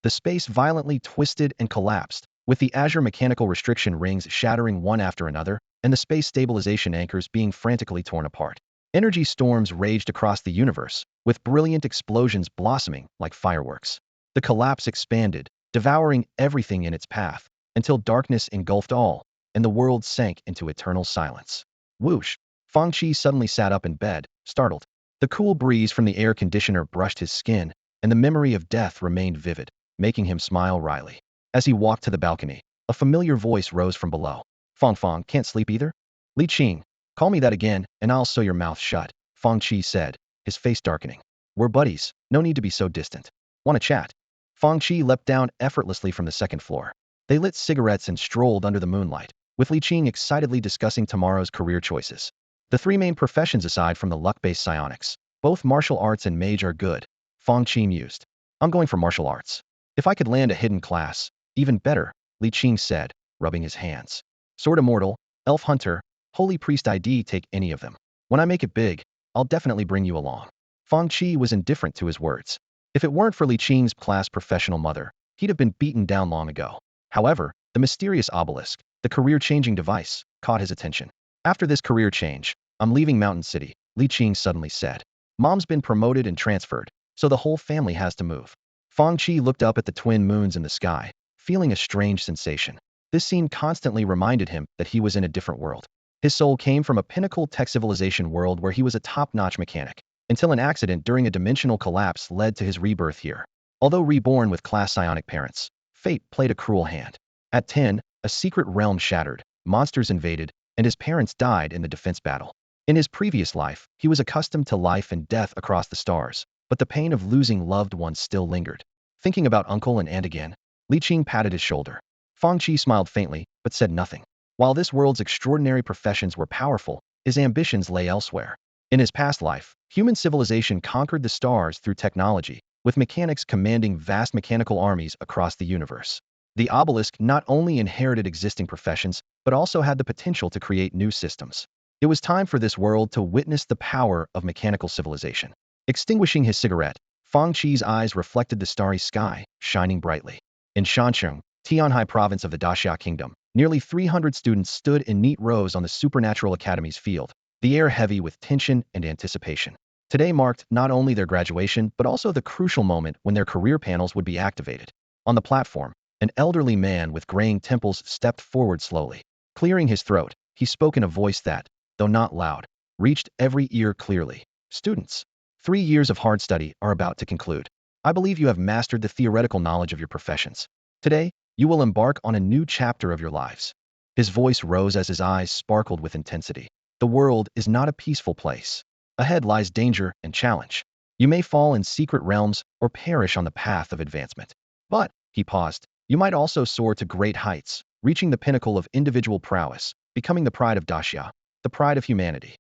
The space violently twisted and collapsed, with the Azure mechanical restriction rings shattering one after another, and the space stabilization anchors being frantically torn apart. Energy storms raged across the universe, with brilliant explosions blossoming like fireworks. The collapse expanded, devouring everything in its path, until darkness engulfed all, and the world sank into eternal silence. Whoosh! Fang Qi suddenly sat up in bed, startled. The cool breeze from the air conditioner brushed his skin, and the memory of death remained vivid, making him smile wryly. As he walked to the balcony, a familiar voice rose from below. Fang, can't sleep either? Li Qing, call me that again, and I'll sew your mouth shut, Fang Qi said, his face darkening. We're buddies, no need to be so distant. Want to chat? Fang Qi leapt down effortlessly from the second floor. They lit cigarettes and strolled under the moonlight, with Li Qing excitedly discussing tomorrow's career choices. The three main professions aside from the luck-based psionics, both martial arts and mage are good, Fang Qi mused. I'm going for martial arts. If I could land a hidden class, even better, Li Qing said, rubbing his hands. Sword Immortal, Elf Hunter, Holy Priest ID, take any of them. When I make it big, I'll definitely bring you along. Fang Qi was indifferent to his words. If it weren't for Li Qing's class professional mother, he'd have been beaten down long ago. However, the mysterious obelisk, the career-changing device, caught his attention. After this career change, I'm leaving Mountain City, Li Qing suddenly said. Mom's been promoted and transferred, so the whole family has to move. Fang Qi looked up at the twin moons in the sky, feeling a strange sensation. This scene constantly reminded him that he was in a different world. His soul came from a pinnacle tech civilization world where he was a top-notch mechanic, until an accident during a dimensional collapse led to his rebirth here. Although reborn with class psionic parents, fate played a cruel hand. At 10, a secret realm shattered, monsters invaded, and his parents died in the defense battle. In his previous life, he was accustomed to life and death across the stars, but the pain of losing loved ones still lingered. Thinking about uncle and aunt again, Li Qing patted his shoulder. Fang Qi smiled faintly, but said nothing. While this world's extraordinary professions were powerful, his ambitions lay elsewhere. In his past life, human civilization conquered the stars through technology, with mechanics commanding vast mechanical armies across the universe. The obelisk not only inherited existing professions, but also had the potential to create new systems. It was time for this world to witness the power of mechanical civilization. Extinguishing his cigarette, Fang Qi's eyes reflected the starry sky, shining brightly. In Shancheng, Tianhai province of the Daxia Kingdom, nearly 300 students stood in neat rows on the Supernatural Academy's field, the air heavy with tension and anticipation. Today marked not only their graduation, but also the crucial moment when their career panels would be activated. On the platform, an elderly man with graying temples stepped forward slowly. Clearing his throat, he spoke in a voice that, though not loud, reached every ear clearly. Students, 3 years of hard study are about to conclude. I believe you have mastered the theoretical knowledge of your professions. Today, you will embark on a new chapter of your lives. His voice rose as his eyes sparkled with intensity. The world is not a peaceful place. Ahead lies danger and challenge. You may fall in secret realms or perish on the path of advancement. But, he paused, you might also soar to great heights, reaching the pinnacle of individual prowess, becoming the pride of Daxia, the pride of humanity.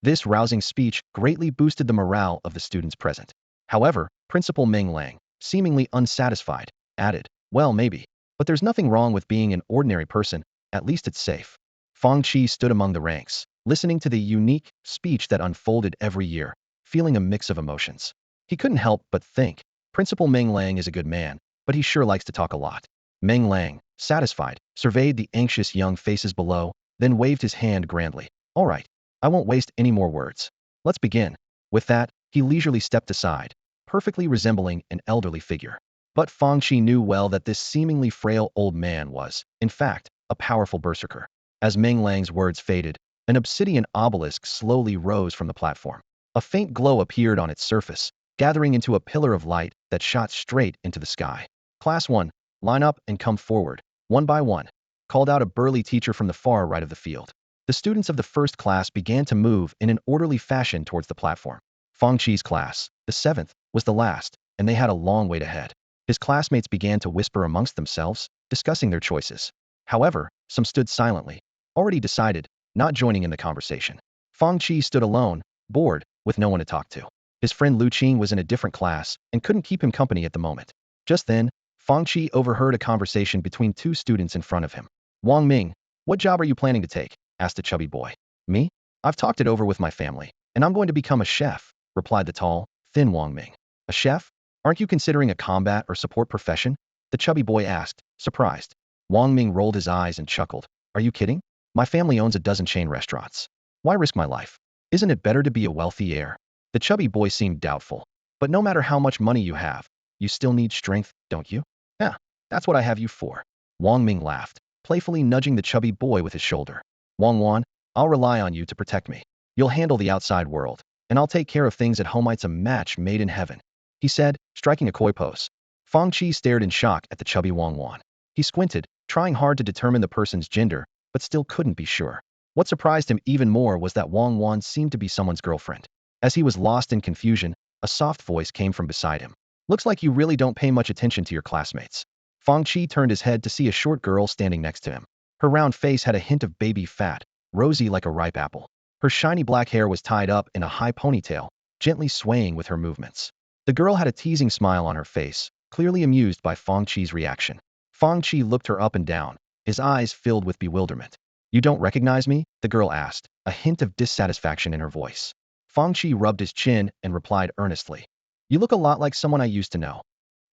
This rousing speech greatly boosted the morale of the students present. However, Principal Meng Lang, seemingly unsatisfied, added, well, maybe. But there's nothing wrong with being an ordinary person, at least it's safe. Fang Qi stood among the ranks, listening to the unique speech that unfolded every year, feeling a mix of emotions. He couldn't help but think, Principal Meng Lang is a good man, but he sure likes to talk a lot. Meng Lang, satisfied, surveyed the anxious young faces below, then waved his hand grandly. All right, I won't waste any more words. Let's begin. With that, he leisurely stepped aside, perfectly resembling an elderly figure. But Fang Qi knew well that this seemingly frail old man was, in fact, a powerful berserker. As Meng Lang's words faded, an obsidian obelisk slowly rose from the platform. A faint glow appeared on its surface, gathering into a pillar of light that shot straight into the sky. Class 1, line up and come forward, one by one, called out a burly teacher from the far right of the field. The students of the first class began to move in an orderly fashion towards the platform. Fang Qi's class, the 7th, was the last, and they had a long wait ahead. His classmates began to whisper amongst themselves, discussing their choices. However, some stood silently, already decided, not joining in the conversation. Fang Qi stood alone, bored, with no one to talk to. His friend Lu Qing was in a different class and couldn't keep him company at the moment. Just then, Fang Qi overheard a conversation between 2 students in front of him. Wang Ming, what job are you planning to take? Asked a chubby boy. Me? I've talked it over with my family, and I'm going to become a chef, replied the tall, thin Wang Ming. A chef? Aren't you considering a combat or support profession? The chubby boy asked, surprised. Wang Ming rolled his eyes and chuckled. Are you kidding? My family owns a dozen chain restaurants. Why risk my life? Isn't it better to be a wealthy heir? The chubby boy seemed doubtful. But no matter how much money you have, you still need strength, don't you? Yeah, that's what I have you for. Wang Ming laughed, playfully nudging the chubby boy with his shoulder. Wang Wan, I'll rely on you to protect me. You'll handle the outside world, and I'll take care of things at home. It's a match made in heaven, he said, striking a coy pose. Fang Qi stared in shock at the chubby Wang Wan. He squinted, trying hard to determine the person's gender, but still couldn't be sure. What surprised him even more was that Wang Wan seemed to be someone's girlfriend. As he was lost in confusion, a soft voice came from beside him. Looks like you really don't pay much attention to your classmates. Fang Qi turned his head to see a short girl standing next to him. Her round face had a hint of baby fat, rosy like a ripe apple. Her shiny black hair was tied up in a high ponytail, gently swaying with her movements. The girl had a teasing smile on her face, clearly amused by Fang Qi's reaction. Fang Qi looked her up and down, his eyes filled with bewilderment. You don't recognize me? The girl asked, a hint of dissatisfaction in her voice. Fang Qi rubbed his chin and replied earnestly. You look a lot like someone I used to know.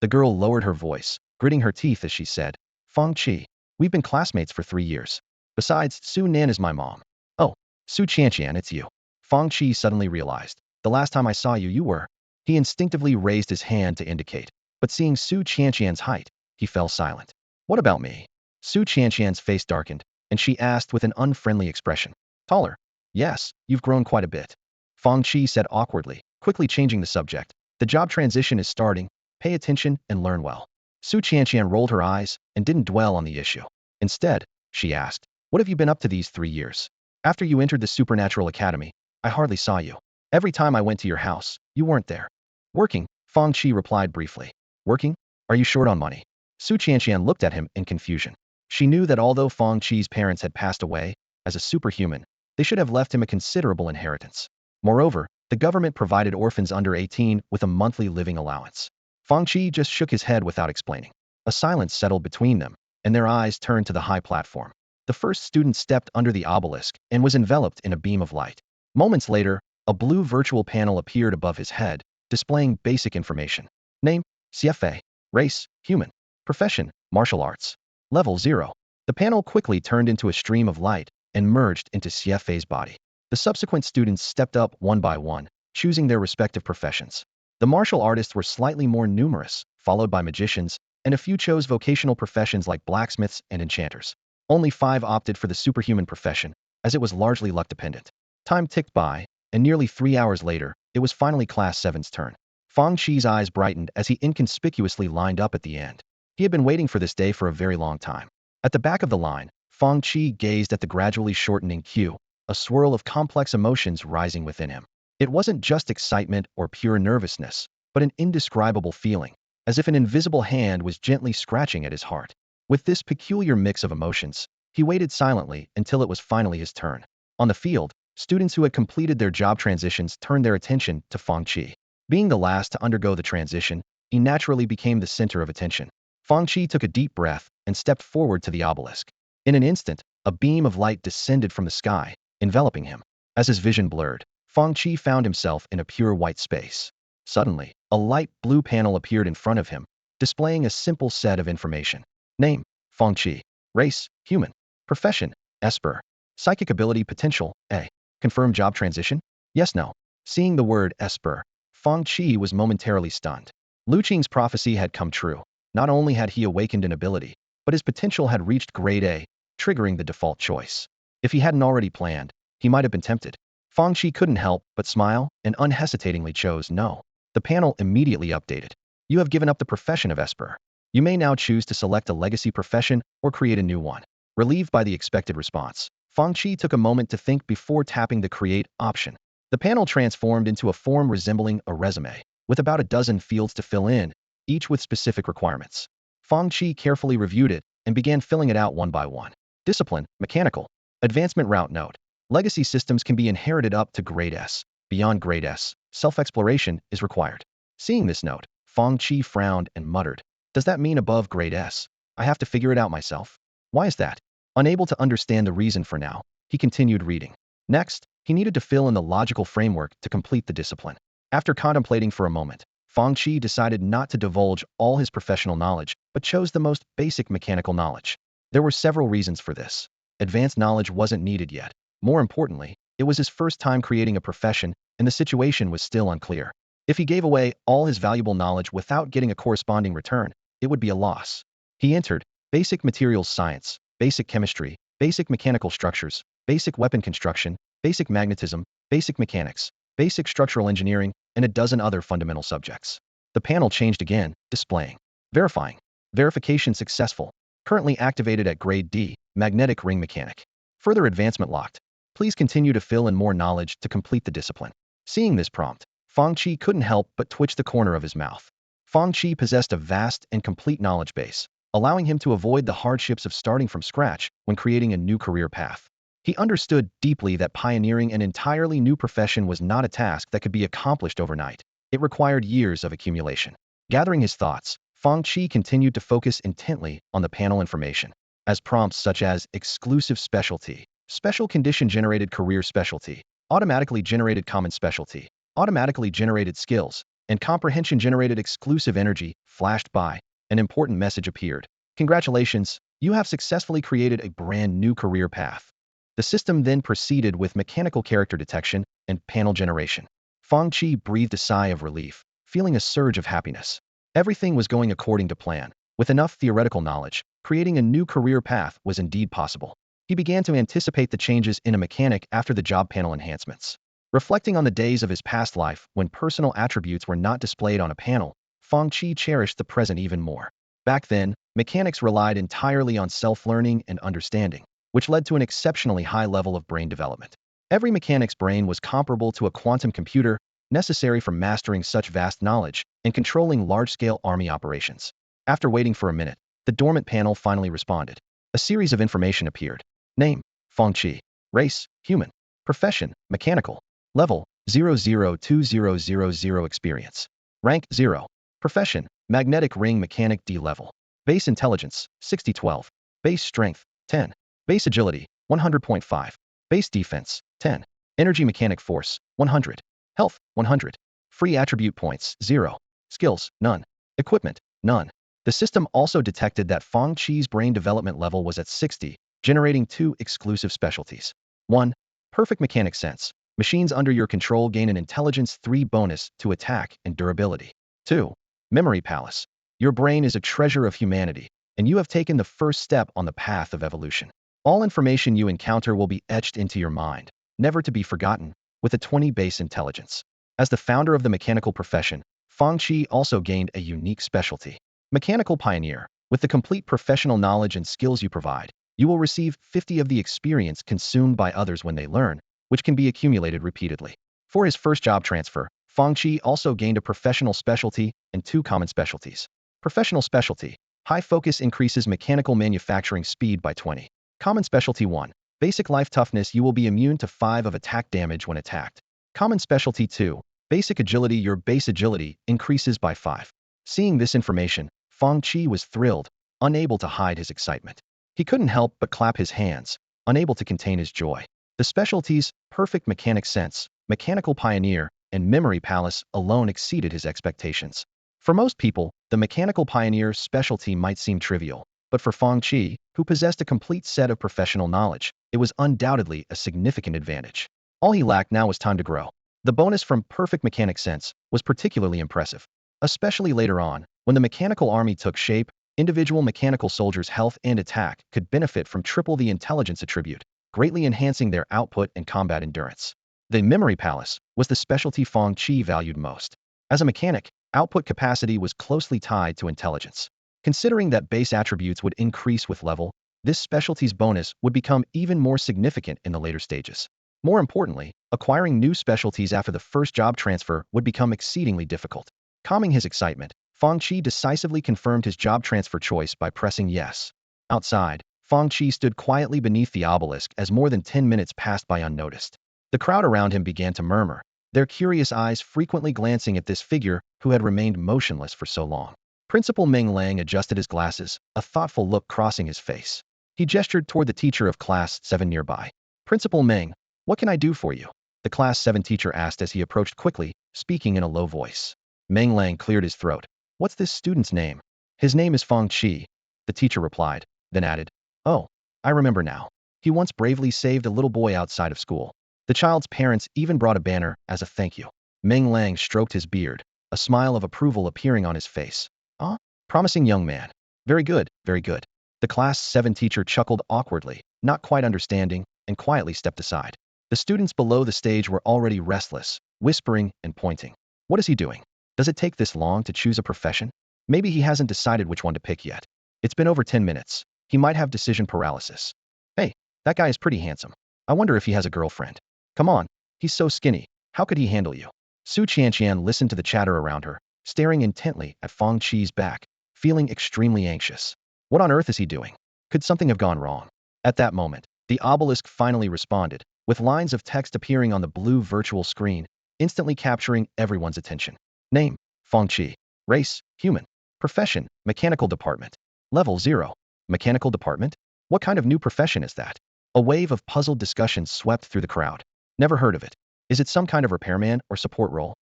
The girl lowered her voice, gritting her teeth as she said, Fang Qi, we've been classmates for 3 years. Besides, Su Nan is my mom. Oh, Su Qianqian, it's you. Fang Qi suddenly realized. The last time I saw you, you were. He instinctively raised his hand to indicate, but seeing Su Qianqian's height, he fell silent. What about me? Su Qianqian's face darkened, and she asked with an unfriendly expression. Taller? Yes, you've grown quite a bit. Fang Qi said awkwardly, quickly changing the subject. The job transition is starting. Pay attention and learn well. Su Qianqian rolled her eyes and didn't dwell on the issue. Instead, she asked, what have you been up to these 3 years? After you entered the Supernatural Academy, I hardly saw you. Every time I went to your house, you weren't there. Working, Fang Qi replied briefly. Working? Are you short on money? Su Qianqian looked at him in confusion. She knew that although Fang Qi's parents had passed away, as a superhuman, they should have left him a considerable inheritance. Moreover, the government provided orphans under 18 with a monthly living allowance. Fang Qi just shook his head without explaining. A silence settled between them, and their eyes turned to the high platform. The first student stepped under the obelisk and was enveloped in a beam of light. Moments later, a blue virtual panel appeared above his head, displaying basic information. Name, CFA. Race, human. Profession, martial arts. Level 0. The panel quickly turned into a stream of light and merged into CFA's body. The subsequent students stepped up one by one, choosing their respective professions. The martial artists were slightly more numerous, followed by magicians, and a few chose vocational professions like blacksmiths and enchanters. Only 5 opted for the superhuman profession, as it was largely luck-dependent. Time ticked by, and nearly 3 hours later, it was finally Class 7's turn. Fang Qi's eyes brightened as he inconspicuously lined up at the end. He had been waiting for this day for a very long time. At the back of the line, Fang Qi gazed at the gradually shortening queue, a swirl of complex emotions rising within him. It wasn't just excitement or pure nervousness, but an indescribable feeling, as if an invisible hand was gently scratching at his heart. With this peculiar mix of emotions, he waited silently until it was finally his turn. On the field, students who had completed their job transitions turned their attention to Fang Qi. Being the last to undergo the transition, he naturally became the center of attention. Fang Qi took a deep breath and stepped forward to the obelisk. In an instant, a beam of light descended from the sky, enveloping him. As his vision blurred, Fang Qi found himself in a pure white space. Suddenly, a light blue panel appeared in front of him, displaying a simple set of information. Name, Fang Qi. Race, human. Profession, Esper. Psychic ability potential, A. Confirm job transition? Yes, no. Seeing the word Esper, Fang Qi was momentarily stunned. Lu Qing's prophecy had come true. Not only had he awakened an ability, but his potential had reached grade A, triggering the default choice. If he hadn't already planned, he might have been tempted. Fang Qi couldn't help but smile and unhesitatingly chose no. The panel immediately updated. You have given up the profession of Esper. You may now choose to select a legacy profession or create a new one. Relieved by the expected response, Fang Qi took a moment to think before tapping the Create option. The panel transformed into a form resembling a resume, with about a dozen fields to fill in, each with specific requirements. Fang Qi carefully reviewed it and began filling it out one by one. Discipline, mechanical. Advancement route note. Legacy systems can be inherited up to grade S. Beyond grade S, self-exploration is required. Seeing this note, Fang Qi frowned and muttered. Does that mean above grade S? I have to figure it out myself? Why is that? Unable to understand the reason for now, he continued reading. Next, he needed to fill in the logical framework to complete the discipline. After contemplating for a moment, Fang Qi decided not to divulge all his professional knowledge, but chose the most basic mechanical knowledge. There were several reasons for this. Advanced knowledge wasn't needed yet. More importantly, it was his first time creating a profession, and the situation was still unclear. If he gave away all his valuable knowledge without getting a corresponding return, it would be a loss. He entered basic materials science, basic chemistry, basic mechanical structures, basic weapon construction, basic magnetism, basic mechanics, basic structural engineering, and a dozen other fundamental subjects. The panel changed again, displaying verifying. Verification successful. Currently activated at grade D, magnetic ring mechanic. Further advancement locked. Please continue to fill in more knowledge to complete the discipline. Seeing this prompt, Fang Qi couldn't help but twitch the corner of his mouth. Fang Qi possessed a vast and complete knowledge base, allowing him to avoid the hardships of starting from scratch when creating a new career path. He understood deeply that pioneering an entirely new profession was not a task that could be accomplished overnight. It required years of accumulation. Gathering his thoughts, Fang Qi continued to focus intently on the panel information, as prompts such as exclusive specialty, special condition generated career specialty, automatically generated common specialty, automatically generated skills, and comprehension generated exclusive energy flashed by. An important message appeared. Congratulations, you have successfully created a brand new career path. The system then proceeded with mechanical character detection and panel generation. Fang Qi breathed a sigh of relief, feeling a surge of happiness. Everything was going according to plan. With enough theoretical knowledge, creating a new career path was indeed possible. He began to anticipate the changes in a mechanic after the job panel enhancements. Reflecting on the days of his past life when personal attributes were not displayed on a panel, Fang Qi cherished the present even more. Back then, mechanics relied entirely on self-learning and understanding, which led to an exceptionally high level of brain development. Every mechanic's brain was comparable to a quantum computer, necessary for mastering such vast knowledge and controlling large-scale army operations. After waiting for a minute, the dormant panel finally responded. A series of information appeared. Name, Fang Qi. Race, human. Profession, mechanical. Level, 002000. Experience. Rank, 0. Profession, magnetic ring mechanic D level. Base intelligence, 6012. Base strength, 10. Base agility, 100.5. Base defense, 10. Energy mechanic force, 100. Health, 100. Free attribute points, 0. Skills, none. Equipment, none. The system also detected that Fang Qi's brain development level was at 60, generating 2 exclusive specialties. 1. Perfect mechanic sense. Machines under your control gain an intelligence 3 bonus to attack and durability. 2. Memory palace. Your brain is a treasure of humanity, and you have taken the first step on the path of evolution. All information you encounter will be etched into your mind, never to be forgotten, with a 20 base intelligence. As the founder of the mechanical profession, Fang Qi also gained a unique specialty. Mechanical pioneer. With the complete professional knowledge and skills you provide, you will receive 50 of the experience consumed by others when they learn, which can be accumulated repeatedly. For his first job transfer, Fang Qi also gained a professional specialty and 2 common specialties. Professional specialty. High focus increases mechanical manufacturing speed by 20. Common specialty 1. Basic life toughness. You will be immune to 5 of attack damage when attacked. Common specialty 2. Basic agility. Your base agility increases by 5. Seeing this information, Fang Qi was thrilled, unable to hide his excitement. He couldn't help but clap his hands, unable to contain his joy. The specialties, perfect mechanic sense, mechanical pioneer, and memory palace alone exceeded his expectations. For most people, the mechanical pioneer specialty might seem trivial, but for Fang Qi, who possessed a complete set of professional knowledge, it was undoubtedly a significant advantage. All he lacked now was time to grow. The bonus from perfect mechanic sense was particularly impressive, especially later on, when the mechanical army took shape. Individual mechanical soldiers' health and attack could benefit from triple the intelligence attribute, greatly enhancing their output and combat endurance. The memory palace was the specialty Fang Qi valued most. As a mechanic, output capacity was closely tied to intelligence. Considering that base attributes would increase with level, this specialty's bonus would become even more significant in the later stages. More importantly, acquiring new specialties after the first job transfer would become exceedingly difficult. Calming his excitement, Fang Qi decisively confirmed his job transfer choice by pressing yes. Outside, Fang Qi stood quietly beneath the obelisk as more than 10 minutes passed by unnoticed. The crowd around him began to murmur, their curious eyes frequently glancing at this figure who had remained motionless for so long. Principal Meng Lang adjusted his glasses, a thoughtful look crossing his face. He gestured toward the teacher of Class 7 nearby. Principal Meng, what can I do for you? The Class 7 teacher asked as he approached quickly, speaking in a low voice. Meng Lang cleared his throat. What's this student's name? His name is Fang Qi, the teacher replied, then added, Oh, I remember now. He once bravely saved a little boy outside of school. The child's parents even brought a banner as a thank you. Meng Lang stroked his beard, a smile of approval appearing on his face. Ah, promising young man. Very good, very good. The Class 7 teacher chuckled awkwardly, not quite understanding, and quietly stepped aside. The students below the stage were already restless, whispering and pointing. What is he doing? Does it take this long to choose a profession? Maybe he hasn't decided which one to pick yet. It's been over 10 minutes. He might have decision paralysis. Hey, that guy is pretty handsome. I wonder if he has a girlfriend. Come on, he's so skinny. How could he handle you? Su Qianqian listened to the chatter around her, staring intently at Fang Qi's back, feeling extremely anxious. What on earth is he doing? Could something have gone wrong? At that moment, the obelisk finally responded, with lines of text appearing on the blue virtual screen, instantly capturing everyone's attention. Name, Fang Qi. Race, human. Profession, mechanical department. Level 0. Mechanical department? What kind of new profession is that? A wave of puzzled discussions swept through the crowd. Never heard of it. Is it some kind of repairman or support role?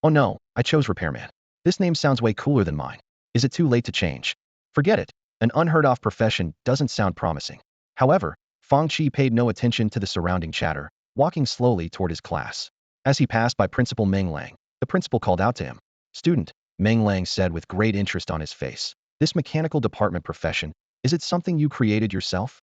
Oh no, I chose repairman. This name sounds way cooler than mine. Is it too late to change? Forget it. An unheard-of profession doesn't sound promising. However, Fang Qi paid no attention to the surrounding chatter, walking slowly toward his class. As he passed by Principal Meng Lang, the principal called out to him. Student, Meng Lang said with great interest on his face. This mechanical department profession, is it something you created yourself?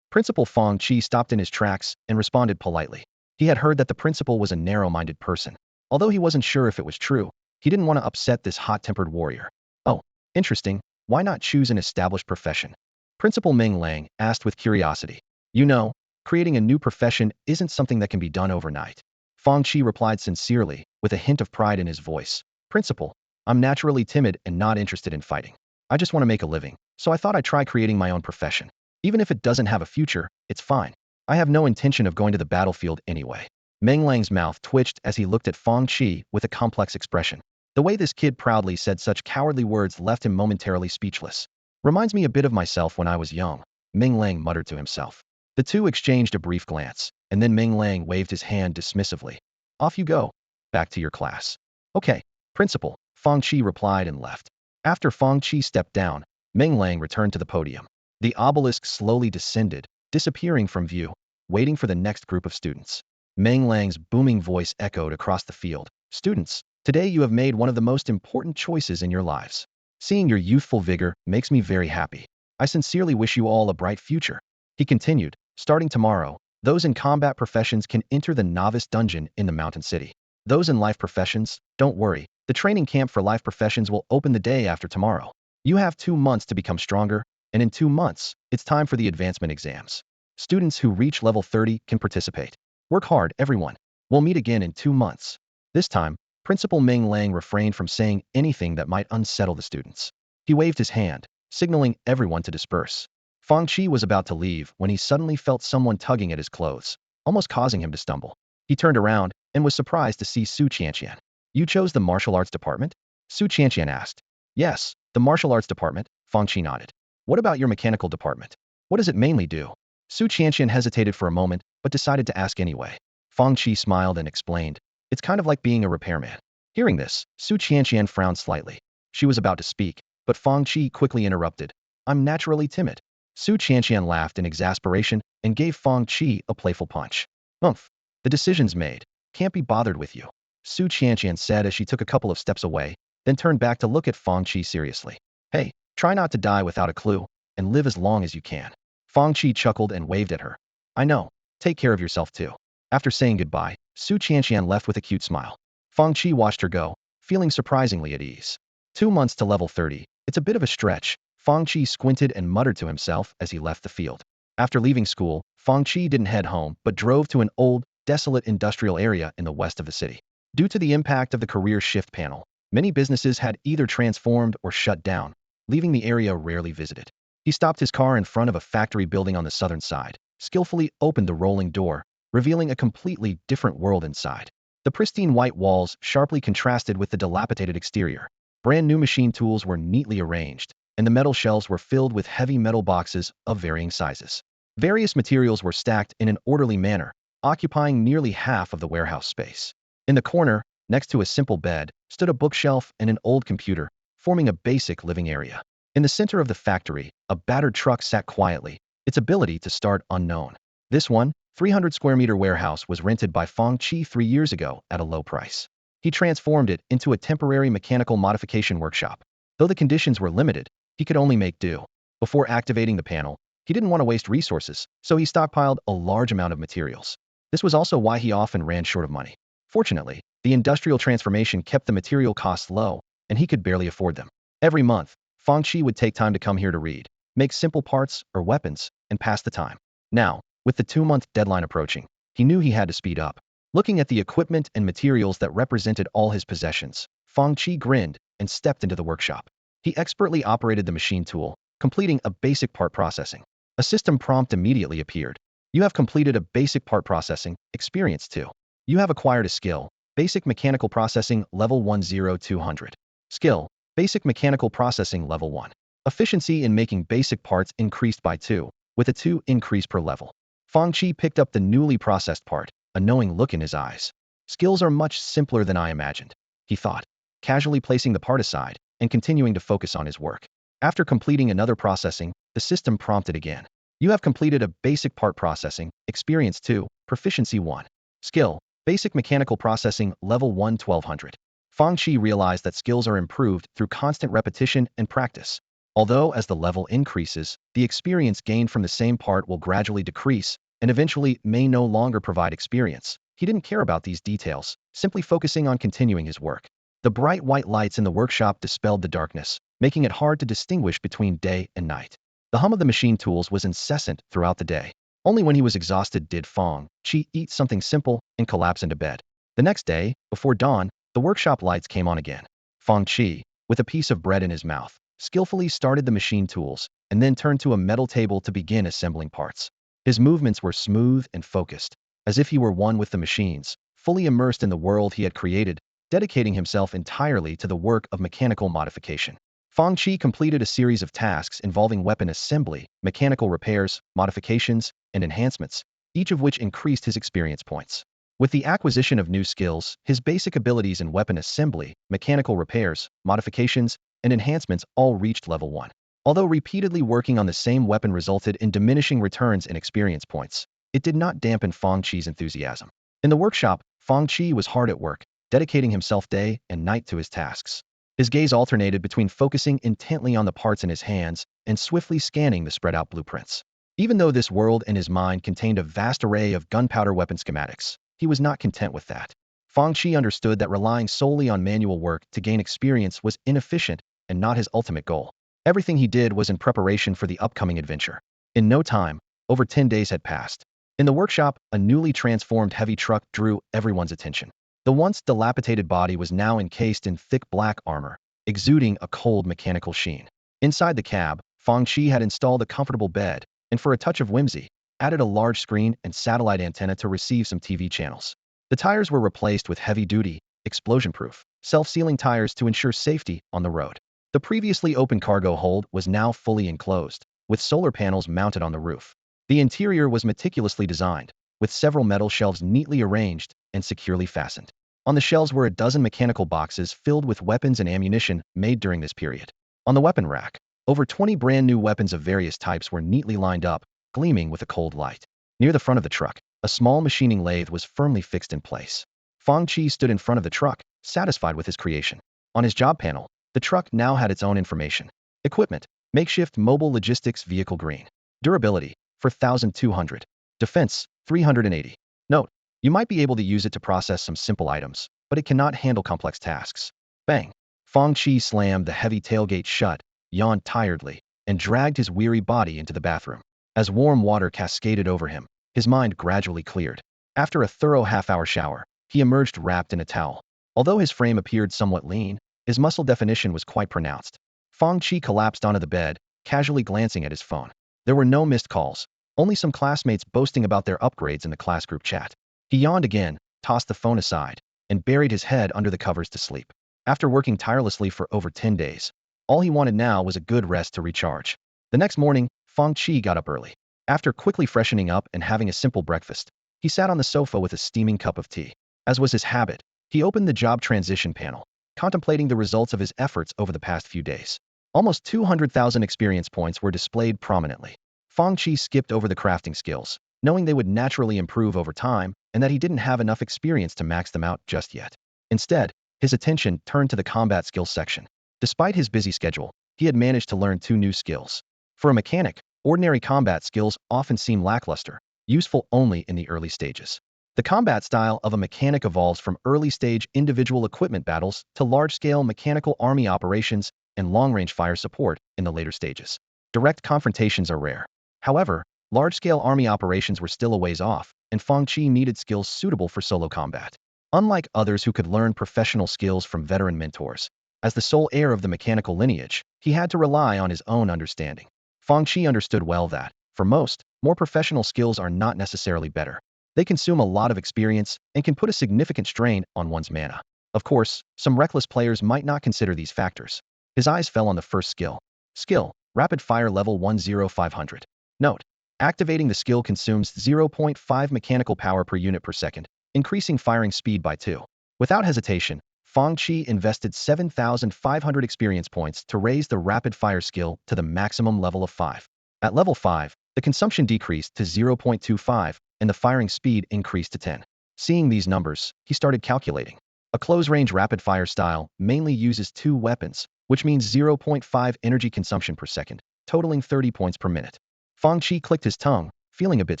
Principal Fang Qi stopped in his tracks and responded politely. He had heard that the principal was a narrow-minded person. Although he wasn't sure if it was true, he didn't want to upset this hot-tempered warrior. Oh, interesting. Why not choose an established profession? Principal Meng Lang asked with curiosity. You know, creating a new profession isn't something that can be done overnight. Fang Qi replied sincerely, with a hint of pride in his voice. Principal, I'm naturally timid and not interested in fighting. I just want to make a living, so I thought I'd try creating my own profession. Even if it doesn't have a future, it's fine. I have no intention of going to the battlefield anyway. Meng Lang's mouth twitched as he looked at Fang Qi with a complex expression. The way this kid proudly said such cowardly words left him momentarily speechless. Reminds me a bit of myself when I was young, Meng Lang muttered to himself. The two exchanged a brief glance, and then Meng Lang waved his hand dismissively. Off you go. Back to your class. Okay, principal, Fang Qi replied and left. After Fang Qi stepped down, Meng Lang returned to the podium. The obelisk slowly descended, disappearing from view, waiting for the next group of students. Meng Lang's booming voice echoed across the field. Students, today you have made one of the most important choices in your lives. Seeing your youthful vigor makes me very happy. I sincerely wish you all a bright future. He continued, starting tomorrow, those in combat professions can enter the novice dungeon in the mountain city. Those in life professions, don't worry, the training camp for life professions will open the day after tomorrow. You have 2 months to become stronger, and in 2 months, it's time for the advancement exams. Students who reach level 30 can participate. Work hard, everyone. We'll meet again in 2 months. This time, Principal Meng Lang refrained from saying anything that might unsettle the students. He waved his hand, signaling everyone to disperse. Fang Qi was about to leave when he suddenly felt someone tugging at his clothes, almost causing him to stumble. He turned around and was surprised to see Su Qianqian. You chose the martial arts department? Su Qianqian asked. Yes, the martial arts department, Fang Qi nodded. What about your mechanical department? What does it mainly do? Su Qianqian hesitated for a moment, but decided to ask anyway. Fang Qi smiled and explained. It's kind of like being a repairman. Hearing this, Su Qianqian frowned slightly. She was about to speak, but Fang Qi quickly interrupted. I'm naturally timid. Su Qianqian laughed in exasperation and gave Fang Qi a playful punch. Umph. The decision's made. Can't be bothered with you. Su Qianqian said as she took a couple of steps away, then turned back to look at Fang Qi seriously. Hey, try not to die without a clue, and live as long as you can. Fang Qi chuckled and waved at her. I know. Take care of yourself too. After saying goodbye, Su Qianqian left with a cute smile. Fang Qi watched her go, feeling surprisingly at ease. 2 months to level 30. It's a bit of a stretch. Fang Qi squinted and muttered to himself as he left the field. After leaving school, Fang Qi didn't head home but drove to an old, desolate industrial area in the west of the city. Due to the impact of the career shift panel, many businesses had either transformed or shut down, leaving the area rarely visited. He stopped his car in front of a factory building on the southern side, skillfully opened the rolling door, revealing a completely different world inside. The pristine white walls sharply contrasted with the dilapidated exterior. Brand new machine tools were neatly arranged, and the metal shelves were filled with heavy metal boxes of varying sizes. Various materials were stacked in an orderly manner, occupying nearly half of the warehouse space. In the corner, next to a simple bed, stood a bookshelf and an old computer, forming a basic living area. In the center of the factory, a battered truck sat quietly, its ability to start unknown. This 300 square meter warehouse was rented by Fang Qi 3 years ago at a low price. He transformed it into a temporary mechanical modification workshop. Though the conditions were limited, he could only make do. Before activating the panel, he didn't want to waste resources, so he stockpiled a large amount of materials. This was also why he often ran short of money. Fortunately, the industrial transformation kept the material costs low, and he could barely afford them. Every month, Fang Qi would take time to come here to read, make simple parts or weapons, and pass the time. Now, with the 2-month deadline approaching, he knew he had to speed up. Looking at the equipment and materials that represented all his possessions, Fang Qi grinned and stepped into the workshop. He expertly operated the machine tool, completing a basic part processing. A system prompt immediately appeared. You have completed a basic part processing, experience 2. You have acquired a skill, basic mechanical processing level 10200. Skill, basic mechanical processing level 1. Efficiency in making basic parts increased by 2, with a 2 increase per level. Fang Qi picked up the newly processed part, a knowing look in his eyes. Skills are much simpler than I imagined, he thought, casually placing the part aside and continuing to focus on his work. After completing another processing, the system prompted again. You have completed a basic part processing, experience 2, proficiency 1. Skill, basic mechanical processing level 1200. Fang Qi realized that skills are improved through constant repetition and practice. Although as the level increases, the experience gained from the same part will gradually decrease and eventually may no longer provide experience. He didn't care about these details, simply focusing on continuing his work. The bright white lights in the workshop dispelled the darkness, making it hard to distinguish between day and night. The hum of the machine tools was incessant throughout the day. Only when he was exhausted did Fang Qi eat something simple and collapse into bed. The next day, before dawn, the workshop lights came on again. Fang Qi, with a piece of bread in his mouth, skillfully started the machine tools and then turned to a metal table to begin assembling parts. His movements were smooth and focused, as if he were one with the machines, fully immersed in the world he had created, dedicating himself entirely to the work of mechanical modification. Fang Qi completed a series of tasks involving weapon assembly, mechanical repairs, modifications, and enhancements, each of which increased his experience points. With the acquisition of new skills, his basic abilities in weapon assembly, mechanical repairs, modifications, and enhancements all reached level 1. Although repeatedly working on the same weapon resulted in diminishing returns in experience points, it did not dampen Fang Qi's enthusiasm. In the workshop, Fang Qi was hard at work, dedicating himself day and night to his tasks. His gaze alternated between focusing intently on the parts in his hands and swiftly scanning the spread-out blueprints. Even though this world in his mind contained a vast array of gunpowder weapon schematics, he was not content with that. Fang Qi understood that relying solely on manual work to gain experience was inefficient and not his ultimate goal. Everything he did was in preparation for the upcoming adventure. In no time, over 10 days had passed. In the workshop, a newly transformed heavy truck drew everyone's attention. The once dilapidated body was now encased in thick black armor, exuding a cold mechanical sheen. Inside the cab, Fang Qi had installed a comfortable bed, and for a touch of whimsy, added a large screen and satellite antenna to receive some TV channels. The tires were replaced with heavy-duty, explosion-proof, self-sealing tires to ensure safety on the road. The previously open cargo hold was now fully enclosed, with solar panels mounted on the roof. The interior was meticulously designed, with several metal shelves neatly arranged and securely fastened. On the shelves were a dozen mechanical boxes filled with weapons and ammunition made during this period. On the weapon rack, over 20 brand new weapons of various types were neatly lined up, gleaming with a cold light. Near the front of the truck, a small machining lathe was firmly fixed in place. Fang Qi stood in front of the truck, satisfied with his creation. On his job panel, the truck now had its own information. Equipment, makeshift mobile logistics vehicle green. Durability, 4,200. Defense, 380. Note, you might be able to use it to process some simple items, but it cannot handle complex tasks. Bang! Fang Qi slammed the heavy tailgate shut, yawned tiredly, and dragged his weary body into the bathroom. As warm water cascaded over him, his mind gradually cleared. After a thorough half-hour shower, he emerged wrapped in a towel. Although his frame appeared somewhat lean, his muscle definition was quite pronounced. Fang Qi collapsed onto the bed, casually glancing at his phone. There were no missed calls, only some classmates boasting about their upgrades in the class group chat. He yawned again, tossed the phone aside, and buried his head under the covers to sleep. After working tirelessly for over 10 days, all he wanted now was a good rest to recharge. The next morning, Fang Qi got up early. After quickly freshening up and having a simple breakfast, he sat on the sofa with a steaming cup of tea. As was his habit, he opened the job transition panel. contemplating the results of his efforts over the past few days. Almost 200,000 experience points were displayed prominently. Fang Qi skipped over the crafting skills, knowing they would naturally improve over time and that he didn't have enough experience to max them out just yet. Instead, his attention turned to the combat skills section. Despite his busy schedule, he had managed to learn 2 new skills. For a mechanic, ordinary combat skills often seem lackluster, useful only in the early stages. The combat style of a mechanic evolves from early-stage individual equipment battles to large-scale mechanical army operations and long-range fire support in the later stages. Direct confrontations are rare. However, large-scale army operations were still a ways off, and Fang Qi needed skills suitable for solo combat. Unlike others who could learn professional skills from veteran mentors, as the sole heir of the mechanical lineage, he had to rely on his own understanding. Fang Qi understood well that, for most, more professional skills are not necessarily better. They consume a lot of experience and can put a significant strain on one's mana. Of course, some reckless players might not consider these factors. His eyes fell on the first skill. Skill, Rapid Fire level 10500. Note, activating the skill consumes 0.5 mechanical power per unit per second, increasing firing speed by 2. Without hesitation, Fang Qi invested 7,500 experience points to raise the Rapid Fire skill to the maximum level of 5. At level 5, the consumption decreased to 0.25, and the firing speed increased to 10. Seeing these numbers, he started calculating. A close-range rapid-fire style mainly uses 2 weapons, which means 0.5 energy consumption per second, totaling 30 points per minute. Fang Qi clicked his tongue, feeling a bit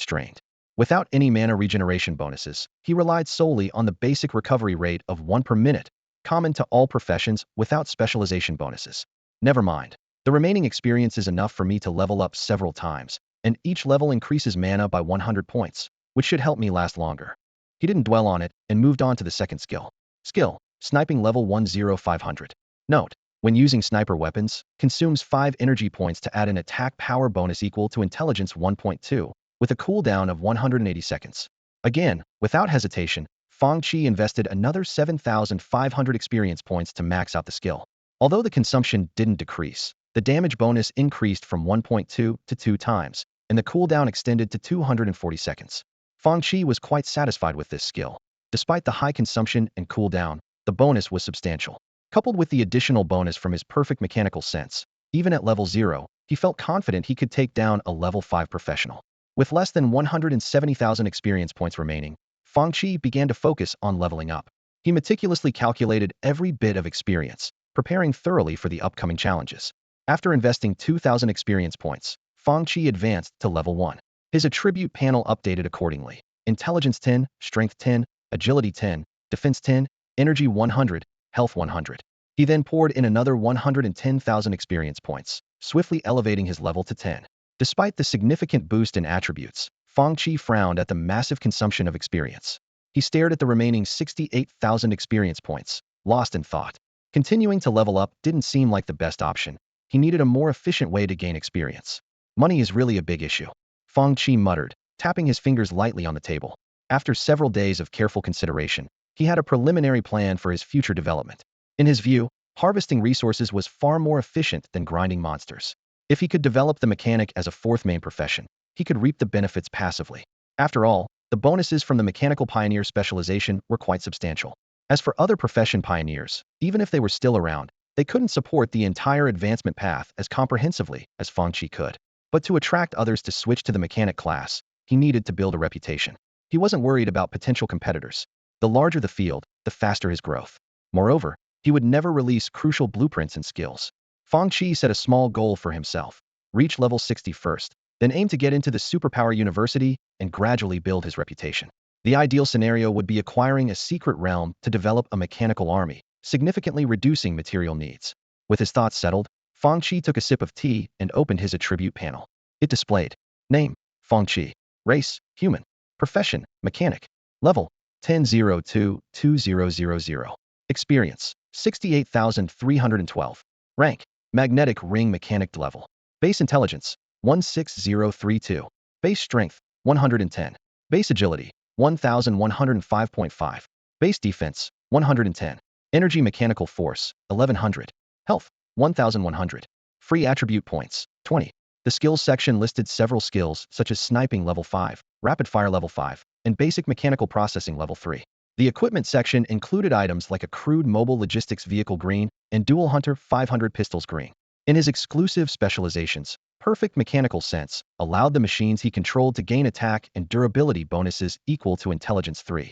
strained. Without any mana regeneration bonuses, he relied solely on the basic recovery rate of 1 per minute, common to all professions without specialization bonuses. Never mind. The remaining experience is enough for me to level up several times, and each level increases mana by 100 points, which should help me last longer. He didn't dwell on it and moved on to the second skill. Skill, Sniping level 10500. Note, when using sniper weapons, consumes 5 energy points to add an attack power bonus equal to intelligence 1.2, with a cooldown of 180 seconds. Again, without hesitation, Fang Qi invested another 7,500 experience points to max out the skill. Although the consumption didn't decrease, the damage bonus increased from 1.2 to 2 times, and the cooldown extended to 240 seconds. Fang Qi was quite satisfied with this skill. Despite the high consumption and cooldown, the bonus was substantial. Coupled with the additional bonus from his perfect mechanical sense, even at level 0, he felt confident he could take down a level 5 professional. With less than 170,000 experience points remaining, Fang Qi began to focus on leveling up. He meticulously calculated every bit of experience, preparing thoroughly for the upcoming challenges. After investing 2,000 experience points, Fang Qi advanced to level 1. His attribute panel updated accordingly. Intelligence 10, Strength 10, Agility 10, Defense 10, Energy 100, Health 100. He then poured in another 110,000 experience points, swiftly elevating his level to 10. Despite the significant boost in attributes, Fang Qi frowned at the massive consumption of experience. He stared at the remaining 68,000 experience points, lost in thought. Continuing to level up didn't seem like the best option. He needed a more efficient way to gain experience. Money is really a big issue, Fang Qi muttered, tapping his fingers lightly on the table. After several days of careful consideration, he had a preliminary plan for his future development. In his view, harvesting resources was far more efficient than grinding monsters. If he could develop the mechanic as a 4th main profession, he could reap the benefits passively. After all, the bonuses from the mechanical pioneer specialization were quite substantial. As for other profession pioneers, even if they were still around, they couldn't support the entire advancement path as comprehensively as Fang Qi could. But to attract others to switch to the mechanic class, he needed to build a reputation. He wasn't worried about potential competitors. The larger the field, the faster his growth. Moreover, he would never release crucial blueprints and skills. Fang Qi set a small goal for himself: reach level 60 first, then aim to get into the superpower university and gradually build his reputation. The ideal scenario would be acquiring a secret realm to develop a mechanical army, significantly reducing material needs. With his thoughts settled, Fang Qi took a sip of tea and opened his attribute panel. It displayed: Name, Fang Qi. Race, Human. Profession, Mechanic. Level, 1002-2000. Experience, 68,312. Rank, Magnetic Ring Mechanic level. Base Intelligence, 16032. Base Strength, 110. Base Agility, 1105.5. Base Defense, 110. Energy Mechanical Force, 1100. Health, 1100. Free Attribute Points, 20. The Skills section listed several skills such as Sniping level 5, Rapid Fire level 5, and Basic Mechanical Processing level 3. The equipment section included items like a crude mobile logistics vehicle green and dual hunter 500 pistols green. In his exclusive specializations, perfect mechanical sense allowed the machines he controlled to gain attack and durability bonuses equal to intelligence 3.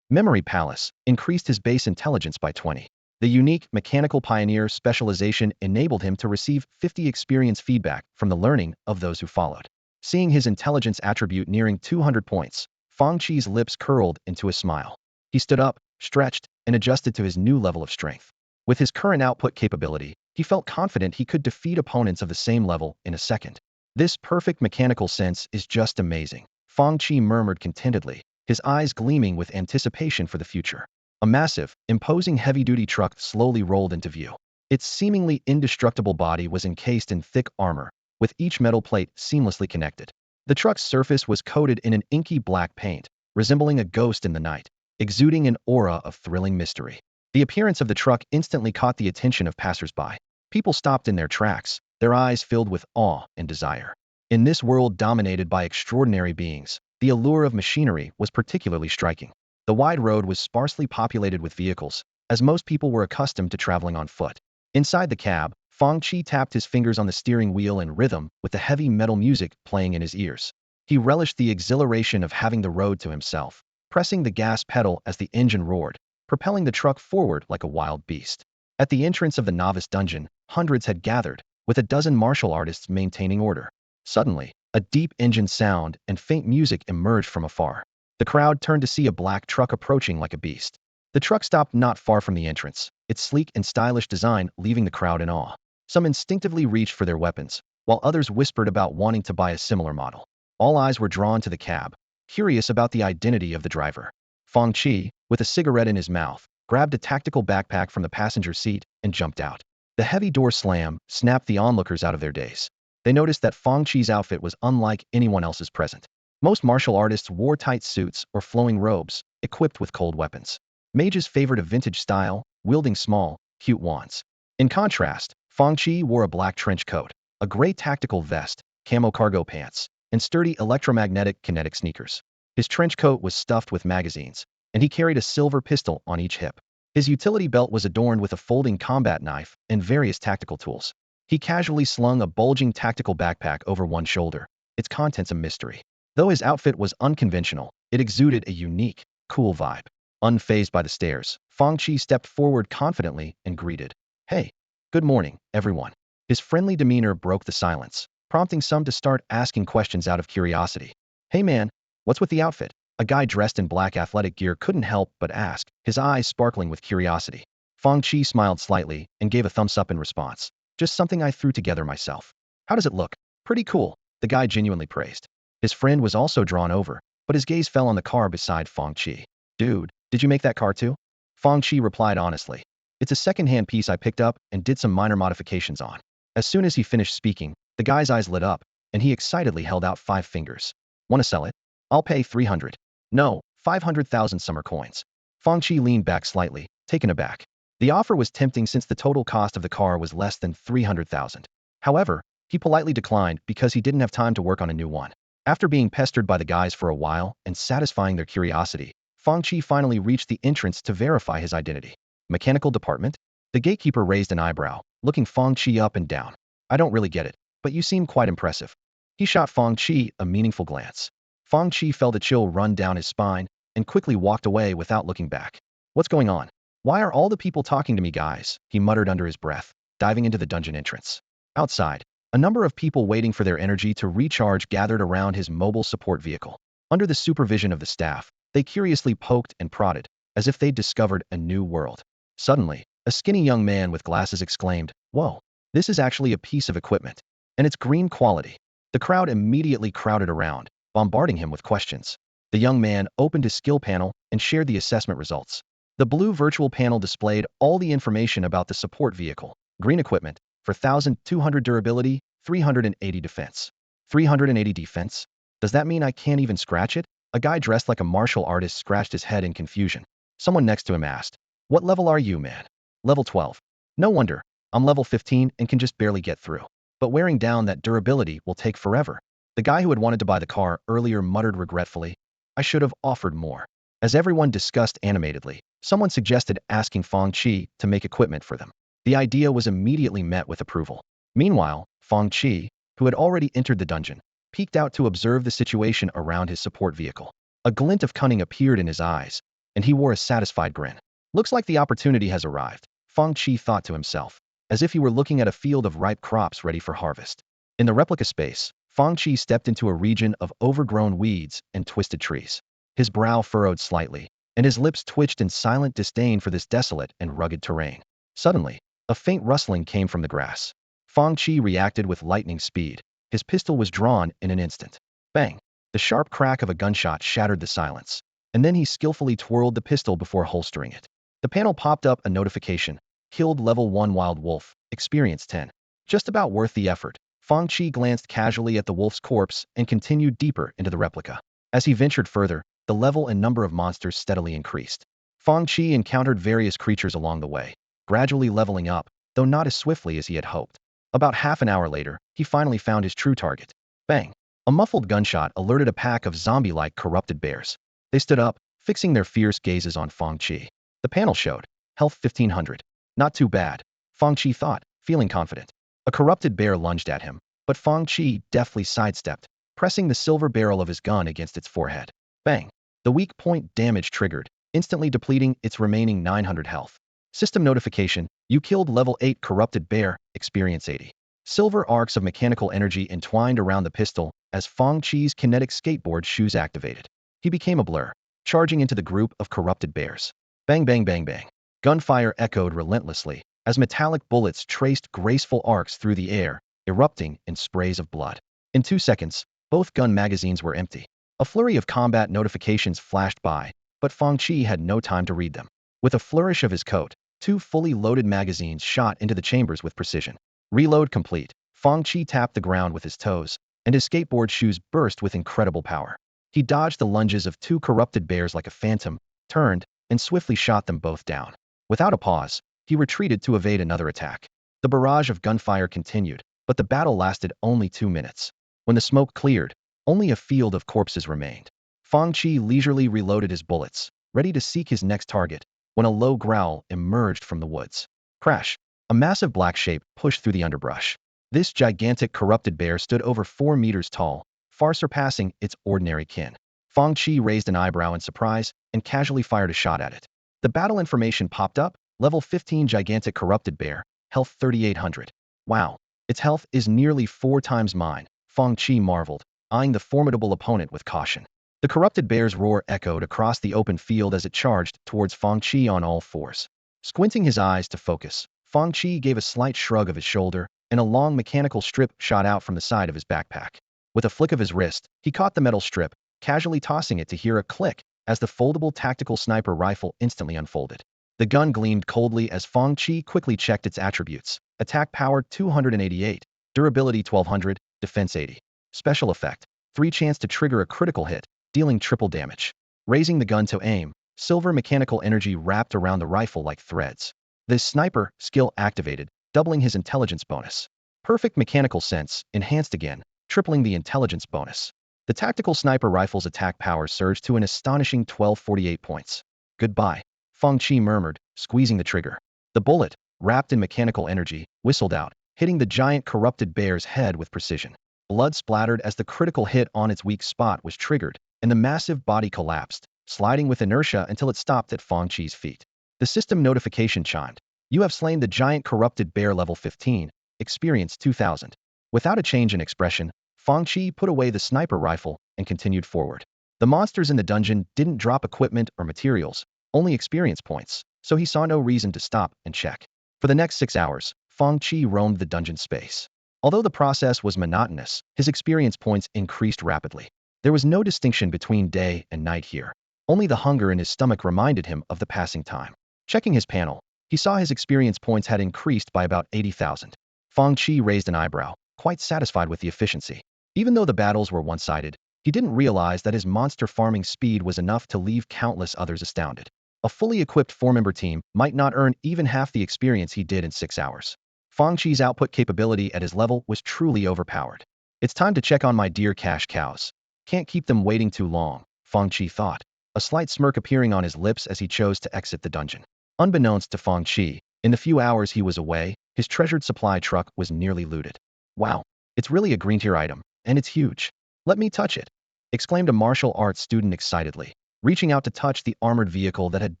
Memory Palace increased his base intelligence by 20. The unique Mechanical Pioneer specialization enabled him to receive 50 experience feedback from the learning of those who followed. Seeing his intelligence attribute nearing 200 points, Fang Qi's lips curled into a smile. He stood up, stretched, and adjusted to his new level of strength. With his current output capability, he felt confident he could defeat opponents of the same level in a second. This perfect mechanical sense is just amazing, Fang Qi murmured contentedly, his eyes gleaming with anticipation for the future. A massive, imposing heavy-duty truck slowly rolled into view. Its seemingly indestructible body was encased in thick armor, with each metal plate seamlessly connected. The truck's surface was coated in an inky black paint, resembling a ghost in the night, exuding an aura of thrilling mystery. The appearance of the truck instantly caught the attention of passers-by. People stopped in their tracks, their eyes filled with awe and desire. In this world dominated by extraordinary beings, the allure of machinery was particularly striking. The wide road was sparsely populated with vehicles, as most people were accustomed to traveling on foot. Inside the cab, Fang Qi tapped his fingers on the steering wheel in rhythm with the heavy metal music playing in his ears. He relished the exhilaration of having the road to himself, pressing the gas pedal as the engine roared, propelling the truck forward like a wild beast. At the entrance of the novice dungeon, hundreds had gathered, with a dozen martial artists maintaining order. Suddenly, a deep engine sound and faint music emerged from afar. The crowd turned to see a black truck approaching like a beast. The truck stopped not far from the entrance, its sleek and stylish design leaving the crowd in awe. Some instinctively reached for their weapons, while others whispered about wanting to buy a similar model. All eyes were drawn to the cab, curious about the identity of the driver. Fang Qi, with a cigarette in his mouth, grabbed a tactical backpack from the passenger seat and jumped out. The heavy door slam snapped the onlookers out of their daze. They noticed that Fang Qi's outfit was unlike anyone else's present. Most martial artists wore tight suits or flowing robes, equipped with cold weapons. Mages favored a vintage style, wielding small, cute wands. In contrast, Fang Qi wore a black trench coat, a gray tactical vest, camo cargo pants, and sturdy electromagnetic kinetic sneakers. His trench coat was stuffed with magazines, and he carried a silver pistol on each hip. His utility belt was adorned with a folding combat knife and various tactical tools. He casually slung a bulging tactical backpack over one shoulder, its contents a mystery. Though his outfit was unconventional, it exuded a unique, cool vibe. Unfazed by the stares, Fang Qi stepped forward confidently and greeted, "Hey, good morning, everyone." His friendly demeanor broke the silence, prompting some to start asking questions out of curiosity. "Hey man, what's with the outfit?" A guy dressed in black athletic gear couldn't help but ask, his eyes sparkling with curiosity. Fang Qi smiled slightly and gave a thumbs up in response. "Just something I threw together myself." "How does it look?" "Pretty cool," the guy genuinely praised. His friend was also drawn over, but his gaze fell on the car beside Fang Qi. "Dude, did you make that car too?" Fang Qi replied honestly. "It's a second-hand piece I picked up and did some minor modifications on." As soon as he finished speaking, the guy's eyes lit up, and he excitedly held out 5 fingers. "Want to sell it? I'll pay 300. No, 500,000 summer coins." Fang Qi leaned back slightly, taken aback. The offer was tempting since the total cost of the car was less than 300,000. However, he politely declined because he didn't have time to work on a new one. After being pestered by the guys for a while and satisfying their curiosity, Fang Qi finally reached the entrance to verify his identity. "Mechanical department?" The gatekeeper raised an eyebrow, looking Fang Qi up and down. "I don't really get it, but you seem quite impressive." He shot Fang Qi a meaningful glance. Fang Qi felt a chill run down his spine and quickly walked away without looking back. "What's going on? Why are all the people talking to me, guys?" he muttered under his breath, diving into the dungeon entrance. Outside, a number of people waiting for their energy to recharge gathered around his mobile support vehicle. Under the supervision of the staff, they curiously poked and prodded, as if they'd discovered a new world. Suddenly, a skinny young man with glasses exclaimed, "Whoa, this is actually a piece of equipment. And it's green quality." The crowd immediately crowded around, bombarding him with questions. The young man opened his skill panel and shared the assessment results. The blue virtual panel displayed all the information about the support vehicle. Green equipment, for 1,200 durability, 380 defense. 380 defense? Does that mean I can't even scratch it? A guy dressed like a martial artist scratched his head in confusion. Someone next to him asked, "What level are you, man?" "Level 12. "No wonder. I'm level 15 and can just barely get through. But wearing down that durability will take forever." The guy who had wanted to buy the car earlier muttered regretfully, "I should have offered more." As everyone discussed animatedly, someone suggested asking Fang Qi to make equipment for them. The idea was immediately met with approval. Meanwhile, Fang Qi, who had already entered the dungeon, peeked out to observe the situation around his support vehicle. A glint of cunning appeared in his eyes, and he wore a satisfied grin. Looks like the opportunity has arrived, Fang Qi thought to himself, as if he were looking at a field of ripe crops ready for harvest. In the replica space, Fang Qi stepped into a region of overgrown weeds and twisted trees. His brow furrowed slightly, and his lips twitched in silent disdain for this desolate and rugged terrain. Suddenly, a faint rustling came from the grass. Fang Qi reacted with lightning speed. His pistol was drawn in an instant. Bang! The sharp crack of a gunshot shattered the silence, and then he skillfully twirled the pistol before holstering it. The panel popped up a notification. Killed level 1 wild wolf, experience 10. Just about worth the effort. Fang Qi glanced casually at the wolf's corpse and continued deeper into the replica. As he ventured further, the level and number of monsters steadily increased. Fang Qi encountered various creatures along the way, gradually leveling up, though not as swiftly as he had hoped. About half an hour later, he finally found his true target. Bang! A muffled gunshot alerted a pack of zombie-like corrupted bears. They stood up, fixing their fierce gazes on Fang Qi. The panel showed, health 1500. Not too bad, Fang Qi thought, feeling confident. A corrupted bear lunged at him, but Fang Qi deftly sidestepped, pressing the silver barrel of his gun against its forehead. Bang! The weak point damage triggered, instantly depleting its remaining 900 health. System notification, you killed level 8 corrupted bear, experience 80. Silver arcs of mechanical energy entwined around the pistol as Fang Qi's kinetic skateboard shoes activated. He became a blur, charging into the group of corrupted bears. Bang bang bang bang. Gunfire echoed relentlessly as metallic bullets traced graceful arcs through the air, erupting in sprays of blood. In 2 seconds, both gun magazines were empty. A flurry of combat notifications flashed by, but Fang Qi had no time to read them. With a flourish of his coat, 2 fully loaded magazines shot into the chambers with precision. Reload complete. Fang Qi tapped the ground with his toes, and his skateboard shoes burst with incredible power. He dodged the lunges of 2 corrupted bears like a phantom, turned, and swiftly shot them both down. Without a pause, he retreated to evade another attack. The barrage of gunfire continued, but the battle lasted only 2 minutes. When the smoke cleared, only a field of corpses remained. Fang Qi leisurely reloaded his bullets, ready to seek his next target, when a low growl emerged from the woods. Crash! A massive black shape pushed through the underbrush. This gigantic corrupted bear stood over 4 meters tall, far surpassing its ordinary kin. Fang Qi raised an eyebrow in surprise and casually fired a shot at it. The battle information popped up, level 15 gigantic corrupted bear, health 3800. Wow, its health is nearly 4 times mine, Fang Qi marveled, eyeing the formidable opponent with caution. The corrupted bear's roar echoed across the open field as it charged towards Fang Qi on all fours. Squinting his eyes to focus, Fang Qi gave a slight shrug of his shoulder, and a long mechanical strip shot out from the side of his backpack. With a flick of his wrist, he caught the metal strip, casually tossing it to hear a click as the foldable tactical sniper rifle instantly unfolded. The gun gleamed coldly as Fang Qi quickly checked its attributes. Attack power 288, durability 1200, defense 80. Special effect, 3 chance to trigger a critical hit, dealing triple damage. Raising the gun to aim, silver mechanical energy wrapped around the rifle like threads. This sniper skill activated, doubling his intelligence bonus. Perfect mechanical sense, enhanced again, tripling the intelligence bonus. The tactical sniper rifle's attack power surged to an astonishing 1248 points. Goodbye, Fang Qi murmured, squeezing the trigger. The bullet, wrapped in mechanical energy, whistled out, hitting the giant corrupted bear's head with precision. Blood splattered as the critical hit on its weak spot was triggered, and the massive body collapsed, sliding with inertia until it stopped at Fang Qi's feet. The system notification chimed. You have slain the giant corrupted bear level 15, experience 2000. Without a change in expression, Fang Qi put away the sniper rifle and continued forward. The monsters in the dungeon didn't drop equipment or materials, only experience points, so he saw no reason to stop and check. For the next 6 hours, Fang Qi roamed the dungeon space. Although the process was monotonous, his experience points increased rapidly. There was no distinction between day and night here. Only the hunger in his stomach reminded him of the passing time. Checking his panel, he saw his experience points had increased by about 80,000. Fang Qi raised an eyebrow, quite satisfied with the efficiency. Even though the battles were one-sided, he didn't realize that his monster farming speed was enough to leave countless others astounded. A fully equipped 4-member team might not earn even half the experience he did in 6 hours. Fang Qi's output capability at his level was truly overpowered. It's time to check on my dear cash cows. Can't keep them waiting too long, Fang Qi thought. a slight smirk appearing on his lips as he chose to exit the dungeon. Unbeknownst to Fang Qi, in the few hours he was away, his treasured supply truck was nearly looted. Wow, it's really a green tier item, and it's huge. Let me touch it, exclaimed a martial arts student excitedly, reaching out to touch the armored vehicle that had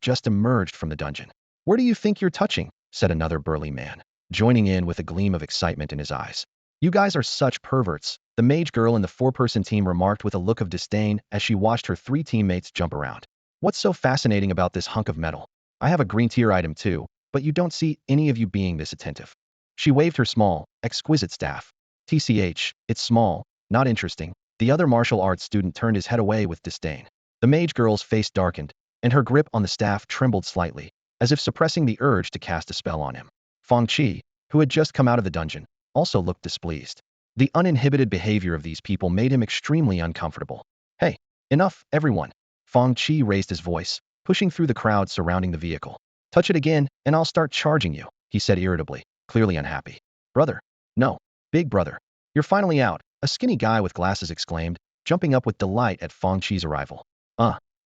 just emerged from the dungeon. Where do you think you're touching? Said another burly man, joining in with a gleam of excitement in his eyes. You guys are such perverts, the mage girl in the four-person team remarked with a look of disdain as she watched her three teammates jump around. What's so fascinating about this hunk of metal? I have a green tier item too, but you don't see any of you being this attentive. She waved her small, exquisite staff. TCH, it's small, not interesting. The other martial arts student turned his head away with disdain. The mage girl's face darkened, and her grip on the staff trembled slightly, as if suppressing the urge to cast a spell on him. Fang Qi, who had just come out of the dungeon, also looked displeased. The uninhibited behavior of these people made him extremely uncomfortable. Hey, enough, everyone. Fang Qi raised his voice, pushing through the crowd surrounding the vehicle. Touch it again, and I'll start charging you, he said irritably, clearly unhappy. Brother. No. Big brother. You're finally out, a skinny guy with glasses exclaimed, jumping up with delight at Fang Qi's arrival.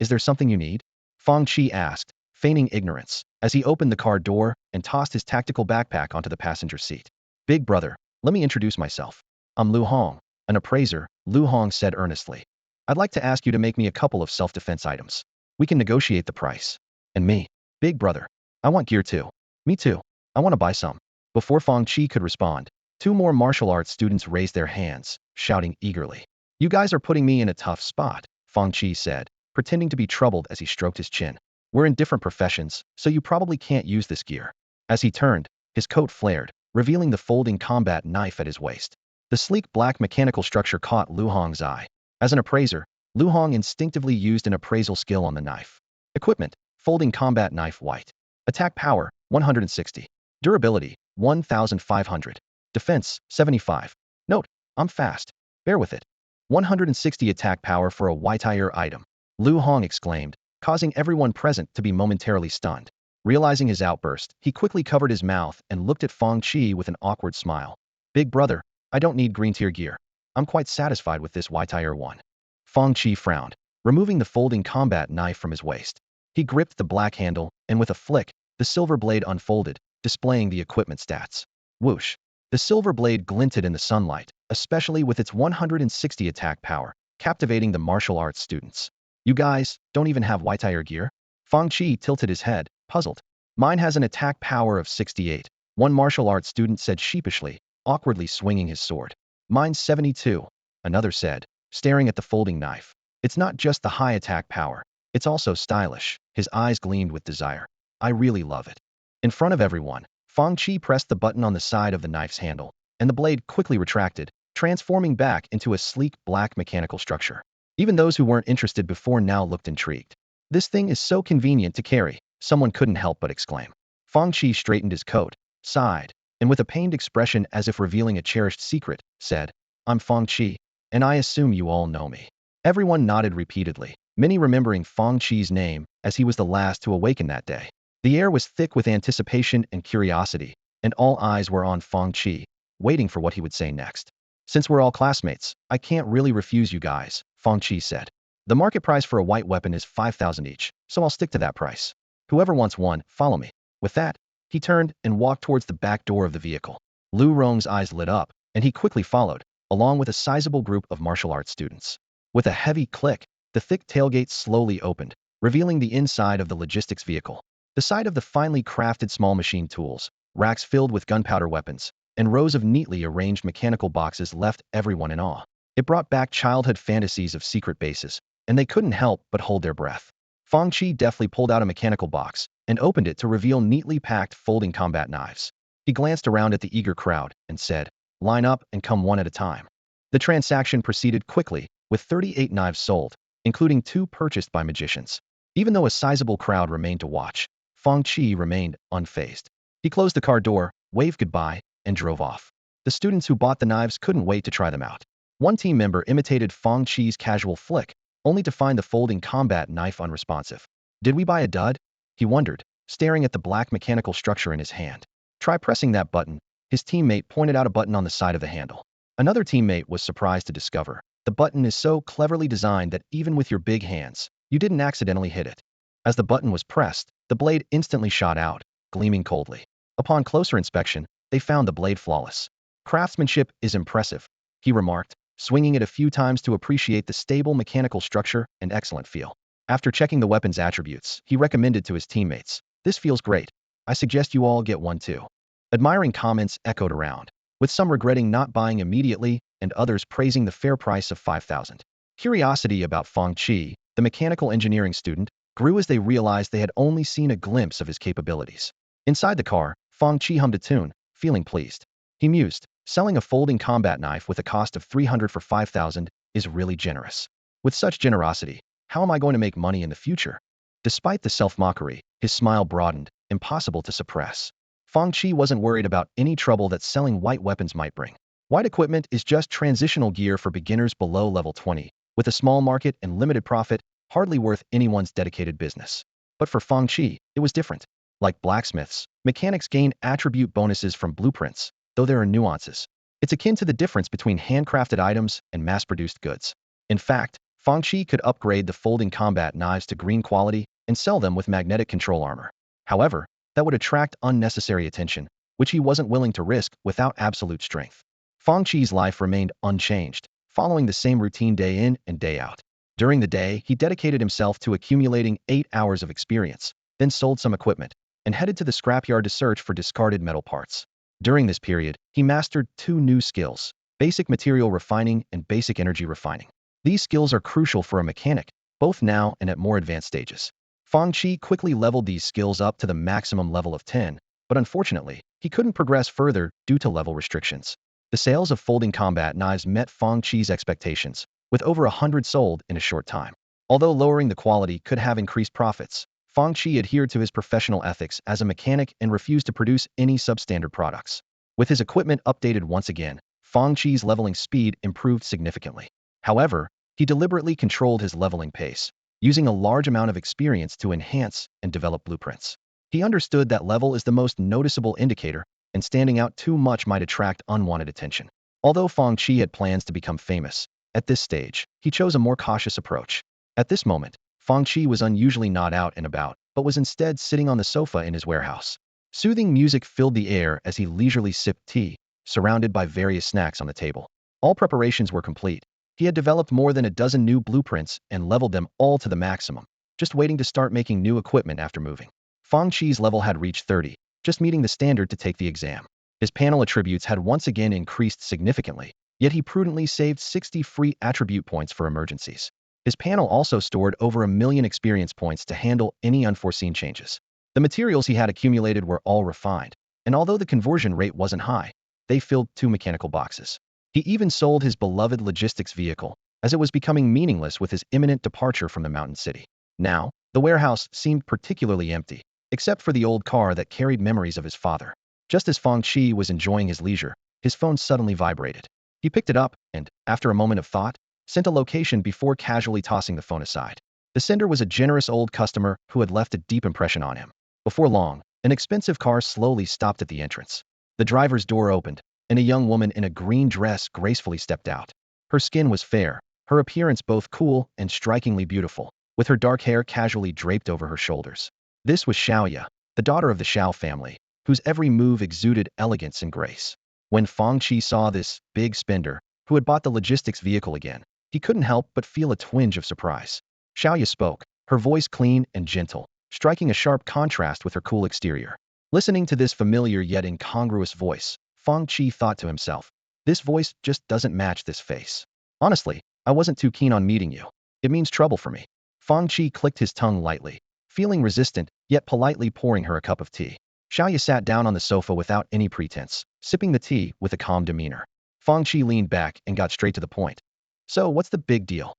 Is there something you need? Fang Qi asked, feigning ignorance, as he opened the car door and tossed his tactical backpack onto the passenger seat. Big brother, let me introduce myself. I'm Lu Hong, an appraiser, Lu Hong said earnestly. I'd like to ask you to make me a couple of self-defense items. We can negotiate the price. And me. Big brother. I want gear too. Me too. I want to buy some. Before Fang Qi could respond, two more martial arts students raised their hands, shouting eagerly. You guys are putting me in a tough spot, Fang Qi said, pretending to be troubled as he stroked his chin. We're in different professions, so you probably can't use this gear. As he turned, his coat flared, revealing the folding combat knife at his waist. The sleek black mechanical structure caught Lu Hong's eye. As an appraiser, Lu Hong instinctively used an appraisal skill on the knife. Equipment, folding combat knife white. Attack power, 160. Durability, 1,500. Defense, 75. Note, I'm fast. Bear with it. 160 attack power for a white-tier item. Lu Hong exclaimed, causing everyone present to be momentarily stunned. Realizing his outburst, he quickly covered his mouth and looked at Fang Qi with an awkward smile. Big brother, I don't need green tier gear. I'm quite satisfied with this white-tier one. Fang Qi frowned, removing the folding combat knife from his waist. He gripped the black handle, and with a flick, the silver blade unfolded, displaying the equipment stats. Whoosh. The silver blade glinted in the sunlight, especially with its 160 attack power, captivating the martial arts students. You guys don't even have white-tier gear? Fang Qi tilted his head, puzzled. Mine has an attack power of 68, one martial arts student said sheepishly, awkwardly swinging his sword. Mine's 72, another said, staring at the folding knife. It's not just the high attack power, it's also stylish. His eyes gleamed with desire. I really love it. In front of everyone, Fang Qi pressed the button on the side of the knife's handle, and the blade quickly retracted, transforming back into a sleek black mechanical structure. Even those who weren't interested before now looked intrigued. This thing is so convenient to carry, someone couldn't help but exclaim. Fang Qi straightened his coat, sighed, and with a pained expression as if revealing a cherished secret, said, I'm Fang Qi, and I assume you all know me. Everyone nodded repeatedly, many remembering Fang Qi's name, as he was the last to awaken that day. The air was thick with anticipation and curiosity, and all eyes were on Fang Qi, waiting for what he would say next. Since we're all classmates, I can't really refuse you guys, Fang Qi said. The market price for a white weapon is 5,000 each, so I'll stick to that price. Whoever wants one, follow me. With that, he turned and walked towards the back door of the vehicle. Lu Rong's eyes lit up, and he quickly followed, along with a sizable group of martial arts students. With a heavy click, the thick tailgate slowly opened, revealing the inside of the logistics vehicle. The sight of the finely crafted small machine tools, racks filled with gunpowder weapons, and rows of neatly arranged mechanical boxes left everyone in awe. It brought back childhood fantasies of secret bases, and they couldn't help but hold their breath. Fang Qi deftly pulled out a mechanical box and opened it to reveal neatly packed folding combat knives. He glanced around at the eager crowd and said, line up and come one at a time. The transaction proceeded quickly, with 38 knives sold, including 2 purchased by magicians. Even though a sizable crowd remained to watch, Fang Qi remained unfazed. He closed the car door, waved goodbye, and drove off. The students who bought the knives couldn't wait to try them out. One team member imitated Fang Qi's casual flick, only to find the folding combat knife unresponsive. Did we buy a dud? He wondered, staring at the black mechanical structure in his hand. Try pressing that button. His teammate pointed out a button on the side of the handle. Another teammate was surprised to discover the button is so cleverly designed that even with your big hands, You didn't accidentally hit it. As the button was pressed, the blade instantly shot out, gleaming coldly. Upon closer inspection, they found the blade flawless. Craftsmanship is impressive, he remarked, swinging it a few times to appreciate the stable mechanical structure and excellent feel. After checking the weapon's attributes, he recommended to his teammates, "This feels great. I suggest you all get one too." Admiring comments echoed around, with some regretting not buying immediately and others praising the fair price of 5,000. Curiosity about Fang Qi, the mechanical engineering student, grew as they realized they had only seen a glimpse of his capabilities. Inside the car, Fang Qi hummed a tune, feeling pleased. He mused, selling a folding combat knife with a cost of 300 for 5,000 is really generous. With such generosity, how am I going to make money in the future? Despite the self-mockery, his smile broadened, impossible to suppress. Fang Qi wasn't worried about any trouble that selling white weapons might bring. White equipment is just transitional gear for beginners below level 20, with a small market and limited profit, hardly worth anyone's dedicated business. But for Fang Qi, it was different. Like blacksmiths, mechanics gain attribute bonuses from blueprints, though there are nuances. It's akin to the difference between handcrafted items and mass-produced goods. In fact, Fang Qi could upgrade the folding combat knives to green quality and sell them with magnetic control armor. However, that would attract unnecessary attention, which he wasn't willing to risk without absolute strength. Fang Qi's life remained unchanged, following the same routine day in and day out. During the day, he dedicated himself to accumulating 8 hours of experience, then sold some equipment, and headed to the scrapyard to search for discarded metal parts. During this period, he mastered 2 new skills: basic material refining and basic energy refining. These skills are crucial for a mechanic, both now and at more advanced stages. Fang Qi quickly leveled these skills up to the maximum level of 10, but unfortunately, he couldn't progress further due to level restrictions. The sales of folding combat knives met Fang Qi's expectations, with over 100 sold in a short time. Although lowering the quality could have increased profits, Fang Qi adhered to his professional ethics as a mechanic and refused to produce any substandard products. With his equipment updated once again, Fang Qi's leveling speed improved significantly. However, he deliberately controlled his leveling pace, using a large amount of experience to enhance and develop blueprints. He understood that level is the most noticeable indicator, and standing out too much might attract unwanted attention. Although Fang Qi had plans to become famous, at this stage, he chose a more cautious approach. At this moment, Fang Qi was unusually not out and about, but was instead sitting on the sofa in his warehouse. Soothing music filled the air as he leisurely sipped tea, surrounded by various snacks on the table. All preparations were complete. He had developed more than a dozen new blueprints and leveled them all to the maximum, just waiting to start making new equipment after moving. Fang Qi's level had reached 30, just meeting the standard to take the exam. His panel attributes had once again increased significantly, yet he prudently saved 60 free attribute points for emergencies. His panel also stored over 1 million experience points to handle any unforeseen changes. The materials he had accumulated were all refined, and although the conversion rate wasn't high, they filled 2 mechanical boxes. He even sold his beloved logistics vehicle, as it was becoming meaningless with his imminent departure from the mountain city. Now, the warehouse seemed particularly empty, except for the old car that carried memories of his father. Just as Fang Qi was enjoying his leisure, his phone suddenly vibrated. He picked it up and, after a moment of thought, sent a location before casually tossing the phone aside. The sender was a generous old customer who had left a deep impression on him. Before long, an expensive car slowly stopped at the entrance. The driver's door opened, and a young woman in a green dress gracefully stepped out. Her skin was fair, her appearance both cool and strikingly beautiful, with her dark hair casually draped over her shoulders. This was Xiaoya, the daughter of the Xiao family, whose every move exuded elegance and grace. When Fang Qi saw this big spender, who had bought the logistics vehicle again, he couldn't help but feel a twinge of surprise. Xiaoya spoke, her voice clean and gentle, striking a sharp contrast with her cool exterior. Listening to this familiar yet incongruous voice, Fang Qi thought to himself, this voice just doesn't match this face. Honestly, I wasn't too keen on meeting you. It means trouble for me. Fang Qi clicked his tongue lightly, feeling resistant, yet politely pouring her a cup of tea. Xiaoya sat down on the sofa without any pretense, sipping the tea with a calm demeanor. Fang Qi leaned back and got straight to the point. So, what's the big deal?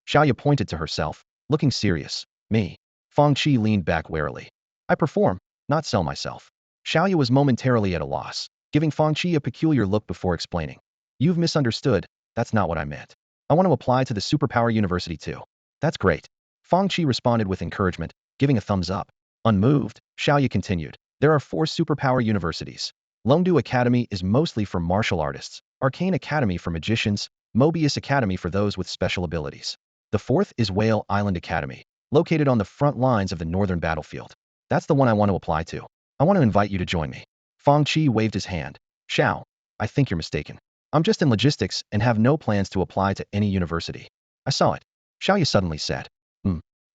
Xiaoya pointed to herself, looking serious. Me. Fang Qi leaned back warily. I perform, not sell myself. Xiaoya was momentarily at a loss, giving Fang Qi a peculiar look before explaining. You've misunderstood, that's not what I meant. I want to apply to the Superpower University too. That's great. Fang Qi responded with encouragement, giving a thumbs up. Unmoved, Xiaoya continued. There are 4 superpower universities. Longdu Academy is mostly for martial artists, Arcane Academy for magicians, Mobius Academy for those with special abilities. The 4th is Whale Island Academy, located on the front lines of the northern battlefield. That's the one I want to apply to. I want to invite you to join me. Fang Qi waved his hand. Xiao, I think you're mistaken. I'm just in logistics and have no plans to apply to any university. I saw it. Xiaoya suddenly said.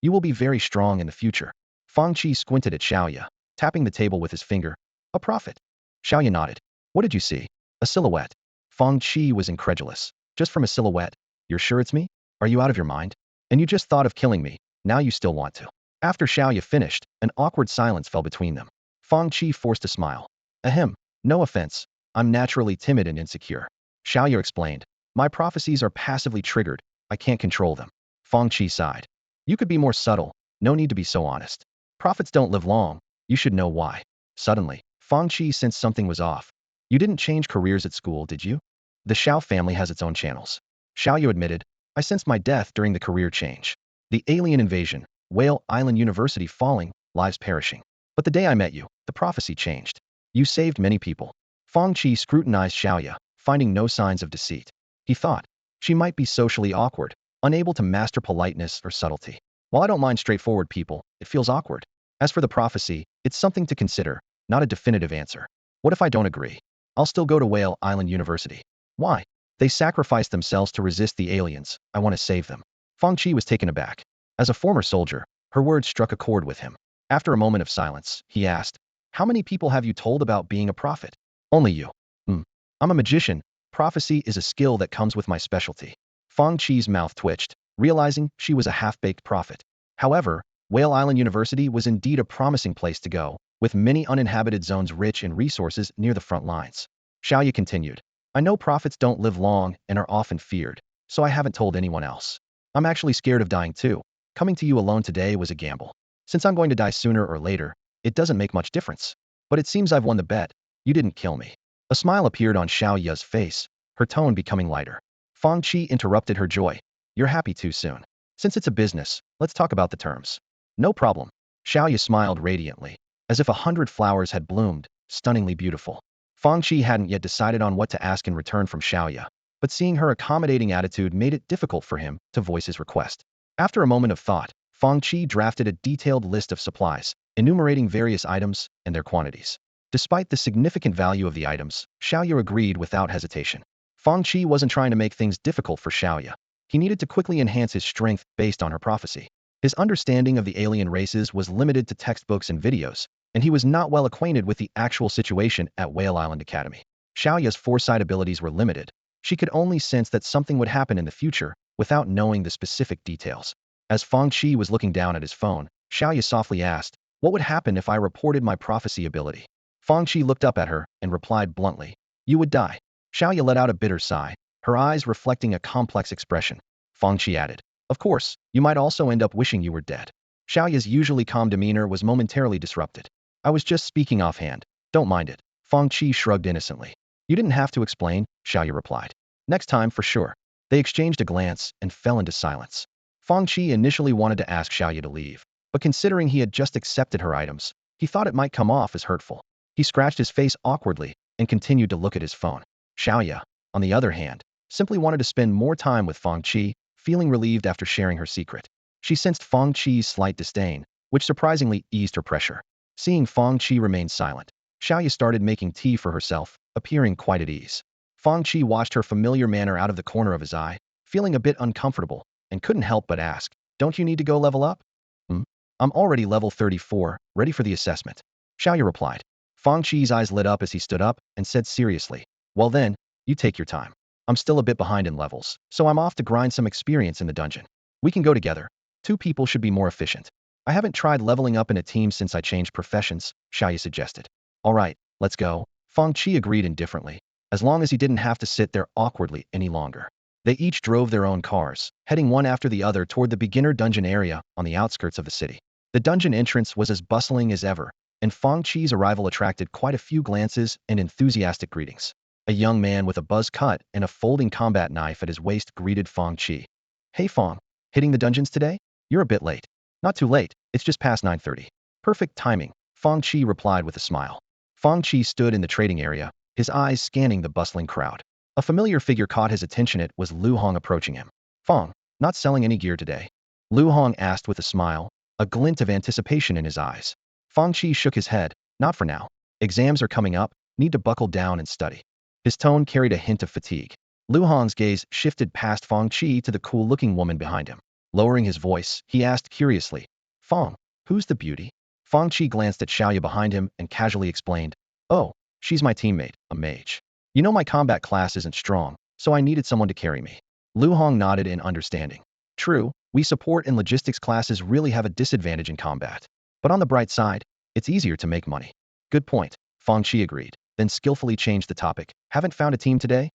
You will be very strong in the future. Fang Qi squinted at Xiaoya, tapping the table with his finger. A prophet. Xiaoya nodded. What did you see? A silhouette. Fang Qi was incredulous. Just from a silhouette? You're sure it's me? Are you out of your mind? And you just thought of killing me. Now you still want to. After Xiaoya finished, an awkward silence fell between them. Fang Qi forced a smile. Ahem. No offense. I'm naturally timid and insecure. Xiaoya explained. My prophecies are passively triggered. I can't control them. Fang Qi sighed. You could be more subtle. No need to be so honest. Prophets don't live long. You should know why. Suddenly, Fang Qi sensed something was off. You didn't change careers at school, did you? The Xiao family has its own channels. Xiaoyu admitted. I sensed my death during the career change. The alien invasion, Whale Island University falling, lives perishing. But the day I met you, the prophecy changed. You saved many people. Fang Qi scrutinized Xiaoya, finding no signs of deceit. He thought, she might be socially awkward, unable to master politeness or subtlety. While I don't mind straightforward people, it feels awkward. As for the prophecy, it's something to consider, not a definitive answer. What if I don't agree? I'll still go to Whale Island University. Why? They sacrificed themselves to resist the aliens. I want to save them. Fang Qi was taken aback. As a former soldier, her words struck a chord with him. After a moment of silence, he asked, how many people have you told about being a prophet? Only you. I'm a magician. Prophecy is a skill that comes with my specialty. Fang Qi's mouth twitched, realizing she was a half-baked prophet. However, Whale Island University was indeed a promising place to go, with many uninhabited zones rich in resources near the front lines. Xiaoya continued. I know prophets don't live long and are often feared, so I haven't told anyone else. I'm actually scared of dying too. Coming to you alone today was a gamble. Since I'm going to die sooner or later, it doesn't make much difference. But it seems I've won the bet. You didn't kill me. A smile appeared on Xiaoya's face, her tone becoming lighter. Fang Qi interrupted her joy. You're happy too soon. Since it's a business, let's talk about the terms. No problem. Xiaoya smiled radiantly, as if 100 flowers had bloomed, stunningly beautiful. Fang Qi hadn't yet decided on what to ask in return from Xiaoya, but seeing her accommodating attitude made it difficult for him to voice his request. After a moment of thought, Fang Qi drafted a detailed list of supplies, enumerating various items and their quantities. Despite the significant value of the items, Xiaoya agreed without hesitation. Fang Qi wasn't trying to make things difficult for Xiaoya. He needed to quickly enhance his strength based on her prophecy. His understanding of the alien races was limited to textbooks and videos, and he was not well acquainted with the actual situation at Whale Island Academy. Xiaoya's foresight abilities were limited. She could only sense that something would happen in the future without knowing the specific details. As Fang Qi was looking down at his phone, Xiaoya softly asked, what would happen if I reported my prophecy ability? Fang Qi looked up at her and replied bluntly, you would die. Xiaoya let out a bitter sigh, her eyes reflecting a complex expression. Fang Qi added, of course, you might also end up wishing you were dead. Xiaoya's usually calm demeanor was momentarily disrupted. I was just speaking offhand. Don't mind it. Fang Qi shrugged innocently. You didn't have to explain, Xiaoya replied. Next time for sure. They exchanged a glance and fell into silence. Fang Qi initially wanted to ask Xiaoya to leave, but considering he had just accepted her items, he thought it might come off as hurtful. He scratched his face awkwardly and continued to look at his phone. Xiaoya, on the other hand, simply wanted to spend more time with Fang Qi, feeling relieved after sharing her secret. She sensed Fang Qi's slight disdain, which surprisingly eased her pressure. Seeing Fang Qi remain silent, Xiaoya started making tea for herself, appearing quite at ease. Fang Qi watched her familiar manner out of the corner of his eye, feeling a bit uncomfortable, and couldn't help but ask, don't you need to go level up? I'm already level 34, ready for the assessment. Xiaoya replied. Fang Qi's eyes lit up as he stood up and said seriously, well then, you take your time. I'm still a bit behind in levels, so I'm off to grind some experience in the dungeon. We can go together. 2 people should be more efficient. I haven't tried leveling up in a team since I changed professions, Xiaoya suggested. All right, let's go. Fang Qi agreed indifferently, as long as he didn't have to sit there awkwardly any longer. They each drove their own cars, heading one after the other toward the beginner dungeon area on the outskirts of the city. The dungeon entrance was as bustling as ever, and Fang Qi's arrival attracted quite a few glances and enthusiastic greetings. A young man with a buzz cut and a folding combat knife at his waist greeted Fang Qi. Hey Fang, hitting the dungeons today? You're a bit late. Not too late, it's just past 9:30. Perfect timing, Fang Qi replied with a smile. Fang Qi stood in the trading area, his eyes scanning the bustling crowd. A familiar figure caught his attention. It was Lu Hong approaching him. Fang, not selling any gear today? Lu Hong asked with a smile, a glint of anticipation in his eyes. Fang Qi shook his head. Not for now. Exams are coming up, need to buckle down and study. His tone carried a hint of fatigue. Lu Hong's gaze shifted past Fang Qi to the cool-looking woman behind him. Lowering his voice, he asked curiously, Fang, who's the beauty? Fang Qi glanced at Xiaoya behind him and casually explained, oh, she's my teammate, a mage. You know my combat class isn't strong, so I needed someone to carry me. Lu Hong nodded in understanding. True, we support and logistics classes really have a disadvantage in combat. But on the bright side, it's easier to make money. Good point, Fang Qi agreed, then skillfully changed the topic. Haven't found a team today?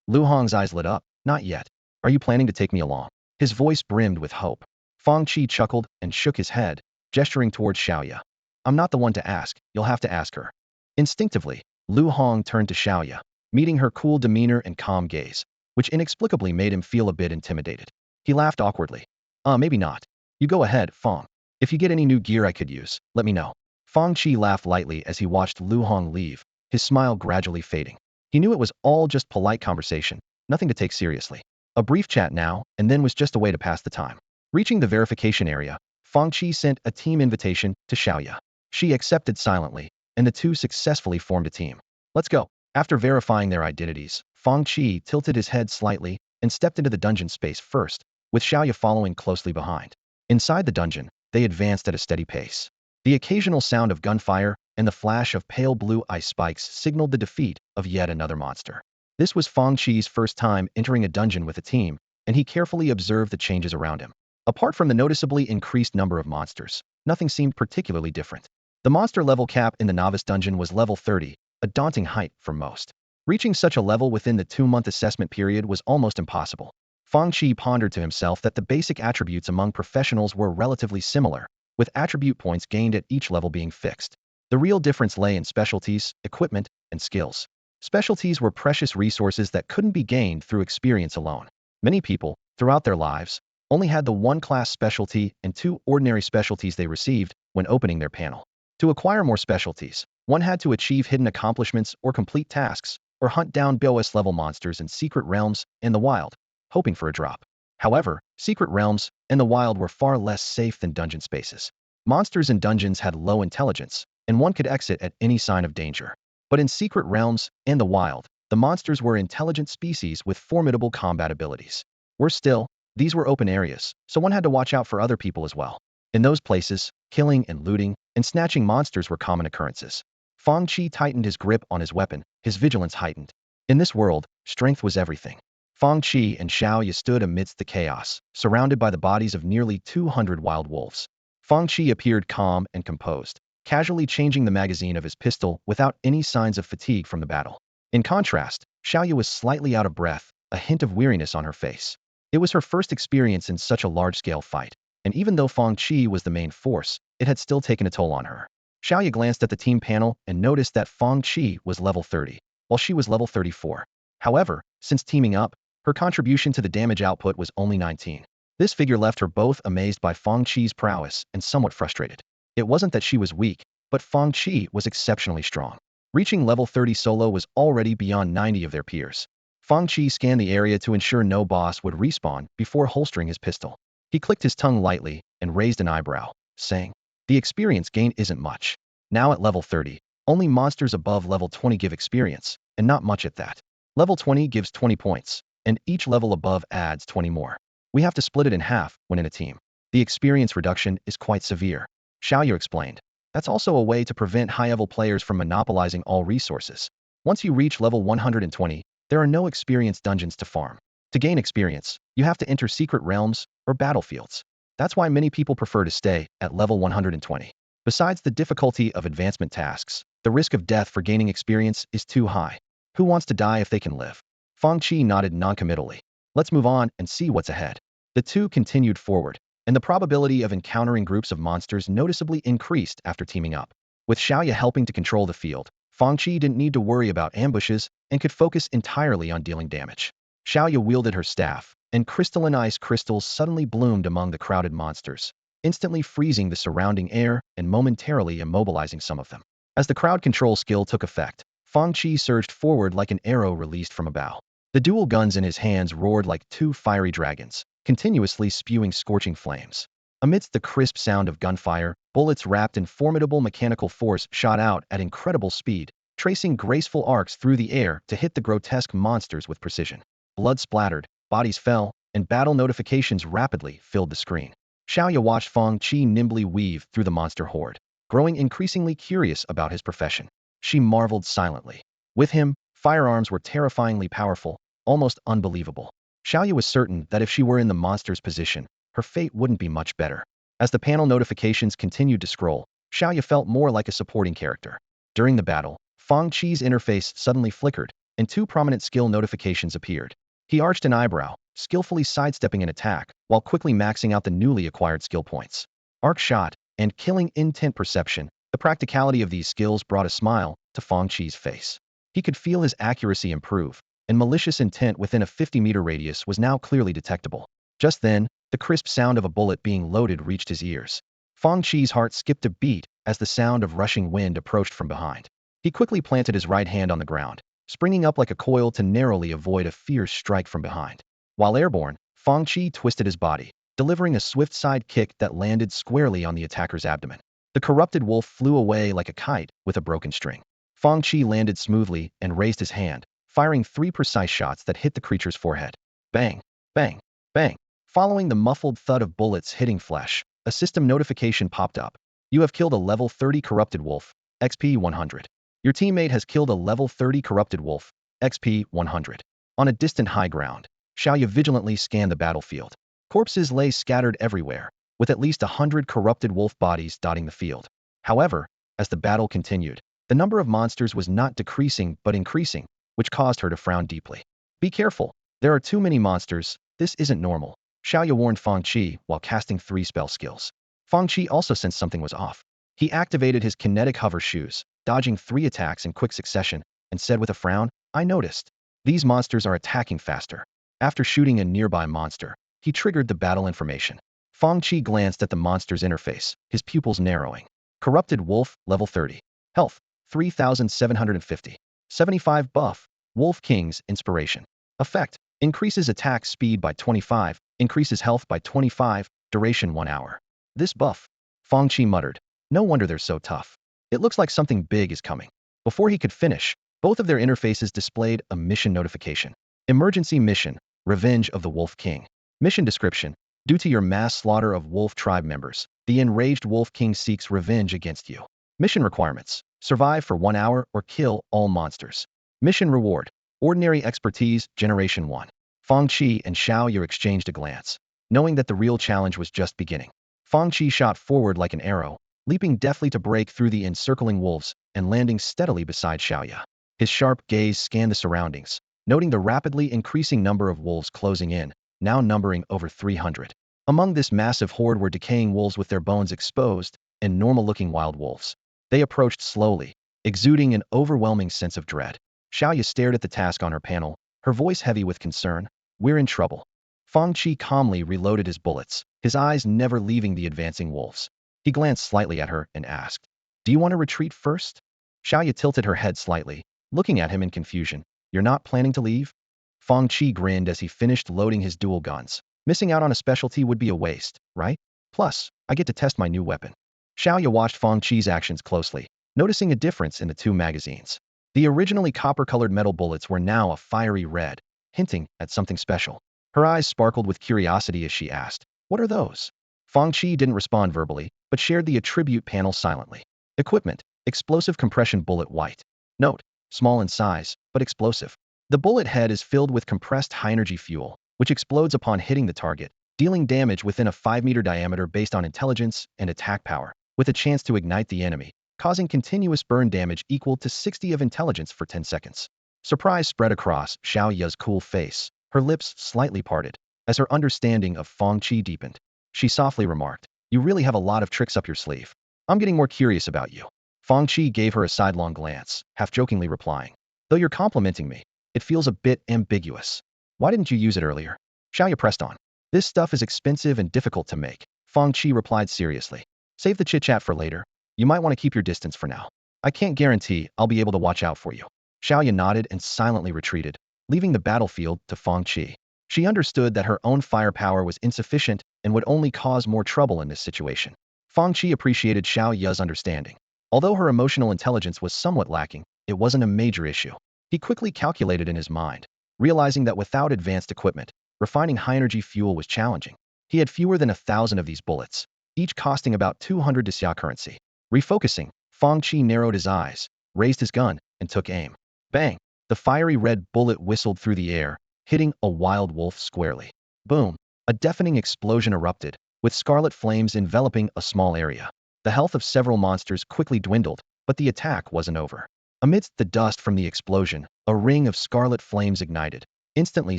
Lu Hong's eyes lit up. Not yet. Are you planning to take me along? His voice brimmed with hope. Fang Qi chuckled and shook his head, gesturing towards Xiaoya. I'm not the one to ask, you'll have to ask her. Instinctively, Lu Hong turned to Xiaoya, meeting her cool demeanor and calm gaze, which inexplicably made him feel a bit intimidated. He laughed awkwardly. Maybe not. You go ahead, Fang. If you get any new gear I could use, let me know. Fang Qi laughed lightly as he watched Lu Hong leave, his smile gradually fading. He knew it was all just polite conversation, nothing to take seriously. A brief chat now, and then was just a way to pass the time. Reaching the verification area, Fang Qi sent a team invitation to Xiaoya. She accepted silently, and the two successfully formed a team. Let's go. After verifying their identities, Fang Qi tilted his head slightly and stepped into the dungeon space first, with Xiaoya following closely behind. Inside the dungeon, they advanced at a steady pace. The occasional sound of gunfire and the flash of pale blue ice spikes signaled the defeat of yet another monster. This was Fang Qi's first time entering a dungeon with a team, and he carefully observed the changes around him. Apart from the noticeably increased number of monsters, nothing seemed particularly different. The monster level cap in the novice dungeon was level 30, a daunting height for most. Reaching such a level within the 2-month assessment period was almost impossible. Fang Qi pondered to himself that the basic attributes among professionals were relatively similar, with attribute points gained at each level being fixed. The real difference lay in specialties, equipment, and skills. Specialties were precious resources that couldn't be gained through experience alone. Many people, throughout their lives, only had the one class specialty and 2 ordinary specialties they received when opening their panel. To acquire more specialties, one had to achieve hidden accomplishments or complete tasks, or hunt down BOS-level monsters in secret realms and the wild, hoping for a drop. However, secret realms and the wild were far less safe than dungeon spaces. Monsters in dungeons had low intelligence, and one could exit at any sign of danger. But in secret realms and the wild, the monsters were intelligent species with formidable combat abilities. Worse still, these were open areas, so one had to watch out for other people as well. In those places, killing and looting and snatching monsters were common occurrences. Fang Qi tightened his grip on his weapon, his vigilance heightened. In this world, strength was everything. Fang Qi and Xiaoya stood amidst the chaos, surrounded by the bodies of nearly 200 wild wolves. Fang Qi appeared calm and composed, casually changing the magazine of his pistol without any signs of fatigue from the battle. In contrast, Xiaoya was slightly out of breath, a hint of weariness on her face. It was her first experience in such a large-scale fight, and even though Fang Qi was the main force, it had still taken a toll on her. Xiaoya glanced at the team panel and noticed that Fang Qi was level 30, while she was level 34. However, since teaming up, her contribution to the damage output was only 19. This figure left her both amazed by Fang Qi's prowess and somewhat frustrated. It wasn't that she was weak, but Fang Qi was exceptionally strong. Reaching level 30 solo was already beyond 90 of their peers. Fang Qi scanned the area to ensure no boss would respawn before holstering his pistol. He clicked his tongue lightly and raised an eyebrow, saying, the experience gain isn't much. Now at level 30, only monsters above level 20 give experience, and not much at that. Level 20 gives 20 points, and each level above adds 20 more. We have to split it in half when in a team. The experience reduction is quite severe. Xiaoyu explained. That's also a way to prevent high-level players from monopolizing all resources. Once you reach level 120, there are no experience dungeons to farm. To gain experience, you have to enter secret realms or battlefields. That's why many people prefer to stay at level 120. Besides the difficulty of advancement tasks, the risk of death for gaining experience is too high. Who wants to die if they can live? Fang Qi nodded noncommittally. Let's move on and see what's ahead. The two continued forward, and the probability of encountering groups of monsters noticeably increased after teaming up. With Xiaoya helping to control the field, Fang Qi didn't need to worry about ambushes and could focus entirely on dealing damage. Xiaoya wielded her staff, and crystalline ice crystals suddenly bloomed among the crowded monsters, instantly freezing the surrounding air and momentarily immobilizing some of them. As the crowd control skill took effect, Fang Qi surged forward like an arrow released from a bow. The dual guns in his hands roared like 2 fiery dragons, continuously spewing scorching flames. Amidst the crisp sound of gunfire, bullets wrapped in formidable mechanical force shot out at incredible speed, tracing graceful arcs through the air to hit the grotesque monsters with precision. Blood splattered, bodies fell, and battle notifications rapidly filled the screen. Xiaoya watched Fang Qi nimbly weave through the monster horde, growing increasingly curious about his profession. She marveled silently. With him, firearms were terrifyingly powerful, almost unbelievable. Xiaoya was certain that if she were in the monster's position, her fate wouldn't be much better. As the panel notifications continued to scroll, Xiaoya felt more like a supporting character. During the battle, Fang Qi's interface suddenly flickered, and two prominent skill notifications appeared. He arched an eyebrow, skillfully sidestepping an attack, while quickly maxing out the newly acquired skill points. Arc shot and killing intent perception, the practicality of these skills brought a smile to Fang Qi's face. He could feel his accuracy improve, and malicious intent within a 50-meter radius was now clearly detectable. Just then, the crisp sound of a bullet being loaded reached his ears. Fang Qi's heart skipped a beat as the sound of rushing wind approached from behind. He quickly planted his right hand on the ground, springing up like a coil to narrowly avoid a fierce strike from behind. While airborne, Fang Qi twisted his body, delivering a swift side kick that landed squarely on the attacker's abdomen. The corrupted wolf flew away like a kite with a broken string. Fang Qi landed smoothly and raised his hand, firing 3 precise shots that hit the creature's forehead. Bang, bang, bang. Following the muffled thud of bullets hitting flesh, a system notification popped up. You have killed a level 30 corrupted wolf, XP 100. Your teammate has killed a level 30 corrupted wolf, XP 100. On a distant high ground, Xiaoya vigilantly scanned the battlefield. Corpses lay scattered everywhere, with at least 100 corrupted wolf bodies dotting the field. However, as the battle continued, the number of monsters was not decreasing but increasing, which caused her to frown deeply. Be careful, there are too many monsters, this isn't normal, Xiaoya warned Fang Qi while casting 3 spell skills. Fang Qi also sensed something was off. He activated his kinetic hover shoes, dodging 3 attacks in quick succession, and said with a frown, I noticed. These monsters are attacking faster. After shooting a nearby monster, he triggered the battle information. Fang Qi glanced at the monster's interface, his pupils narrowing. Corrupted Wolf, level 30. Health, 3,750. 75 buff, Wolf King's Inspiration. Effect, increases attack speed by 25, increases health by 25, duration 1 hour. This buff, Fang Qi muttered. No wonder they're so tough. It looks like something big is coming. Before he could finish, both of their interfaces displayed a mission notification. Emergency mission, Revenge of the Wolf King. Mission description, due to your mass slaughter of wolf tribe members, the enraged Wolf King seeks revenge against you. Mission requirements, survive for 1 hour or kill all monsters. Mission reward, ordinary expertise, generation 1. Fang Qi and Xiaoya exchanged a glance, knowing that the real challenge was just beginning. Fang Qi shot forward like an arrow, leaping deftly to break through the encircling wolves and landing steadily beside Xiaoya. His sharp gaze scanned the surroundings, noting the rapidly increasing number of wolves closing in, now numbering over 300. Among this massive horde were decaying wolves with their bones exposed and normal-looking wild wolves. They approached slowly, exuding an overwhelming sense of dread. Xiaoya stared at the task on her panel, her voice heavy with concern. We're in trouble. Fang Qi calmly reloaded his bullets, his eyes never leaving the advancing wolves. He glanced slightly at her and asked, Do you want to retreat first? Xiaoya tilted her head slightly, looking at him in confusion. You're not planning to leave? Fang Qi grinned as he finished loading his dual guns. Missing out on a specialty would be a waste, right? Plus, I get to test my new weapon. Xiaoya watched Fang Qi's actions closely, noticing a difference in the 2 magazines. The originally copper-colored metal bullets were now a fiery red, hinting at something special. Her eyes sparkled with curiosity as she asked, What are those? Fang Qi didn't respond verbally, but shared the attribute panel silently. Equipment, explosive compression bullet white. Note, small in size, but explosive. The bullet head is filled with compressed high-energy fuel, which explodes upon hitting the target, dealing damage within a 5-meter diameter based on intelligence and attack power, with a chance to ignite the enemy, causing continuous burn damage equal to 60 of intelligence for 10 seconds. Surprise spread across Xiaoya's cool face, her lips slightly parted, as her understanding of Fang Qi deepened. She softly remarked, You really have a lot of tricks up your sleeve. I'm getting more curious about you. Fang Qi gave her a sidelong glance, half-jokingly replying, Though you're complimenting me, it feels a bit ambiguous. Why didn't you use it earlier? Xiaoya pressed on. This stuff is expensive and difficult to make. Fang Qi replied seriously. Save the chit-chat for later. You might want to keep your distance for now. I can't guarantee I'll be able to watch out for you. Xiaoya nodded and silently retreated, leaving the battlefield to Fang Qi. She understood that her own firepower was insufficient and would only cause more trouble in this situation. Fang Qi appreciated Xiao Ye's understanding. Although her emotional intelligence was somewhat lacking, it wasn't a major issue. He quickly calculated in his mind, realizing that without advanced equipment, refining high-energy fuel was challenging. He had fewer than 1,000 of these bullets, each costing about 200 xia currency. Refocusing, Fang Qi narrowed his eyes, raised his gun, and took aim. Bang! The fiery red bullet whistled through the air, hitting a wild wolf squarely. Boom! A deafening explosion erupted, with scarlet flames enveloping a small area. The health of several monsters quickly dwindled, but the attack wasn't over. Amidst the dust from the explosion, a ring of scarlet flames ignited, instantly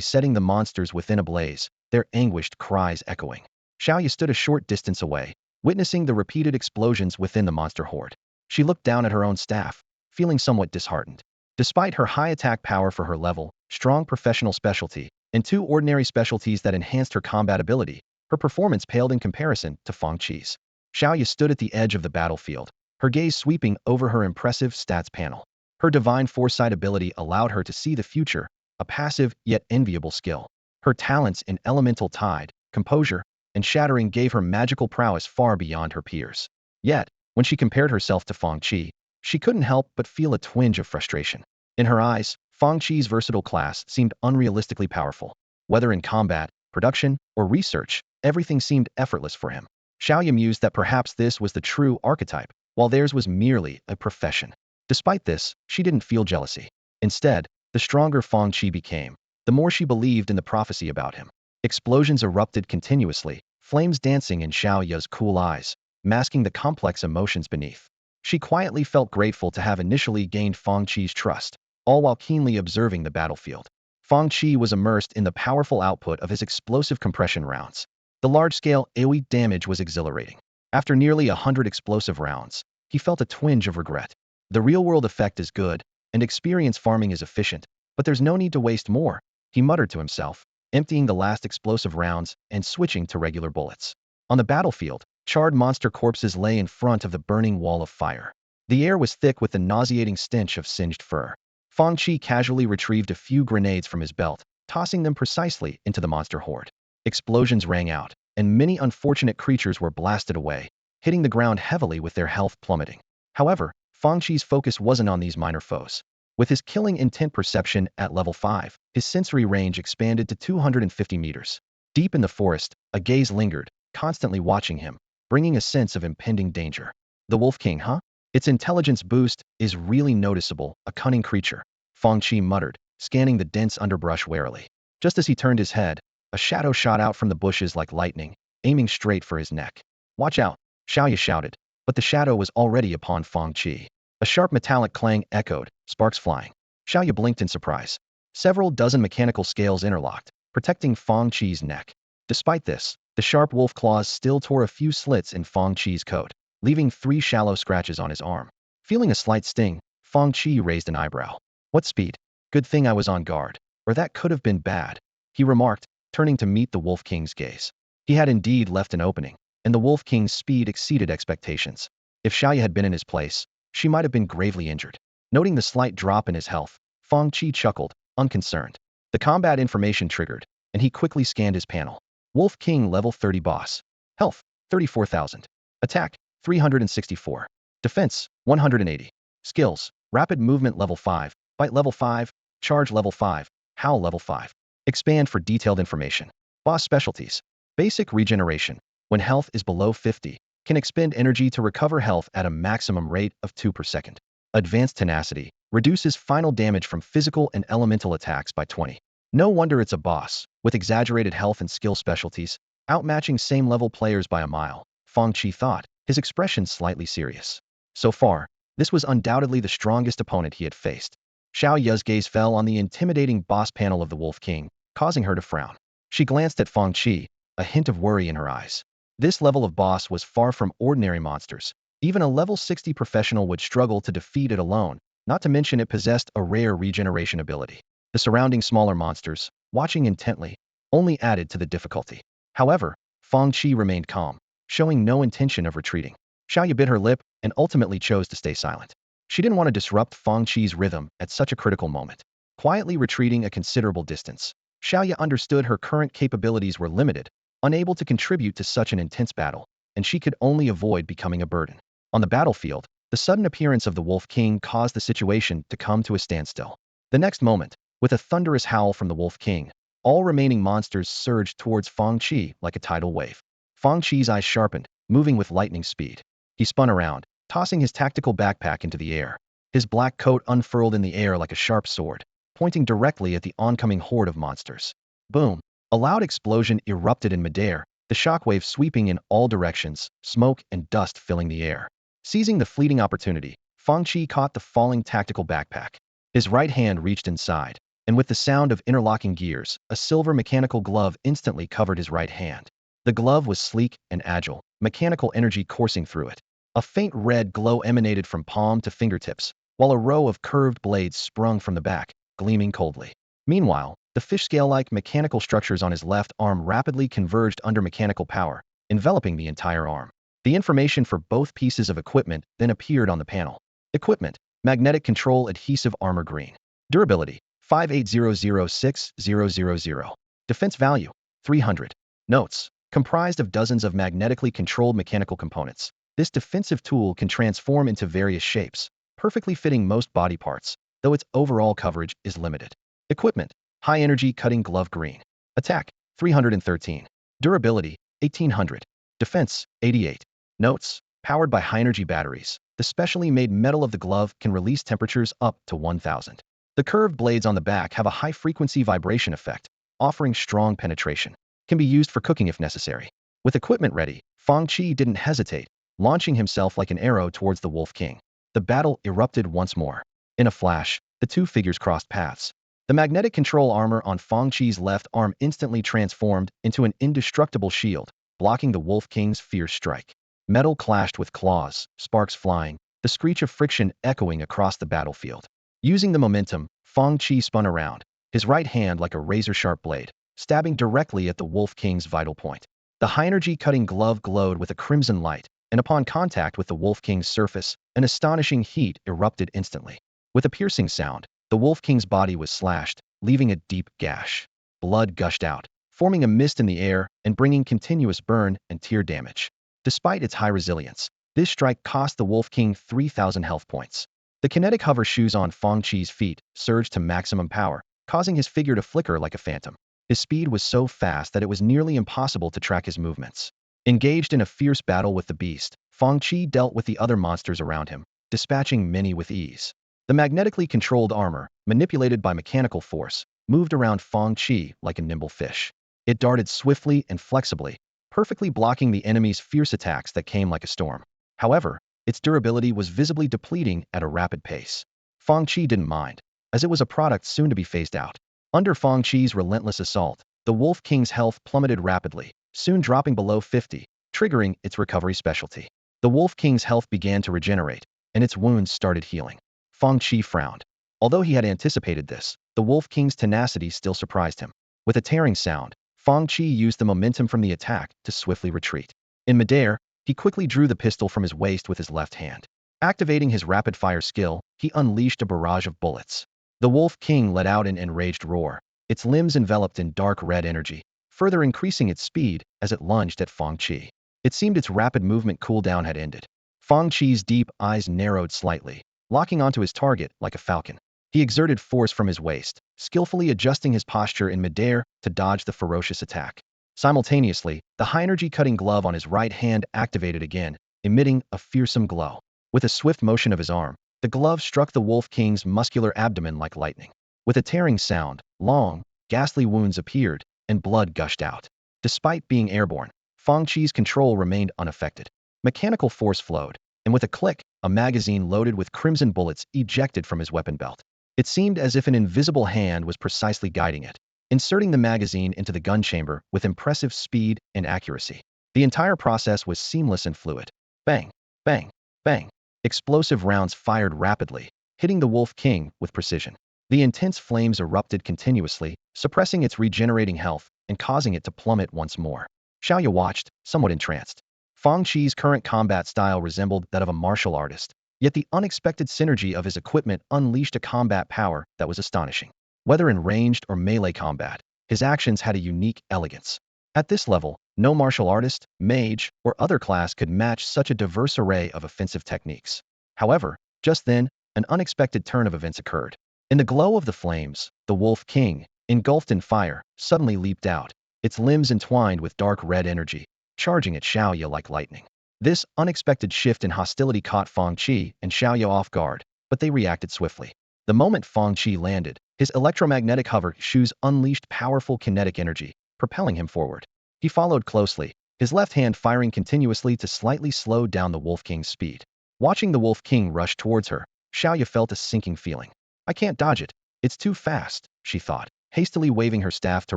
setting the monsters within ablaze, their anguished cries echoing. Xiaoya stood a short distance away, witnessing the repeated explosions within the monster horde. She looked down at her own staff, feeling somewhat disheartened. Despite her high attack power for her level, strong professional specialty, and 2 ordinary specialties that enhanced her combat ability, her performance paled in comparison to Fang Qi's. Xiaoya stood at the edge of the battlefield, her gaze sweeping over her impressive stats panel. Her divine foresight ability allowed her to see the future, a passive yet enviable skill. Her talents in elemental tide, composure, and shattering gave her magical prowess far beyond her peers. Yet, when she compared herself to Fang Qi, she couldn't help but feel a twinge of frustration. In her eyes, Fang Qi's versatile class seemed unrealistically powerful. Whether in combat, production, or research, everything seemed effortless for him. Xiaoya mused that perhaps this was the true archetype, while theirs was merely a profession. Despite this, she didn't feel jealousy. Instead, the stronger Fang Qi became, the more she believed in the prophecy about him. Explosions erupted continuously, flames dancing in Xiaoya's cool eyes, masking the complex emotions beneath. She quietly felt grateful to have initially gained Fang Qi's trust, all while keenly observing the battlefield. Fang Qi was immersed in the powerful output of his explosive compression rounds. The large-scale AoE damage was exhilarating. After nearly 100 explosive rounds, he felt a twinge of regret. The real-world effect is good, and experience farming is efficient, but there's no need to waste more, he muttered to himself, emptying the last explosive rounds and switching to regular bullets. On the battlefield, charred monster corpses lay in front of the burning wall of fire. The air was thick with the nauseating stench of singed fur. Fang Qi casually retrieved a few grenades from his belt, tossing them precisely into the monster horde. Explosions rang out, and many unfortunate creatures were blasted away, hitting the ground heavily with their health plummeting. However, Fang Qi's focus wasn't on these minor foes. With his killing intent perception at level 5, his sensory range expanded to 250 meters. Deep in the forest, a gaze lingered, constantly watching him, bringing a sense of impending danger. The Wolf King, huh? Its intelligence boost is really noticeable, a cunning creature, Fang Qi muttered, scanning the dense underbrush warily. Just as he turned his head, a shadow shot out from the bushes like lightning, aiming straight for his neck. Watch out, Xiaoya shouted, but the shadow was already upon Fang Qi. A sharp metallic clang echoed, sparks flying. Xiaoya blinked in surprise. Several dozen mechanical scales interlocked, protecting Fang Qi's neck. Despite this, the sharp wolf claws still tore a few slits in Fang Qi's coat, leaving 3 shallow scratches on his arm. Feeling a slight sting, Fang Qi raised an eyebrow. What speed? Good thing I was on guard, or that could have been bad, he remarked, turning to meet the Wolf King's gaze. He had indeed left an opening, and the Wolf King's speed exceeded expectations. If Xiaoya had been in his place, she might have been gravely injured. Noting the slight drop in his health, Fang Qi chuckled, unconcerned. The combat information triggered, and he quickly scanned his panel. Wolf King level 30 boss. Health, 34,000. Attack, 364. Defense, 180. Skills, rapid movement level 5, bite level 5, charge level 5, howl level 5. Expand for detailed information. Boss specialties. Basic regeneration. When health is below 50, can expend energy to recover health at a maximum rate of 2 per second. Advanced tenacity. Reduces final damage from physical and elemental attacks by 20. No wonder it's a boss, with exaggerated health and skill specialties, outmatching same-level players by a mile, Fang Qi thought, his expression slightly serious. So far, this was undoubtedly the strongest opponent he had faced. Xiaoya's gaze fell on the intimidating boss panel of the Wolf King, causing her to frown. She glanced at Fang Qi, a hint of worry in her eyes. This level of boss was far from ordinary monsters. Even a level 60 professional would struggle to defeat it alone, not to mention it possessed a rare regeneration ability. The surrounding smaller monsters, watching intently, only added to the difficulty. However, Fang Qi remained calm, showing no intention of retreating. Xiaoya bit her lip and ultimately chose to stay silent. She didn't want to disrupt Fang Qi's rhythm at such a critical moment. Quietly retreating a considerable distance, Xiaoya understood her current capabilities were limited, unable to contribute to such an intense battle, and she could only avoid becoming a burden. On the battlefield, the sudden appearance of the Wolf King caused the situation to come to a standstill. The next moment, with a thunderous howl from the Wolf King, all remaining monsters surged towards Fang Qi like a tidal wave. Fang Qi's eyes sharpened, moving with lightning speed. He spun around, tossing his tactical backpack into the air. His black coat unfurled in the air like a sharp sword, pointing directly at the oncoming horde of monsters. Boom! A loud explosion erupted in midair, the shockwave sweeping in all directions, smoke and dust filling the air. Seizing the fleeting opportunity, Fang Qi caught the falling tactical backpack. His right hand reached inside, and with the sound of interlocking gears, a silver mechanical glove instantly covered his right hand. The glove was sleek and agile, mechanical energy coursing through it. A faint red glow emanated from palm to fingertips, while a row of curved blades sprung from the back, gleaming coldly. Meanwhile, the fish scale-like mechanical structures on his left arm rapidly converged under mechanical power, enveloping the entire arm. The information for both pieces of equipment then appeared on the panel. Equipment: Magnetic Control Adhesive Armor Green. Durability: 58006000. Defense value: 300. Notes: comprised of dozens of magnetically controlled mechanical components. This defensive tool can transform into various shapes, perfectly fitting most body parts, though its overall coverage is limited. Equipment: High Energy Cutting Glove Green. Attack: 313. Durability: 1800. Defense: 88. Notes: powered by high-energy batteries, the specially made metal of the glove can release temperatures up to 1000. The curved blades on the back have a high-frequency vibration effect, offering strong penetration. Can be used for cooking if necessary. With equipment ready, Fang Qi didn't hesitate, launching himself like an arrow towards the Wolf King. The battle erupted once more. In a flash, the two figures crossed paths. The magnetic control armor on Fang Qi's left arm instantly transformed into an indestructible shield, blocking the Wolf King's fierce strike. Metal clashed with claws, sparks flying, the screech of friction echoing across the battlefield. Using the momentum, Fang Qi spun around, his right hand like a razor-sharp blade, stabbing directly at the Wolf King's vital point. The high-energy cutting glove glowed with a crimson light, and upon contact with the Wolf King's surface, an astonishing heat erupted instantly. With a piercing sound, the Wolf King's body was slashed, leaving a deep gash. Blood gushed out, forming a mist in the air and bringing continuous burn and tear damage. Despite its high resilience, this strike cost the Wolf King 3,000 health points. The kinetic hover shoes on Fang Qi's feet surged to maximum power, causing his figure to flicker like a phantom. His speed was so fast that it was nearly impossible to track his movements. Engaged in a fierce battle with the beast, Fang Qi dealt with the other monsters around him, dispatching many with ease. The magnetically controlled armor, manipulated by mechanical force, moved around Fang Qi like a nimble fish. It darted swiftly and flexibly, perfectly blocking the enemy's fierce attacks that came like a storm. However, its durability was visibly depleting at a rapid pace. Fang Qi didn't mind, as it was a product soon to be phased out. Under Fang Qi's relentless assault, the Wolf King's health plummeted rapidly, soon dropping below 50, triggering its recovery specialty. The Wolf King's health began to regenerate, and its wounds started healing. Fang Qi frowned. Although he had anticipated this, the Wolf King's tenacity still surprised him. With a tearing sound, Fang Qi used the momentum from the attack to swiftly retreat. In midair, he quickly drew the pistol from his waist with his left hand. Activating his rapid-fire skill, he unleashed a barrage of bullets. The Wolf King let out an enraged roar, its limbs enveloped in dark red energy, further increasing its speed as it lunged at Fang Qi. It seemed its rapid movement cooldown had ended. Fang Qi's deep eyes narrowed slightly, locking onto his target like a falcon. He exerted force from his waist, skillfully adjusting his posture in midair to dodge the ferocious attack. Simultaneously, the high-energy cutting glove on his right hand activated again, emitting a fearsome glow. With a swift motion of his arm, the glove struck the Wolf King's muscular abdomen like lightning. With a tearing sound, long, ghastly wounds appeared, and blood gushed out. Despite being airborne, Fang Qi's control remained unaffected. Mechanical force flowed, and with a click, a magazine loaded with crimson bullets ejected from his weapon belt. It seemed as if an invisible hand was precisely guiding it, inserting the magazine into the gun chamber with impressive speed and accuracy. The entire process was seamless and fluid. Bang, bang, bang. Explosive rounds fired rapidly, hitting the Wolf King with precision. The intense flames erupted continuously, suppressing its regenerating health and causing it to plummet once more. Xiaoya watched, somewhat entranced. Fang Qi's current combat style resembled that of a martial artist, yet the unexpected synergy of his equipment unleashed a combat power that was astonishing. Whether in ranged or melee combat, his actions had a unique elegance. At this level, no martial artist, mage, or other class could match such a diverse array of offensive techniques. However, just then, an unexpected turn of events occurred. In the glow of the flames, the Wolf King, engulfed in fire, suddenly leaped out, its limbs entwined with dark red energy, charging at Xiaoya like lightning. This unexpected shift in hostility caught Fang Qi and Xiaoya off guard, but they reacted swiftly. The moment Fang Qi landed, his electromagnetic hover shoes unleashed powerful kinetic energy, propelling him forward. He followed closely, his left hand firing continuously to slightly slow down the Wolf King's speed. Watching the Wolf King rush towards her, Xiaoya felt a sinking feeling. I can't dodge it. It's too fast, she thought, hastily waving her staff to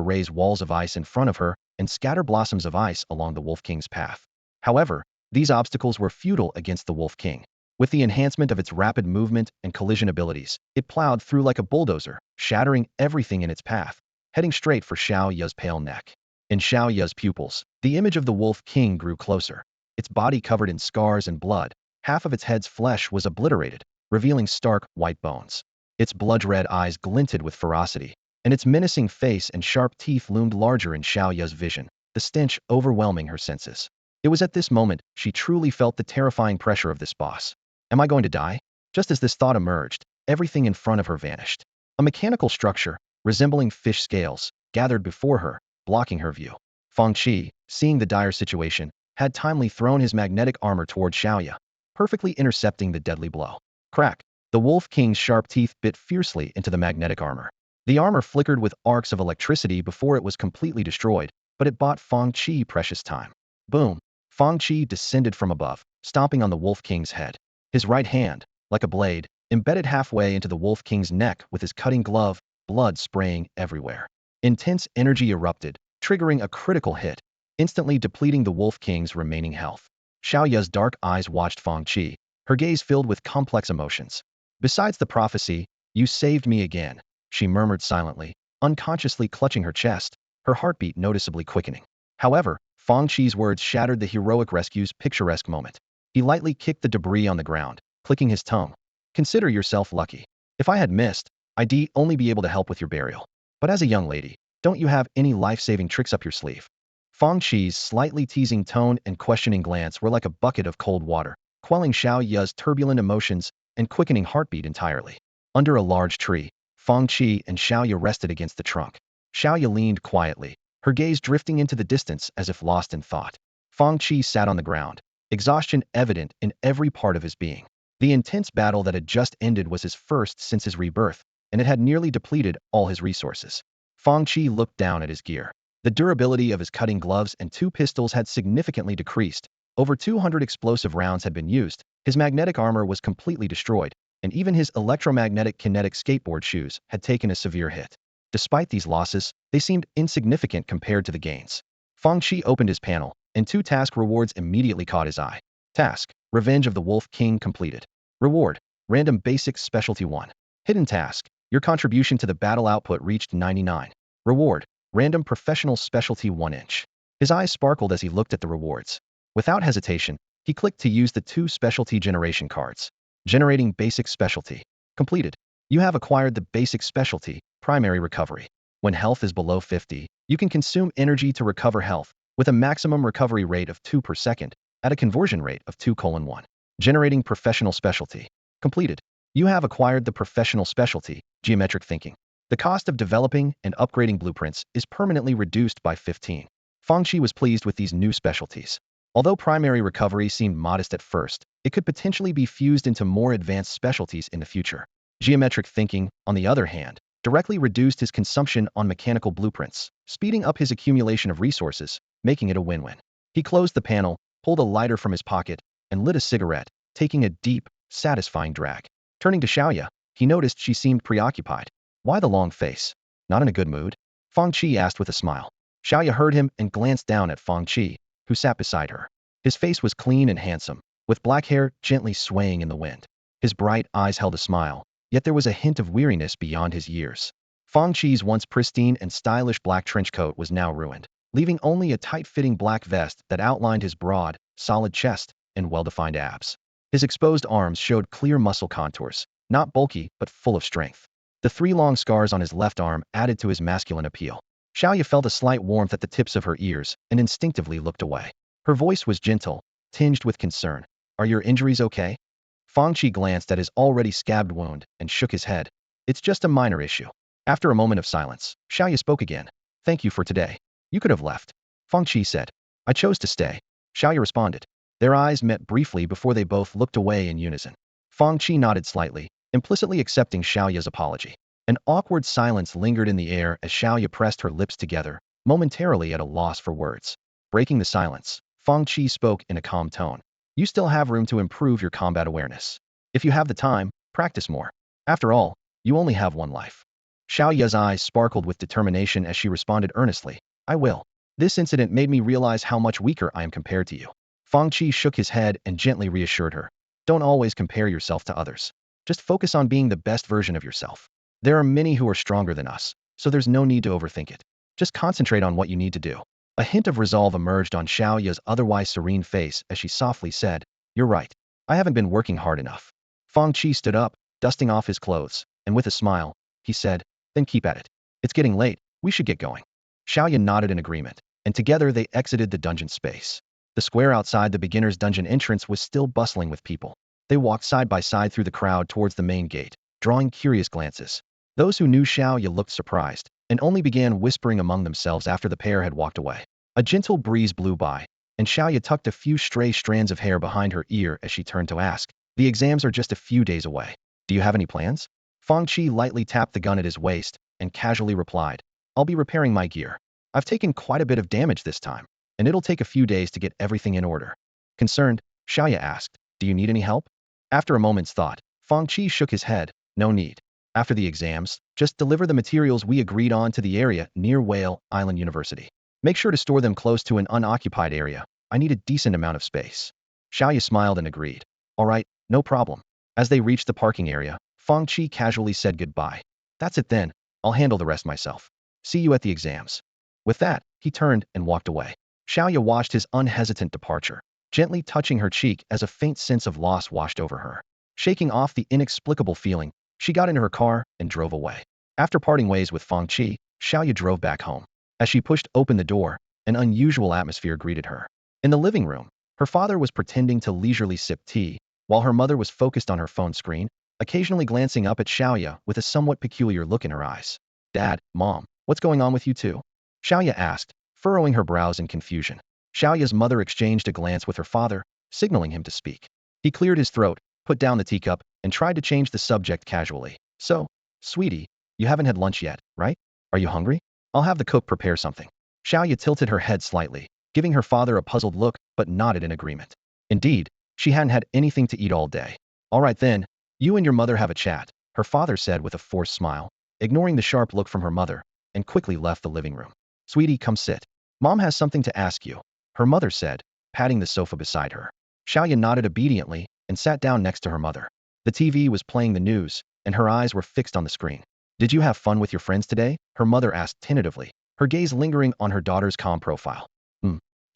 raise walls of ice in front of her and scatter blossoms of ice along the Wolf King's path. However, these obstacles were futile against the Wolf King. With the enhancement of its rapid movement and collision abilities, it plowed through like a bulldozer, shattering everything in its path, heading straight for Xiaoya's pale neck. In Xiaoya's pupils, the image of the Wolf King grew closer. Its body covered in scars and blood, half of its head's flesh was obliterated, revealing stark, white bones. Its blood-red eyes glinted with ferocity, and its menacing face and sharp teeth loomed larger in Xiaoya's vision, the stench overwhelming her senses. It was at this moment she truly felt the terrifying pressure of this boss. Am I going to die? Just as this thought emerged, everything in front of her vanished. A mechanical structure, resembling fish scales, gathered before her, blocking her view. Fang Qi, seeing the dire situation, had timely thrown his magnetic armor toward Xiaoya, perfectly intercepting the deadly blow. Crack! The Wolf King's sharp teeth bit fiercely into the magnetic armor. The armor flickered with arcs of electricity before it was completely destroyed, but it bought Fang Qi precious time. Boom! Fang Qi descended from above, stomping on the Wolf King's head. His right hand, like a blade, embedded halfway into the Wolf King's neck with his cutting glove, blood spraying everywhere. Intense energy erupted, triggering a critical hit, instantly depleting the Wolf King's remaining health. Xiaoya's dark eyes watched Fang Qi, her gaze filled with complex emotions. Besides the prophecy, you saved me again, she murmured silently, unconsciously clutching her chest, her heartbeat noticeably quickening. However, Fang Qi's words shattered the heroic rescue's picturesque moment. He lightly kicked the debris on the ground, clicking his tongue. Consider yourself lucky. If I had missed, I'd only be able to help with your burial. But as a young lady, don't you have any life-saving tricks up your sleeve? Fang Qi's slightly teasing tone and questioning glance were like a bucket of cold water, quelling Xiaoya's turbulent emotions and quickening heartbeat entirely. Under a large tree, Fang Qi and Xiaoya rested against the trunk. Xiaoya leaned quietly, her gaze drifting into the distance as if lost in thought. Fang Qi sat on the ground, exhaustion evident in every part of his being. The intense battle that had just ended was his first since his rebirth, and it had nearly depleted all his resources. Fang Qi looked down at his gear. The durability of his cutting gloves and two pistols had significantly decreased. Over 200 explosive rounds had been used, his magnetic armor was completely destroyed, and even his electromagnetic kinetic skateboard shoes had taken a severe hit. Despite these losses, they seemed insignificant compared to the gains. Fang Qi opened his panel, and two task rewards immediately caught his eye. Task: Revenge of the Wolf King completed. Reward: Random Basic Specialty 1. Hidden task: Your contribution to the battle output reached 99. Reward: Random Professional Specialty 1 inch. His eyes sparkled as he looked at the rewards. Without hesitation, he clicked to use the two specialty generation cards. Generating Basic Specialty. Completed. You have acquired the Basic Specialty, Primary Recovery. When health is below 50, you can consume energy to recover health, with a maximum recovery rate of 2 per second, at a conversion rate of 2:1. Generating Professional Specialty. Completed. You have acquired the Professional Specialty, Geometric Thinking. The cost of developing and upgrading blueprints is permanently reduced by 15. Fang Qi was pleased with these new specialties. Although primary recovery seemed modest at first, it could potentially be fused into more advanced specialties in the future. Geometric Thinking, on the other hand, directly reduced his consumption on mechanical blueprints, speeding up his accumulation of resources, making it a win-win. He closed the panel, pulled a lighter from his pocket, and lit a cigarette, taking a deep, satisfying drag. Turning to Xiaoya, he noticed she seemed preoccupied. Why the long face? Not in a good mood? Fang Qi asked with a smile. Xiaoya heard him and glanced down at Fang Qi, who sat beside her. His face was clean and handsome, with black hair gently swaying in the wind. His bright eyes held a smile, yet there was a hint of weariness beyond his years. Fang Qi's once pristine and stylish black trench coat was now ruined, leaving only a tight-fitting black vest that outlined his broad, solid chest and well-defined abs. His exposed arms showed clear muscle contours, not bulky but full of strength. The 3 long scars on his left arm added to his masculine appeal. Xiaoya felt a slight warmth at the tips of her ears and instinctively looked away. Her voice was gentle, tinged with concern. Are your injuries okay? Fang Qi glanced at his already scabbed wound and shook his head. It's just a minor issue. After a moment of silence, Xiaoya spoke again. Thank you for today. You could have left. Fang Qi said. I chose to stay. Xiaoya responded. Their eyes met briefly before they both looked away in unison. Fang Qi nodded slightly, implicitly accepting Xiaoya's apology. An awkward silence lingered in the air as Xiaoya pressed her lips together, momentarily at a loss for words. Breaking the silence, Fang Qi spoke in a calm tone. You still have room to improve your combat awareness. If you have the time, practice more. After all, you only have one life. Xiaoya's eyes sparkled with determination as she responded earnestly. I will. This incident made me realize how much weaker I am compared to you. Fang Qi shook his head and gently reassured her. Don't always compare yourself to others. Just focus on being the best version of yourself. There are many who are stronger than us, so there's no need to overthink it. Just concentrate on what you need to do. A hint of resolve emerged on Xiaoya's otherwise serene face as she softly said, You're right. I haven't been working hard enough. Fang Qi stood up, dusting off his clothes, and with a smile, he said, Then keep at it. It's getting late, we should get going. Xiaoya nodded in agreement, and together they exited the dungeon space. The square outside the beginner's dungeon entrance was still bustling with people. They walked side by side through the crowd towards the main gate, drawing curious glances. Those who knew Xiaoya looked surprised, and only began whispering among themselves after the pair had walked away. A gentle breeze blew by, and Xiaoya tucked a few stray strands of hair behind her ear as she turned to ask, The exams are just a few days away. Do you have any plans? Fang Qi lightly tapped the gun at his waist and casually replied, I'll be repairing my gear. I've taken quite a bit of damage this time, and it'll take a few days to get everything in order. Concerned, Xiaoya asked, Do you need any help? After a moment's thought, Fang Qi shook his head, No need. After the exams, just deliver the materials we agreed on to the area near Whale Island University. Make sure to store them close to an unoccupied area. I need a decent amount of space. Xiaoya smiled and agreed. All right, no problem. As they reached the parking area, Fang Qi casually said goodbye. That's it then. I'll handle the rest myself. See you at the exams. With that, he turned and walked away. Xiaoya watched his unhesitant departure, gently touching her cheek as a faint sense of loss washed over her. Shaking off the inexplicable feeling, she got into her car and drove away. After parting ways with Fang Qi, Xiaoya drove back home. As she pushed open the door, an unusual atmosphere greeted her. In the living room, her father was pretending to leisurely sip tea, while her mother was focused on her phone screen, occasionally glancing up at Xiaoya with a somewhat peculiar look in her eyes. Dad, Mom, what's going on with you two? Xiaoya asked, furrowing her brows in confusion. Xiaoya's mother exchanged a glance with her father, signaling him to speak. He cleared his throat, put down the teacup, and tried to change the subject casually. So, sweetie, you haven't had lunch yet, right? Are you hungry? I'll have the cook prepare something. Xiaoya tilted her head slightly, giving her father a puzzled look, but nodded in agreement. Indeed, she hadn't had anything to eat all day. All right then, you and your mother have a chat, her father said with a forced smile, ignoring the sharp look from her mother, and quickly left the living room. Sweetie, come sit. Mom has something to ask you, her mother said, patting the sofa beside her. Xiaoya nodded obediently and sat down next to her mother. The TV was playing the news, and her eyes were fixed on the screen. Did you have fun with your friends today? Her mother asked tentatively, her gaze lingering on her daughter's calm profile.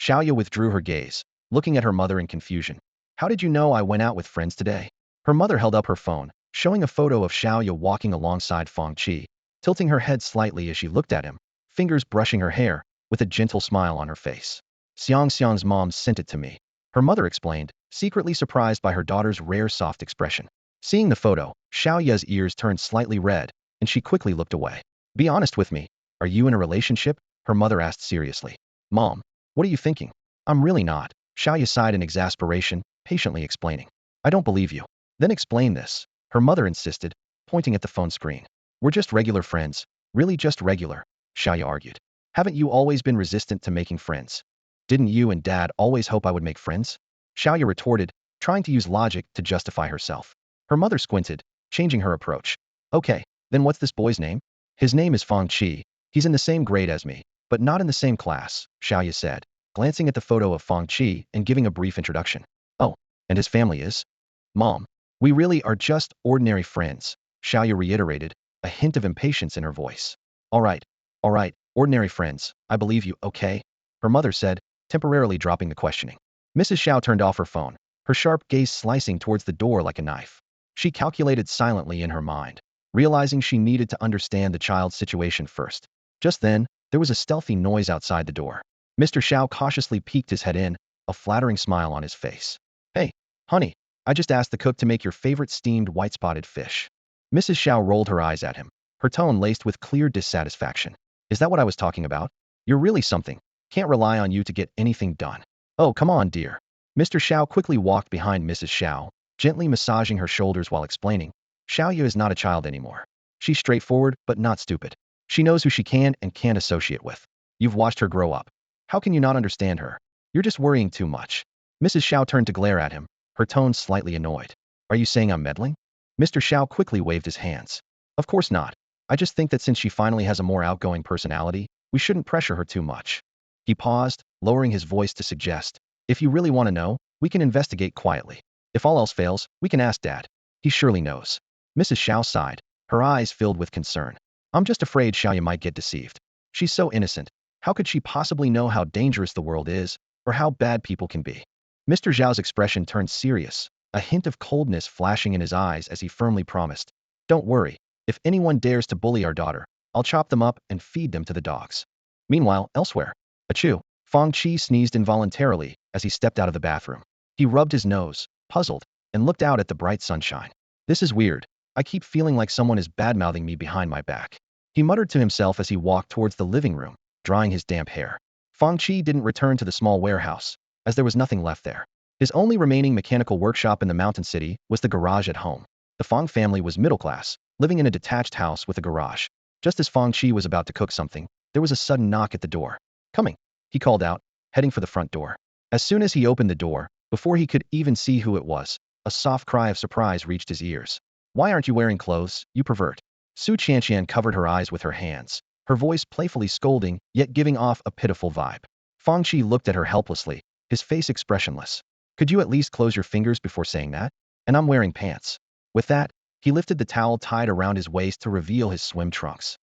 Xiaoya withdrew her gaze, looking at her mother in confusion. How did you know I went out with friends today? Her mother held up her phone, showing a photo of Xiaoya walking alongside Fang Qi, tilting her head slightly as she looked at him, fingers brushing her hair, with a gentle smile on her face. Xiang's mom sent it to me, her mother explained, secretly surprised by her daughter's rare soft expression. Seeing the photo, Xiaoya's ears turned slightly red, and she quickly looked away. Be honest with me, are you in a relationship? Her mother asked seriously. Mom, what are you thinking? I'm really not, Xiaoya sighed in exasperation, patiently explaining. I don't believe you. Then explain this, her mother insisted, pointing at the phone screen. We're just regular friends, really just regular, Xiaoya argued. Haven't you always been resistant to making friends? Didn't you and Dad always hope I would make friends? Xiaoya retorted, trying to use logic to justify herself. Her mother squinted, changing her approach. Okay, then what's this boy's name? His name is Fang Qi. He's in the same grade as me, but not in the same class, Xiaoya said, glancing at the photo of Fang Qi and giving a brief introduction. Oh, and his family is? Mom, we really are just ordinary friends, Xiaoya reiterated, a hint of impatience in her voice. All right, ordinary friends, I believe you, okay? Her mother said, temporarily dropping the questioning. Mrs. Xiao turned off her phone, her sharp gaze slicing towards the door like a knife. She calculated silently in her mind, realizing she needed to understand the child's situation first. Just then, There was a stealthy noise outside the door. Mr. Xiao cautiously peeked his head in, a flattering smile on his face. Hey, honey, I just asked the cook to make your favorite steamed white-spotted fish. Mrs. Xiao rolled her eyes at him, her tone laced with clear dissatisfaction. Is that what I was talking about? You're really something. Can't rely on you to get anything done. Oh, come on, dear. Mr. Xiao quickly walked behind Mrs. Xiao, gently massaging her shoulders while explaining. Xiaoyu is not a child anymore. She's straightforward, but not stupid. She knows who she can and can't associate with. You've watched her grow up. How can you not understand her? You're just worrying too much. Mrs. Xiao turned to glare at him, her tone slightly annoyed. Are you saying I'm meddling? Mr. Xiao quickly waved his hands. Of course not. I just think that since she finally has a more outgoing personality, we shouldn't pressure her too much. He paused, lowering his voice to suggest, if you really want to know, we can investigate quietly. If all else fails, we can ask Dad. He surely knows. Mrs. Xiao sighed, her eyes filled with concern. I'm just afraid Xiaoya might get deceived. She's so innocent. How could she possibly know how dangerous the world is, or how bad people can be? Mr. Zhao's expression turned serious, a hint of coldness flashing in his eyes as he firmly promised. Don't worry. If anyone dares to bully our daughter, I'll chop them up and feed them to the dogs. Meanwhile, elsewhere. Achoo. Fang Qi sneezed involuntarily as he stepped out of the bathroom. He rubbed his nose, puzzled, and looked out at the bright sunshine. This is weird. I keep feeling like someone is badmouthing me behind my back. He muttered to himself as he walked towards the living room, drying his damp hair. Fang Qi didn't return to the small warehouse, as there was nothing left there. His only remaining mechanical workshop in the mountain city was the garage at home. The Fang family was middle class, living in a detached house with a garage. Just as Fang Qi was about to cook something, there was a sudden knock at the door. Coming, he called out, heading for the front door. As soon as he opened the door, before he could even see who it was, a soft cry of surprise reached his ears. Why aren't you wearing clothes, you pervert? Su Qianqian covered her eyes with her hands, her voice playfully scolding, yet giving off a pitiful vibe. Fang Qi looked at her helplessly, his face expressionless. Could you at least close your fingers before saying that? And I'm wearing pants. With that, he lifted the towel tied around his waist to reveal his swim trunks.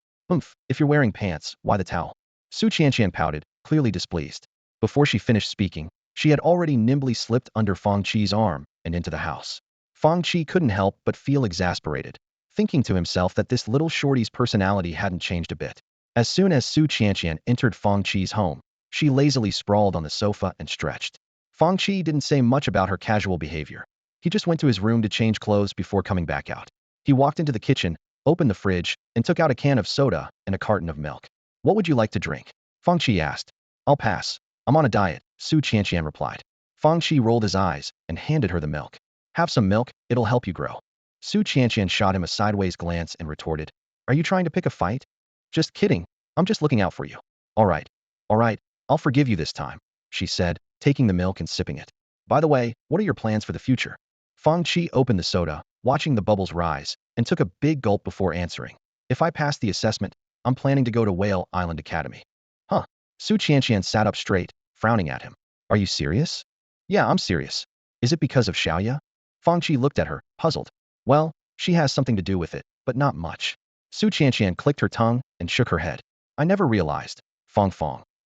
If you're wearing pants, why the towel? Su Qianqian pouted, clearly displeased. Before she finished speaking, she had already nimbly slipped under Fang Qi's arm and into the house. Fang Qi couldn't help but feel exasperated, thinking to himself that this little shorty's personality hadn't changed a bit. As soon as Su Qianqian entered Fang Qi's home, she lazily sprawled on the sofa and stretched. Fang Qi didn't say much about her casual behavior. He just went to his room to change clothes before coming back out. He walked into the kitchen, opened the fridge, and took out a can of soda and a carton of milk. What would you like to drink? Fang Qi asked. I'll pass. I'm on a diet, Su Qianqian replied. Fang Qi rolled his eyes and handed her the milk. Have some milk, it'll help you grow. Su Qianqian shot him a sideways glance and retorted. Are you trying to pick a fight? Just kidding. I'm just looking out for you. All right, I'll forgive you this time, she said, taking the milk and sipping it. By the way, what are your plans for the future? Fang Qi opened the soda, watching the bubbles rise, and took a big gulp before answering. If I pass the assessment, I'm planning to go to Whale Island Academy. Huh. Su Qianqian sat up straight, frowning at him. Are you serious? Yeah, I'm serious. Is it because of Xiaoya? Fang Qi looked at her, puzzled. Well, she has something to do with it, but not much. Su Qianqian clicked her tongue and shook her head. I never realized, Fang,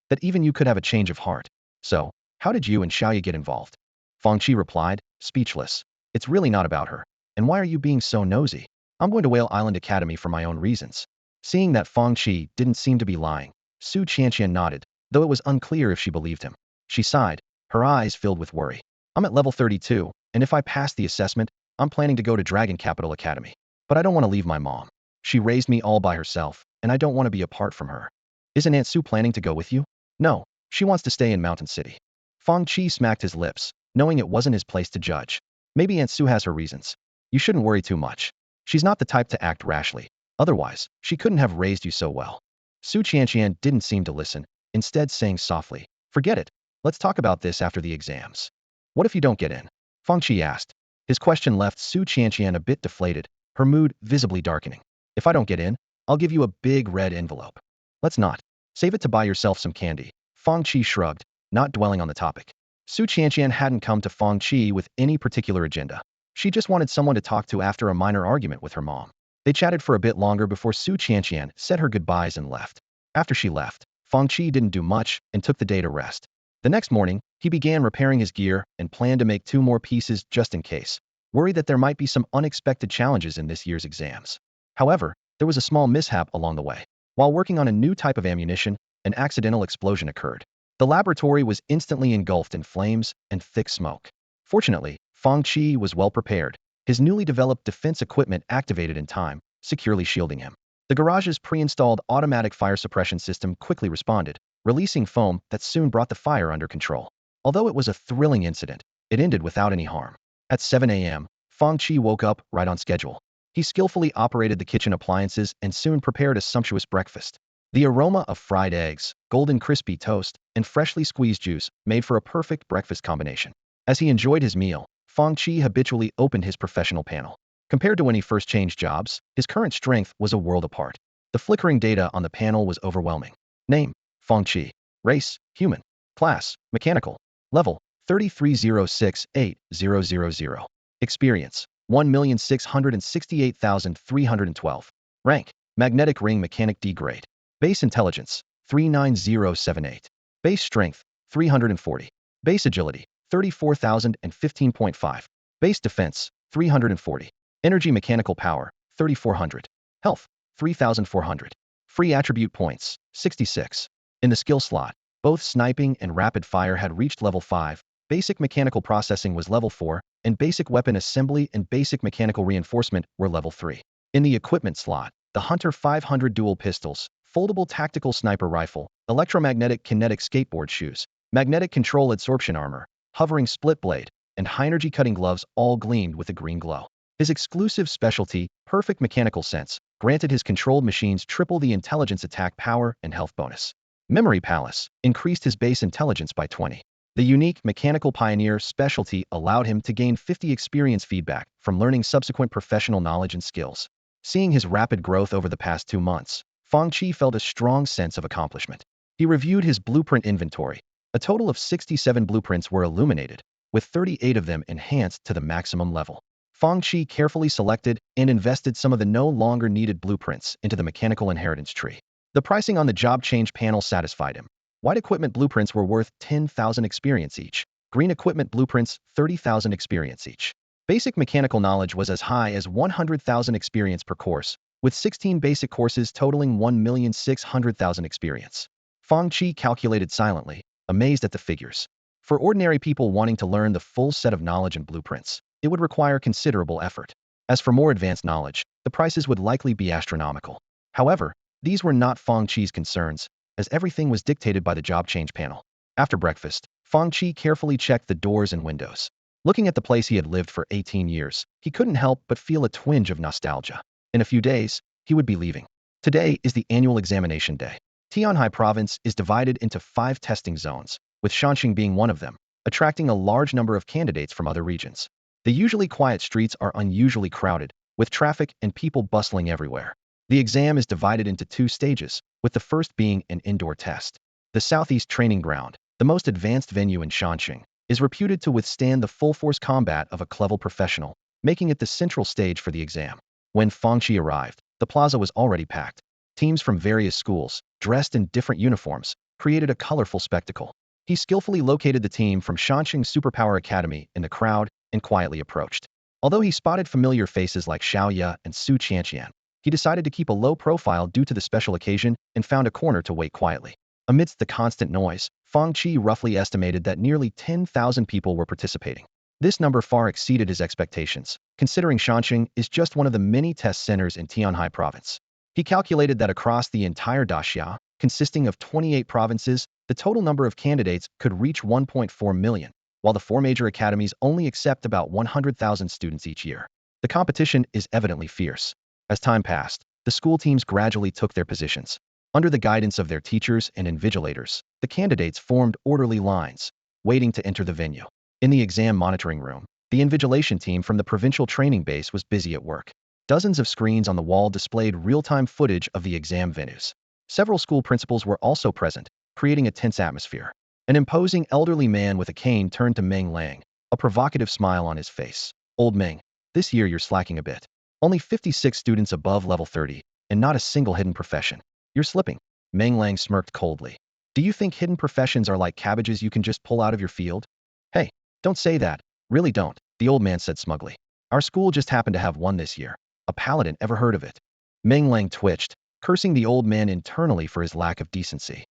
that even you could have a change of heart. So, how did you and Xiaoya get involved? Fang Qi replied, speechless. It's really not about her. And why are you being so nosy? I'm going to Whale Island Academy for my own reasons. Seeing that Fang Qi didn't seem to be lying, Su Qianqian nodded, though it was unclear if she believed him. She sighed, her eyes filled with worry. I'm at level 32, and if I pass the assessment, I'm planning to go to Dragon Capital Academy. But I don't want to leave my mom. She raised me all by herself, and I don't want to be apart from her. Isn't Aunt Su planning to go with you? No, she wants to stay in Mountain City. Fang Qi smacked his lips, knowing it wasn't his place to judge. Maybe Aunt Su has her reasons. You shouldn't worry too much. She's not the type to act rashly. Otherwise, she couldn't have raised you so well. Su Qianqian didn't seem to listen, instead saying softly, forget it. Let's talk about this after the exams. What if you don't get in? Fang Qi asked. His question left Su Qianqian a bit deflated, her mood visibly darkening. If I don't get in, I'll give you a big red envelope. Let's not. Save it to buy yourself some candy. Fang Qi shrugged, not dwelling on the topic. Su Qianqian hadn't come to Fang Qi with any particular agenda. She just wanted someone to talk to after a minor argument with her mom. They chatted for a bit longer before Su Qianqian said her goodbyes and left. After she left, Fang Qi didn't do much and took the day to rest. The next morning, he began repairing his gear and planned to make 2 more pieces just in case, worried that there might be some unexpected challenges in this year's exams. However, there was a small mishap along the way. While working on a new type of ammunition, an accidental explosion occurred. The laboratory was instantly engulfed in flames and thick smoke. Fortunately, Fang Qi was well prepared. His newly developed defense equipment activated in time, securely shielding him. The garage's pre-installed automatic fire suppression system quickly responded, releasing foam that soon brought the fire under control. Although it was a thrilling incident, it ended without any harm. At 7 a.m., Fang Qi woke up right on schedule. He skillfully operated the kitchen appliances and soon prepared a sumptuous breakfast. The aroma of fried eggs, golden crispy toast, and freshly squeezed juice made for a perfect breakfast combination. As he enjoyed his meal, Fang Qi habitually opened his professional panel. Compared to when he first changed jobs, his current strength was a world apart. The flickering data on the panel was overwhelming. Name: Fang Qi. Race: human. Class: mechanical. Level: 3306800. Experience: 1,668,312. Rank: Magnetic Ring Mechanic D grade. Base Intelligence: 39078. Base Strength: 340. Base Agility: 34,015.5. Base Defense: 340. Energy Mechanical Power: 3,400. Health: 3,400. Free Attribute Points: 66. In the skill slot, both sniping and rapid fire had reached level 5, basic mechanical processing was level 4, and basic weapon assembly and basic mechanical reinforcement were level 3. In the equipment slot, the Hunter 500 dual pistols, foldable tactical sniper rifle, electromagnetic kinetic skateboard shoes, magnetic control absorption armor, hovering split blade, and high-energy cutting gloves all gleamed with a green glow. His exclusive specialty, perfect mechanical sense, granted his controlled machines triple the intelligence attack power and health bonus. Memory Palace increased his base intelligence by 20. The unique Mechanical Pioneer specialty allowed him to gain 50 experience feedback from learning subsequent professional knowledge and skills. Seeing his rapid growth over the past 2 months, Fang Qi felt a strong sense of accomplishment. He reviewed his blueprint inventory. A total of 67 blueprints were illuminated, with 38 of them enhanced to the maximum level. Fang Qi carefully selected and invested some of the no longer needed blueprints into the mechanical inheritance tree. The pricing on the job change panel satisfied him. White equipment blueprints were worth 10,000 experience each. Green equipment blueprints, 30,000 experience each. Basic mechanical knowledge was as high as 100,000 experience per course, with 16 basic courses totaling 1,600,000 experience. Fang Qi calculated silently, amazed at the figures. For ordinary people wanting to learn the full set of knowledge and blueprints, it would require considerable effort. As for more advanced knowledge, the prices would likely be astronomical. However, these were not Fang Qi's concerns, as everything was dictated by the job change panel. After breakfast, Fang Qi carefully checked the doors and windows. Looking at the place he had lived for 18 years, he couldn't help but feel a twinge of nostalgia. In a few days, he would be leaving. Today is the annual examination day. Tianhai Province is divided into 5 testing zones, with Shanxing being one of them, attracting a large number of candidates from other regions. The usually quiet streets are unusually crowded, with traffic and people bustling everywhere. The exam is divided into 2 stages, with the first being an indoor test. The Southeast Training Ground, the most advanced venue in Shanxing, is reputed to withstand the full-force combat of a level professional, making it the central stage for the exam. When Fang Qi arrived, the plaza was already packed. Teams from various schools, dressed in different uniforms, created a colorful spectacle. He skillfully located the team from Shanxing Superpower Academy in the crowd and quietly approached. Although he spotted familiar faces like Xiao Ye and Su Qianqian, he decided to keep a low profile due to the special occasion and found a corner to wait quietly. Amidst the constant noise, Fang Qi roughly estimated that nearly 10,000 people were participating. This number far exceeded his expectations, considering Shanxing is just one of the many test centers in Tianhai Province. He calculated that across the entire Daxia, consisting of 28 provinces, the total number of candidates could reach 1.4 million, while the 4 major academies only accept about 100,000 students each year. The competition is evidently fierce. As time passed, the school teams gradually took their positions. Under the guidance of their teachers and invigilators, the candidates formed orderly lines, waiting to enter the venue. In the exam monitoring room, the invigilation team from the provincial training base was busy at work. Dozens of screens on the wall displayed real-time footage of the exam venues. Several school principals were also present, creating a tense atmosphere. An imposing elderly man with a cane turned to Meng Lang, a provocative smile on his face. "Old Meng, this year you're slacking a bit. Only 56 students above level 30, and not a single hidden profession. You're slipping." Meng Lang smirked coldly. "Do you think hidden professions are like cabbages you can just pull out of your field?" "Hey, don't say that. Really don't," the old man said smugly. "Our school just happened to have one this year. A paladin, ever heard of it?" Meng Lang twitched, cursing the old man internally for his lack of decency.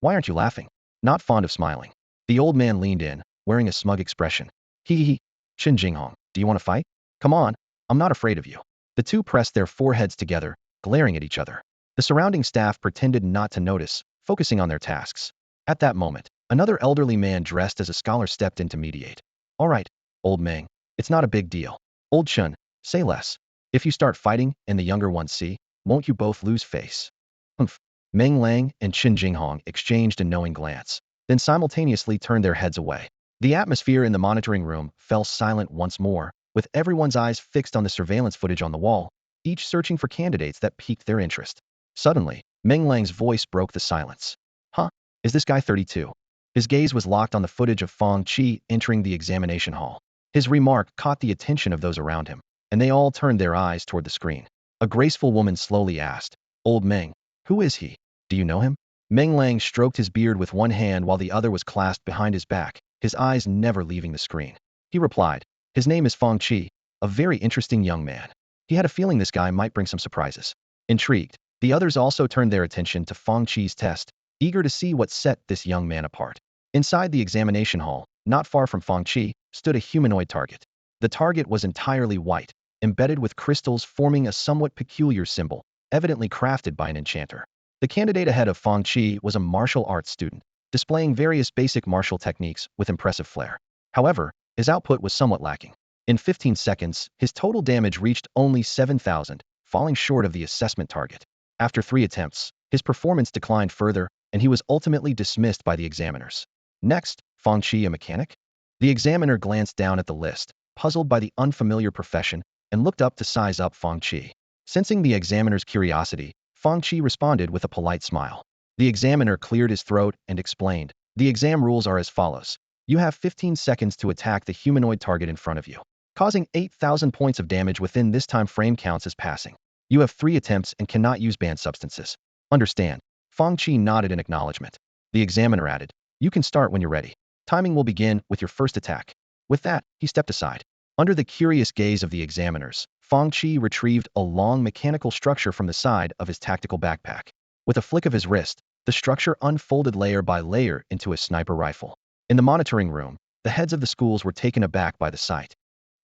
Why aren't you laughing? Not fond of smiling. The old man leaned in, wearing a smug expression. Hee. Qin Jinghong, do you want to fight? Come on, I'm not afraid of you. The two pressed their foreheads together, glaring at each other. The surrounding staff pretended not to notice, focusing on their tasks. At that moment, another elderly man dressed as a scholar stepped in to mediate. All right, old Meng, it's not a big deal. Old Chun, say less. If you start fighting and the younger ones see, won't you both lose face? Humph. Meng Lang and Qin Jinghong exchanged a knowing glance, then simultaneously turned their heads away. The atmosphere in the monitoring room fell silent once more, with everyone's eyes fixed on the surveillance footage on the wall, each searching for candidates that piqued their interest. Suddenly, Meng Lang's voice broke the silence. Huh? Is this guy 32? His gaze was locked on the footage of Fang Qi entering the examination hall. His remark caught the attention of those around him, and they all turned their eyes toward the screen. A graceful woman slowly asked, Old Meng, who is he? Do you know him? Meng Lang stroked his beard with one hand while the other was clasped behind his back, his eyes never leaving the screen. He replied, his name is Fang Qi, a very interesting young man. He had a feeling this guy might bring some surprises. Intrigued, the others also turned their attention to Fang Qi's test, eager to see what set this young man apart. Inside the examination hall, not far from Fang Qi, stood a humanoid target. The target was entirely white, embedded with crystals forming a somewhat peculiar symbol, evidently crafted by an enchanter. The candidate ahead of Fang Qi was a martial arts student, displaying various basic martial techniques with impressive flair. However, his output was somewhat lacking. In 15 seconds, his total damage reached only 7,000, falling short of the assessment target. After 3 attempts, his performance declined further, and he was ultimately dismissed by the examiners. Next, Fang Qi, a mechanic? The examiner glanced down at the list, puzzled by the unfamiliar profession, and looked up to size up Fang Qi. Sensing the examiner's curiosity, Fang Qi responded with a polite smile. The examiner cleared his throat and explained, the exam rules are as follows. You have 15 seconds to attack the humanoid target in front of you. Causing 8,000 points of damage within this time frame counts as passing. You have 3 attempts and cannot use banned substances. Understand? Fang Qi nodded in acknowledgement. The examiner added, you can start when you're ready. Timing will begin with your first attack. With that, he stepped aside. Under the curious gaze of the examiners, Fang Qi retrieved a long mechanical structure from the side of his tactical backpack. With a flick of his wrist, the structure unfolded layer by layer into a sniper rifle. In the monitoring room, the heads of the schools were taken aback by the sight.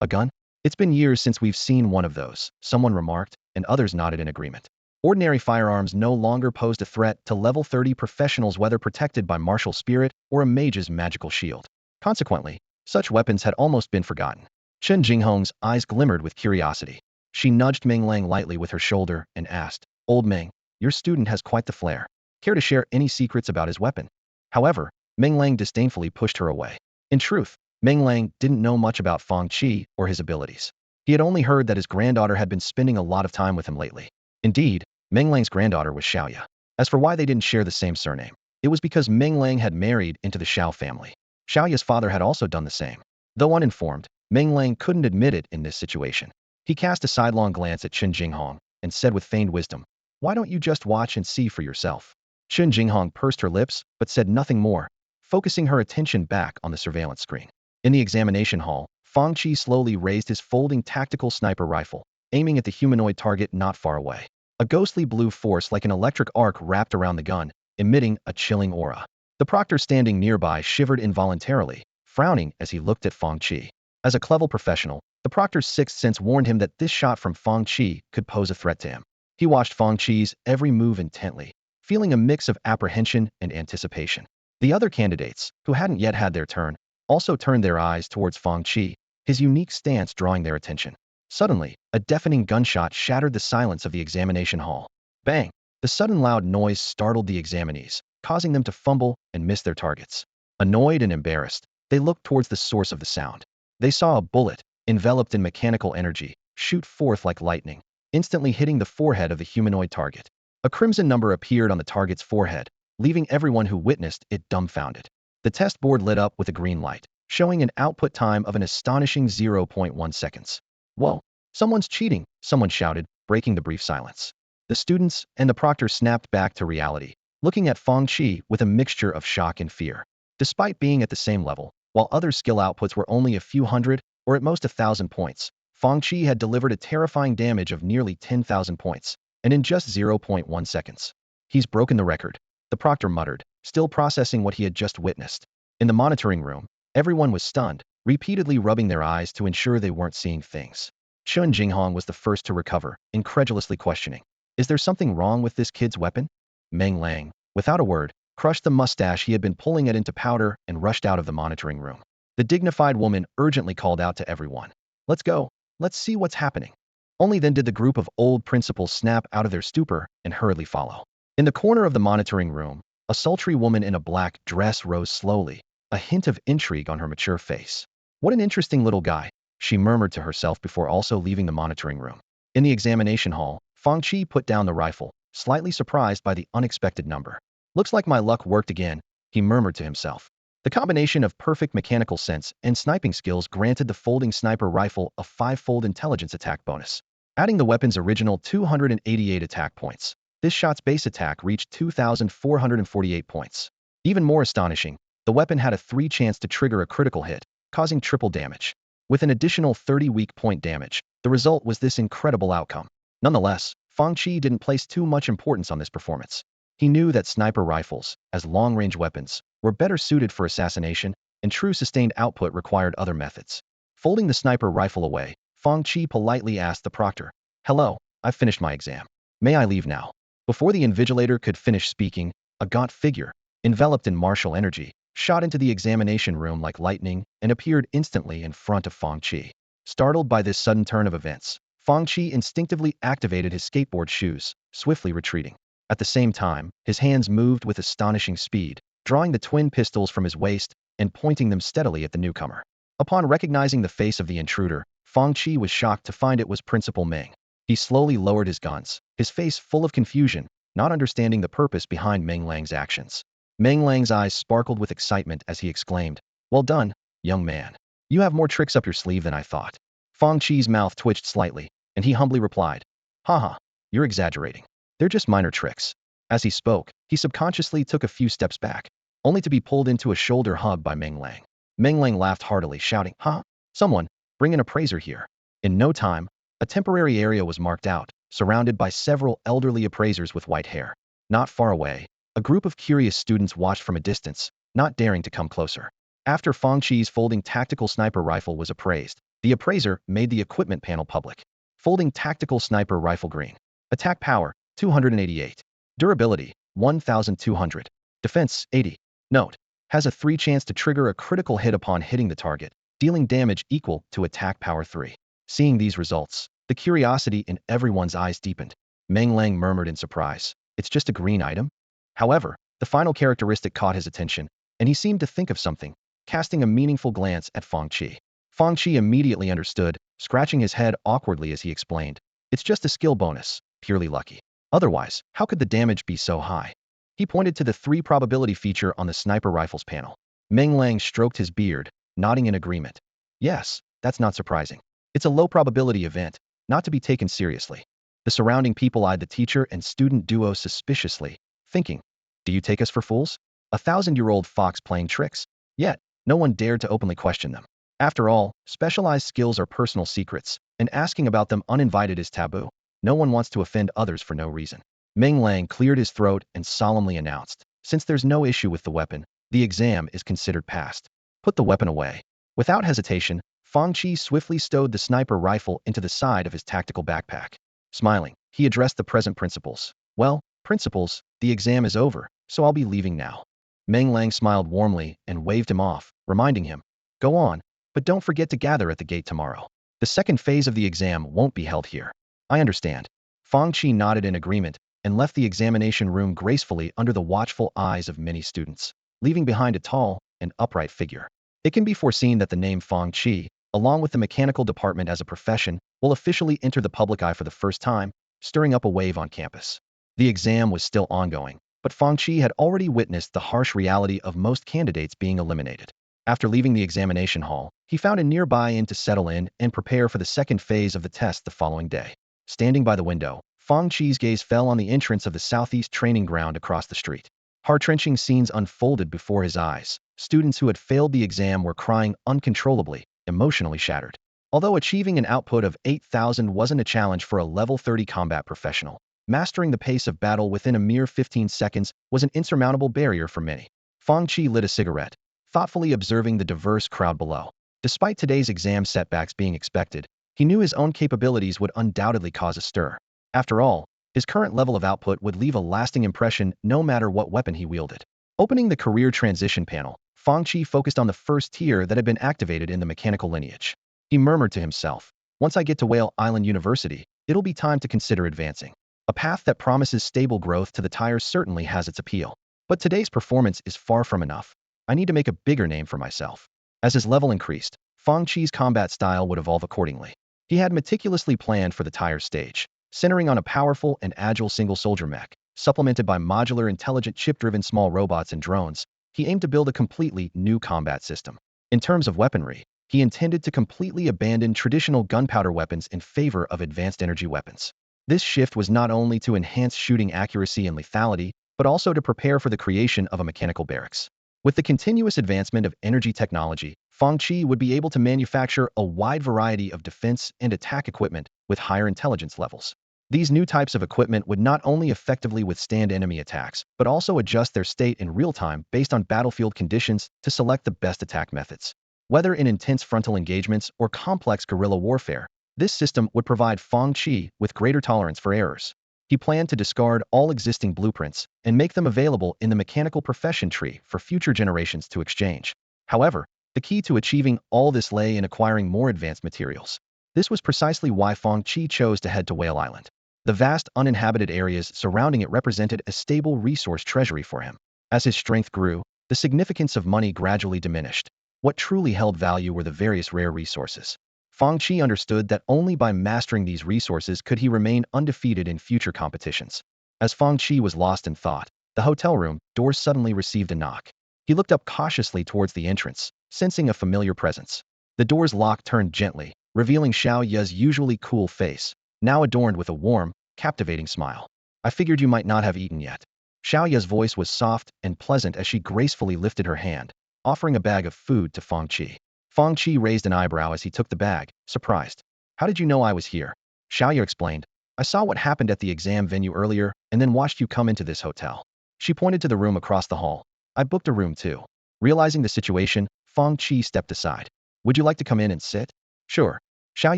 A gun? It's been years since we've seen one of those, someone remarked, and others nodded in agreement. Ordinary firearms no longer posed a threat to level 30 professionals whether protected by martial spirit or a mage's magical shield. Consequently, such weapons had almost been forgotten. Qin Jinghong's eyes glimmered with curiosity. She nudged Meng Lang lightly with her shoulder and asked, Old Meng, your student has quite the flair. Care to share any secrets about his weapon? However, Meng Lang disdainfully pushed her away. In truth, Meng Lang didn't know much about Fang Qi or his abilities. He had only heard that his granddaughter had been spending a lot of time with him lately. Indeed, Meng Lang's granddaughter was Xiaoya. As for why they didn't share the same surname, it was because Meng Lang had married into the Xiao family. Xiaoya's father had also done the same. Though uninformed, Meng Lang couldn't admit it in this situation. He cast a sidelong glance at Qin Jinghong and said with feigned wisdom, why don't you just watch and see for yourself? Qin Jinghong pursed her lips, but said nothing more, focusing her attention back on the surveillance screen. In the examination hall, Fang Qi slowly raised his folding tactical sniper rifle, aiming at the humanoid target not far away. A ghostly blue force like an electric arc wrapped around the gun, emitting a chilling aura. The proctor standing nearby shivered involuntarily, frowning as he looked at Fang Qi. As a clever professional, the proctor's sixth sense warned him that this shot from Fang Qi could pose a threat to him. He watched Fang Qi's every move intently, feeling a mix of apprehension and anticipation. The other candidates, who hadn't yet had their turn, also turned their eyes towards Fang Qi, his unique stance drawing their attention. Suddenly, a deafening gunshot shattered the silence of the examination hall. Bang! The sudden loud noise startled the examinees, causing them to fumble and miss their targets. Annoyed and embarrassed, they looked towards the source of the sound. They saw a bullet, enveloped in mechanical energy, shoot forth like lightning, instantly hitting the forehead of the humanoid target. A crimson number appeared on the target's forehead, leaving everyone who witnessed it dumbfounded. The test board lit up with a green light, showing an output time of an astonishing 0.1 seconds. Whoa! Someone's cheating, someone shouted, breaking the brief silence. The students and the proctor snapped back to reality, looking at Fang Qi with a mixture of shock and fear. Despite being at the same level, while other skill outputs were only a few hundred, or at most 1,000 points, Fang Qi had delivered a terrifying damage of nearly 10,000 points, and in just 0.1 seconds. He's broken the record, the proctor muttered, still processing what he had just witnessed. In the monitoring room, everyone was stunned, repeatedly rubbing their eyes to ensure they weren't seeing things. Chun Jinghong was the first to recover, incredulously questioning, "Is there something wrong with this kid's weapon?" Meng Lang, without a word, crushed the mustache he had been pulling it into powder and rushed out of the monitoring room. The dignified woman urgently called out to everyone, "Let's go. Let's see what's happening." Only then did the group of old principals snap out of their stupor and hurriedly follow. In the corner of the monitoring room, a sultry woman in a black dress rose slowly, a hint of intrigue on her mature face. "What an interesting little guy," she murmured to herself before also leaving the monitoring room. In the examination hall, Fang Qi put down the rifle, slightly surprised by the unexpected number. "Looks like my luck worked again," he murmured to himself. The combination of perfect mechanical sense and sniping skills granted the folding sniper rifle a 5-fold intelligence attack bonus. Adding the weapon's original 288 attack points, this shot's base attack reached 2,448 points. Even more astonishing, the weapon had a 3 chance to trigger a critical hit, causing triple damage. With an additional 30 weak point damage, the result was this incredible outcome. Nonetheless, Fang Qi didn't place too much importance on this performance. He knew that sniper rifles, as long-range weapons, were better suited for assassination, and true sustained output required other methods. Folding the sniper rifle away, Fang Qi politely asked the proctor, "Hello, I've finished my exam. May I leave now?" Before the invigilator could finish speaking, a gaunt figure, enveloped in martial energy, shot into the examination room like lightning and appeared instantly in front of Fang Qi. Startled by this sudden turn of events, Fang Qi instinctively activated his skateboard shoes, swiftly retreating. At the same time, his hands moved with astonishing speed, drawing the twin pistols from his waist and pointing them steadily at the newcomer. Upon recognizing the face of the intruder, Fang Qi was shocked to find it was Principal Meng. He slowly lowered his guns, his face full of confusion, not understanding the purpose behind Meng Lang's actions. Meng Lang's eyes sparkled with excitement as he exclaimed, "Well done, young man. You have more tricks up your sleeve than I thought." Fang Qi's mouth twitched slightly, and he humbly replied, "Haha, you're exaggerating. They're just minor tricks." As he spoke, he subconsciously took a few steps back, only to be pulled into a shoulder hug by Meng Lang. Meng Lang laughed heartily, shouting, "Ha! Someone, bring an appraiser here." In no time, a temporary area was marked out, surrounded by several elderly appraisers with white hair. Not far away, a group of curious students watched from a distance, not daring to come closer. After Fang Qi's folding tactical sniper rifle was appraised, the appraiser made the equipment panel public. Folding tactical sniper rifle green. Attack power, 288. Durability, 1,200. Defense, 80. Note: has a 3 chance to trigger a critical hit upon hitting the target, dealing damage equal to attack power 3. Seeing these results, the curiosity in everyone's eyes deepened. Meng Lang murmured in surprise, "It's just a green item?" However, the final characteristic caught his attention, and he seemed to think of something, casting a meaningful glance at Fang Qi. Fang Qi immediately understood, scratching his head awkwardly as he explained, "It's just a skill bonus, purely lucky. Otherwise, how could the damage be so high?" He pointed to the 3 probability feature on the sniper rifle's panel. Meng Lang stroked his beard, nodding in agreement. "Yes, that's not surprising. It's a low probability event, not to be taken seriously." The surrounding people eyed the teacher and student duo suspiciously, thinking, "Do you take us for fools? A 1,000-year-old fox playing tricks?" Yet, no one dared to openly question them. After all, specialized skills are personal secrets, and asking about them uninvited is taboo. No one wants to offend others for no reason. Meng Lang cleared his throat and solemnly announced, "Since there's no issue with the weapon, the exam is considered passed. Put the weapon away." Without hesitation, Fang Qi swiftly stowed the sniper rifle into the side of his tactical backpack. Smiling, he addressed the present principals. "Well, principals, the exam is over, so I'll be leaving now." Meng Lang smiled warmly and waved him off, reminding him, "Go on, but don't forget to gather at the gate tomorrow. The second phase of the exam won't be held here." "I understand." Fang Qi nodded in agreement and left the examination room gracefully under the watchful eyes of many students, leaving behind a tall and upright figure. It can be foreseen that the name Fang Qi, along with the mechanical department as a profession, will officially enter the public eye for the first time, stirring up a wave on campus. The exam was still ongoing, but Fang Qi had already witnessed the harsh reality of most candidates being eliminated. After leaving the examination hall, he found a nearby inn to settle in and prepare for the second phase of the test the following day. Standing by the window, Fang Qi's gaze fell on the entrance of the southeast training ground across the street. Heart-wrenching scenes unfolded before his eyes. Students who had failed the exam were crying uncontrollably, emotionally shattered. Although achieving an output of 8,000 wasn't a challenge for a level 30 combat professional, mastering the pace of battle within a mere 15 seconds was an insurmountable barrier for many. Fang Qi lit a cigarette, thoughtfully observing the diverse crowd below. Despite today's exam setbacks being expected, he knew his own capabilities would undoubtedly cause a stir. After all, his current level of output would leave a lasting impression no matter what weapon he wielded. Opening the career transition panel, Fang Qi focused on the first tier that had been activated in the mechanical lineage. He murmured to himself, "Once I get to Whale Island University, it'll be time to consider advancing." A path that promises stable growth to the tires certainly has its appeal. But today's performance is far from enough. I need to make a bigger name for myself. As his level increased, Fang Qi's combat style would evolve accordingly. He had meticulously planned for the tire stage, centering on a powerful and agile single-soldier mech, supplemented by modular intelligent chip-driven small robots and drones. He aimed to build a completely new combat system. In terms of weaponry, he intended to completely abandon traditional gunpowder weapons in favor of advanced energy weapons. This shift was not only to enhance shooting accuracy and lethality, but also to prepare for the creation of a mechanical barracks. With the continuous advancement of energy technology, Fang Qi would be able to manufacture a wide variety of defense and attack equipment with higher intelligence levels. These new types of equipment would not only effectively withstand enemy attacks, but also adjust their state in real time based on battlefield conditions to select the best attack methods. Whether in intense frontal engagements or complex guerrilla warfare, this system would provide Fang Qi with greater tolerance for errors. He planned to discard all existing blueprints and make them available in the mechanical profession tree for future generations to exchange. However, the key to achieving all this lay in acquiring more advanced materials. This was precisely why Fang Qi chose to head to Whale Island. The vast uninhabited areas surrounding it represented a stable resource treasury for him. As his strength grew, the significance of money gradually diminished. What truly held value were the various rare resources. Fang Qi understood that only by mastering these resources could he remain undefeated in future competitions. As Fang Qi was lost in thought, the hotel room door suddenly received a knock. He looked up cautiously towards the entrance, sensing a familiar presence. The door's lock turned gently, revealing Xiao Ye's usually cool face, now adorned with a warm, captivating smile. "I figured you might not have eaten yet." Xiao Ye's voice was soft and pleasant as she gracefully lifted her hand, offering a bag of food to Fang Qi. Fang Qi raised an eyebrow as he took the bag, surprised. "How did you know I was here?" Xiao Ye explained. "I saw what happened at the exam venue earlier and then watched you come into this hotel." She pointed to the room across the hall. "I booked a room too." Realizing the situation, Fang Qi stepped aside. "Would you like to come in and sit?" "Sure." Xiao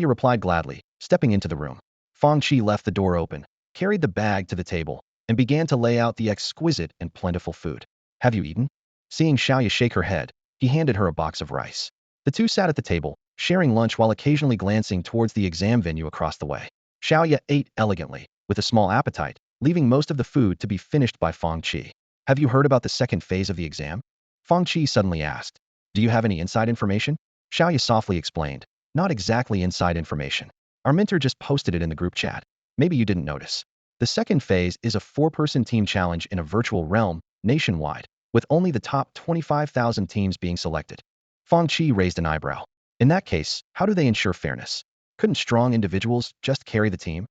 Ye replied gladly, stepping into the room. Fang Qi left the door open, carried the bag to the table, and began to lay out the exquisite and plentiful food. "Have you eaten?" Seeing Xiao Ye shake her head, he handed her a box of rice. The two sat at the table, sharing lunch while occasionally glancing towards the exam venue across the way. Xiao Ye ate elegantly, with a small appetite, leaving most of the food to be finished by Fang Qi. "Have you heard about the second phase of the exam?" Fang Qi suddenly asked. "Do you have any inside information?" Xiao Ye softly explained. "Not exactly inside information. Our mentor just posted it in the group chat. Maybe you didn't notice. The second phase is a 4-person team challenge in a virtual realm, nationwide, with only the top 25,000 teams being selected." Fang Qi raised an eyebrow. "In that case, how do they ensure fairness? Couldn't strong individuals just carry the team?"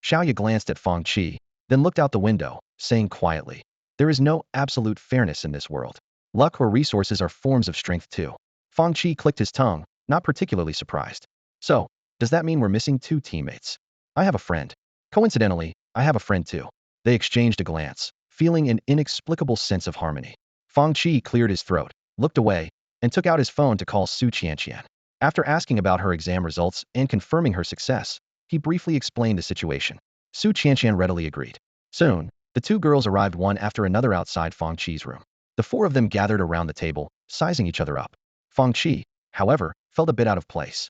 Xiao Ye glanced at Fang Qi, then looked out the window, saying quietly, "There is no absolute fairness in this world. Luck or resources are forms of strength too." Fang Qi clicked his tongue, not particularly surprised. "So, does that mean we're missing 2 teammates? I have a friend. Coincidentally, I have a friend too." They exchanged a glance, feeling an inexplicable sense of harmony. Fang Qi cleared his throat, looked away, and took out his phone to call Su Qianqian. After asking about her exam results and confirming her success, he briefly explained the situation. Su Qianqian readily agreed. Soon, the 2 girls arrived one after another outside Fang Qi's room. The 4 of them gathered around the table, sizing each other up. Fang Qi, however, felt a bit out of place.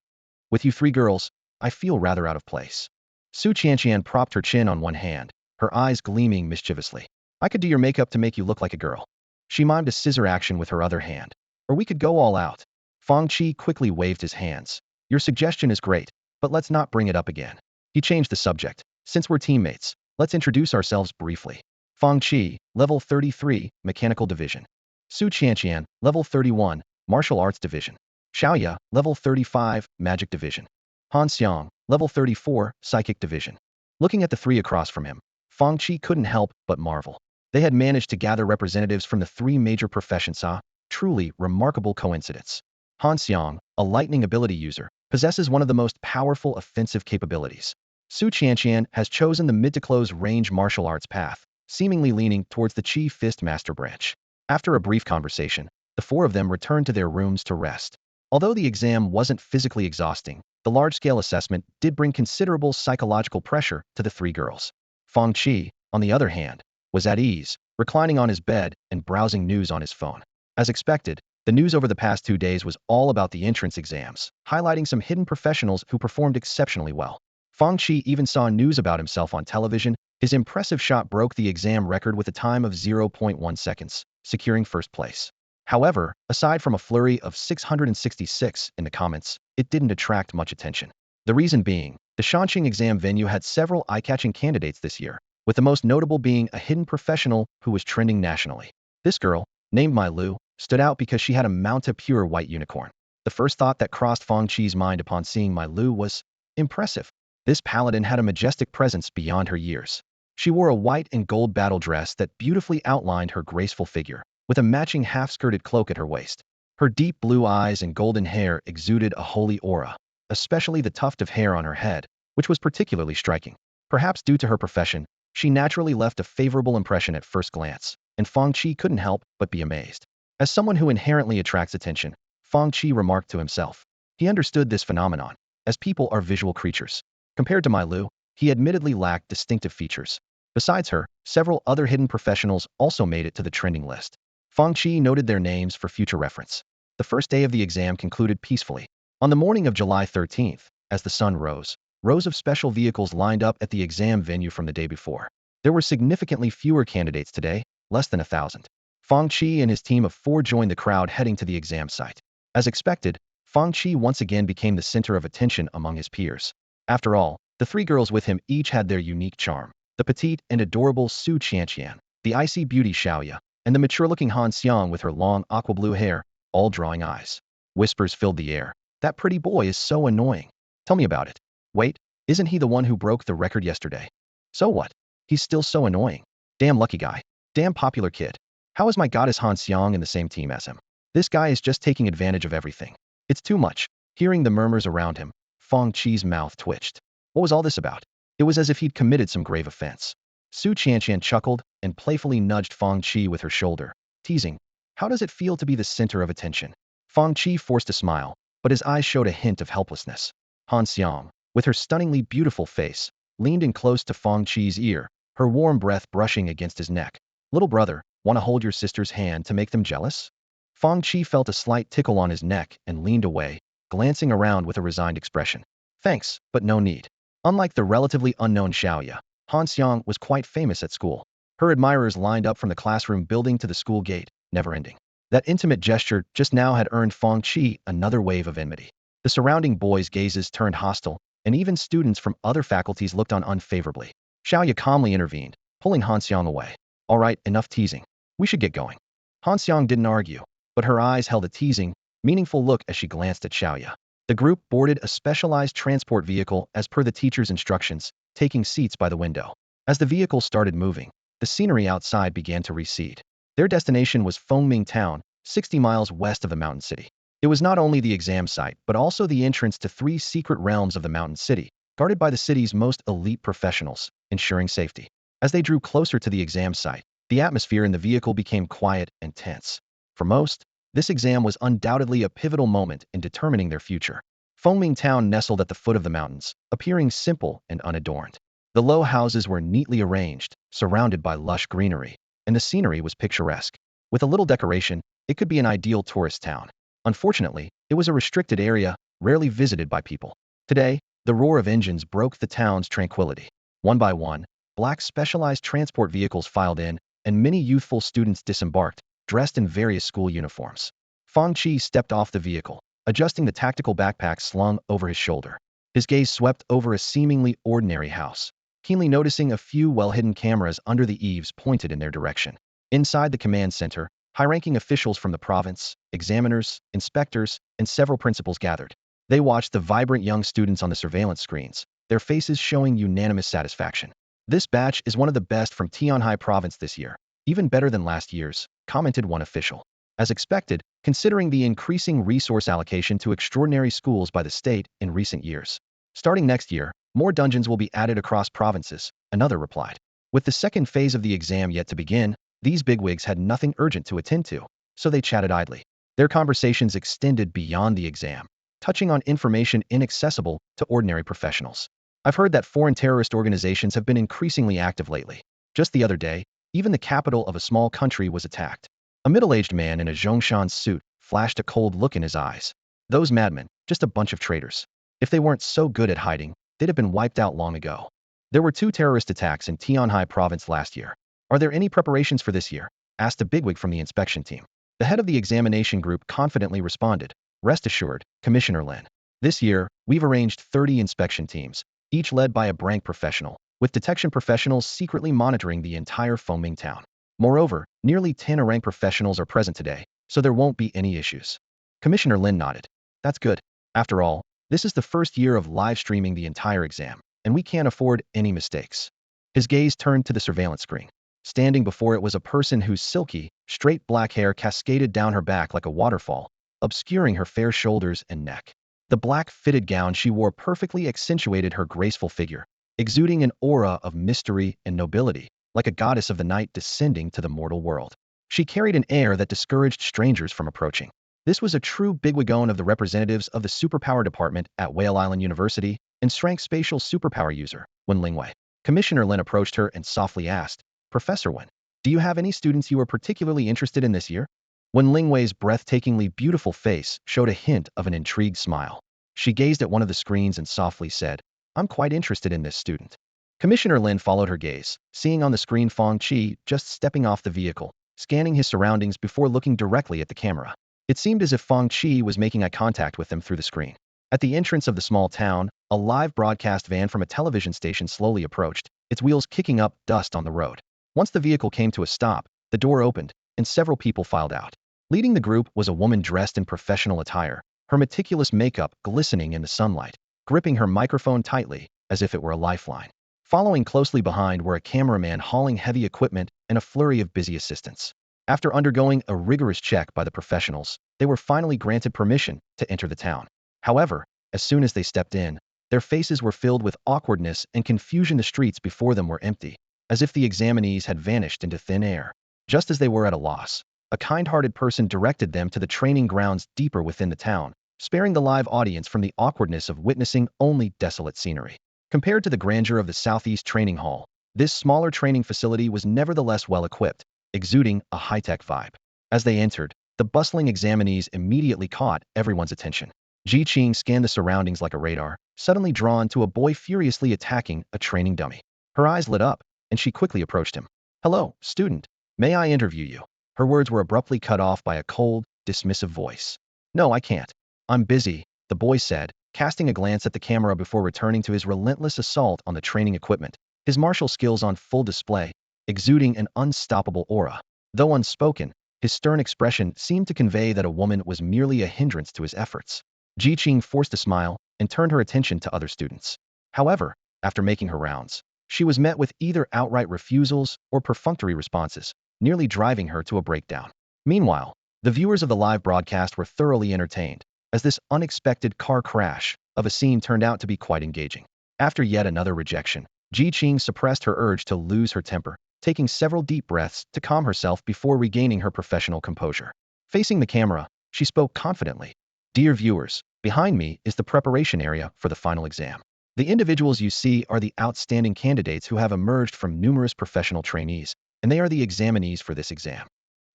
"With you 3 girls, I feel rather out of place." Su Qianqian propped her chin on one hand, her eyes gleaming mischievously. "I could do your makeup to make you look like a girl." She mimed a scissor action with her other hand. "Or we could go all out." Fang Qi quickly waved his hands. "Your suggestion is great, but let's not bring it up again." He changed the subject. "Since we're teammates, let's introduce ourselves briefly. Fang Qi, level 33, Mechanical Division. Su Qianqian, level 31, Martial Arts Division. Xiao Ye, level 35, Magic Division. Han Xiang, level 34, Psychic Division." Looking at the 3 across from him, Fang Qi couldn't help but marvel. They had managed to gather representatives from the 3 major professions. Truly remarkable coincidence. Han Xiang, a lightning ability user, possesses one of the most powerful offensive capabilities. Su Qianqian has chosen the mid-to-close range martial arts path, seemingly leaning towards the Qi Fist Master branch. After a brief conversation, the four of them returned to their rooms to rest. Although the exam wasn't physically exhausting, the large-scale assessment did bring considerable psychological pressure to the three girls. Fang Qi, on the other hand, was at ease, reclining on his bed and browsing news on his phone. As expected, the news over the past 2 days was all about the entrance exams, highlighting some hidden professionals who performed exceptionally well. Fang Qi even saw news about himself on television. His impressive shot broke the exam record with a time of 0.1 seconds, securing first place. However, aside from a flurry of 666 in the comments, it didn't attract much attention. The reason being, the Shanxing exam venue had several eye-catching candidates this year, with the most notable being a hidden professional who was trending nationally. This girl, named Mai Lu, stood out because she had a mount of pure white unicorn. The first thought that crossed Fang Qi's mind upon seeing Mai Lu was, impressive. This paladin had a majestic presence beyond her years. She wore a white and gold battle dress that beautifully outlined her graceful figure, with a matching half-skirted cloak at her waist. Her deep blue eyes and golden hair exuded a holy aura, especially the tuft of hair on her head, which was particularly striking. Perhaps due to her profession, she naturally left a favorable impression at first glance, and Fang Qi couldn't help but be amazed. As someone who inherently attracts attention, Fang Qi remarked to himself. He understood this phenomenon, as people are visual creatures. Compared to Mai Lu, he admittedly lacked distinctive features. Besides her, several other hidden professionals also made it to the trending list. Fang Qi noted their names for future reference. The first day of the exam concluded peacefully. On the morning of July 13th, as the sun rose, rows of special vehicles lined up at the exam venue from the day before. There were significantly fewer candidates today, less than 1,000. Fang Qi and his team of 4 joined the crowd heading to the exam site. As expected, Fang Qi once again became the center of attention among his peers. After all, the 3 girls with him each had their unique charm. The petite and adorable Su Qianqian, the icy beauty Xiaoya, and the mature-looking Han Xiang with her long aqua-blue hair, all drawing eyes. Whispers filled the air. That pretty boy is so annoying. Tell me about it. Wait, isn't he the one who broke the record yesterday? So what? He's still so annoying. Damn lucky guy. Damn popular kid. How is my goddess Han Xiang in the same team as him? This guy is just taking advantage of everything. It's too much. Hearing the murmurs around him, Fang Qi's mouth twitched. What was all this about? It was as if he'd committed some grave offense. Su Qianqian chuckled and playfully nudged Fang Qi with her shoulder, teasing, how does it feel to be the center of attention? Fang Qi forced a smile, but his eyes showed a hint of helplessness. Han Xiang, with her stunningly beautiful face, leaned in close to Fang Qi's ear, her warm breath brushing against his neck. Little brother, want to hold your sister's hand to make them jealous? Fang Qi felt a slight tickle on his neck and leaned away, glancing around with a resigned expression. Thanks, but no need. Unlike the relatively unknown Xiaoya, Han Xiang was quite famous at school. Her admirers lined up from the classroom building to the school gate, never ending. That intimate gesture just now had earned Fang Qi another wave of enmity. The surrounding boys' gazes turned hostile, and even students from other faculties looked on unfavorably. Xiaoya calmly intervened, pulling Han Xiang away. All right, enough teasing. We should get going. Han Xiang didn't argue, but her eyes held a teasing, meaningful look as she glanced at Xiaoya. The group boarded a specialized transport vehicle as per the teacher's instructions, taking seats by the window. As the vehicle started moving, the scenery outside began to recede. Their destination was Fengming Town, 60 miles west of the mountain city. It was not only the exam site, but also the entrance to 3 secret realms of the mountain city, guarded by the city's most elite professionals, ensuring safety. As they drew closer to the exam site, the atmosphere in the vehicle became quiet and tense. For most, this exam was undoubtedly a pivotal moment in determining their future. Fengming Town nestled at the foot of the mountains, appearing simple and unadorned. The low houses were neatly arranged, surrounded by lush greenery, and the scenery was picturesque. With a little decoration, it could be an ideal tourist town. Unfortunately, it was a restricted area, rarely visited by people. Today, the roar of engines broke the town's tranquility. One by one, black specialized transport vehicles filed in, and many youthful students disembarked, dressed in various school uniforms. Fang Qi stepped off the vehicle, adjusting the tactical backpack slung over his shoulder. His gaze swept over a seemingly ordinary house, keenly noticing a few well-hidden cameras under the eaves pointed in their direction. Inside the command center, high-ranking officials from the province, examiners, inspectors, and several principals gathered. They watched the vibrant young students on the surveillance screens, their faces showing unanimous satisfaction. This batch is one of the best from Tianhai province this year, even better than last year's, commented one official. As expected, considering the increasing resource allocation to extraordinary schools by the state in recent years. Starting next year, More dungeons will be added across provinces, another replied. With the second phase of the exam yet to begin, these bigwigs had nothing urgent to attend to, so they chatted idly. Their conversations extended beyond the exam, touching on information inaccessible to ordinary professionals. I've heard that foreign terrorist organizations have been increasingly active lately. Just the other day, even the capital of a small country was attacked. A middle-aged man in a Zhongshan suit flashed a cold look in his eyes. Those madmen, just a bunch of traitors. If they weren't so good at hiding, they'd have been wiped out long ago. There were 2 terrorist attacks in Tianhai province last year. Are there any preparations for this year? Asked a bigwig from the inspection team. The head of the examination group confidently responded, rest assured, Commissioner Lin. This year, we've arranged 30 inspection teams, each led by a brank professional, with detection professionals secretly monitoring the entire Fengming town. Moreover, nearly 10 rank professionals are present today, so there won't be any issues. Commissioner Lin nodded. That's good. After all, this is the first year of live streaming the entire exam, and we can't afford any mistakes. His gaze turned to the surveillance screen. Standing before it was a person whose silky, straight black hair cascaded down her back like a waterfall, obscuring her fair shoulders and neck. The black fitted gown she wore perfectly accentuated her graceful figure, exuding an aura of mystery and nobility, like a goddess of the night descending to the mortal world. She carried an air that discouraged strangers from approaching. This was a true bigwigone of the representatives of the superpower department at Whale Island University and shrank spatial superpower user, Wen Lingwei. Commissioner Lin approached her and softly asked, Professor Wen, do you have any students you are particularly interested in this year? Wen Lingwei's breathtakingly beautiful face showed a hint of an intrigued smile. She gazed at one of the screens and softly said, I'm quite interested in this student. Commissioner Lin followed her gaze, seeing on the screen Fang Qi just stepping off the vehicle, scanning his surroundings before looking directly at the camera. It seemed as if Fang Qi was making eye contact with them through the screen. At the entrance of the small town, a live broadcast van from a television station slowly approached, its wheels kicking up dust on the road. Once the vehicle came to a stop, the door opened, and several people filed out. Leading the group was a woman dressed in professional attire, her meticulous makeup glistening in the sunlight, gripping her microphone tightly, as if it were a lifeline. Following closely behind were a cameraman hauling heavy equipment and a flurry of busy assistants. After undergoing a rigorous check by the professionals, they were finally granted permission to enter the town. However, as soon as they stepped in, their faces were filled with awkwardness and confusion. The streets before them were empty, as if the examinees had vanished into thin air. Just as they were at a loss, a kind-hearted person directed them to the training grounds deeper within the town, sparing the live audience from the awkwardness of witnessing only desolate scenery. Compared to the grandeur of the Southeast Training Hall, this smaller training facility was nevertheless well-equipped, exuding a high-tech vibe. As they entered, the bustling examinees immediately caught everyone's attention. Ji Qing scanned the surroundings like a radar, suddenly drawn to a boy furiously attacking a training dummy. Her eyes lit up, and she quickly approached him. Hello, student. May I interview you? Her words were abruptly cut off by a cold, dismissive voice. No, I can't. I'm busy, the boy said, casting a glance at the camera before returning to his relentless assault on the training equipment, his martial skills on full display, exuding an unstoppable aura. Though unspoken, his stern expression seemed to convey that a woman was merely a hindrance to his efforts. Ji Qing forced a smile and turned her attention to other students. However, after making her rounds, she was met with either outright refusals or perfunctory responses, nearly driving her to a breakdown. Meanwhile, the viewers of the live broadcast were thoroughly entertained, as this unexpected car crash of a scene turned out to be quite engaging. After yet another rejection, Ji Qing suppressed her urge to lose her temper, taking several deep breaths to calm herself before regaining her professional composure. Facing the camera, she spoke confidently. Dear viewers, behind me is the preparation area for the final exam. The individuals you see are the outstanding candidates who have emerged from numerous professional trainees, and they are the examinees for this exam.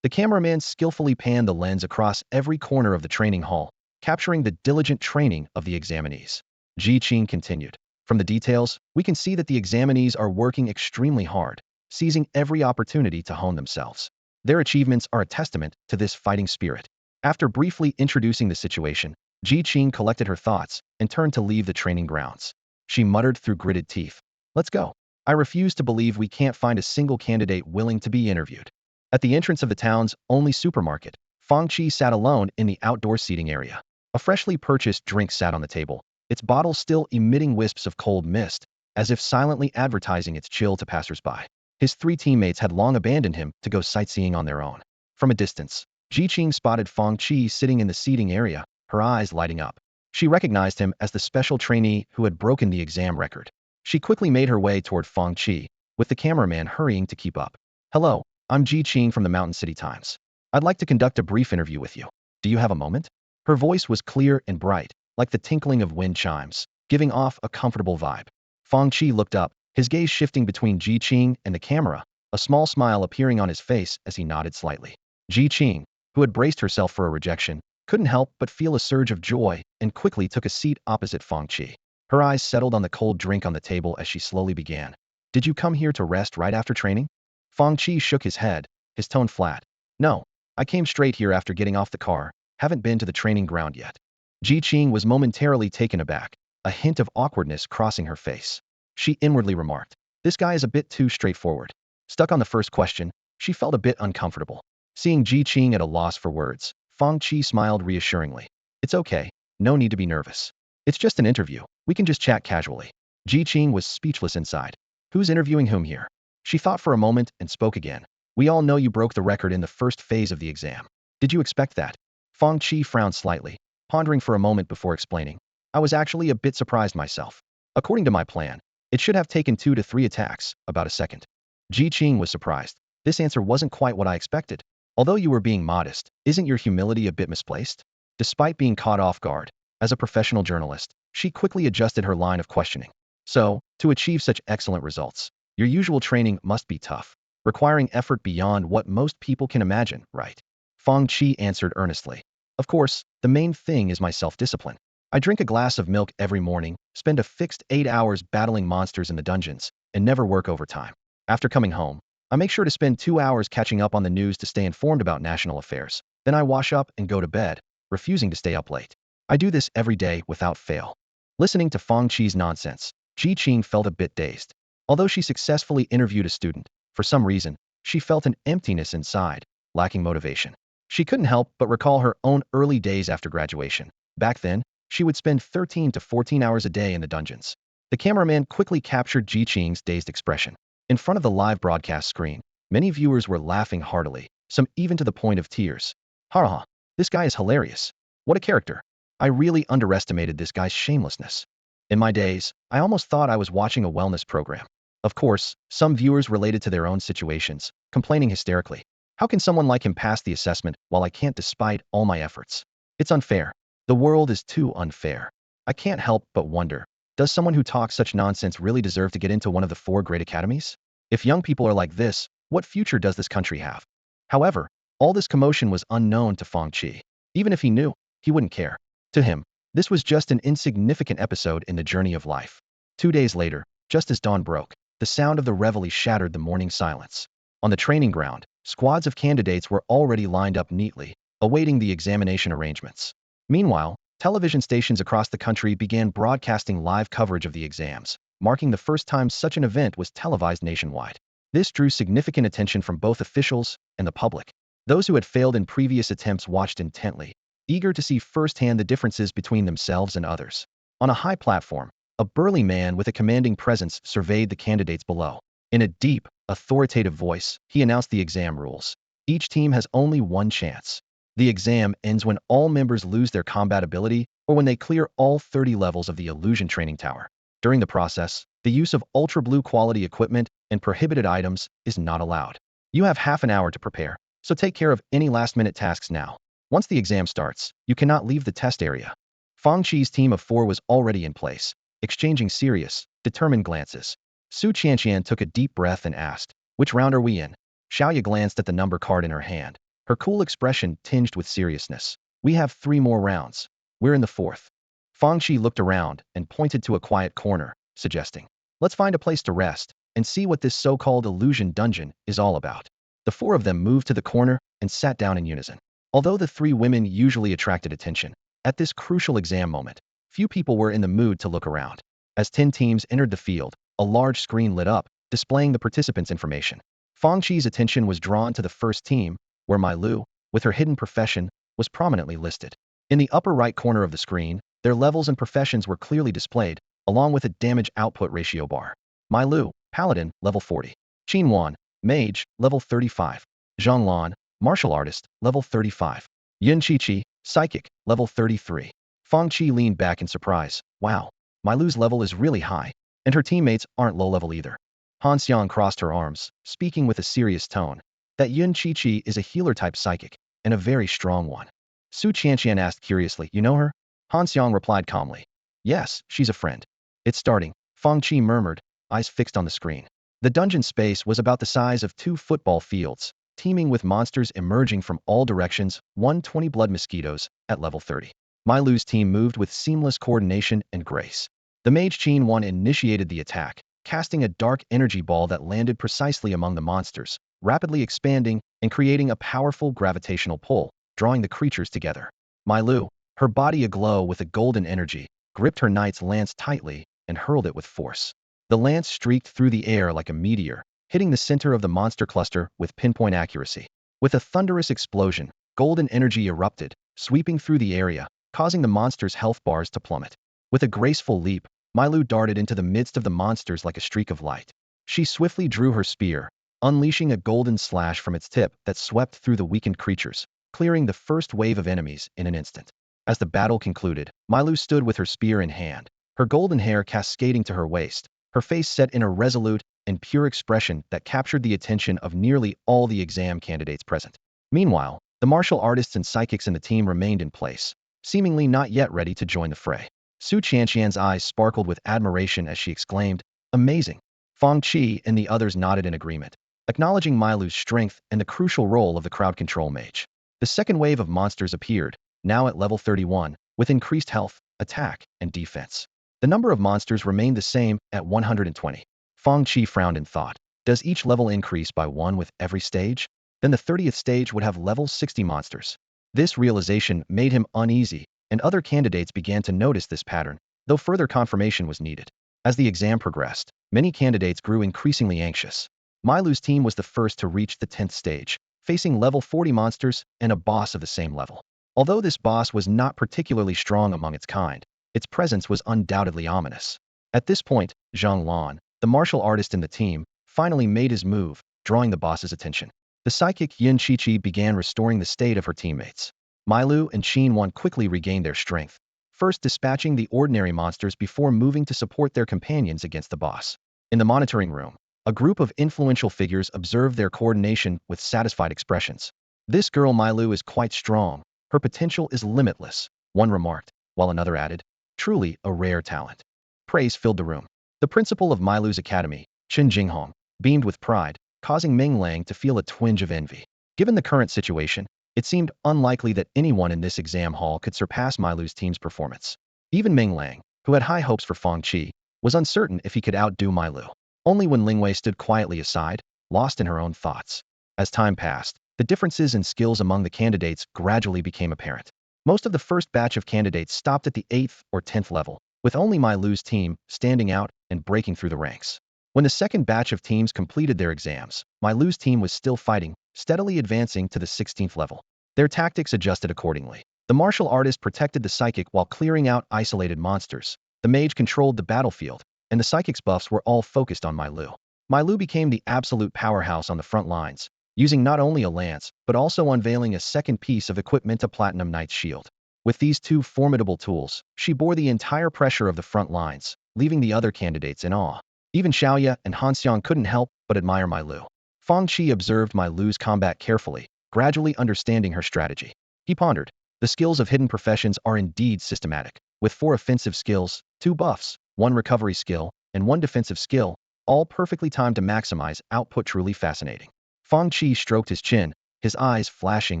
The cameraman skillfully panned the lens across every corner of the training hall, capturing the diligent training of the examinees. Ji Qing continued. From the details, we can see that the examinees are working extremely hard, seizing every opportunity to hone themselves. Their achievements are a testament to this fighting spirit. After briefly introducing the situation, Ji Qing collected her thoughts and turned to leave the training grounds. She muttered through gritted teeth, Let's go. I refuse to believe we can't find a single candidate willing to be interviewed. At the entrance of the town's only supermarket, Fang Qi sat alone in the outdoor seating area. A freshly purchased drink sat on the table, its bottle still emitting wisps of cold mist, as if silently advertising its chill to passersby. His 3 teammates had long abandoned him to go sightseeing on their own. From a distance, Ji Qing spotted Fang Qi sitting in the seating area, her eyes lighting up. She recognized him as the special trainee who had broken the exam record. She quickly made her way toward Fang Qi, with the cameraman hurrying to keep up. Hello, I'm Ji Qing from the Mountain City Times. I'd like to conduct a brief interview with you. Do you have a moment? Her voice was clear and bright, like the tinkling of wind chimes, giving off a comfortable vibe. Fang Qi looked up, his gaze shifting between Ji Qing and the camera, a small smile appearing on his face as he nodded slightly. Ji Qing, who had braced herself for a rejection, couldn't help but feel a surge of joy and quickly took a seat opposite Fang Qi. Her eyes settled on the cold drink on the table as she slowly began. Did you come here to rest right after training? Fang Qi shook his head, his tone flat. No, I came straight here after getting off the car, haven't been to the training ground yet. Ji Qing was momentarily taken aback, a hint of awkwardness crossing her face. She inwardly remarked, this guy is a bit too straightforward. Stuck on the first question, she felt a bit uncomfortable. Seeing Ji Qing at a loss for words, Fang Qi smiled reassuringly. It's okay, no need to be nervous. It's just an interview, we can just chat casually. Ji Qing was speechless inside. Who's interviewing whom here? She thought for a moment and spoke again. We all know you broke the record in the first phase of the exam. Did you expect that? Fang Qi frowned slightly, pondering for a moment before explaining. I was actually a bit surprised myself. According to my plan, it should have taken 2 to 3 attacks, about a second. Ji Qing was surprised. This answer wasn't quite what I expected. Although you were being modest, isn't your humility a bit misplaced? Despite being caught off guard, as a professional journalist, she quickly adjusted her line of questioning. So, to achieve such excellent results, your usual training must be tough, requiring effort beyond what most people can imagine, right? Fang Qi answered earnestly. Of course, the main thing is my self-discipline. I drink a glass of milk every morning, spend a fixed 8 hours battling monsters in the dungeons, and never work overtime. After coming home, I make sure to spend 2 hours catching up on the news to stay informed about national affairs. Then I wash up and go to bed, refusing to stay up late. I do this every day without fail. Listening to Fang Qi's nonsense, Ji Qing felt a bit dazed. Although she successfully interviewed a student, for some reason, she felt an emptiness inside, lacking motivation. She couldn't help but recall her own early days after graduation. Back then, she would spend 13 to 14 hours a day in the dungeons. The cameraman quickly captured Ji Qing's dazed expression. In front of the live broadcast screen, many viewers were laughing heartily, some even to the point of tears. Ha, this guy is hilarious. What a character. I really underestimated this guy's shamelessness. In my days, I almost thought I was watching a wellness program. Of course, some viewers related to their own situations, complaining hysterically. How can someone like him pass the assessment while I can't despite all my efforts? It's unfair. The world is too unfair. I can't help but wonder, does someone who talks such nonsense really deserve to get into one of the 4 great academies? If young people are like this, what future does this country have? However, all this commotion was unknown to Fang Qi. Even if he knew, he wouldn't care. To him, this was just an insignificant episode in the journey of life. 2 days later, just as dawn broke, the sound of the reveille shattered the morning silence. On the training ground, squads of candidates were already lined up neatly, awaiting the examination arrangements. Meanwhile, television stations across the country began broadcasting live coverage of the exams, marking the first time such an event was televised nationwide. This drew significant attention from both officials and the public. Those who had failed in previous attempts watched intently, eager to see firsthand the differences between themselves and others. On a high platform, a burly man with a commanding presence surveyed the candidates below. In a deep, authoritative voice, he announced the exam rules. Each team has only one chance. The exam ends when all members lose their combat ability or when they clear all 30 levels of the illusion training tower. During the process, the use of ultra-blue quality equipment and prohibited items is not allowed. You have half an hour to prepare, so take care of any last-minute tasks now. Once the exam starts, you cannot leave the test area. Fang Qi's team of 4 was already in place, exchanging serious, determined glances. Su Qianqian took a deep breath and asked, which round are we in? Xiaoya glanced at the number card in her hand, her cool expression tinged with seriousness. We have 3 more rounds. We're in the 4th. Fang Qi looked around and pointed to a quiet corner, suggesting, let's find a place to rest and see what this so-called illusion dungeon is all about. The 4 of them moved to the corner and sat down in unison. Although the 3 women usually attracted attention, at this crucial exam moment, few people were in the mood to look around. As 10 teams entered the field, a large screen lit up, displaying the participants' information. Fang Qi's attention was drawn to the first team, where Mai Lu, with her hidden profession, was prominently listed. In the upper right corner of the screen, their levels and professions were clearly displayed, along with a damage output ratio bar. Mai Lu, Paladin, level 40. Qin Wan, Mage, level 35. Zhang Lan, Martial Artist, level 35. Yun Qiqi, Psychic, level 33. Fang Qi leaned back in surprise. Wow, Mailu's level is really high, and her teammates aren't low-level either. Han Xiang crossed her arms, speaking with a serious tone. That Yun Chi-Chi is a healer-type psychic, and a very strong one. Su Qianqian asked curiously, you know her? Han Xiang replied calmly. Yes, she's a friend. It's starting, Fang Qi murmured, eyes fixed on the screen. The dungeon space was about the size of 2 football fields, teeming with monsters emerging from all directions, 120 blood mosquitoes, at level 30. Mailu's team moved with seamless coordination and grace. The Mage Qin Wan initiated the attack, casting a dark energy ball that landed precisely among the monsters, rapidly expanding and creating a powerful gravitational pull, drawing the creatures together. Mailu, her body aglow with a golden energy, gripped her knight's lance tightly and hurled it with force. The lance streaked through the air like a meteor, hitting the center of the monster cluster with pinpoint accuracy. With a thunderous explosion, golden energy erupted, sweeping through the area, causing the monster's health bars to plummet. With a graceful leap, Mailu darted into the midst of the monsters like a streak of light. She swiftly drew her spear, unleashing a golden slash from its tip that swept through the weakened creatures, clearing the first wave of enemies in an instant. As the battle concluded, Mailu stood with her spear in hand, her golden hair cascading to her waist, her face set in a resolute and pure expression that captured the attention of nearly all the exam candidates present. Meanwhile, the martial artists and psychics in the team remained in place, seemingly not yet ready to join the fray. Su Qianqian's eyes sparkled with admiration as she exclaimed, "Amazing!" Fang Qi and the others nodded in agreement, acknowledging Mailu's strength and the crucial role of the crowd control mage. The second wave of monsters appeared, now at level 31, with increased health, attack, and defense. The number of monsters remained the same at 120. Fang Qi frowned in thought. Does each level increase by 1 with every stage? Then the 30th stage would have level 60 monsters. This realization made him uneasy, and other candidates began to notice this pattern, though further confirmation was needed. As the exam progressed, many candidates grew increasingly anxious. Mailu's team was the first to reach the 10th stage, facing level 40 monsters and a boss of the same level. Although this boss was not particularly strong among its kind, its presence was undoubtedly ominous. At this point, Zhang Lan, the martial artist in the team, finally made his move, drawing the boss's attention. The psychic Yin Chi-Chi began restoring the state of her teammates. Mailu and Qin Wan quickly regained their strength, first dispatching the ordinary monsters before moving to support their companions against the boss. In the monitoring room, a group of influential figures observed their coordination with satisfied expressions. This girl Mailu is quite strong. Her potential is limitless, one remarked, while another added, truly a rare talent. Praise filled the room. The principal of Mailu's academy, Chen Jinghong, beamed with pride, causing Meng Lang to feel a twinge of envy. Given the current situation, it seemed unlikely that anyone in this exam hall could surpass Mailu's team's performance. Even Meng Lang, who had high hopes for Fang Qi, was uncertain if he could outdo Mailu. Only when Lingwei stood quietly aside, lost in her own thoughts. As time passed, the differences in skills among the candidates gradually became apparent. Most of the first batch of candidates stopped at the 8th or 10th level, with only Mailu's team standing out and breaking through the ranks. When the second batch of teams completed their exams, Mailu's team was still fighting, steadily advancing to the 16th level. Their tactics adjusted accordingly. The martial artist protected the psychic while clearing out isolated monsters. The mage controlled the battlefield, and the psychic's buffs were all focused on Mailu. Mailu became the absolute powerhouse on the front lines, using not only a lance, but also unveiling a second piece of equipment, a Platinum Knight's shield. With these two formidable tools, she bore the entire pressure of the front lines, leaving the other candidates in awe. Even Xiaoya and Han Xiang couldn't help but admire Mailu. Fang Qi observed Mailu's combat carefully, gradually understanding her strategy. He pondered. The skills of hidden professions are indeed systematic, with 4 offensive skills, 2 buffs, 1 recovery skill, and 1 defensive skill, all perfectly timed to maximize output. Truly fascinating. Fang Qi stroked his chin, his eyes flashing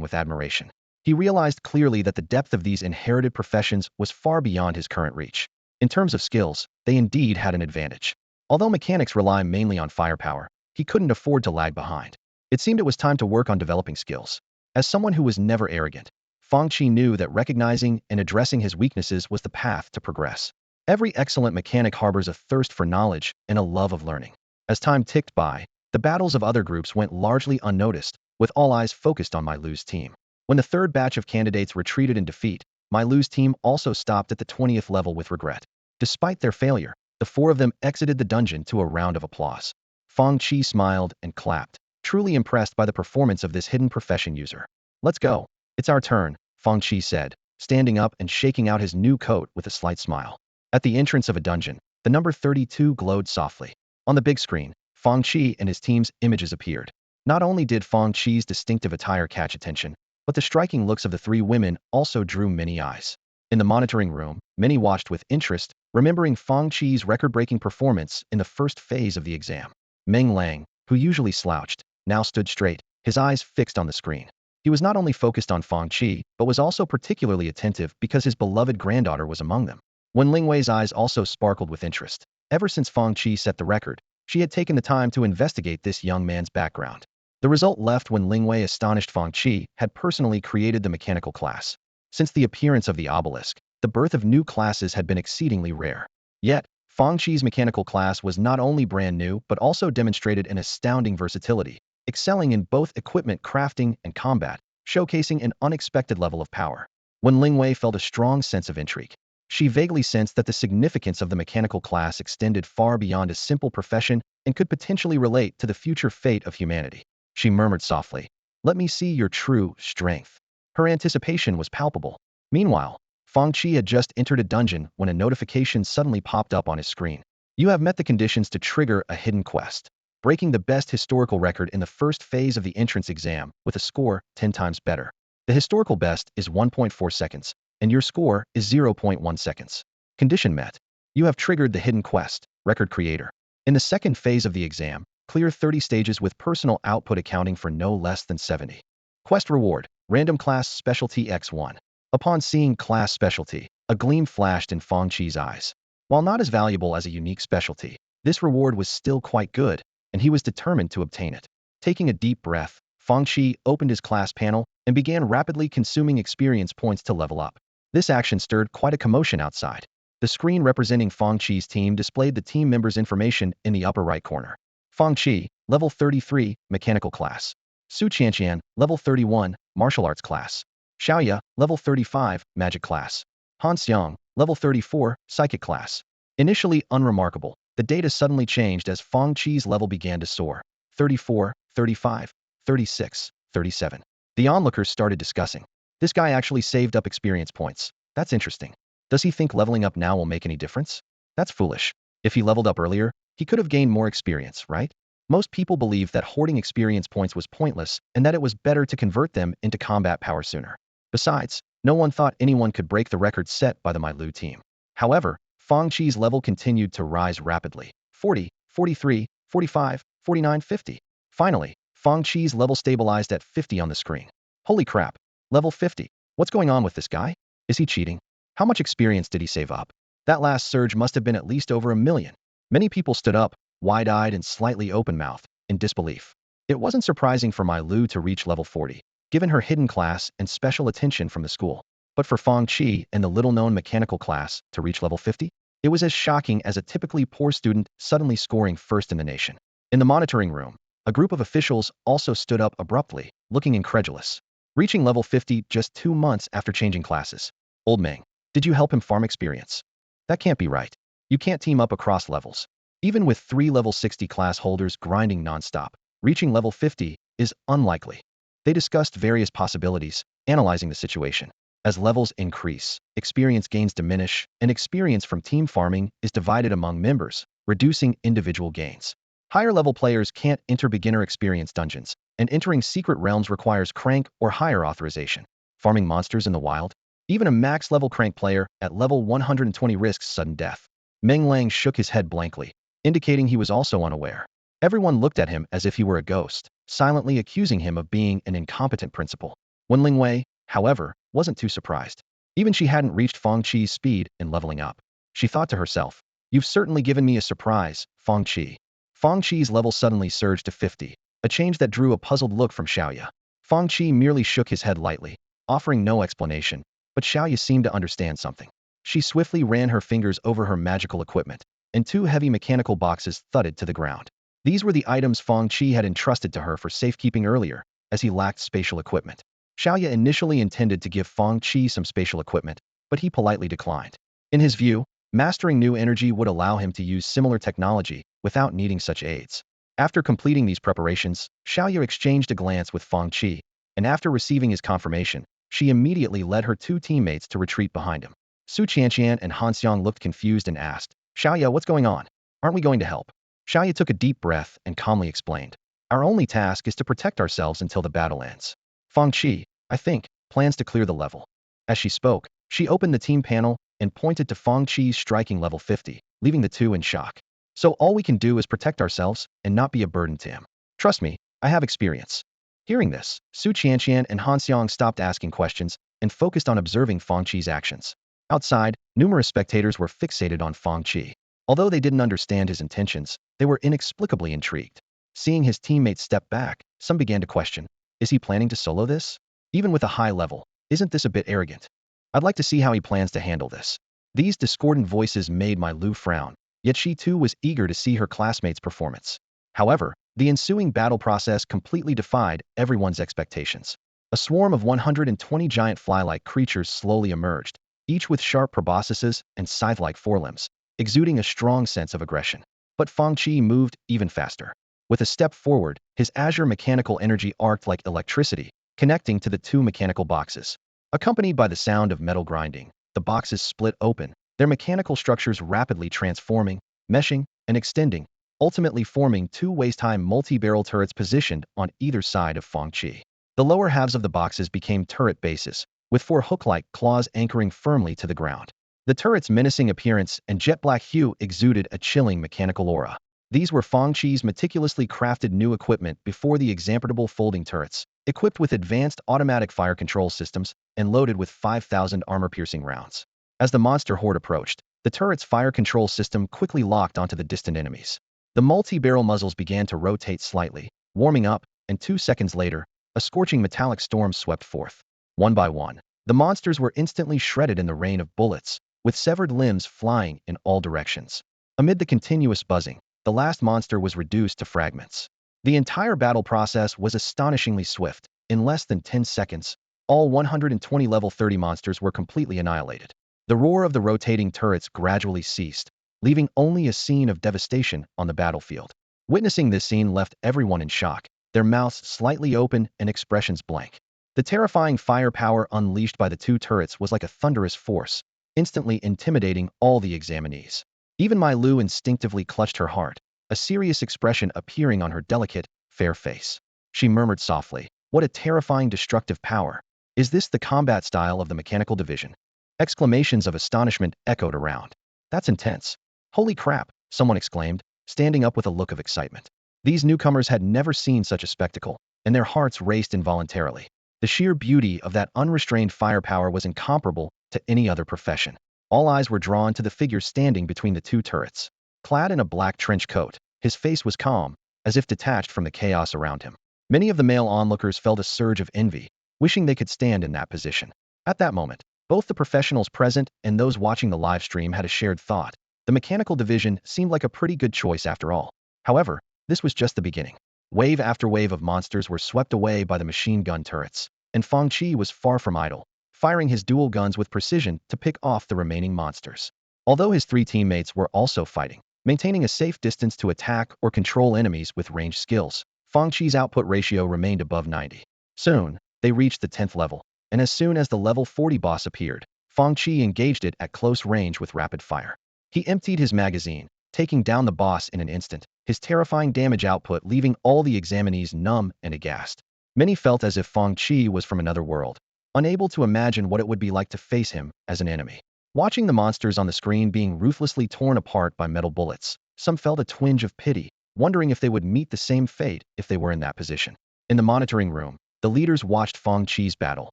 with admiration. He realized clearly that the depth of these inherited professions was far beyond his current reach. In terms of skills, they indeed had an advantage. Although mechanics rely mainly on firepower, he couldn't afford to lag behind. It seemed it was time to work on developing skills. As someone who was never arrogant, Fang Qi knew that recognizing and addressing his weaknesses was the path to progress. Every excellent mechanic harbors a thirst for knowledge and a love of learning. As time ticked by, the battles of other groups went largely unnoticed, with all eyes focused on Mailu's team. When the third batch of candidates retreated in defeat, Mailu's team also stopped at the 20th level with regret. Despite their failure, the 4 of them exited the dungeon to a round of applause. Fang Qi smiled and clapped, truly impressed by the performance of this hidden profession user. Let's go. It's our turn, Fang Qi said, standing up and shaking out his new coat with a slight smile. At the entrance of a dungeon, the number 32 glowed softly. On the big screen, Fang Qi and his team's images appeared. Not only did Fang Qi's distinctive attire catch attention, but the striking looks of the three women also drew many eyes. In the monitoring room, many watched with interest, remembering Fang Qi's record-breaking performance in the first phase of the exam. Meng Lang, who usually slouched, now stood straight, his eyes fixed on the screen. He was not only focused on Fang Qi, but was also particularly attentive because his beloved granddaughter was among them. Wen Lingwei's eyes also sparkled with interest. Ever since Fang Qi set the record, she had taken the time to investigate this young man's background. The result left when Lingwei astonished Fang Qi had personally created the mechanical class. Since the appearance of the obelisk, the birth of new classes had been exceedingly rare. Yet, Fang Qi's mechanical class was not only brand new but also demonstrated an astounding versatility, excelling in both equipment crafting and combat, showcasing an unexpected level of power. When Lingwei felt a strong sense of intrigue, she vaguely sensed that the significance of the mechanical class extended far beyond a simple profession and could potentially relate to the future fate of humanity. She murmured softly, "Let me see your true strength." Her anticipation was palpable. Meanwhile, Fang Qi had just entered a dungeon when a notification suddenly popped up on his screen. You have met the conditions to trigger a hidden quest, breaking the best historical record in the first phase of the entrance exam with a score 10 times better. The historical best is 1.4 seconds, and your score is 0.1 seconds. Condition met. You have triggered the hidden quest, record creator. In the second phase of the exam, clear 30 stages with personal output accounting for no less than 70. Quest reward, random class specialty X1. Upon seeing class specialty, a gleam flashed in Fang Qi's eyes. While not as valuable as a unique specialty, this reward was still quite good, and he was determined to obtain it. Taking a deep breath, Fang Qi opened his class panel and began rapidly consuming experience points to level up. This action stirred quite a commotion outside. The screen representing Fang Qi's team displayed the team members' information in the upper right corner. Fang Qi, level 33, mechanical class. Su Qianqian, level 31, martial arts class. Xiaoya, level 35, magic class. Han Xiang, level 34, psychic class. Initially unremarkable, the data suddenly changed as Fang Qi's level began to soar. 34, 35, 36, 37. The onlookers started discussing. This guy actually saved up experience points. That's interesting. Does he think leveling up now will make any difference? That's foolish. If he leveled up earlier, he could have gained more experience, right? Most people believed that hoarding experience points was pointless and that it was better to convert them into combat power sooner. Besides, no one thought anyone could break the record set by the Mailu team. However, Fang Qi's level continued to rise rapidly. 40, 43, 45, 49, 50. Finally, Fang Qi's level stabilized at 50 on the screen. Holy crap, level 50. What's going on with this guy? Is he cheating? How much experience did he save up? That last surge must have been at least over 1 million. Many people stood up, wide-eyed and slightly open-mouthed, in disbelief. It wasn't surprising for Mailu to reach level 40, given her hidden class and special attention from the school. But for Fang Qi and the little-known mechanical class to reach level 50, it was as shocking as a typically poor student suddenly scoring first in the nation. In the monitoring room, a group of officials also stood up abruptly, looking incredulous. Reaching level 50 just 2 months after changing classes. Old Meng, did you help him farm experience? That can't be right. You can't team up across levels. Even with 3 level 60 class holders grinding non-stop, reaching level 50 is unlikely. They discussed various possibilities, analyzing the situation. As levels increase, experience gains diminish, and experience from team farming is divided among members, reducing individual gains. Higher-level players can't enter beginner experience dungeons, and entering secret realms requires crank or higher authorization. Farming monsters in the wild? Even a max-level crank player at level 120 risks sudden death. Meng Lang shook his head blankly, indicating he was also unaware. Everyone looked at him as if he were a ghost, silently accusing him of being an incompetent principal. Wen Lingwei, however, wasn't too surprised. Even she hadn't reached Fang Qi's speed in leveling up. She thought to herself, "You've certainly given me a surprise, Fang Qi." Fang Qi's level suddenly surged to 50, a change that drew a puzzled look from Xiaoya. Fang Qi merely shook his head lightly, offering no explanation, but Xiaoya seemed to understand something. She swiftly ran her fingers over her magical equipment, and 2 heavy mechanical boxes thudded to the ground. These were the items Fang Qi had entrusted to her for safekeeping earlier, as he lacked spatial equipment. Xiaoya initially intended to give Fang Qi some spatial equipment, but he politely declined. In his view, mastering new energy would allow him to use similar technology without needing such aids. After completing these preparations, Xiaoya exchanged a glance with Fang Qi, and after receiving his confirmation, she immediately led her two teammates to retreat behind him. Su Qianqian and Han Xiang looked confused and asked, Xiaoya, what's going on? Aren't we going to help? Xiaoya took a deep breath and calmly explained, our only task is to protect ourselves until the battle ends. Fang Qi, I think, plans to clear the level. As she spoke, she opened the team panel and pointed to Fang Qi's striking level 50, leaving the two in shock. So all we can do is protect ourselves and not be a burden to him. Trust me, I have experience. Hearing this, Su Qianqian and Han Xiang stopped asking questions and focused on observing Fang Qi's actions. Outside, numerous spectators were fixated on Fang Qi. Although they didn't understand his intentions, they were inexplicably intrigued. Seeing his teammates step back, some began to question, is he planning to solo this? Even with a high level, isn't this a bit arrogant? I'd like to see how he plans to handle this. These discordant voices made my Lu frown, yet she too was eager to see her classmates' performance. However, the ensuing battle process completely defied everyone's expectations. A swarm of 120 giant fly-like creatures slowly emerged, each with sharp proboscises and scythe-like forelimbs, exuding a strong sense of aggression. But Fang Qi moved even faster. With a step forward, his azure mechanical energy arced like electricity, connecting to the two mechanical boxes. Accompanied by the sound of metal grinding, the boxes split open, their mechanical structures rapidly transforming, meshing, and extending, ultimately forming two waist-high multi-barrel turrets positioned on either side of Fang Qi. The lower halves of the boxes became turret bases, with four hook-like claws anchoring firmly to the ground. The turret's menacing appearance and jet-black hue exuded a chilling mechanical aura. These were Fang Qi's meticulously crafted new equipment before the example folding turrets, equipped with advanced automatic fire control systems and loaded with 5,000 armor-piercing rounds. As the monster horde approached, the turret's fire control system quickly locked onto the distant enemies. The multi-barrel muzzles began to rotate slightly, warming up, and 2 seconds later, a scorching metallic storm swept forth. One by one, the monsters were instantly shredded in the rain of bullets, with severed limbs flying in all directions. Amid the continuous buzzing, the last monster was reduced to fragments. The entire battle process was astonishingly swift. In less than 10 seconds, all 120 level 30 monsters were completely annihilated. The roar of the rotating turrets gradually ceased, leaving only a scene of devastation on the battlefield. Witnessing this scene left everyone in shock, their mouths slightly open and expressions blank. The terrifying firepower unleashed by the two turrets was like a thunderous force, instantly intimidating all the examinees. Even Mai Lu instinctively clutched her heart, a serious expression appearing on her delicate, fair face. She murmured softly, what a terrifying destructive power. Is this the combat style of the mechanical division? Exclamations of astonishment echoed around. That's intense. Holy crap, someone exclaimed, standing up with a look of excitement. These newcomers had never seen such a spectacle, and their hearts raced involuntarily. The sheer beauty of that unrestrained firepower was incomparable to any other profession. All eyes were drawn to the figure standing between the two turrets. Clad in a black trench coat, his face was calm, as if detached from the chaos around him. Many of the male onlookers felt a surge of envy, wishing they could stand in that position. At that moment, both the professionals present and those watching the live stream had a shared thought. The mechanical division seemed like a pretty good choice after all. However, this was just the beginning. Wave after wave of monsters were swept away by the machine gun turrets, and Fang Qi was far from idle, firing his dual guns with precision to pick off the remaining monsters. Although his three teammates were also fighting, maintaining a safe distance to attack or control enemies with ranged skills, Fang Qi's output ratio remained above 90. Soon, they reached the 10th level, and as soon as the level 40 boss appeared, Fang Qi engaged it at close range with rapid fire. He emptied his magazine, taking down the boss in an instant, his terrifying damage output leaving all the examinees numb and aghast. Many felt as if Fang Qi was from another world, unable to imagine what it would be like to face him as an enemy. Watching the monsters on the screen being ruthlessly torn apart by metal bullets, some felt a twinge of pity, wondering if they would meet the same fate if they were in that position. In the monitoring room, the leaders watched Fang Qi's battle,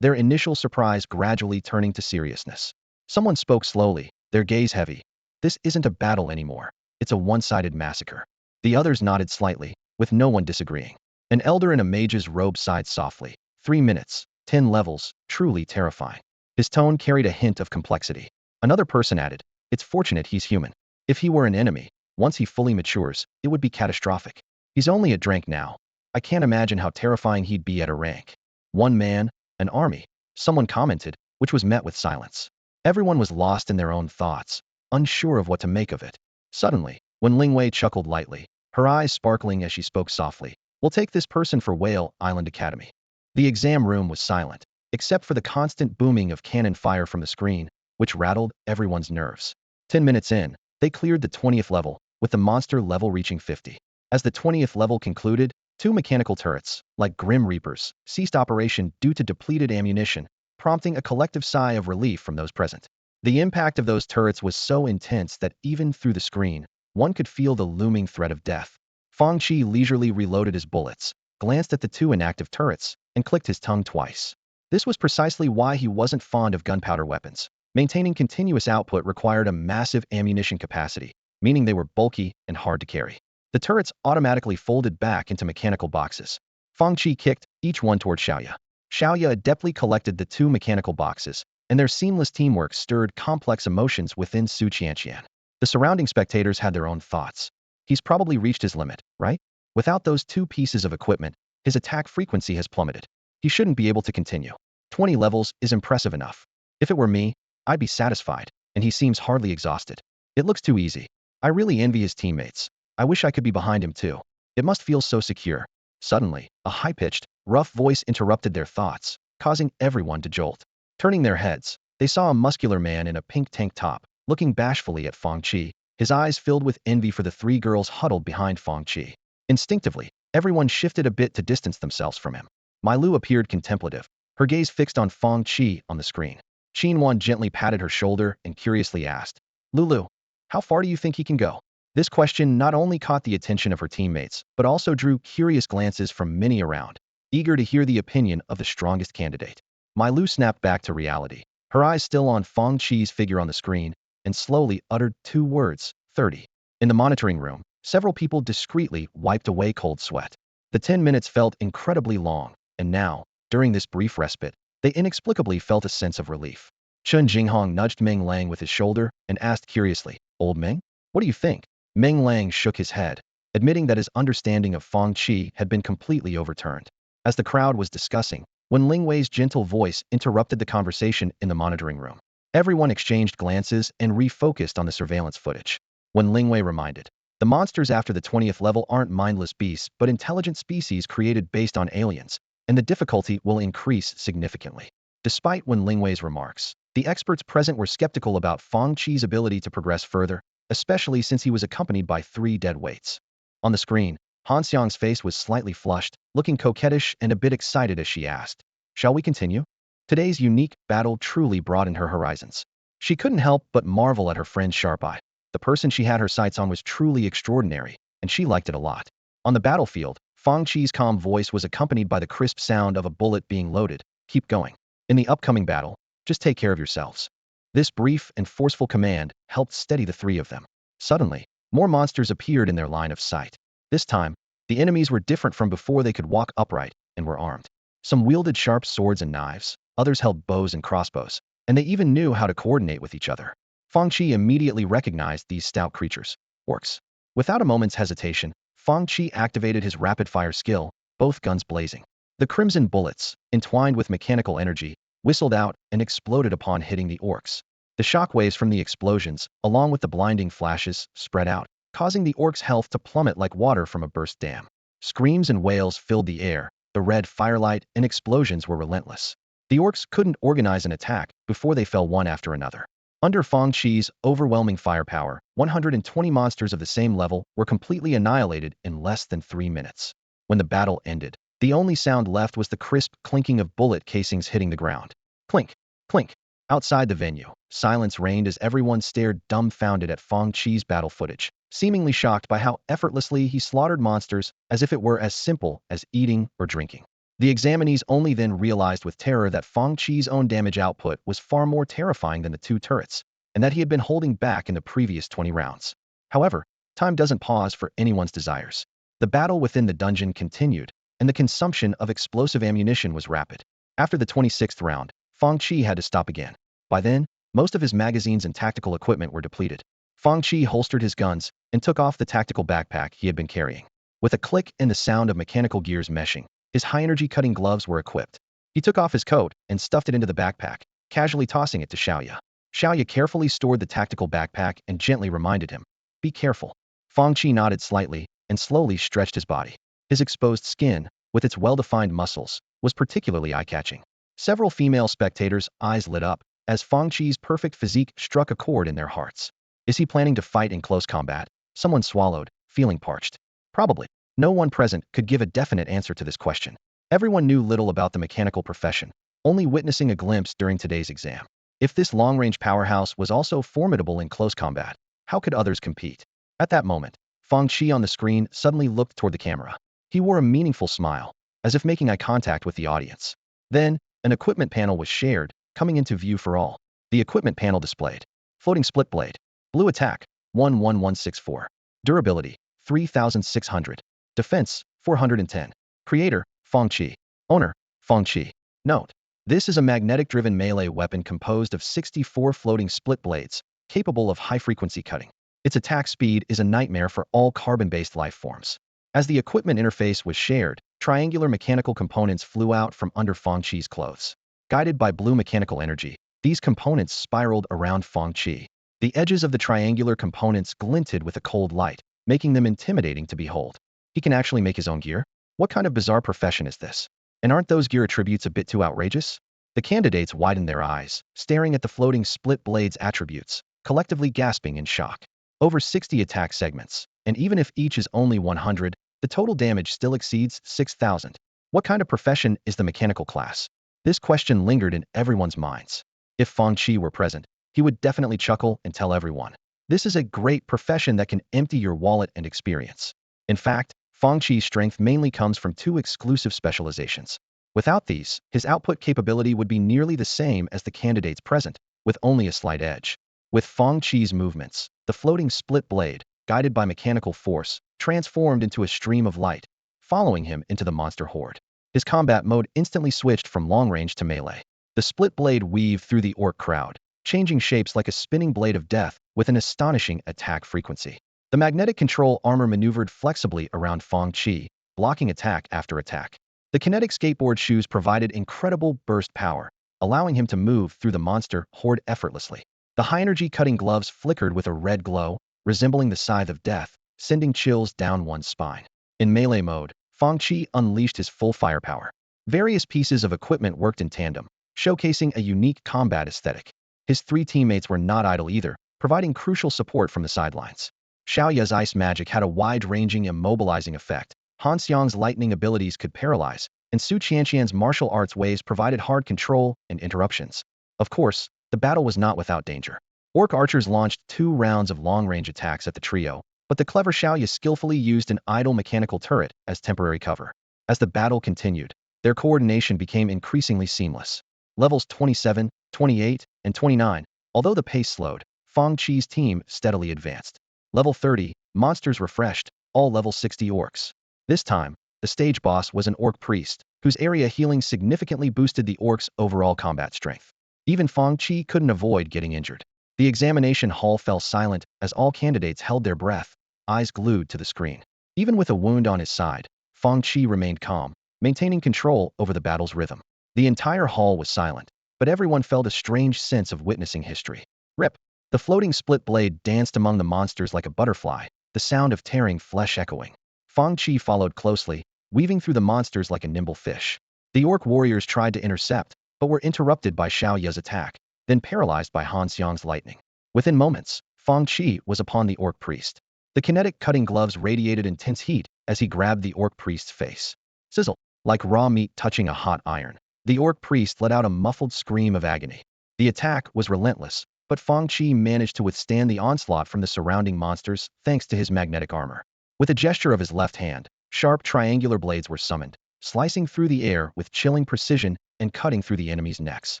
their initial surprise gradually turning to seriousness. Someone spoke slowly, their gaze heavy. This isn't a battle anymore. It's a one-sided massacre. The others nodded slightly, with no one disagreeing. An elder in a mage's robe sighed softly. 3 minutes, 10 levels, truly terrifying. His tone carried a hint of complexity. Another person added, it's fortunate he's human. If he were an enemy, once he fully matures, it would be catastrophic. He's only at rank now. I can't imagine how terrifying he'd be at a rank. One man, an army, someone commented, which was met with silence. Everyone was lost in their own thoughts, unsure of what to make of it. Suddenly, when Ling Wei chuckled lightly, her eyes sparkling as she spoke softly, we'll take this person for Whale Island Academy. The exam room was silent. except for the constant booming of cannon fire from the screen, which rattled everyone's nerves. 10 minutes in, they cleared the 20th level, with the monster level reaching 50. As the 20th level concluded, two mechanical turrets, like Grim Reapers, ceased operation due to depleted ammunition, prompting a collective sigh of relief from those present. The impact of those turrets was so intense that even through the screen, one could feel the looming threat of death. Fang Qi leisurely reloaded his bullets, glanced at the two inactive turrets, and clicked his tongue twice. This was precisely why he wasn't fond of gunpowder weapons. Maintaining continuous output required a massive ammunition capacity, meaning they were bulky and hard to carry. The turrets automatically folded back into mechanical boxes. Fang Qi kicked each one toward Xiaoya. Xiaoya adeptly collected the two mechanical boxes, and their seamless teamwork stirred complex emotions within Su Qianqian. The surrounding spectators had their own thoughts. He's probably reached his limit, right? Without those two pieces of equipment, his attack frequency has plummeted. He shouldn't be able to continue. 20 levels is impressive enough. If it were me, I'd be satisfied, and he seems hardly exhausted. It looks too easy. I really envy his teammates. I wish I could be behind him too. It must feel so secure. Suddenly, a high-pitched, rough voice interrupted their thoughts, causing everyone to jolt. Turning their heads, they saw a muscular man in a pink tank top, looking bashfully at Fang Qi, his eyes filled with envy for the three girls huddled behind Fang Qi. Instinctively, everyone shifted a bit to distance themselves from him. Mai Lu appeared contemplative, her gaze fixed on Fang Qi on the screen. Qin Wan gently patted her shoulder and curiously asked, "Lulu, how far do you think he can go?" This question not only caught the attention of her teammates, but also drew curious glances from many around, eager to hear the opinion of the strongest candidate. Mai Lu snapped back to reality, her eyes still on Fang Qi's figure on the screen, and slowly uttered two words, 30. In the monitoring room, several people discreetly wiped away cold sweat. The 10 minutes felt incredibly long, and now, during this brief respite, they inexplicably felt a sense of relief. Chen Jinghong nudged Meng Lang with his shoulder and asked curiously, "Old Meng, what do you think?" Meng Lang shook his head, admitting that his understanding of Fang Qi had been completely overturned. As the crowd was discussing, when Ling Wei's gentle voice interrupted the conversation in the monitoring room, everyone exchanged glances and refocused on the surveillance footage. When Ling Wei reminded, "The monsters after the 20th level aren't mindless beasts but intelligent species created based on aliens, and the difficulty will increase significantly." Despite Wen Lingwei's remarks, the experts present were skeptical about Fang Qi's ability to progress further, especially since he was accompanied by three dead weights. On the screen, Han Xiang's face was slightly flushed, looking coquettish and a bit excited as she asked, "Shall we continue?" Today's unique battle truly broadened her horizons. She couldn't help but marvel at her friend's sharp eye. The person she had her sights on was truly extraordinary, and she liked it a lot. On the battlefield, Fang Qi's calm voice was accompanied by the crisp sound of a bullet being loaded. "Keep going. In the upcoming battle, just take care of yourselves." This brief and forceful command helped steady the three of them. Suddenly, more monsters appeared in their line of sight. This time, the enemies were different from before. They could walk upright and were armed. Some wielded sharp swords and knives, others held bows and crossbows, and they even knew how to coordinate with each other. Fang Qi immediately recognized these stout creatures, orcs. Without a moment's hesitation, Fang Qi activated his rapid-fire skill, both guns blazing. The crimson bullets, entwined with mechanical energy, whistled out and exploded upon hitting the orcs. The shockwaves from the explosions, along with the blinding flashes, spread out, causing the orcs' health to plummet like water from a burst dam. Screams and wails filled the air, the red firelight and explosions were relentless. The orcs couldn't organize an attack before they fell one after another. Under Fang Qi's overwhelming firepower, 120 monsters of the same level were completely annihilated in less than 3 minutes. When the battle ended, the only sound left was the crisp clinking of bullet casings hitting the ground. Clink, clink. Outside the venue, silence reigned as everyone stared dumbfounded at Fang Qi's battle footage, seemingly shocked by how effortlessly he slaughtered monsters as if it were as simple as eating or drinking. The examinees only then realized with terror that Fang Qi's own damage output was far more terrifying than the two turrets, and that he had been holding back in the previous 20 rounds. However, time doesn't pause for anyone's desires. The battle within the dungeon continued, and the consumption of explosive ammunition was rapid. After the 26th round, Fang Qi had to stop again. By then, most of his magazines and tactical equipment were depleted. Fang Qi holstered his guns and took off the tactical backpack he had been carrying. With a click and the sound of mechanical gears meshing, his high-energy cutting gloves were equipped. He took off his coat and stuffed it into the backpack, casually tossing it to Xiaoya. Xiaoya carefully stored the tactical backpack and gently reminded him, "Be careful." Fang Qi nodded slightly and slowly stretched his body. His exposed skin, with its well-defined muscles, was particularly eye-catching. Several female spectators' eyes lit up as Fang Qi's perfect physique struck a chord in their hearts. Is he planning to fight in close combat? Someone swallowed, feeling parched. Probably. No one present could give a definite answer to this question. Everyone knew little about the mechanical profession, only witnessing a glimpse during today's exam. If this long-range powerhouse was also formidable in close combat, how could others compete? At that moment, Fang Qi on the screen suddenly looked toward the camera. He wore a meaningful smile, as if making eye contact with the audience. Then, an equipment panel was shared, coming into view for all. The equipment panel displayed floating split blade, blue attack, 11164, durability, 3600, defense, 410, creator, Fang Qi, owner, Fang Qi. Note: this is a magnetic-driven melee weapon composed of 64 floating split blades, capable of high-frequency cutting. Its attack speed is a nightmare for all carbon-based life forms. As the equipment interface was shared, triangular mechanical components flew out from under Fang Qi's clothes. Guided by blue mechanical energy, these components spiraled around Fang Qi. The edges of the triangular components glinted with a cold light, making them intimidating to behold. He can actually make his own gear? What kind of bizarre profession is this? And aren't those gear attributes a bit too outrageous? The candidates widened their eyes, staring at the floating split blades attributes, collectively gasping in shock. Over 60 attack segments, and even if each is only 100, the total damage still exceeds 6,000. What kind of profession is the mechanical class? This question lingered in everyone's minds. If Fang Qi were present, he would definitely chuckle and tell everyone. This is a great profession that can empty your wallet and experience. In fact, Fang Qi's strength mainly comes from two exclusive specializations. Without these, his output capability would be nearly the same as the candidates present, with only a slight edge. With Fang Qi's movements, the floating split blade, guided by mechanical force, transformed into a stream of light, following him into the monster horde. His combat mode instantly switched from long range to melee. The split blade weaved through the orc crowd, changing shapes like a spinning blade of death with an astonishing attack frequency. The magnetic control armor maneuvered flexibly around Fang Qi, blocking attack after attack. The kinetic skateboard shoes provided incredible burst power, allowing him to move through the monster horde effortlessly. The high-energy cutting gloves flickered with a red glow, resembling the scythe of death, sending chills down one's spine. In melee mode, Fang Qi unleashed his full firepower. Various pieces of equipment worked in tandem, showcasing a unique combat aesthetic. His three teammates were not idle either, providing crucial support from the sidelines. Xiaoya's ice magic had a wide-ranging immobilizing effect. Han Xiang's lightning abilities could paralyze, and Su Qianqian's martial arts waves provided hard control and interruptions. Of course, the battle was not without danger. Orc archers launched 2 rounds of long-range attacks at the trio, but the clever Xiaoya skillfully used an idle mechanical turret as temporary cover. As the battle continued, their coordination became increasingly seamless. Levels 27, 28, and 29, although the pace slowed, Fang Qi's team steadily advanced. Level 30, monsters refreshed, all level 60 orcs. This time, the stage boss was an orc priest, whose area healing significantly boosted the orcs' overall combat strength. Even Fang Qi couldn't avoid getting injured. The examination hall fell silent as all candidates held their breath, eyes glued to the screen. Even with a wound on his side, Fang Qi remained calm, maintaining control over the battle's rhythm. The entire hall was silent, but everyone felt a strange sense of witnessing history. Rip! The floating split blade danced among the monsters like a butterfly, the sound of tearing flesh echoing. Fang Qi followed closely, weaving through the monsters like a nimble fish. The orc warriors tried to intercept, but were interrupted by Xiaoya's attack, then paralyzed by Han Xiang's lightning. Within moments, Fang Qi was upon the orc priest. The kinetic cutting gloves radiated intense heat as he grabbed the orc priest's face. Sizzle! Like raw meat touching a hot iron. The orc priest let out a muffled scream of agony. The attack was relentless, but Fang Qi managed to withstand the onslaught from the surrounding monsters thanks to his magnetic armor. With a gesture of his left hand, sharp triangular blades were summoned, slicing through the air with chilling precision and cutting through the enemy's necks.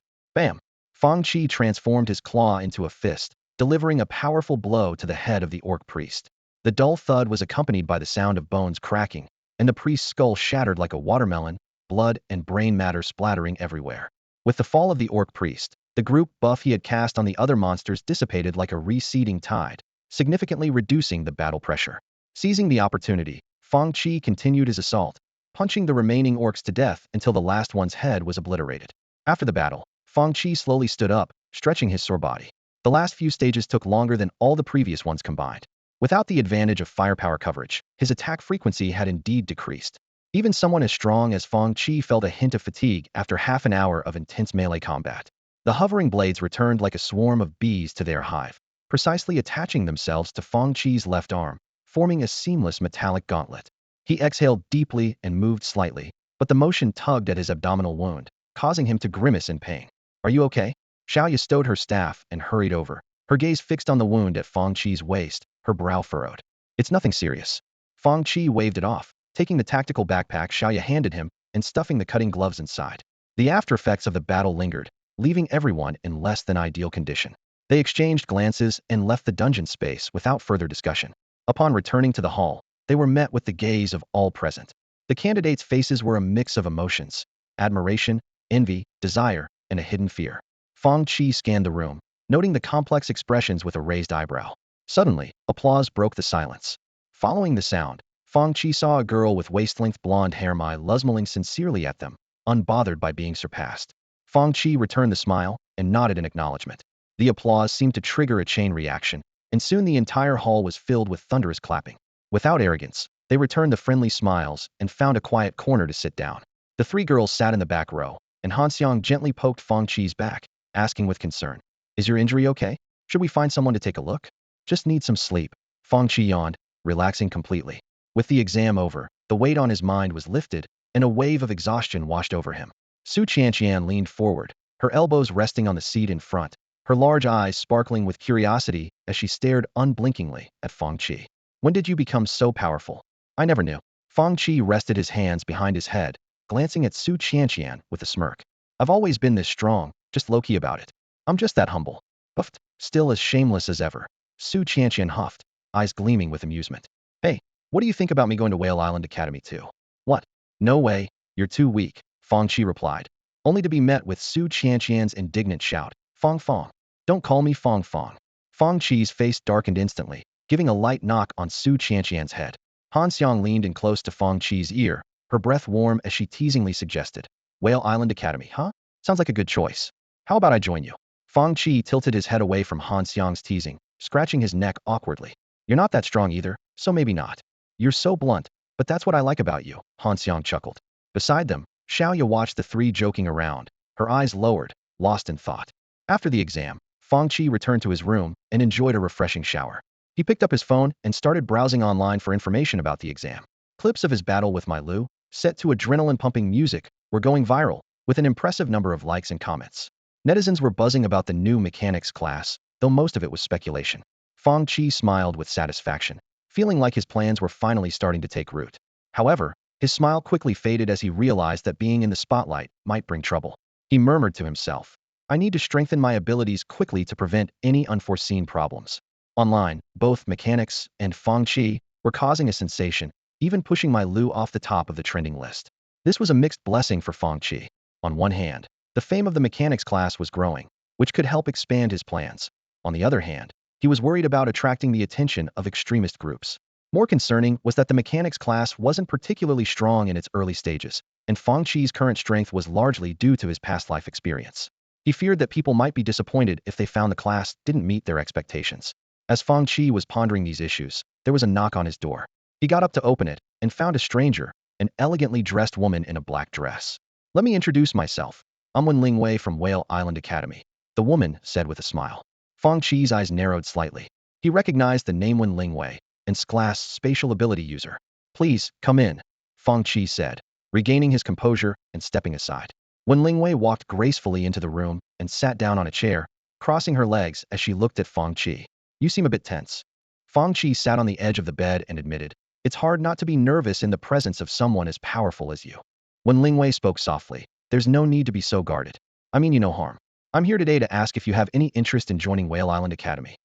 Bam! Fang Qi transformed his claw into a fist, delivering a powerful blow to the head of the orc priest. The dull thud was accompanied by the sound of bones cracking, and the priest's skull shattered like a watermelon, blood and brain matter splattering everywhere. With the fall of the orc priest, the group buff he had cast on the other monsters dissipated like a receding tide, significantly reducing the battle pressure. Seizing the opportunity, Fang Qi continued his assault, punching the remaining orcs to death until the last one's head was obliterated. After the battle, Fang Qi slowly stood up, stretching his sore body. The last few stages took longer than all the previous ones combined. Without the advantage of firepower coverage, his attack frequency had indeed decreased. Even someone as strong as Fang Qi felt a hint of fatigue after half an hour of intense melee combat. The hovering blades returned like a swarm of bees to their hive, precisely attaching themselves to Fang Qi's left arm, forming a seamless metallic gauntlet. He exhaled deeply and moved slightly, but the motion tugged at his abdominal wound, causing him to grimace in pain. Are you okay? Xiaoya stowed her staff and hurried over, her gaze fixed on the wound at Fang Qi's waist, her brow furrowed. It's nothing serious. Fang Qi waved it off, taking the tactical backpack Xiaoya handed him and stuffing the cutting gloves inside. The after effects of the battle lingered, leaving everyone in less than ideal condition. They exchanged glances and left the dungeon space without further discussion. Upon returning to the hall, they were met with the gaze of all present. The candidates' faces were a mix of emotions: admiration, envy, desire, and a hidden fear. Fang Qi scanned the room, noting the complex expressions with a raised eyebrow. Suddenly, applause broke the silence. Following the sound, Fang Qi saw a girl with waist-length blonde hair smiling sincerely at them, unbothered by being surpassed. Fang Qi returned the smile and nodded in acknowledgement. The applause seemed to trigger a chain reaction, and soon the entire hall was filled with thunderous clapping. Without arrogance, they returned the friendly smiles and found a quiet corner to sit down. The three girls sat in the back row, and Han Xiang gently poked Fang Qi's back, asking with concern, "Is your injury okay? Should we find someone to take a look?" "Just need some sleep." Fang Qi yawned, relaxing completely. With the exam over, the weight on his mind was lifted, and a wave of exhaustion washed over him. Su Qianqian leaned forward, her elbows resting on the seat in front, her large eyes sparkling with curiosity as she stared unblinkingly at Fang Qi. "When did you become so powerful?" "I never knew." Fang Qi rested his hands behind his head, glancing at Su Qianqian with a smirk. "I've always been this strong, just low-key about it. I'm just that humble." Puffed, still as shameless as ever. Su Qianqian huffed, eyes gleaming with amusement. "Hey, what do you think about me going to Whale Island Academy too?" "What? No way, you're too weak," Fang Qi replied, only to be met with Su Qianqian's indignant shout, "Fang Fang! Don't call me Fang Fang." Fang Qi's face darkened instantly, giving a light knock on Su Qianqian's head. Han Xiang leaned in close to Fang Qi's ear, her breath warm as she teasingly suggested, "Whale Island Academy, huh? Sounds like a good choice. How about I join you?" Fang Qi tilted his head away from Han Xiang's teasing, scratching his neck awkwardly. "You're not that strong either, so maybe not." "You're so blunt, but that's what I like about you," Han Xiang chuckled. Beside them, Xiaoya watched the three joking around, her eyes lowered, lost in thought. After the exam, Fang Qi returned to his room and enjoyed a refreshing shower. He picked up his phone and started browsing online for information about the exam. Clips of his battle with Mai Lu, set to adrenaline-pumping music, were going viral, with an impressive number of likes and comments. Netizens were buzzing about the new mechanics class, though most of it was speculation. Fang Qi smiled with satisfaction, feeling like his plans were finally starting to take root. However, his smile quickly faded as he realized that being in the spotlight might bring trouble. He murmured to himself, "I need to strengthen my abilities quickly to prevent any unforeseen problems." Online, both Mechanics and Fang Qi were causing a sensation, even pushing Mai Lu off the top of the trending list. This was a mixed blessing for Fang Qi. On one hand, the fame of the mechanics class was growing, which could help expand his plans. On the other hand, he was worried about attracting the attention of extremist groups. More concerning was that the mechanics class wasn't particularly strong in its early stages, and Fang Qi's current strength was largely due to his past life experience. He feared that people might be disappointed if they found the class didn't meet their expectations. As Fang Qi was pondering these issues, there was a knock on his door. He got up to open it and found a stranger, an elegantly dressed woman in a black dress. "Let me introduce myself. I'm Wen Lingwei from Whale Island Academy," the woman said with a smile. Fang Qi's eyes narrowed slightly. He recognized the name Wen Lingwei, and class spatial ability user. "Please, come in," Fang Qi said, regaining his composure and stepping aside. Wen Lingwei walked gracefully into the room and sat down on a chair, crossing her legs as she looked at Fang Qi. "You seem a bit tense." Fang Qi sat on the edge of the bed and admitted, "It's hard not to be nervous in the presence of someone as powerful as you." When Lingwei spoke softly, "There's no need to be so guarded. I mean you no harm. I'm here today to ask if you have any interest in joining Whale Island Academy."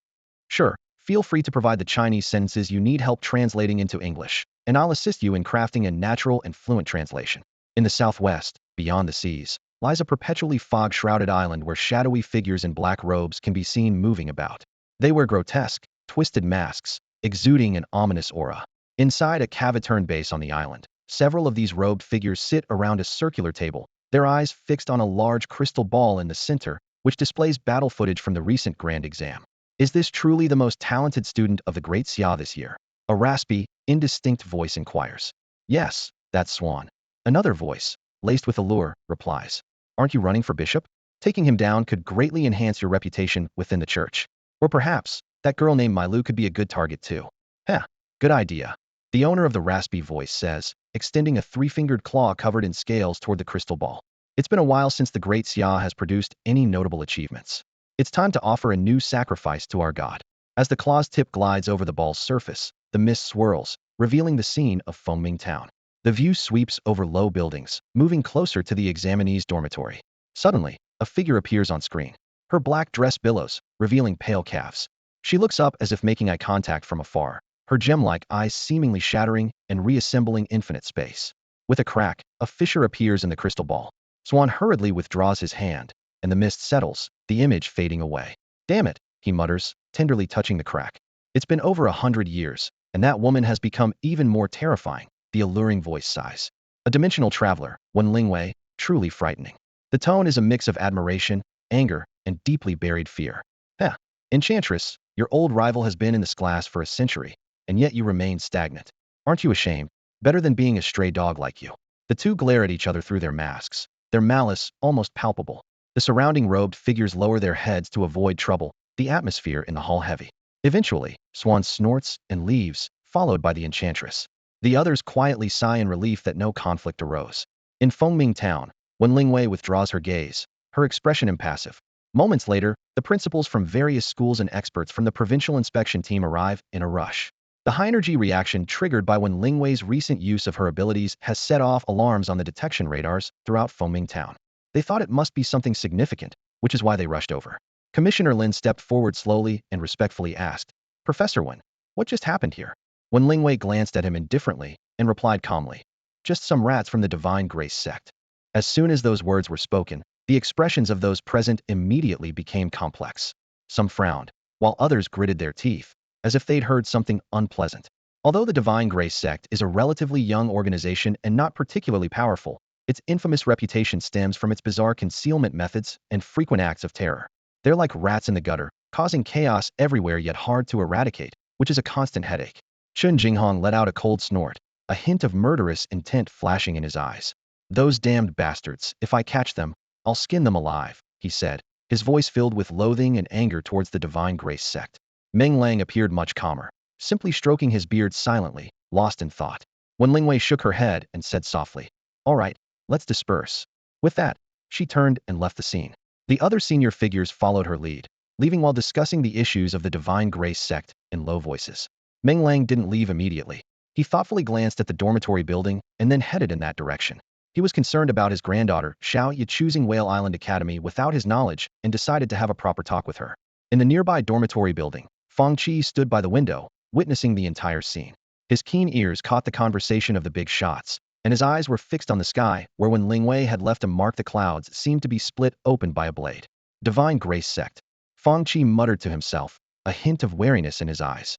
"Sure, feel free to provide the Chinese sentences you need help translating into English, and I'll assist you in crafting a natural and fluent translation." In the southwest, beyond the seas, lies a perpetually fog-shrouded island where shadowy figures in black robes can be seen moving about. They wear grotesque, twisted masks, exuding an ominous aura. Inside a cavitern base on the island, several of these robed figures sit around a circular table, their eyes fixed on a large crystal ball in the center, which displays battle footage from the recent grand exam. "Is this truly the most talented student of the Great Xia this year?" a raspy, indistinct voice inquires. "Yes," That's Swan. Another voice, laced with allure, replies. Aren't you running for bishop? Taking him down could greatly enhance your reputation within the church. Or perhaps, that girl named Milu could be a good target too. Heh, good idea. The owner of the raspy voice says, extending a three-fingered claw covered in scales toward the crystal ball. It's been a while since the great Xia has produced any notable achievements. It's time to offer a new sacrifice to our god. As the claw's tip glides over the ball's surface, the mist swirls, revealing the scene of Fengming Town. The view sweeps over low buildings, moving closer to the examinee's dormitory. Suddenly, a figure appears on screen. Her black dress billows, revealing pale calves. She looks up as if making eye contact from afar, her gem-like eyes seemingly shattering and reassembling infinite space. With a crack, a fissure appears in the crystal ball. Swan hurriedly withdraws his hand, and the mist settles, the image fading away. Damn it, he mutters, tenderly touching the crack. It's been over 100 years, and that woman has become even more terrifying, the alluring voice sighs. A dimensional traveler, Wen Lingwei, truly frightening. The tone is a mix of admiration, anger, and deeply buried fear. Heh, Enchantress, your old rival has been in this class for a century, and yet you remain stagnant. Aren't you ashamed? Better than being a stray dog like you. The two glare at each other through their masks, their malice almost palpable. The surrounding robed figures lower their heads to avoid trouble, the atmosphere in the hall heavy. Eventually, Swan snorts and leaves, followed by the Enchantress. The others quietly sigh in relief that no conflict arose. In Fengming Town, when Lingwei withdraws her gaze, her expression impassive. Moments later, the principals from various schools and experts from the provincial inspection team arrive in a rush. The high-energy reaction triggered by Wen Lingwei's recent use of her abilities has set off alarms on the detection radars throughout Fengming Town. They thought it must be something significant, which is why they rushed over. Commissioner Lin stepped forward slowly and respectfully asked, Professor Wen, what just happened here? Wen Lingwei glanced at him indifferently and replied calmly, just some rats from the Divine Grace sect. As soon as those words were spoken, the expressions of those present immediately became complex. Some frowned, while others gritted their teeth, as if they'd heard something unpleasant. Although the Divine Grace sect is a relatively young organization and not particularly powerful, its infamous reputation stems from its bizarre concealment methods and frequent acts of terror. They're like rats in the gutter, causing chaos everywhere yet hard to eradicate, which is a constant headache. Chun Jinghong let out a cold snort, a hint of murderous intent flashing in his eyes. Those damned bastards, if I catch them, I'll skin them alive, he said, his voice filled with loathing and anger towards the Divine Grace sect. Meng Lang appeared much calmer, simply stroking his beard silently, lost in thought. When Lingwei shook her head and said softly, all right, let's disperse. With that, she turned and left the scene. The other senior figures followed her lead, leaving while discussing the issues of the Divine Grace sect in low voices. Meng Lang didn't leave immediately. He thoughtfully glanced at the dormitory building and then headed in that direction. He was concerned about his granddaughter, Xiao Yi, choosing Whale Island Academy without his knowledge and decided to have a proper talk with her. In the nearby dormitory building, Fang Qi stood by the window, witnessing the entire scene. His keen ears caught the conversation of the big shots, and his eyes were fixed on the sky, where when Lingwei had left him mark the clouds seemed to be split open by a blade. Divine Grace sect. Fang Qi muttered to himself, a hint of wariness in his eyes.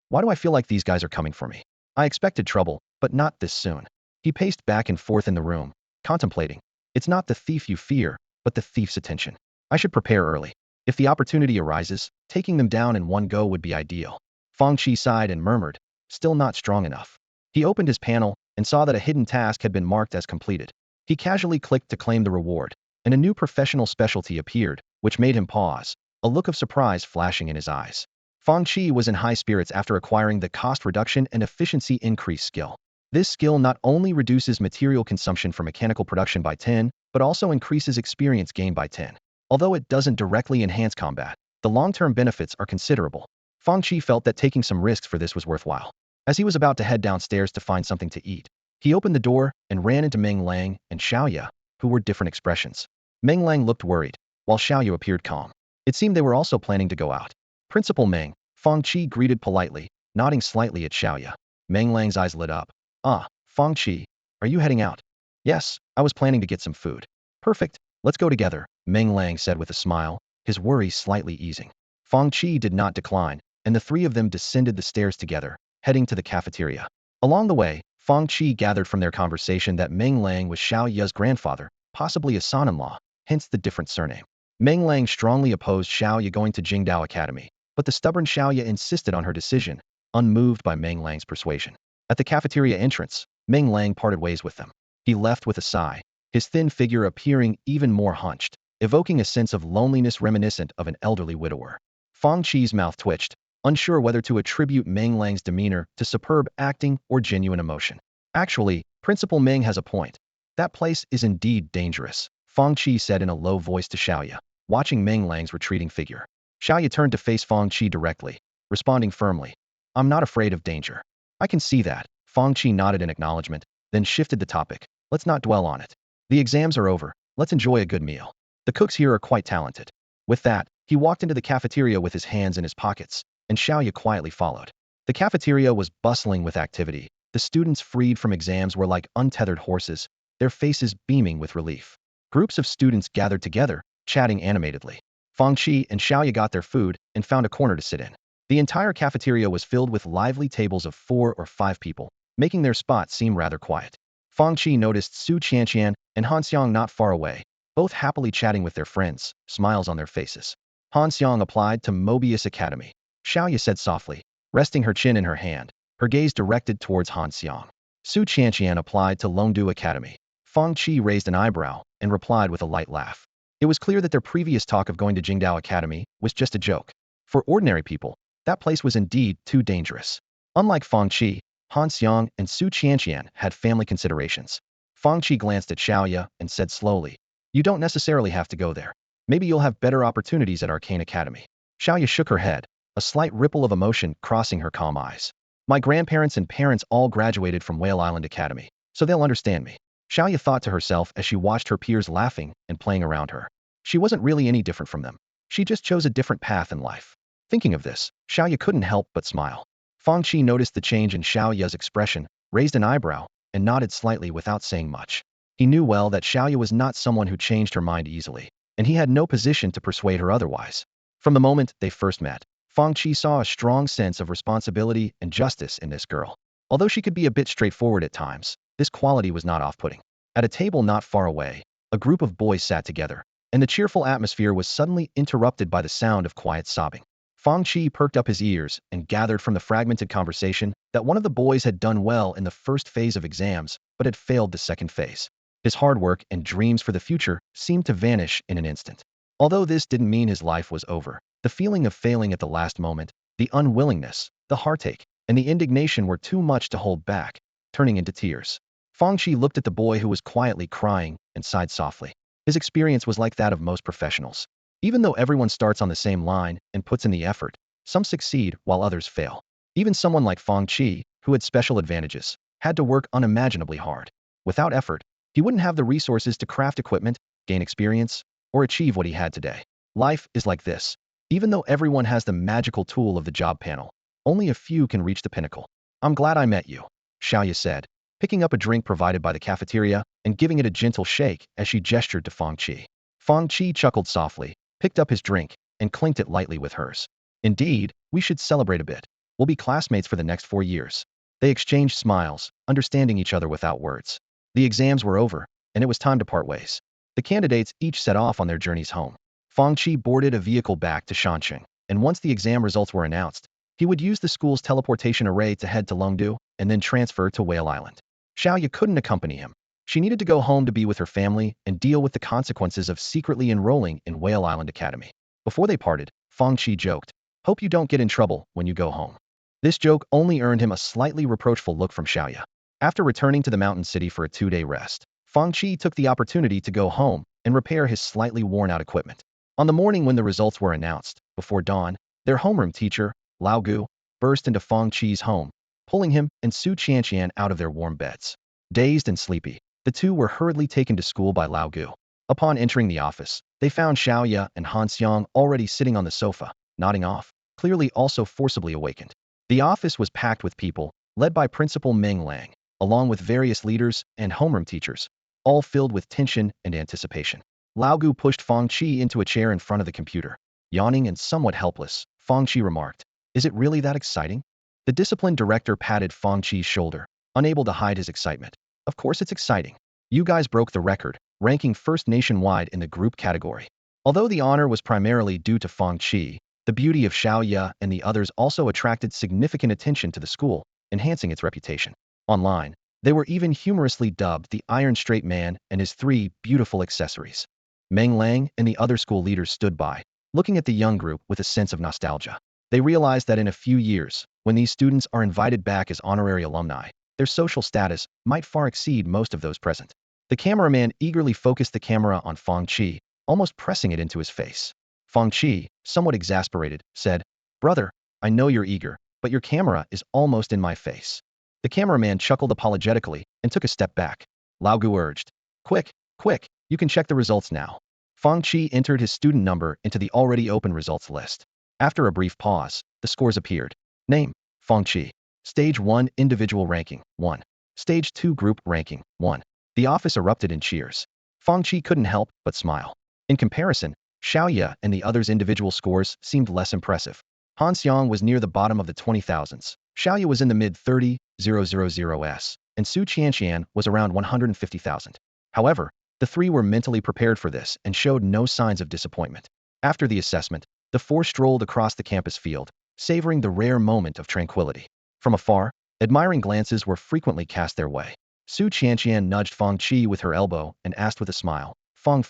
Why do I feel like these guys are coming for me? I expected trouble, but not this soon. He paced back and forth in the room, contemplating. It's not the thief you fear, but the thief's attention. I should prepare early. If the opportunity arises, taking them down in one go would be ideal. Fang Qi sighed and murmured, still not strong enough. He opened his panel and saw that a hidden task had been marked as completed. He casually clicked to claim the reward, and a new professional specialty appeared, which made him pause, a look of surprise flashing in his eyes. Fang Qi was in high spirits after acquiring the cost reduction and efficiency increase skill. This skill not only reduces material consumption for mechanical production by 10, but also increases experience gain by 10. Although it doesn't directly enhance combat, the long-term benefits are considerable. Fang Qi felt that taking some risks for this was worthwhile. As he was about to head downstairs to find something to eat, he opened the door and ran into Meng Lang and Xiaoya, who were different expressions. Meng Lang looked worried, while Xiaoya appeared calm. It seemed they were also planning to go out. Principal Meng, Fang Qi greeted politely, nodding slightly at Xiaoya. Meng Lang's eyes lit up. Ah, Fang Qi, are you heading out? Yes, I was planning to get some food. Perfect, let's go together, Meng Lang said with a smile, his worries slightly easing. Fang Qi did not decline, and the three of them descended the stairs together, heading to the cafeteria. Along the way, Fang Qi gathered from their conversation that Meng Lang was Xiao Ye's grandfather, possibly a son-in-law, hence the different surname. Meng Lang strongly opposed Xiao Ye going to Jingdao Academy, but the stubborn Xiao Ye insisted on her decision, unmoved by Meng Lang's persuasion. At the cafeteria entrance, Meng Lang parted ways with them. He left with a sigh, his thin figure appearing even more hunched, evoking a sense of loneliness reminiscent of an elderly widower. Fang Qi's mouth twitched, unsure whether to attribute Meng Lang's demeanor to superb acting or genuine emotion. Actually, Principal Meng has a point. That place is indeed dangerous, Fang Qi said in a low voice to Xiaoya, watching Meng Lang's retreating figure. Xiaoya turned to face Fang Qi directly, responding firmly. I'm not afraid of danger. I can see that. Fang Qi nodded in acknowledgement, then shifted the topic. Let's not dwell on it. The exams are over. Let's enjoy a good meal. The cooks here are quite talented. With that, he walked into the cafeteria with his hands in his pockets, and Xiaoya quietly followed. The cafeteria was bustling with activity. The students freed from exams were like untethered horses, their faces beaming with relief. Groups of students gathered together, chatting animatedly. Fang Qi and Xiaoya got their food and found a corner to sit in. The entire cafeteria was filled with lively tables of 4 or 5 people, making their spot seem rather quiet. Fang Qi noticed Su Qianqian and Han Xiang not far away, both happily chatting with their friends, smiles on their faces. Han Xiang applied to Mobius Academy. Xiaoya said softly, resting her chin in her hand, her gaze directed towards Han Xiang. Su Qianqian applied to Longdu Academy. Fang Qi raised an eyebrow and replied with a light laugh. It was clear that their previous talk of going to Jingdao Academy was just a joke. For ordinary people, that place was indeed too dangerous. Unlike Fang Qi, Han Xiang and Su Qianqian had family considerations. Fang Qi glanced at Xiaoya and said slowly, you don't necessarily have to go there. Maybe you'll have better opportunities at Arcane Academy. Xiaoya shook her head, a slight ripple of emotion crossing her calm eyes. My grandparents and parents all graduated from Whale Island Academy, so they'll understand me. Xiaoya thought to herself as she watched her peers laughing and playing around her. She wasn't really any different from them. She just chose a different path in life. Thinking of this, Xiaoya couldn't help but smile. Fang Qi noticed the change in Xiaoya's expression, raised an eyebrow, and nodded slightly without saying much. He knew well that Xiaoya was not someone who changed her mind easily, and he had no position to persuade her otherwise. From the moment they first met, Fang Qi saw a strong sense of responsibility and justice in this girl. Although she could be a bit straightforward at times, this quality was not off-putting. At a table not far away, a group of boys sat together, and the cheerful atmosphere was suddenly interrupted by the sound of quiet sobbing. Fang Qi perked up his ears and gathered from the fragmented conversation that one of the boys had done well in the first phase of exams, but had failed the second phase. His hard work and dreams for the future seemed to vanish in an instant. Although this didn't mean his life was over, the feeling of failing at the last moment, the unwillingness, the heartache, and the indignation were too much to hold back, turning into tears. Fang Qi looked at the boy who was quietly crying and sighed softly. His experience was like that of most professionals. Even though everyone starts on the same line and puts in the effort, some succeed while others fail. Even someone like Fang Qi, who had special advantages, had to work unimaginably hard. Without effort, he wouldn't have the resources to craft equipment, gain experience, or achieve what he had today. Life is like this. Even though everyone has the magical tool of the job panel, only a few can reach the pinnacle. I'm glad I met you, Xiaoya said, picking up a drink provided by the cafeteria and giving it a gentle shake as she gestured to Fang Qi. Fang Qi chuckled softly, picked up his drink, and clinked it lightly with hers. Indeed, we should celebrate a bit. We'll be classmates for the next 4 years. They exchanged smiles, understanding each other without words. The exams were over, and it was time to part ways. The candidates each set off on their journeys home. Fang Qi boarded a vehicle back to Shanqing, and once the exam results were announced, he would use the school's teleportation array to head to Longdu and then transfer to Whale Island. Xiaoya couldn't accompany him. She needed to go home to be with her family and deal with the consequences of secretly enrolling in Whale Island Academy. Before they parted, Fang Qi joked, "Hope you don't get in trouble when you go home." This joke only earned him a slightly reproachful look from Xiaoya. After returning to the mountain city for a 2-day rest, Fang Qi took the opportunity to go home and repair his slightly worn-out equipment. On the morning when the results were announced, before dawn, their homeroom teacher, Lao Gu, burst into Fang Qi's home, pulling him and Su Qianqian out of their warm beds. Dazed and sleepy, the two were hurriedly taken to school by Lao Gu. Upon entering the office, they found Xiaoya and Han Xiang already sitting on the sofa, nodding off, clearly also forcibly awakened. The office was packed with people, led by Principal Meng Lang, along with various leaders and homeroom teachers, all filled with tension and anticipation. Lao Gu pushed Fang Qi into a chair in front of the computer. Yawning and somewhat helpless, Fang Qi remarked, "Is it really that exciting?" The discipline director patted Fang Qi's shoulder, unable to hide his excitement. "Of course it's exciting. You guys broke the record, ranking first nationwide in the group category." Although the honor was primarily due to Fang Qi, the beauty of Xiaoya and the others also attracted significant attention to the school, enhancing its reputation. Online, They were even humorously dubbed the Iron Straight Man and his three beautiful accessories. Meng Lang and the other school leaders stood by, looking at the young group with a sense of nostalgia. They realized that in a few years, when these students are invited back as honorary alumni, their social status might far exceed most of those present. The cameraman eagerly focused the camera on Fang Qi, almost pressing it into his face. Fang Qi, somewhat exasperated, said, "Brother, I know you're eager, but your camera is almost in my face." The cameraman chuckled apologetically and took a step back. Lao Gu urged, "Quick, quick, you can check the results now." Fang Qi entered his student number into the already open results list. After a brief pause, the scores appeared. Name, Fang Qi. Stage 1 Individual Ranking, 1. Stage 2 Group Ranking, 1. The office erupted in cheers. Fang Qi couldn't help but smile. In comparison, Xiaoya and the others' individual scores seemed less impressive. Han Xiang was near the bottom of the 20,000s. Xiaoya was in the mid-30,000s, and Su Qianqian was around 150,000. However, the three were mentally prepared for this and showed no signs of disappointment. After the assessment, the four strolled across the campus field, savoring the rare moment of tranquility. From afar, admiring glances were frequently cast their way. Su Qianqian nudged Fang Qi with her elbow and asked with a smile, Fang,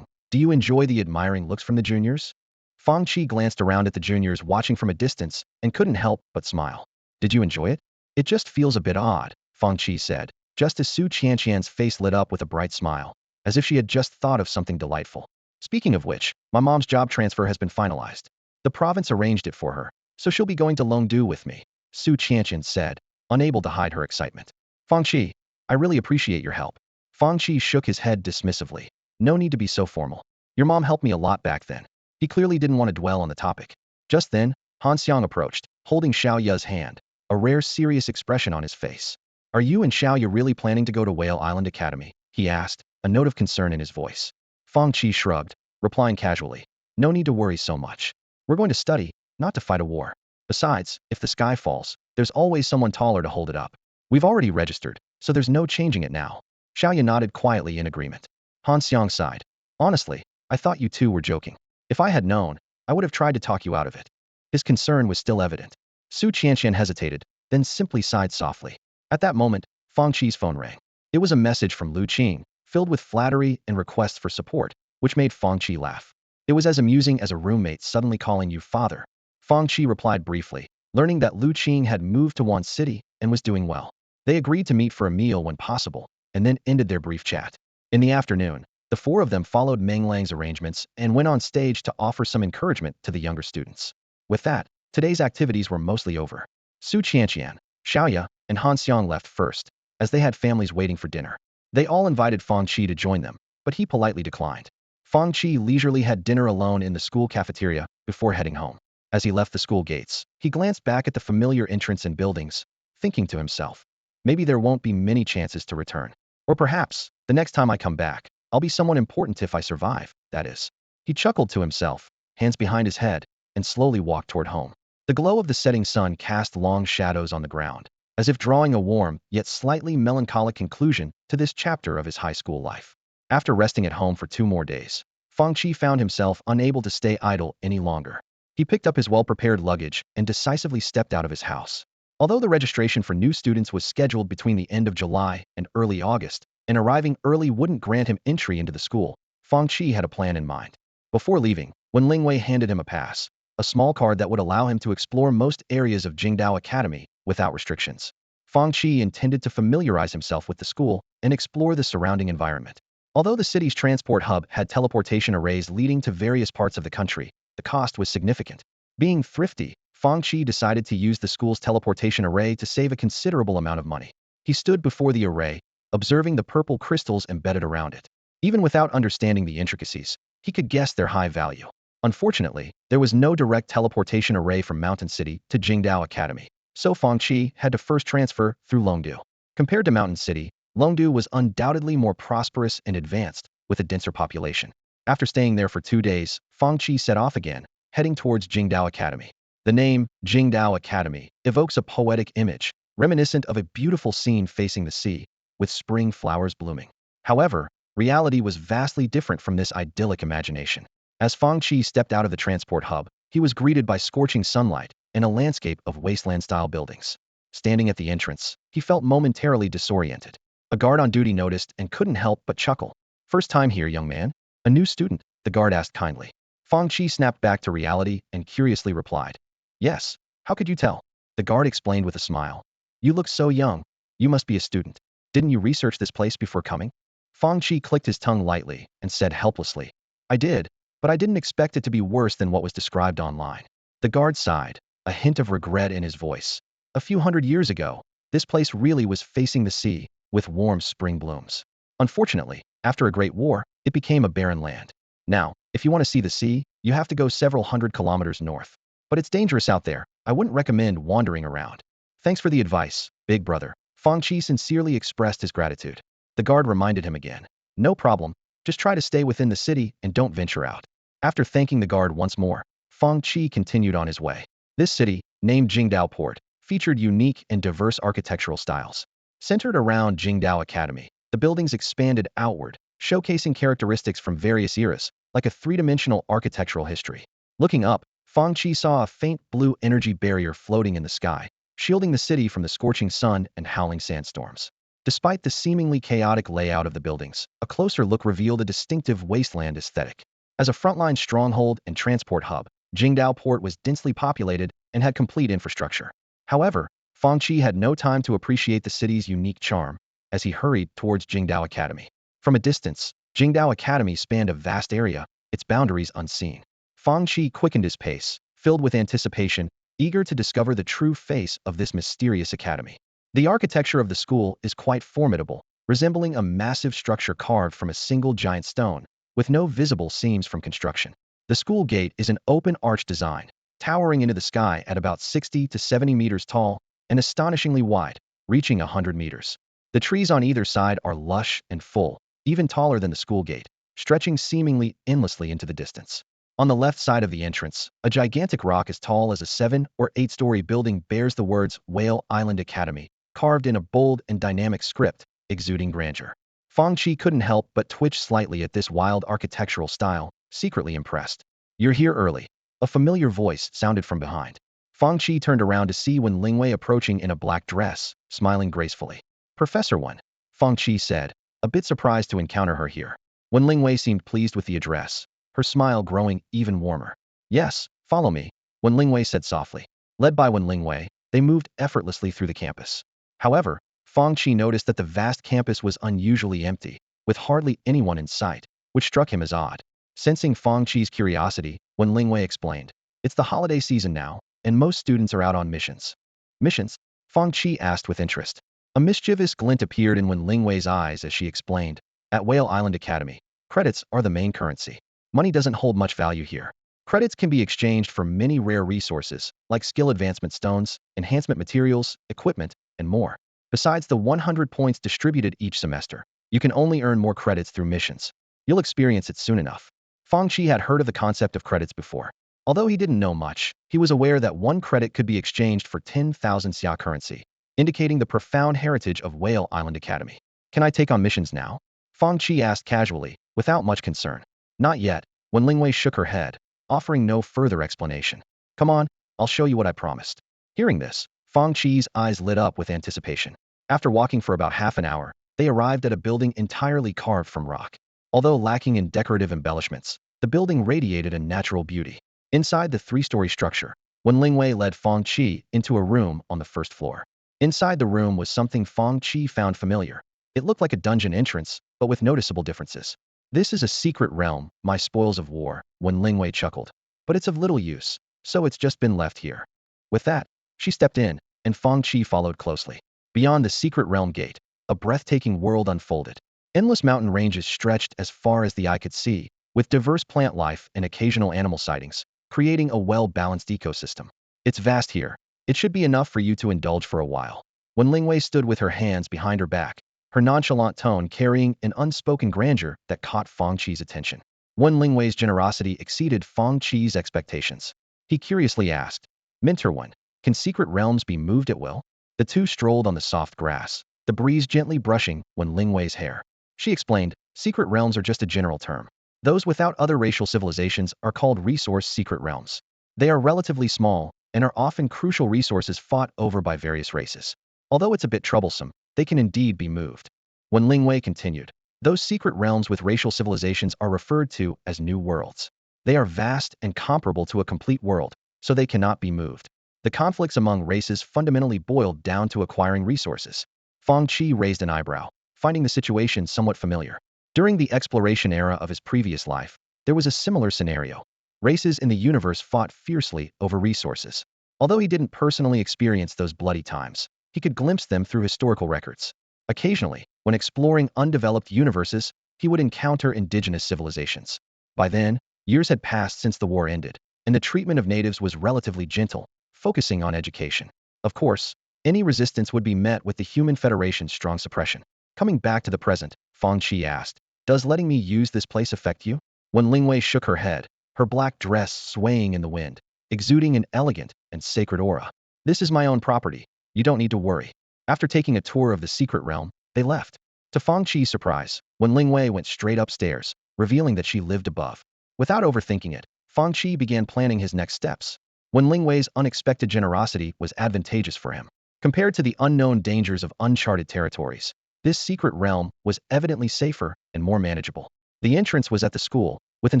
do you enjoy the admiring looks from the juniors?" Fang Qi glanced around at the juniors watching from a distance and couldn't help but smile. "Did you enjoy it? It just feels a bit odd," Fang Qi said, just as Su Qianqian's face lit up with a bright smile, as if she had just thought of something delightful. "Speaking of which, my mom's job transfer has been finalized. The province arranged it for her, so she'll be going to Longdu with me," Su Qianqian said, unable to hide her excitement. "Fang Qi, I really appreciate your help." Fang Qi shook his head dismissively. "No need to be so formal. Your mom helped me a lot back then." He clearly didn't want to dwell on the topic. Just then, Han Xiang approached, holding Xiao Ya's hand, a rare serious expression on his face. "Are you and Xiao Ya really planning to go to Whale Island Academy?" he asked, a note of concern in his voice. Fang Qi shrugged, replying casually, "No need to worry so much. We're going to study, not to fight a war. Besides, if the sky falls, there's always someone taller to hold it up. We've already registered, so there's no changing it now." Xiao Ya nodded quietly in agreement. Han Xiang sighed. "Honestly, I thought you two were joking. If I had known, I would have tried to talk you out of it." His concern was still evident. Su Qianqian hesitated, then simply sighed softly. At that moment, Fang Qi's phone rang. It was a message from Lu Qing, filled with flattery and requests for support, which made Fang Qi laugh. It was as amusing as a roommate suddenly calling you father. Fang Qi replied briefly, learning that Lu Qing had moved to Wan City and was doing well. They agreed to meet for a meal when possible, and then ended their brief chat. In the afternoon, the four of them followed Meng Lang's arrangements and went on stage to offer some encouragement to the younger students. With that, today's activities were mostly over. Su Qianqian, Xiaoya, and Han Xiang left first, as they had families waiting for dinner. They all invited Fang Qi to join them, but he politely declined. Fang Qi leisurely had dinner alone in the school cafeteria before heading home. As he left the school gates, he glanced back at the familiar entrance and buildings, thinking to himself, maybe there won't be many chances to return. Or perhaps, the next time I come back, I'll be someone important if I survive, that is. He chuckled to himself, hands behind his head, and slowly walked toward home. The glow of the setting sun cast long shadows on the ground, as if drawing a warm, yet slightly melancholic conclusion to this chapter of his high school life. After resting at home for 2 more days, Fang Qi found himself unable to stay idle any longer. He picked up his well-prepared luggage and decisively stepped out of his house. Although the registration for new students was scheduled between the end of July and early August, and arriving early wouldn't grant him entry into the school, Fang Qi had a plan in mind. Before leaving, when Ling Wei handed him a pass, a small card that would allow him to explore most areas of Jingdao Academy without restrictions, Fang Qi intended to familiarize himself with the school and explore the surrounding environment. Although the city's transport hub had teleportation arrays leading to various parts of the country, the cost was significant. Being thrifty, Fang Qi decided to use the school's teleportation array to save a considerable amount of money. He stood before the array, observing the purple crystals embedded around it. Even without understanding the intricacies, he could guess their high value. Unfortunately, there was no direct teleportation array from Mountain City to Jingdao Academy, so Fang Qi had to first transfer through Longdu. Compared to Mountain City, Longdu was undoubtedly more prosperous and advanced, with a denser population. After staying there for 2 days, Fang Qi set off again, heading towards Jingdao Academy. The name, Jingdao Academy, evokes a poetic image, reminiscent of a beautiful scene facing the sea, with spring flowers blooming. However, reality was vastly different from this idyllic imagination. As Fang Qi stepped out of the transport hub, he was greeted by scorching sunlight and a landscape of wasteland-style buildings. standing at the entrance, he felt momentarily disoriented. A guard on duty noticed and couldn't help but chuckle. "First time here, young man? A new student?" the guard asked kindly. Fang Qi snapped back to reality and curiously replied, "Yes. How could you tell?" The guard explained with a smile. "You look so young. You must be a student. Didn't you research this place before coming?" Fang Qi clicked his tongue lightly and said helplessly, "I did, but I didn't expect it to be worse than what was described online." The guard sighed, a hint of regret in his voice. A few hundred years ago, this place really was facing the sea, with warm spring blooms. Unfortunately, after a great war, it became a barren land. Now, if you want to see the sea, you have to go several hundred kilometers north. But it's dangerous out there. I wouldn't recommend wandering around. "Thanks for the advice, big brother." Fang Qi sincerely expressed his gratitude. The guard reminded him again, "No problem. Just try to stay within the city and don't venture out." After thanking the guard once more, Fang Qi continued on his way. This city, named Jingdao Port, featured unique and diverse architectural styles. Centered around Jingdao Academy, the buildings expanded outward, showcasing characteristics from various eras, like a three-dimensional architectural history. Looking up, Fang Qi saw a faint blue energy barrier floating in the sky, shielding the city from the scorching sun and howling sandstorms. Despite the seemingly chaotic layout of the buildings, a closer look revealed a distinctive wasteland aesthetic. As a frontline stronghold and transport hub, Jingdao Port was densely populated and had complete infrastructure. However, Fang Qi had no time to appreciate the city's unique charm as he hurried towards Jingdao Academy. From a distance, Jingdao Academy spanned a vast area, its boundaries unseen. Fang Qi quickened his pace, filled with anticipation, eager to discover the true face of this mysterious academy. The architecture of the school is quite formidable, resembling a massive structure carved from a single giant stone, with no visible seams from construction. The school gate is an open arch design, towering into the sky at about 60 to 70 meters tall and astonishingly wide, reaching 100 meters. The trees on either side are lush and full, even taller than the school gate, stretching seemingly endlessly into the distance. On the left side of the entrance, a gigantic rock as tall as a 7 or 8-story building bears the words Whale Island Academy, carved in a bold and dynamic script, exuding grandeur. Fang Qi couldn't help but twitch slightly at this wild architectural style, secretly impressed. "You're here early." A familiar voice sounded from behind. Fang Qi turned around to see Wen Lingwei approaching in a black dress, smiling gracefully. "Professor Wen," Fang Qi said, a bit surprised to encounter her here. Wen Lingwei seemed pleased with the address, her smile growing even warmer. "Yes, follow me," Wen Lingwei said softly. Led by Wen Lingwei, they moved effortlessly through the campus. However, Fang Qi noticed that the vast campus was unusually empty, with hardly anyone in sight, which struck him as odd. Sensing Fang Qi's curiosity, Wen Lingwei explained, "It's the holiday season now, and most students are out on missions." "Missions?" Fang Qi asked with interest. A mischievous glint appeared in Wen Lingwei's eyes as she explained, "At Whale Island Academy, credits are the main currency. Money doesn't hold much value here. Credits can be exchanged for many rare resources, like skill advancement stones, enhancement materials, equipment, and more. Besides the 100 points distributed each semester, you can only earn more credits through missions. You'll experience it soon enough." Fang Qi had heard of the concept of credits before. Although he didn't know much, he was aware that one credit could be exchanged for 10,000 xia currency, indicating the profound heritage of Whale Island Academy. "Can I take on missions now?" Fang Qi asked casually, without much concern. "Not yet," Wen Lingwei shook her head, offering no further explanation. "Come on, I'll show you what I promised." Hearing this, Fang Qi's eyes lit up with anticipation. After walking for about half an hour, they arrived at a building entirely carved from rock. Although lacking in decorative embellishments, the building radiated a natural beauty. Inside the 3-story structure, Wen Lingwei led Fang Qi into a room on the first floor. Inside the room was something Fang Qi found familiar. It looked like a dungeon entrance, but with noticeable differences. "This is a secret realm, my spoils of war," Wen Lingwei chuckled. "But it's of little use, so it's just been left here." With that, she stepped in, and Fang Qi followed closely. Beyond the secret realm gate, a breathtaking world unfolded. Endless mountain ranges stretched as far as the eye could see, with diverse plant life and occasional animal sightings, creating a well-balanced ecosystem. "It's vast here. It should be enough for you to indulge for a while." When Lingwei stood with her hands behind her back, her nonchalant tone carrying an unspoken grandeur that caught Fang Qi's attention. Wen Lingwei's generosity exceeded Fang Qi's expectations. He curiously asked, "Mentor Wen, can secret realms be moved at will?" The two strolled on the soft grass, the breeze gently brushing Wen Lingwei's hair. She explained, "Secret realms are just a general term. Those without other racial civilizations are called resource secret realms. They are relatively small and are often crucial resources fought over by various races. Although it's a bit troublesome, they can indeed be moved. When Lingwei continued, those secret realms with racial civilizations are referred to as new worlds. They are vast and comparable to a complete world, so they cannot be moved. The conflicts among races fundamentally boiled down to acquiring resources. Fang Qi raised an eyebrow, finding the situation somewhat familiar. During the exploration era of his previous life, there was a similar scenario. Races in the universe fought fiercely over resources. Although he didn't personally experience those bloody times, he could glimpse them through historical records. Occasionally, when exploring undeveloped universes, he would encounter indigenous civilizations. By then, years had passed since the war ended, and the treatment of natives was relatively gentle, focusing on education. Of course, any resistance would be met with the Human Federation's strong suppression. Coming back to the present, Fang Qi asked, "Does letting me use this place affect you?" When Lingwei shook her head, her black dress swaying in the wind, exuding an elegant and sacred aura. "This is my own property. You don't need to worry." After taking a tour of the secret realm, they left. To Fang Qi's surprise, when Lingwei went straight upstairs, revealing that she lived above. Without overthinking it, Fang Qi began planning his next steps. When Lingwei's unexpected generosity was advantageous for him. Compared to the unknown dangers of uncharted territories, this secret realm was evidently safer and more manageable. The entrance was at the school, with an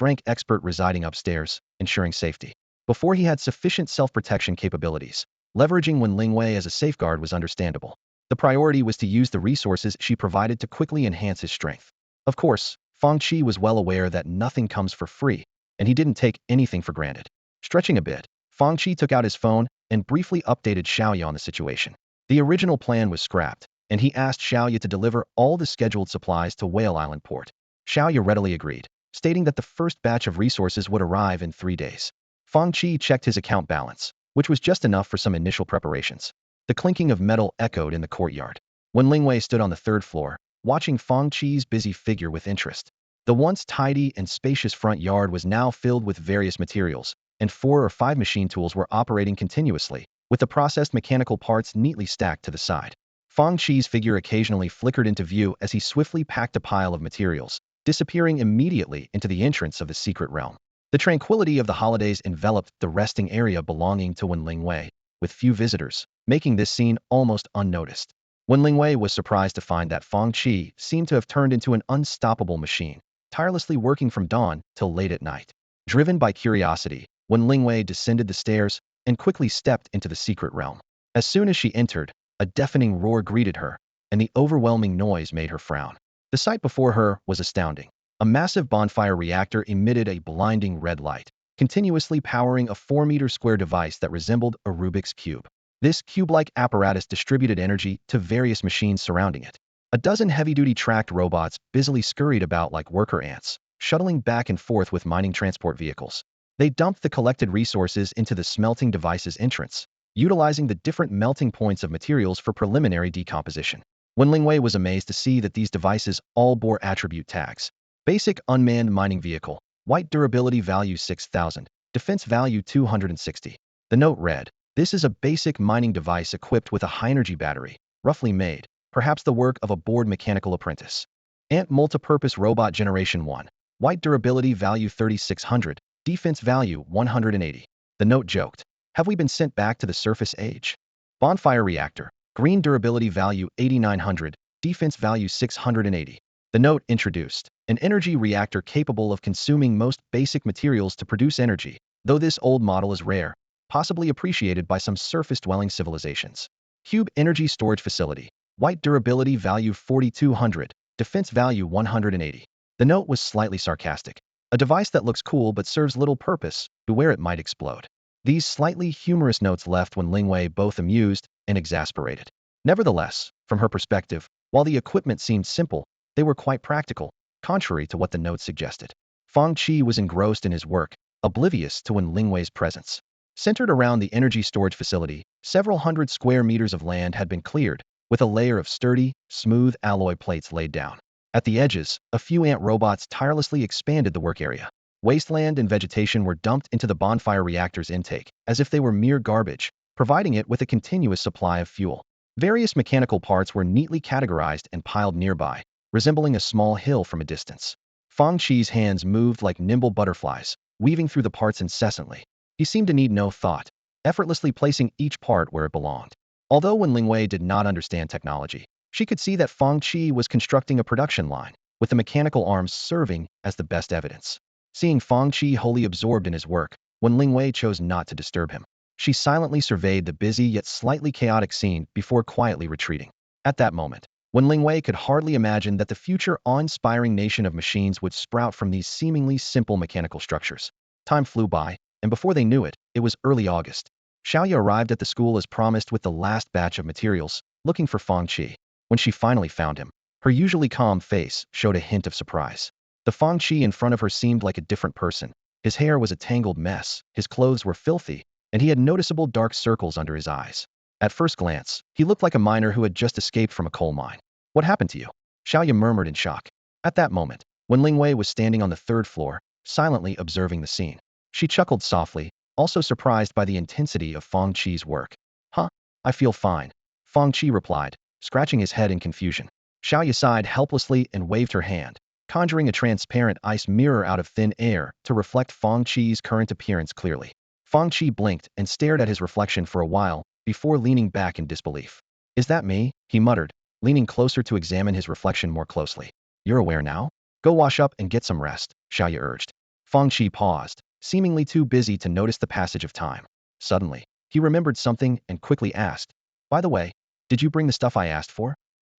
rank expert residing upstairs, ensuring safety. Before he had sufficient self-protection capabilities, leveraging Wen Lingwei as a safeguard was understandable. The priority was to use the resources she provided to quickly enhance his strength. Of course, Fang Qi was well aware that nothing comes for free, and he didn't take anything for granted. Stretching a bit, Fang Qi took out his phone and briefly updated Xiaoya on the situation. The original plan was scrapped, and he asked Xiaoya to deliver all the scheduled supplies to Whale Island port. Xiaoya readily agreed, stating that the first batch of resources would arrive in 3 days. Fang Qi checked his account balance, which was just enough for some initial preparations. The clinking of metal echoed in the courtyard. When Lingwei stood on the 3rd floor, watching Fang Qi's busy figure with interest. The once tidy and spacious front yard was now filled with various materials, and 4 or 5 machine tools were operating continuously, with the processed mechanical parts neatly stacked to the side. Fang Qi's figure occasionally flickered into view as he swiftly packed a pile of materials, disappearing immediately into the entrance of the secret realm. The tranquility of the holidays enveloped the resting area belonging to Wen Lingwei, with few visitors, making this scene almost unnoticed. Wen Lingwei was surprised to find that Fang Qi seemed to have turned into an unstoppable machine, tirelessly working from dawn till late at night. Driven by curiosity, Wen Lingwei descended the stairs and quickly stepped into the secret realm. As soon as she entered, a deafening roar greeted her, and the overwhelming noise made her frown. The sight before her was astounding. A massive bonfire reactor emitted a blinding red light, continuously powering a 4-meter square device that resembled a Rubik's Cube. This cube-like apparatus distributed energy to various machines surrounding it. A dozen heavy-duty tracked robots busily scurried about like worker ants, shuttling back and forth with mining transport vehicles. They dumped the collected resources into the smelting device's entrance, utilizing the different melting points of materials for preliminary decomposition. Wen Lingwei was amazed to see that these devices all bore attribute tags. Basic unmanned mining vehicle, white durability value 6,000, defense value 260. The note read, "This is a basic mining device equipped with a high-energy battery, roughly made, perhaps the work of a bored mechanical apprentice. Ant multipurpose robot generation 1, white durability value 3,600, defense value 180. The note joked, "Have we been sent back to the surface age?" Bonfire reactor, green durability value 8,900, defense value 680. The note introduced an energy reactor capable of consuming most basic materials to produce energy, though this old model is rare, possibly appreciated by some surface-dwelling civilizations. Cube energy storage facility, white durability value 4,200, defense value 180. The note was slightly sarcastic. A device that looks cool but serves little purpose, beware it might explode. These slightly humorous notes left Wen Lingwei both amused and exasperated. Nevertheless, from her perspective, while the equipment seemed simple, they were quite practical, contrary to what the note suggested. Fang Qi was engrossed in his work, oblivious to Wen Lingwei's presence. Centered around the energy storage facility, several hundred square meters of land had been cleared, with a layer of sturdy, smooth alloy plates laid down. At the edges, a few ant robots tirelessly expanded the work area. Wasteland and vegetation were dumped into the bonfire reactor's intake, as if they were mere garbage, providing it with a continuous supply of fuel. Various mechanical parts were neatly categorized and piled nearby, resembling a small hill from a distance. Fang Qi's hands moved like nimble butterflies, weaving through the parts incessantly. He seemed to need no thought. effortlessly placing each part where it belonged. Although Wen Lingwei did not understand technology, she could see that Fang Qi was constructing a production line, with the mechanical arms serving as the best evidence. Seeing Fang Qi wholly absorbed in his work, Wen Lingwei chose not to disturb him. She silently surveyed the busy yet slightly chaotic scene before quietly retreating. At that moment, Wen Lingwei could hardly imagine that the future awe-inspiring nation of machines would sprout from these seemingly simple mechanical structures. Time flew by, and before they knew it, it was early August. Xiaoya arrived at the school as promised with the last batch of materials, looking for Fang Qi. When she finally found him, her usually calm face showed a hint of surprise. The Fang Qi in front of her seemed like a different person. His hair was a tangled mess, his clothes were filthy, and he had noticeable dark circles under his eyes. At first glance, he looked like a miner who had just escaped from a coal mine. What happened to you? Xiaoya murmured in shock. At that moment, when Lingwei was standing on the third floor, silently observing the scene, she chuckled softly, also surprised by the intensity of Fang Qi's work. Huh? I feel fine. Fang Qi replied, scratching his head in confusion. Xiaoya sighed helplessly and waved her hand, conjuring a transparent ice mirror out of thin air to reflect Fang Qi's current appearance clearly. Fang Qi blinked and stared at his reflection for a while before leaning back in disbelief. Is that me? He muttered, leaning closer to examine his reflection more closely. You're aware now? Go wash up and get some rest, Xiaoya urged. Fang Qi paused, seemingly too busy to notice the passage of time. Suddenly, he remembered something and quickly asked, by the way, did you bring the stuff I asked for?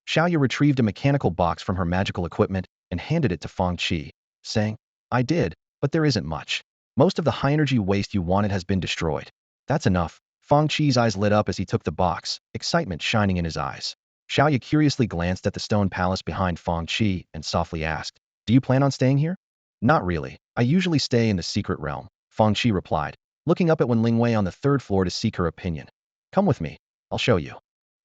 Xiaoya retrieved a mechanical box from her magical equipment and handed it to Fang Qi, saying, I did, but there isn't much. Most of the high-energy waste you wanted has been destroyed. That's enough. Fang Qi's eyes lit up as he took the box, excitement shining in his eyes. Xiaoya curiously glanced at the stone palace behind Fang Qi and softly asked, do you plan on staying here? Not really. I usually stay in the secret realm, Fang Qi replied, looking up at Wen Lingwei on the third floor to seek her opinion. Come with me. I'll show you.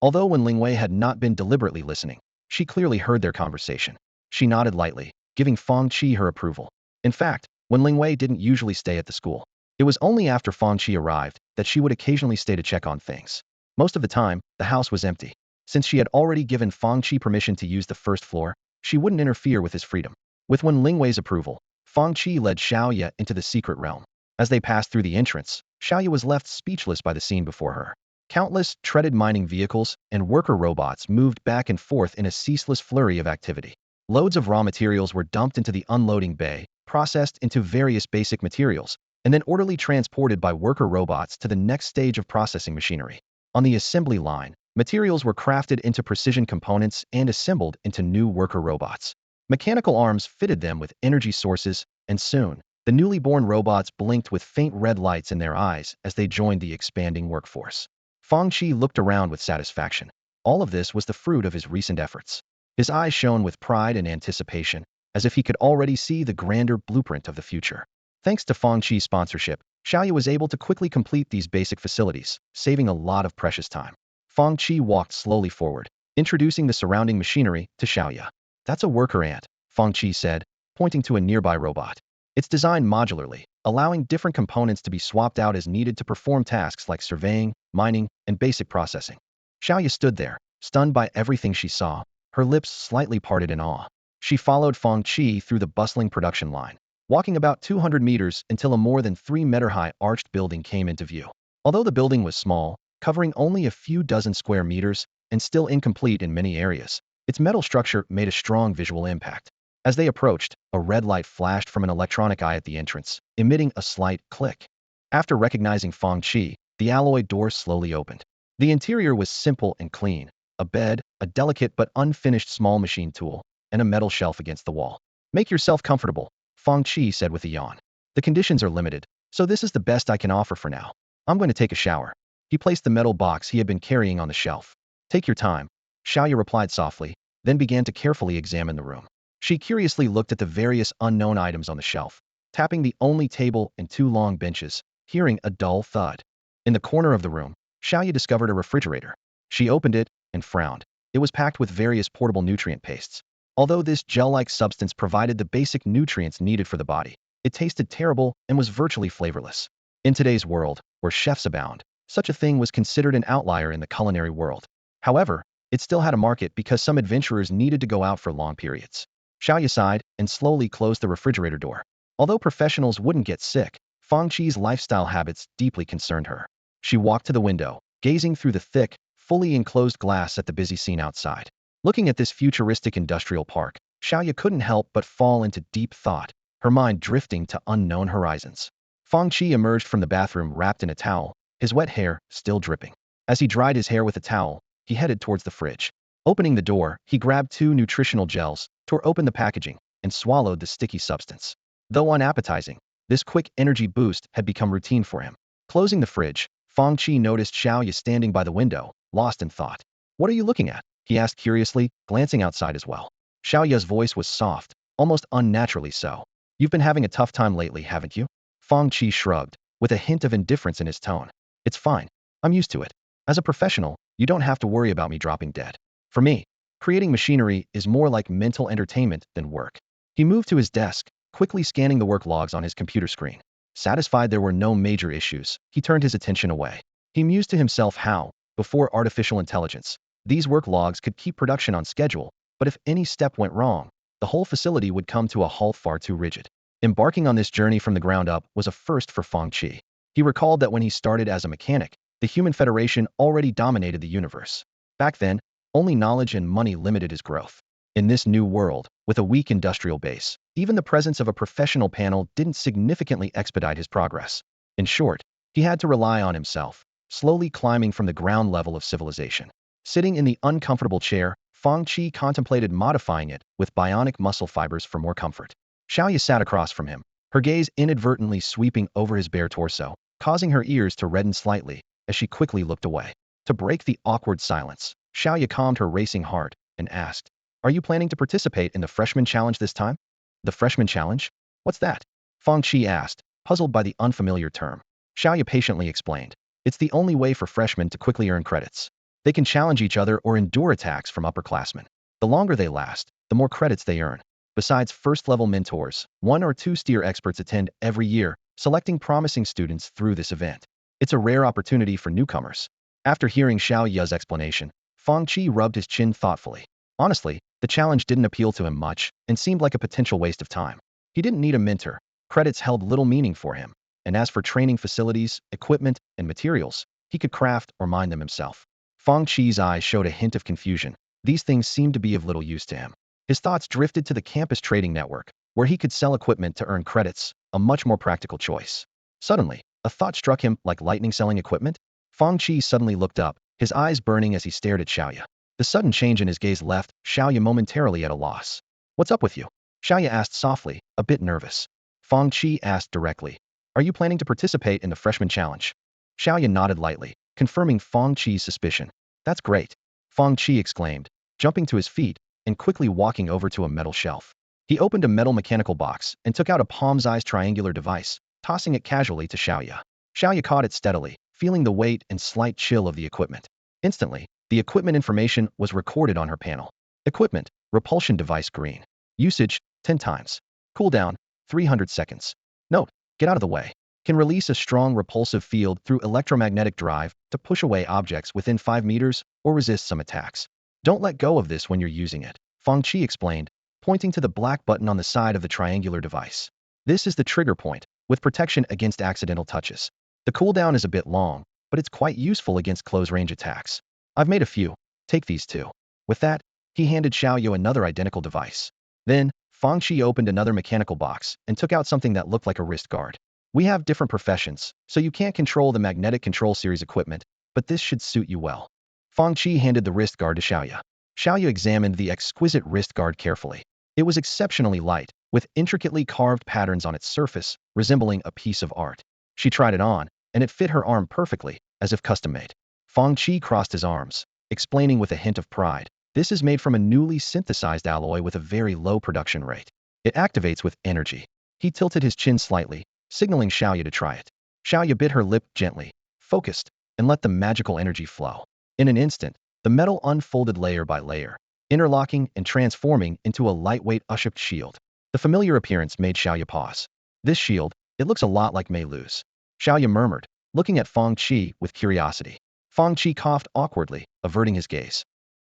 Although Wen Lingwei had not been deliberately listening, she clearly heard their conversation. She nodded lightly, giving Fang Qi her approval. In fact, Wen Lingwei didn't usually stay at the school. It was only after Fang Qi arrived that she would occasionally stay to check on things. Most of the time, the house was empty. Since she had already given Fang Qi permission to use the first floor, she wouldn't interfere with his freedom. With Wen Lingwei's approval, Fang Qi led Xiaoya into the secret realm. As they passed through the entrance, Xiaoya was left speechless by the scene before her. Countless treaded mining vehicles and worker robots moved back and forth in a ceaseless flurry of activity. Loads of raw materials were dumped into the unloading bay, processed into various basic materials, and then orderly transported by worker robots to the next stage of processing machinery. On the assembly line, materials were crafted into precision components and assembled into new worker robots. Mechanical arms fitted them with energy sources, and soon, the newly born robots blinked with faint red lights in their eyes as they joined the expanding workforce. Fang Qi looked around with satisfaction. All of this was the fruit of his recent efforts. His eyes shone with pride and anticipation, as if he could already see the grander blueprint of the future. Thanks to Fang Qi's sponsorship, Xiaoya was able to quickly complete these basic facilities, saving a lot of precious time. Fang Qi walked slowly forward, introducing the surrounding machinery to Xiaoya. That's a worker ant, Fang Qi said, pointing to a nearby robot. It's designed modularly, allowing different components to be swapped out as needed to perform tasks like surveying, mining, and basic processing. Xiaoya stood there, stunned by everything she saw, her lips slightly parted in awe. She followed Fang Qi through the bustling production line, walking about 200 meters until a more than 3-meter-high arched building came into view. Although the building was small, covering only a few dozen square meters and still incomplete in many areas, its metal structure made a strong visual impact. As they approached, a red light flashed from an electronic eye at the entrance, emitting a slight click. After recognizing Fang Qi, the alloy door slowly opened. The interior was simple and clean: a bed, a delicate but unfinished small machine tool, and a metal shelf against the wall. Make yourself comfortable, Fang Qi said with a yawn. The conditions are limited, so this is the best I can offer for now. I'm going to take a shower. He placed the metal box he had been carrying on the shelf. Take your time, Xiaoya replied softly, then began to carefully examine the room. She curiously looked at the various unknown items on the shelf, tapping the only table and 2 long benches, hearing a dull thud. In the corner of the room, Xiaoya discovered a refrigerator. She opened it and frowned. It was packed with various portable nutrient pastes. Although this gel-like substance provided the basic nutrients needed for the body, it tasted terrible and was virtually flavorless. In today's world, where chefs abound, such a thing was considered an outlier in the culinary world. However, it still had a market because some adventurers needed to go out for long periods. Xiaoya sighed and slowly closed the refrigerator door. Although professionals wouldn't get sick, Fang Qi's lifestyle habits deeply concerned her. She walked to the window, gazing through the thick, fully enclosed glass at the busy scene outside. Looking at this futuristic industrial park, Xiaoya couldn't help but fall into deep thought, her mind drifting to unknown horizons. Fang Qi emerged from the bathroom wrapped in a towel, his wet hair still dripping. As he dried his hair with a towel, he headed towards the fridge. Opening the door, he grabbed 2 nutritional gels, tore open the packaging, and swallowed the sticky substance. Though unappetizing, this quick energy boost had become routine for him. Closing the fridge, Fang Qi noticed Xiaoya standing by the window, lost in thought. "What are you looking at?" he asked curiously, glancing outside as well. Xiaoya's voice was soft, almost unnaturally so. "You've been having a tough time lately, haven't you?" Fang Qi shrugged, with a hint of indifference in his tone. "It's fine. I'm used to it. As a professional, you don't have to worry about me dropping dead. For me, creating machinery is more like mental entertainment than work." He moved to his desk, quickly scanning the work logs on his computer screen. Satisfied there were no major issues, he turned his attention away. He mused to himself how, before artificial intelligence, these work logs could keep production on schedule, but if any step went wrong, the whole facility would come to a halt far too rigid. Embarking on this journey from the ground up was a first for Fang Qi. He recalled that when he started as a mechanic, the Human Federation already dominated the universe. Back then, only knowledge and money limited his growth. In this new world, with a weak industrial base, even the presence of a professional panel didn't significantly expedite his progress. In short, he had to rely on himself, slowly climbing from the ground level of civilization. Sitting in the uncomfortable chair, Fang Qi contemplated modifying it with bionic muscle fibers for more comfort. Xiaoya sat across from him, her gaze inadvertently sweeping over his bare torso, causing her ears to redden slightly as she quickly looked away. To break the awkward silence, Xiaoya calmed her racing heart and asked, "Are you planning to participate in the freshman challenge this time?" "The freshman challenge? What's that?" Fang Qi asked, puzzled by the unfamiliar term. Xiaoya patiently explained, "It's the only way for freshmen to quickly earn credits. They can challenge each other or endure attacks from upperclassmen. The longer they last, the more credits they earn. Besides first-level mentors, 1 or 2 steer experts attend every year, selecting promising students through this event. It's a rare opportunity for newcomers." After hearing Xiaoya's explanation, Fang Qi rubbed his chin thoughtfully. Honestly, the challenge didn't appeal to him much and seemed like a potential waste of time. He didn't need a mentor. Credits held little meaning for him. And as for training facilities, equipment, and materials, he could craft or mine them himself. Fang Qi's eyes showed a hint of confusion. These things seemed to be of little use to him. His thoughts drifted to the campus trading network, where he could sell equipment to earn credits, a much more practical choice. Suddenly, a thought struck him like lightning selling equipment. Fang Qi suddenly looked up, his eyes burning as he stared at Xiaoya. The sudden change in his gaze left Xiaoya momentarily at a loss. "What's up with you?" Xiaoya asked softly, a bit nervous. Fang Qi asked directly, "Are you planning to participate in the freshman challenge?" Xiaoya nodded lightly, confirming Fang Qi's suspicion. "That's great," Fang Qi exclaimed, jumping to his feet and quickly walking over to a metal shelf. He opened a metal mechanical box and took out a palm-sized triangular device, tossing it casually to Xiaoya. Xiaoya caught it steadily, feeling the weight and slight chill of the equipment. Instantly, the equipment information was recorded on her panel. Equipment, repulsion device green. Usage, 10 times. Cooldown, 300 seconds. Note, get out of the way. Can release a strong repulsive field through electromagnetic drive to push away objects within 5 meters or resist some attacks. Don't let go of this when you're using it, Fang Qi explained, pointing to the black button on the side of the triangular device. This is the trigger point, with protection against accidental touches. The cooldown is a bit long, but it's quite useful against close-range attacks. I've made a few. Take these 2. With that, he handed Xiaoya another identical device. Then, Fang Qi opened another mechanical box and took out something that looked like a wrist guard. "We have different professions, so you can't control the magnetic control series equipment, but this should suit you well." Fang Qi handed the wrist guard to Xiaoya. Xiaoya examined the exquisite wrist guard carefully. It was exceptionally light, with intricately carved patterns on its surface, resembling a piece of art. She tried it on, and it fit her arm perfectly, as if custom-made. Fang Qi crossed his arms, explaining with a hint of pride, "This is made from a newly synthesized alloy with a very low production rate. It activates with energy." He tilted his chin slightly, signaling Xiaoya to try it. Xiaoya bit her lip gently, focused, and let the magical energy flow. In an instant, the metal unfolded layer by layer, interlocking and transforming into a lightweight Ushaped shield. The familiar appearance made Xiaoya pause. "This shield, it looks a lot like Mei Lu's," Xiaoya murmured, looking at Fang Qi with curiosity. Fang Qi coughed awkwardly, averting his gaze.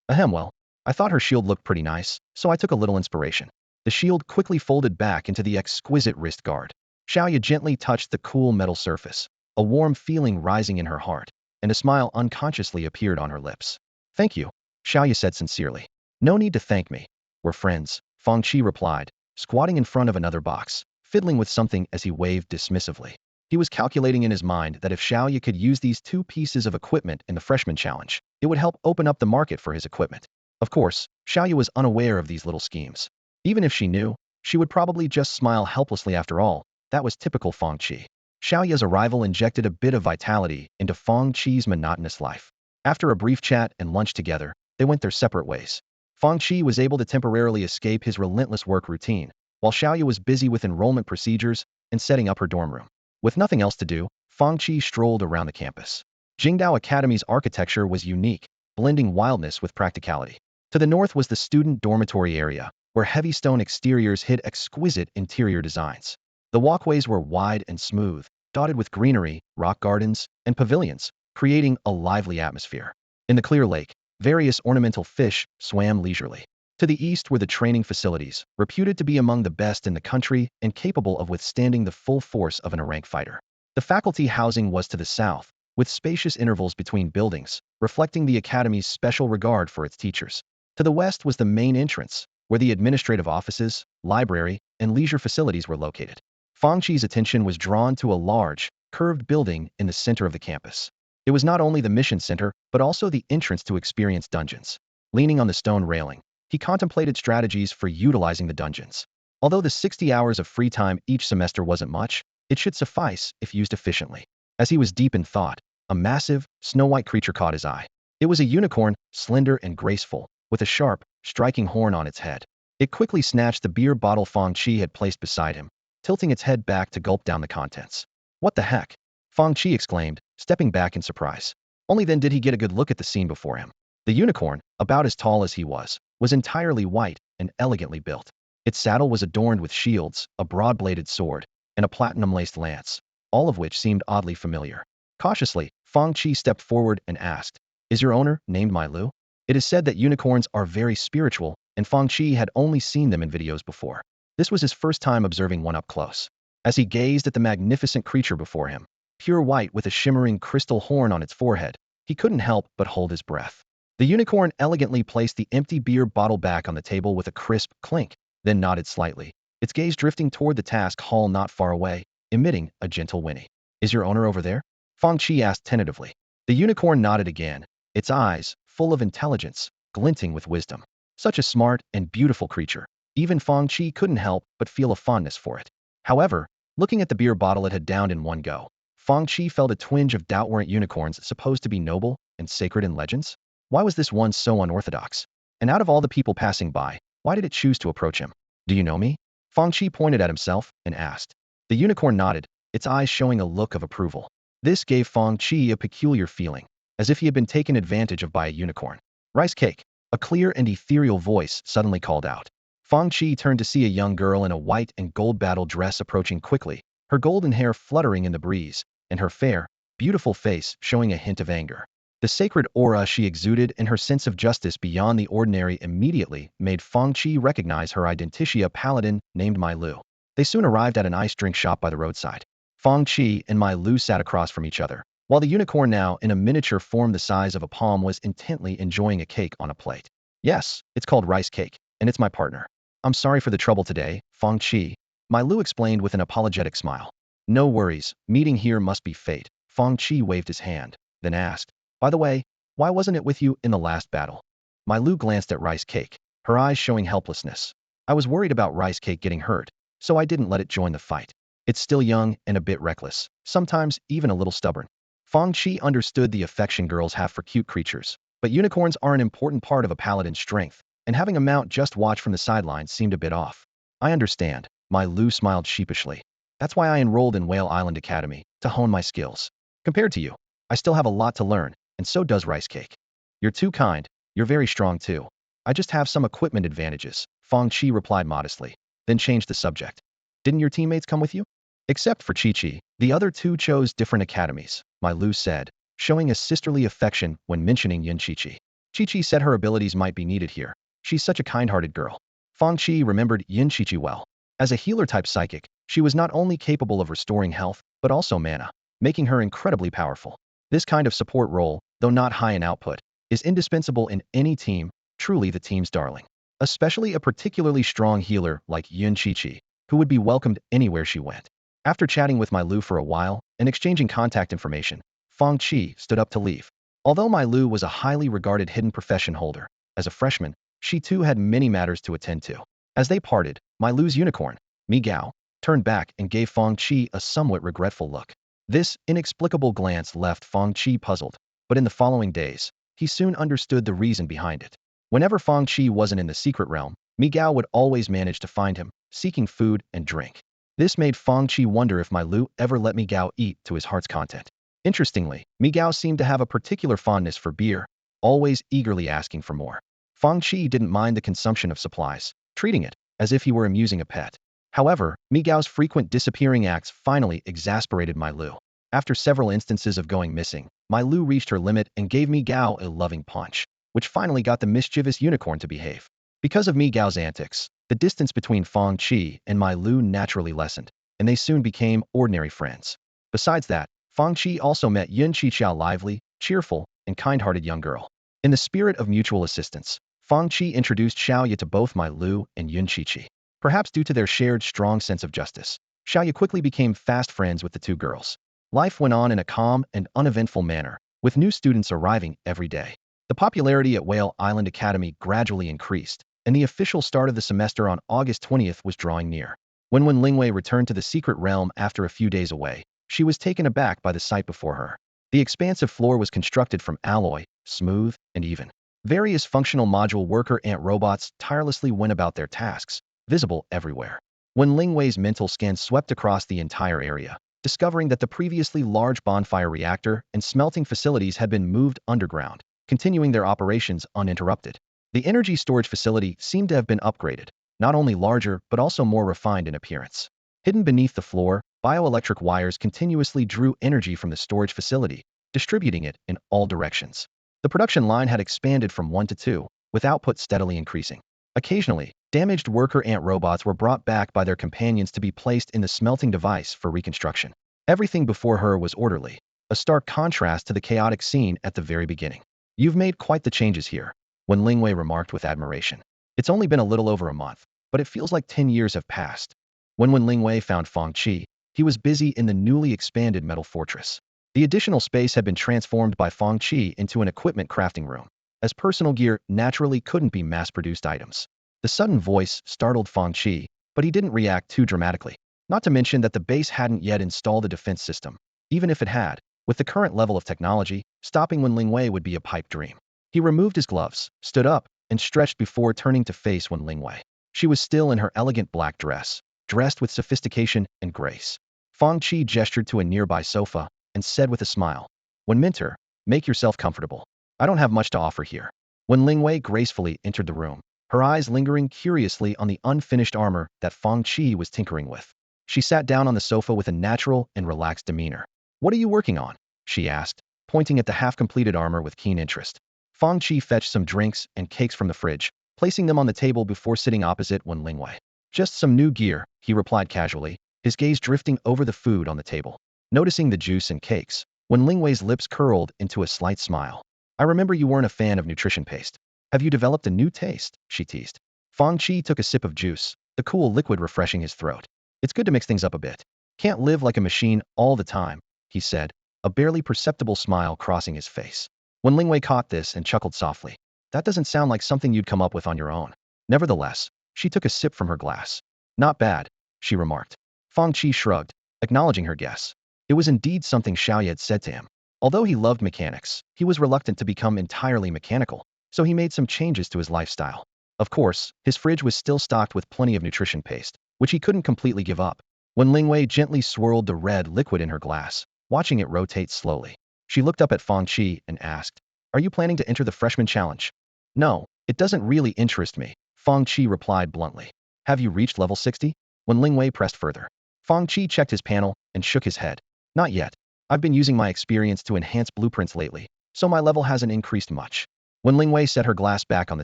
"Ahem, well, I thought her shield looked pretty nice, so I took a little inspiration." The shield quickly folded back into the exquisite wrist guard. Xiaoya gently touched the cool metal surface. a warm feeling rising in her heart, and a smile unconsciously appeared on her lips. Thank you, Xiaoyu said sincerely. No need to thank me. We're friends, Fang Qi replied, squatting in front of another box, fiddling with something as he waved dismissively. He was calculating in his mind that if Xiaoyu could use these two pieces of equipment in the freshman challenge, it would help open up the market for his equipment. Of course, Xiaoyu was unaware of these little schemes. Even if she knew, she would probably just smile helplessly after all. That was typical Fang Qi. Xiaoyu's arrival injected a bit of vitality into Fang Qi's monotonous life. After a brief chat and lunch together, they went their separate ways. Fang Qi was able to temporarily escape his relentless work routine, while Xiaoyu was busy with enrollment procedures and setting up her dorm room. With nothing else to do, Fang Qi strolled around the campus. Jingdao Academy's architecture was unique, blending wildness with practicality. To the north was the student dormitory area, where heavy stone exteriors hid exquisite interior designs. The walkways were wide and smooth, dotted with greenery, rock gardens, and pavilions, creating a lively atmosphere. In the clear lake, various ornamental fish swam leisurely. To the east were the training facilities, reputed to be among the best in the country and capable of withstanding the full force of an rank fighter. The faculty housing was to the south, with spacious intervals between buildings, reflecting the academy's special regard for its teachers. To the west was the main entrance, where the administrative offices, library, and leisure facilities were located. Fang Qi's attention was drawn to a large, curved building in the center of the campus. It was not only the mission center, but also the entrance to experience dungeons. Leaning on the stone railing, he contemplated strategies for utilizing the dungeons. Although the 60 hours of free time each semester wasn't much, it should suffice if used efficiently. As he was deep in thought, a massive, snow-white creature caught his eye. It was a unicorn, slender and graceful, with a sharp, striking horn on its head. It quickly snatched the beer bottle Fang Qi had placed beside him, tilting its head back to gulp down the contents. What the heck? Fang Qi exclaimed, stepping back in surprise. Only then did he get a good look at the scene before him. The unicorn, about as tall as he was entirely white and elegantly built. Its saddle was adorned with shields, a broad-bladed sword, and a platinum-laced lance, all of which seemed oddly familiar. Cautiously, Fang Qi stepped forward and asked, "Is your owner named Mai Lu?" It is said that unicorns are very spiritual, and Fang Qi had only seen them in videos before. This was his first time observing one up close. As he gazed at the magnificent creature before him, pure white with a shimmering crystal horn on its forehead, he couldn't help but hold his breath. The unicorn elegantly placed the empty beer bottle back on the table with a crisp clink, then nodded slightly, its gaze drifting toward the task hall not far away, emitting a gentle whinny. "Is your owner over there?" Fang Qi asked tentatively. The unicorn nodded again, its eyes, full of intelligence, glinting with wisdom. Such a smart and beautiful creature. Even Fang Qi couldn't help but feel a fondness for it. However, looking at the beer bottle it had downed in one go, Fang Qi felt a twinge of doubt. Weren't unicorns supposed to be noble and sacred in legends? Why was this one so unorthodox? And out of all the people passing by, why did it choose to approach him? "Do you know me?" Fang Qi pointed at himself and asked. The unicorn nodded, its eyes showing a look of approval. This gave Fang Qi a peculiar feeling, as if he had been taken advantage of by a unicorn. "Rice cake," a clear and ethereal voice suddenly called out. Fang Qi turned to see a young girl in a white and gold battle dress approaching quickly, her golden hair fluttering in the breeze, and her fair, beautiful face showing a hint of anger. The sacred aura she exuded and her sense of justice beyond the ordinary immediately made Fang Qi recognize her identity, a paladin named Mai Lu. They soon arrived at an ice drink shop by the roadside. Fang Qi and Mai Lu sat across from each other, while the unicorn, now in a miniature form the size of a palm, was intently enjoying a cake on a plate. "Yes, it's called rice cake, and it's my partner. I'm sorry for the trouble today, Fang Qi," Mai Lu explained with an apologetic smile. "No worries, meeting here must be fate." Fang Qi waved his hand, then asked, "By the way, why wasn't it with you in the last battle?" Mai Lu glanced at rice cake, her eyes showing helplessness. "I was worried about rice cake getting hurt, so I didn't let it join the fight. It's still young and a bit reckless, sometimes even a little stubborn." Fang Qi understood the affection girls have for cute creatures, but unicorns are an important part of a paladin's strength, and having a mount just watch from the sidelines seemed a bit off. "I understand," Mai Lu smiled sheepishly. "That's why I enrolled in Whale Island Academy, to hone my skills. Compared to you, I still have a lot to learn, and so does rice cake." "You're too kind, you're very strong too. I just have some equipment advantages," Fang Qi replied modestly, then changed the subject. "Didn't your teammates come with you?" "Except for Chi-Chi, the other two chose different academies," Mai Lu said, showing a sisterly affection when mentioning Yin Chi-Chi. "Chi-Chi said her abilities might be needed here. She's such a kind-hearted girl." Fang Qi remembered Yin Chi-Chi well. As a healer-type psychic, she was not only capable of restoring health, but also mana. making her incredibly powerful. This kind of support role, though not high in output, is indispensable in any team, truly the team's darling. Especially a particularly strong healer like Yun Chi-Chi, who would be welcomed anywhere she went. After chatting with My Lu for a while and exchanging contact information, Fang Qi stood up to leave. Although My Lu was a highly regarded hidden profession holder, as a freshman, she too had many matters to attend to. As they parted, My Lu's unicorn, Mi Gao, turned back and gave Fang Qi a somewhat regretful look. This inexplicable glance left Fang Qi puzzled, but in the following days, he soon understood the reason behind it. Whenever Fang Qi wasn't in the secret realm, Mi Gao would always manage to find him, seeking food and drink. This made Fang Qi wonder if My Lu ever let Mi Gao eat to his heart's content. Interestingly, Mi Gao seemed to have a particular fondness for beer, always eagerly asking for more. Fang Qi didn't mind the consumption of supplies, treating it as if he were amusing a pet. However, Mi Gao's frequent disappearing acts finally exasperated My Lu. After several instances of going missing, My Lu reached her limit and gave Mi Gao a loving punch, which finally got the mischievous unicorn to behave. Because of Mi Gao's antics, the distance between Fang Qi and My Lu naturally lessened, and they soon became ordinary friends. Besides that, Fang Qi also met Yun Qichao, lively, cheerful, and kind-hearted young girl. In the spirit of mutual assistance, Fang Qi introduced Xiaoye to both My Lu and Yun Qichi. Perhaps due to their shared strong sense of justice, Xiaoye quickly became fast friends with the two girls. Life went on in a calm and uneventful manner, with new students arriving every day. The popularity at Whale Island Academy gradually increased, and the official start of the semester on August 20th was drawing near. When Lingwei returned to the secret realm after a few days away, she was taken aback by the sight before her. The expansive floor was constructed from alloy, smooth, and even. Various functional module worker ant robots tirelessly went about their tasks, visible everywhere. When Lingwei's mental scan swept across the entire area, discovering that the previously large bonfire reactor and smelting facilities had been moved underground, continuing their operations uninterrupted. The energy storage facility seemed to have been upgraded, not only larger but also more refined in appearance. Hidden beneath the floor, bioelectric wires continuously drew energy from the storage facility, distributing it in all directions. The production line had expanded from 1 to 2, with output steadily increasing. Occasionally, damaged worker ant robots were brought back by their companions to be placed in the smelting device for reconstruction. Everything before her was orderly, a stark contrast to the chaotic scene at the very beginning. "You've made quite the changes here," when Lingwei remarked with admiration. "It's only been a little over a month, but it feels like 10 years have passed." When Lingwei found Fang Qi, he was busy in the newly expanded metal fortress. The additional space had been transformed by Fang Qi into an equipment crafting room, as personal gear naturally couldn't be mass-produced items. The sudden voice startled Fang Qi, but he didn't react too dramatically. Not to mention that the base hadn't yet installed a defense system. Even if it had, with the current level of technology, stopping Lingwei would be a pipe dream. He removed his gloves, stood up, and stretched before turning to face Lingwei. She was still in her elegant black dress, dressed with sophistication and grace. Fang Qi gestured to a nearby sofa and said with a smile, "Minter, make yourself comfortable. I don't have much to offer here." When Lingwei gracefully entered the room, her eyes lingering curiously on the unfinished armor that Fang Qi was tinkering with. She sat down on the sofa with a natural and relaxed demeanor. "What are you working on?" she asked, pointing at the half-completed armor with keen interest. Fang Qi fetched some drinks and cakes from the fridge, placing them on the table before sitting opposite Lingwei. "Just some new gear," he replied casually, his gaze drifting over the food on the table. Noticing the juice and cakes, Lingwei's lips curled into a slight smile. "I remember you weren't a fan of nutrition paste. Have you developed a new taste?" she teased. Fang Qi took a sip of juice, the cool liquid refreshing his throat. "It's good to mix things up a bit. Can't live like a machine all the time," he said, a barely perceptible smile crossing his face. Lingwei caught this and chuckled softly. "That doesn't sound like something you'd come up with on your own." Nevertheless, she took a sip from her glass. "Not bad," she remarked. Fang Qi shrugged, acknowledging her guess. It was indeed something Xiaoye had said to him. Although he loved mechanics, he was reluctant to become entirely mechanical, so he made some changes to his lifestyle. Of course, his fridge was still stocked with plenty of nutrition paste, which he couldn't completely give up. Lingwei gently swirled the red liquid in her glass, watching it rotate slowly. She looked up at Fang Qi and asked, "Are you planning to enter the freshman challenge?" "No, it doesn't really interest me," Fang Qi replied bluntly. "Have you reached level 60? Lingwei pressed further. Fang Qi checked his panel and shook his head. "Not yet. I've been using my experience to enhance blueprints lately, so my level hasn't increased much." Lingwei set her glass back on the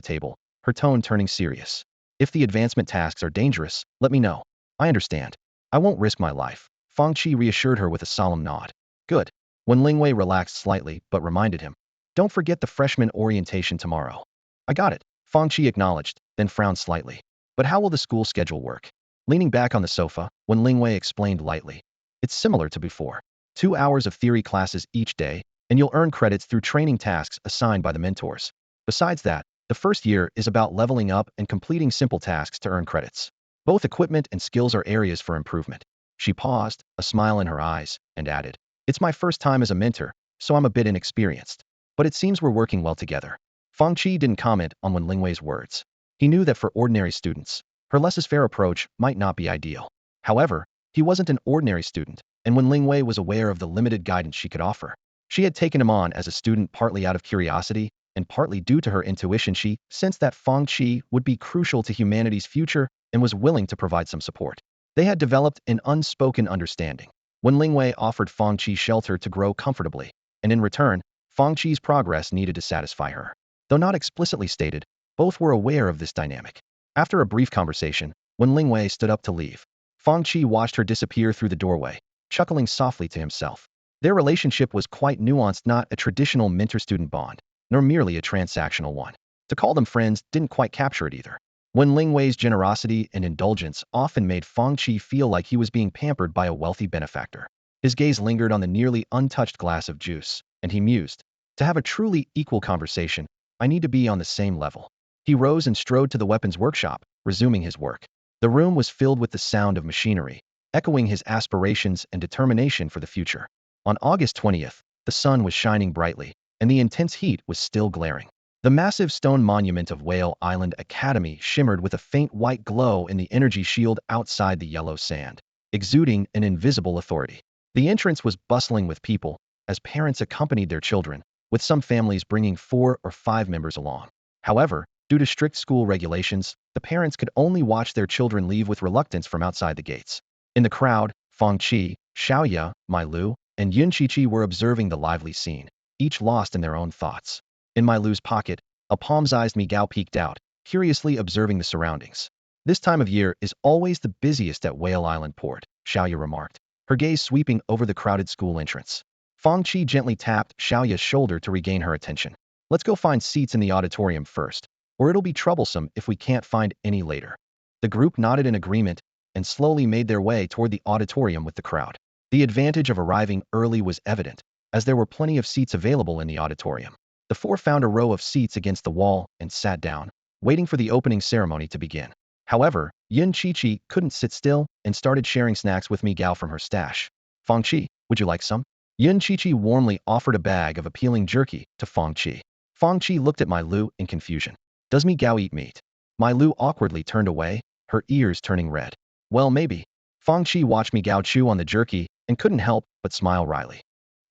table, her tone turning serious. "If the advancement tasks are dangerous, let me know." "I understand. I won't risk my life," Fang Qi reassured her with a solemn nod. Good. When Lingwei relaxed slightly but reminded him, don't forget the freshman orientation tomorrow. I got it, Fang Qi acknowledged, then frowned slightly. But how will the school schedule work? Leaning back on the sofa, when Lingwei explained lightly, it's similar to before. 2 hours of theory classes each day, and you'll earn credits through training tasks assigned by the mentors. Besides that, the first year is about leveling up and completing simple tasks to earn credits. Both equipment and skills are areas for improvement. She paused, a smile in her eyes, and added, it's my first time as a mentor, so I'm a bit inexperienced. But it seems we're working well together. Fang Qi didn't comment on Wen Lingwei's words. He knew that for ordinary students, her laissez-faire approach might not be ideal. However, he wasn't an ordinary student, and Wen Lingwei was aware of the limited guidance she could offer. She had taken him on as a student partly out of curiosity, and partly due to her intuition. She sensed that Fang Qi would be crucial to humanity's future and was willing to provide some support. They had developed an unspoken understanding. When Lingwei offered Fang Qi shelter to grow comfortably, and in return, Fang Qi's progress needed to satisfy her. Though not explicitly stated, both were aware of this dynamic. After a brief conversation, when Lingwei stood up to leave, Fang Qi watched her disappear through the doorway, chuckling softly to himself. Their relationship was quite nuanced, not a traditional mentor-student bond, nor merely a transactional one. To call them friends didn't quite capture it either. When Lingwei's generosity and indulgence often made Fang Qi feel like he was being pampered by a wealthy benefactor. His gaze lingered on the nearly untouched glass of juice, and he mused, to have a truly equal conversation, I need to be on the same level. He rose and strode to the weapons workshop, resuming his work. The room was filled with the sound of machinery, echoing his aspirations and determination for the future. On August 20th, the sun was shining brightly, and the intense heat was still glaring. The massive stone monument of Whale Island Academy shimmered with a faint white glow in the energy shield outside the yellow sand, exuding an invisible authority. The entrance was bustling with people, as parents accompanied their children, with some families bringing 4 or 5 members along. However, due to strict school regulations, the parents could only watch their children leave with reluctance from outside the gates. In the crowd, Fang Qi, Xiaoya, Mai Lu, and Yun Qiqi were observing the lively scene, each lost in their own thoughts. In Mai Lu's pocket, a palm-sized Migao peeked out, curiously observing the surroundings. This time of year is always the busiest at Whale Island Port, Xiaoya remarked, her gaze sweeping over the crowded school entrance. Fang Qi gently tapped Xiaoya's shoulder to regain her attention. Let's go find seats in the auditorium first, or it'll be troublesome if we can't find any later. The group nodded in agreement and slowly made their way toward the auditorium with the crowd. The advantage of arriving early was evident, as there were plenty of seats available in the auditorium. The 4 found a row of seats against the wall and sat down, waiting for the opening ceremony to begin. However, Yun Qiqi couldn't sit still and started sharing snacks with Migao from her stash. Fang Qi, would you like some? Yun Qiqi warmly offered a bag of appealing jerky to Fang Qi. Fang Qi looked at Mai Lu in confusion. Does Migao eat meat? Mai Lu awkwardly turned away, her ears turning red. Well, maybe. Fang Qi watched Migao chew on the jerky and couldn't help but smile wryly.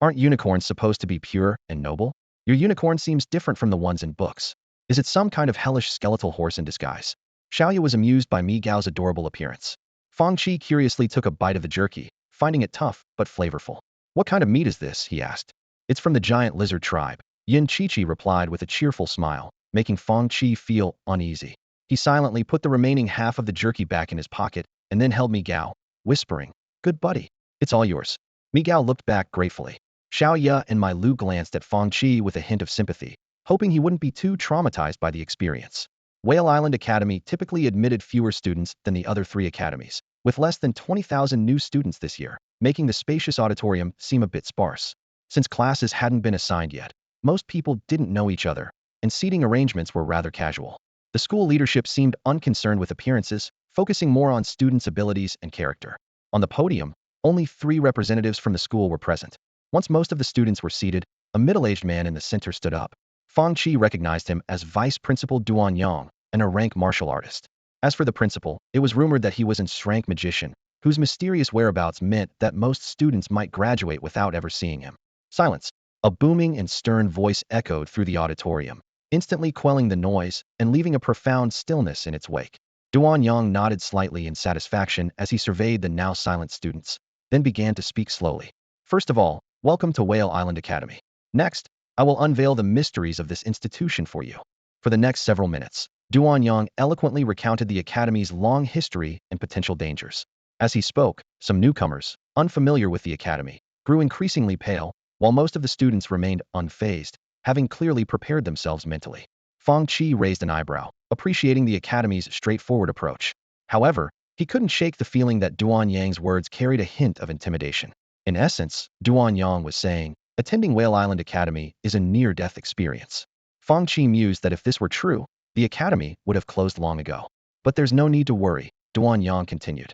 Aren't unicorns supposed to be pure and noble? Your unicorn seems different from the ones in books. Is it some kind of hellish skeletal horse in disguise? Xiaoya was amused by Migao's adorable appearance. Fang Qi curiously took a bite of the jerky, finding it tough but flavorful. What kind of meat is this? He asked. It's from the giant lizard tribe. Yun Qiqi replied with a cheerful smile, making Fang Qi feel uneasy. He silently put the remaining half of the jerky back in his pocket and then held Migao, whispering, Good buddy. It's all yours. Migao looked back gratefully. Xiaoya and Mai Lu glanced at Fang Qi with a hint of sympathy, hoping he wouldn't be too traumatized by the experience. Whale Island Academy typically admitted fewer students than the other 3 academies, with less than 20,000 new students this year, making the spacious auditorium seem a bit sparse. Since classes hadn't been assigned yet, most people didn't know each other, and seating arrangements were rather casual. The school leadership seemed unconcerned with appearances, focusing more on students' abilities and character. On the podium, only 3 representatives from the school were present. Once most of the students were seated, a middle-aged man in the center stood up. Fang Qi recognized him as Vice Principal Duan Yang, and a rank martial artist. As for the principal, it was rumored that he was an rank magician, whose mysterious whereabouts meant that most students might graduate without ever seeing him. Silence. A booming and stern voice echoed through the auditorium, instantly quelling the noise and leaving a profound stillness in its wake. Duan Yang nodded slightly in satisfaction as he surveyed the now silent students, then began to speak slowly. First of all, welcome to Whale Island Academy. Next, I will unveil the mysteries of this institution for you. For the next several minutes, Duan Yang eloquently recounted the Academy's long history and potential dangers. As he spoke, some newcomers, unfamiliar with the Academy, grew increasingly pale, while most of the students remained unfazed, having clearly prepared themselves mentally. Fang Qi raised an eyebrow, appreciating the academy's straightforward approach. However, he couldn't shake the feeling that Duan Yang's words carried a hint of intimidation. In essence, Duan Yang was saying, attending Whale Island Academy is a near-death experience. Fang Qi mused that if this were true, the academy would have closed long ago. But there's no need to worry, Duan Yang continued.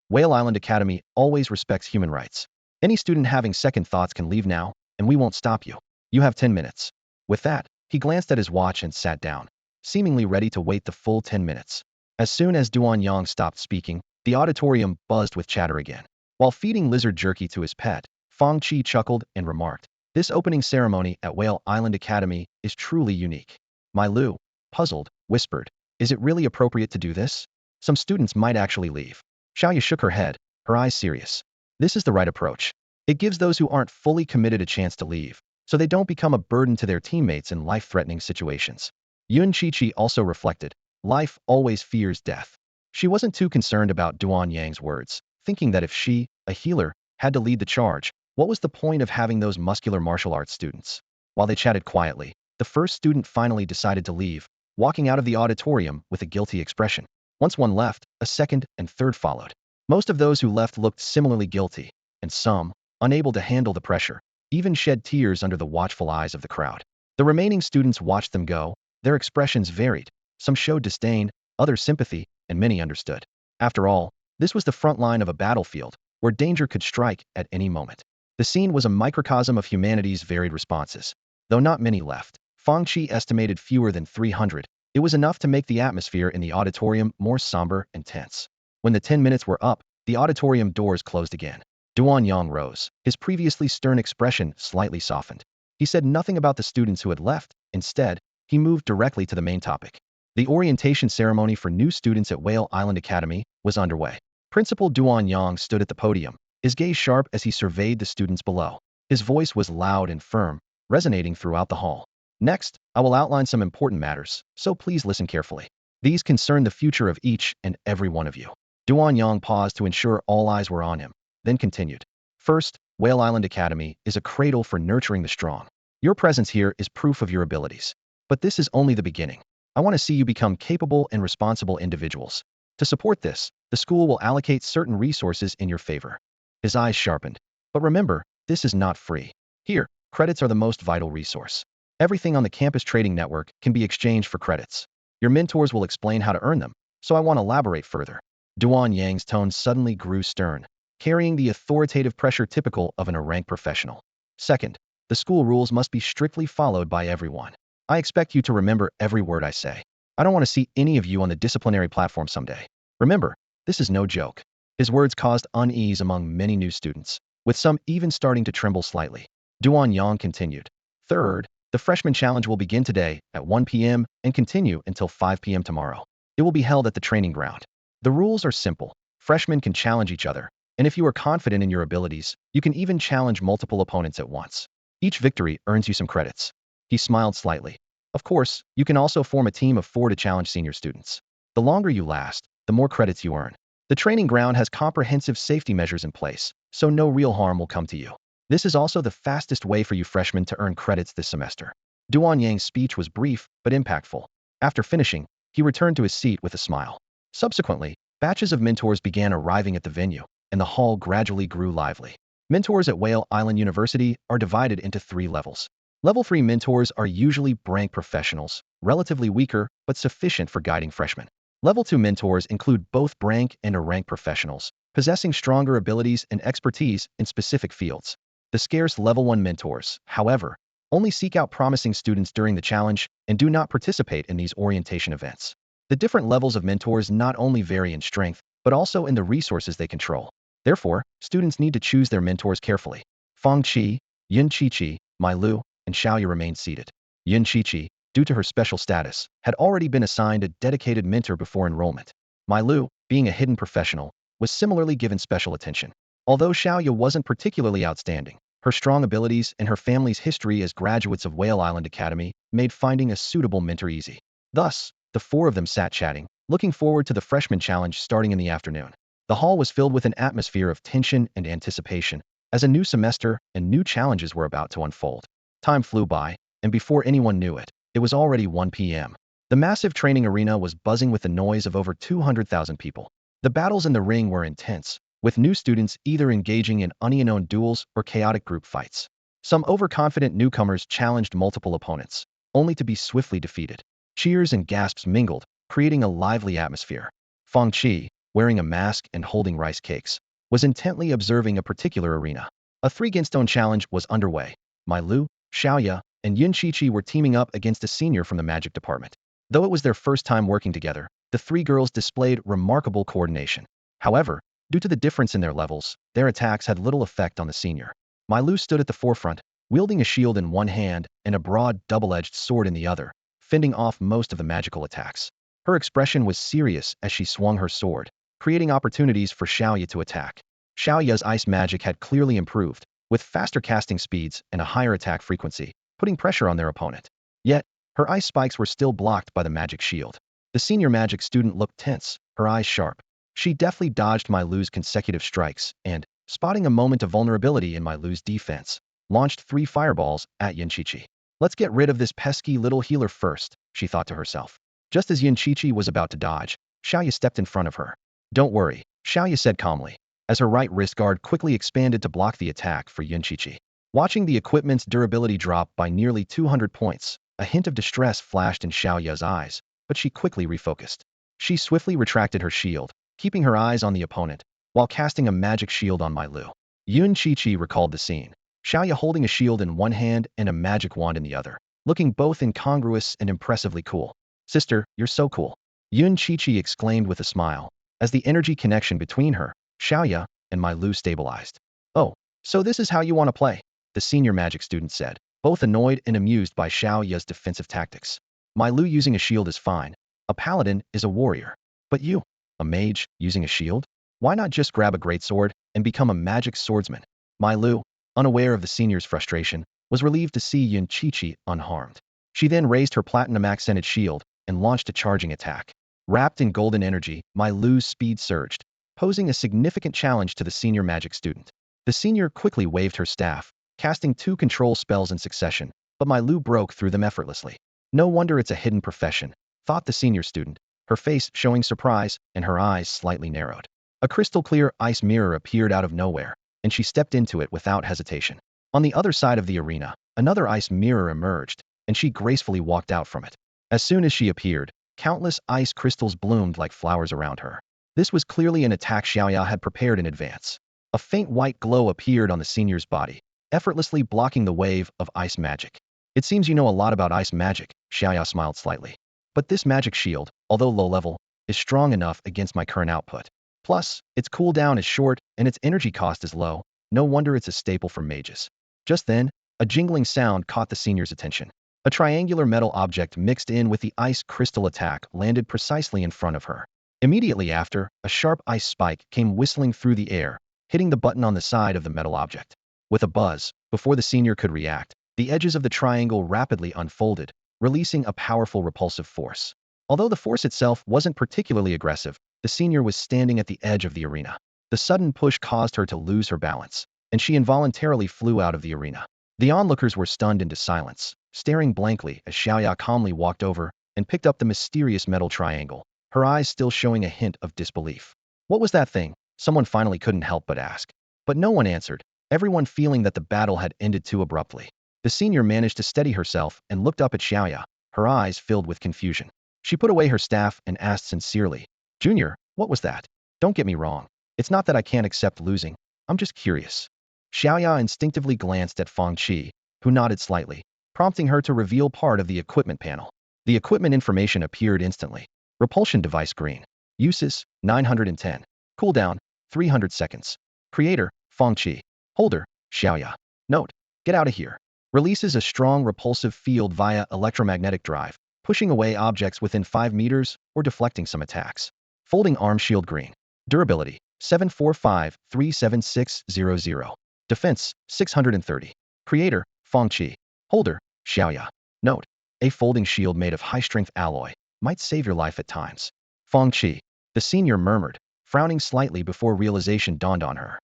Whale Island Academy always respects human rights. Any student having second thoughts can leave now, and we won't stop you. You have 10 minutes. With that, he glanced at his watch and sat down, seemingly ready to wait the full 10 minutes. As soon as Duan Yang stopped speaking, the auditorium buzzed with chatter again. While feeding lizard jerky to his pet, Fang Qi chuckled and remarked, "This opening ceremony at Whale Island Academy is truly unique." My Lu, puzzled, whispered, "Is it really appropriate to do this? Some students might actually leave." Xiaoyu shook her head, her eyes serious. "This is the right approach. It gives those who aren't fully committed a chance to leave, so they don't become a burden to their teammates in life-threatening situations." Yun Qiqi also reflected, life always fears death. She wasn't too concerned about Duan Yang's words, thinking that if she, a healer, had to lead the charge, what was the point of having those muscular martial arts students? While they chatted quietly, the first student finally decided to leave, walking out of the auditorium with a guilty expression. Once one left, a second and third followed. Most of those who left looked similarly guilty, and some, unable to handle the pressure, even shed tears under the watchful eyes of the crowd. The remaining students watched them go. Their expressions varied. Some showed disdain, others sympathy, and many understood. After all, this was the front line of a battlefield, where danger could strike at any moment. The scene was a microcosm of humanity's varied responses. Though not many left, Fang Qi estimated fewer than 300, it was enough to make the atmosphere in the auditorium more somber and tense. When the 10 minutes were up, the auditorium doors closed again. Duan Yang rose, his previously stern expression slightly softened. He said nothing about the students who had left. Instead, he moved directly to the main topic. The orientation ceremony for new students at Whale Island Academy was underway. Principal Duan Yang stood at the podium, his gaze sharp as he surveyed the students below. His voice was loud and firm, resonating throughout the hall. "Next, I will outline some important matters, so please listen carefully. These concern the future of each and every one of you." Duan Yang paused to ensure all eyes were on him, then continued. "First, Whale Island Academy is a cradle for nurturing the strong. Your presence here is proof of your abilities. But this is only the beginning. I want to see you become capable and responsible individuals. To support this, the school will allocate certain resources in your favor." His eyes sharpened. "But remember, this is not free. Here, credits are the most vital resource. Everything on the campus trading network can be exchanged for credits. Your mentors will explain how to earn them, so I want to elaborate further." Duan Yang's tone suddenly grew stern, carrying the authoritative pressure typical of an A-rank professional. "Second, the school rules must be strictly followed by everyone. I expect you to remember every word I say. I don't want to see any of you on the disciplinary platform someday. Remember, this is no joke." His words caused unease among many new students, with some even starting to tremble slightly. Duan Yang continued. "Third, the freshman challenge will begin today at 1 p.m. and continue until 5 p.m. tomorrow. It will be held at the training ground. The rules are simple. Freshmen can challenge each other, and if you are confident in your abilities, you can even challenge multiple opponents at once. Each victory earns you some credits." He smiled slightly. "Of course, you can also form a team of 4 to challenge senior students. The longer you last, the more credits you earn. The training ground has comprehensive safety measures in place, so no real harm will come to you. This is also the fastest way for you freshmen to earn credits this semester." Duan Yang's speech was brief but impactful. After finishing, he returned to his seat with a smile. Subsequently, batches of mentors began arriving at the venue, and the hall gradually grew lively. Mentors at Whale Island University are divided into 3 levels. Level 3 mentors are usually rank professionals, relatively weaker but sufficient for guiding freshmen. Level 2 mentors include both rank and A-rank professionals, possessing stronger abilities and expertise in specific fields. The scarce Level 1 mentors, however, only seek out promising students during the challenge and do not participate in these orientation events. The different levels of mentors not only vary in strength, but also in the resources they control. Therefore, students need to choose their mentors carefully. Fang Qi, Yun Qiqi, Mai Lu, and Xiaoyu remained seated. Yun Qiqi, due to her special status, had already been assigned a dedicated mentor before enrollment. Mai Lu, being a hidden professional, was similarly given special attention. Although Xiaoyu wasn't particularly outstanding, her strong abilities and her family's history as graduates of Whale Island Academy made finding a suitable mentor easy. Thus, the 4 of them sat chatting, looking forward to the freshman challenge starting in the afternoon. The hall was filled with an atmosphere of tension and anticipation, as a new semester and new challenges were about to unfold. Time flew by, and before anyone knew it, it was already 1 p.m. The massive training arena was buzzing with the noise of over 200,000 people. The battles in the ring were intense, with new students either engaging in unknown duels or chaotic group fights. Some overconfident newcomers challenged multiple opponents, only to be swiftly defeated. Cheers and gasps mingled, creating a lively atmosphere. Fang Qi, wearing a mask and holding rice cakes, was intently observing a particular arena. A three-ginstone challenge was underway. Mai Lu, Xiaoya, and Yun Qiqi were teaming up against a senior from the magic department. Though it was their first time working together, the three girls displayed remarkable coordination. However, due to the difference in their levels, their attacks had little effect on the senior. Mai Lu stood at the forefront, wielding a shield in one hand and a broad, double-edged sword in the other, fending off most of the magical attacks. Her expression was serious as she swung her sword, creating opportunities for Xiaoya to attack. Xiaoya's ice magic had clearly improved, with faster casting speeds and a higher attack frequency, putting pressure on their opponent. Yet, her ice spikes were still blocked by the magic shield. The senior magic student looked tense, her eyes sharp. She deftly dodged Mai Lu's consecutive strikes and, spotting a moment of vulnerability in Mai Lu's defense, launched 3 fireballs at Yun Qiqi. Let's get rid of this pesky little healer first, she thought to herself. Just as Yun Qiqi was about to dodge, Xiaoya stepped in front of her. Don't worry, Xiaoya said calmly, as her right wrist guard quickly expanded to block the attack for Yun Qiqi. Watching the equipment's durability drop by nearly 200 points, a hint of distress flashed in Xiaoya's eyes, but she quickly refocused. She swiftly retracted her shield, keeping her eyes on the opponent, while casting a magic shield on Mai Lu. Yun Qiqi recalled the scene, Xiaoya holding a shield in one hand and a magic wand in the other, looking both incongruous and impressively cool. Sister, you're so cool. Yun Qiqi exclaimed with a smile, as the energy connection between her, Xiaoya, and Mai Lu stabilized. Oh, so this is how you want to play, the senior magic student said, both annoyed and amused by Xiaoya's defensive tactics. Mai Lu using a shield is fine. A paladin is a warrior. But you, a mage, using a shield? Why not just grab a greatsword and become a magic swordsman? Mai Lu, unaware of the senior's frustration, was relieved to see Yun Qiqi unharmed. She then raised her platinum-accented shield and launched a charging attack. Wrapped in golden energy, Mai Lu's speed surged, posing a significant challenge to the senior magic student. The senior quickly waved her staff, casting 2 control spells in succession, but Mai Lu broke through them effortlessly. No wonder it's a hidden profession, thought the senior student, her face showing surprise and her eyes slightly narrowed. A crystal-clear ice mirror appeared out of nowhere, and she stepped into it without hesitation. On the other side of the arena, another ice mirror emerged, and she gracefully walked out from it. As soon as she appeared, countless ice crystals bloomed like flowers around her. This was clearly an attack Xiaoya had prepared in advance. A faint white glow appeared on the senior's body, effortlessly blocking the wave of ice magic. It seems you know a lot about ice magic, Xiaoya smiled slightly. But this magic shield, although low level, is strong enough against my current output. Plus, its cooldown is short and its energy cost is low. No wonder it's a staple for mages. Just then, a jingling sound caught the senior's attention. A triangular metal object mixed in with the ice crystal attack landed precisely in front of her. Immediately after, a sharp ice spike came whistling through the air, hitting the button on the side of the metal object. With a buzz, before the senior could react, the edges of the triangle rapidly unfolded, releasing a powerful repulsive force. Although the force itself wasn't particularly aggressive, the senior was standing at the edge of the arena. The sudden push caused her to lose her balance, and she involuntarily flew out of the arena. The onlookers were stunned into silence, staring blankly as Xiaoya calmly walked over and picked up the mysterious metal triangle, her eyes still showing a hint of disbelief. What was that thing? Someone finally couldn't help but ask. But no one answered, everyone feeling that the battle had ended too abruptly. The senior managed to steady herself and looked up at Xiaoya, her eyes filled with confusion. She put away her staff and asked sincerely, Junior, what was that? Don't get me wrong. It's not that I can't accept losing. I'm just curious. Xiaoya instinctively glanced at Fang Qi, who nodded slightly, prompting her to reveal part of the equipment panel. The equipment information appeared instantly. Repulsion device green. Uses, 910. Cooldown, 300 seconds. Creator, Fang Qi. Holder, Xiaoya. Note, get out of here. Releases a strong repulsive field via electromagnetic drive, pushing away objects within 5 meters or deflecting some attacks. Folding arm shield green. Durability, 745-37600. Defense, 630. Creator, Fang Qi. Holder, Xiaoya. Note, a folding shield made of high-strength alloy might save your life at times. Fang Qi. The senior murmured, frowning slightly before realization dawned on her.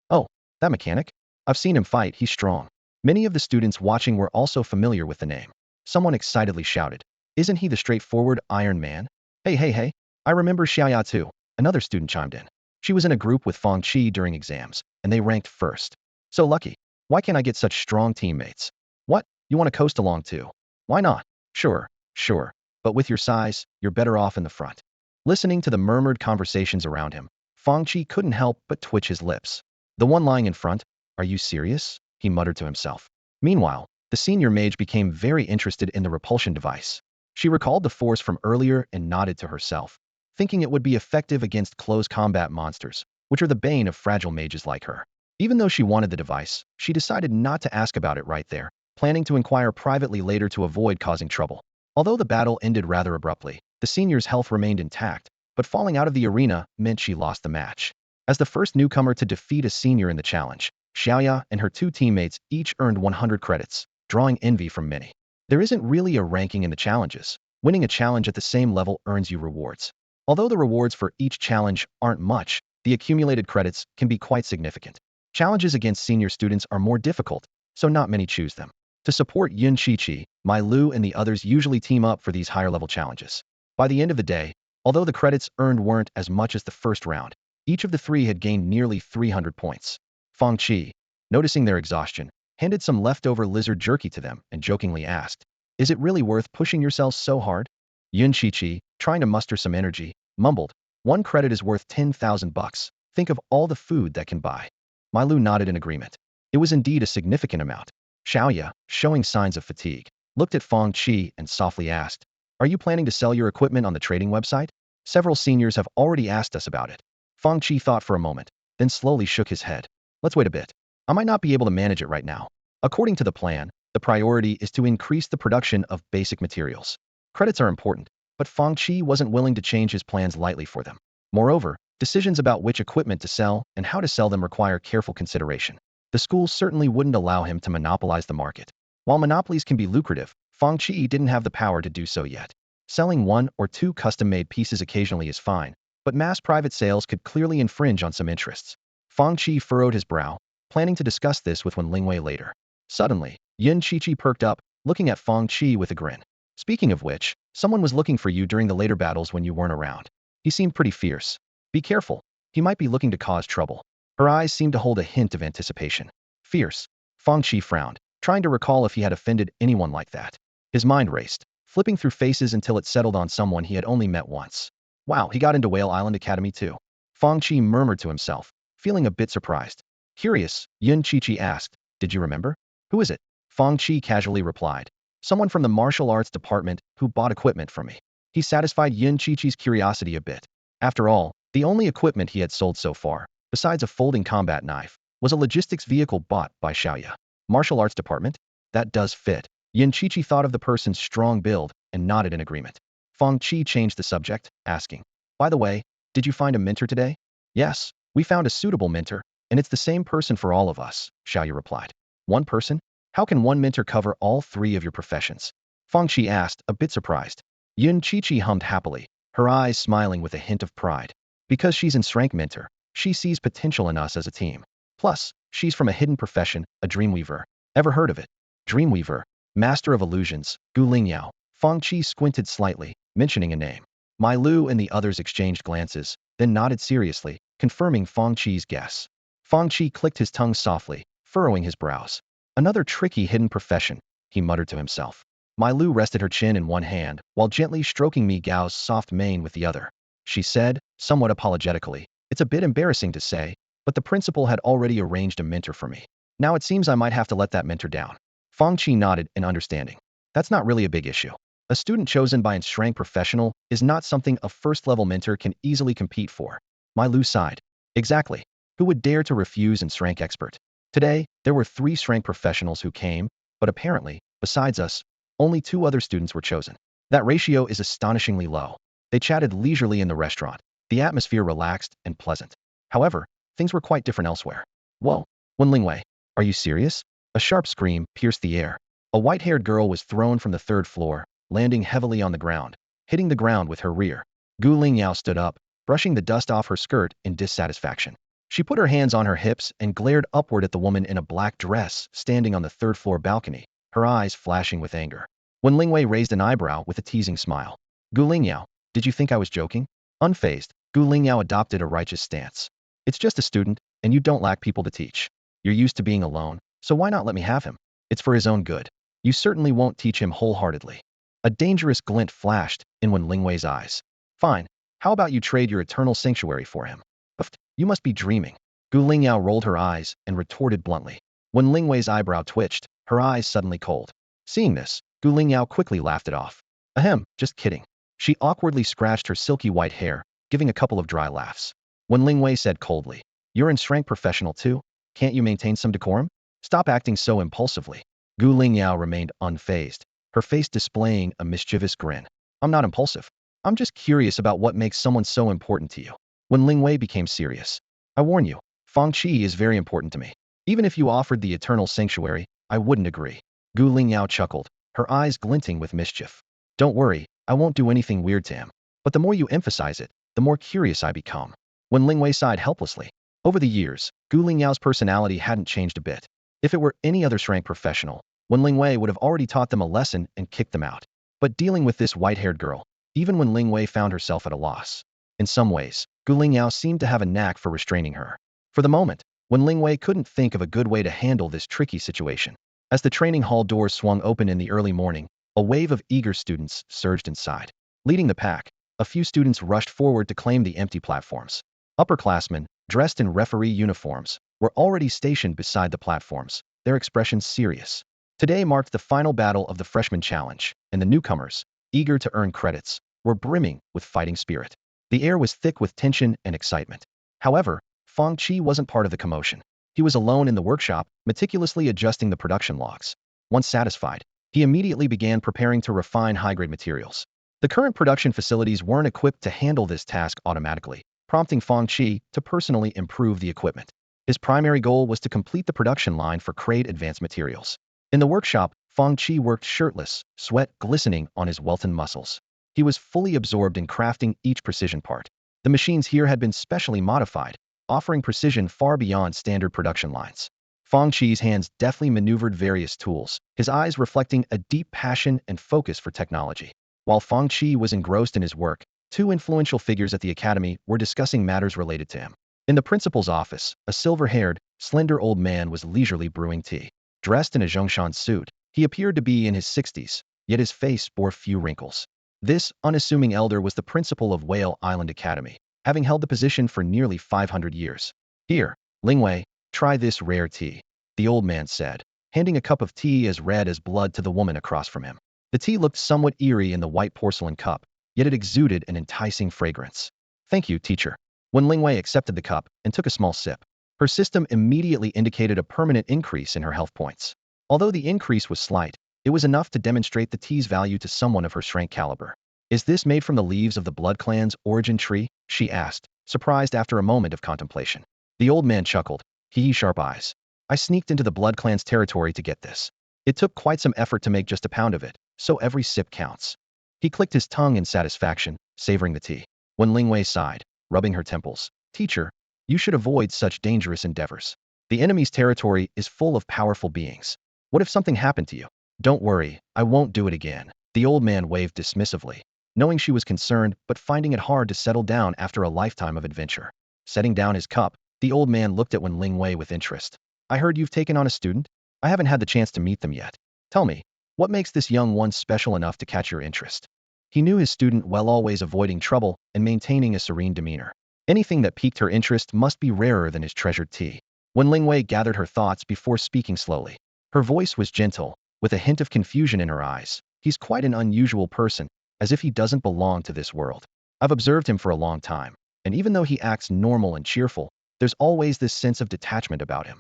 Oh, that mechanic? I've seen him fight, he's strong. Many of the students watching were also familiar with the name. Someone excitedly shouted, isn't he the straightforward Iron Man? Hey, hey, hey, I remember Xiaoya too. Another student chimed in. She was in a group with Fang Qi during exams, and they ranked first. So lucky. Why can't I get such strong teammates? What? You want to coast along too? Why not? Sure, sure. But with your size, you're better off in the front. Listening to the murmured conversations around him, Fang Qi couldn't help but twitch his lips. The one lying in front? Are you serious? He muttered to himself. Meanwhile, the senior mage became very interested in the repulsion device. She recalled the force from earlier and nodded to herself, thinking it would be effective against close combat monsters, which are the bane of fragile mages like her. Even though she wanted the device, she decided not to ask about it right there, planning to inquire privately later to avoid causing trouble. Although the battle ended rather abruptly, the senior's health remained intact, but falling out of the arena meant she lost the match. As the first newcomer to defeat a senior in the challenge, Xiaoya and her two teammates each earned 100 credits, drawing envy from many. There isn't really a ranking in the challenges. Winning a challenge at the same level earns you rewards. Although the rewards for each challenge aren't much, the accumulated credits can be quite significant. Challenges against senior students are more difficult, so not many choose them. To support Yun Qiqi, Mai Lu and the others usually team up for these higher-level challenges. By the end of the day, although the credits earned weren't as much as the first round, each of the three had gained nearly 300 points. Fang Qi, noticing their exhaustion, handed some leftover lizard jerky to them and jokingly asked, is it really worth pushing yourselves so hard? Yun Qiqi, trying to muster some energy, mumbled, one credit is worth 10,000 bucks. Think of all the food that can buy. Mai Lu nodded in agreement. It was indeed a significant amount. Xiaoya, showing signs of fatigue, looked at Fang Qi and softly asked, are you planning to sell your equipment on the trading website? Several seniors have already asked us about it. Fang Qi thought for a moment, then slowly shook his head. Let's wait a bit. I might not be able to manage it right now. According to the plan, the priority is to increase the production of basic materials. Credits are important, but Fang Qi wasn't willing to change his plans lightly for them. Moreover, decisions about which equipment to sell and how to sell them require careful consideration. The school certainly wouldn't allow him to monopolize the market. While monopolies can be lucrative, Fang Qi didn't have the power to do so yet. Selling one or two custom-made pieces occasionally is fine, but mass private sales could clearly infringe on some interests. Fang Qi furrowed his brow, planning to discuss this with Wen Lingwei later. Suddenly, Yun Qiqi perked up, looking at Fang Qi with a grin. Speaking of which, someone was looking for you during the later battles when you weren't around. He seemed pretty fierce. Be careful. He might be looking to cause trouble. Her eyes seemed to hold a hint of anticipation. Fierce. Fang Qi frowned, trying to recall if he had offended anyone like that. His mind raced, flipping through faces until it settled on someone he had only met once. Wow, he got into Whale Island Academy too. Fang Qi murmured to himself, feeling a bit surprised. Curious, Yun Qiqi asked, did you remember? Who is it? Fang Qi casually replied. Someone from the martial arts department who bought equipment from me. He satisfied Yun Qiqi's curiosity a bit. After all, the only equipment he had sold so far, besides a folding combat knife, was a logistics vehicle bought by Xiaoya. Martial arts department? That does fit. Yun Qiqi thought of the person's strong build and nodded in agreement. Fang Qi changed the subject, asking, by the way, did you find a mentor today? Yes, we found a suitable mentor, and it's the same person for all of us, Xiaoya replied. One person? How can one mentor cover all three of your professions? Fang Qi asked, a bit surprised. Yun Qiqi hummed happily, her eyes smiling with a hint of pride. Because she's in rank mentor, she sees potential in us as a team. Plus, she's from a hidden profession, a dreamweaver. Ever heard of it? Dreamweaver, master of illusions, Gu Lingyao. Fang Qi squinted slightly, mentioning a name. Mai Lu and the others exchanged glances, then nodded seriously, confirming Fang Qi's guess. Fang Qi clicked his tongue softly, furrowing his brows. Another tricky hidden profession, he muttered to himself. Mai Lu rested her chin in one hand, while gently stroking Mi Gao's soft mane with the other. She said, somewhat apologetically, it's a bit embarrassing to say, but the principal had already arranged a mentor for me. Now it seems I might have to let that mentor down. Fang Qi nodded in understanding. That's not really a big issue. A student chosen by an rank professional is not something a first-level mentor can easily compete for. Mai Lu sighed. Exactly. Who would dare to refuse an rank expert? Today, there were 3 rank professionals who came, but apparently, besides us, only 2 other students were chosen. That ratio is astonishingly low. They chatted leisurely in the restaurant, the atmosphere relaxed and pleasant. However, things were quite different elsewhere. Whoa, Wen Lingwei, are you serious? A sharp scream pierced the air. A white-haired girl was thrown from the 3rd floor, landing heavily on the ground, hitting the ground with her rear. Gu Lingyao stood up, brushing the dust off her skirt in dissatisfaction. She put her hands on her hips and glared upward at the woman in a black dress standing on the third-floor balcony, her eyes flashing with anger. When Lingwei raised an eyebrow with a teasing smile. Gu Lingyao, did you think I was joking? Unfazed, Gu Lingyao adopted a righteous stance. It's just a student, and you don't lack people to teach. You're used to being alone, so why not let me have him? It's for his own good. You certainly won't teach him wholeheartedly. A dangerous glint flashed in Wen Lingwei's eyes. Fine, how about you trade your eternal sanctuary for him? Uft, you must be dreaming. Gu Lingyao rolled her eyes and retorted bluntly. When Lingwei's eyebrow twitched, her eyes suddenly cold. Seeing this, Gu Lingyao quickly laughed it off. Ahem, just kidding. She awkwardly scratched her silky white hair, giving a couple of dry laughs. When Lingwei said coldly, You're in rank professional too? Can't you maintain some decorum? Stop acting so impulsively. Gu Lingyao remained unfazed, her face displaying a mischievous grin. I'm not impulsive. I'm just curious about what makes someone so important to you. When Lingwei became serious. I warn you, Fang Qi is very important to me. Even if you offered the eternal sanctuary, I wouldn't agree. Gu Lingyao chuckled, her eyes glinting with mischief. Don't worry, I won't do anything weird to him. But the more you emphasize it, the more curious I become. When Lingwei sighed helplessly. Over the years, Gu Lingyao's personality hadn't changed a bit. If it were any other rank professional, Wen Lingwei would have already taught them a lesson and kicked them out. But dealing with this white-haired girl, even when Lingwei found herself at a loss. In some ways, Gu Lingyao seemed to have a knack for restraining her. For the moment, Wen Lingwei couldn't think of a good way to handle this tricky situation. As the training hall doors swung open in the early morning, a wave of eager students surged inside. Leading the pack, a few students rushed forward to claim the empty platforms. Upperclassmen, dressed in referee uniforms, were already stationed beside the platforms, their expressions serious. Today marked the final battle of the freshman challenge, and the newcomers, eager to earn credits, were brimming with fighting spirit. The air was thick with tension and excitement. However, Fang Qi wasn't part of the commotion. He was alone in the workshop, meticulously adjusting the production logs. Once satisfied, he immediately began preparing to refine high-grade materials. The current production facilities weren't equipped to handle this task automatically, prompting Fang Qi to personally improve the equipment. His primary goal was to complete the production line for grade advanced materials. In the workshop, Fang Qi worked shirtless, sweat glistening on his welted muscles. He was fully absorbed in crafting each precision part. The machines here had been specially modified, offering precision far beyond standard production lines. Fang Qi's hands deftly maneuvered various tools, his eyes reflecting a deep passion and focus for technology. While Fang Qi was engrossed in his work, two influential figures at the academy were discussing matters related to him. In the principal's office, a silver-haired, slender old man was leisurely brewing tea. Dressed in a Zhongshan suit, he appeared to be in his 60s, yet his face bore few wrinkles. This unassuming elder was the principal of Whale Island Academy, having held the position for nearly 500 years. Here, Lingwei, try this rare tea, the old man said, handing a cup of tea as red as blood to the woman across from him. The tea looked somewhat eerie in the white porcelain cup, yet it exuded an enticing fragrance. Thank you, teacher. When Lingwei accepted the cup and took a small sip, her system immediately indicated a permanent increase in her health points. Although the increase was slight, it was enough to demonstrate the tea's value to someone of her strength caliber. Is this made from the leaves of the Blood Clan's origin tree? She asked, surprised after a moment of contemplation. The old man chuckled, sharp eyes. I sneaked into the Blood Clan's territory to get this. It took quite some effort to make just a pound of it, so every sip counts. He clicked his tongue in satisfaction, savoring the tea. When Lingwei sighed, rubbing her temples, Teacher, you should avoid such dangerous endeavors. The enemy's territory is full of powerful beings. What if something happened to you? Don't worry, I won't do it again. The old man waved dismissively, knowing she was concerned but finding it hard to settle down after a lifetime of adventure. Setting down his cup, the old man looked at Wen Lingwei with interest. I heard you've taken on a student? I haven't had the chance to meet them yet. Tell me, what makes this young one special enough to catch your interest? He knew his student well, always avoiding trouble and maintaining a serene demeanor. Anything that piqued her interest must be rarer than his treasured tea. When Lingwei gathered her thoughts before speaking slowly. Her voice was gentle, with a hint of confusion in her eyes. He's quite an unusual person, as if he doesn't belong to this world. I've observed him for a long time, and even though he acts normal and cheerful, there's always this sense of detachment about him.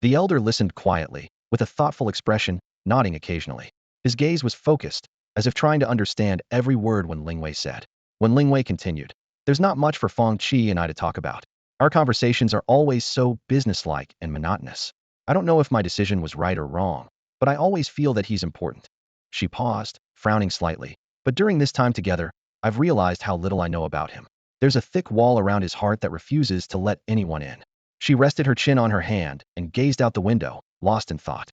The elder listened quietly, with a thoughtful expression, nodding occasionally. His gaze was focused, as if trying to understand every word Wen Lingwei said. When Lingwei continued, there's not much for Fang Qi and I to talk about. Our conversations are always so businesslike and monotonous. I don't know if my decision was right or wrong, but I always feel that he's important. She paused, frowning slightly. But during this time together, I've realized how little I know about him. There's a thick wall around his heart that refuses to let anyone in. She rested her chin on her hand and gazed out the window, lost in thought.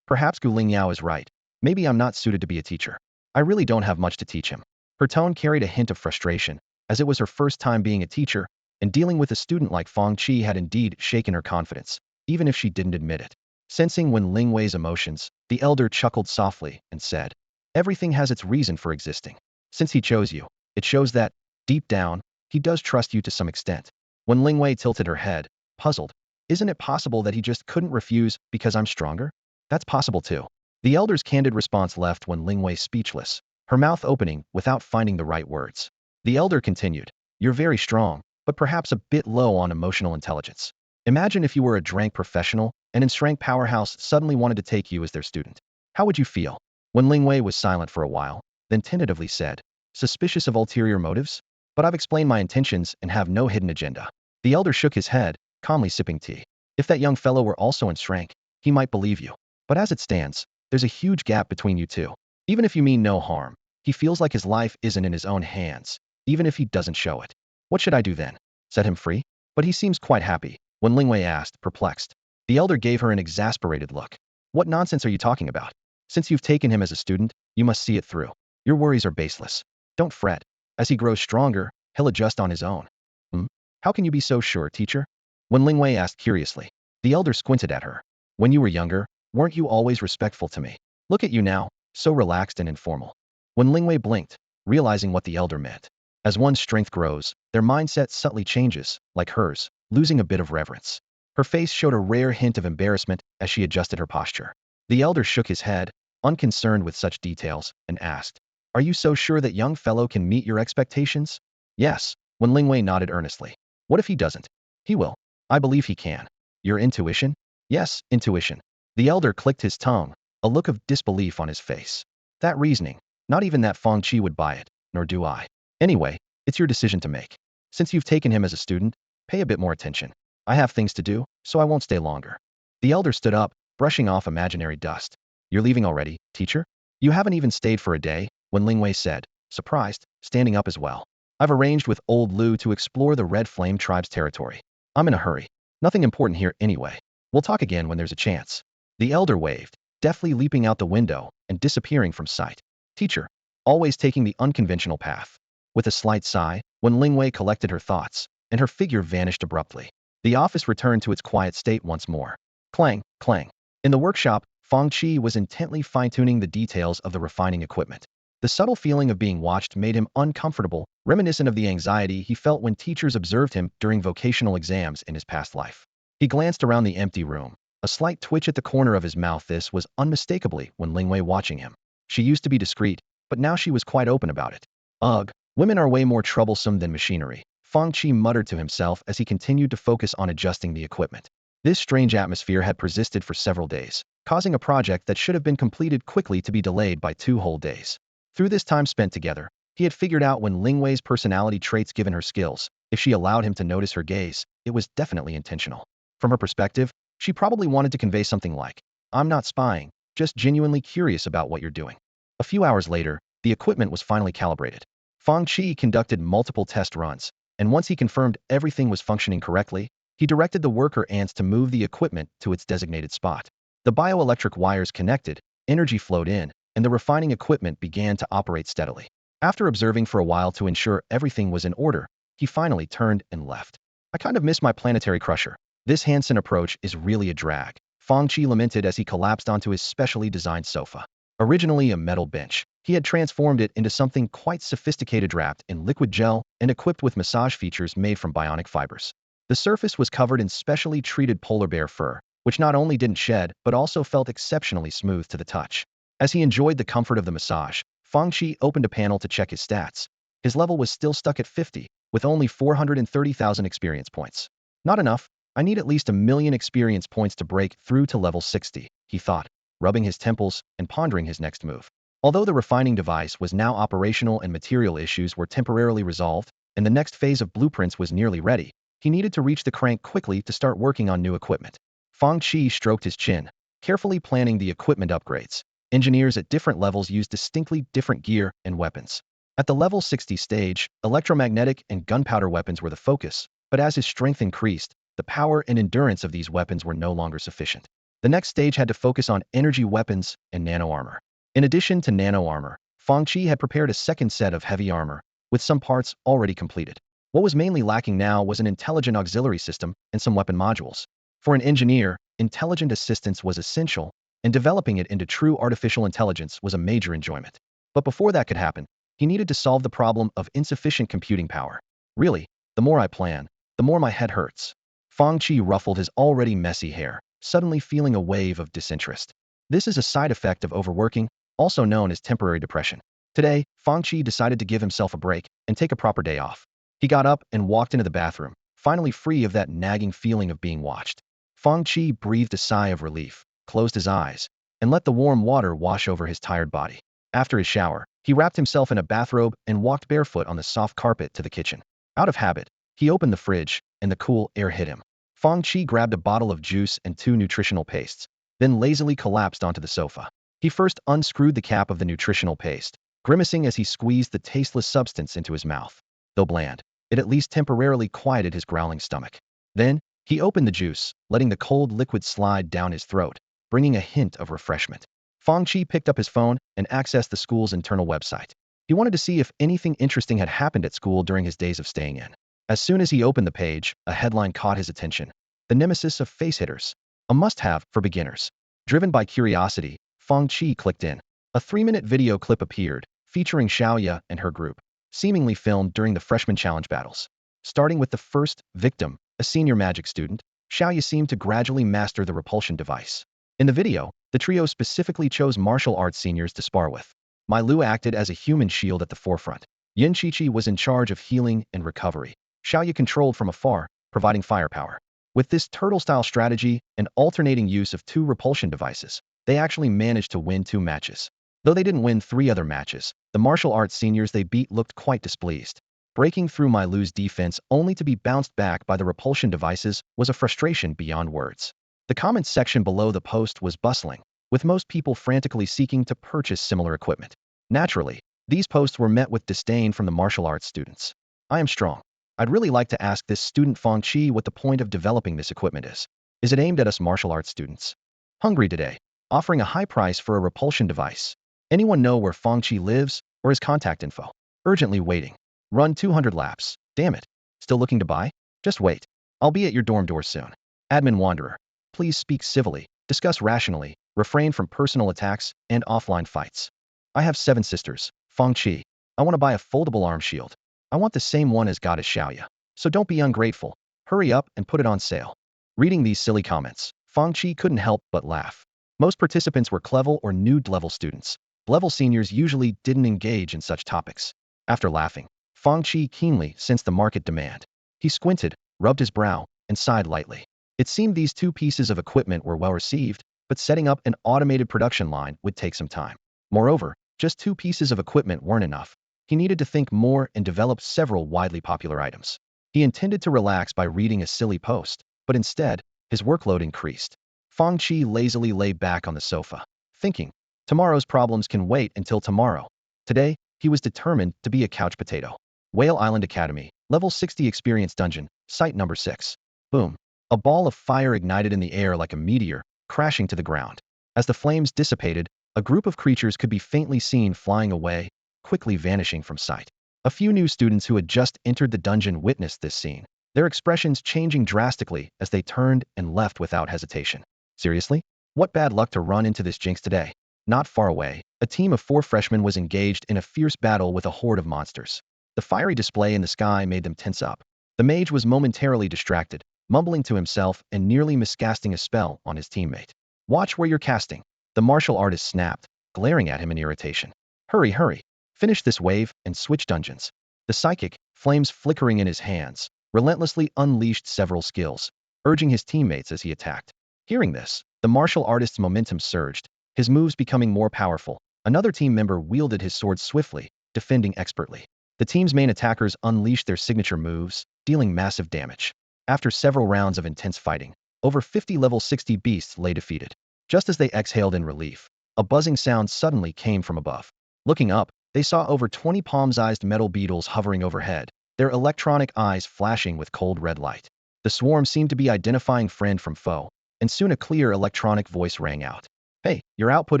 Perhaps Gu Lingyao is right. Maybe I'm not suited to be a teacher. I really don't have much to teach him. Her tone carried a hint of frustration, as it was her first time being a teacher, and dealing with a student like Fang Qi had indeed shaken her confidence, even if she didn't admit it. Sensing Wen Lingwei's emotions, the elder chuckled softly and said, "Everything has its reason for existing. Since he chose you, it shows that, deep down, he does trust you to some extent." Wen Lingwei tilted her head, puzzled. "Isn't it possible that he just couldn't refuse because I'm stronger?" "That's possible too." The elder's candid response left Wen Lingwei speechless, her mouth opening without finding the right words. The elder continued, "You're very strong, but perhaps a bit low on emotional intelligence. Imagine if you were a drank professional and an strength powerhouse suddenly wanted to take you as their student. How would you feel?" Wen Lingwei was silent for a while, then tentatively said, "Suspicious of ulterior motives? But I've explained my intentions and have no hidden agenda." The elder shook his head, calmly sipping tea. "If that young fellow were also in strength, he might believe you. But as it stands, there's a huge gap between you two. Even if you mean no harm, he feels like his life isn't in his own hands, even if he doesn't show it. What should I do then? Set him free?" "But he seems quite happy," Wen Lingwei asked, perplexed. The elder gave her an exasperated look. "What nonsense are you talking about? Since you've taken him as a student, you must see it through. Your worries are baseless. Don't fret. As he grows stronger, he'll adjust on his own." "Hmm? How can you be so sure, teacher?" Wen Lingwei asked curiously. The elder squinted at her. "When you were younger, weren't you always respectful to me? Look at you now, so relaxed and informal." Wen Lingwei blinked, realizing what the elder meant. As one's strength grows, their mindset subtly changes, like hers, losing a bit of reverence. Her face showed a rare hint of embarrassment as she adjusted her posture. The elder shook his head, unconcerned with such details, and asked, "Are you so sure that young fellow can meet your expectations?" "Yes," Wen Lingwei nodded earnestly. "What if he doesn't?" "He will. I believe he can." "Your intuition?" "Yes, intuition." The elder clicked his tongue, a look of disbelief on his face. "That reasoning, not even that Fang Qi would buy it, nor do I. Anyway, it's your decision to make. Since you've taken him as a student, pay a bit more attention. I have things to do, so I won't stay longer." The elder stood up, brushing off imaginary dust. "You're leaving already, teacher? You haven't even stayed for a day," Wen Lingwei said, surprised, standing up as well. "I've arranged with old Lu to explore the Red Flame tribe's territory. I'm in a hurry. Nothing important here anyway. We'll talk again when there's a chance." The elder waved, deftly leaping out the window and disappearing from sight. Teacher, always taking the unconventional path. With a slight sigh, Wen Lingwei collected her thoughts, and her figure vanished abruptly. The office returned to its quiet state once more. Clang, clang. In the workshop, Fang Qi was intently fine-tuning the details of the refining equipment. The subtle feeling of being watched made him uncomfortable, reminiscent of the anxiety he felt when teachers observed him during vocational exams in his past life. He glanced around the empty room, a slight twitch at the corner of his mouth. This was unmistakably Wen Lingwei watching him. She used to be discreet, but now she was quite open about it. "Ugh, women are way more troublesome than machinery," Fang Qi muttered to himself as he continued to focus on adjusting the equipment. This strange atmosphere had persisted for several days, causing a project that should have been completed quickly to be delayed by 2 whole days. Through this time spent together, he had figured out Wen Lingwei's personality traits given her skills. If she allowed him to notice her gaze, it was definitely intentional. From her perspective, she probably wanted to convey something like, "I'm not spying, just genuinely curious about what you're doing." A few hours later, the equipment was finally calibrated. Fang Qi conducted multiple test runs, and once he confirmed everything was functioning correctly, he directed the worker ants to move the equipment to its designated spot. The bioelectric wires connected, energy flowed in, and the refining equipment began to operate steadily. After observing for a while to ensure everything was in order, he finally turned and left. "I kind of miss my planetary crusher. This Hansen approach is really a drag," Fang Qi lamented as he collapsed onto his specially designed sofa. Originally a metal bench, he had transformed it into something quite sophisticated, wrapped in liquid gel and equipped with massage features made from bionic fibers. The surface was covered in specially treated polar bear fur, which not only didn't shed but also felt exceptionally smooth to the touch. As he enjoyed the comfort of the massage, Fang Qi opened a panel to check his stats. His level was still stuck at 50, with only 430,000 experience points. "Not enough. I need at least 1,000,000 experience points to break through to level 60, he thought, rubbing his temples and pondering his next move. Although the refining device was now operational and material issues were temporarily resolved, and the next phase of blueprints was nearly ready, he needed to reach the crank quickly to start working on new equipment. Fang Qi stroked his chin, carefully planning the equipment upgrades. Engineers at different levels used distinctly different gear and weapons. At the level 60 stage, electromagnetic and gunpowder weapons were the focus, but as his strength increased, the power and endurance of these weapons were no longer sufficient. The next stage had to focus on energy weapons and nano armor. In addition to nano armor, Fang Qi had prepared a second set of heavy armor, with some parts already completed. What was mainly lacking now was an intelligent auxiliary system and some weapon modules. For an engineer, intelligent assistance was essential, and developing it into true artificial intelligence was a major enjoyment. But before that could happen, he needed to solve the problem of insufficient computing power. Really, the more I plan, the more my head hurts. Fang Qi ruffled his already messy hair, suddenly feeling a wave of disinterest. This is a side effect of overworking, also known as temporary depression. Today, Fang Qi decided to give himself a break and take a proper day off. He got up and walked into the bathroom, finally free of that nagging feeling of being watched. Fang Qi breathed a sigh of relief, closed his eyes, and let the warm water wash over his tired body. After his shower, he wrapped himself in a bathrobe and walked barefoot on the soft carpet to the kitchen. Out of habit, he opened the fridge, and the cool air hit him. Fang Qi grabbed a bottle of juice and 2 nutritional pastes, then lazily collapsed onto the sofa. He first unscrewed the cap of the nutritional paste, grimacing as he squeezed the tasteless substance into his mouth. Though bland, it at least temporarily quieted his growling stomach. Then, he opened the juice, letting the cold liquid slide down his throat, bringing a hint of refreshment. Fang Qi picked up his phone and accessed the school's internal website. He wanted to see if anything interesting had happened at school during his days of staying in. As soon as he opened the page, a headline caught his attention. The nemesis of face hitters. A must-have for beginners. Driven by curiosity, Fang Qi clicked in. A 3-minute video clip appeared, featuring Xiaoya and her group, seemingly filmed during the freshman challenge battles. Starting with the first victim, a senior magic student, Xiaoya seemed to gradually master the repulsion device. In the video, the trio specifically chose martial arts seniors to spar with. Mai Lu acted as a human shield at the forefront. Yin Qiqi was in charge of healing and recovery. Xiaoya controlled from afar, providing firepower. With this turtle-style strategy and alternating use of 2 repulsion devices, they actually managed to win 2 matches. Though they didn't win 3 other matches, the martial arts seniors they beat looked quite displeased. Breaking through Mai Lu's defense only to be bounced back by the repulsion devices was a frustration beyond words. The comments section below the post was bustling, with most people frantically seeking to purchase similar equipment. Naturally, these posts were met with disdain from the martial arts students. I am strong. I'd really like to ask this student Fang Qi what the point of developing this equipment is. Is it aimed at us martial arts students? Hungry today. Offering a high price for a repulsion device. Anyone know where Fang Qi lives, or his contact info? Urgently waiting. Run 200 laps. Damn it. Still looking to buy? Just wait. I'll be at your dorm door soon. Admin Wanderer. Please speak civilly, discuss rationally, refrain from personal attacks and offline fights. I have 7 sisters. Fang Qi. I want to buy a foldable arm shield. I want the same one as Goddess Xiaoya. So don't be ungrateful. Hurry up and put it on sale. Reading these silly comments, Fang Qi couldn't help but laugh. Most participants were Clevel or nude level students. Level seniors usually didn't engage in such topics. After laughing, Fang Qi keenly sensed the market demand. He squinted, rubbed his brow, and sighed lightly. It seemed these 2 pieces of equipment were well received, but setting up an automated production line would take some time. Moreover, just 2 pieces of equipment weren't enough. He needed to think more and develop several widely popular items. He intended to relax by reading a silly post, but instead, his workload increased. Fang Qi lazily lay back on the sofa, thinking, tomorrow's problems can wait until tomorrow. Today, he was determined to be a couch potato. Whale Island Academy, level 60 experience dungeon, site number 6. Boom. A ball of fire ignited in the air like a meteor, crashing to the ground. As the flames dissipated, a group of creatures could be faintly seen flying away, quickly vanishing from sight. A few new students who had just entered the dungeon witnessed this scene, their expressions changing drastically as they turned and left without hesitation. Seriously? What bad luck to run into this jinx today? Not far away, a team of 4 freshmen was engaged in a fierce battle with a horde of monsters. The fiery display in the sky made them tense up. The mage was momentarily distracted, mumbling to himself and nearly miscasting a spell on his teammate. Watch where you're casting. The martial artist snapped, glaring at him in irritation. Hurry, hurry. Finish this wave and switch dungeons. The psychic, flames flickering in his hands, relentlessly unleashed several skills, urging his teammates as he attacked. Hearing this, the martial artist's momentum surged, his moves becoming more powerful. Another team member wielded his sword swiftly, defending expertly. The team's main attackers unleashed their signature moves, dealing massive damage. After several rounds of intense fighting, over 50 level 60 beasts lay defeated. Just as they exhaled in relief, a buzzing sound suddenly came from above. Looking up, they saw over 20 palm-sized metal beetles hovering overhead, their electronic eyes flashing with cold red light. The swarm seemed to be identifying friend from foe, and soon a clear electronic voice rang out. Hey, your output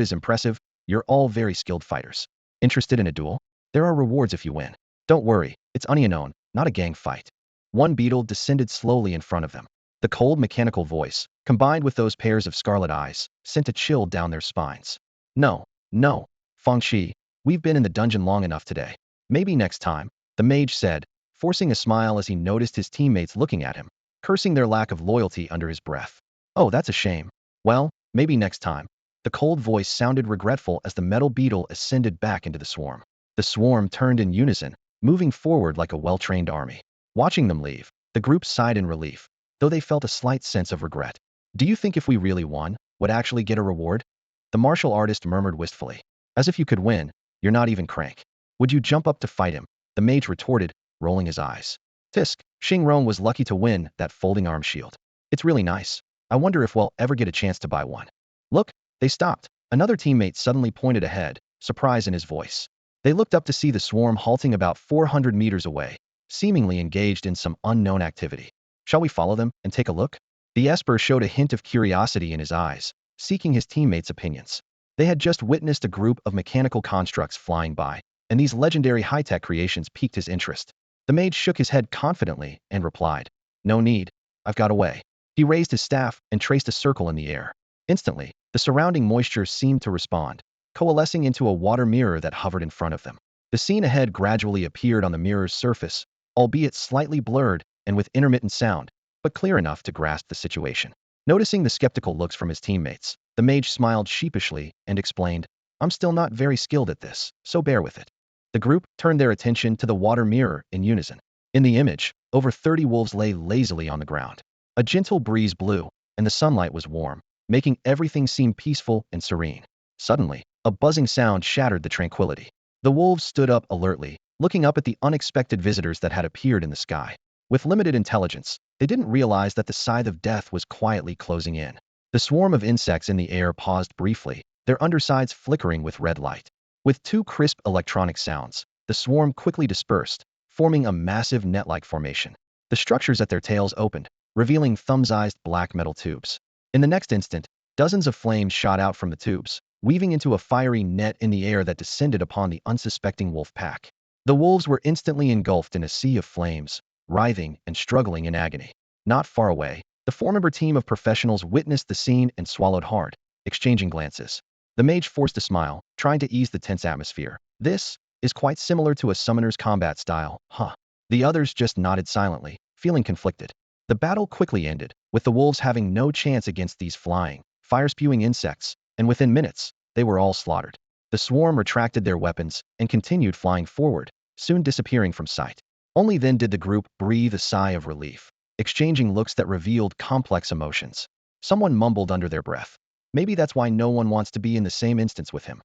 is impressive. You're all very skilled fighters. Interested in a duel? There are rewards if you win. Don't worry, it's unknown, not a gang fight. One beetle descended slowly in front of them. The cold mechanical voice, combined with those pairs of scarlet eyes, sent a chill down their spines. No, no, Fang Qi, we've been in the dungeon long enough today. Maybe next time, the mage said, forcing a smile as he noticed his teammates looking at him, cursing their lack of loyalty under his breath. Oh, that's a shame. Well, maybe next time. The cold voice sounded regretful as the metal beetle ascended back into the swarm. The swarm turned in unison, moving forward like a well-trained army. Watching them leave, the group sighed in relief, though they felt a slight sense of regret. Do you think if we really won, would actually get a reward? The martial artist murmured wistfully. As if you could win, you're not even crank. Would you jump up to fight him? The mage retorted, rolling his eyes. Tisk, Xingrong was lucky to win that folding arm shield. It's really nice. I wonder if we'll ever get a chance to buy one. Look, they stopped. Another teammate suddenly pointed ahead, surprise in his voice. They looked up to see the swarm halting about 400 meters away, seemingly engaged in some unknown activity. Shall we follow them and take a look? The Esper showed a hint of curiosity in his eyes, seeking his teammates' opinions. They had just witnessed a group of mechanical constructs flying by, and these legendary high-tech creations piqued his interest. The mage shook his head confidently and replied, No need, I've got away. He raised his staff and traced a circle in the air. Instantly, the surrounding moisture seemed to respond, coalescing into a water mirror that hovered in front of them. The scene ahead gradually appeared on the mirror's surface, albeit slightly blurred and with intermittent sound, but clear enough to grasp the situation. Noticing the skeptical looks from his teammates, the mage smiled sheepishly and explained, I'm still not very skilled at this, so bear with it. The group turned their attention to the water mirror in unison. In the image, over 30 wolves lay lazily on the ground. A gentle breeze blew, and the sunlight was warm, making everything seem peaceful and serene. Suddenly, a buzzing sound shattered the tranquility. The wolves stood up alertly, looking up at the unexpected visitors that had appeared in the sky. With limited intelligence, they didn't realize that the scythe of death was quietly closing in. The swarm of insects in the air paused briefly, their undersides flickering with red light. With two crisp electronic sounds, the swarm quickly dispersed, forming a massive net-like formation. The structures at their tails opened, revealing thumb-sized black metal tubes. In the next instant, dozens of flames shot out from the tubes, weaving into a fiery net in the air that descended upon the unsuspecting wolf pack. The wolves were instantly engulfed in a sea of flames, writhing and struggling in agony. Not far away, the four-member team of professionals witnessed the scene and swallowed hard, exchanging glances. The mage forced a smile, trying to ease the tense atmosphere. This is quite similar to a summoner's combat style, huh? The others just nodded silently, feeling conflicted. The battle quickly ended, with the wolves having no chance against these flying, fire-spewing insects, and within minutes, they were all slaughtered. The swarm retracted their weapons and continued flying forward, soon disappearing from sight. Only then did the group breathe a sigh of relief, exchanging looks that revealed complex emotions. Someone mumbled under their breath. Maybe that's why no one wants to be in the same instance with him.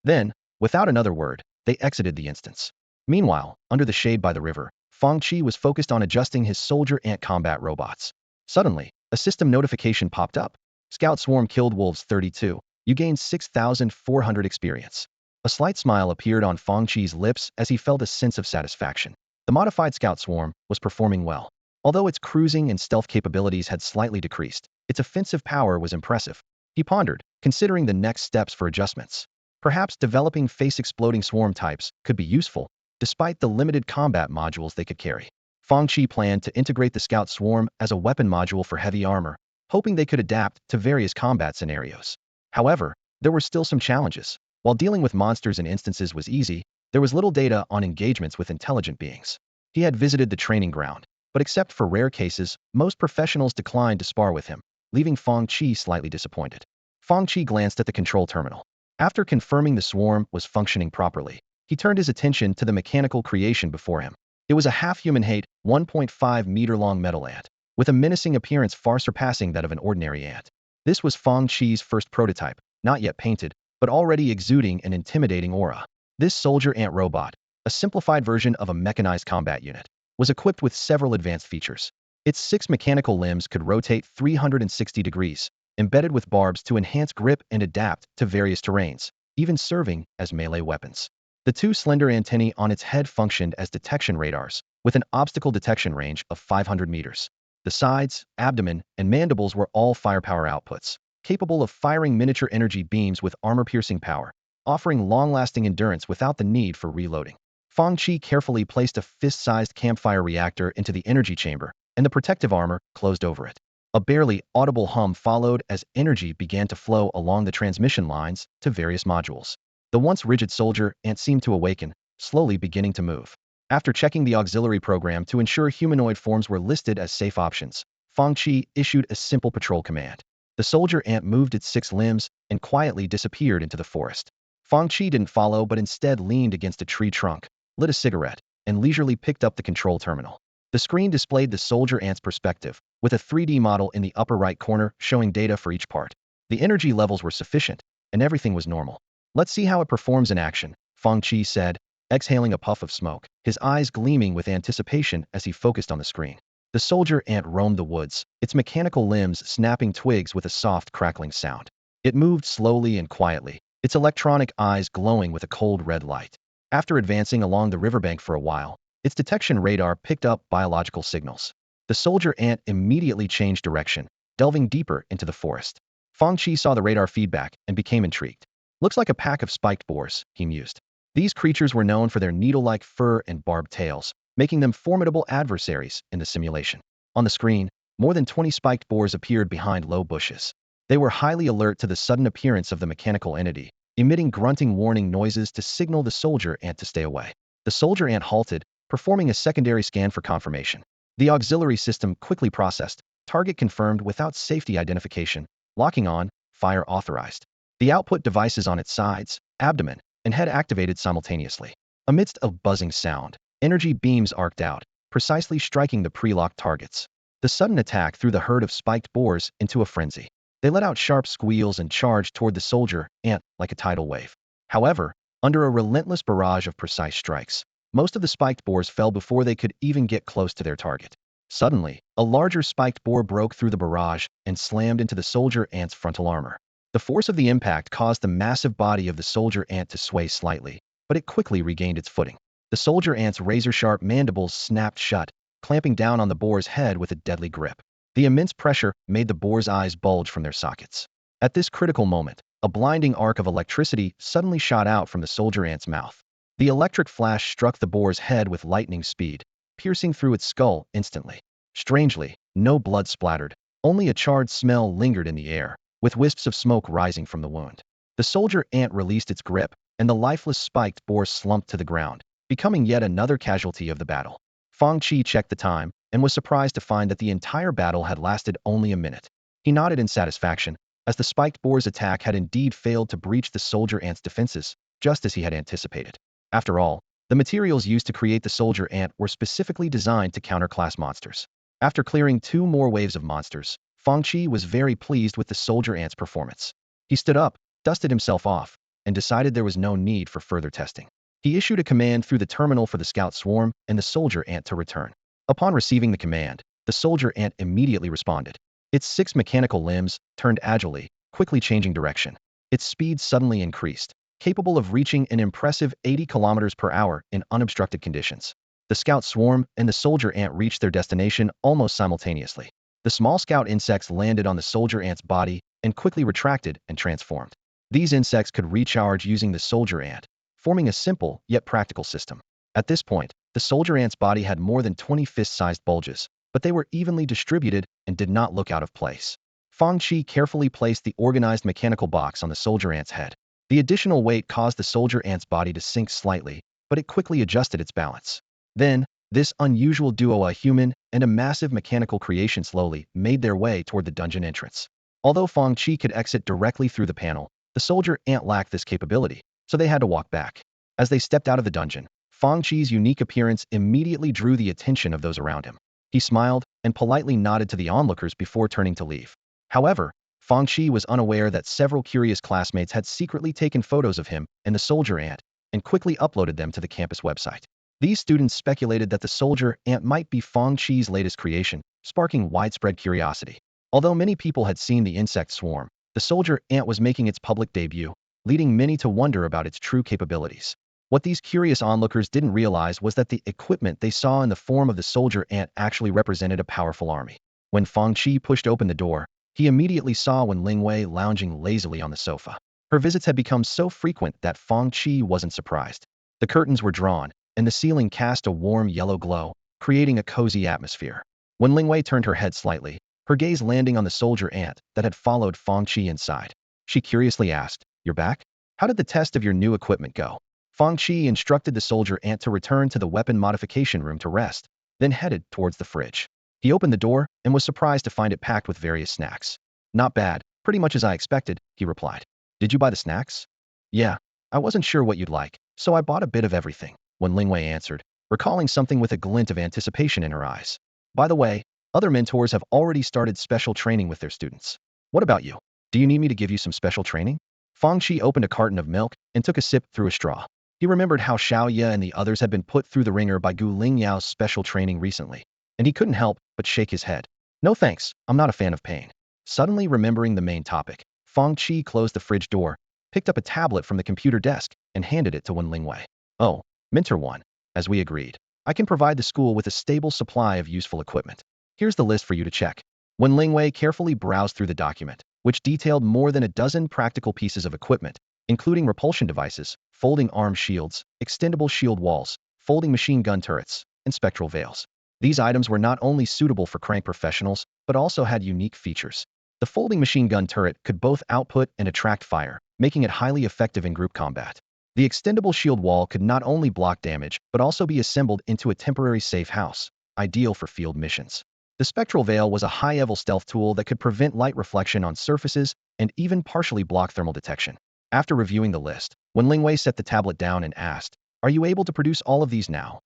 Then, without another word, they exited the instance. Meanwhile, under the shade by the river, Fang Qi was focused on adjusting his soldier ant combat robots. Suddenly, a system notification popped up. Scout Swarm killed wolves 32. You gained 6,400 experience. A slight smile appeared on Fang Qi's lips as he felt a sense of satisfaction. The modified Scout Swarm was performing well. Although its cruising and stealth capabilities had slightly decreased, its offensive power was impressive. He pondered, considering the next steps for adjustments. Perhaps developing face-exploding swarm types could be useful, despite the limited combat modules they could carry. Fang Qi planned to integrate the Scout Swarm as a weapon module for heavy armor, hoping they could adapt to various combat scenarios. However, there were still some challenges. While dealing with monsters and instances was easy, there was little data on engagements with intelligent beings. He had visited the training ground, but except for rare cases, most professionals declined to spar with him, leaving Fang Qi slightly disappointed. Fang Qi glanced at the control terminal. After confirming the swarm was functioning properly, he turned his attention to the mechanical creation before him. It was a half-human height, 1.5-meter-long metal ant, with a menacing appearance far surpassing that of an ordinary ant. This was Fang Qi's first prototype, not yet painted, but already exuding an intimidating aura. This soldier ant robot, a simplified version of a mechanized combat unit, was equipped with several advanced features. Its 6 mechanical limbs could rotate 360 degrees, embedded with barbs to enhance grip and adapt to various terrains, even serving as melee weapons. The 2 slender antennae on its head functioned as detection radars, with an obstacle detection range of 500 meters. The sides, abdomen, and mandibles were all firepower outputs, capable of firing miniature energy beams with armor-piercing power, offering long-lasting endurance without the need for reloading. Fang Qi carefully placed a fist-sized campfire reactor into the energy chamber, and the protective armor closed over it. A barely audible hum followed as energy began to flow along the transmission lines to various modules. The once rigid soldier ant seemed to awaken, slowly beginning to move. After checking the auxiliary program to ensure humanoid forms were listed as safe options, Fang Qi issued a simple patrol command. The soldier ant moved its 6 limbs and quietly disappeared into the forest. Fang Qi didn't follow but instead leaned against a tree trunk, lit a cigarette, and leisurely picked up the control terminal. The screen displayed the soldier ant's perspective, with a 3D model in the upper right corner showing data for each part. The energy levels were sufficient, and everything was normal. Let's see how it performs in action, Fang Qi said, exhaling a puff of smoke, his eyes gleaming with anticipation as he focused on the screen. The soldier ant roamed the woods, its mechanical limbs snapping twigs with a soft crackling sound. It moved slowly and quietly, its electronic eyes glowing with a cold red light. After advancing along the riverbank for a while, its detection radar picked up biological signals. The soldier ant immediately changed direction, delving deeper into the forest. Fang Qi saw the radar feedback and became intrigued. Looks like a pack of spiked boars, he mused. These creatures were known for their needle-like fur and barbed tails, making them formidable adversaries in the simulation. On the screen, more than 20 spiked boars appeared behind low bushes. They were highly alert to the sudden appearance of the mechanical entity, emitting grunting warning noises to signal the soldier ant to stay away. The soldier ant halted, performing a secondary scan for confirmation. The auxiliary system quickly processed, target confirmed without safety identification, locking on, fire authorized. The output devices on its sides, abdomen, and head activated simultaneously. Amidst a buzzing sound, energy beams arced out, precisely striking the pre-locked targets. The sudden attack threw the herd of spiked boars into a frenzy. They let out sharp squeals and charged toward the soldier ant like a tidal wave. However, under a relentless barrage of precise strikes, most of the spiked boars fell before they could even get close to their target. Suddenly, a larger spiked boar broke through the barrage and slammed into the soldier ant's frontal armor. The force of the impact caused the massive body of the soldier ant to sway slightly, but it quickly regained its footing. The soldier ant's razor-sharp mandibles snapped shut, clamping down on the boar's head with a deadly grip. The immense pressure made the boar's eyes bulge from their sockets. At this critical moment, a blinding arc of electricity suddenly shot out from the soldier ant's mouth. The electric flash struck the boar's head with lightning speed, piercing through its skull instantly. Strangely, no blood splattered, only a charred smell lingered in the air, with wisps of smoke rising from the wound. The soldier ant released its grip, and the lifeless spiked boar slumped to the ground, becoming yet another casualty of the battle. Fang Qi checked the time, and was surprised to find that the entire battle had lasted only a minute. He nodded in satisfaction, as the spiked boar's attack had indeed failed to breach the soldier ant's defenses, just as he had anticipated. After all, the materials used to create the soldier ant were specifically designed to counter class monsters. After clearing 2 more waves of monsters, Fang Qi was very pleased with the soldier ant's performance. He stood up, dusted himself off, and decided there was no need for further testing. He issued a command through the terminal for the scout swarm and the soldier ant to return. Upon receiving the command, the soldier ant immediately responded. Its 6 mechanical limbs turned agilely, quickly changing direction. Its speed suddenly increased, capable of reaching an impressive 80 kilometers per hour in unobstructed conditions. The scout swarm and the soldier ant reached their destination almost simultaneously. The small scout insects landed on the soldier ant's body and quickly retracted and transformed. These insects could recharge using the soldier ant, forming a simple yet practical system. At this point, the soldier ant's body had more than 20 fist-sized bulges, but they were evenly distributed and did not look out of place. Fang Qi carefully placed the organized mechanical box on the soldier ant's head. The additional weight caused the soldier ant's body to sink slightly, but it quickly adjusted its balance. Then, this unusual duo, a human and a massive mechanical creation, slowly made their way toward the dungeon entrance. Although Fang Qi could exit directly through the panel, the soldier ant lacked this capability, so they had to walk back. As they stepped out of the dungeon, Fang Qi's unique appearance immediately drew the attention of those around him. He smiled and politely nodded to the onlookers before turning to leave. However, Fang Qi was unaware that several curious classmates had secretly taken photos of him and the soldier ant and quickly uploaded them to the campus website. These students speculated that the soldier ant might be Fang Qi's latest creation, sparking widespread curiosity. Although many people had seen the insect swarm, the soldier ant was making its public debut, leading many to wonder about its true capabilities. What these curious onlookers didn't realize was that the equipment they saw in the form of the soldier ant actually represented a powerful army. When Fang Qi pushed open the door, he immediately saw Wen Lingwei lounging lazily on the sofa. Her visits had become so frequent that Fang Qi wasn't surprised. The curtains were drawn, and the ceiling cast a warm yellow glow, creating a cozy atmosphere. When Lingwei turned her head slightly, her gaze landing on the soldier ant that had followed Fang Qi inside, she curiously asked, "You're back? How did the test of your new equipment go?" Fang Qi instructed the soldier ant to return to the weapon modification room to rest, then headed towards the fridge. He opened the door and was surprised to find it packed with various snacks. "Not bad, pretty much as I expected," he replied. "Did you buy the snacks?" "Yeah, I wasn't sure what you'd like, so I bought a bit of everything," Wen Lingwei answered, recalling something with a glint of anticipation in her eyes. "By the way, other mentors have already started special training with their students. What about you? Do you need me to give you some special training?" Fang Qi opened a carton of milk and took a sip through a straw. He remembered how Xiao Ye and the others had been put through the ringer by Gu Lingyao's special training recently, and he couldn't help but shake his head. "No thanks, I'm not a fan of pain." Suddenly remembering the main topic, Fang Qi closed the fridge door, picked up a tablet from the computer desk, and handed it to Wen Lingwei. "Oh, Mentor 1, as we agreed, I can provide the school with a stable supply of useful equipment. Here's the list for you to check." Wen Lingwei carefully browsed through the document, which detailed more than a dozen practical pieces of equipment, including repulsion devices, folding arm shields, extendable shield walls, folding machine gun turrets, and spectral veils. These items were not only suitable for crank professionals, but also had unique features. The folding machine gun turret could both output and attract fire, making it highly effective in group combat. The extendable shield wall could not only block damage, but also be assembled into a temporary safe house, ideal for field missions. The spectral veil was a high-level stealth tool that could prevent light reflection on surfaces and even partially block thermal detection. After reviewing the list, Wen Lingwei set the tablet down and asked, "Are you able to produce all of these now?"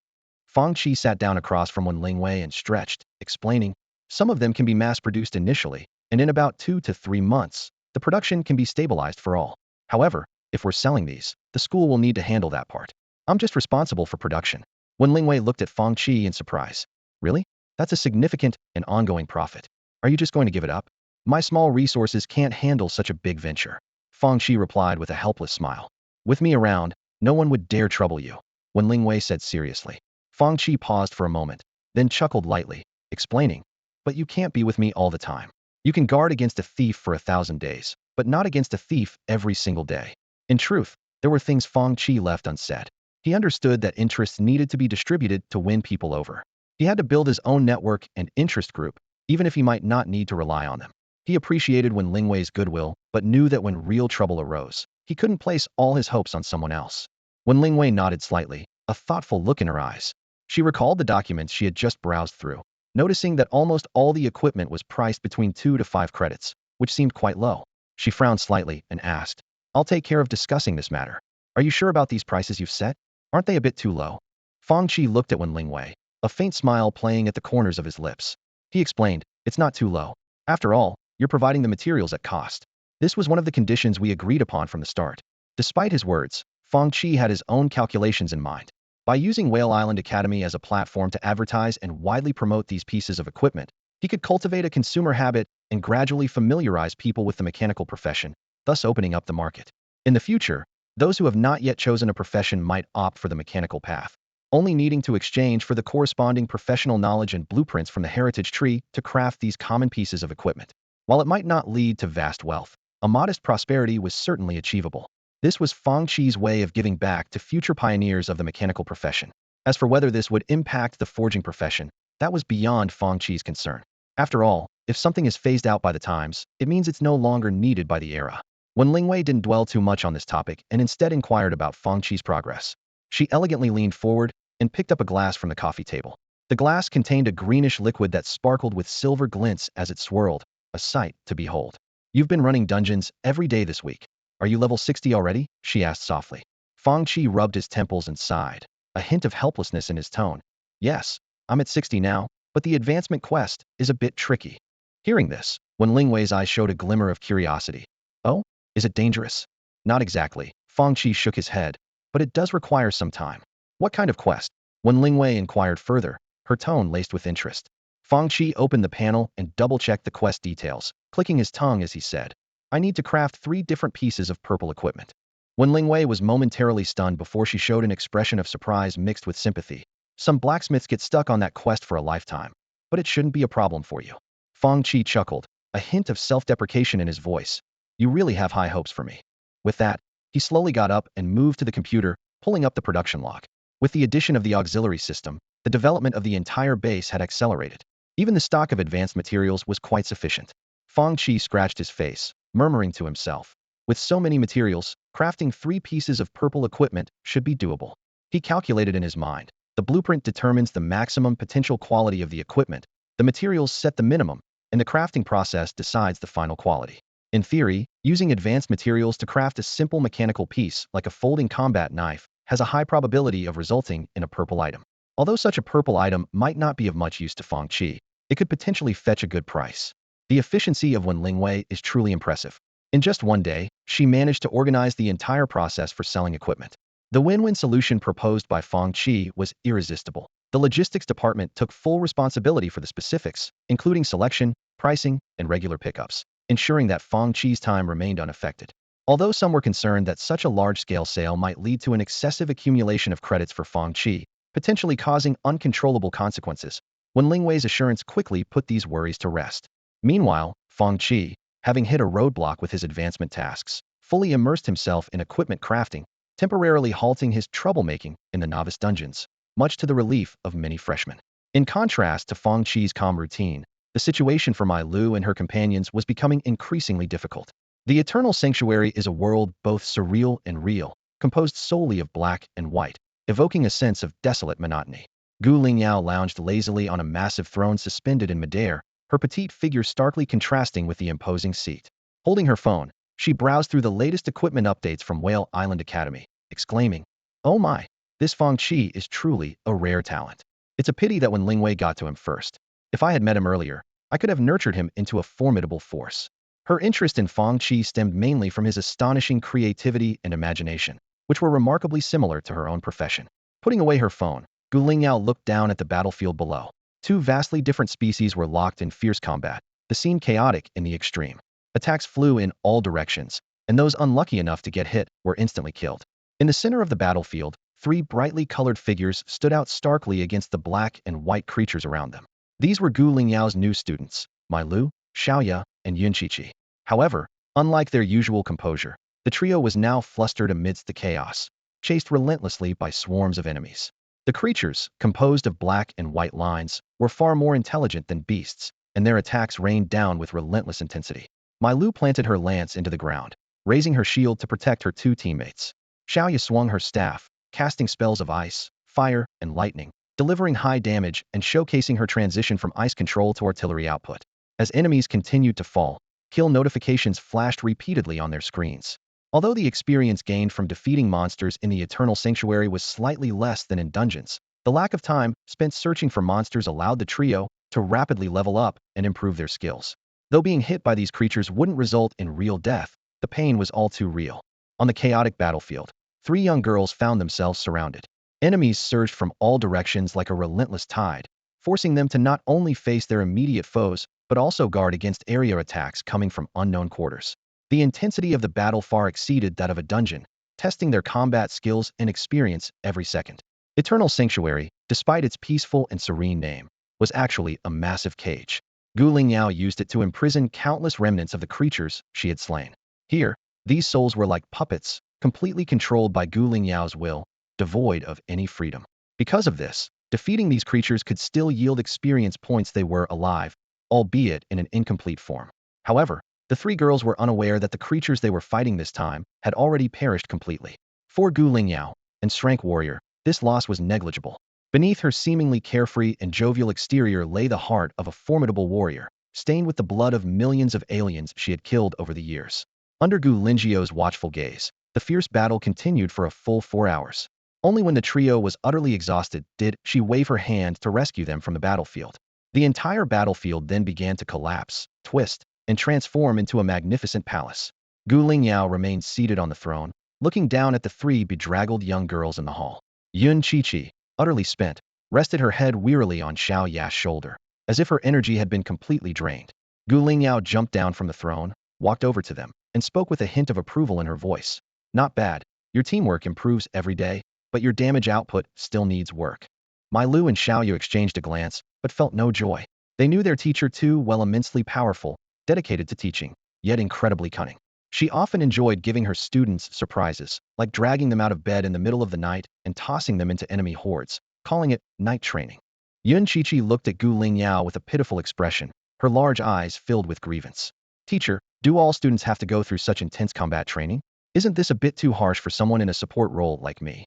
Fang Qi sat down across from Wen Lingwei and stretched, explaining, "Some of them can be mass-produced initially, and in about 2 to 3 months, the production can be stabilized for all. However, if we're selling these, the school will need to handle that part. I'm just responsible for production." Wen Lingwei looked at Fang Qi in surprise. "Really? That's a significant and ongoing profit. Are you just going to give it up?" "My small resources can't handle such a big venture," Fang Qi replied with a helpless smile. "With me around, no one would dare trouble you," Wen Lingwei said seriously. Fang Qi paused for a moment, then chuckled lightly, explaining, "But you can't be with me all the time. You can guard against a thief for 1,000 days, but not against a thief every single day." In truth, there were things Fang Qi left unsaid. He understood that interests needed to be distributed to win people over. He had to build his own network and interest group, even if he might not need to rely on them. He appreciated Wen Lingwei's goodwill, but knew that when real trouble arose, he couldn't place all his hopes on someone else. Wen Lingwei nodded slightly, a thoughtful look in her eyes. She recalled the documents she had just browsed through, noticing that almost all the equipment was priced between 2 to 5 credits, which seemed quite low. She frowned slightly and asked, "I'll take care of discussing this matter. Are you sure about these prices you've set? Aren't they a bit too low?" Fang Qi looked at Wen Lingwei, a faint smile playing at the corners of his lips. He explained, "It's not too low. After all, you're providing the materials at cost. This was one of the conditions we agreed upon from the start." Despite his words, Fang Qi had his own calculations in mind. By using Whale Island Academy as a platform to advertise and widely promote these pieces of equipment, he could cultivate a consumer habit and gradually familiarize people with the mechanical profession, thus opening up the market. In the future, those who have not yet chosen a profession might opt for the mechanical path, only needing to exchange for the corresponding professional knowledge and blueprints from the heritage tree to craft these common pieces of equipment. While it might not lead to vast wealth, a modest prosperity was certainly achievable. This was Fang Qi's way of giving back to future pioneers of the mechanical profession. As for whether this would impact the forging profession, that was beyond Fang Qi's concern. After all, if something is phased out by the times, it means it's no longer needed by the era. When Lingwei didn't dwell too much on this topic and instead inquired about Fang Qi's progress, she elegantly leaned forward and picked up a glass from the coffee table. The glass contained a greenish liquid that sparkled with silver glints as it swirled, a sight to behold. "You've been running dungeons every day this week. Are you level 60 already?" she asked softly. Fang Qi rubbed his temples and sighed, a hint of helplessness in his tone. "Yes, I'm at 60 now, but the advancement quest is a bit tricky." Hearing this, Wen Lingwei's eyes showed a glimmer of curiosity. "Oh? Is it dangerous?" "Not exactly," Fang Qi shook his head, "but it does require some time." "What kind of quest?" Wen Lingwei inquired further, her tone laced with interest. Fang Qi opened the panel and double-checked the quest details, clicking his tongue as he said, "I need to craft 3 different pieces of purple equipment." Wen Lingwei was momentarily stunned before she showed an expression of surprise mixed with sympathy. "Some blacksmiths get stuck on that quest for a lifetime, but it shouldn't be a problem for you." Fang Qi chuckled, a hint of self-deprecation in his voice. You really have high hopes for me. With that, he slowly got up and moved to the computer, pulling up the production log. With the addition of the auxiliary system, the development of the entire base had accelerated. Even the stock of advanced materials was quite sufficient. Fang Qi scratched his face, murmuring to himself. With so many materials, crafting 3 pieces of purple equipment should be doable. He calculated in his mind. The blueprint determines the maximum potential quality of the equipment, the materials set the minimum, and the crafting process decides the final quality. In theory, using advanced materials to craft a simple mechanical piece like a folding combat knife has a high probability of resulting in a purple item. Although such a purple item might not be of much use to Fang Qi, it could potentially fetch a good price. The efficiency of Wen Lingwei is truly impressive. In just one day, she managed to organize the entire process for selling equipment. The win-win solution proposed by Fang Qi was irresistible. The logistics department took full responsibility for the specifics, including selection, pricing, and regular pickups, ensuring that Fang Qi's time remained unaffected. Although some were concerned that such a large-scale sale might lead to an excessive accumulation of credits for Fang Qi, potentially causing uncontrollable consequences, Wen Lingwei's assurance quickly put these worries to rest. Meanwhile, Fang Qi, having hit a roadblock with his advancement tasks, fully immersed himself in equipment crafting, temporarily halting his troublemaking in the novice dungeons, much to the relief of many freshmen. In contrast to Fang Qi's calm routine, the situation for Mai Lu and her companions was becoming increasingly difficult. The Eternal Sanctuary is a world both surreal and real, composed solely of black and white, evoking a sense of desolate monotony. Gu Lingyao lounged lazily on a massive throne suspended in midair, her petite figure starkly contrasting with the imposing seat. Holding her phone, she browsed through the latest equipment updates from Whale Island Academy, exclaiming, "Oh my, this Fang Qi is truly a rare talent. It's a pity that when Lingwei got to him first. If I had met him earlier, I could have nurtured him into a formidable force." Her interest in Fang Qi stemmed mainly from his astonishing creativity and imagination, which were remarkably similar to her own profession. Putting away her phone, Gu Lingyao looked down at the battlefield below. 2 vastly different species were locked in fierce combat, the scene chaotic in the extreme. Attacks flew in all directions, and those unlucky enough to get hit were instantly killed. In the center of the battlefield, 3 brightly colored figures stood out starkly against the black and white creatures around them. These were Gu Lingyao's new students, Mai Lu, Xiaoya, and Yun Qiqi. However, unlike their usual composure, the trio was now flustered amidst the chaos, chased relentlessly by swarms of enemies. The creatures, composed of black and white lines, were far more intelligent than beasts, and their attacks rained down with relentless intensity. Mai Lu planted her lance into the ground, raising her shield to protect her 2 teammates. Xiaoya swung her staff, casting spells of ice, fire, and lightning, delivering high damage and showcasing her transition from ice control to artillery output. As enemies continued to fall, kill notifications flashed repeatedly on their screens. Although the experience gained from defeating monsters in the Eternal Sanctuary was slightly less than in dungeons, the lack of time spent searching for monsters allowed the trio to rapidly level up and improve their skills. Though being hit by these creatures wouldn't result in real death, the pain was all too real. On the chaotic battlefield, 3 young girls found themselves surrounded. Enemies surged from all directions like a relentless tide, forcing them to not only face their immediate foes, but also guard against area attacks coming from unknown quarters. The intensity of the battle far exceeded that of a dungeon, testing their combat skills and experience every second. Eternal Sanctuary, despite its peaceful and serene name, was actually a massive cage. Gu Lingyao used it to imprison countless remnants of the creatures she had slain. Here, these souls were like puppets, completely controlled by Gu Lingyao's will, devoid of any freedom. Because of this, defeating these creatures could still yield experience points they were alive, albeit in an incomplete form. However, the 3 girls were unaware that the creatures they were fighting this time had already perished completely. For Gu Lingyao, and Shrank Warrior, this loss was negligible. Beneath her seemingly carefree and jovial exterior lay the heart of a formidable warrior, stained with the blood of millions of aliens she had killed over the years. Under Gu Lingyao watchful gaze, the fierce battle continued for a full 4 hours. Only when the trio was utterly exhausted did she wave her hand to rescue them from the battlefield. The entire battlefield then began to collapse, twist, and transform into a magnificent palace. Gu Lingyao remained seated on the throne, looking down at the 3 bedraggled young girls in the hall. Yun Qiqi, utterly spent, rested her head wearily on Xiao Ya's shoulder, as if her energy had been completely drained. Gu Lingyao jumped down from the throne, walked over to them, and spoke with a hint of approval in her voice. "Not bad. Your teamwork improves every day, but your damage output still needs work." Mai Lu and Xiaoyu exchanged a glance, but felt no joy. They knew their teacher too well, immensely powerful, dedicated to teaching, yet incredibly cunning. She often enjoyed giving her students surprises, like dragging them out of bed in the middle of the night and tossing them into enemy hordes, calling it night training. Yun Qiqi looked at Gu Lingyao with a pitiful expression, her large eyes filled with grievance. Teacher, do all students have to go through such intense combat training? Isn't this a bit too harsh for someone in a support role like me?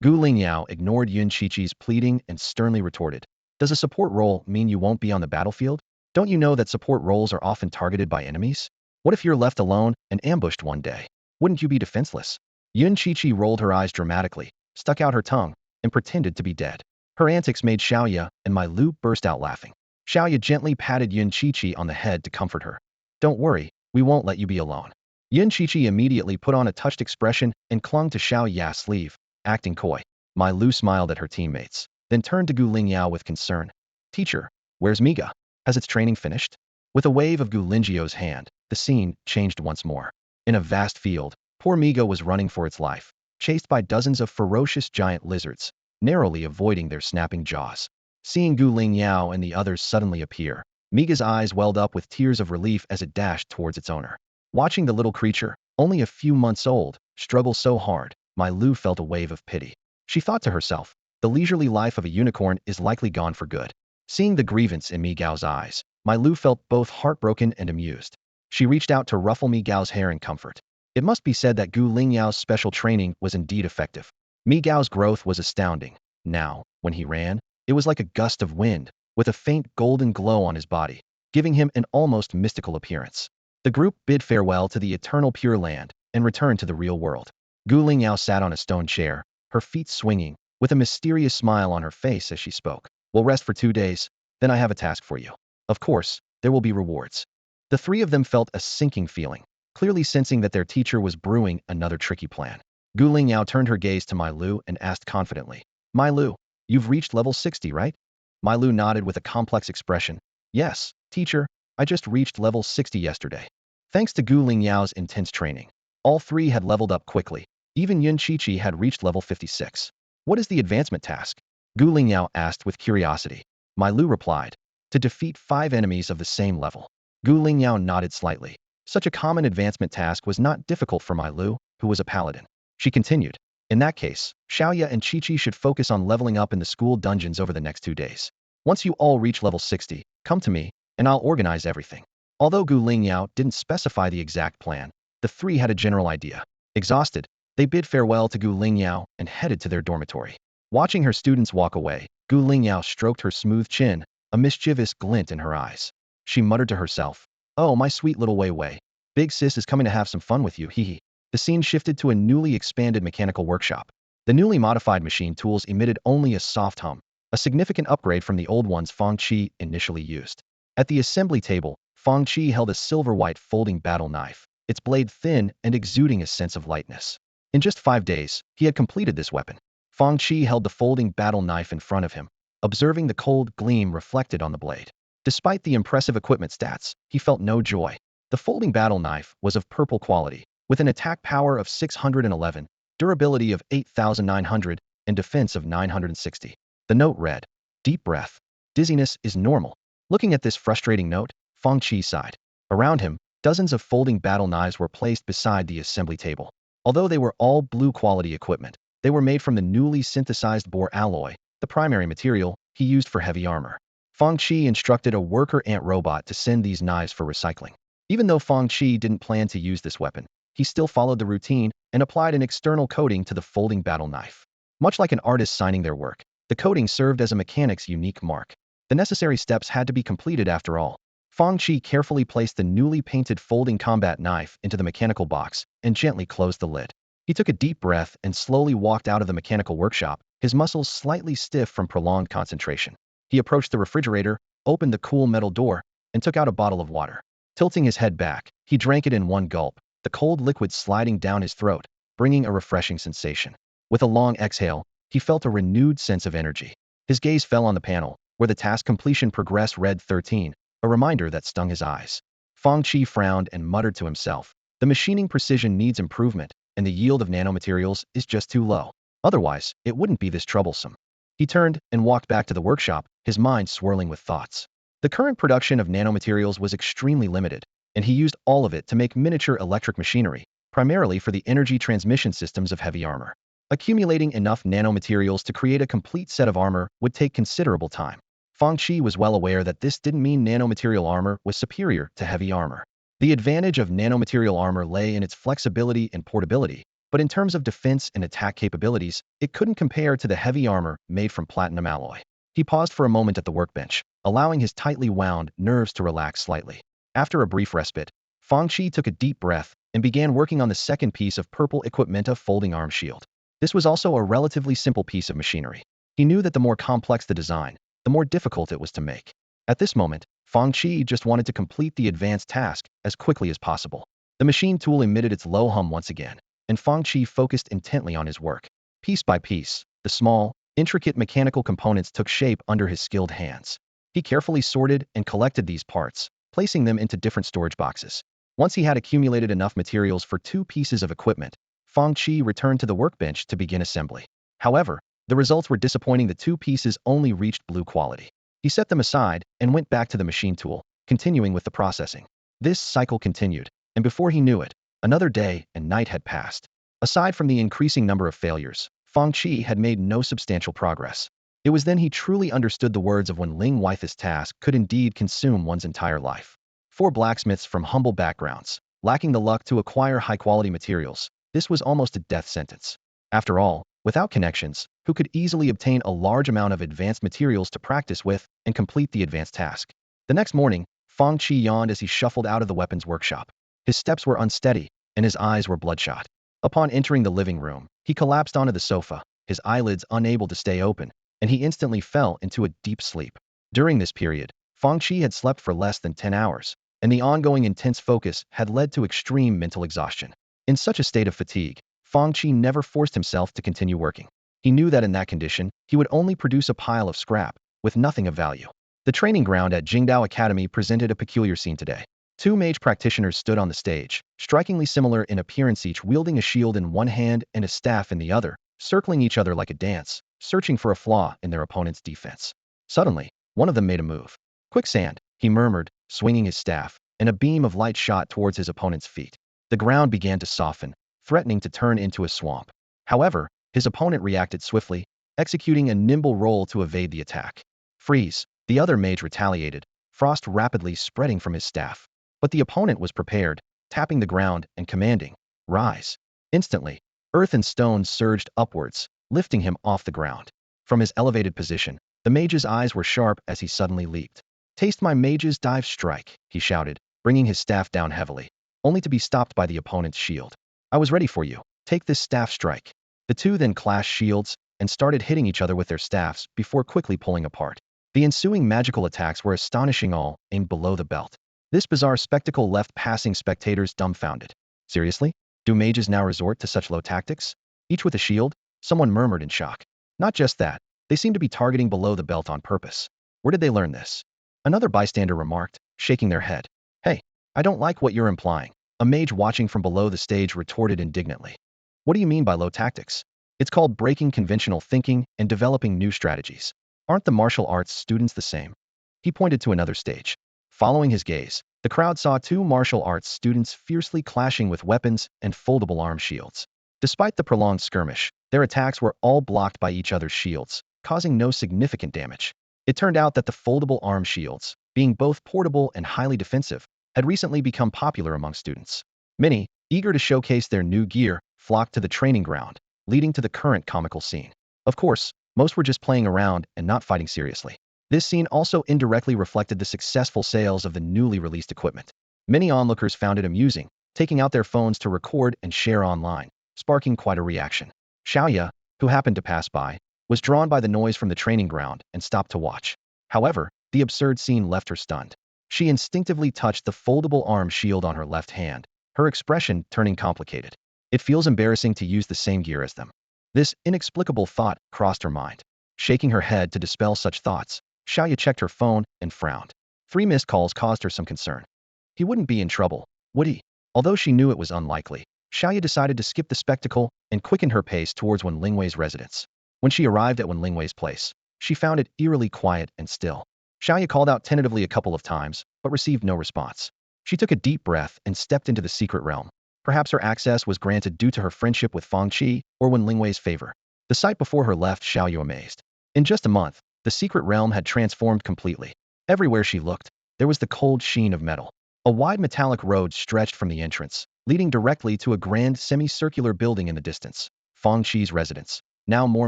Gu Lingyao ignored Yun Qiqi's pleading and sternly retorted. Does a support role mean you won't be on the battlefield? Don't you know that support roles are often targeted by enemies? What if you're left alone and ambushed one day? Wouldn't you be defenseless? Yun Qiqi rolled her eyes dramatically, stuck out her tongue, and pretended to be dead. Her antics made Xiaoya and Mai Lu burst out laughing. Xiaoya gently patted Yun Qiqi on the head to comfort her. Don't worry, we won't let you be alone. Yun Qiqi immediately put on a touched expression and clung to Xiaoya's sleeve, acting coy. Mai Lu smiled at her teammates, then turned to Gu Lingyao with concern. Teacher, where's Miga? Has its training finished? With a wave of Gu Lingyao's hand, the scene changed once more. In a vast field, poor Miga was running for its life, chased by dozens of ferocious giant lizards, narrowly avoiding their snapping jaws. Seeing Gu Lingyao and the others suddenly appear, Miga's eyes welled up with tears of relief as it dashed towards its owner. Watching the little creature, only a few months old, struggle so hard, Mai Lu felt a wave of pity. She thought to herself, the leisurely life of a unicorn is likely gone for good. Seeing the grievance in Mi Gao's eyes, Mai Lu felt both heartbroken and amused. She reached out to ruffle Mi Gao's hair in comfort. It must be said that Gu Lingyao's special training was indeed effective. Mi Gao's growth was astounding. Now, when he ran, it was like a gust of wind, with a faint golden glow on his body, giving him an almost mystical appearance. The group bid farewell to the eternal Pure Land and returned to the real world. Gu Lingyao sat on a stone chair, her feet swinging, with a mysterious smile on her face as she spoke. We'll rest for 2 days, then I have a task for you. Of course, there will be rewards. The three of them felt a sinking feeling, clearly sensing that their teacher was brewing another tricky plan. Gu Lingyao turned her gaze to Mai Lu and asked confidently, Mai Lu, you've reached level 60, right? Mai Lu nodded with a complex expression. Yes, teacher, I just reached level 60 yesterday. Thanks to Gu Lingyao's intense training, all three had leveled up quickly. Even Yun Qiqi had reached level 56. What is the advancement task? Gu Lingyao asked with curiosity. Mai Lu replied, to defeat 5 enemies of the same level. Gu Lingyao nodded slightly. Such a common advancement task was not difficult for Mai Lu, who was a paladin. She continued, in that case, Xiaoya and Qiqi should focus on leveling up in the school dungeons over the next 2 days. Once you all reach level 60, come to me, and I'll organize everything. Although Gu Lingyao didn't specify the exact plan, the three had a general idea. Exhausted, they bid farewell to Gu Lingyao and headed to their dormitory. Watching her students walk away, Gu Lingyao stroked her smooth chin, a mischievous glint in her eyes. She muttered to herself, oh, my sweet little Wei Wei. Big sis is coming to have some fun with you, hee hee. The scene shifted to a newly expanded mechanical workshop. The newly modified machine tools emitted only a soft hum, a significant upgrade from the old ones Fang Qi initially used. At the assembly table, Fang Qi held a silver-white folding battle knife, its blade thin and exuding a sense of lightness. In just 5 days, he had completed this weapon. Fang Qi held the folding battle knife in front of him, observing the cold gleam reflected on the blade. Despite the impressive equipment stats, he felt no joy. The folding battle knife was of purple quality, with an attack power of 611, durability of 8,900, and defense of 960. The note read, deep breath. Dizziness is normal. Looking at this frustrating note, Fang Qi sighed. Around him, dozens of folding battle knives were placed beside the assembly table. Although they were all blue-quality equipment, they were made from the newly synthesized boar alloy, the primary material he used for heavy armor. Fang Qi instructed a worker ant robot to send these knives for recycling. Even though Fang Qi didn't plan to use this weapon, he still followed the routine and applied an external coating to the folding battle knife. Much like an artist signing their work, the coating served as a mechanic's unique mark. The necessary steps had to be completed after all. Fang Qi carefully placed the newly painted folding combat knife into the mechanical box and gently closed the lid. He took a deep breath and slowly walked out of the mechanical workshop, his muscles slightly stiff from prolonged concentration. He approached the refrigerator, opened the cool metal door, and took out a bottle of water. Tilting his head back, he drank it in one gulp, the cold liquid sliding down his throat, bringing a refreshing sensation. With a long exhale, he felt a renewed sense of energy. His gaze fell on the panel, where the task completion progress read 13, a reminder that stung his eyes. Fang Qi frowned and muttered to himself, the machining precision needs improvement, and the yield of nanomaterials is just too low. Otherwise, it wouldn't be this troublesome. He turned and walked back to the workshop, his mind swirling with thoughts. The current production of nanomaterials was extremely limited, and he used all of it to make miniature electric machinery, primarily for the energy transmission systems of heavy armor. Accumulating enough nanomaterials to create a complete set of armor would take considerable time. Fang Qi was well aware that this didn't mean nanomaterial armor was superior to heavy armor. The advantage of nanomaterial armor lay in its flexibility and portability, but in terms of defense and attack capabilities, it couldn't compare to the heavy armor made from platinum alloy. He paused for a moment at the workbench, allowing his tightly wound nerves to relax slightly. After a brief respite, Fang Qi took a deep breath and began working on the second piece of purple equipmenta folding arm shield. This was also a relatively simple piece of machinery. He knew that the more complex the design, the more difficult it was to make. At this moment, Fang Qi just wanted to complete the advanced task as quickly as possible. The machine tool emitted its low hum once again, and Fang Qi focused intently on his work. Piece by piece, the small, intricate mechanical components took shape under his skilled hands. He carefully sorted and collected these parts, placing them into different storage boxes. Once he had accumulated enough materials for 2 pieces of equipment, Fang Qi returned to the workbench to begin assembly. However, the results were disappointing. The 2 pieces only reached blue quality. He set them aside and went back to the machine tool, continuing with the processing. This cycle continued, and before he knew it, another day and night had passed. Aside from the increasing number of failures, Fang Qi had made no substantial progress. It was then he truly understood the words of Wen Ling Wei. This task could indeed consume one's entire life. 4 blacksmiths from humble backgrounds, lacking the luck to acquire high-quality materials, this was almost a death sentence. After all, without connections, who could easily obtain a large amount of advanced materials to practice with and complete the advanced task? The next morning, Fang Qi yawned as he shuffled out of the weapons workshop. His steps were unsteady, and his eyes were bloodshot. Upon entering the living room, he collapsed onto the sofa, his eyelids unable to stay open, and he instantly fell into a deep sleep. During this period, Fang Qi had slept for less than 10 hours, and the ongoing intense focus had led to extreme mental exhaustion. In such a state of fatigue, Fang Qi never forced himself to continue working. He knew that in that condition, he would only produce a pile of scrap, with nothing of value. The training ground at Jingdao Academy presented a peculiar scene today. 2 mage practitioners stood on the stage, strikingly similar in appearance, each wielding a shield in one hand and a staff in the other, circling each other like a dance, searching for a flaw in their opponent's defense. Suddenly, one of them made a move. "Quicksand," he murmured, swinging his staff, and a beam of light shot towards his opponent's feet. The ground began to soften, threatening to turn into a swamp. However, his opponent reacted swiftly, executing a nimble roll to evade the attack. "Freeze," the other mage retaliated, frost rapidly spreading from his staff. But the opponent was prepared, tapping the ground and commanding, "Rise." Instantly, earth and stones surged upwards, lifting him off the ground. From his elevated position, the mage's eyes were sharp as he suddenly leaped. "Taste my mage's dive strike," he shouted, bringing his staff down heavily, only to be stopped by the opponent's shield. "I was ready for you. Take this staff strike." The 2 then clashed shields and started hitting each other with their staffs before quickly pulling apart. The ensuing magical attacks were astonishing, all aimed below the belt. This bizarre spectacle left passing spectators dumbfounded. Seriously? Do mages now resort to such low tactics? Each with a shield? Someone murmured in shock. Not just that, they seem to be targeting below the belt on purpose. Where did they learn this? Another bystander remarked, shaking their head. "Hey, I don't like what you're implying," a mage watching from below the stage retorted indignantly. "What do you mean by low tactics? It's called breaking conventional thinking and developing new strategies. Aren't the martial arts students the same?" He pointed to another stage. Following his gaze, the crowd saw 2 martial arts students fiercely clashing with weapons and foldable arm shields. Despite the prolonged skirmish, their attacks were all blocked by each other's shields, causing no significant damage. It turned out that the foldable arm shields, being both portable and highly defensive, had recently become popular among students. Many, eager to showcase their new gear, flocked to the training ground, leading to the current comical scene. Of course, most were just playing around and not fighting seriously. This scene also indirectly reflected the successful sales of the newly released equipment. Many onlookers found it amusing, taking out their phones to record and share online, sparking quite a reaction. Xiaoya, who happened to pass by, was drawn by the noise from the training ground and stopped to watch. However, the absurd scene left her stunned. She instinctively touched the foldable arm shield on her left hand, her expression turning complicated. "It feels embarrassing to use the same gear as them." This inexplicable thought crossed her mind. Shaking her head to dispel such thoughts, Xiaoya checked her phone and frowned. 3 missed calls caused her some concern. He wouldn't be in trouble, would he? Although she knew it was unlikely, Xiaoya decided to skip the spectacle and quicken her pace towards Wen Lingwei's residence. When she arrived at Wen Lingwei's place, she found it eerily quiet and still. Xiaoya called out tentatively a couple of times, but received no response. She took a deep breath and stepped into the secret realm. Perhaps her access was granted due to her friendship with Fang Qi or Wen Lingwei's favor. The sight before her left Xiaoyu amazed. In just a month, the secret realm had transformed completely. Everywhere she looked, there was the cold sheen of metal. A wide metallic road stretched from the entrance, leading directly to a grand semicircular building in the distance, Fang Qi's residence, now more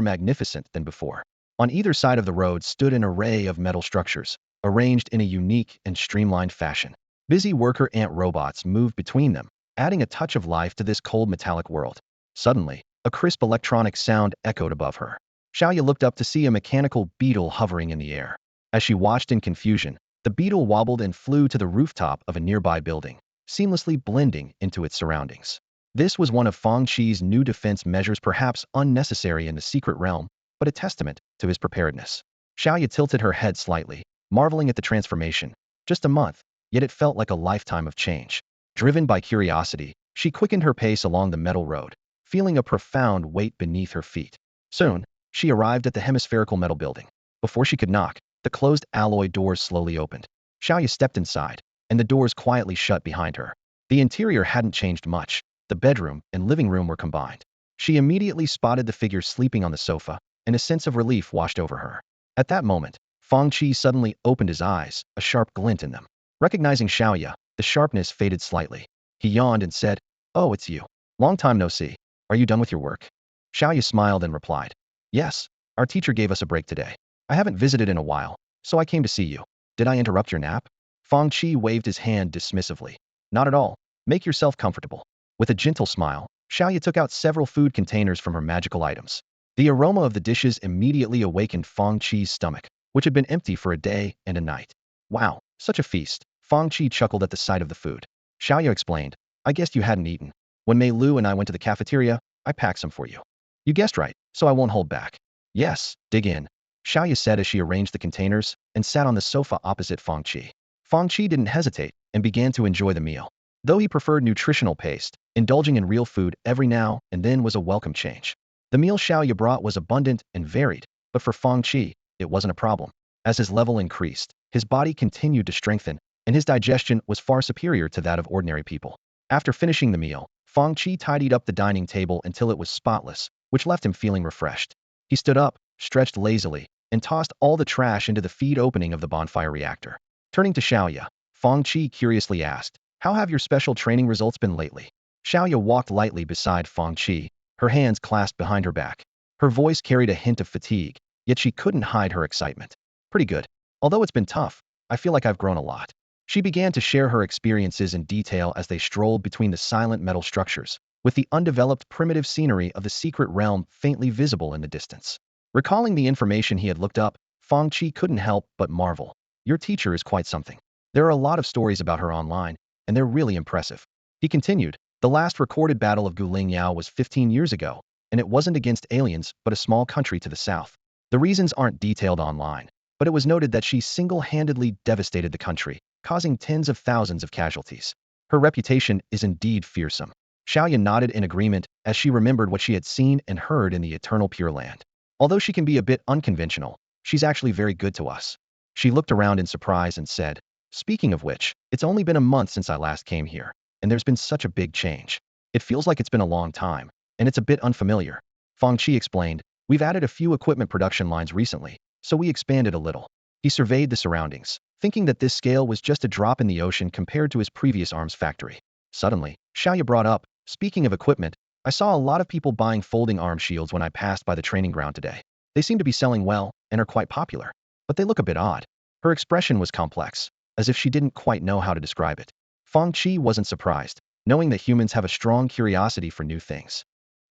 magnificent than before. On either side of the road stood an array of metal structures, arranged in a unique and streamlined fashion. Busy worker ant robots moved between them, adding a touch of life to this cold metallic world. Suddenly, a crisp electronic sound echoed above her. Xiaoya looked up to see a mechanical beetle hovering in the air. As she watched in confusion, the beetle wobbled and flew to the rooftop of a nearby building, seamlessly blending into its surroundings. This was one of Fang Qi's new defense measures, perhaps unnecessary in the secret realm, but a testament to his preparedness. Xiaoya tilted her head slightly, marveling at the transformation. Just a month, yet it felt like a lifetime of change. Driven by curiosity, she quickened her pace along the metal road, feeling a profound weight beneath her feet. Soon, she arrived at the hemispherical metal building. Before she could knock, the closed alloy doors slowly opened. Xiaoya stepped inside, and the doors quietly shut behind her. The interior hadn't changed much. The bedroom and living room were combined. She immediately spotted the figure sleeping on the sofa, and a sense of relief washed over her. At that moment, Fang Qi suddenly opened his eyes, a sharp glint in them. Recognizing Xiaoya, the sharpness faded slightly. He yawned and said, "Oh, it's you. Long time no see. Are you done with your work?" Xiaoya smiled and replied, "Yes, our teacher gave us a break today. I haven't visited in a while, so I came to see you. Did I interrupt your nap?" Fang Qi waved his hand dismissively. "Not at all. Make yourself comfortable." With a gentle smile, Xiaoya took out several food containers from her magical items. The aroma of the dishes immediately awakened Fang Qi's stomach, which had been empty for a day and a night. "Wow, such a feast." Fang Qi chuckled at the sight of the food. Xiaoya explained, "I guessed you hadn't eaten. When Mei Lu and I went to the cafeteria, I packed some for you." "You guessed right, so I won't hold back." "Yes, dig in," Xiaoya said as she arranged the containers and sat on the sofa opposite Fang Qi. Fang Qi didn't hesitate and began to enjoy the meal. Though he preferred nutritional paste, indulging in real food every now and then was a welcome change. The meal Xiaoya brought was abundant and varied, but for Fang Qi, it wasn't a problem. As his level increased, his body continued to strengthen, and his digestion was far superior to that of ordinary people. After finishing the meal, Fang Qi tidied up the dining table until it was spotless, which left him feeling refreshed. He stood up, stretched lazily, and tossed all the trash into the feed opening of the bonfire reactor. Turning to Xiaoya, Fang Qi curiously asked, "How have your special training results been lately?" Xiaoya walked lightly beside Fang Qi, her hands clasped behind her back. Her voice carried a hint of fatigue, yet she couldn't hide her excitement. "Pretty good. Although it's been tough, I feel like I've grown a lot." She began to share her experiences in detail as they strolled between the silent metal structures, with the undeveloped primitive scenery of the secret realm faintly visible in the distance. Recalling the information he had looked up, Fang Qi couldn't help but marvel. "Your teacher is quite something. There are a lot of stories about her online, and they're really impressive." He continued, "The last recorded battle of Guling Yao was 15 years ago, and it wasn't against aliens but a small country to the south. The reasons aren't detailed online, but it was noted that she single-handedly devastated the country, causing tens of thousands of casualties. Her reputation is indeed fearsome." Xiaoya nodded in agreement as she remembered what she had seen and heard in the Eternal Pure Land. "Although she can be a bit unconventional, she's actually very good to us." She looked around in surprise and said, "Speaking of which, it's only been a month since I last came here, and there's been such a big change. It feels like it's been a long time, and it's a bit unfamiliar." Fang Qi explained, "We've added a few equipment production lines recently, so we expanded a little." He surveyed the surroundings, thinking that this scale was just a drop in the ocean compared to his previous arms factory. Suddenly, Xiaoya brought up, "Speaking of equipment, I saw a lot of people buying folding arm shields when I passed by the training ground today. They seem to be selling well and are quite popular, but they look a bit odd." Her expression was complex, as if she didn't quite know how to describe it. Fang Qi wasn't surprised, knowing that humans have a strong curiosity for new things.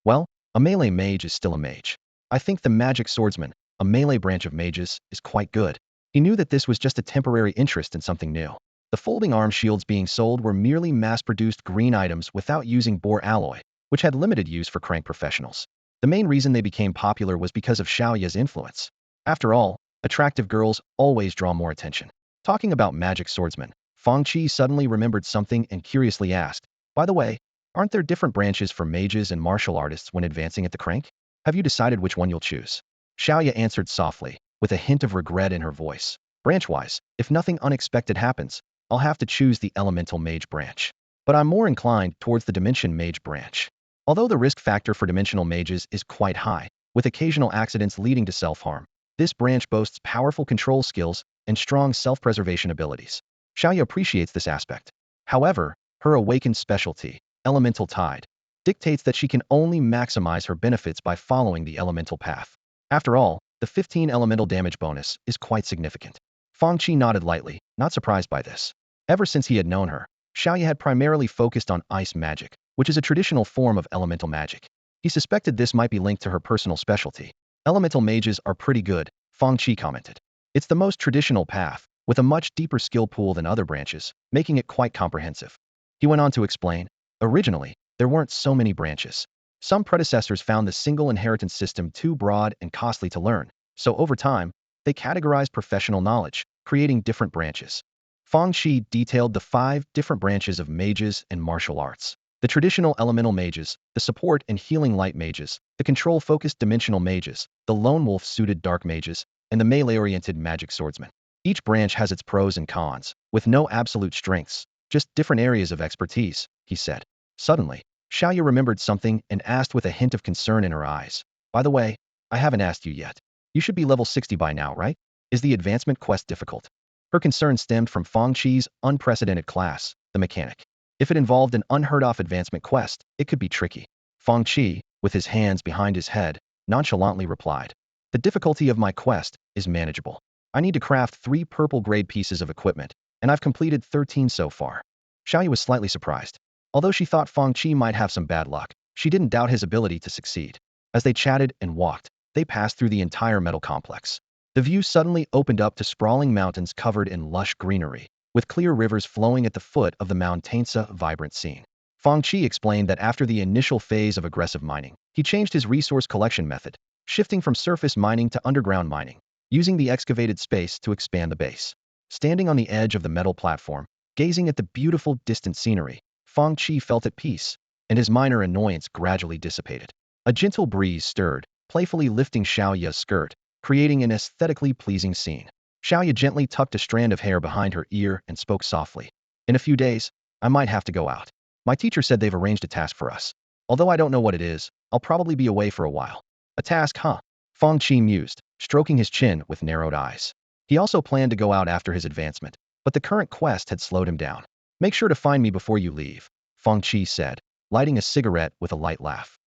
"Well, a melee mage is still a mage. I think the magic swordsman, a melee branch of mages, is quite good." He knew that this was just a temporary interest in something new. The folding arm shields being sold were merely mass-produced green items without using bore alloy, which had limited use for crank professionals. The main reason they became popular was because of Xiaoya's influence. After all, attractive girls always draw more attention. Talking about magic swordsmen, Fang Qi suddenly remembered something and curiously asked, "By the way, aren't there different branches for mages and martial artists when advancing at the crank? Have you decided which one you'll choose?" Xiaoya answered softly, with a hint of regret in her voice. Branch-wise, if nothing unexpected happens, I'll have to choose the Elemental Mage branch. But I'm more inclined towards the Dimension Mage branch. Although the risk factor for Dimensional Mages is quite high, with occasional accidents leading to self-harm, this branch boasts powerful control skills and strong self-preservation abilities. Xiaoya appreciates this aspect. However, her awakened specialty, Elemental Tide, dictates that she can only maximize her benefits by following the elemental path. After all, the 15 elemental damage bonus is quite significant. Fang Qi nodded lightly, not surprised by this. Ever since he had known her, Xiaoya had primarily focused on ice magic, which is a traditional form of elemental magic. He suspected this might be linked to her personal specialty. Elemental mages are pretty good, Fang Qi commented. It's the most traditional path, with a much deeper skill pool than other branches, making it quite comprehensive. He went on to explain, originally, there weren't so many branches. Some predecessors found the single inheritance system too broad and costly to learn, so over time, they categorized professional knowledge, creating different branches. Fang Qi detailed the 5 different branches of mages and martial arts. The traditional elemental mages, the support and healing light mages, the control-focused dimensional mages, the lone wolf-suited dark mages, and the melee-oriented magic swordsman. Each branch has its pros and cons, with no absolute strengths, just different areas of expertise, he said. Suddenly, Xiaoya remembered something and asked with a hint of concern in her eyes. By the way, I haven't asked you yet. You should be level 60 by now, right? Is the advancement quest difficult? Her concern stemmed from Fang Qi's unprecedented class, the Mechanic. If it involved an unheard-of advancement quest, it could be tricky. Fang Qi, with his hands behind his head, nonchalantly replied. The difficulty of my quest is manageable. I need to craft 3 purple-grade pieces of equipment, and I've completed 13 so far. Xiaoya was slightly surprised. Although she thought Fang Qi might have some bad luck, she didn't doubt his ability to succeed. As they chatted and walked, they passed through the entire metal complex. The view suddenly opened up to sprawling mountains covered in lush greenery, with clear rivers flowing at the foot of the mountain's vibrant scene. Fang Qi explained that after the initial phase of aggressive mining, he changed his resource collection method, shifting from surface mining to underground mining, using the excavated space to expand the base. Standing on the edge of the metal platform, gazing at the beautiful distant scenery, Fang Qi felt at peace, and his minor annoyance gradually dissipated. A gentle breeze stirred, playfully lifting Xiaoya's skirt, creating an aesthetically pleasing scene. Xiaoya gently tucked a strand of hair behind her ear and spoke softly. In a few days, I might have to go out. My teacher said they've arranged a task for us. Although I don't know what it is, I'll probably be away for a while. A task, huh? Fang Qi mused, stroking his chin with narrowed eyes. He also planned to go out after his advancement, but the current quest had slowed him down. Make sure to find me before you leave, Fang Qi said, lighting a cigarette with a light laugh.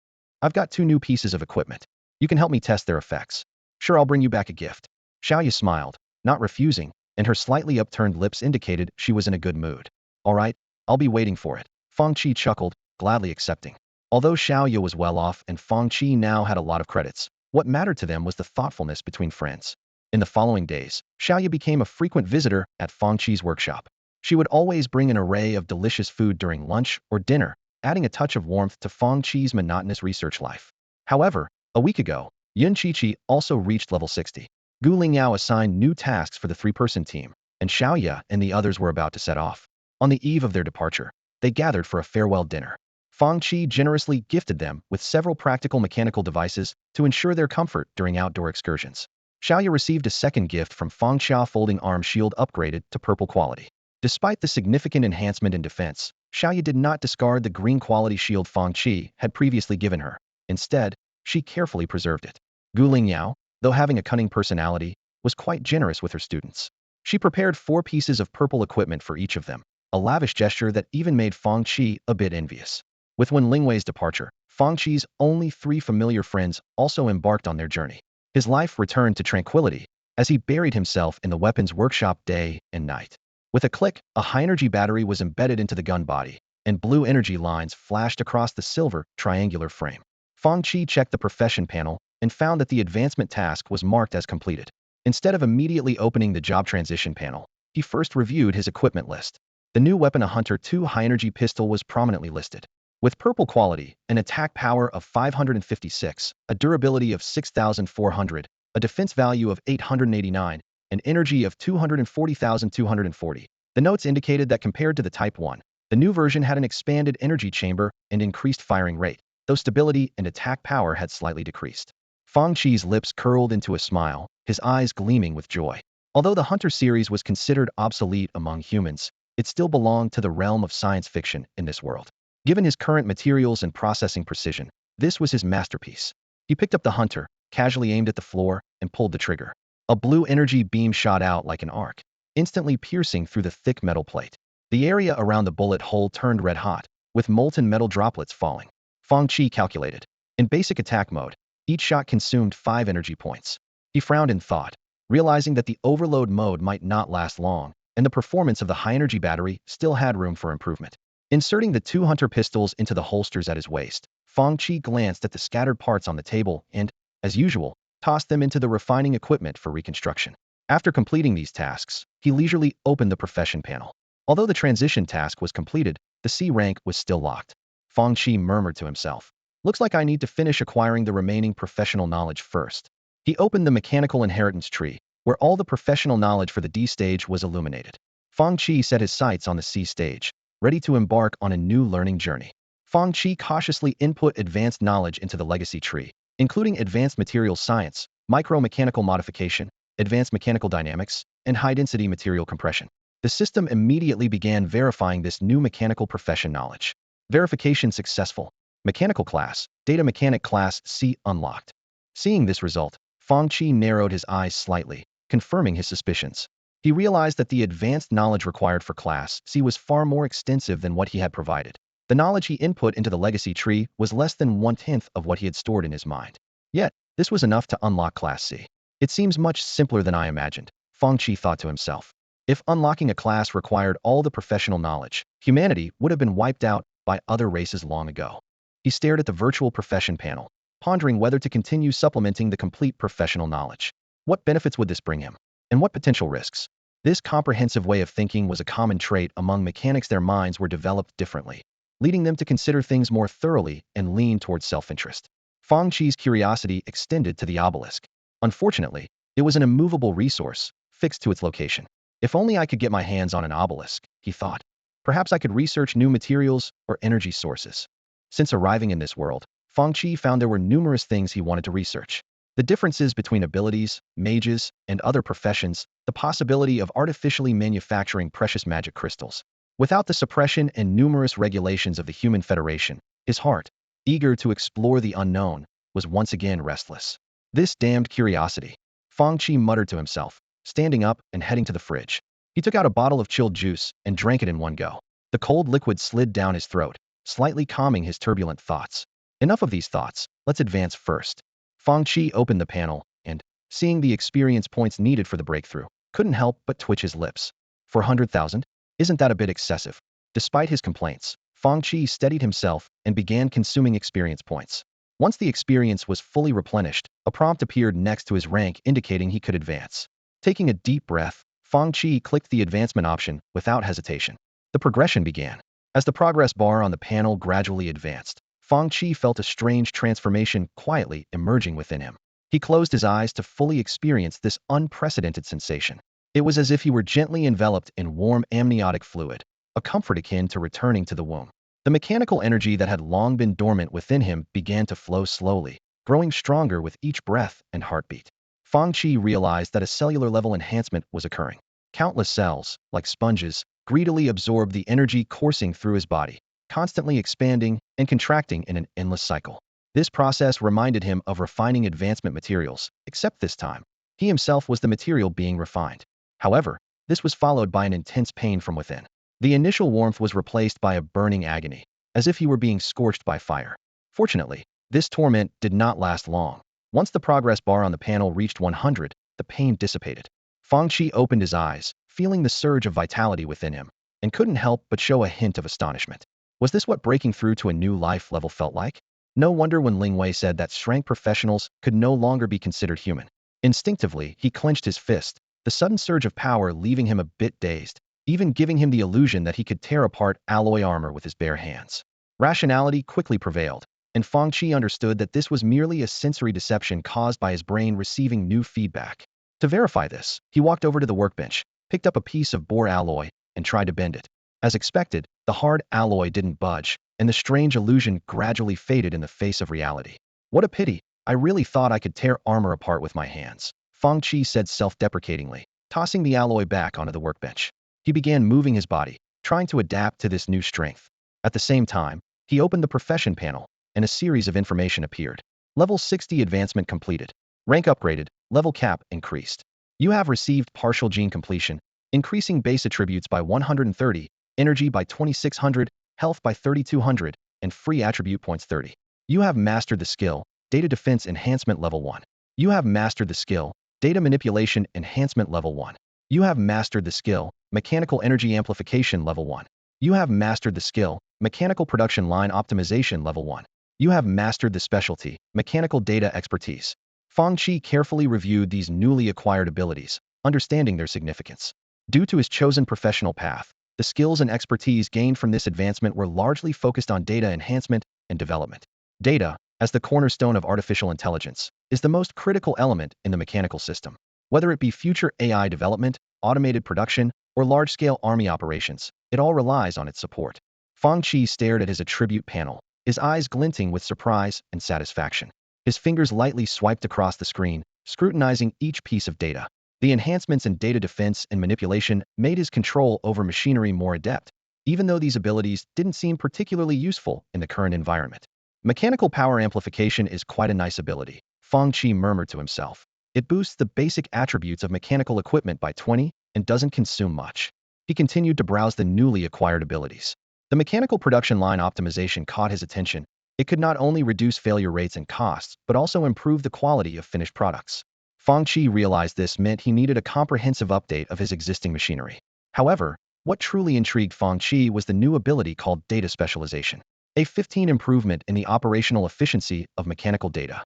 I've got 2 new pieces of equipment. You can help me test their effects. Sure, I'll bring you back a gift. Xiaoya smiled, not refusing, and her slightly upturned lips indicated she was in a good mood. All right, I'll be waiting for it. Fang Qi chuckled, gladly accepting. Although Xiaoya was well off and Fang Qi now had a lot of credits, what mattered to them was the thoughtfulness between friends. In the following days, Xiaoya became a frequent visitor at Fang Qi's workshop. She would always bring an array of delicious food during lunch or dinner, adding a touch of warmth to Fang Qi's monotonous research life. However, a week ago, Yun Qiqi also reached level 60. Gu Lingyao assigned new tasks for the 3-person team, and Xiaoya and the others were about to set off. On the eve of their departure, they gathered for a farewell dinner. Fang Qi generously gifted them with several practical mechanical devices to ensure their comfort during outdoor excursions. Xiaoya received a second gift from Fang Xia folding arm shield upgraded to purple quality. Despite the significant enhancement in defense, Xiaoya did not discard the green quality shield Fang Qi had previously given her. Instead, she carefully preserved it. Gu Lingyao, though having a cunning personality, was quite generous with her students. She prepared 4 pieces of purple equipment for each of them, a lavish gesture that even made Fang Qi a bit envious. With Wen Lingwei's departure, Fang Qi's only 3 familiar friends also embarked on their journey. His life returned to tranquility as he buried himself in the weapons workshop day and night. With a click, a high-energy battery was embedded into the gun body, and blue energy lines flashed across the silver, triangular frame. Fang Qi checked the profession panel and found that the advancement task was marked as completed. Instead of immediately opening the job transition panel, he first reviewed his equipment list. The new weapon, a Hunter 2 high-energy pistol, was prominently listed. With purple quality, an attack power of 556, a durability of 6,400, a defense value of 889, and energy of 240,240. The notes indicated that compared to the Type 1, the new version had an expanded energy chamber and increased firing rate, though stability and attack power had slightly decreased. Fang Qi's lips curled into a smile, his eyes gleaming with joy. Although the Hunter series was considered obsolete among humans, it still belonged to the realm of science fiction in this world. Given his current materials and processing precision, this was his masterpiece. He picked up the Hunter, casually aimed at the floor, and pulled the trigger. A blue energy beam shot out like an arc, instantly piercing through the thick metal plate. The area around the bullet hole turned red hot, with molten metal droplets falling. Fang Qi calculated. In basic attack mode, each shot consumed 5 energy points. He frowned in thought, realizing that the overload mode might not last long, and the performance of the high-energy battery still had room for improvement. Inserting the 2 Hunter pistols into the holsters at his waist, Fang Qi glanced at the scattered parts on the table and, as usual, tossed them into the refining equipment for reconstruction. After completing these tasks, he leisurely opened the profession panel. Although the transition task was completed, the C rank was still locked. Fang Qi murmured to himself, "Looks like I need to finish acquiring the remaining professional knowledge first." He opened the mechanical inheritance tree, where all the professional knowledge for the D stage was illuminated. Fang Qi set his sights on the C stage, ready to embark on a new learning journey. Fang Qi cautiously input advanced knowledge into the legacy tree, including advanced materials science, micro-mechanical modification, advanced mechanical dynamics, and high-density material compression. The system immediately began verifying this new mechanical profession knowledge. Verification successful. Mechanical class, data mechanic class C unlocked. Seeing this result, Fang Qi narrowed his eyes slightly, confirming his suspicions. He realized that the advanced knowledge required for class C was far more extensive than what he had provided. The knowledge he input into the legacy tree was less than 1/10 of what he had stored in his mind. Yet, this was enough to unlock class C. It seems much simpler than I imagined, Fang Qi thought to himself. If unlocking a class required all the professional knowledge, humanity would have been wiped out by other races long ago. He stared at the virtual profession panel, pondering whether to continue supplementing the complete professional knowledge. What benefits would this bring him? And what potential risks? This comprehensive way of thinking was a common trait among mechanics. Their minds were developed differently, leading them to consider things more thoroughly and lean towards self-interest. Fang Qi's curiosity extended to the obelisk. Unfortunately, it was an immovable resource, fixed to its location. If only I could get my hands on an obelisk, he thought. Perhaps I could research new materials or energy sources. Since arriving in this world, Fang Qi found there were numerous things he wanted to research. The differences between abilities, mages, and other professions, the possibility of artificially manufacturing precious magic crystals. Without the suppression and numerous regulations of the Human Federation, his heart, eager to explore the unknown, was once again restless. This damned curiosity, Fang Qi muttered to himself, standing up and heading to the fridge. He took out a bottle of chilled juice and drank it in one go. The cold liquid slid down his throat, slightly calming his turbulent thoughts. Enough of these thoughts, let's advance first. Fang Qi opened the panel and, seeing the experience points needed for the breakthrough, couldn't help but twitch his lips. 400,000? Isn't that a bit excessive? Despite his complaints, Fang Qi steadied himself and began consuming experience points. Once the experience was fully replenished, a prompt appeared next to his rank indicating he could advance. Taking a deep breath, Fang Qi clicked the advancement option without hesitation. The progression began. As the progress bar on the panel gradually advanced, Fang Qi felt a strange transformation quietly emerging within him. He closed his eyes to fully experience this unprecedented sensation. It was as if he were gently enveloped in warm amniotic fluid, a comfort akin to returning to the womb. The mechanical energy that had long been dormant within him began to flow slowly, growing stronger with each breath and heartbeat. Fang Qi realized that a cellular-level enhancement was occurring. Countless cells, like sponges, greedily absorbed the energy coursing through his body, constantly expanding and contracting in an endless cycle. This process reminded him of refining advancement materials, except this time, he himself was the material being refined. However, this was followed by an intense pain from within. The initial warmth was replaced by a burning agony, as if he were being scorched by fire. Fortunately, this torment did not last long. Once the progress bar on the panel reached 100, the pain dissipated. Fang Qi opened his eyes, feeling the surge of vitality within him, and couldn't help but show a hint of astonishment. Was this what breaking through to a new life level felt like? No wonder when Ling Wei said that strength professionals could no longer be considered human. Instinctively, he clenched his fist, the sudden surge of power leaving him a bit dazed, even giving him the illusion that he could tear apart alloy armor with his bare hands. Rationality quickly prevailed, and Fang Qi understood that this was merely a sensory deception caused by his brain receiving new feedback. To verify this, he walked over to the workbench, picked up a piece of bore alloy, and tried to bend it. As expected, the hard alloy didn't budge, and the strange illusion gradually faded in the face of reality. What a pity, I really thought I could tear armor apart with my hands, Fang Qi said self-deprecatingly. tossing the alloy back onto the workbench. He began moving his body, trying to adapt to this new strength. At the same time, he opened the profession panel, and a series of information appeared. Level 60 advancement completed. Rank upgraded, level cap increased. You have received partial gene completion, increasing base attributes by 130, energy by 2600, health by 3200, and free attribute points 30. You have mastered the skill, Data Defense Enhancement Level 1. You have mastered the skill, Data Manipulation Enhancement Level 1. You have mastered the skill, Mechanical Energy Amplification Level 1. You have mastered the skill, Mechanical Production Line Optimization Level 1. You have mastered the specialty, Mechanical Data Expertise. Fang Qi carefully reviewed these newly acquired abilities, understanding their significance. Due to his chosen professional path, the skills and expertise gained from this advancement were largely focused on data enhancement and development. Data, as the cornerstone of artificial intelligence, is the most critical element in the mechanical system. Whether it be future AI development, automated production, or large-scale army operations, it all relies on its support. Fang Qi stared at his attribute panel, his eyes glinting with surprise and satisfaction. His fingers lightly swiped across the screen, scrutinizing each piece of data. The enhancements in data defense and manipulation made his control over machinery more adept, even though these abilities didn't seem particularly useful in the current environment. Mechanical power amplification is quite a nice ability, Fang Qi murmured to himself. It boosts the basic attributes of mechanical equipment by 20 and doesn't consume much. He continued to browse the newly acquired abilities. The mechanical production line optimization caught his attention. It could not only reduce failure rates and costs, but also improve the quality of finished products. Fang Qi realized this meant he needed a comprehensive update of his existing machinery. However, what truly intrigued Fang Qi was the new ability called data specialization, a 15 improvement in the operational efficiency of mechanical data.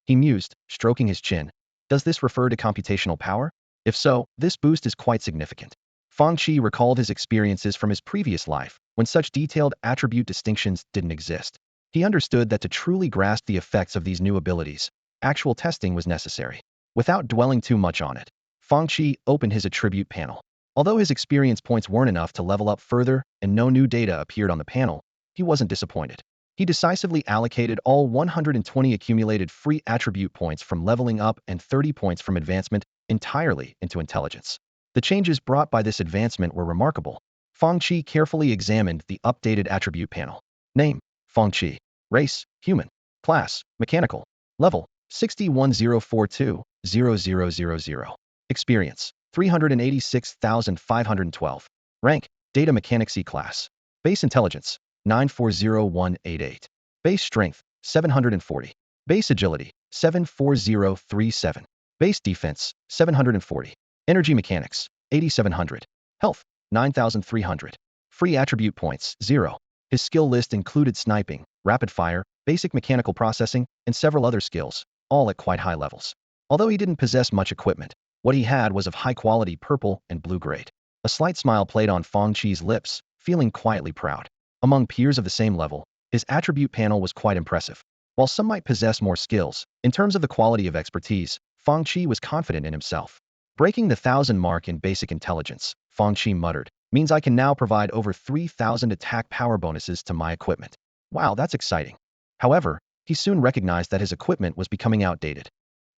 He mused, stroking his chin. Does this refer to computational power? If so, this boost is quite significant. Fang Qi recalled his experiences from his previous life, when such detailed attribute distinctions didn't exist. He understood that to truly grasp the effects of these new abilities, actual testing was necessary. Without dwelling too much on it, Fang Qi opened his attribute panel. Although his experience points weren't enough to level up further and no new data appeared on the panel, he wasn't disappointed. He decisively allocated all 120 accumulated free attribute points from leveling up and 30 points from advancement entirely into intelligence. The changes brought by this advancement were remarkable. Fang Qi carefully examined the updated attribute panel. Name, Fang Qi. Race, human. Class, mechanical. Level, 61042-0000. Experience, 386,512. Rank, Data Mechanics E-Class. Base Intelligence, 940188. Base Strength, 740. Base Agility, 74037. Base Defense, 740. Energy Mechanics, 8700. Health, 9300. Free Attribute Points, 0. His skill list included sniping, rapid fire, basic mechanical processing, and several other skills, all at quite high levels. Although he didn't possess much equipment, what he had was of high-quality purple and blue grade. A slight smile played on Fang Qi's lips, feeling quietly proud. Among peers of the same level, his attribute panel was quite impressive. While some might possess more skills, in terms of the quality of expertise, Fang Qi was confident in himself. Breaking the 1,000 mark in basic intelligence, Fang Qi muttered, means I can now provide over 3,000 attack power bonuses to my equipment. Wow, that's exciting. However, he soon recognized that his equipment was becoming outdated.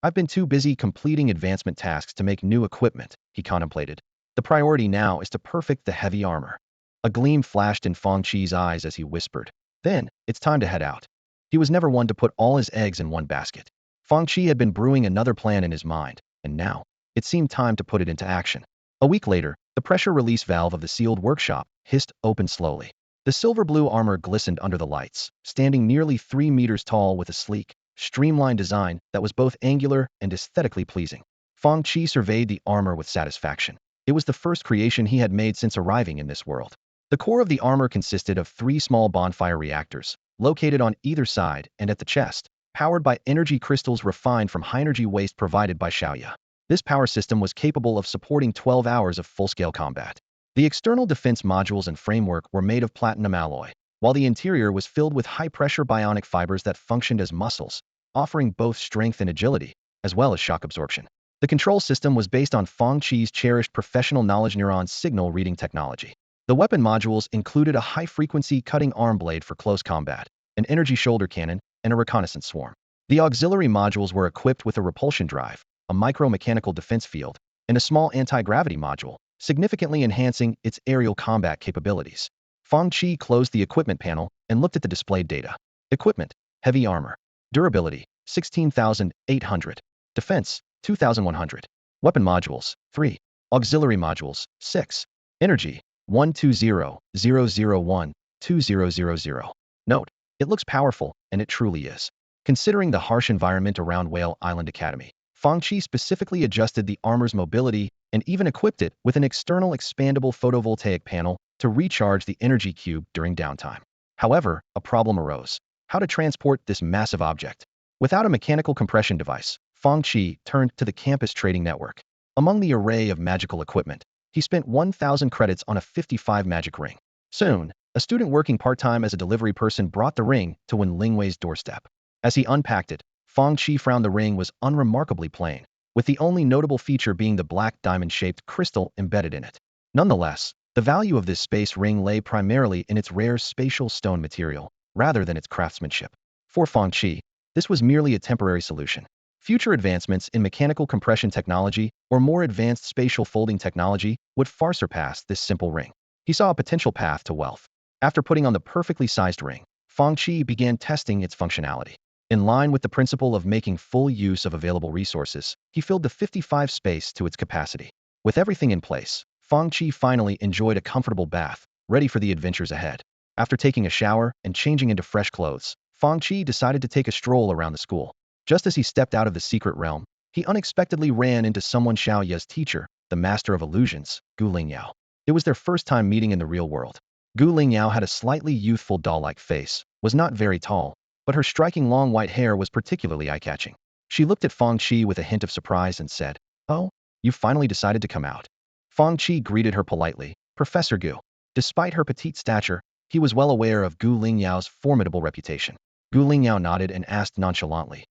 I've been too busy completing advancement tasks to make new equipment, he contemplated. The priority now is to perfect the heavy armor. A gleam flashed in Fang Qi's eyes as he whispered, then, it's time to head out. He was never one to put all his eggs in one basket. Fang Qi had been brewing another plan in his mind, and now, it seemed time to put it into action. A week later, the pressure release valve of the sealed workshop hissed open slowly. The silver-blue armor glistened under the lights, standing nearly 3 meters tall with a sleek, streamlined design that was both angular and aesthetically pleasing. Fang Qi surveyed the armor with satisfaction. It was the first creation he had made since arriving in this world. The core of the armor consisted of 3 small bonfire reactors, located on either side and at the chest, powered by energy crystals refined from high-energy waste provided by Xiaoya. This power system was capable of supporting 12 hours of full-scale combat. The external defense modules and framework were made of platinum alloy, while the interior was filled with high-pressure bionic fibers that functioned as muscles, offering both strength and agility, as well as shock absorption. The control system was based on Fang Qi's cherished professional knowledge neuron signal reading technology. The weapon modules included a high-frequency cutting arm blade for close combat, an energy shoulder cannon, and a reconnaissance swarm. The auxiliary modules were equipped with a repulsion drive, a micro-mechanical defense field, and a small anti-gravity module, significantly enhancing its aerial combat capabilities. Fang Qi closed the equipment panel and looked at the displayed data. Equipment: heavy armor. Durability: 16,800. Defense: 2,100. Weapon modules: 3. Auxiliary modules: 6. Energy: 120,001,2000. Note: it looks powerful, and it truly is. Considering the harsh environment around Whale Island Academy, Fang Qi specifically adjusted the armor's mobility and even equipped it with an external expandable photovoltaic panel to recharge the energy cube during downtime. However, a problem arose: how to transport this massive object. Without a mechanical compression device, Fang Qi turned to the campus trading network. Among the array of magical equipment, he spent 1,000 credits on a 55 magic ring. Soon, a student working part-time as a delivery person brought the ring to Wen Lingwei's doorstep. As he unpacked it, Fang Qi found the ring was unremarkably plain, with the only notable feature being the black diamond-shaped crystal embedded in it. Nonetheless, the value of this space ring lay primarily in its rare spatial stone material, rather than its craftsmanship. For Fang Qi, this was merely a temporary solution. Future advancements in mechanical compression technology or more advanced spatial folding technology would far surpass this simple ring. He saw a potential path to wealth. After putting on the perfectly sized ring, Fang Qi began testing its functionality. In line with the principle of making full use of available resources, he filled the 55 space to its capacity. With everything in place, Fang Qi finally enjoyed a comfortable bath, ready for the adventures ahead. After taking a shower and changing into fresh clothes, Fang Qi decided to take a stroll around the school. Just as he stepped out of the secret realm, he unexpectedly ran into someone Xiao Ye's teacher, the master of illusions, Gu Lingyao. It was their first time meeting in the real world. Gu Lingyao had a slightly youthful doll-like face, was not very tall, but her striking long white hair was particularly eye-catching. She looked at Fang Qi with a hint of surprise and said, "Oh, you finally decided to come out." Fang Qi greeted her politely, "Professor Gu." Despite her petite stature, he was well aware of Gu Lingyao's formidable reputation. Gu Lingyao nodded and asked nonchalantly,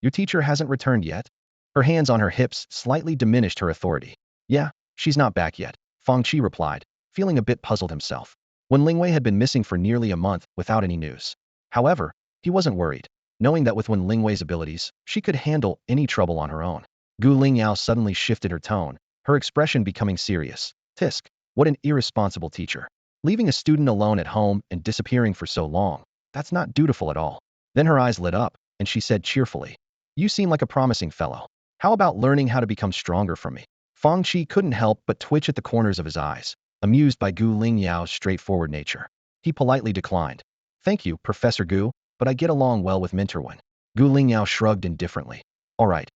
Your teacher hasn't returned yet?" Her hands on her hips slightly diminished her authority. "Yeah, she's not back yet," Fang Qi replied, feeling a bit puzzled himself. Wen Lingwei had been missing for nearly a month without any news. However, he wasn't worried, knowing that with Wen Lingwei's abilities, she could handle any trouble on her own. Gu Lingyao suddenly shifted her tone, her expression becoming serious. "Tisk, what an irresponsible teacher. Leaving a student alone at home and disappearing for so long. That's not dutiful at all." Then her eyes lit up, and she said cheerfully, "You seem like a promising fellow. How about learning how to become stronger from me?" Fang Qi couldn't help but twitch at the corners of his eyes, amused by Gu Lingyao's straightforward nature. He politely declined. "Thank you, Professor Gu, but I get along well with Mentor Wen." Gu Lingyao shrugged indifferently. All right.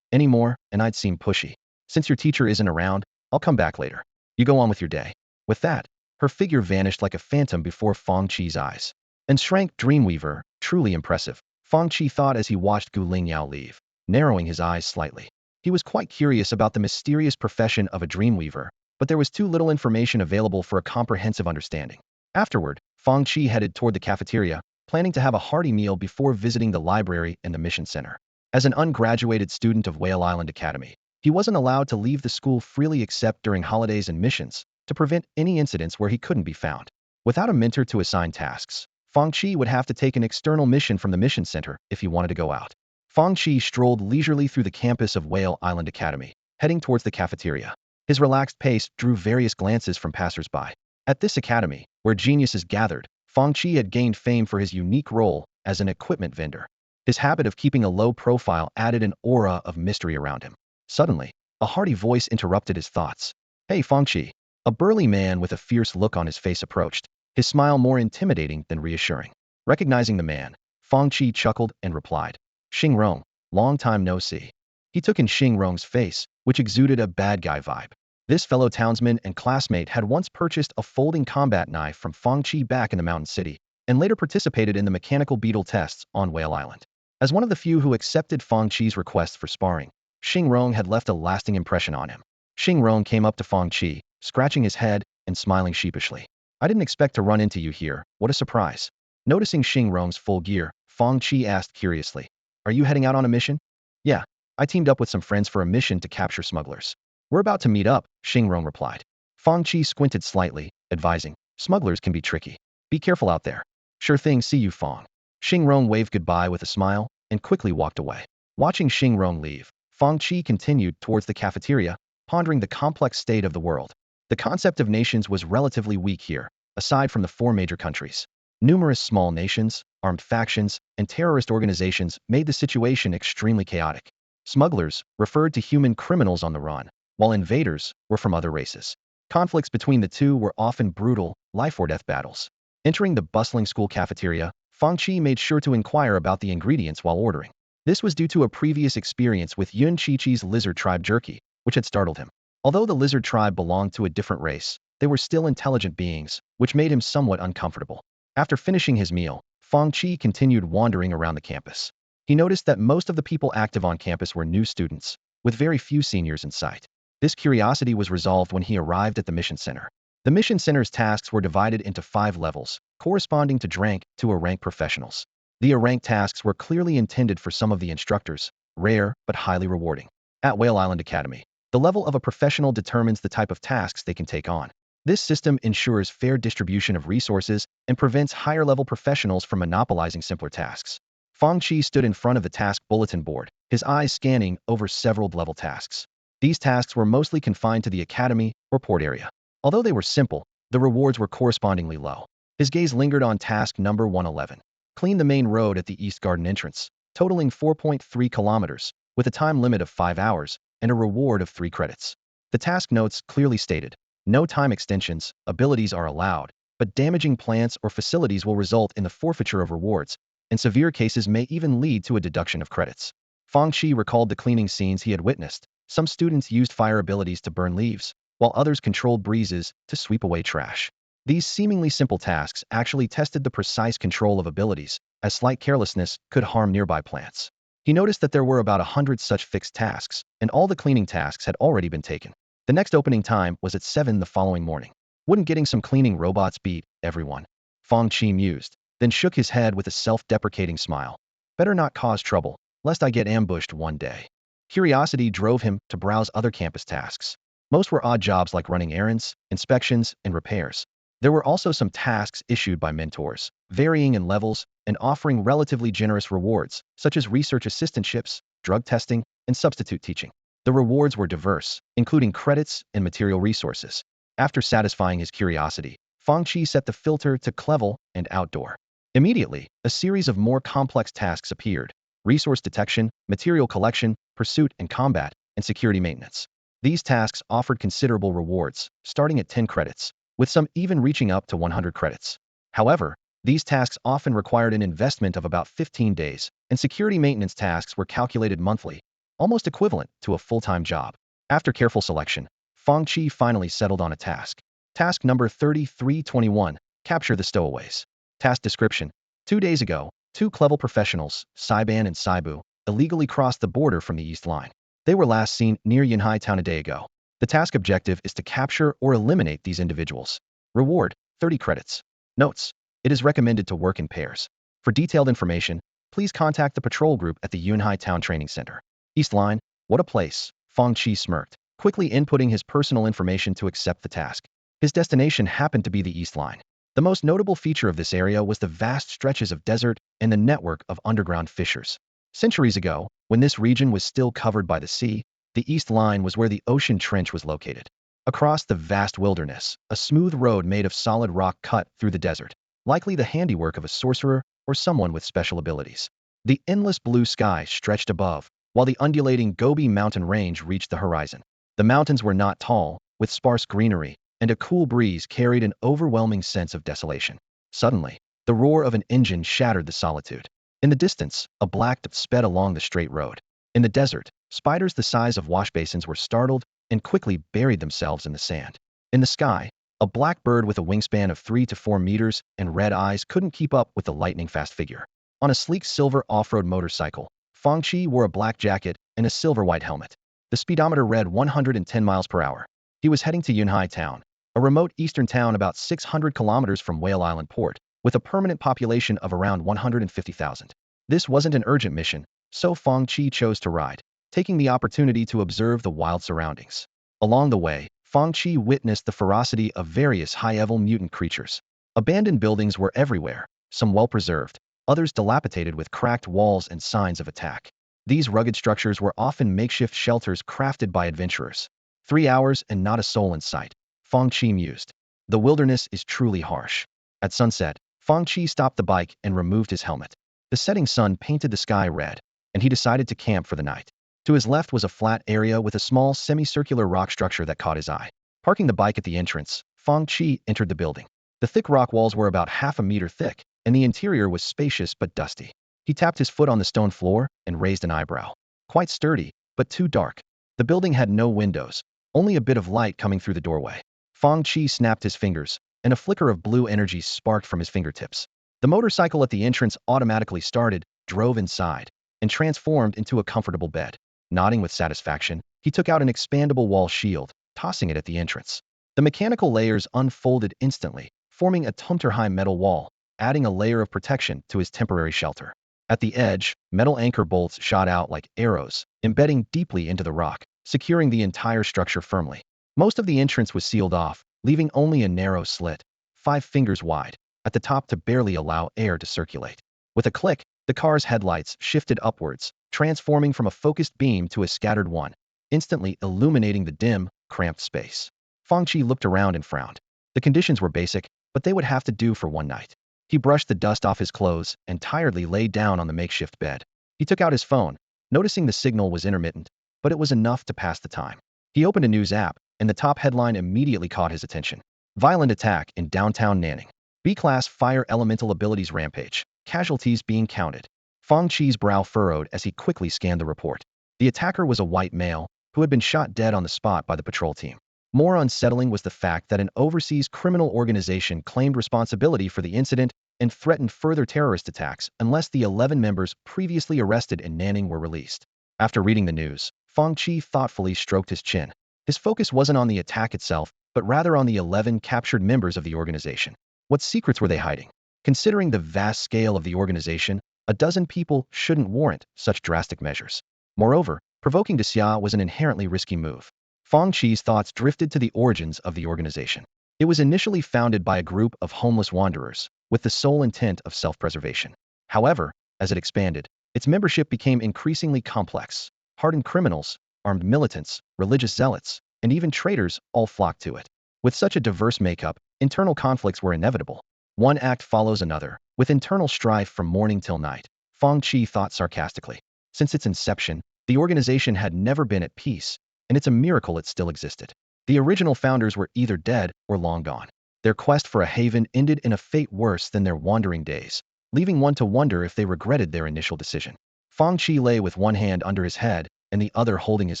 Any more, and I'd seem pushy. Since your teacher isn't around, I'll come back later. You go on with your day." With that, her figure vanished like a phantom before Fang Qi's eyes. And shrank Dreamweaver, truly impressive, Fang Qi thought as he watched Gu Lingyao leave, narrowing his eyes slightly. He was quite curious about the mysterious profession of a Dreamweaver, but there was too little information available for a comprehensive understanding. Afterward, Fang Qi headed toward the cafeteria, planning to have a hearty meal before visiting the library and the mission center. As an ungraduated student of Whale Island Academy, he wasn't allowed to leave the school freely except during holidays and missions, to prevent any incidents where he couldn't be found. Without a mentor to assign tasks, Fang Qi would have to take an external mission from the mission center if he wanted to go out. Fang Qi strolled leisurely through the campus of Whale Island Academy, heading towards the cafeteria. His relaxed pace drew various glances from passers-by. At this academy, where geniuses gathered, Fang Qi had gained fame for his unique role as an equipment vendor. His habit of keeping a low profile added an aura of mystery around him. Suddenly, a hearty voice interrupted his thoughts. "Hey, Fang Qi." A burly man with a fierce look on his face approached, his smile more intimidating than reassuring. Recognizing the man, Fang Qi chuckled and replied, "Xing Rong, long time no see." He took in Xing Rong's face, which exuded a bad guy vibe. This fellow townsman and classmate had once purchased a folding combat knife from Fang Qi back in the Mountain City, and later participated in the mechanical beetle tests on Whale Island. As one of the few who accepted Fang Qi's requests for sparring, Xing Rong had left a lasting impression on him. Xing Rong came up to Fang Qi, scratching his head and smiling sheepishly. "I didn't expect to run into you here, what a surprise." Noticing Xing Rong's full gear, Fang Qi asked curiously, "Are you heading out on a mission?" "Yeah, I teamed up with some friends for a mission to capture smugglers." "We're about to meet up," Xing Rong replied. Fang Qi squinted slightly, advising, "Smugglers can be tricky. Be careful out there." "Sure thing, see you, Fang." Xing Rong waved goodbye with a smile and quickly walked away. Watching Xing Rong leave, Fang Qi continued towards the cafeteria, pondering the complex state of the world. The concept of nations was relatively weak here, aside from the four major countries. Numerous small nations, armed factions, and terrorist organizations made the situation extremely chaotic. Smugglers referred to human criminals on the run, while invaders were from other races. Conflicts between the two were often brutal, life-or-death battles. Entering the bustling school cafeteria, Fang Qi made sure to inquire about the ingredients while ordering. This was due to a previous experience with Yun Chi-Chi's lizard tribe jerky, which had startled him. Although the lizard tribe belonged to a different race, they were still intelligent beings, which made him somewhat uncomfortable. After finishing his meal, Fang Qi continued wandering around the campus. He noticed that most of the people active on campus were new students, with very few seniors in sight. This curiosity was resolved when he arrived at the mission center. The mission center's tasks were divided into 5 levels, corresponding to rank to a rank professionals. The rank tasks were clearly intended for some of the instructors, rare but highly rewarding. At Whale Island Academy, the level of a professional determines the type of tasks they can take on. This system ensures fair distribution of resources and prevents higher-level professionals from monopolizing simpler tasks. Fang Qi stood in front of the task bulletin board, his eyes scanning over several level tasks. These tasks were mostly confined to the academy or port area. Although they were simple, the rewards were correspondingly low. His gaze lingered on task number 111. Clean the main road at the East Garden entrance, totaling 4.3 kilometers, with a time limit of 5 hours and a reward of 3 credits. The task notes clearly stated, no time extensions, abilities are allowed, but damaging plants or facilities will result in the forfeiture of rewards, and severe cases may even lead to a deduction of credits. Fang Qi recalled the cleaning scenes he had witnessed. Some students used fire abilities to burn leaves, while others controlled breezes to sweep away trash. These seemingly simple tasks actually tested the precise control of abilities, as slight carelessness could harm nearby plants. He noticed that there were about 100 such fixed tasks, and all the cleaning tasks had already been taken. The next opening time was at 7 the following morning. Wouldn't getting some cleaning robots beat everyone? Fang Qi mused, then shook his head with a self-deprecating smile. Better not cause trouble, lest I get ambushed one day. Curiosity drove him to browse other campus tasks. Most were odd jobs like running errands, inspections, and repairs. There were also some tasks issued by mentors, varying in levels and offering relatively generous rewards, such as research assistantships, drug testing, and substitute teaching. The rewards were diverse, including credits and material resources. After satisfying his curiosity, Fang Qi set the filter to clever and outdoor. Immediately, a series of more complex tasks appeared: resource detection, material collection, pursuit and combat, and security maintenance. These tasks offered considerable rewards, starting at 10 credits, with some even reaching up to 100 credits. However, these tasks often required an investment of about 15 days, and security maintenance tasks were calculated monthly, almost equivalent to a full-time job. After careful selection, Fang Qi finally settled on a task. Task number 3321, capture the stowaways. Task description: 2 days ago, 2 clever professionals, Saiban and Saibu, illegally crossed the border from the East Line. They were last seen near Yunhai Town a day ago. The task objective is to capture or eliminate these individuals. Reward: 30 credits. Notes: it is recommended to work in pairs. For detailed information, please contact the patrol group at the Yunhai Town Training Center. East Line, what a place, Fang Qi smirked, quickly inputting his personal information to accept the task. His destination happened to be the East Line. The most notable feature of this area was the vast stretches of desert and the network of underground fissures. Centuries ago, when this region was still covered by the sea, the East Line was where the ocean trench was located. Across the vast wilderness, a smooth road made of solid rock cut through the desert, likely the handiwork of a sorcerer or someone with special abilities. The endless blue sky stretched above, while the undulating Gobi mountain range reached the horizon. The mountains were not tall, with sparse greenery, and a cool breeze carried an overwhelming sense of desolation. Suddenly, the roar of an engine shattered the solitude. In the distance, a black dot sped along the straight road. In the desert, spiders the size of washbasins were startled and quickly buried themselves in the sand. In the sky, a black bird with a wingspan of 3 to 4 meters and red eyes couldn't keep up with the lightning-fast figure. On a sleek silver off-road motorcycle, Fang Qi wore a black jacket and a silver-white helmet. The speedometer read 110 miles per hour. He was heading to Yunhai Town, a remote eastern town about 600 kilometers from Whale Island Port, with a permanent population of around 150,000. This wasn't an urgent mission, so Fang Qi chose to ride, taking the opportunity to observe the wild surroundings. Along the way, Fang Qi witnessed the ferocity of various high-level mutant creatures. Abandoned buildings were everywhere, some well-preserved, others dilapidated with cracked walls and signs of attack. These rugged structures were often makeshift shelters crafted by adventurers. 3 hours and not a soul in sight, Fang Qi mused. The wilderness is truly harsh. At sunset, Fang Qi stopped the bike and removed his helmet. The setting sun painted the sky red, and he decided to camp for the night. To his left was a flat area with a small semicircular rock structure that caught his eye. Parking the bike at the entrance, Fang Qi entered the building. The thick rock walls were about half a meter thick, and the interior was spacious but dusty. He tapped his foot on the stone floor and raised an eyebrow. Quite sturdy, but too dark. The building had no windows, only a bit of light coming through the doorway. Fang Qi snapped his fingers, and a flicker of blue energy sparked from his fingertips. The motorcycle at the entrance automatically started, drove inside, and transformed into a comfortable bed. Nodding with satisfaction, he took out an expandable wall shield, tossing it at the entrance. The mechanical layers unfolded instantly, forming a tumter-high metal wall, adding a layer of protection to his temporary shelter. At the edge, metal anchor bolts shot out like arrows, embedding deeply into the rock, securing the entire structure firmly. Most of the entrance was sealed off, leaving only a narrow slit, 5 fingers wide, at the top to barely allow air to circulate. With a click, the car's headlights shifted upwards, transforming from a focused beam to a scattered one, instantly illuminating the dim, cramped space. Fang Qi looked around and frowned. The conditions were basic, but they would have to do for one night. He brushed the dust off his clothes and tiredly lay down on the makeshift bed. He took out his phone, noticing the signal was intermittent, but it was enough to pass the time. He opened a news app, and the top headline immediately caught his attention. Violent attack in downtown Nanning. B-class fire elemental abilities rampage. Casualties being counted. Fang Qi's brow furrowed as he quickly scanned the report. The attacker was a white male, who had been shot dead on the spot by the patrol team. More unsettling was the fact that an overseas criminal organization claimed responsibility for the incident and threatened further terrorist attacks unless the 11 members previously arrested in Nanning were released. After reading the news, Fang Qi thoughtfully stroked his chin. His focus wasn't on the attack itself, but rather on the 11 captured members of the organization. What secrets were they hiding? Considering the vast scale of the organization, a dozen people shouldn't warrant such drastic measures. Moreover, provoking Xia was an inherently risky move. Fang Qi's thoughts drifted to the origins of the organization. It was initially founded by a group of homeless wanderers, with the sole intent of self-preservation. However, as it expanded, its membership became increasingly complex. Hardened criminals, armed militants, religious zealots, and even traitors all flocked to it. With such a diverse makeup, internal conflicts were inevitable. One act follows another, with internal strife from morning till night, Fang Qi thought sarcastically. Since its inception, the organization had never been at peace, and it's a miracle it still existed. The original founders were either dead or long gone. Their quest for a haven ended in a fate worse than their wandering days, leaving one to wonder if they regretted their initial decision. Fang Qi lay with one hand under his head and the other holding his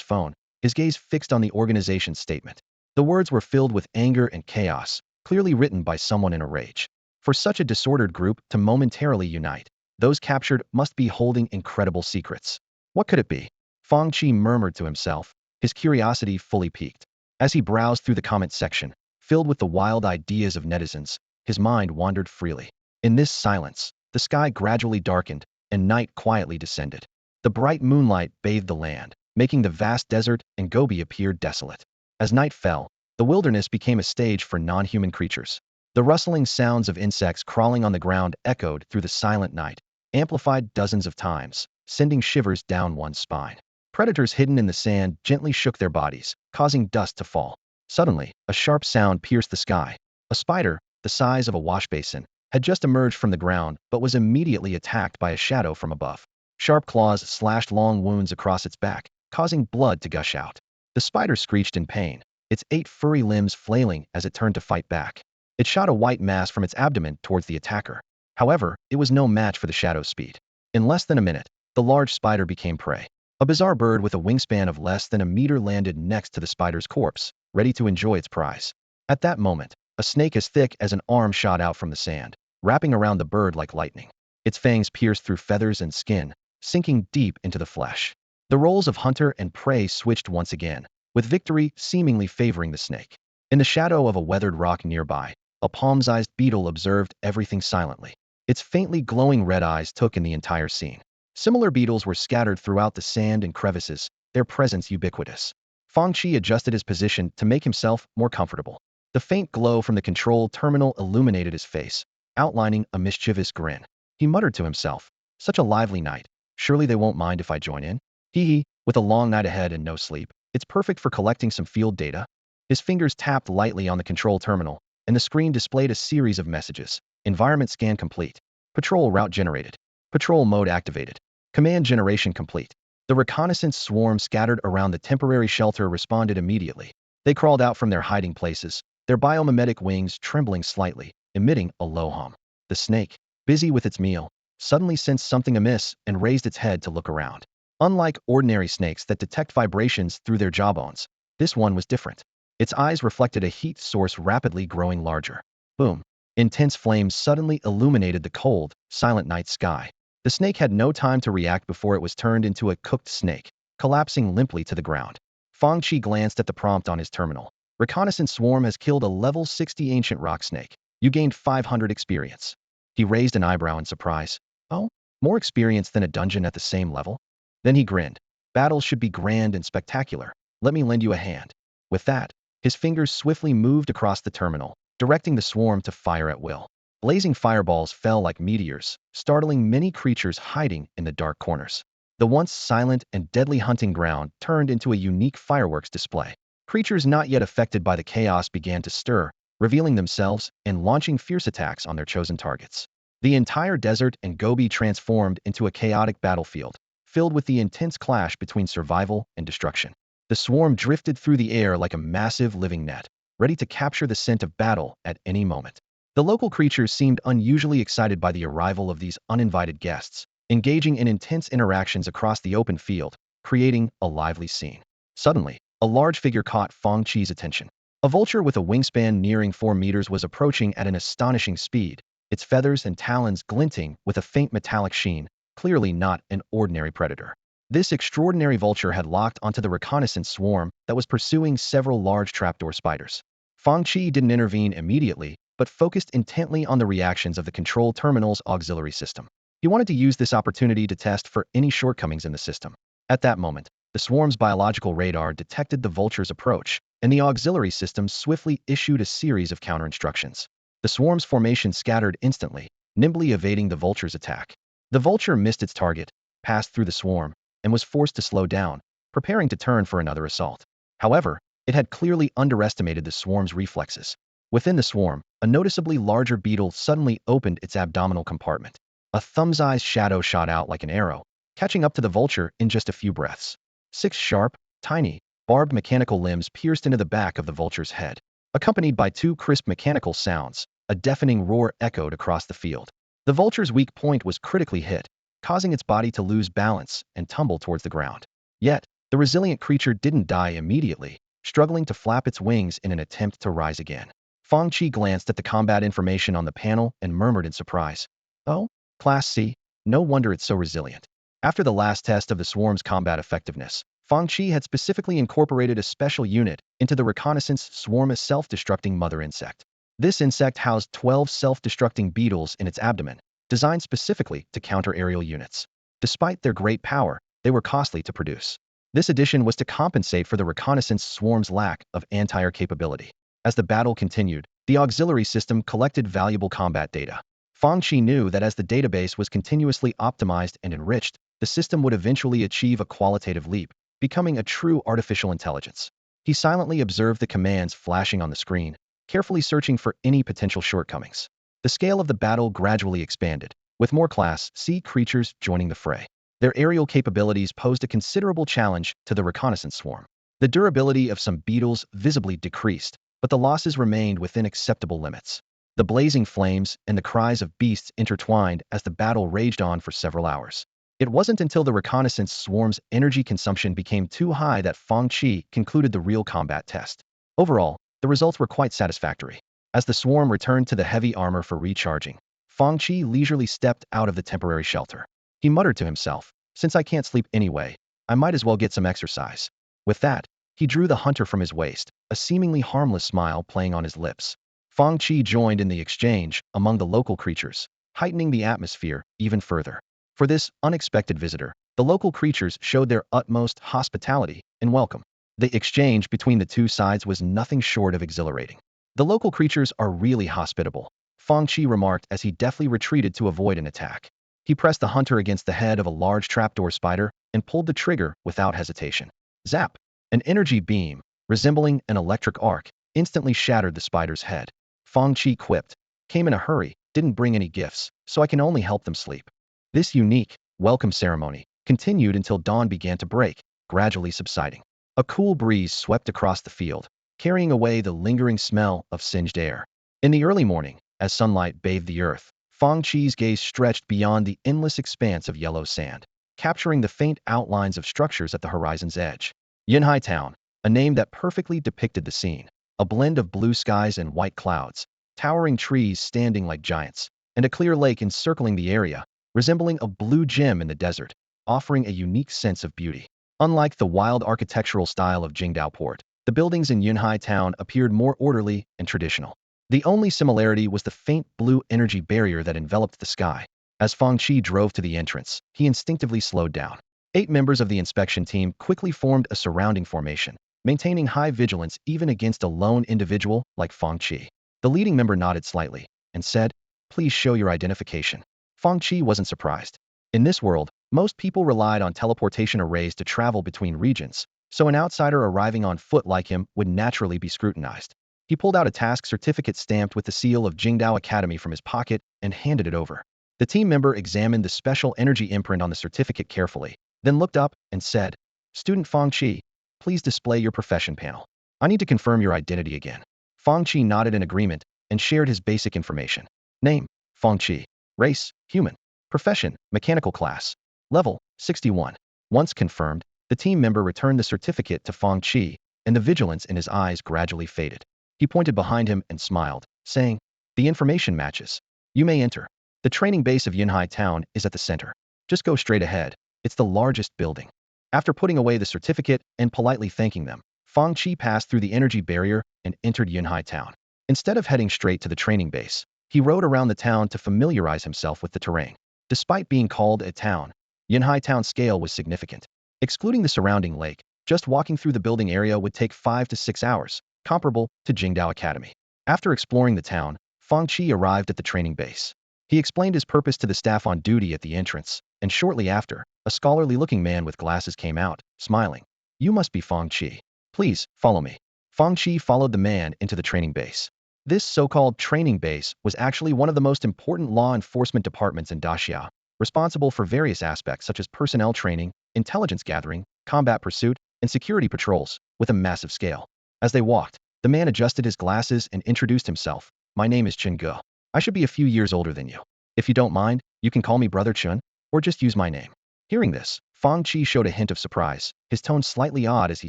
phone, his gaze fixed on the organization's statement. The words were filled with anger and chaos, clearly written by someone in a rage. For such a disordered group to momentarily unite, those captured must be holding incredible secrets. What could it be? Fang Qi murmured to himself, his curiosity fully piqued. As he browsed through the comment section, filled with the wild ideas of netizens, his mind wandered freely. In this silence, the sky gradually darkened, and night quietly descended. The bright moonlight bathed the land, making the vast desert and Gobi appear desolate. As night fell, the wilderness became a stage for non-human creatures. The rustling sounds of insects crawling on the ground echoed through the silent night, amplified dozens of times, sending shivers down one's spine. Predators hidden in the sand gently shook their bodies, causing dust to fall. Suddenly, a sharp sound pierced the sky. A spider, the size of a wash basin, had just emerged from the ground but was immediately attacked by a shadow from above. Sharp claws slashed long wounds across its back, causing blood to gush out. The spider screeched in pain, its 8 furry limbs flailing as it turned to fight back. It shot a white mass from its abdomen towards the attacker. However, it was no match for the shadow's speed. In less than a minute, the large spider became prey. A bizarre bird with a wingspan of less than a meter landed next to the spider's corpse, ready to enjoy its prize. At that moment, a snake as thick as an arm shot out from the sand, wrapping around the bird like lightning. Its fangs pierced through feathers and skin, sinking deep into the flesh. The roles of hunter and prey switched once again, with victory seemingly favoring the snake. In the shadow of a weathered rock nearby, a palm-sized beetle observed everything silently. Its faintly glowing red eyes took in the entire scene. Similar beetles were scattered throughout the sand and crevices, their presence ubiquitous. Fang Qi adjusted his position to make himself more comfortable. The faint glow from the control terminal illuminated his face, outlining a mischievous grin. He muttered to himself, "Such a lively night. Surely they won't mind if I join in? Hee hee, with a long night ahead and no sleep, it's perfect for collecting some field data. His fingers tapped lightly on the control terminal, and the screen displayed a series of messages. Environment scan complete. Patrol route generated. Patrol mode activated. Command generation complete. The reconnaissance swarm scattered around the temporary shelter responded immediately. They crawled out from their hiding places, their biomimetic wings trembling slightly, emitting a low hum. The snake, busy with its meal, suddenly sensed something amiss and raised its head to look around. Unlike ordinary snakes that detect vibrations through their jawbones, this one was different. Its eyes reflected a heat source rapidly growing larger. Boom. Intense flames suddenly illuminated the cold, silent night sky. The snake had no time to react before it was turned into a cooked snake, collapsing limply to the ground. Fang Qi glanced at the prompt on his terminal. Reconnaissance swarm has killed a level 60 ancient rock snake. You gained 500 experience. He raised an eyebrow in surprise. Oh, more experience than a dungeon at the same level? Then he grinned. Battles should be grand and spectacular. Let me lend you a hand. With that, his fingers swiftly moved across the terminal, directing the swarm to fire at will. Blazing fireballs fell like meteors, startling many creatures hiding in the dark corners. The once silent and deadly hunting ground turned into a unique fireworks display. Creatures not yet affected by the chaos began to stir, revealing themselves and launching fierce attacks on their chosen targets. The entire desert and Gobi transformed into a chaotic battlefield, filled with the intense clash between survival and destruction. The swarm drifted through the air like a massive living net, ready to capture the scent of battle at any moment. The local creatures seemed unusually excited by the arrival of these uninvited guests, engaging in intense interactions across the open field, creating a lively scene. Suddenly, a large figure caught Fang Qi's attention. A vulture with a wingspan nearing 4 meters was approaching at an astonishing speed, its feathers and talons glinting with a faint metallic sheen, clearly not an ordinary predator. This extraordinary vulture had locked onto the reconnaissance swarm that was pursuing several large trapdoor spiders. Fang Qi didn't intervene immediately, but focused intently on the reactions of the control terminal's auxiliary system. He wanted to use this opportunity to test for any shortcomings in the system. At that moment, the swarm's biological radar detected the vulture's approach, and the auxiliary system swiftly issued a series of counter-instructions. The swarm's formation scattered instantly, nimbly evading the vulture's attack. The vulture missed its target, passed through the swarm, and was forced to slow down, preparing to turn for another assault. However, it had clearly underestimated the swarm's reflexes. Within the swarm, a noticeably larger beetle suddenly opened its abdominal compartment. A thumb-sized shadow shot out like an arrow, catching up to the vulture in just a few breaths. 6 sharp, tiny, barbed mechanical limbs pierced into the back of the vulture's head. Accompanied by 2 crisp mechanical sounds, a deafening roar echoed across the field. The vulture's weak point was critically hit, causing its body to lose balance and tumble towards the ground. Yet, the resilient creature didn't die immediately, struggling to flap its wings in an attempt to rise again. Fang Qi glanced at the combat information on the panel and murmured in surprise. Oh, Class C, no wonder it's so resilient. After the last test of the swarm's combat effectiveness, Fang Qi had specifically incorporated a special unit into the reconnaissance swarm, a self-destructing mother insect. This insect housed 12 self-destructing beetles in its abdomen, designed specifically to counter aerial units. Despite their great power, they were costly to produce. This addition was to compensate for the reconnaissance swarm's lack of anti-air capability. As the battle continued, the auxiliary system collected valuable combat data. Fang Qi knew that as the database was continuously optimized and enriched, the system would eventually achieve a qualitative leap, becoming a true artificial intelligence. He silently observed the commands flashing on the screen, carefully searching for any potential shortcomings. The scale of the battle gradually expanded, with more Class C creatures joining the fray. Their aerial capabilities posed a considerable challenge to the reconnaissance swarm. The durability of some beetles visibly decreased, but the losses remained within acceptable limits. The blazing flames and the cries of beasts intertwined as the battle raged on for several hours. It wasn't until the reconnaissance swarm's energy consumption became too high that Fang Qi concluded the real combat test. Overall, the results were quite satisfactory. As the swarm returned to the heavy armor for recharging, Fang Qi leisurely stepped out of the temporary shelter. He muttered to himself, "Since I can't sleep anyway, I might as well get some exercise." With that, he drew the hunter from his waist, a seemingly harmless smile playing on his lips. Fang Qi joined in the exchange among the local creatures, heightening the atmosphere even further. For this unexpected visitor, the local creatures showed their utmost hospitality and welcome. The exchange between the two sides was nothing short of exhilarating. "The local creatures are really hospitable," Fang Qi remarked as he deftly retreated to avoid an attack. He pressed the hunter against the head of a large trapdoor spider and pulled the trigger without hesitation. Zap! An energy beam, resembling an electric arc, instantly shattered the spider's head. Fang Qi quipped, "Came in a hurry, didn't bring any gifts, so I can only help them sleep." This unique, welcome ceremony continued until dawn began to break, gradually subsiding. A cool breeze swept across the field, carrying away the lingering smell of singed air. In the early morning, as sunlight bathed the earth, Fang Qi's gaze stretched beyond the endless expanse of yellow sand, capturing the faint outlines of structures at the horizon's edge. Yunhai Town, a name that perfectly depicted the scene, a blend of blue skies and white clouds, towering trees standing like giants, and a clear lake encircling the area, resembling a blue gem in the desert, offering a unique sense of beauty. Unlike the wild architectural style of Jingdao Port, the buildings in Yunhai Town appeared more orderly and traditional. The only similarity was the faint blue energy barrier that enveloped the sky. As Fang Qi drove to the entrance, he instinctively slowed down. 8 members of the inspection team quickly formed a surrounding formation, maintaining high vigilance even against a lone individual like Fang Qi. The leading member nodded slightly and said, "Please show your identification." Fang Qi wasn't surprised. In this world, most people relied on teleportation arrays to travel between regions, so an outsider arriving on foot like him would naturally be scrutinized. He pulled out a task certificate stamped with the seal of Jingdao Academy from his pocket and handed it over. The team member examined the special energy imprint on the certificate carefully, then looked up and said, "Student Fang Qi, please display your profession panel. I need to confirm your identity again." Fang Qi nodded in agreement and shared his basic information. Name, Fang Qi. Race, human. Profession, mechanical class. Level, 61. Once confirmed, the team member returned the certificate to Fang Qi, and the vigilance in his eyes gradually faded. He pointed behind him and smiled, saying, "The information matches. You may enter. The training base of Yunhai Town is at the center. Just go straight ahead. It's the largest building." After putting away the certificate and politely thanking them, Fang Qi passed through the energy barrier and entered Yunhai Town. Instead of heading straight to the training base, he rode around the town to familiarize himself with the terrain. Despite being called a town, Yunhai Town's scale was significant. Excluding the surrounding lake, just walking through the building area would take 5 to 6 hours, comparable to Jingdao Academy. After exploring the town, Fang Qi arrived at the training base. He explained his purpose to the staff on duty at the entrance, and shortly after, a scholarly-looking man with glasses came out, smiling. "You must be Fang Qi. Please, follow me." Fang Qi followed the man into the training base. This so-called training base was actually one of the most important law enforcement departments in Daxia, responsible for various aspects such as personnel training, intelligence gathering, combat pursuit, and security patrols, with a massive scale. As they walked, the man adjusted his glasses and introduced himself. "My name is Chen Ge. I should be a few years older than you. If you don't mind, you can call me Brother Chen, or just use my name." Hearing this, Fang Qi showed a hint of surprise, his tone slightly odd as he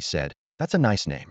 said, "That's a nice name."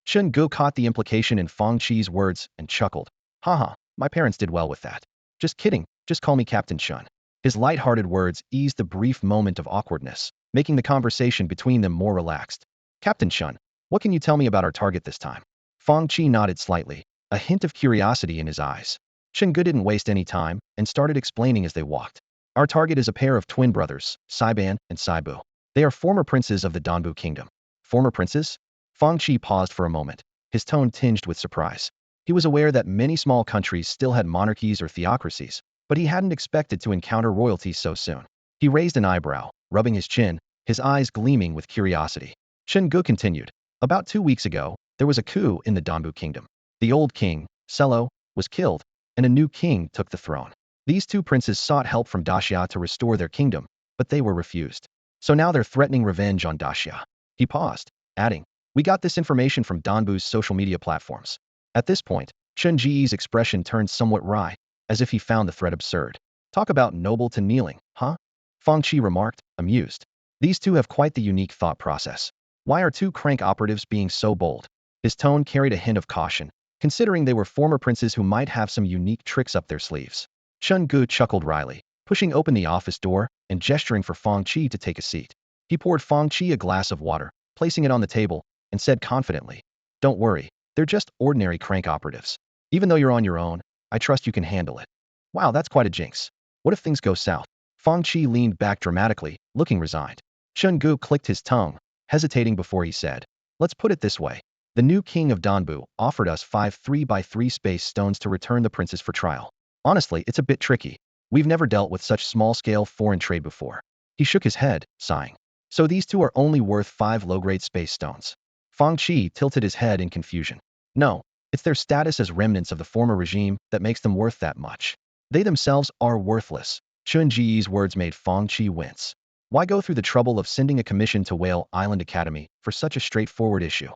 Chen Ge caught the implication in Fang Qi's words and chuckled. "Haha, my parents did well with that. Just kidding, just call me Captain Chen." His light-hearted words eased the brief moment of awkwardness, making the conversation between them more relaxed. "Captain Chen, what can you tell me about our target this time?" Fang Qi nodded slightly, a hint of curiosity in his eyes. Chen Ge didn't waste any time and started explaining as they walked. "Our target is a pair of twin brothers, Saiban and Saibu. They are former princes of the Danbu Kingdom." Former princes? Fang Qi paused for a moment, his tone tinged with surprise. He was aware that many small countries still had monarchies or theocracies, but he hadn't expected to encounter royalty so soon. He raised an eyebrow, rubbing his chin, his eyes gleaming with curiosity. Chen Ge continued, "About 2 weeks ago, there was a coup in the Danbu Kingdom. The old king, Selo, was killed, and a new king took the throne. These two princes sought help from Daxia to restore their kingdom, but they were refused. So now they're threatening revenge on Daxia." He paused, adding, "We got this information from Danbu's social media platforms." At this point, Chen Ji's expression turned somewhat wry, as if he found the threat absurd. "Talk about noble to kneeling, huh?" Fang Qi remarked, amused. "These two have quite the unique thought process. Why are two crank operatives being so bold?" His tone carried a hint of caution, considering they were former princes who might have some unique tricks up their sleeves. Chen Ge chuckled wryly, pushing open the office door and gesturing for Fang Qi to take a seat. He poured Fang Qi a glass of water, placing it on the table, and said confidently, "Don't worry, they're just ordinary crank operatives. Even though you're on your own, I trust you can handle it." "Wow, that's quite a jinx. What if things go south?" Fang Qi leaned back dramatically, looking resigned. Chen Ge clicked his tongue, hesitating before he said, "Let's put it this way. The new king of Danbu offered us 5 3x3 space stones to return the princes for trial. Honestly, it's a bit tricky. We've never dealt with such small-scale foreign trade before. He shook his head, sighing. So these two are only worth 5 low-grade space stones. Fang Qi tilted his head in confusion. No, it's their status as remnants of the former regime that makes them worth that much. They themselves are worthless. Chun Ji's words made Fang Qi wince. Why go through the trouble of sending a commission to Whale Island Academy for such a straightforward issue?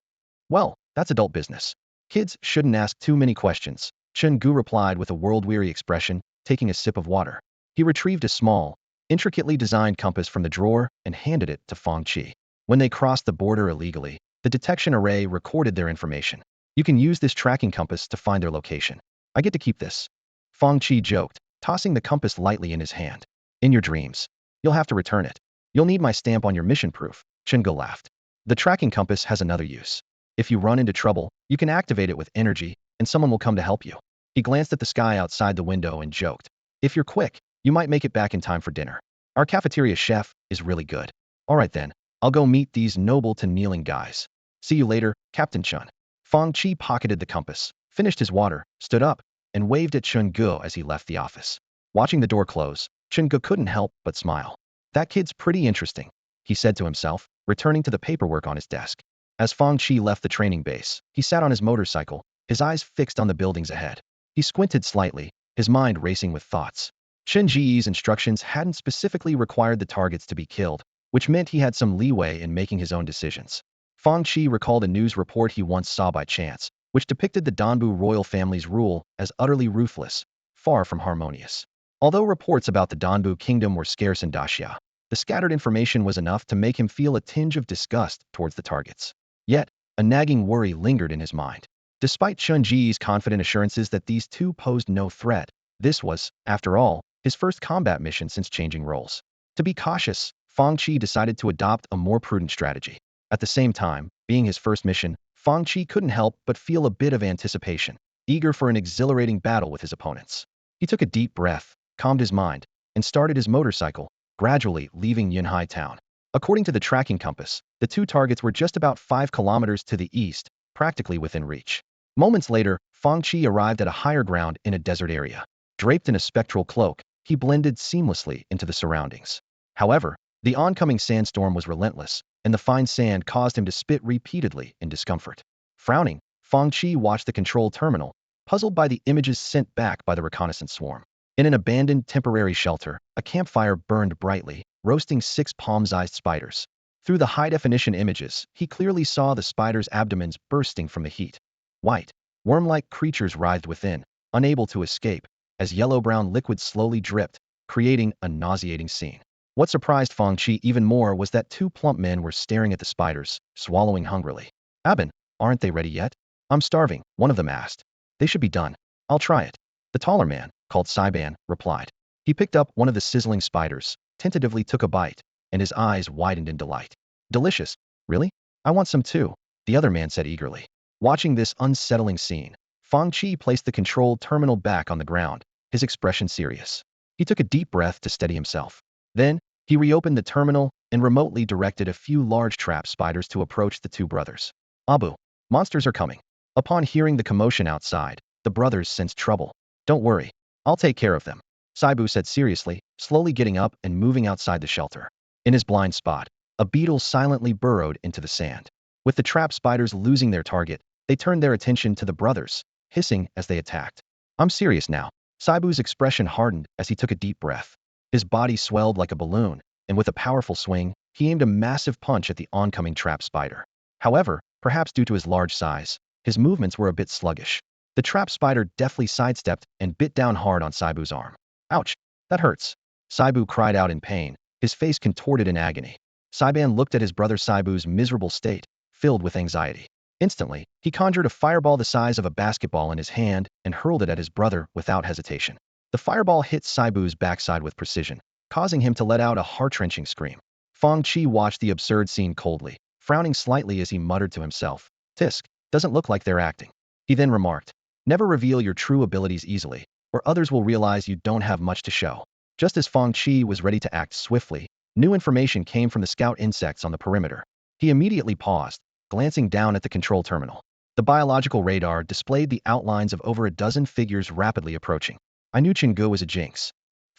Well, that's adult business. Kids shouldn't ask too many questions, Chun Gu replied with a world-weary expression, taking a sip of water. He retrieved a small, intricately designed compass from the drawer and handed it to Fang Qi. When they crossed the border illegally, the detection array recorded their information. You can use this tracking compass to find their location. I get to keep this. Fang Qi joked, tossing the compass lightly in his hand. In your dreams. You'll have to return it. You'll need my stamp on your mission proof, Chun Gu laughed. The tracking compass has another use. If you run into trouble, you can activate it with energy, and someone will come to help you. He glanced at the sky outside the window and joked. If you're quick, you might make it back in time for dinner. Our cafeteria chef is really good. All right then, I'll go meet these noble to kneeling guys. See you later, Captain Chun. Fang Qi pocketed the compass, finished his water, stood up, and waved at Chun Gu as he left the office. Watching the door close, Chun Gu couldn't help but smile. That kid's pretty interesting, he said to himself, returning to the paperwork on his desk. As Fang Qi left the training base, he sat on his motorcycle, his eyes fixed on the buildings ahead. He squinted slightly, his mind racing with thoughts. Chun Ji's instructions hadn't specifically required the targets to be killed, which meant he had some leeway in making his own decisions. Fang Qi recalled a news report he once saw by chance, which depicted the Danbu royal family's rule as utterly ruthless, far from harmonious. Although reports about the Danbu kingdom were scarce in Daxia, the scattered information was enough to make him feel a tinge of disgust towards the targets. Yet, a nagging worry lingered in his mind. Despite Chun Ji's confident assurances that these two posed no threat, this was, after all, his first combat mission since changing roles. To be cautious, Fang Qi decided to adopt a more prudent strategy. At the same time, being his first mission, Fang Qi couldn't help but feel a bit of anticipation, eager for an exhilarating battle with his opponents. He took a deep breath, calmed his mind, and started his motorcycle, gradually leaving Yunhai town. According to the tracking compass, the two targets were just about 5 kilometers to the east, practically within reach. Moments later, Fang Qi arrived at a higher ground in a desert area. Draped in a spectral cloak, he blended seamlessly into the surroundings. However, the oncoming sandstorm was relentless, and the fine sand caused him to spit repeatedly in discomfort. Frowning, Fang Qi watched the control terminal, puzzled by the images sent back by the reconnaissance swarm. In an abandoned temporary shelter, a campfire burned brightly, roasting 6 palm-sized spiders. Through the high-definition images, he clearly saw the spiders' abdomens bursting from the heat. White, worm-like creatures writhed within, unable to escape, as yellow-brown liquid slowly dripped, creating a nauseating scene. What surprised Fang Qi even more was that 2 plump men were staring at the spiders, swallowing hungrily. Aben, aren't they ready yet? I'm starving, one of them asked. They should be done. I'll try it. The taller man, called Saiban, replied. He picked up one of the sizzling spiders, tentatively took a bite, and his eyes widened in delight. Delicious. Really? I want some too, the other man said eagerly. Watching this unsettling scene, Fang Qi placed the control terminal back on the ground, his expression serious. He took a deep breath to steady himself. Then, he reopened the terminal and remotely directed a few large trap spiders to approach the 2 brothers. Abu, monsters are coming. Upon hearing the commotion outside, the brothers sensed trouble. Don't worry, I'll take care of them, Saibu said seriously, slowly getting up and moving outside the shelter. In his blind spot, a beetle silently burrowed into the sand. With the trap spiders losing their target, they turned their attention to the brothers, hissing as they attacked. I'm serious now. Saibu's expression hardened as he took a deep breath. His body swelled like a balloon, and with a powerful swing, he aimed a massive punch at the oncoming trap spider. However, perhaps due to his large size, his movements were a bit sluggish. The trap spider deftly sidestepped and bit down hard on Saibu's arm. Ouch, that hurts. Saibu cried out in pain, his face contorted in agony. Saiban looked at his brother Saibu's miserable state, filled with anxiety. Instantly, he conjured a fireball the size of a basketball in his hand and hurled it at his brother without hesitation. The fireball hit Saibu's backside with precision, causing him to let out a heart-wrenching scream. Fang Qi watched the absurd scene coldly, frowning slightly as he muttered to himself. Tisk, doesn't look like they're acting. He then remarked, never reveal your true abilities easily, or others will realize you don't have much to show. Just as Fang Qi was ready to act swiftly, new information came from the scout insects on the perimeter. He immediately paused, glancing down at the control terminal. The biological radar displayed the outlines of over a dozen figures rapidly approaching. I knew Chingu was a jinx.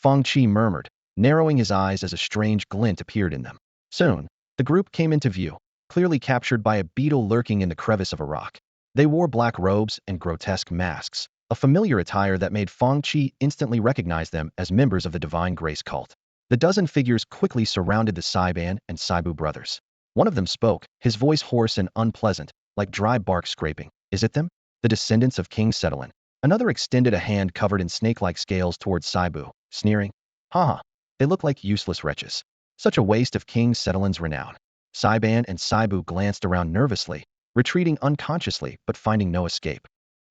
Fang Qi murmured, narrowing his eyes as a strange glint appeared in them. Soon, the group came into view, clearly captured by a beetle lurking in the crevice of a rock. They wore black robes and grotesque masks, a familiar attire that made Fang Qi instantly recognize them as members of the Divine Grace cult. The dozen figures quickly surrounded the Saiban and Saibu brothers. One of them spoke, his voice hoarse and unpleasant, like dry bark scraping. Is it them? The descendants of King Settlein. Another extended a hand covered in snake-like scales towards Saibu, sneering. Haha, they look like useless wretches. Such a waste of King Settlein's renown. Saiban and Saibu glanced around nervously, retreating unconsciously but finding no escape.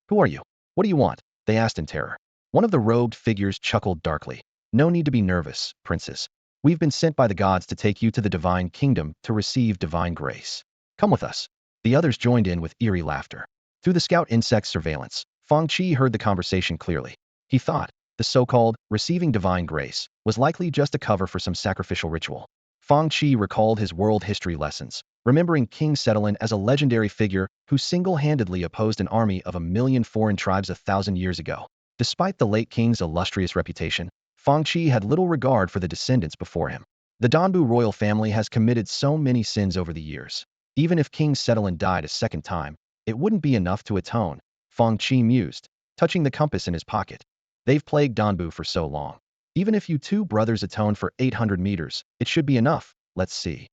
Who are you? What do you want? They asked in terror. One of the robed figures chuckled darkly. No need to be nervous, princess. We've been sent by the gods to take you to the divine kingdom to receive divine grace. Come with us. The others joined in with eerie laughter. Through the scout insect surveillance, Fang Qi heard the conversation clearly. He thought, the so-called receiving divine grace was likely just a cover for some sacrificial ritual. Fang Qi recalled his world history lessons, remembering King Settlein as a legendary figure who single-handedly opposed an army of 1,000,000 foreign tribes 1,000 years ago. Despite the late king's illustrious reputation, Fang Qi had little regard for the descendants before him. The Danbu royal family has committed so many sins over the years. Even if King Settlein died a second time, it wouldn't be enough to atone, Fang Qi mused, touching the compass in his pocket. They've plagued Danbu for so long. Even if you two brothers atone for 800 meters, it should be enough. Let's see.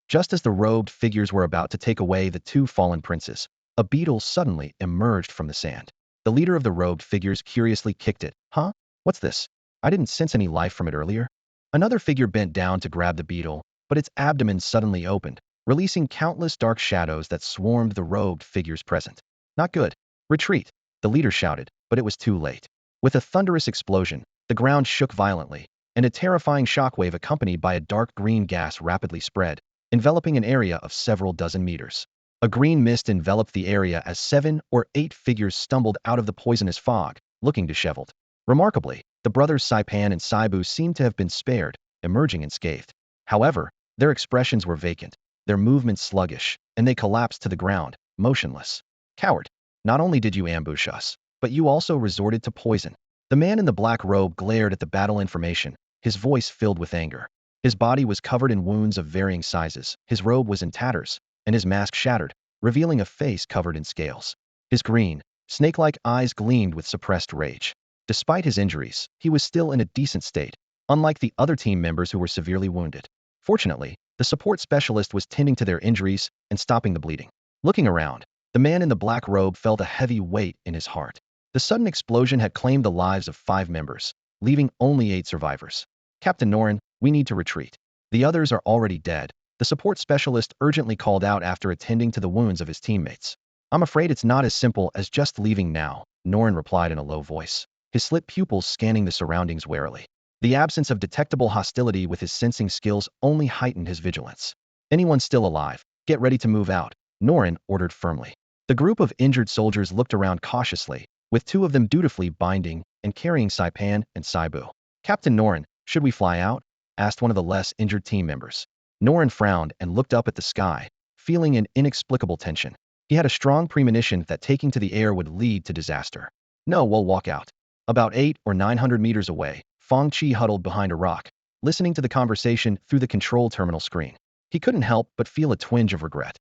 Just as the robed figures were about to take away the two fallen princes, a beetle suddenly emerged from the sand. The leader of the robed figures curiously kicked it. Huh? What's this? I didn't sense any life from it earlier. Another figure bent down to grab the beetle, but its abdomen suddenly opened, releasing countless dark shadows that swarmed the robed figures present. Not good. Retreat, the leader shouted, but it was too late. With a thunderous explosion, the ground shook violently, and a terrifying shockwave accompanied by a dark green gas rapidly spread, enveloping an area of several dozen meters. A green mist enveloped the area as 7 or 8 figures stumbled out of the poisonous fog, looking disheveled. Remarkably, the brothers Saipan and Saibu seemed to have been spared, emerging unscathed. However, their expressions were vacant, their movements sluggish, and they collapsed to the ground, motionless. Coward, not only did you ambush us, but you also resorted to poison. The man in the black robe glared at the battle information, his voice filled with anger. His body was covered in wounds of varying sizes, his robe was in tatters, and his mask shattered, revealing a face covered in scales. His green, snake-like eyes gleamed with suppressed rage. Despite his injuries, he was still in a decent state, unlike the other team members who were severely wounded. Fortunately, the support specialist was tending to their injuries and stopping the bleeding. Looking around, the man in the black robe felt a heavy weight in his heart. The sudden explosion had claimed the lives of 5 members, leaving only 8 survivors. Captain Norin, we need to retreat. The others are already dead, the support specialist urgently called out after attending to the wounds of his teammates. I'm afraid it's not as simple as just leaving now, Norin replied in a low voice, his slit pupils scanning the surroundings warily. The absence of detectable hostility with his sensing skills only heightened his vigilance. Anyone still alive, get ready to move out, Norin ordered firmly. The group of injured soldiers looked around cautiously, with 2 of them dutifully binding and carrying Saipan and Saibu. Captain Norin, should we fly out? Asked one of the less injured team members. Norin frowned and looked up at the sky, feeling an inexplicable tension. He had a strong premonition that taking to the air would lead to disaster. No, we'll walk out. About 800 or 900 meters away, Fang Qi huddled behind a rock, listening to the conversation through the control terminal screen. He couldn't help but feel a twinge of regret.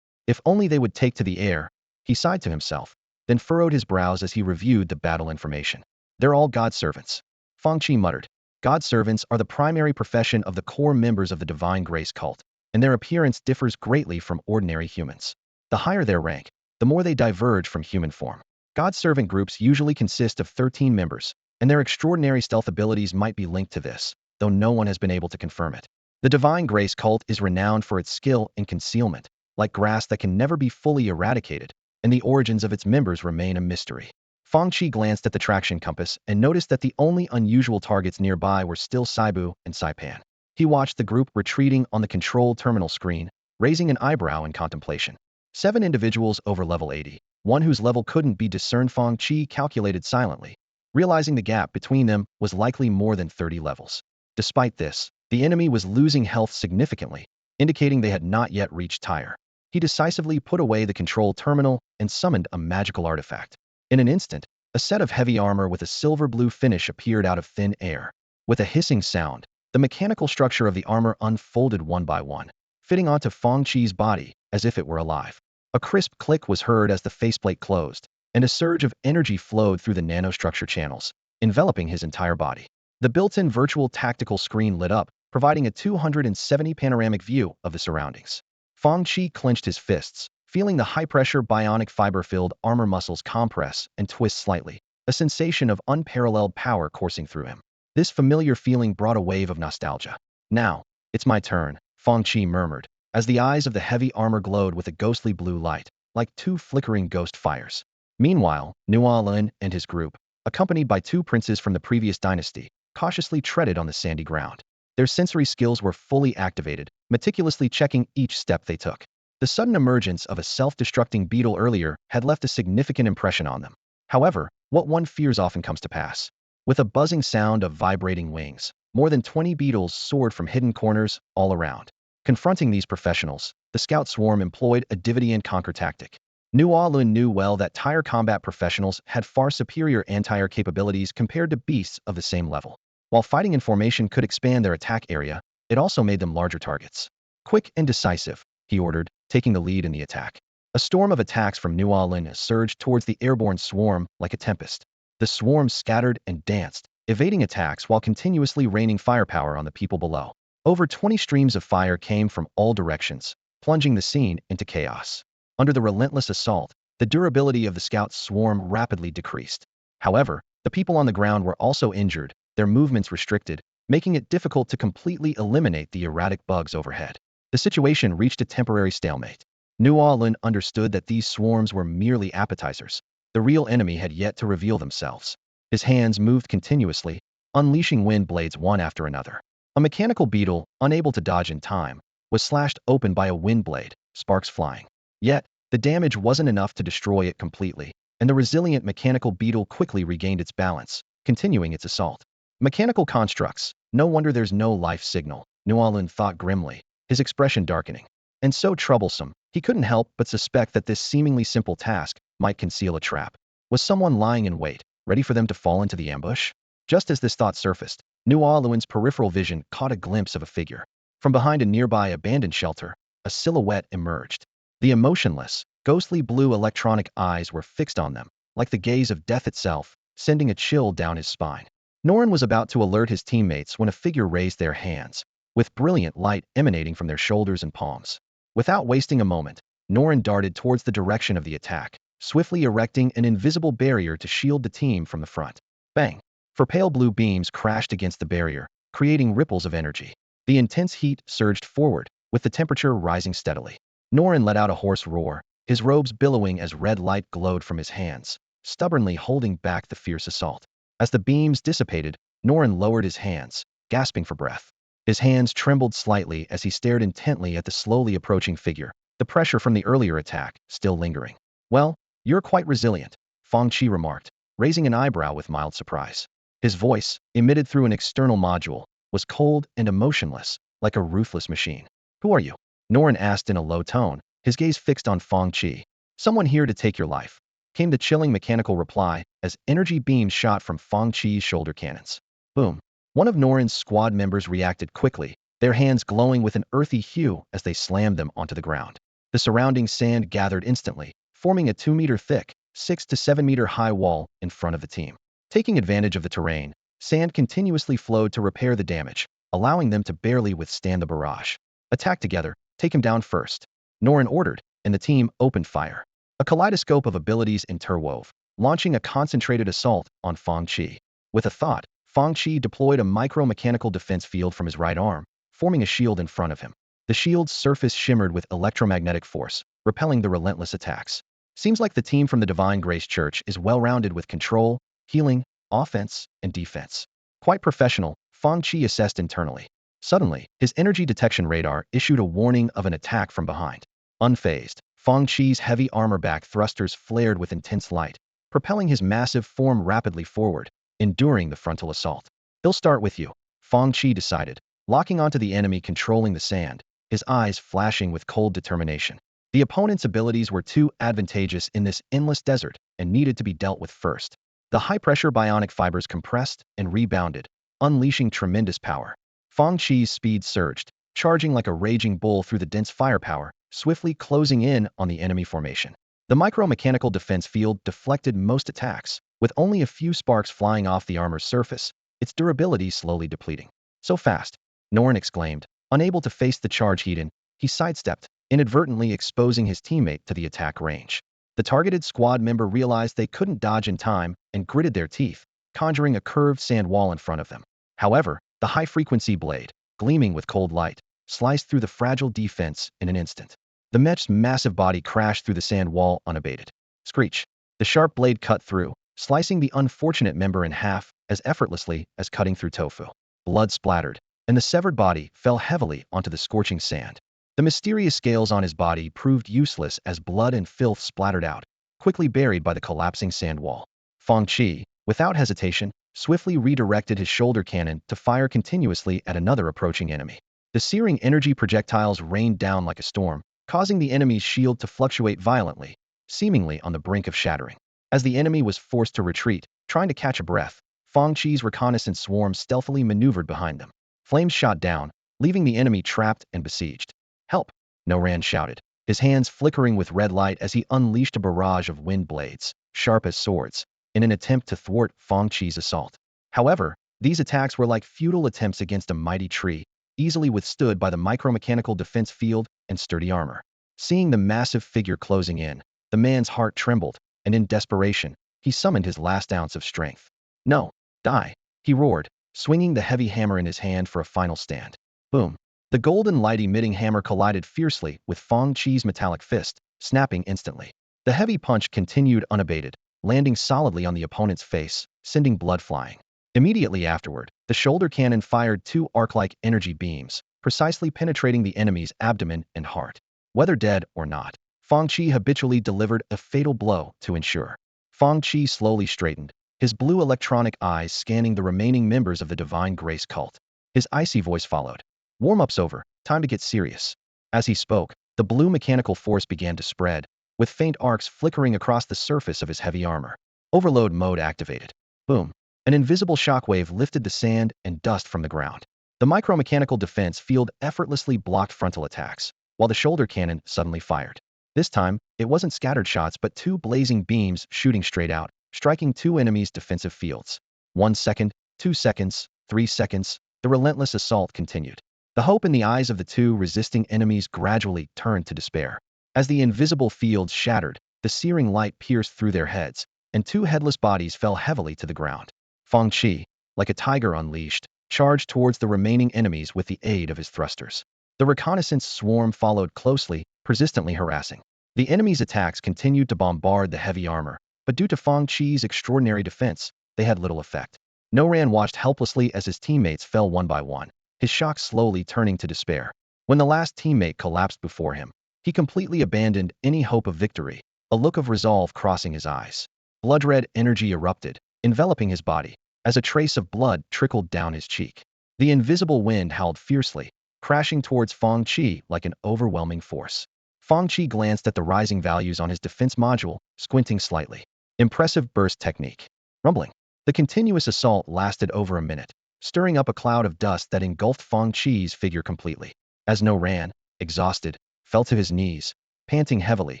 If only they would take to the air, he sighed to himself, then furrowed his brows as he reviewed the battle information. They're all God servants. Fang Qi muttered. God servants are the primary profession of the core members of the Divine Grace cult, and their appearance differs greatly from ordinary humans. The higher their rank, the more they diverge from human form. God servant groups usually consist of 13 members, and their extraordinary stealth abilities might be linked to this, though no one has been able to confirm it. The Divine Grace cult is renowned for its skill in concealment, like grass that can never be fully eradicated, and the origins of its members remain a mystery. Fang Qi glanced at the traction compass and noticed that the only unusual targets nearby were still Saibu and Saipan. He watched the group retreating on the control terminal screen, raising an eyebrow in contemplation. 7 individuals over level 80, one whose level couldn't be discerned. Fang Qi calculated silently, realizing the gap between them was likely more than 30 levels. Despite this, the enemy was losing health significantly, indicating they had not yet reached Tyre. He decisively put away the control terminal and summoned a magical artifact. In an instant, a set of heavy armor with a silver blue finish appeared out of thin air. With a hissing sound, the mechanical structure of the armor unfolded one by one, fitting onto Fang Qi's body as if it were alive. A crisp click was heard as the faceplate closed, and a surge of energy flowed through the nanostructure channels, enveloping his entire body. The built-in virtual tactical screen lit up, providing a 270 panoramic view of the surroundings. Fang Qi clenched his fists, feeling the high-pressure bionic fiber-filled armor muscles compress and twist slightly, a sensation of unparalleled power coursing through him. This familiar feeling brought a wave of nostalgia. Now, it's my turn, Fang Qi murmured, as the eyes of the heavy armor glowed with a ghostly blue light, like two flickering ghost fires. Meanwhile, Nuo Lin and his group, accompanied by two princes from the previous dynasty, cautiously treaded on the sandy ground. Their sensory skills were fully activated, meticulously checking each step they took. The sudden emergence of a self-destructing beetle earlier had left a significant impression on them. However, what one fears often comes to pass. With a buzzing sound of vibrating wings, more than 20 beetles soared from hidden corners all around. Confronting these professionals, the scout swarm employed a divide-and-conquer tactic. Nuo Lin knew well that tire combat professionals had far superior anti-air capabilities compared to beasts of the same level. While fighting in formation could expand their attack area, it also made them larger targets. Quick and decisive, he ordered, taking the lead in the attack. A storm of attacks from Nuo Lin surged towards the airborne swarm like a tempest. The swarm scattered and danced, evading attacks while continuously raining firepower on the people below. Over 20 streams of fire came from all directions, plunging the scene into chaos. Under the relentless assault, the durability of the scout swarm rapidly decreased. However, the people on the ground were also injured, their movements restricted, making it difficult to completely eliminate the erratic bugs overhead. The situation reached a temporary stalemate. Nuo Lin understood that these swarms were merely appetizers. The real enemy had yet to reveal themselves. His hands moved continuously, unleashing wind blades one after another. A mechanical beetle, unable to dodge in time, was slashed open by a wind blade, sparks flying. Yet, the damage wasn't enough to destroy it completely, and the resilient mechanical beetle quickly regained its balance, continuing its assault. Mechanical constructs, no wonder there's no life signal, Nuo Lin thought grimly, his expression darkening. And so troublesome, he couldn't help but suspect that this seemingly simple task might conceal a trap. Was someone lying in wait, ready for them to fall into the ambush? Just as this thought surfaced, Nuo Lin's peripheral vision caught a glimpse of a figure. From behind a nearby abandoned shelter, a silhouette emerged. The emotionless, ghostly blue electronic eyes were fixed on them, like the gaze of death itself, sending a chill down his spine. Norin was about to alert his teammates when a figure raised their hands, with brilliant light emanating from their shoulders and palms. Without wasting a moment, Norin darted towards the direction of the attack, swiftly erecting an invisible barrier to shield the team from the front. Bang! For pale blue beams crashed against the barrier, creating ripples of energy. The intense heat surged forward, with the temperature rising steadily. Norin let out a hoarse roar, his robes billowing as red light glowed from his hands, stubbornly holding back the fierce assault. As the beams dissipated, Norin lowered his hands, gasping for breath. His hands trembled slightly as he stared intently at the slowly approaching figure, the pressure from the earlier attack still lingering. Well, you're quite resilient, Fang Qi remarked, raising an eyebrow with mild surprise. His voice, emitted through an external module, was cold and emotionless, like a ruthless machine. Who are you? Norin asked in a low tone, his gaze fixed on Fang Qi. Someone here to take your life, came the chilling mechanical reply as energy beams shot from Fang Qi's shoulder cannons. Boom. One of Norin's squad members reacted quickly, their hands glowing with an earthy hue as they slammed them onto the ground. The surrounding sand gathered instantly, forming a 2-meter thick, 6 to 7 meter high wall in front of the team. Taking advantage of the terrain, sand continuously flowed to repair the damage, allowing them to barely withstand the barrage. Attack together, take him down first, Norin ordered, and the team opened fire. A kaleidoscope of abilities interwove, launching a concentrated assault on Fang Qi. With a thought, Fang Qi deployed a micro-mechanical defense field from his right arm, forming a shield in front of him. The shield's surface shimmered with electromagnetic force, repelling the relentless attacks. Seems like the team from the Divine Grace Church is well-rounded with control, healing, offense, and defense. Quite professional, Fang Qi assessed internally. Suddenly, his energy detection radar issued a warning of an attack from behind. Unfazed, Fang Qi's heavy armor-back thrusters flared with intense light, propelling his massive form rapidly forward, enduring the frontal assault. He'll start with you, Fang Qi decided, locking onto the enemy controlling the sand, his eyes flashing with cold determination. The opponent's abilities were too advantageous in this endless desert and needed to be dealt with first. The high-pressure bionic fibers compressed and rebounded, unleashing tremendous power. Fang Qi's speed surged, charging like a raging bull through the dense firepower, swiftly closing in on the enemy formation. The micro-mechanical defense field deflected most attacks, with only a few sparks flying off the armor's surface, its durability slowly depleting. So fast, Norn exclaimed. Unable to face the charge heat-in, he sidestepped, inadvertently exposing his teammate to the attack range. The targeted squad member realized they couldn't dodge in time and gritted their teeth, conjuring a curved sand wall in front of them. However, the high-frequency blade, gleaming with cold light, sliced through the fragile defense in an instant. The mech's massive body crashed through the sand wall unabated. Screech. The sharp blade cut through, slicing the unfortunate member in half as effortlessly as cutting through tofu. Blood splattered, and the severed body fell heavily onto the scorching sand. The mysterious scales on his body proved useless as blood and filth splattered out, quickly buried by the collapsing sand wall. Fang Qi, without hesitation, swiftly redirected his shoulder cannon to fire continuously at another approaching enemy. The searing energy projectiles rained down like a storm, causing the enemy's shield to fluctuate violently, seemingly on the brink of shattering. As the enemy was forced to retreat, trying to catch a breath, Fang Qi's reconnaissance swarm stealthily maneuvered behind them. Flames shot down, leaving the enemy trapped and besieged. "Help!" Noran shouted, his hands flickering with red light as he unleashed a barrage of wind blades, sharp as swords, in an attempt to thwart Fang Qi's assault. However, these attacks were like futile attempts against a mighty tree, easily withstood by the micromechanical defense field and sturdy armor. Seeing the massive figure closing in, the man's heart trembled, and in desperation, he summoned his last ounce of strength. "No! Die!" he roared, swinging the heavy hammer in his hand for a final stand. Boom! The golden light-emitting hammer collided fiercely with Fang Qi's metallic fist, snapping instantly. The heavy punch continued unabated, landing solidly on the opponent's face, sending blood flying. Immediately afterward, the shoulder cannon fired two arc-like energy beams, precisely penetrating the enemy's abdomen and heart. Whether dead or not, Fang Qi habitually delivered a fatal blow to ensure. Fang Qi slowly straightened, his blue electronic eyes scanning the remaining members of the Divine Grace cult. His icy voice followed. "Warm-up's over, time to get serious." As he spoke, the blue mechanical force began to spread, with faint arcs flickering across the surface of his heavy armor. Overload mode activated. Boom! An invisible shockwave lifted the sand and dust from the ground. The micromechanical defense field effortlessly blocked frontal attacks, while the shoulder cannon suddenly fired. This time, it wasn't scattered shots but two blazing beams shooting straight out, striking two enemies' defensive fields. 1 second, 2 seconds, 3 seconds, the relentless assault continued. The hope in the eyes of the two resisting enemies gradually turned to despair. As the invisible fields shattered, the searing light pierced through their heads, and two headless bodies fell heavily to the ground. Fang Qi, like a tiger unleashed, charged towards the remaining enemies with the aid of his thrusters. The reconnaissance swarm followed closely, persistently harassing. The enemy's attacks continued to bombard the heavy armor, but due to Fang Qi's extraordinary defense, they had little effect. Noran watched helplessly as his teammates fell one by one, his shock slowly turning to despair. When the last teammate collapsed before him, he completely abandoned any hope of victory, a look of resolve crossing his eyes. Blood-red energy erupted, enveloping his body, as a trace of blood trickled down his cheek. The invisible wind howled fiercely, crashing towards Fang Qi like an overwhelming force. Fang Qi glanced at the rising values on his defense module, squinting slightly. Impressive burst technique. Rumbling. The continuous assault lasted over a minute, stirring up a cloud of dust that engulfed Fang Qi's figure completely. As Noran, exhausted, fell to his knees, panting heavily,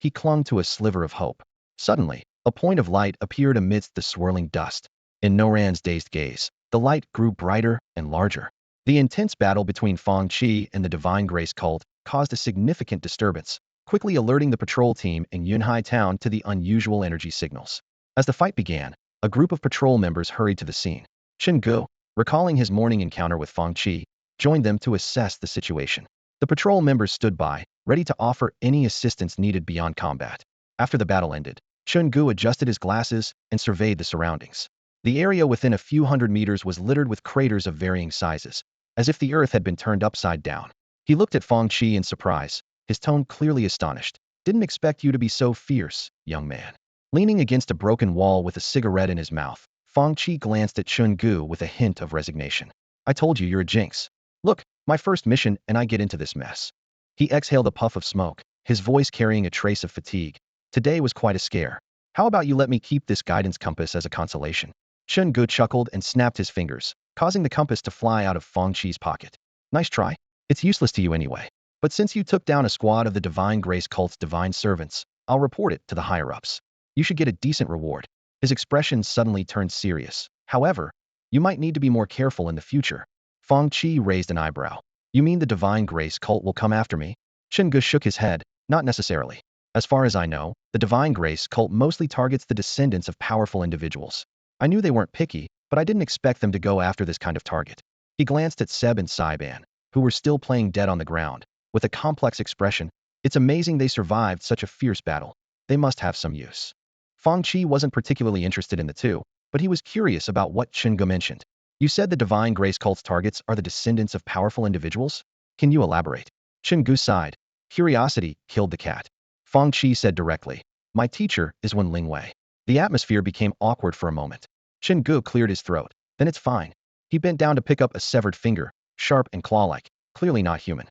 he clung to a sliver of hope. Suddenly, a point of light appeared amidst the swirling dust. In Noran's dazed gaze, the light grew brighter and larger. The intense battle between Fang Qi and the Divine Grace cult caused a significant disturbance, quickly alerting the patrol team in Yunhai Town to the unusual energy signals. As the fight began, a group of patrol members hurried to the scene. Chen Gu, recalling his morning encounter with Fang Qi, joined them to assess the situation. The patrol members stood by, ready to offer any assistance needed beyond combat. After the battle ended, Chen Gu adjusted his glasses and surveyed the surroundings. The area within a few hundred meters was littered with craters of varying sizes, as if the earth had been turned upside down. He looked at Fang Qi in surprise, his tone clearly astonished. "Didn't expect you to be so fierce, young man." Leaning against a broken wall with a cigarette in his mouth, Fang Qi glanced at Chen Gu with a hint of resignation. "I told you you're a jinx. Look, my first mission and I get into this mess." He exhaled a puff of smoke, his voice carrying a trace of fatigue. "Today was quite a scare. How about you let me keep this guidance compass as a consolation?" Chen Gu chuckled and snapped his fingers, causing the compass to fly out of Fang Qi's pocket. Nice try. It's useless to you anyway. But since you took down a squad of the Divine Grace cult's divine servants, I'll report it to the higher-ups. You should get a decent reward. His expression suddenly turned serious. However, you might need to be more careful in the future. Fang Qi raised an eyebrow. You mean the Divine Grace cult will come after me? Chen Gu shook his head. Not necessarily. As far as I know, the Divine Grace cult mostly targets the descendants of powerful individuals. I knew they weren't picky, but I didn't expect them to go after this kind of target. He glanced at Seb and Saiban, who were still playing dead on the ground, with a complex expression. It's amazing they survived such a fierce battle. They must have some use. Fang Qi wasn't particularly interested in the two, but he was curious about what Chen Gu mentioned. You said the Divine Grace cult's targets are the descendants of powerful individuals? Can you elaborate? Chen Gu sighed. Curiosity killed the cat. Fang Qi said directly. My teacher is Wen Lingwei. The atmosphere became awkward for a moment. Chen Gu cleared his throat. Then it's fine. He bent down to pick up a severed finger, sharp and claw-like, clearly not human.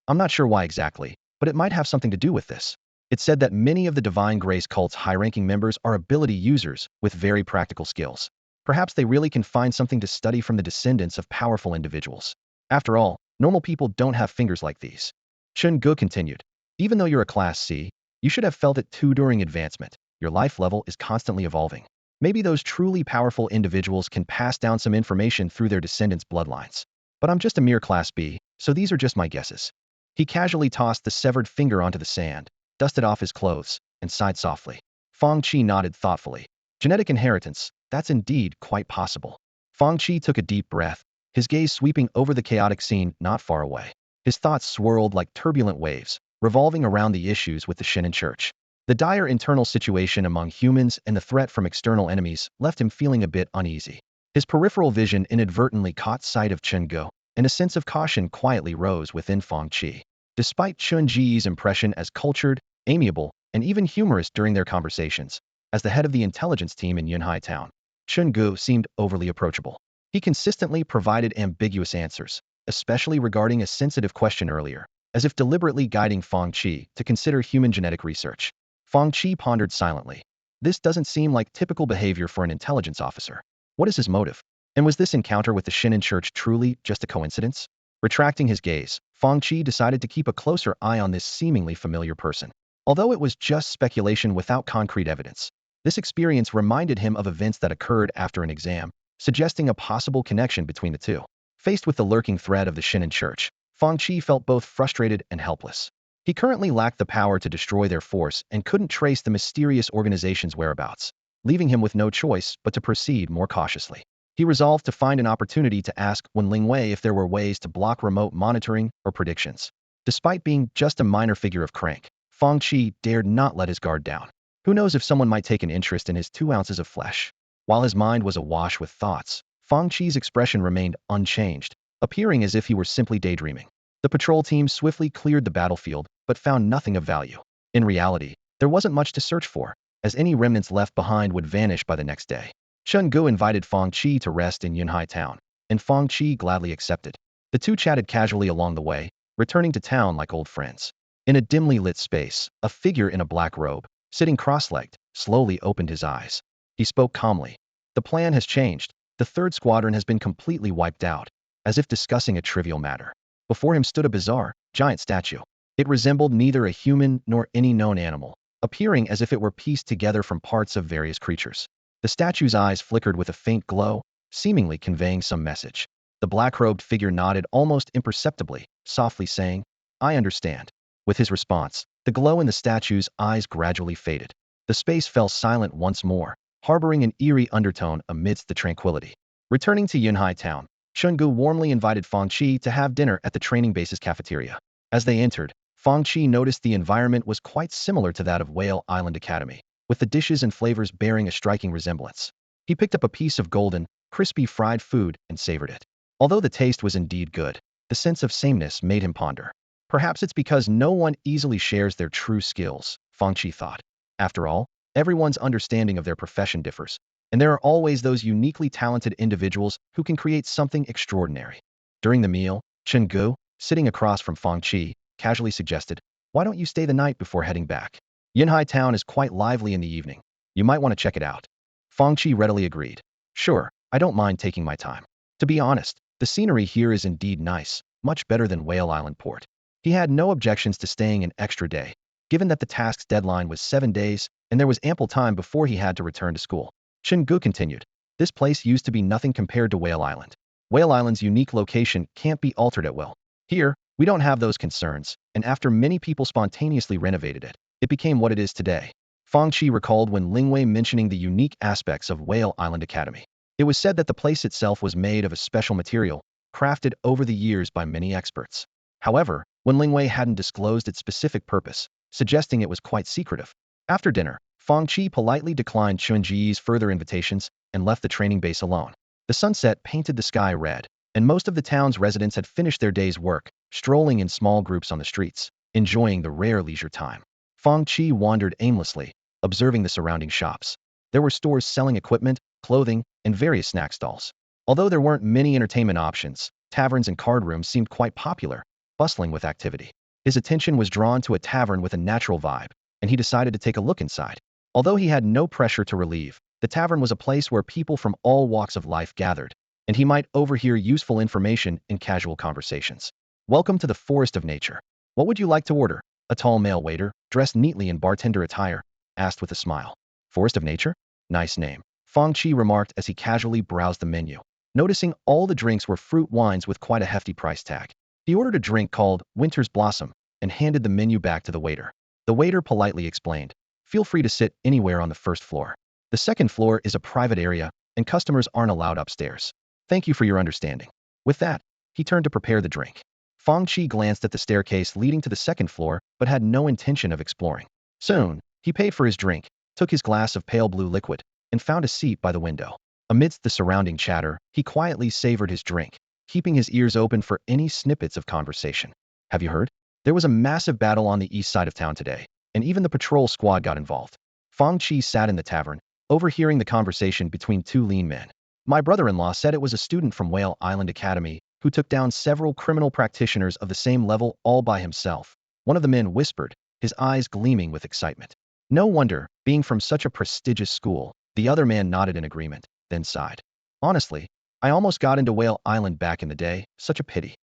I'm not sure why exactly, but it might have something to do with this. It said that many of the Divine Grace cult's high-ranking members are ability users with very practical skills. Perhaps they really can find something to study from the descendants of powerful individuals. After all, normal people don't have fingers like these. Chen Gu continued. Even though you're a Class C, you should have felt it too during advancement. Your life level is constantly evolving. Maybe those truly powerful individuals can pass down some information through their descendants' bloodlines. But I'm just a mere Class B, so these are just my guesses. He casually tossed the severed finger onto the sand, dusted off his clothes, and sighed softly. Fang Qi nodded thoughtfully. Genetic inheritance, that's indeed quite possible. Fang Qi took a deep breath, his gaze sweeping over the chaotic scene not far away. His thoughts swirled like turbulent waves, revolving around the issues with the Shin'an Church. The dire internal situation among humans and the threat from external enemies left him feeling a bit uneasy. His peripheral vision inadvertently caught sight of Chen Gu, and a sense of caution quietly rose within Fang Qi. Despite Chen Ji's impression as cultured, amiable, and even humorous during their conversations, as the head of the intelligence team in Yunhai Town, Chen Gu seemed overly approachable. He consistently provided ambiguous answers, especially regarding a sensitive question earlier, as if deliberately guiding Fang Qi to consider human genetic research. Fang Qi pondered silently. This doesn't seem like typical behavior for an intelligence officer. What is his motive? And was this encounter with the Shin'an Church truly just a coincidence? Retracting his gaze, Fang Qi decided to keep a closer eye on this seemingly familiar person. Although it was just speculation without concrete evidence, this experience reminded him of events that occurred after an exam, suggesting a possible connection between the two. Faced with the lurking threat of the Shin'an Church, Fang Qi felt both frustrated and helpless. He currently lacked the power to destroy their force and couldn't trace the mysterious organization's whereabouts, leaving him with no choice but to proceed more cautiously. He resolved to find an opportunity to ask Wen Lingwei if there were ways to block remote monitoring or predictions. Despite being just a minor figure of crank, Fang Qi dared not let his guard down. Who knows if someone might take an interest in his 2 ounces of flesh? While his mind was awash with thoughts, Fang Qi's expression remained unchanged, appearing as if he were simply daydreaming. The patrol team swiftly cleared the battlefield, but found nothing of value. In reality, there wasn't much to search for, as any remnants left behind would vanish by the next day. Chen Gu invited Fang Qi to rest in Yunhai Town, and Fang Qi gladly accepted. The two chatted casually along the way, returning to town like old friends. In a dimly lit space, a figure in a black robe, sitting cross-legged, slowly opened his eyes. He spoke calmly. The plan has changed. The 3rd Squadron has been completely wiped out, as if discussing a trivial matter. Before him stood a bizarre, giant statue. It resembled neither a human nor any known animal, appearing as if it were pieced together from parts of various creatures. The statue's eyes flickered with a faint glow, seemingly conveying some message. The black-robed figure nodded almost imperceptibly, softly saying, I understand. With his response, the glow in the statue's eyes gradually faded. The space fell silent once more, harboring an eerie undertone amidst the tranquility. Returning to Yunhai Town, Chen Gu warmly invited Fang Qi to have dinner at the training base's cafeteria. As they entered, Fang Qi noticed the environment was quite similar to that of Whale Island Academy, with the dishes and flavors bearing a striking resemblance. He picked up a piece of golden, crispy fried food and savored it. Although the taste was indeed good, the sense of sameness made him ponder. Perhaps it's because no one easily shares their true skills, Fang Qi thought. After all, everyone's understanding of their profession differs, and there are always those uniquely talented individuals who can create something extraordinary. During the meal, Chen Gu, sitting across from Fang Qi, casually suggested, why don't you stay the night before heading back? Yunhai Town is quite lively in the evening. You might want to check it out. Fang Qi readily agreed. Sure, I don't mind taking my time. To be honest, the scenery here is indeed nice, much better than Whale Island Port. He had no objections to staying an extra day, given that the task's deadline was 7 days, and there was ample time before he had to return to school. Gu continued. This place used to be nothing compared to Whale Island. Whale Island's unique location can't be altered at will. Here, we don't have those concerns, and after many people spontaneously renovated it, it became what it is today. Fang Qi recalled when Lingwei mentioning the unique aspects of Whale Island Academy. It was said that the place itself was made of a special material, crafted over the years by many experts. However, when Lingwei hadn't disclosed its specific purpose, suggesting it was quite secretive. After dinner, Fang Qi politely declined Chunji's further invitations and left the training base alone. The sunset painted the sky red, and most of the town's residents had finished their day's work, strolling in small groups on the streets, enjoying the rare leisure time. Fang Qi wandered aimlessly, observing the surrounding shops. There were stores selling equipment, clothing, and various snack stalls. Although there weren't many entertainment options, taverns and card rooms seemed quite popular, bustling with activity. His attention was drawn to a tavern with a natural vibe, and he decided to take a look inside. Although he had no pressure to relieve, the tavern was a place where people from all walks of life gathered, and he might overhear useful information in casual conversations. Welcome to the forest of nature. What would you like to order? A tall male waiter, dressed neatly in bartender attire, asked with a smile. Forest of nature? Nice name. Fang Qi remarked as he casually browsed the menu, noticing all the drinks were fruit wines with quite a hefty price tag. He ordered a drink called Winter's Blossom and handed the menu back to the waiter. The waiter politely explained, feel free to sit anywhere on the first floor. The second floor is a private area, and customers aren't allowed upstairs. Thank you for your understanding. With that, he turned to prepare the drink. Fang Qi glanced at the staircase leading to the second floor, but had no intention of exploring. Soon, he paid for his drink, took his glass of pale blue liquid, and found a seat by the window. Amidst the surrounding chatter, he quietly savored his drink, keeping his ears open for any snippets of conversation. Have you heard? There was a massive battle on the east side of town today, and even the patrol squad got involved. Fang Qi sat in the tavern, overhearing the conversation between two lean men. My brother-in-law said it was a student from Whale Island Academy who took down several criminal practitioners of the same level all by himself. One of the men whispered, his eyes gleaming with excitement. No wonder, being from such a prestigious school. The other man nodded in agreement, then sighed. Honestly, I almost got into Whale Island back in the day, such a pity.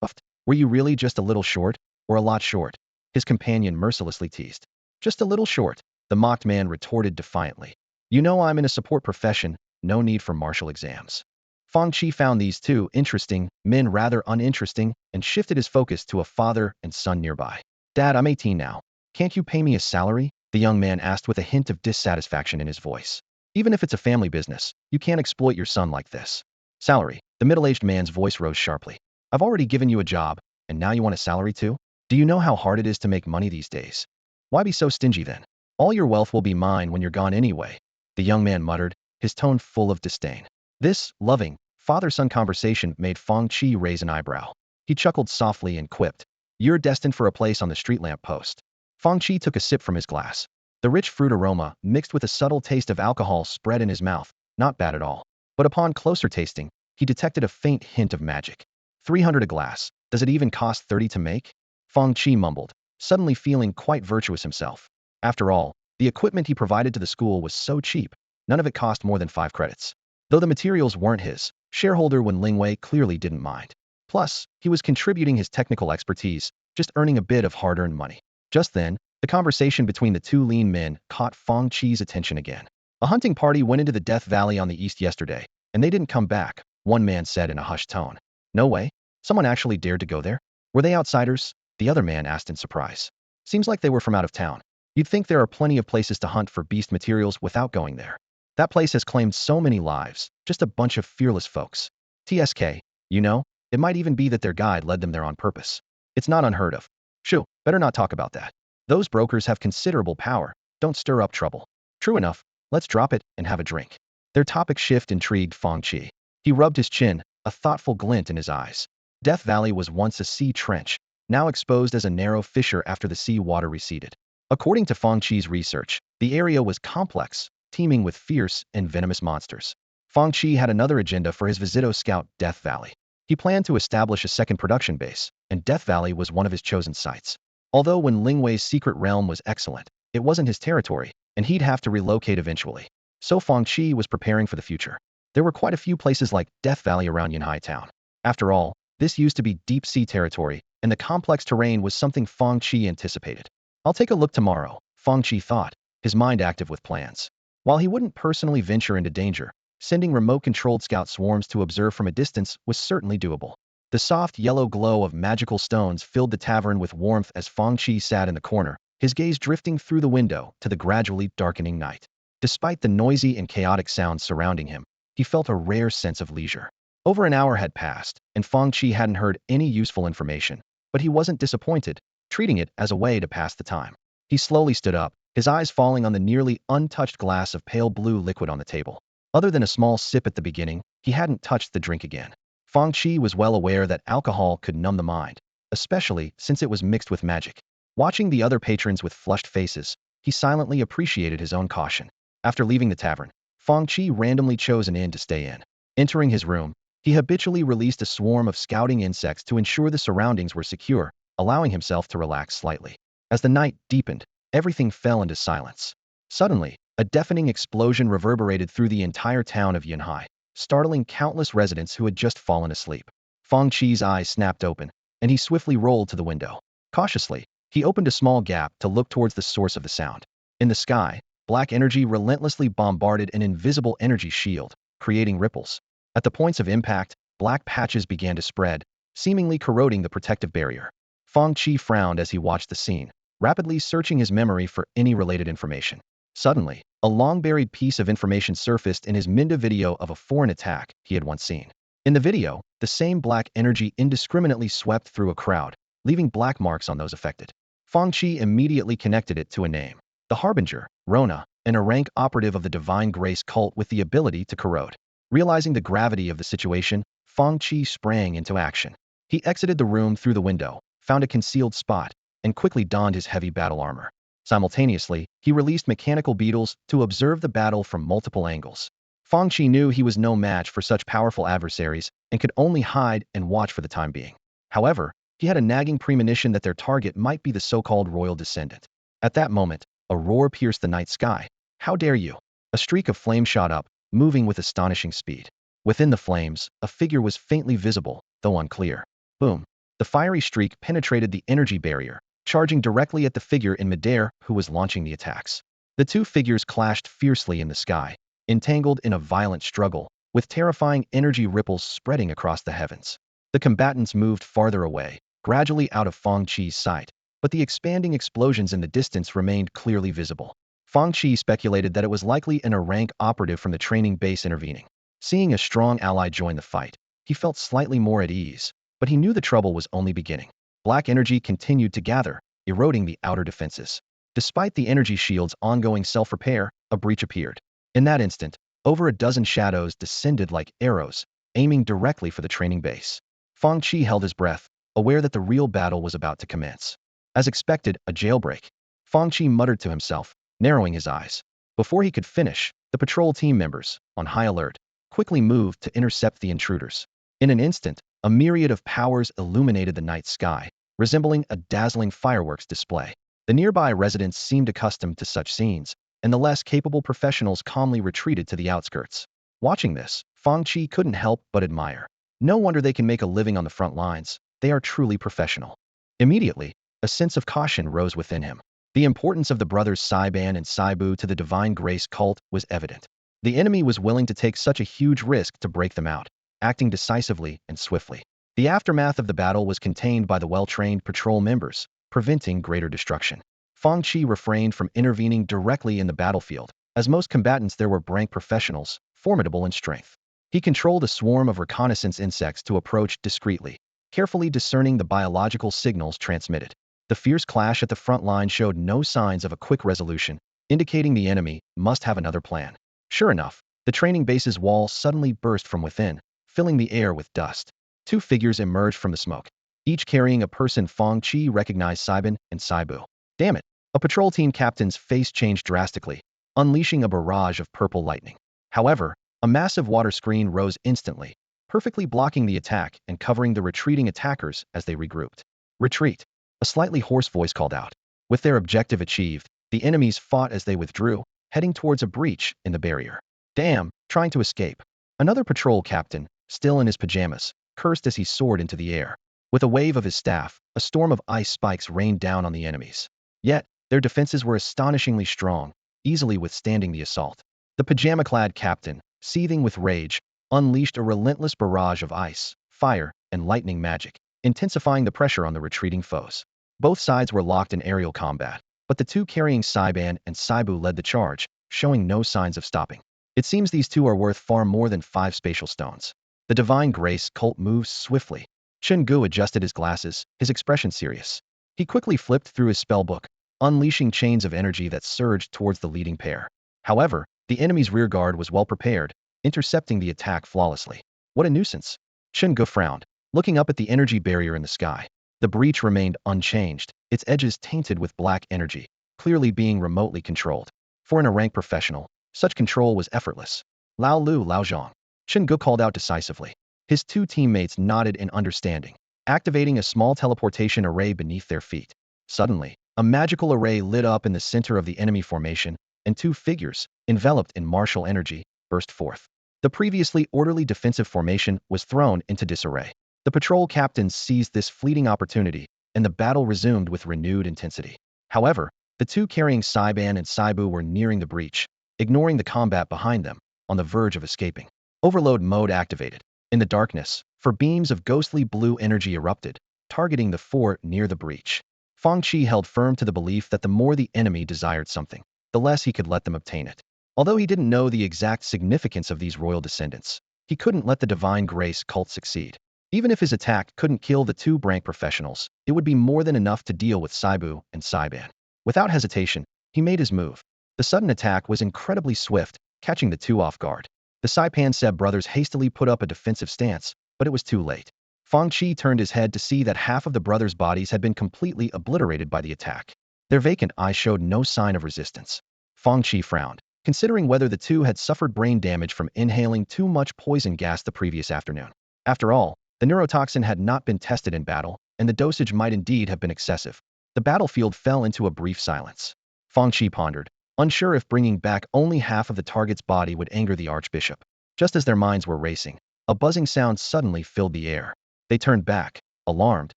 Buffed. Were you really just a little short, or a lot short? His companion mercilessly teased. Just a little short, the mocked man retorted defiantly. You know I'm in a support profession, no need for martial exams. Fang Qi found these two interesting men rather uninteresting and shifted his focus to a father and son nearby. Dad, I'm 18 now. Can't you pay me a salary? The young man asked with a hint of dissatisfaction in his voice. Even if it's a family business, you can't exploit your son like this. Salary. The middle-aged man's voice rose sharply. I've already given you a job, and now you want a salary too? Do you know how hard it is to make money these days? Why be so stingy then? All your wealth will be mine when you're gone anyway. The young man muttered, his tone full of disdain. This loving, father-son conversation made Fang Qi raise an eyebrow. He chuckled softly and quipped, you're destined for a place on the street lamp post. Fang Qi took a sip from his glass. The rich fruit aroma, mixed with a subtle taste of alcohol, spread in his mouth. Not bad at all. But upon closer tasting, he detected a faint hint of magic. 300 a glass. Does it even cost 30 to make? Fang Qi mumbled, suddenly feeling quite virtuous himself. After all, the equipment he provided to the school was so cheap. None of it cost more than 5 credits. Though the materials weren't his, shareholder Wen Lingwei clearly didn't mind. Plus, he was contributing his technical expertise, just earning a bit of hard-earned money. Just then, the conversation between the two lean men caught Fang Qi's attention again. A hunting party went into the Death Valley on the east yesterday, and they didn't come back, one man said in a hushed tone. No way. Someone actually dared to go there? Were they outsiders? The other man asked in surprise. Seems like they were from out of town. You'd think there are plenty of places to hunt for beast materials without going there. That place has claimed so many lives, just a bunch of fearless folks. TSK, you know, it might even be that their guide led them there on purpose. It's not unheard of. Shoo, better not talk about that. Those brokers have considerable power, don't stir up trouble. True enough, let's drop it and have a drink. Their topic shift intrigued Fang Qi. He rubbed his chin, a thoughtful glint in his eyes. Death Valley was once a sea trench, now exposed as a narrow fissure after the sea water receded. According to Fang Qi's research, the area was complex, teeming with fierce and venomous monsters. Fang Qi had another agenda for his Visito scout, Death Valley. He planned to establish a second production base, and Death Valley was one of his chosen sites. Although Wen Lingwei's secret realm was excellent, it wasn't his territory, and he'd have to relocate eventually. So Fang Qi was preparing for the future. There were quite a few places like Death Valley around Yanhai Town. After all, this used to be deep-sea territory, and the complex terrain was something Fang Qi anticipated. I'll take a look tomorrow, Fang Qi thought, his mind active with plans. While he wouldn't personally venture into danger, sending remote-controlled scout swarms to observe from a distance was certainly doable. The soft yellow glow of magical stones filled the tavern with warmth as Fang Qi sat in the corner, his gaze drifting through the window to the gradually darkening night. Despite the noisy and chaotic sounds surrounding him, he felt a rare sense of leisure. Over an hour had passed, and Fang Qi hadn't heard any useful information, but he wasn't disappointed, treating it as a way to pass the time. He slowly stood up, his eyes falling on the nearly untouched glass of pale blue liquid on the table. Other than a small sip at the beginning, he hadn't touched the drink again. Fang Qi was well aware that alcohol could numb the mind, especially since it was mixed with magic. Watching the other patrons with flushed faces, he silently appreciated his own caution. After leaving the tavern, Fang Qi randomly chose an inn to stay in. Entering his room, he habitually released a swarm of scouting insects to ensure the surroundings were secure, allowing himself to relax slightly. As the night deepened, everything fell into silence. Suddenly, a deafening explosion reverberated through the entire town of Yanhai, startling countless residents who had just fallen asleep. Fang Qi's eyes snapped open, and he swiftly rolled to the window. Cautiously, he opened a small gap to look towards the source of the sound. In the sky, black energy relentlessly bombarded an invisible energy shield, creating ripples. At the points of impact, black patches began to spread, seemingly corroding the protective barrier. Fang Qi frowned as he watched the scene, rapidly searching his memory for any related information. Suddenly, a long-buried piece of information surfaced in his Minda video of a foreign attack he had once seen. In the video, the same black energy indiscriminately swept through a crowd, leaving black marks on those affected. Fang Qi immediately connected it to a name. The Harbinger, Rona, a rank operative of the Divine Grace cult with the ability to corrode. Realizing the gravity of the situation, Fang Qi sprang into action. He exited the room through the window, found a concealed spot, and quickly donned his heavy battle armor. Simultaneously, he released mechanical beetles to observe the battle from multiple angles. Fang Qi knew he was no match for such powerful adversaries and could only hide and watch for the time being. However, he had a nagging premonition that their target might be the so-called royal descendant. At that moment, a roar pierced the night sky. "How dare you!" A streak of flame shot up, moving with astonishing speed. Within the flames, a figure was faintly visible, though unclear. Boom! The fiery streak penetrated the energy barrier, charging directly at the figure in midair who was launching the attacks. The two figures clashed fiercely in the sky, entangled in a violent struggle, with terrifying energy ripples spreading across the heavens. The combatants moved farther away, gradually out of Fang Qi's sight, but the expanding explosions in the distance remained clearly visible. Fang Qi speculated that it was likely an rank operative from the training base intervening. Seeing a strong ally join the fight, he felt slightly more at ease, but he knew the trouble was only beginning. Black energy continued to gather, eroding the outer defenses. Despite the energy shield's ongoing self-repair, a breach appeared. In that instant, over a dozen shadows descended like arrows, aiming directly for the training base. Fang Qi held his breath, aware that the real battle was about to commence. As expected, a jailbreak. Fang Qi muttered to himself, narrowing his eyes. Before he could finish, the patrol team members, on high alert, quickly moved to intercept the intruders. In an instant, a myriad of powers illuminated the night sky, resembling a dazzling fireworks display. The nearby residents seemed accustomed to such scenes, and the less capable professionals calmly retreated to the outskirts. Watching this, Fang Qi couldn't help but admire. No wonder they can make a living on the front lines. They are truly professional. Immediately, a sense of caution rose within him. The importance of the brothers Saiban and Saibu to the Divine Grace cult was evident. The enemy was willing to take such a huge risk to break them out, acting decisively and swiftly. The aftermath of the battle was contained by the well-trained patrol members, preventing greater destruction. Fang Qi refrained from intervening directly in the battlefield, as most combatants there were rank professionals, formidable in strength. He controlled a swarm of reconnaissance insects to approach discreetly, carefully discerning the biological signals transmitted. The fierce clash at the front line showed no signs of a quick resolution, indicating the enemy must have another plan. Sure enough, the training base's walls suddenly burst from within, filling the air with dust. Two figures emerged from the smoke, each carrying a person. Fang Qi recognized Saiban and Saibu. Damn it! A patrol team captain's face changed drastically, unleashing a barrage of purple lightning. However, a massive water screen rose instantly, perfectly blocking the attack and covering the retreating attackers as they regrouped. Retreat! A slightly hoarse voice called out. With their objective achieved, the enemies fought as they withdrew, heading towards a breach in the barrier. Damn, trying to escape. Another patrol captain, still in his pajamas, cursed as he soared into the air. With a wave of his staff, a storm of ice spikes rained down on the enemies. Yet, their defenses were astonishingly strong, easily withstanding the assault. The pajama-clad captain, seething with rage, unleashed a relentless barrage of ice, fire, and lightning magic, intensifying the pressure on the retreating foes. Both sides were locked in aerial combat, but the two carrying Saiban and Saibu led the charge, showing no signs of stopping. It seems these two are worth far more than 5 spatial stones. The Divine Grace cult moves swiftly. Chungu adjusted his glasses, his expression serious. He quickly flipped through his spellbook, unleashing chains of energy that surged towards the leading pair. However, the enemy's rearguard was well prepared, intercepting the attack flawlessly. What a nuisance! Chungu frowned, looking up at the energy barrier in the sky. The breach remained unchanged, its edges tainted with black energy, clearly being remotely controlled. For a rank professional, such control was effortless. Lao Lu Lao Zhang. Chungu called out decisively. His two teammates nodded in understanding, activating a small teleportation array beneath their feet. Suddenly, a magical array lit up in the center of the enemy formation, and two figures, enveloped in martial energy, burst forth. The previously orderly defensive formation was thrown into disarray. The patrol captains seized this fleeting opportunity, and the battle resumed with renewed intensity. However, the two carrying Saiban and Saibu were nearing the breach, ignoring the combat behind them, on the verge of escaping. Overload mode activated. In the darkness, four beams of ghostly blue energy erupted, targeting the four near the breach. Fang Qi held firm to the belief that the more the enemy desired something, the less he could let them obtain it. Although he didn't know the exact significance of these royal descendants, he couldn't let the Divine Grace cult succeed. Even if his attack couldn't kill the two rank professionals, it would be more than enough to deal with Saibu and Saiban. Without hesitation, he made his move. The sudden attack was incredibly swift, catching the two off guard. The Saipan Seb brothers hastily put up a defensive stance, but it was too late. Fang Qi turned his head to see that half of the brothers' bodies had been completely obliterated by the attack. Their vacant eyes showed no sign of resistance. Fang Qi frowned, considering whether the two had suffered brain damage from inhaling too much poison gas the previous afternoon. After all, the neurotoxin had not been tested in battle, and the dosage might indeed have been excessive. The battlefield fell into a brief silence. Fang Qi pondered, unsure if bringing back only half of the target's body would anger the archbishop. Just as their minds were racing, a buzzing sound suddenly filled the air. They turned back, alarmed,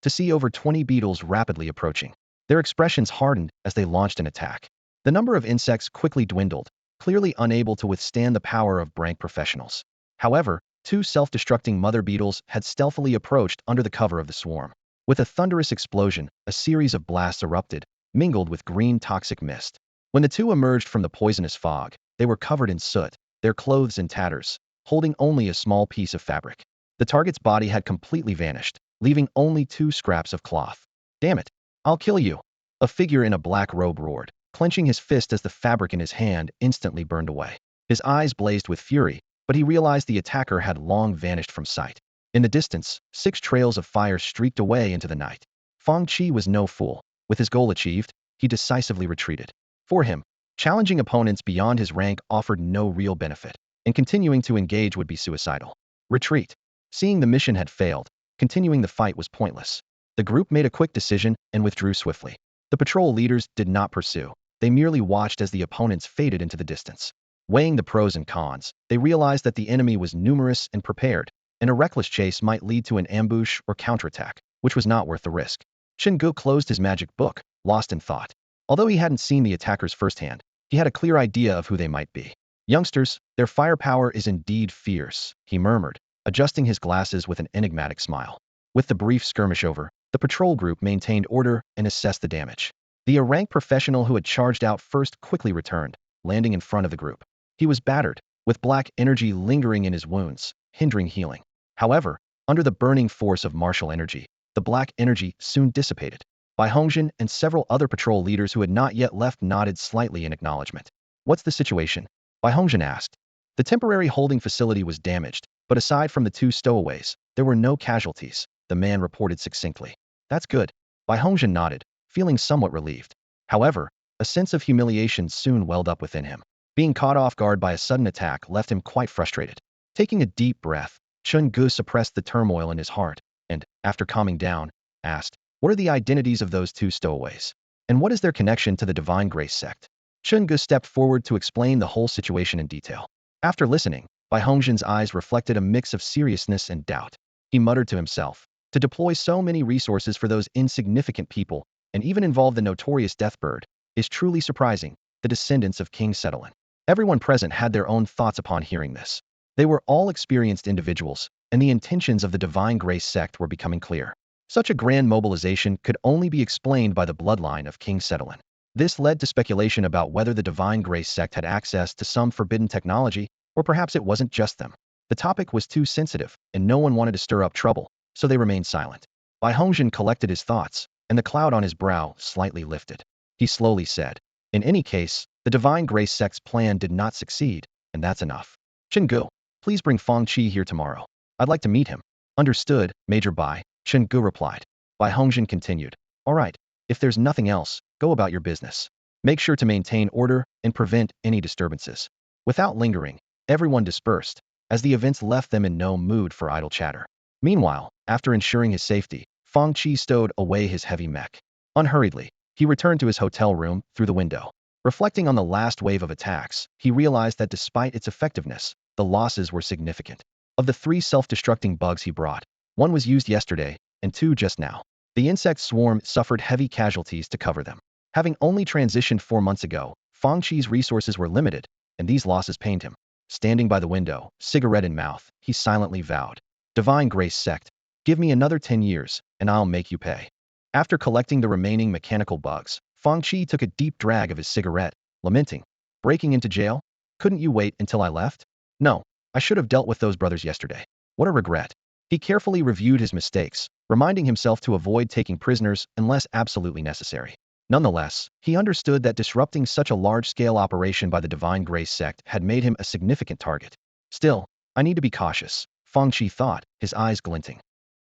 to see over 20 beetles rapidly approaching. Their expressions hardened as they launched an attack. The number of insects quickly dwindled, clearly unable to withstand the power of rank professionals. However, two self-destructing mother beetles had stealthily approached under the cover of the swarm. With a thunderous explosion, a series of blasts erupted, mingled with green toxic mist. When the two emerged from the poisonous fog, they were covered in soot, their clothes in tatters, holding only a small piece of fabric. The target's body had completely vanished, leaving only 2 scraps of cloth. Damn it! I'll kill you! A figure in a black robe roared, clenching his fist as the fabric in his hand instantly burned away. His eyes blazed with fury, but he realized the attacker had long vanished from sight. In the distance, 6 trails of fire streaked away into the night. Fang Qi was no fool. With his goal achieved, he decisively retreated. For him, challenging opponents beyond his rank offered no real benefit, and continuing to engage would be suicidal. Retreat. Seeing the mission had failed, continuing the fight was pointless. The group made a quick decision and withdrew swiftly. The patrol leaders did not pursue. They merely watched as the opponents faded into the distance. Weighing the pros and cons, they realized that the enemy was numerous and prepared, and a reckless chase might lead to an ambush or counterattack, which was not worth the risk. Chungu closed his magic book, lost in thought. Although he hadn't seen the attackers firsthand, he had a clear idea of who they might be. Youngsters, their firepower is indeed fierce, he murmured, adjusting his glasses with an enigmatic smile. With the brief skirmish over, the patrol group maintained order and assessed the damage. The rank professional who had charged out first quickly returned, landing in front of the group. He was battered, with black energy lingering in his wounds, hindering healing. However, under the burning force of martial energy, the black energy soon dissipated. Bai Hongjin and several other patrol leaders who had not yet left nodded slightly in acknowledgement. What's the situation? Bai Hongjin asked. The temporary holding facility was damaged, but aside from the 2 stowaways, there were no casualties, the man reported succinctly. That's good. Bai Hongjin nodded, feeling somewhat relieved. However, a sense of humiliation soon welled up within him. Being caught off guard by a sudden attack left him quite frustrated. Taking a deep breath, Chungu suppressed the turmoil in his heart, and, after calming down, asked, what are the identities of those 2 stowaways? And what is their connection to the Divine Grace sect? Chungu stepped forward to explain the whole situation in detail. After listening, Bai Hongzhen's eyes reflected a mix of seriousness and doubt. He muttered to himself, to deploy so many resources for those insignificant people, and even involve the notorious Deathbird, is truly surprising, the descendants of King Settlin. Everyone present had their own thoughts upon hearing this. They were all experienced individuals, and the intentions of the Divine Grace sect were becoming clear. Such a grand mobilization could only be explained by the bloodline of King Settlin. This led to speculation about whether the Divine Grace sect had access to some forbidden technology, or perhaps it wasn't just them. The topic was too sensitive, and no one wanted to stir up trouble, so they remained silent. Bai Hongzhen collected his thoughts, and the cloud on his brow slightly lifted. He slowly said, in any case, the Divine Grace sect's plan did not succeed, and that's enough. Chenggu, please bring Fang Qi here tomorrow. I'd like to meet him. Understood, Major Bai, Chenggu replied. Bai Hongzhen continued. All right, if there's nothing else, go about your business. Make sure to maintain order and prevent any disturbances. Without lingering, everyone dispersed, as the events left them in no mood for idle chatter. Meanwhile, after ensuring his safety, Fang Qi stowed away his heavy mech. Unhurriedly, he returned to his hotel room through the window. Reflecting on the last wave of attacks, he realized that despite its effectiveness, the losses were significant. Of the 3 self-destructing bugs he brought, 1 was used yesterday, and 2 just now. The insect swarm suffered heavy casualties to cover them. Having only transitioned 4 months ago, Fang Qi's resources were limited, and these losses pained him. Standing by the window, cigarette in mouth, he silently vowed, Divine Grace sect, give me another 10 years, and I'll make you pay. After collecting the remaining mechanical bugs, Fang Qi took a deep drag of his cigarette, lamenting, breaking into jail? Couldn't you wait until I left? No, I should have dealt with those brothers yesterday. What a regret. He carefully reviewed his mistakes, reminding himself to avoid taking prisoners unless absolutely necessary. Nonetheless, he understood that disrupting such a large-scale operation by the Divine Grace sect had made him a significant target. Still, I need to be cautious, Fang Qi thought, his eyes glinting.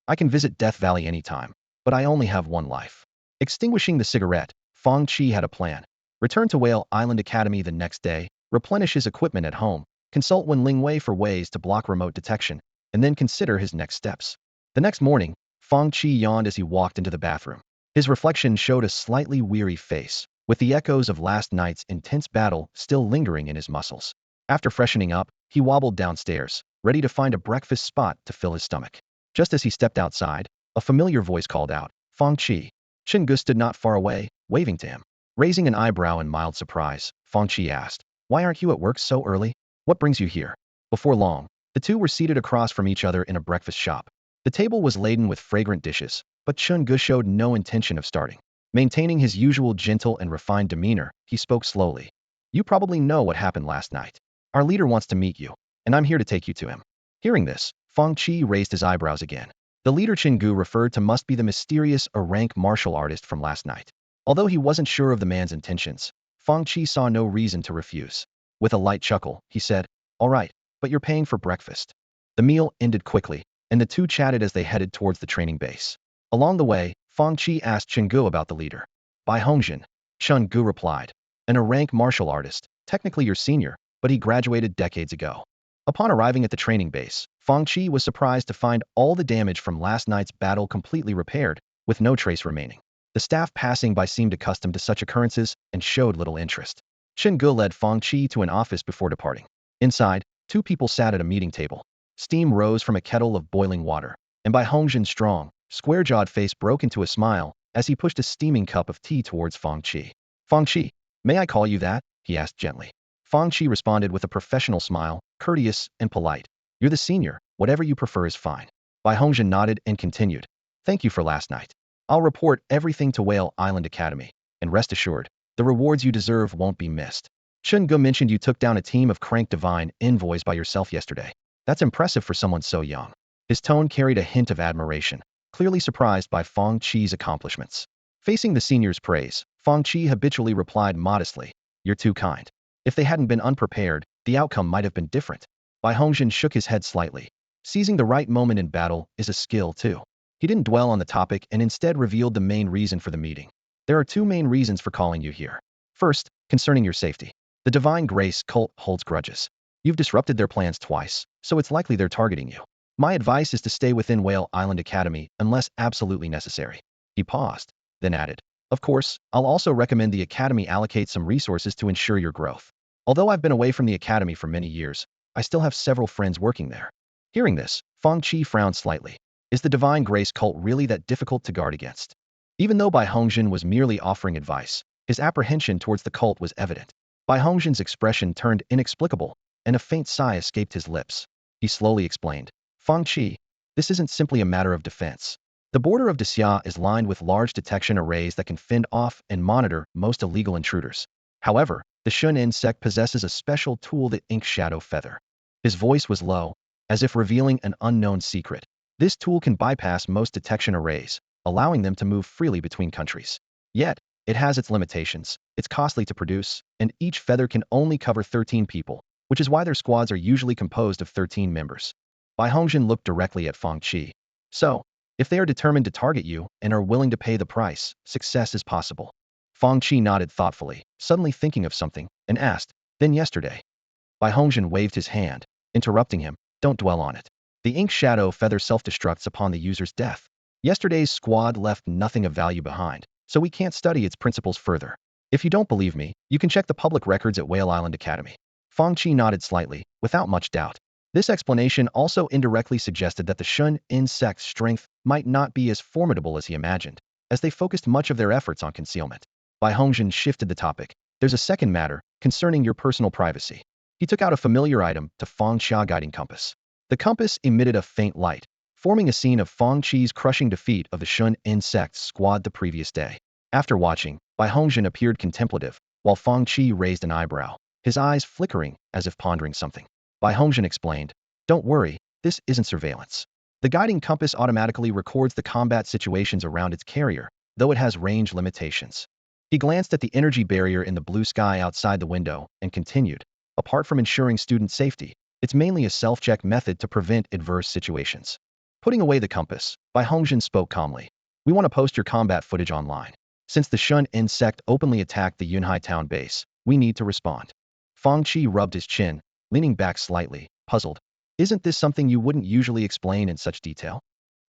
I can visit Death Valley anytime, but I only have 1 life. Extinguishing the cigarette, Fang Qi had a plan. Return to Whale Island Academy the next day, replenish his equipment at home, consult Wen Lingwei for ways to block remote detection, and then consider his next steps. The next morning, Fang Qi yawned as he walked into the bathroom. His reflection showed a slightly weary face, with the echoes of last night's intense battle still lingering in his muscles. After freshening up, he wobbled downstairs, ready to find a breakfast spot to fill his stomach. Just as he stepped outside, a familiar voice called out, Fang Qi. Chenggu stood not far away, waving to him. Raising an eyebrow in mild surprise, Fang Qi asked, why aren't you at work so early? What brings you here? Before long, the two were seated across from each other in a breakfast shop. The table was laden with fragrant dishes, but Chenggu showed no intention of starting. Maintaining his usual gentle and refined demeanor, he spoke slowly. You probably know what happened last night. Our leader wants to meet you, and I'm here to take you to him. Hearing this, Fang Qi raised his eyebrows again. The leader Chenggu referred to must be the mysterious rank martial artist from last night. Although he wasn't sure of the man's intentions, Fang Qi saw no reason to refuse. With a light chuckle, he said, all right, but you're paying for breakfast. The meal ended quickly, and the two chatted as they headed towards the training base. Along the way, Fang Qi asked Chenggu about the leader. Bai Hongzhen, Chenggu replied. A rank martial artist, technically your senior, but he graduated decades ago. Upon arriving at the training base, Fang Qi was surprised to find all the damage from last night's battle completely repaired, with no trace remaining. The staff passing by seemed accustomed to such occurrences and showed little interest. Chenggu led Fang Qi to an office before departing. Inside, two people sat at a meeting table. Steam rose from a kettle of boiling water, and Bai Hongzhen's strong, square-jawed face broke into a smile as he pushed a steaming cup of tea towards Fang Qi. Fang Qi, may I call you that? He asked gently. Fang Qi responded with a professional smile, courteous and polite. You're the senior, whatever you prefer is fine. Bai Hongzhen nodded and continued. Thank you for last night. I'll report everything to Whale Island Academy, and rest assured, the rewards you deserve won't be missed. Chenggu mentioned you took down a team of crank divine envoys by yourself yesterday. That's impressive for someone so young. His tone carried a hint of admiration, clearly surprised by Fang Qi's accomplishments. Facing the senior's praise, Fang Qi habitually replied modestly, you're too kind. If they hadn't been unprepared, the outcome might have been different. Bai Hongzhen shook his head slightly. Seizing the right moment in battle is a skill too. He didn't dwell on the topic and instead revealed the main reason for the meeting. There are two main reasons for calling you here. First, concerning your safety. The Divine Grace cult holds grudges. You've disrupted their plans twice, so it's likely they're targeting you. My advice is to stay within Whale Island Academy unless absolutely necessary. He paused, then added, of course, I'll also recommend the Academy allocate some resources to ensure your growth. Although I've been away from the Academy for many years, I still have several friends working there. Hearing this, Fang Qi frowned slightly. Is the Divine Grace cult really that difficult to guard against? Even though Bai Hongjin was merely offering advice, his apprehension towards the cult was evident. Bai Hongjin's expression turned inexplicable, and a faint sigh escaped his lips. He slowly explained, Fang Qi, this isn't simply a matter of defense. The border of Xia is lined with large detection arrays that can fend off and monitor most illegal intruders. However, the Shun insect possesses a special tool, the ink shadow feather. His voice was low, as if revealing an unknown secret. This tool can bypass most detection arrays, allowing them to move freely between countries. Yet, it has its limitations. It's costly to produce, and each feather can only cover 13 people, which is why their squads are usually composed of 13 members. Bai Hongjin looked directly at Fang Qi. So, if they are determined to target you and are willing to pay the price, success is possible. Fang Qi nodded thoughtfully, suddenly thinking of something, and asked, then yesterday. Bai Hongjin waved his hand, interrupting him, don't dwell on it. The ink shadow feather self-destructs upon the user's death. Yesterday's squad left nothing of value behind, so we can't study its principles further. If you don't believe me, you can check the public records at Whale Island Academy. Fang Qi nodded slightly, without much doubt. This explanation also indirectly suggested that the Shun insect's strength might not be as formidable as he imagined, as they focused much of their efforts on concealment. Bai Hongjin shifted the topic. There's a second matter, concerning your personal privacy. He took out a familiar item, to Fang Qi guiding compass. The compass emitted a faint light, forming a scene of Fang Qi's crushing defeat of the Shun insect's squad the previous day. After watching, Bai Hongjin appeared contemplative, while Fang Qi raised an eyebrow, his eyes flickering as if pondering something. Bai Hongjin explained, don't worry, this isn't surveillance. The guiding compass automatically records the combat situations around its carrier, though it has range limitations. He glanced at the energy barrier in the blue sky outside the window and continued, apart from ensuring student safety, it's mainly a self-check method to prevent adverse situations. Putting away the compass, Bai Hongjin spoke calmly. We want to post your combat footage online. Since the Shun insect openly attacked the Yunhai town base, we need to respond. Fang Qi rubbed his chin, leaning back slightly, puzzled. Isn't this something you wouldn't usually explain in such detail?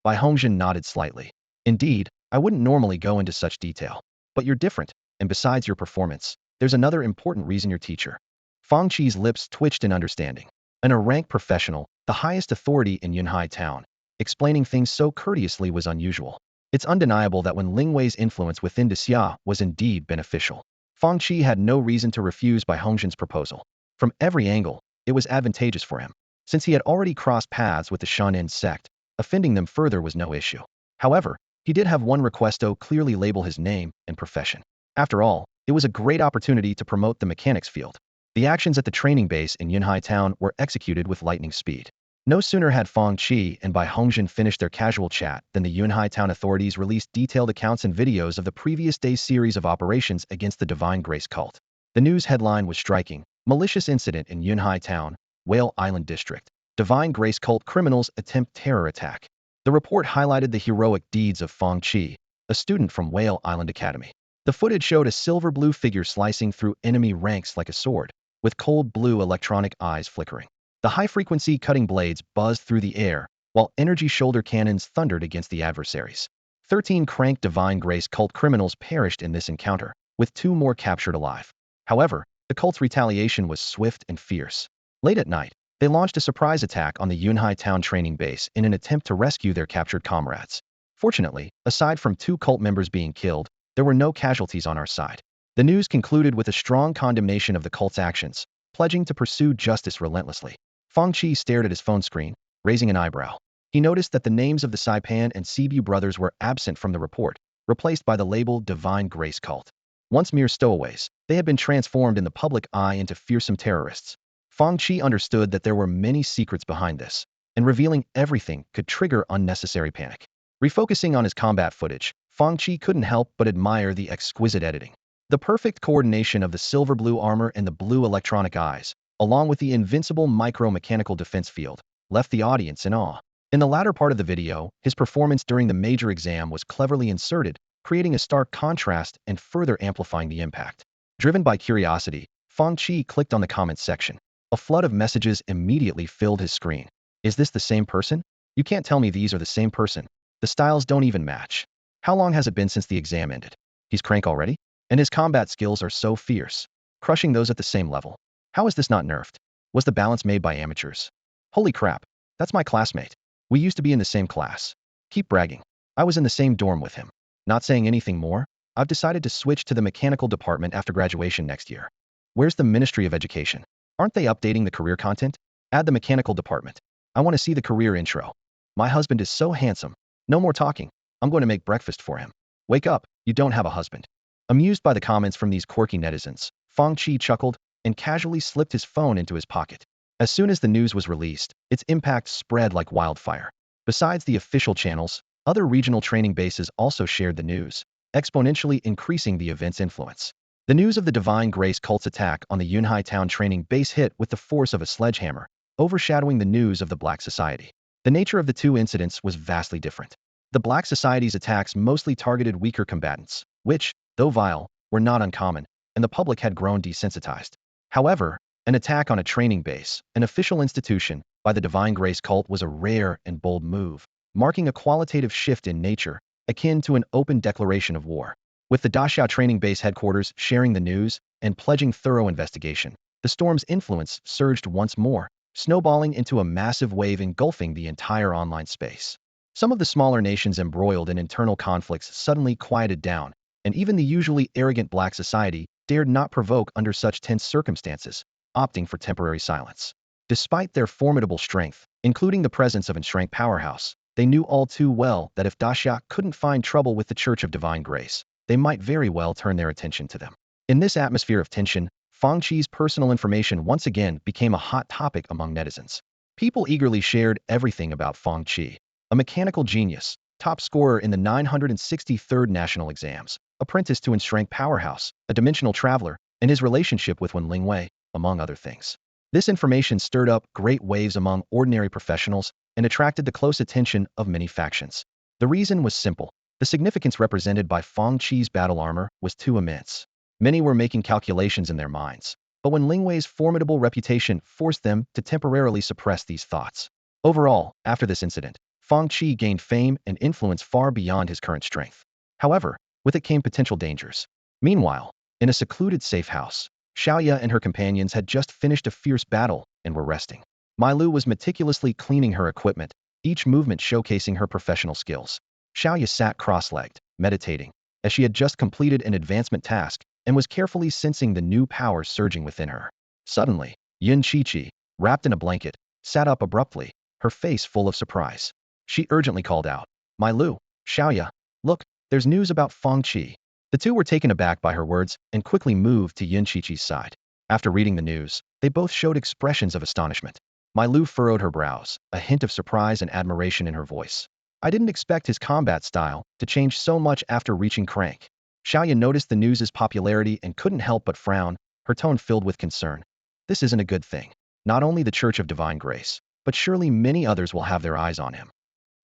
Bai Hongjin nodded slightly. Indeed, I wouldn't normally go into such detail. But you're different, and besides your performance, there's another important reason your teacher. Fang Qi's lips twitched in understanding. A ranked professional, the highest authority in Yunhai town, explaining things so courteously was unusual. It's undeniable that when Ling Wei's influence within Xia was indeed beneficial. Fang Qi had no reason to refuse Bai Hongjin's proposal. From every angle, it was advantageous for him. Since he had already crossed paths with the Shun insect, offending them further was no issue. However, he did have one request to clearly label his name and profession. After all, it was a great opportunity to promote the mechanics field. The actions at the training base in Yunhai town were executed with lightning speed. No sooner had Fang Qi and Bai Hongjin finished their casual chat than the Yunhai town authorities released detailed accounts and videos of the previous day's series of operations against the Divine Grace cult. The news headline was striking. Malicious incident in Yunhai town, Whale Island district. Divine Grace cult criminals attempt terror attack. The report highlighted the heroic deeds of Fang Qi, a student from Whale Island Academy. The footage showed a silver-blue figure slicing through enemy ranks like a sword, with cold blue electronic eyes flickering. The high-frequency cutting blades buzzed through the air, while energy shoulder cannons thundered against the adversaries. 13 cranked Divine Grace cult criminals perished in this encounter, with 2 more captured alive. However, the cult's retaliation was swift and fierce. Late at night, they launched a surprise attack on the Yunhai town training base in an attempt to rescue their captured comrades. Fortunately, aside from 2 cult members being killed, there were no casualties on our side. The news concluded with a strong condemnation of the cult's actions, pledging to pursue justice relentlessly. Fang Qi stared at his phone screen, raising an eyebrow. He noticed that the names of the Saipan and Sibu brothers were absent from the report, replaced by the label Divine Grace Cult. Once mere stowaways, they had been transformed in the public eye into fearsome terrorists. Fang Qi understood that there were many secrets behind this, and revealing everything could trigger unnecessary panic. Refocusing on his combat footage, Fang Qi couldn't help but admire the exquisite editing. The perfect coordination of the silver blue armor and the blue electronic eyes, along with the invincible micro-mechanical defense field, left the audience in awe. In the latter part of the video, his performance during the major exam was cleverly inserted, creating a stark contrast and further amplifying the impact. Driven by curiosity, Fang Qi clicked on the comments section. A flood of messages immediately filled his screen. Is this the same person? You can't tell me these are the same person. The styles don't even match. How long has it been since the exam ended? He's crank already? And his combat skills are so fierce, crushing those at the same level. How is this not nerfed? Was the balance made by amateurs? Holy crap, that's my classmate. We used to be in the same class. Keep bragging. I was in the same dorm with him. Not saying anything more, I've decided to switch to the mechanical department after graduation next year. Where's the Ministry of Education? Aren't they updating the career content? Add the mechanical department. I want to see the career intro. My husband is so handsome. No more talking. I'm going to make breakfast for him. Wake up, you don't have a husband. Amused by the comments from these quirky netizens, Fang Qi chuckled and casually slipped his phone into his pocket. As soon as the news was released, its impact spread like wildfire. Besides the official channels, other regional training bases also shared the news, exponentially increasing the event's influence. The news of the Divine Grace cult's attack on the Yunhai Town training base hit with the force of a sledgehammer, overshadowing the news of the Black Society. The nature of the two incidents was vastly different. The Black Society's attacks mostly targeted weaker combatants, which, though vile, were not uncommon, and the public had grown desensitized. However, an attack on a training base, an official institution, by the Divine Grace cult was a rare and bold move, marking a qualitative shift in nature, akin to an open declaration of war. With the Dachau training base headquarters sharing the news and pledging thorough investigation, the storm's influence surged once more, snowballing into a massive wave engulfing the entire online space. Some of the smaller nations embroiled in internal conflicts suddenly quieted down, and even the usually arrogant Black Society dared not provoke under such tense circumstances, opting for temporary silence. Despite their formidable strength, including the presence of an enshrank powerhouse, they knew all too well that if Dachau couldn't find trouble with the Church of Divine Grace, they might very well turn their attention to them. In this atmosphere of tension, Fang Qi's personal information once again became a hot topic among netizens. People eagerly shared everything about Fang Qi, a mechanical genius, top scorer in the 963rd national exams, apprentice to enshrank powerhouse, a dimensional traveler, and his relationship with Wen Lingwei, among other things. This information stirred up great waves among ordinary professionals and attracted the close attention of many factions. The reason was simple. The significance represented by Fang Qi's battle armor was too immense. Many were making calculations in their minds, but Wen Lingwei's formidable reputation forced them to temporarily suppress these thoughts. Overall, after this incident, Fang Qi gained fame and influence far beyond his current strength. However, with it came potential dangers. Meanwhile, in a secluded safe house, Xiaoya and her companions had just finished a fierce battle and were resting. Mai Lu was meticulously cleaning her equipment, each movement showcasing her professional skills. Xiaoya sat cross-legged, meditating, as she had just completed an advancement task and was carefully sensing the new power surging within her. Suddenly, Yin Qiqi, wrapped in a blanket, sat up abruptly, her face full of surprise. She urgently called out, "Mai Lu, Xiaoya, look, there's news about Fang Qi." The two were taken aback by her words and quickly moved to Yin Qiqi's side. After reading the news, they both showed expressions of astonishment. Mai Lu furrowed her brows, a hint of surprise and admiration in her voice. "I didn't expect his combat style to change so much after reaching Crank." Xiaoya noticed the news's popularity and couldn't help but frown, her tone filled with concern. This isn't a good thing. Not only the Church of Divine Grace, but surely many others will have their eyes on him.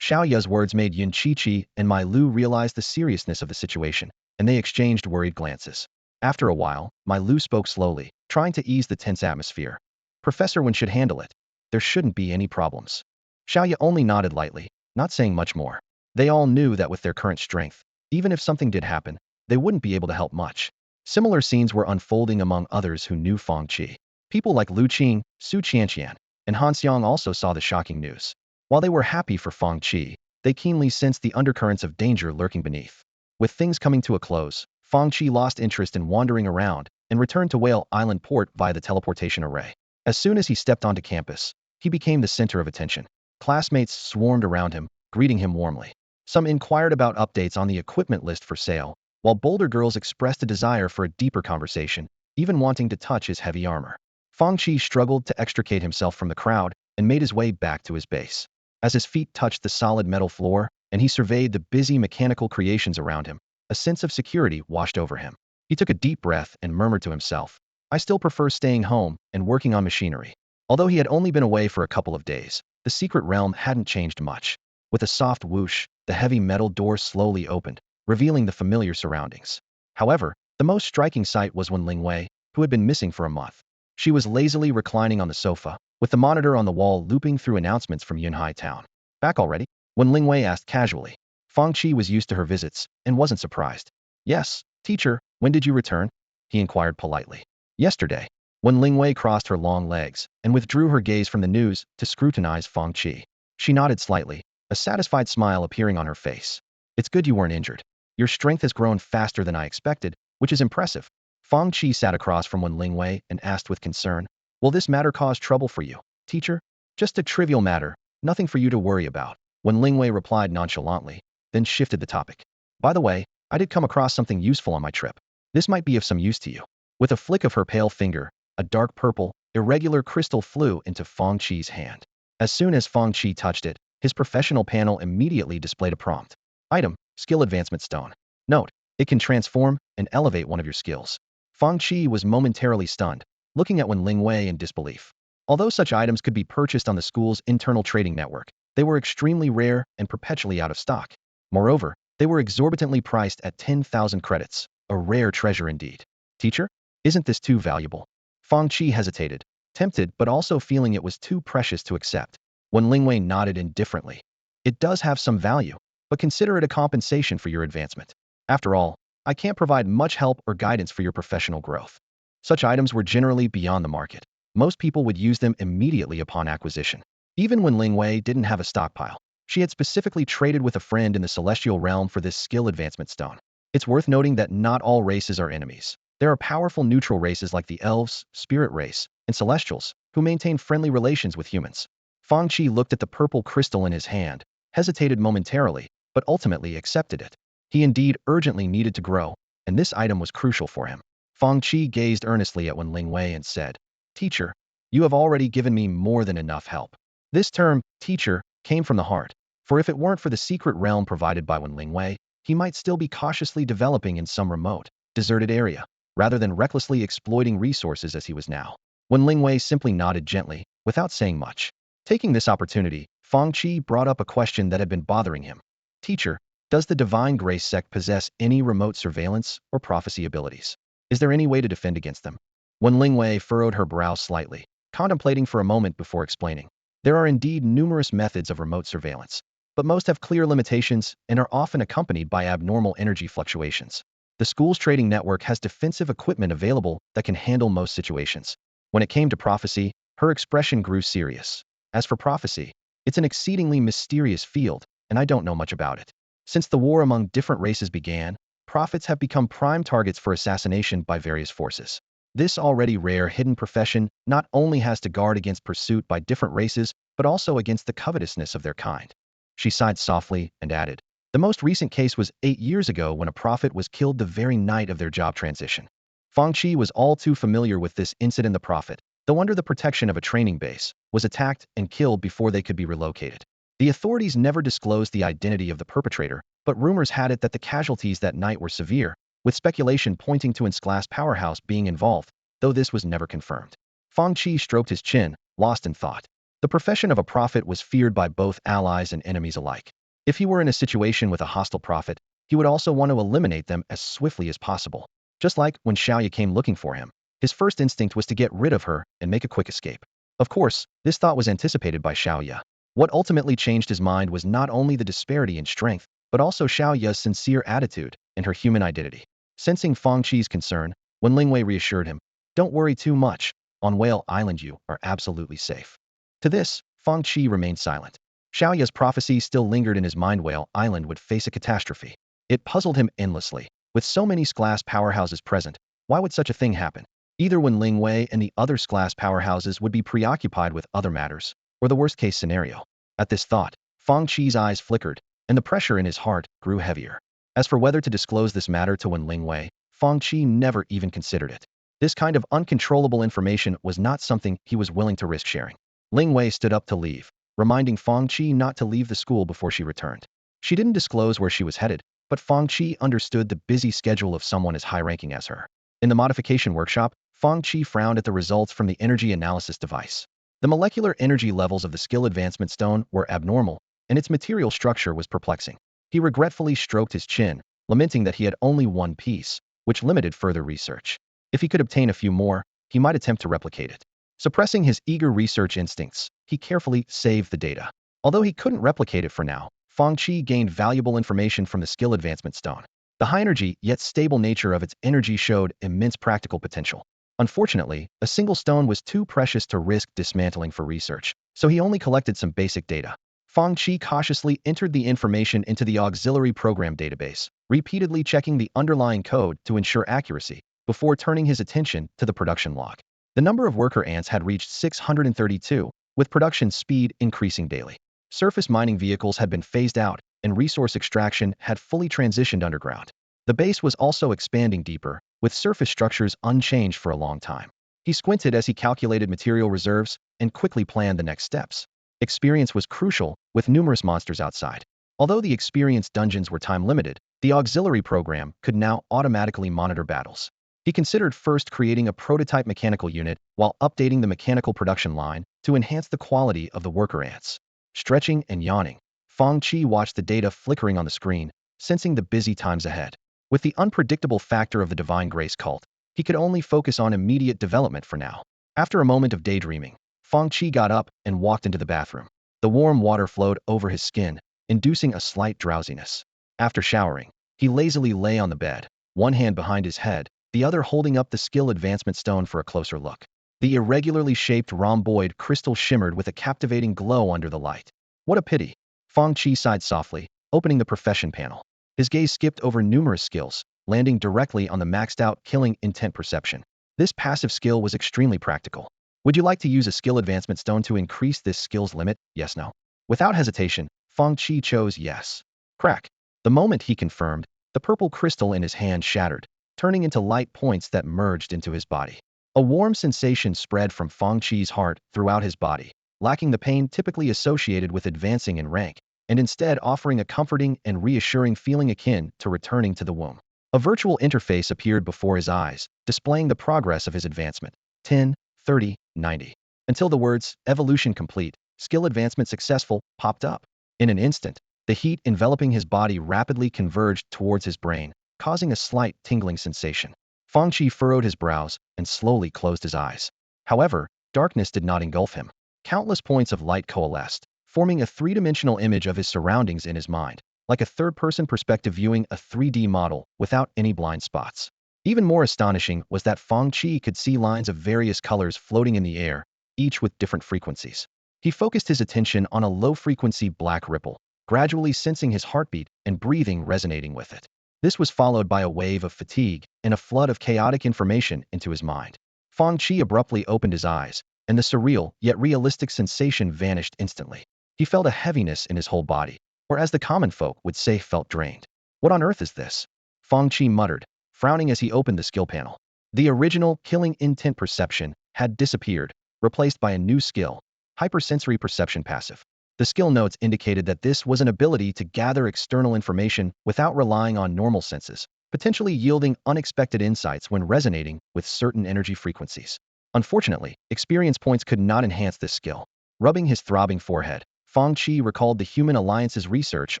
Xiaoya's words made Yin Qiqi and Mai Lu realize the seriousness of the situation, and they exchanged worried glances. After a while, Mai Lu spoke slowly, trying to ease the tense atmosphere. "Professor Wen should handle it. There shouldn't be any problems." Xiaoya only nodded lightly, not saying much more. They all knew that with their current strength, even if something did happen, they wouldn't be able to help much. Similar scenes were unfolding among others who knew Fang Qi. People like Lu Qing, Su Qianqian, and Han Xiang also saw the shocking news. While they were happy for Fang Qi, they keenly sensed the undercurrents of danger lurking beneath. With things coming to a close, Fang Qi lost interest in wandering around and returned to Whale Island Port via the teleportation array. As soon as he stepped onto campus, he became the center of attention. Classmates swarmed around him, greeting him warmly. Some inquired about updates on the equipment list for sale, while bolder girls expressed a desire for a deeper conversation, even wanting to touch his heavy armor. Fang Qi struggled to extricate himself from the crowd and made his way back to his base. As his feet touched the solid metal floor, and he surveyed the busy mechanical creations around him, a sense of security washed over him. He took a deep breath and murmured to himself, "I still prefer staying home and working on machinery." Although he had only been away for a couple of days, the secret realm hadn't changed much. With a soft whoosh, the heavy metal door slowly opened, revealing the familiar surroundings. However, the most striking sight was Wen Lingwei, who had been missing for a month. She was lazily reclining on the sofa, with the monitor on the wall looping through announcements from Yunhai Town. "Back already?" Wen Lingwei asked casually. Fang Qi was used to her visits and wasn't surprised. "Yes, teacher, when did you return?" he inquired politely. "Yesterday." When Lingwei crossed her long legs and withdrew her gaze from the news to scrutinize Fang Qi, she nodded slightly, a satisfied smile appearing on her face. It's good you weren't injured. Your strength has grown faster than I expected, which is impressive. Fang Qi sat across from Wen Lingwei and asked with concern, will this matter cause trouble for you, teacher? Just a trivial matter, nothing for you to worry about. Wen Lingwei replied nonchalantly, then shifted the topic. By the way, I did come across something useful on my trip. This might be of some use to you. With a flick of her pale finger, a dark purple, irregular crystal flew into Fang Qi's hand. As soon as Fang Qi touched it, his professional panel immediately displayed a prompt. Item, Skill Advancement Stone. Note, it can transform and elevate one of your skills. Fang Qi was momentarily stunned, looking at Wen Lingwei in disbelief. Although such items could be purchased on the school's internal trading network, they were extremely rare and perpetually out of stock. Moreover, they were exorbitantly priced at 10,000 credits, a rare treasure indeed. Teacher, isn't this too valuable? Fang Qi hesitated, tempted but also feeling it was too precious to accept. Wen Lingwei nodded indifferently. It does have some value, but consider it a compensation for your advancement. After all, I can't provide much help or guidance for your professional growth. Such items were generally beyond the market. Most people would use them immediately upon acquisition. Even when Lingwei didn't have a stockpile, she had specifically traded with a friend in the celestial realm for this skill advancement stone. It's worth noting that not all races are enemies. There are powerful neutral races like the elves, spirit race, and celestials, who maintain friendly relations with humans. Fang Qi looked at the purple crystal in his hand, hesitated momentarily, but ultimately accepted it. He indeed urgently needed to grow, and this item was crucial for him. Fang Qi gazed earnestly at Wen Lingwei and said, Teacher, you have already given me more than enough help. This term, teacher, came from the heart, for if it weren't for the secret realm provided by Wen Lingwei, he might still be cautiously developing in some remote, deserted area, rather than recklessly exploiting resources as he was now. Wen Lingwei simply nodded gently, without saying much. Taking this opportunity, Fang Qi brought up a question that had been bothering him. Teacher, does the Divine Grace sect possess any remote surveillance or prophecy abilities? Is there any way to defend against them? Wen Lingwei furrowed her brow slightly, contemplating for a moment before explaining. There are indeed numerous methods of remote surveillance, but most have clear limitations and are often accompanied by abnormal energy fluctuations. The school's trading network has defensive equipment available that can handle most situations. When it came to prophecy, her expression grew serious. As for prophecy, it's an exceedingly mysterious field, and I don't know much about it. Since the war among different races began, prophets have become prime targets for assassination by various forces. This already rare hidden profession not only has to guard against pursuit by different races, but also against the covetousness of their kind. She sighed softly and added, the most recent case was 8 years ago when a prophet was killed the very night of their job transition. Fang Qi was all too familiar with this incident. The prophet, though under the protection of a training base, was attacked and killed before they could be relocated. The authorities never disclosed the identity of the perpetrator, but rumors had it that the casualties that night were severe, with speculation pointing to its glass powerhouse being involved, though this was never confirmed. Fang Qi stroked his chin, lost in thought. The profession of a prophet was feared by both allies and enemies alike. If he were in a situation with a hostile prophet, he would also want to eliminate them as swiftly as possible. Just like when Xiaoya came looking for him, his first instinct was to get rid of her and make a quick escape. Of course, this thought was anticipated by Xiaoya. What ultimately changed his mind was not only the disparity in strength, but also Xiaoya's sincere attitude and her human identity. Sensing Fang Qi's concern, Wen Lingwei reassured him, don't worry too much, on Whale Island you are absolutely safe. To this, Fang Qi remained silent. Xiaoya's prophecy still lingered in his mind. Whale Island would face a catastrophe. It puzzled him endlessly. With so many glass powerhouses present, why would such a thing happen? Either Wen Lingwei and the other glass powerhouses would be preoccupied with other matters, or the worst-case scenario. At this thought, Fang Qi's eyes flickered, and the pressure in his heart grew heavier. As for whether to disclose this matter to Wen Lingwei, Fang Qi never even considered it. This kind of uncontrollable information was not something he was willing to risk sharing. Lingwei stood up to leave, reminding Fang Qi not to leave the school before she returned. She didn't disclose where she was headed, but Fang Qi understood the busy schedule of someone as high-ranking as her. In the modification workshop, Fang Qi frowned at the results from the energy analysis device. The molecular energy levels of the skill advancement stone were abnormal, and its material structure was perplexing. He regretfully stroked his chin, lamenting that he had only one piece, which limited further research. If he could obtain a few more, he might attempt to replicate it. Suppressing his eager research instincts, he carefully saved the data. Although he couldn't replicate it for now, Fang Qi gained valuable information from the skill advancement stone. The high-energy yet stable nature of its energy showed immense practical potential. Unfortunately, a single stone was too precious to risk dismantling for research, so he only collected some basic data. Fang Qi cautiously entered the information into the auxiliary program database, repeatedly checking the underlying code to ensure accuracy, before turning his attention to the production log. The number of worker ants had reached 632, with production speed increasing daily. Surface mining vehicles had been phased out, and resource extraction had fully transitioned underground. The base was also expanding deeper, with surface structures unchanged for a long time. He squinted as he calculated material reserves and quickly planned the next steps. Experience was crucial, with numerous monsters outside. Although the experience dungeons were time-limited, the auxiliary program could now automatically monitor battles. He considered first creating a prototype mechanical unit while updating the mechanical production line to enhance the quality of the worker ants. Stretching and yawning, Fang Qi watched the data flickering on the screen, sensing the busy times ahead. With the unpredictable factor of the Divine Grace cult, he could only focus on immediate development for now. After a moment of daydreaming, Fang Qi got up and walked into the bathroom. The warm water flowed over his skin, inducing a slight drowsiness. After showering, he lazily lay on the bed, one hand behind his head, the other holding up the skill advancement stone for a closer look. The irregularly shaped rhomboid crystal shimmered with a captivating glow under the light. What a pity. Fang Qi sighed softly, opening the profession panel. His gaze skipped over numerous skills, landing directly on the maxed-out killing intent perception. This passive skill was extremely practical. Would you like to use a skill advancement stone to increase this skill's limit? Yes, no. Without hesitation, Fang Qi chose yes. Crack. The moment he confirmed, the purple crystal in his hand shattered, turning into light points that merged into his body. A warm sensation spread from Fang Qi's heart throughout his body, lacking the pain typically associated with advancing in rank, and instead offering a comforting and reassuring feeling akin to returning to the womb. A virtual interface appeared before his eyes, displaying the progress of his advancement. 10, 30, 90. Until the words, evolution complete, skill advancement successful, popped up. In an instant, the heat enveloping his body rapidly converged towards his brain, causing a slight tingling sensation. Fang Qi furrowed his brows and slowly closed his eyes. However, darkness did not engulf him. Countless points of light coalesced, forming a three-dimensional image of his surroundings in his mind, like a third-person perspective viewing a 3D model without any blind spots. Even more astonishing was that Fang Qi could see lines of various colors floating in the air, each with different frequencies. He focused his attention on a low-frequency black ripple, gradually sensing his heartbeat and breathing resonating with it. This was followed by a wave of fatigue and a flood of chaotic information into his mind. Fang Qi abruptly opened his eyes, and the surreal yet realistic sensation vanished instantly. He felt a heaviness in his whole body, or as the common folk would say, felt drained. What on earth is this? Fang Qi muttered, frowning as he opened the skill panel. The original killing intent perception had disappeared, replaced by a new skill, hypersensory perception passive. The skill notes indicated that this was an ability to gather external information without relying on normal senses, potentially yielding unexpected insights when resonating with certain energy frequencies. Unfortunately, experience points could not enhance this skill. Rubbing his throbbing forehead, Fang Qi recalled the Human Alliance's research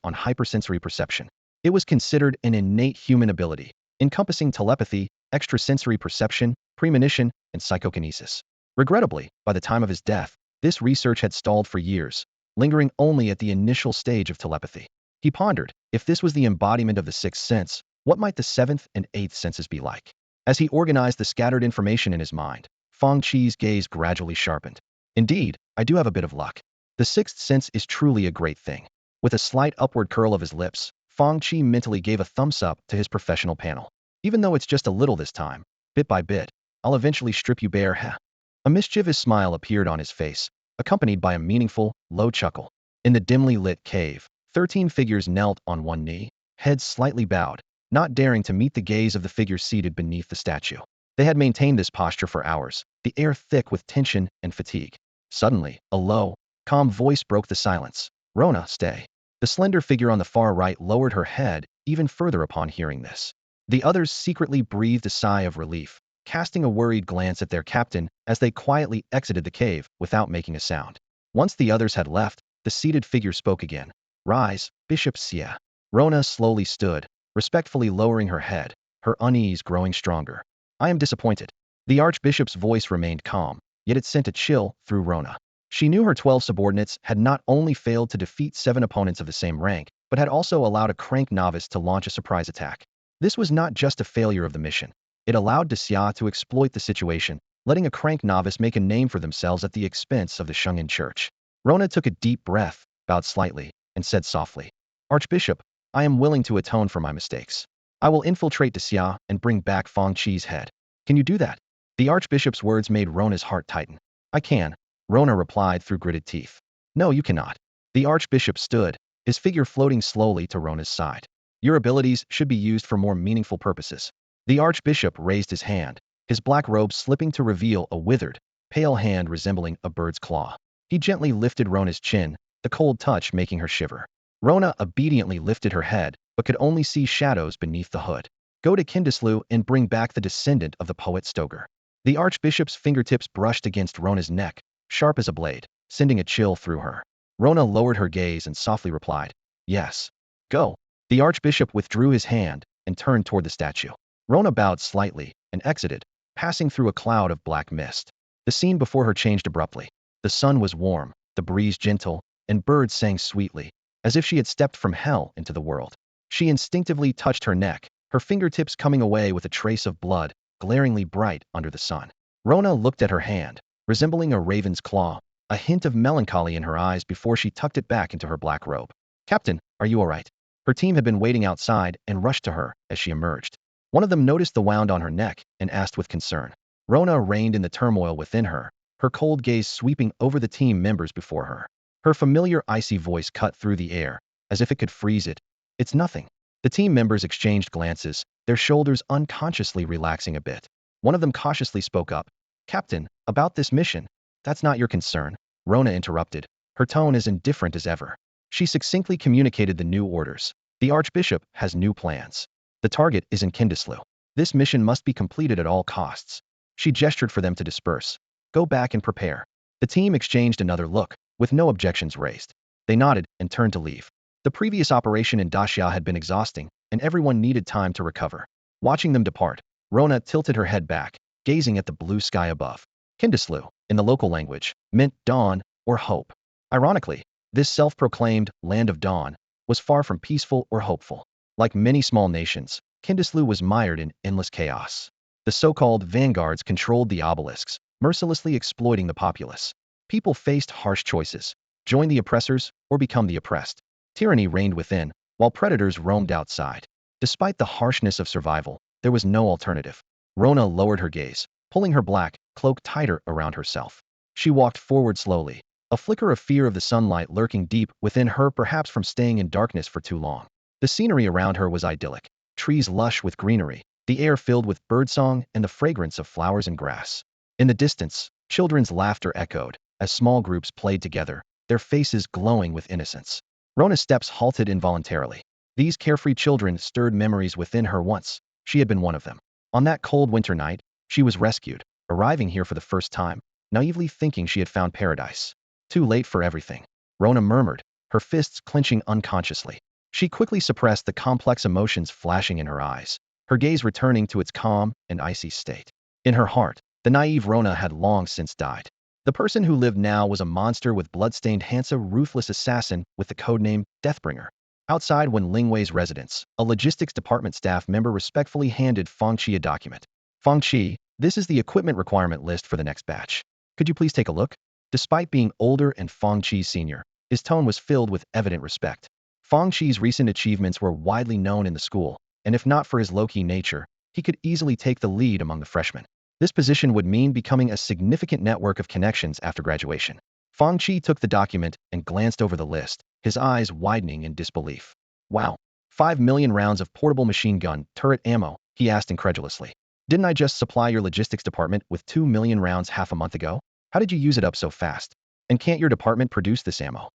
on hypersensory perception. It was considered an innate human ability, encompassing telepathy, extrasensory perception, premonition, and psychokinesis. Regrettably, by the time of his death, this research had stalled for years, lingering only at the initial stage of telepathy. He pondered, if this was the embodiment of the sixth sense, what might the seventh and eighth senses be like? As he organized the scattered information in his mind, Fang Qi's gaze gradually sharpened. Indeed, I do have a bit of luck. The sixth sense is truly a great thing. With a slight upward curl of his lips, Fang Qi mentally gave a thumbs up to his professional panel. Even though it's just a little this time, bit by bit, I'll eventually strip you bare. A mischievous smile appeared on his face, accompanied by a meaningful, low chuckle. In the dimly lit cave, 13 figures knelt on one knee, heads slightly bowed, not daring to meet the gaze of the figure seated beneath the statue. They had maintained this posture for hours, the air thick with tension and fatigue. Suddenly, a low, calm voice broke the silence. Rona, stay. The slender figure on the far right lowered her head even further upon hearing this. The others secretly breathed a sigh of relief, casting a worried glance at their captain as they quietly exited the cave without making a sound. Once the others had left, the seated figure spoke again. Rise, Bishop Xia. Rona slowly stood, respectfully lowering her head, her unease growing stronger. I am disappointed. The Archbishop's voice remained calm, yet it sent a chill through Rona. She knew her 12 subordinates had not only failed to defeat 7 opponents of the same rank, but had also allowed a crank novice to launch a surprise attack. This was not just a failure of the mission. It allowed Xia to exploit the situation, letting a crank novice make a name for themselves at the expense of the Shungin Church. Rona took a deep breath, bowed slightly, and said softly, Archbishop, I am willing to atone for my mistakes. I will infiltrate Xia and bring back Fang Qi's head. Can you do that? The Archbishop's words made Rona's heart tighten. I can, Rona replied through gritted teeth. No, you cannot. The Archbishop stood, his figure floating slowly to Rona's side. Your abilities should be used for more meaningful purposes. The Archbishop raised his hand, his black robe slipping to reveal a withered, pale hand resembling a bird's claw. He gently lifted Rona's chin, the cold touch making her shiver. Rona obediently lifted her head, but could only see shadows beneath the hood. Go to Kindislu and bring back the descendant of the poet Stoker. The Archbishop's fingertips brushed against Rona's neck, sharp as a blade, sending a chill through her. Rona lowered her gaze and softly replied, Yes. Go. The Archbishop withdrew his hand and turned toward the statue. Rona bowed slightly and exited, passing through a cloud of black mist. The scene before her changed abruptly. The sun was warm, the breeze gentle, and birds sang sweetly, as if she had stepped from hell into the world. She instinctively touched her neck, her fingertips coming away with a trace of blood, glaringly bright under the sun. Rona looked at her hand, resembling a raven's claw, a hint of melancholy in her eyes before she tucked it back into her black robe. Captain, are you all right? Her team had been waiting outside and rushed to her as she emerged. One of them noticed the wound on her neck and asked with concern. Rona reined in the turmoil within her, her cold gaze sweeping over the team members before her. Her familiar icy voice cut through the air, as if it could freeze it. It's nothing. The team members exchanged glances, their shoulders unconsciously relaxing a bit. One of them cautiously spoke up. Captain, about this mission. That's not your concern, Rona interrupted, her tone as indifferent as ever. She succinctly communicated the new orders. The Archbishop has new plans. The target is in Kindislu. This mission must be completed at all costs. She gestured for them to disperse. Go back and prepare. The team exchanged another look, with no objections raised. They nodded and turned to leave. The previous operation in Daxia had been exhausting, and everyone needed time to recover. Watching them depart, Rona tilted her head back, gazing at the blue sky above. Kindislu, in the local language, meant dawn or hope. Ironically, this self-proclaimed land of dawn was far from peaceful or hopeful. Like many small nations, Kindislu was mired in endless chaos. The so-called vanguards controlled the obelisks, mercilessly exploiting the populace. People faced harsh choices: join the oppressors or become the oppressed. Tyranny reigned within, while predators roamed outside. Despite the harshness of survival, there was no alternative. Rona lowered her gaze, pulling her black cloak tighter around herself. She walked forward slowly, a flicker of fear of the sunlight lurking deep within her, perhaps from staying in darkness for too long. The scenery around her was idyllic, trees lush with greenery, the air filled with birdsong and the fragrance of flowers and grass. In the distance, children's laughter echoed, as small groups played together, their faces glowing with innocence. Rona's steps halted involuntarily. These carefree children stirred memories within her once. She had been one of them. On that cold winter night, she was rescued, arriving here for the first time, naively thinking she had found paradise. Too late for everything, Rona murmured, her fists clenching unconsciously. She quickly suppressed the complex emotions flashing in her eyes, her gaze returning to its calm and icy state. In her heart, the naive Rona had long since died. The person who lived now was a monster with blood-stained hands, a ruthless assassin with the codename Deathbringer. Outside Wen Lingwei's residence, a logistics department staff member respectfully handed Fang Qi a document. Fang Qi, this is the equipment requirement list for the next batch. Could you please take a look? Despite being older and Fang Qi's senior, his tone was filled with evident respect. Fang Qi's recent achievements were widely known in the school, and if not for his low-key nature, he could easily take the lead among the freshmen. This position would mean becoming a significant network of connections after graduation. Fang Qi took the document and glanced over the list, his eyes widening in disbelief. Wow, 5 million rounds of portable machine gun turret ammo, he asked incredulously. Didn't I just supply your logistics department with 2 million rounds half a month ago? How did you use it up so fast? And can't your department produce this ammo?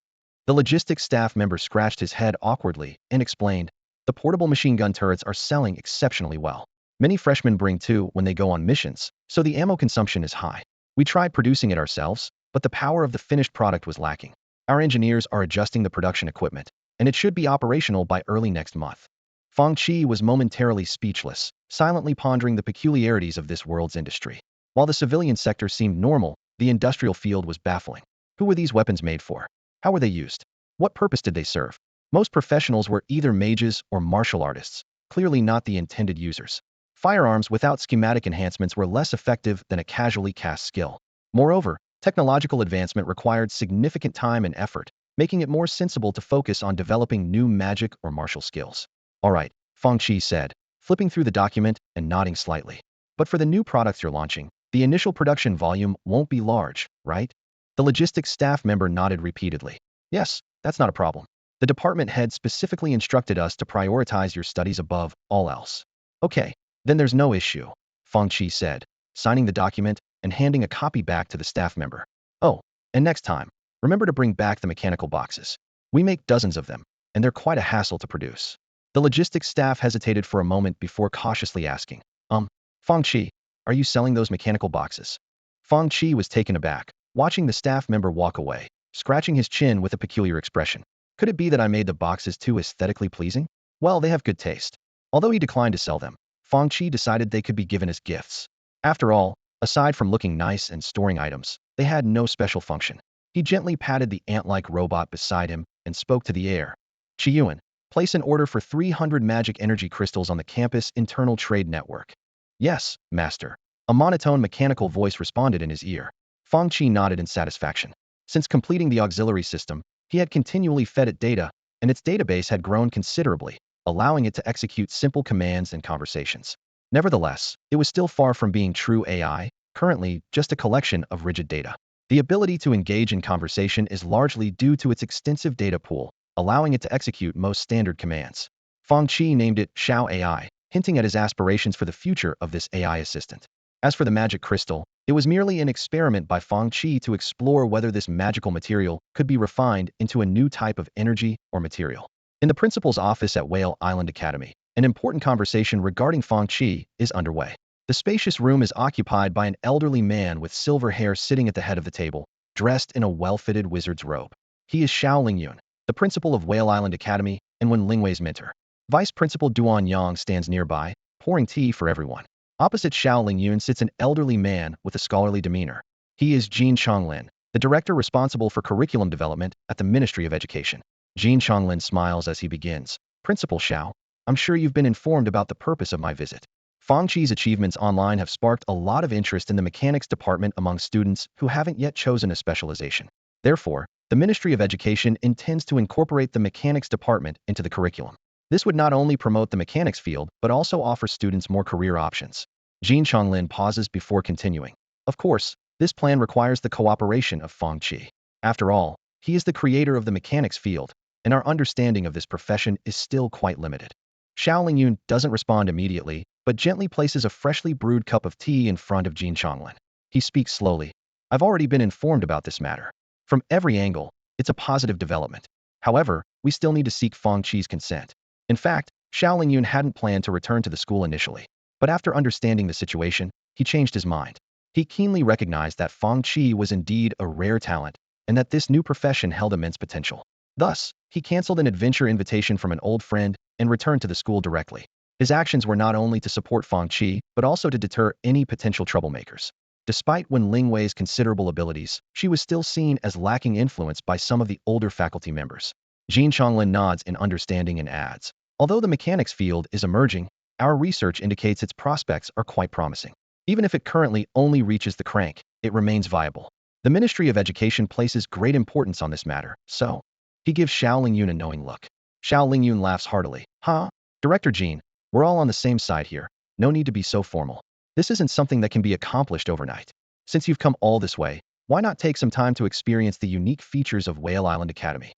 The logistics staff member scratched his head awkwardly and explained, the portable machine gun turrets are selling exceptionally well. Many freshmen bring two when they go on missions, so the ammo consumption is high. We tried producing it ourselves, but the power of the finished product was lacking. Our engineers are adjusting the production equipment, and it should be operational by early next month. Fang Qi was momentarily speechless, silently pondering the peculiarities of this world's industry. While the civilian sector seemed normal, the industrial field was baffling. Who were these weapons made for? How were they used? What purpose did they serve? Most professionals were either mages or martial artists, clearly not the intended users. Firearms without schematic enhancements were less effective than a casually cast skill. Moreover, technological advancement required significant time and effort, making it more sensible to focus on developing new magic or martial skills. All right, Fang Qi said, flipping through the document and nodding slightly. But for the new products you're launching, the initial production volume won't be large, right? The logistics staff member nodded repeatedly. Yes, that's not a problem. The department head specifically instructed us to prioritize your studies above all else. Okay, then there's no issue, Fang Qi said, signing the document and handing a copy back to the staff member. Oh, and next time, remember to bring back the mechanical boxes. We make dozens of them, and they're quite a hassle to produce. The logistics staff hesitated for a moment before cautiously asking, Fang Qi, are you selling those mechanical boxes? Fang Qi was taken aback, watching the staff member walk away, scratching his chin with a peculiar expression. Could it be that I made the boxes too aesthetically pleasing? Well, they have good taste. Although he declined to sell them, Fang Qi decided they could be given as gifts. After all, aside from looking nice and storing items, they had no special function. He gently patted the ant-like robot beside him and spoke to the air. Qiyuan, place an order for 300 magic energy crystals on the campus internal trade network. Yes, master. A monotone mechanical voice responded in his ear. Fang Qi nodded in satisfaction. Since completing the auxiliary system, he had continually fed it data, and its database had grown considerably, allowing it to execute simple commands and conversations. Nevertheless, it was still far from being true AI, currently just a collection of rigid data. The ability to engage in conversation is largely due to its extensive data pool, allowing it to execute most standard commands. Fang Qi named it Xiao AI, hinting at his aspirations for the future of this AI assistant. As for the magic crystal, it was merely an experiment by Fang Qi to explore whether this magical material could be refined into a new type of energy or material. In the principal's office at Whale Island Academy, an important conversation regarding Fang Qi is underway. The spacious room is occupied by an elderly man with silver hair sitting at the head of the table, dressed in a well-fitted wizard's robe. He is Xiao Lingyun, the principal of Whale Island Academy and Wen Lingwei's mentor. Vice Principal Duan Yang stands nearby, pouring tea for everyone. Opposite Xiao Lingyun sits an elderly man with a scholarly demeanor. He is Jin Chonglin, the director responsible for curriculum development at the Ministry of Education. Jin Chonglin smiles as he begins. Principal Xiao, I'm sure you've been informed about the purpose of my visit. Fang Qi's achievements online have sparked a lot of interest in the mechanics department among students who haven't yet chosen a specialization. Therefore, the Ministry of Education intends to incorporate the mechanics department into the curriculum. This would not only promote the mechanics field, but also offer students more career options. Jin Chonglin pauses before continuing. Of course, this plan requires the cooperation of Fang Qi. After all, he is the creator of the mechanics field, and our understanding of this profession is still quite limited. Xiao Lingyun doesn't respond immediately, but gently places a freshly brewed cup of tea in front of Jin Chonglin. He speaks slowly. I've already been informed about this matter. From every angle, it's a positive development. However, we still need to seek Fang Qi's consent. In fact, Xiao Lingyun hadn't planned to return to the school initially, but after understanding the situation, he changed his mind. He keenly recognized that Fang Qi was indeed a rare talent, and that this new profession held immense potential. Thus, he canceled an adventure invitation from an old friend and returned to the school directly. His actions were not only to support Fang Qi, but also to deter any potential troublemakers. Despite Wen Lingwei's considerable abilities, she was still seen as lacking influence by some of the older faculty members. Jin Chonglin nods in understanding and adds, although the mechanics field is emerging, our research indicates its prospects are quite promising. Even if it currently only reaches the crank, it remains viable. The Ministry of Education places great importance on this matter, so. He gives Xiao Lingyun a knowing look. Xiao Lingyun laughs heartily. Huh? Director Jin, we're all on the same side here. No need to be so formal. This isn't something that can be accomplished overnight. Since you've come all this way, why not take some time to experience the unique features of Whale Island Academy?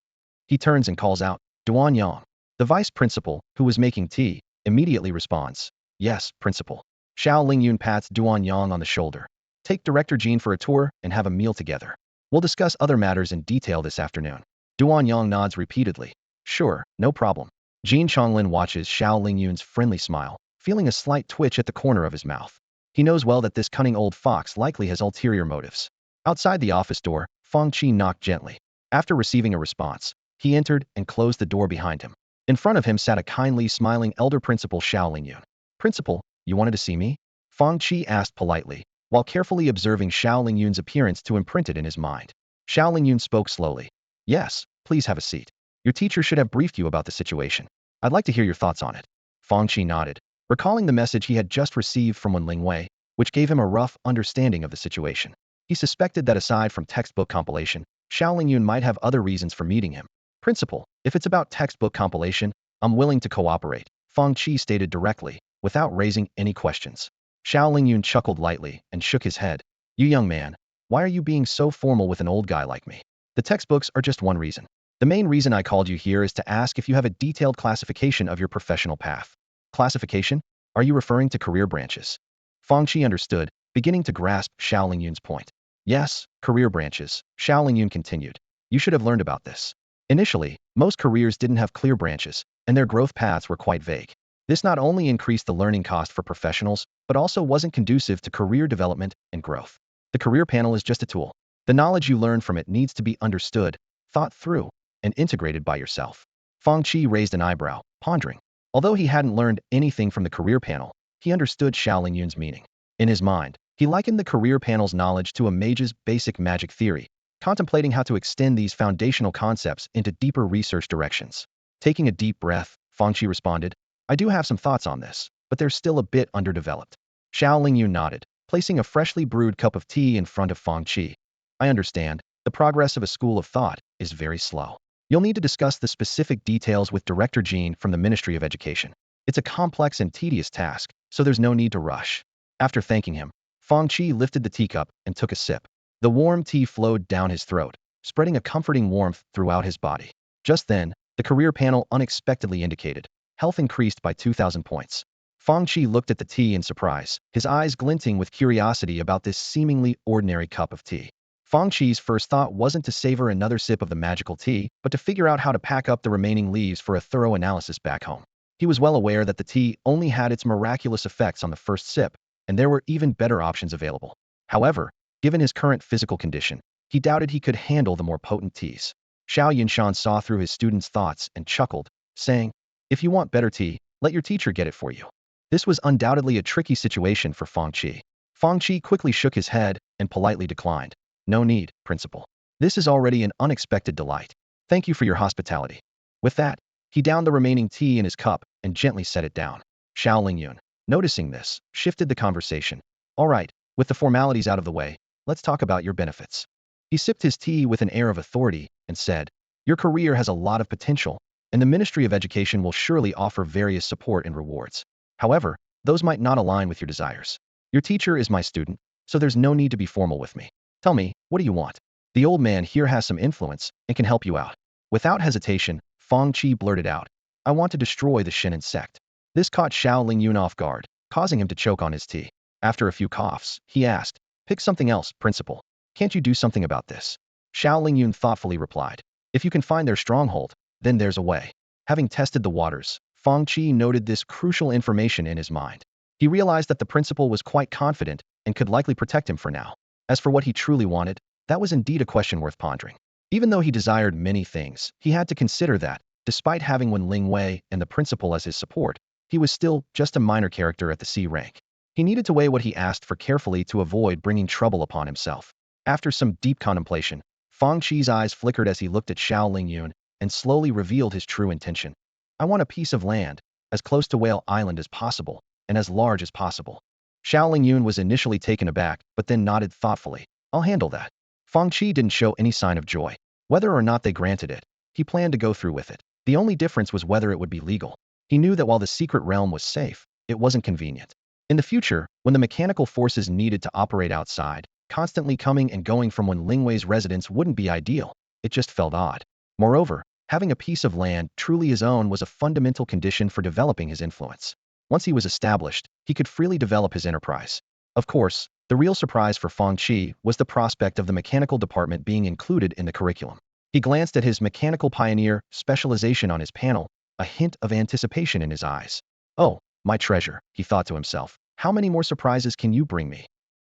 He turns and calls out, Duan Yang. The vice principal, who was making tea, immediately responds, yes, principal. Xiao Lingyun pats Duan Yang on the shoulder. Take Director Jin for a tour and have a meal together. We'll discuss other matters in detail this afternoon. Duan Yang nods repeatedly. Sure, no problem. Jin Chonglin watches Xiao Lingyun's friendly smile, feeling a slight twitch at the corner of his mouth. He knows well that this cunning old fox likely has ulterior motives. Outside the office door, Fang Qi knocked gently. After receiving a response, he entered and closed the door behind him. In front of him sat a kindly, smiling elder principal Xiao Lingyun. Principal, you wanted to see me? Fang Qi asked politely, while carefully observing Xiao Lingyun's appearance to imprint it in his mind. Xiao Lingyun spoke slowly. Yes, please have a seat. Your teacher should have briefed you about the situation. I'd like to hear your thoughts on it. Fang Qi nodded. recalling the message he had just received from Wenling Wei, which gave him a rough understanding of the situation. He suspected that aside from textbook compilation, Xiao Yun might have other reasons for meeting him. Principal, if it's about textbook compilation, I'm willing to cooperate, Fang Qi stated directly, without raising any questions. Xiao Yun chuckled lightly and shook his head. You young man, why are you being so formal with an old guy like me? The textbooks are just one reason. The main reason I called you here is to ask if you have a detailed classification of your professional path. Classification? Are you referring to career branches? Fang Qi understood, beginning to grasp Xiao Yun's point. Yes, career branches, Xiao Yun continued. You should have learned about this. Initially, most careers didn't have clear branches, and their growth paths were quite vague. This not only increased the learning cost for professionals, but also wasn't conducive to career development and growth. The career panel is just a tool. The knowledge you learn from it needs to be understood, thought through, and integrated by yourself. Fang Qi raised an eyebrow, pondering. Although he hadn't learned anything from the career panel, he understood Xiao Yun's meaning. In his mind, he likened the career panel's knowledge to a mage's basic magic theory, contemplating how to extend these foundational concepts into deeper research directions. Taking a deep breath, Fang Qi responded, I do have some thoughts on this, but they're still a bit underdeveloped. Xiao Yun nodded, placing a freshly brewed cup of tea in front of Fang Qi. I understand, the progress of a school of thought is very slow. You'll need to discuss the specific details with Director Jean from the Ministry of Education. It's a complex and tedious task, so there's no need to rush. After thanking him, Fang Qi lifted the teacup and took a sip. The warm tea flowed down his throat, spreading a comforting warmth throughout his body. Just then, the career panel unexpectedly indicated, health increased by 2,000 points. Fang Qi looked at the tea in surprise, his eyes glinting with curiosity about this seemingly ordinary cup of tea. Fang Qi's first thought wasn't to savor another sip of the magical tea, but to figure out how to pack up the remaining leaves for a thorough analysis back home. He was well aware that the tea only had its miraculous effects on the first sip, and there were even better options available. However, given his current physical condition, he doubted he could handle the more potent teas. Xiao Yunshan saw through his student's thoughts and chuckled, saying, if you want better tea, let your teacher get it for you. This was undoubtedly a tricky situation for Fang Qi. Fang Qi quickly shook his head and politely declined. No need, Principal. This is already an unexpected delight. Thank you for your hospitality. With that, he downed the remaining tea in his cup and gently set it down. Xiao Yun, noticing this, shifted the conversation. All right, with the formalities out of the way, let's talk about your benefits. He sipped his tea with an air of authority and said, your career has a lot of potential, and the Ministry of Education will surely offer various support and rewards. However, those might not align with your desires. Your teacher is my student, so there's no need to be formal with me. Tell me, what do you want? The old man here has some influence and can help you out. Without hesitation, Fang Qi blurted out, I want to destroy the Shinin sect. This caught Xiao Yun off guard, causing him to choke on his tea. After a few coughs, he asked, pick something else, Principal. Can't you do something about this? Xiao Yun thoughtfully replied, if you can find their stronghold, then there's a way. Having tested the waters, Fang Qi noted this crucial information in his mind. He realized that the principal was quite confident and could likely protect him for now. As for what he truly wanted, that was indeed a question worth pondering. Even though he desired many things, he had to consider that, despite having Wenling Wei and the principal as his support, he was still just a minor character at the C rank. He needed to weigh what he asked for carefully to avoid bringing trouble upon himself. After some deep contemplation, Fang Qi's eyes flickered as he looked at Xiao Yun and slowly revealed his true intention. I want a piece of land, as close to Whale Island as possible, and as large as possible. Xiao Yun was initially taken aback, but then nodded thoughtfully. I'll handle that. Fang Qi didn't show any sign of joy. Whether or not they granted it, he planned to go through with it. The only difference was whether it would be legal. He knew that while the secret realm was safe, it wasn't convenient. In the future, when the mechanical forces needed to operate outside, constantly coming and going from Wenling Wei's residence wouldn't be ideal. It just felt odd. Moreover, having a piece of land truly his own was a fundamental condition for developing his influence. Once he was established, he could freely develop his enterprise. Of course, the real surprise for Fang Qi was the prospect of the mechanical department being included in the curriculum. He glanced at his mechanical pioneer specialization on his panel, a hint of anticipation in his eyes. Oh, my treasure, he thought to himself. How many more surprises can you bring me?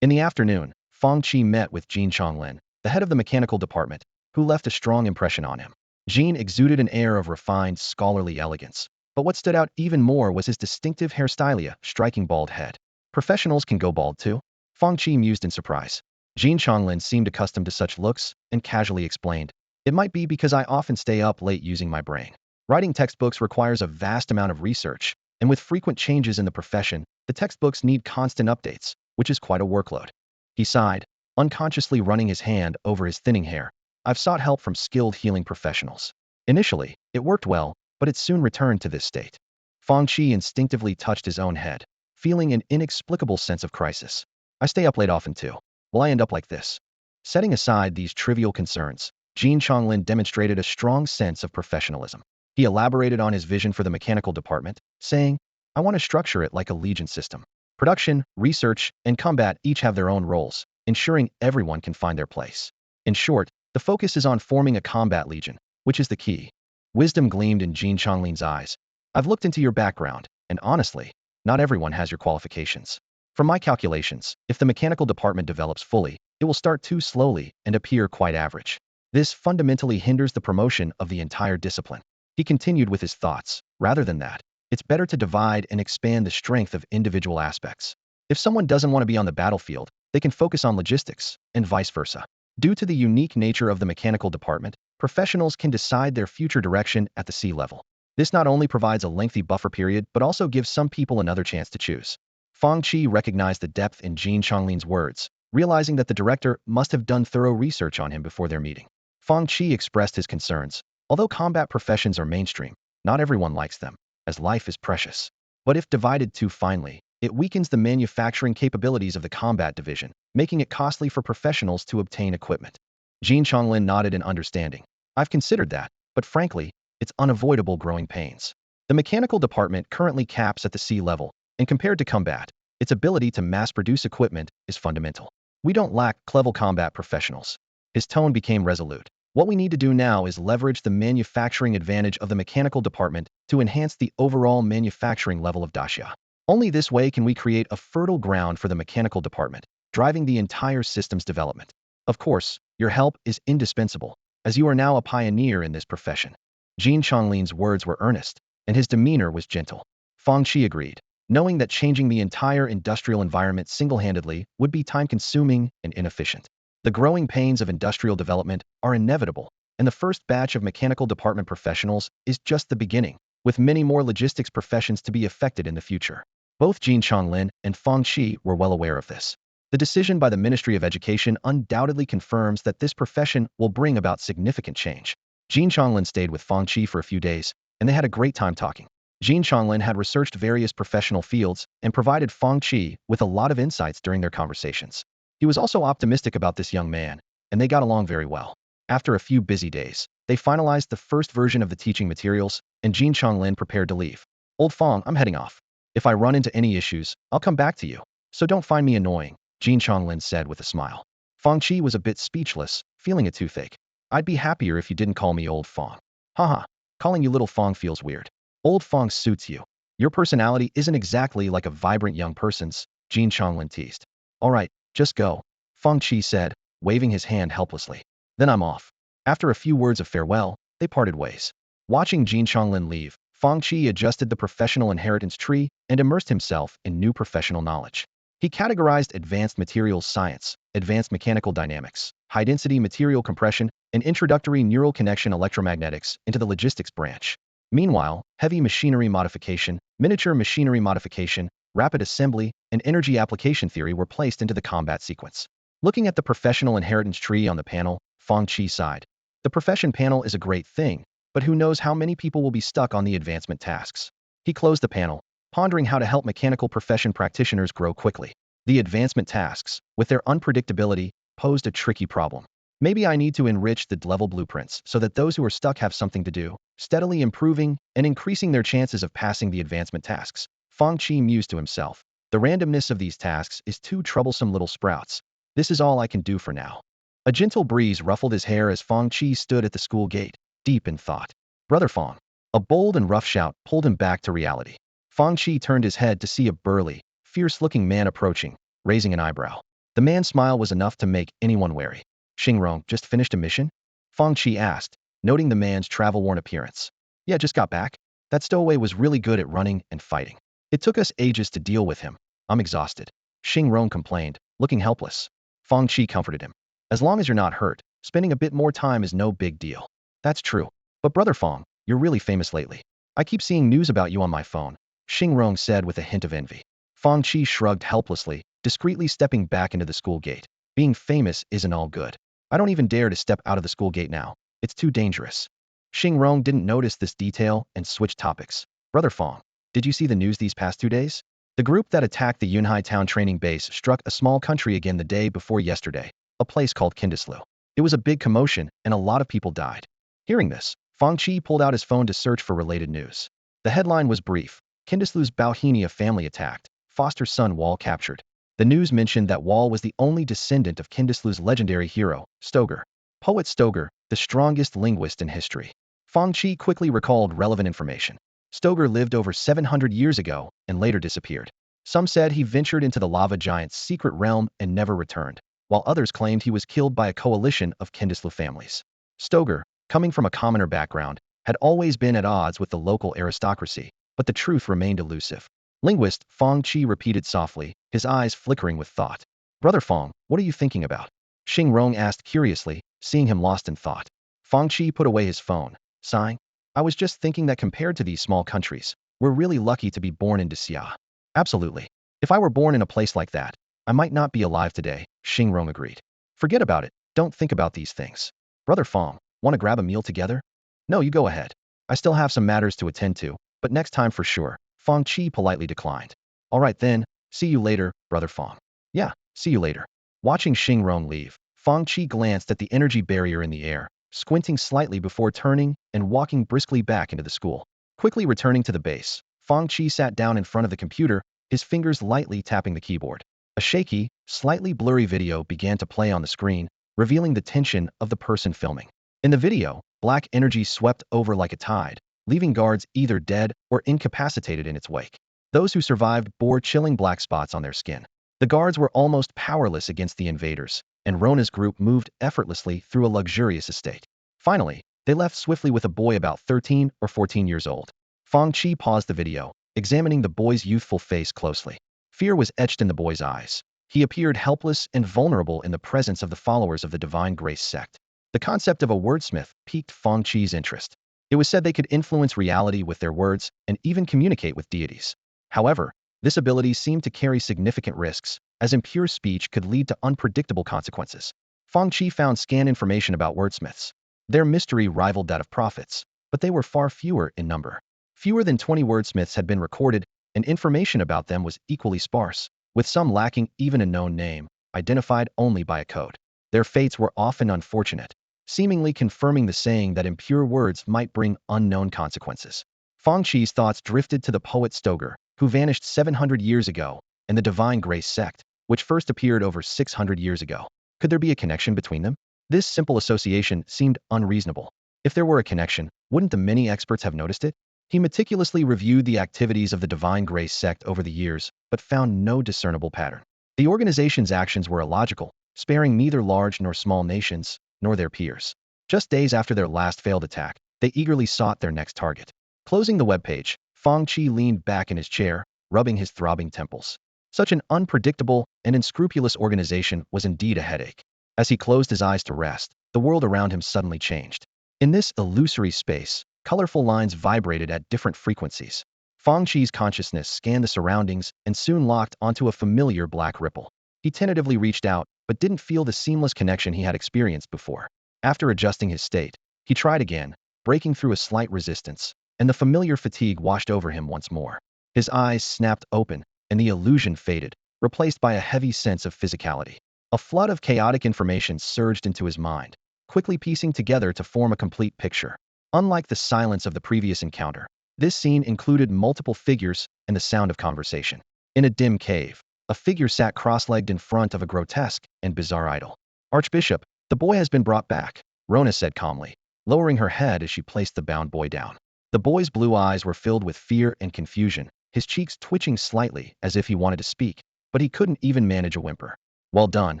In the afternoon, Fang Qi met with Jin Chonglin, the head of the mechanical department, who left a strong impression on him. Jin exuded an air of refined, scholarly elegance. But what stood out even more was his distinctive hairstylia, striking bald head. Professionals can go bald too? Fang Qi mused in surprise. Jin Chonglin seemed accustomed to such looks and casually explained, it might be because I often stay up late using my brain. Writing textbooks requires a vast amount of research, And with frequent changes in the profession, the textbooks need constant updates, which is quite a workload. He sighed, unconsciously running his hand over his thinning hair. I've sought help from skilled healing professionals. Initially, it worked well, but it soon returned to this state. Fang Qi instinctively touched his own head, feeling an inexplicable sense of crisis. I stay up late often too. Will I end up like this? Setting aside these trivial concerns, Jin Chonglin demonstrated a strong sense of professionalism. He elaborated on his vision for the mechanical department, saying, I want to structure it like a legion system. Production, research, and combat each have their own roles, ensuring everyone can find their place. In short, the focus is on forming a combat legion, which is the key. Wisdom gleamed in Jin Chonglin's eyes. I've looked into your background, and honestly, not everyone has your qualifications. From my calculations, if the mechanical department develops fully, it will start too slowly and appear quite average. This fundamentally hinders the promotion of the entire discipline. He continued with his thoughts. Rather than that, it's better to divide and expand the strength of individual aspects. If someone doesn't want to be on the battlefield, they can focus on logistics, and vice versa. Due to the unique nature of the mechanical department, professionals can decide their future direction at the sea level. This not only provides a lengthy buffer period, but also gives some people another chance to choose. Fang Qi recognized the depth in Jin Chonglin's words, realizing that the director must have done thorough research on him before their meeting. Fang Qi expressed his concerns. Although combat professions are mainstream, not everyone likes them, as life is precious. But if divided too finely, it weakens the manufacturing capabilities of the combat division, making it costly for professionals to obtain equipment. Jin Chonglin nodded in understanding. I've considered that, but frankly, it's unavoidable growing pains. The mechanical department currently caps at the sea level, and compared to combat, its ability to mass-produce equipment is fundamental. We don't lack clever combat professionals. His tone became resolute. What we need to do now is leverage the manufacturing advantage of the mechanical department to enhance the overall manufacturing level of Daxia. Only this way can we create a fertile ground for the mechanical department, driving the entire system's development. Of course, your help is indispensable, as you are now a pioneer in this profession. Jin Chonglin's words were earnest, and his demeanor was gentle. Fang Qi agreed, knowing that changing the entire industrial environment single-handedly would be time-consuming and inefficient. The growing pains of industrial development are inevitable, and the first batch of mechanical department professionals is just the beginning, with many more logistics professions to be affected in the future. Both Jin Chonglin and Fang Qi were well aware of this. The decision by the Ministry of Education undoubtedly confirms that this profession will bring about significant change. Jin Chonglin stayed with Fang Qi for a few days, and they had a great time talking. Jin Chonglin had researched various professional fields and provided Fang Qi with a lot of insights during their conversations. He was also optimistic about this young man, and they got along very well. After a few busy days, they finalized the first version of the teaching materials, and Jin Chonglin prepared to leave. Old Fang, I'm heading off. If I run into any issues, I'll come back to you. So don't find me annoying, Jin Chonglin said with a smile. Fang Qi was a bit speechless, feeling a toothache. I'd be happier if you didn't call me Old Fang. Haha, calling you Little Fang feels weird. Old Fang suits you. Your personality isn't exactly like a vibrant young person's, Jin Chonglin teased. All right, just go, Fang Qi said, waving his hand helplessly. Then I'm off. After a few words of farewell, they parted ways. Watching Jin Chonglin leave, Fang Qi adjusted the professional inheritance tree and immersed himself in new professional knowledge. He categorized advanced materials science, advanced mechanical dynamics, high-density material compression, and introductory neural connection electromagnetics into the logistics branch. Meanwhile, heavy machinery modification, miniature machinery modification, rapid assembly, and energy application theory were placed into the combat sequence. Looking at the professional inheritance tree on the panel, Fang Qi sighed. The profession panel is a great thing, but who knows how many people will be stuck on the advancement tasks. He closed the panel, pondering how to help mechanical profession practitioners grow quickly. The advancement tasks, with their unpredictability, posed a tricky problem. Maybe I need to enrich the level blueprints so that those who are stuck have something to do, steadily improving and increasing their chances of passing the advancement tasks. Fang Qi mused to himself. The randomness of these tasks is too troublesome, little sprouts. This is all I can do for now. A gentle breeze ruffled his hair as Fang Qi stood at the school gate, deep in thought. Brother Fang. A bold and rough shout pulled him back to reality. Fang Qi turned his head to see a burly, fierce-looking man approaching, raising an eyebrow. The man's smile was enough to make anyone wary. Xingrong, just finished a mission? Fang Qi asked, noting the man's travel-worn appearance. Yeah, just got back. That stowaway was really good at running and fighting. It took us ages to deal with him. I'm exhausted. Xingrong complained, looking helpless. Fang Qi comforted him. As long as you're not hurt, spending a bit more time is no big deal. That's true. But Brother Fang, you're really famous lately. I keep seeing news about you on my phone. Xingrong said with a hint of envy. Fang Qi shrugged helplessly, discreetly stepping back into the school gate. Being famous isn't all good. I don't even dare to step out of the school gate now. It's too dangerous. Xingrong didn't notice this detail and switched topics. Brother Fang, did you see the news these past 2 days? The group that attacked the Yunhai town training base struck a small country again the day before yesterday, a place called Kindislu. It was a big commotion and a lot of people died. Hearing this, Fang Qi pulled out his phone to search for related news. The headline was brief. Kindislu's Bauhinia family attacked, foster son Wall captured. The news mentioned that Wall was the only descendant of Kindislu's legendary hero, Stoger. Poet Stoger, the strongest linguist in history. Fang Qi quickly recalled relevant information. Stoger lived over 700 years ago and later disappeared. Some said he ventured into the lava giant's secret realm and never returned, while others claimed he was killed by a coalition of Kindislu families. Stoger, coming from a commoner background, had always been at odds with the local aristocracy, but the truth remained elusive. Linguist Fang Qi repeated softly, his eyes flickering with thought. Brother Fang, what are you thinking about? Xingrong asked curiously, seeing him lost in thought. Fang Qi put away his phone, sighing. I was just thinking that compared to these small countries, we're really lucky to be born in Xia. Absolutely. If I were born in a place like that, I might not be alive today, Xingrong agreed. Forget about it, don't think about these things. Brother Fang, want to grab a meal together? No, you go ahead. I still have some matters to attend to, but next time for sure, Fang Qi politely declined. All right then, see you later, Brother Fang. Yeah, see you later. Watching Xingrong leave, Fang Qi glanced at the energy barrier in the air, squinting slightly before turning and walking briskly back into the school. Quickly returning to the base, Fang Qi sat down in front of the computer, his fingers lightly tapping the keyboard. A shaky, slightly blurry video began to play on the screen, revealing the tension of the person filming. In the video, black energy swept over like a tide, leaving guards either dead or incapacitated in its wake. Those who survived bore chilling black spots on their skin. The guards were almost powerless against the invaders, and Rona's group moved effortlessly through a luxurious estate. Finally, they left swiftly with a boy about 13 or 14 years old. Fang Qi paused the video, examining the boy's youthful face closely. Fear was etched in the boy's eyes. He appeared helpless and vulnerable in the presence of the followers of the Divine Grace sect. The concept of a wordsmith piqued Fang Qi's interest. It was said they could influence reality with their words and even communicate with deities. However, this ability seemed to carry significant risks, as impure speech could lead to unpredictable consequences. Fang Qi found scant information about wordsmiths. Their mystery rivaled that of prophets, but they were far fewer in number. Fewer than 20 wordsmiths had been recorded, and information about them was equally sparse, with some lacking even a known name, identified only by a code. Their fates were often unfortunate, seemingly confirming the saying that impure words might bring unknown consequences. Fang Qi's thoughts drifted to the poet Stoger, who vanished 700 years ago, and the Divine Grace sect, which first appeared over 600 years ago. Could there be a connection between them? This simple association seemed unreasonable. If there were a connection, wouldn't the many experts have noticed it? He meticulously reviewed the activities of the Divine Grace sect over the years, but found no discernible pattern. The organization's actions were illogical, sparing neither large nor small nations, nor their peers. Just days after their last failed attack, they eagerly sought their next target. Closing the webpage, Fang Qi leaned back in his chair, rubbing his throbbing temples. Such an unpredictable and unscrupulous organization was indeed a headache. As he closed his eyes to rest, the world around him suddenly changed. In this illusory space, colorful lines vibrated at different frequencies. Fang Qi's consciousness scanned the surroundings and soon locked onto a familiar black ripple. He tentatively reached out, but didn't feel the seamless connection he had experienced before. After adjusting his state, he tried again, breaking through a slight resistance, and the familiar fatigue washed over him once more. His eyes snapped open, and the illusion faded, replaced by a heavy sense of physicality. A flood of chaotic information surged into his mind, quickly piecing together to form a complete picture. Unlike the silence of the previous encounter, this scene included multiple figures and the sound of conversation. In a dim cave, a figure sat cross-legged in front of a grotesque and bizarre idol. Archbishop, the boy has been brought back, Rona said calmly, lowering her head as she placed the bound boy down. The boy's blue eyes were filled with fear and confusion, his cheeks twitching slightly as if he wanted to speak, but he couldn't even manage a whimper. Well done,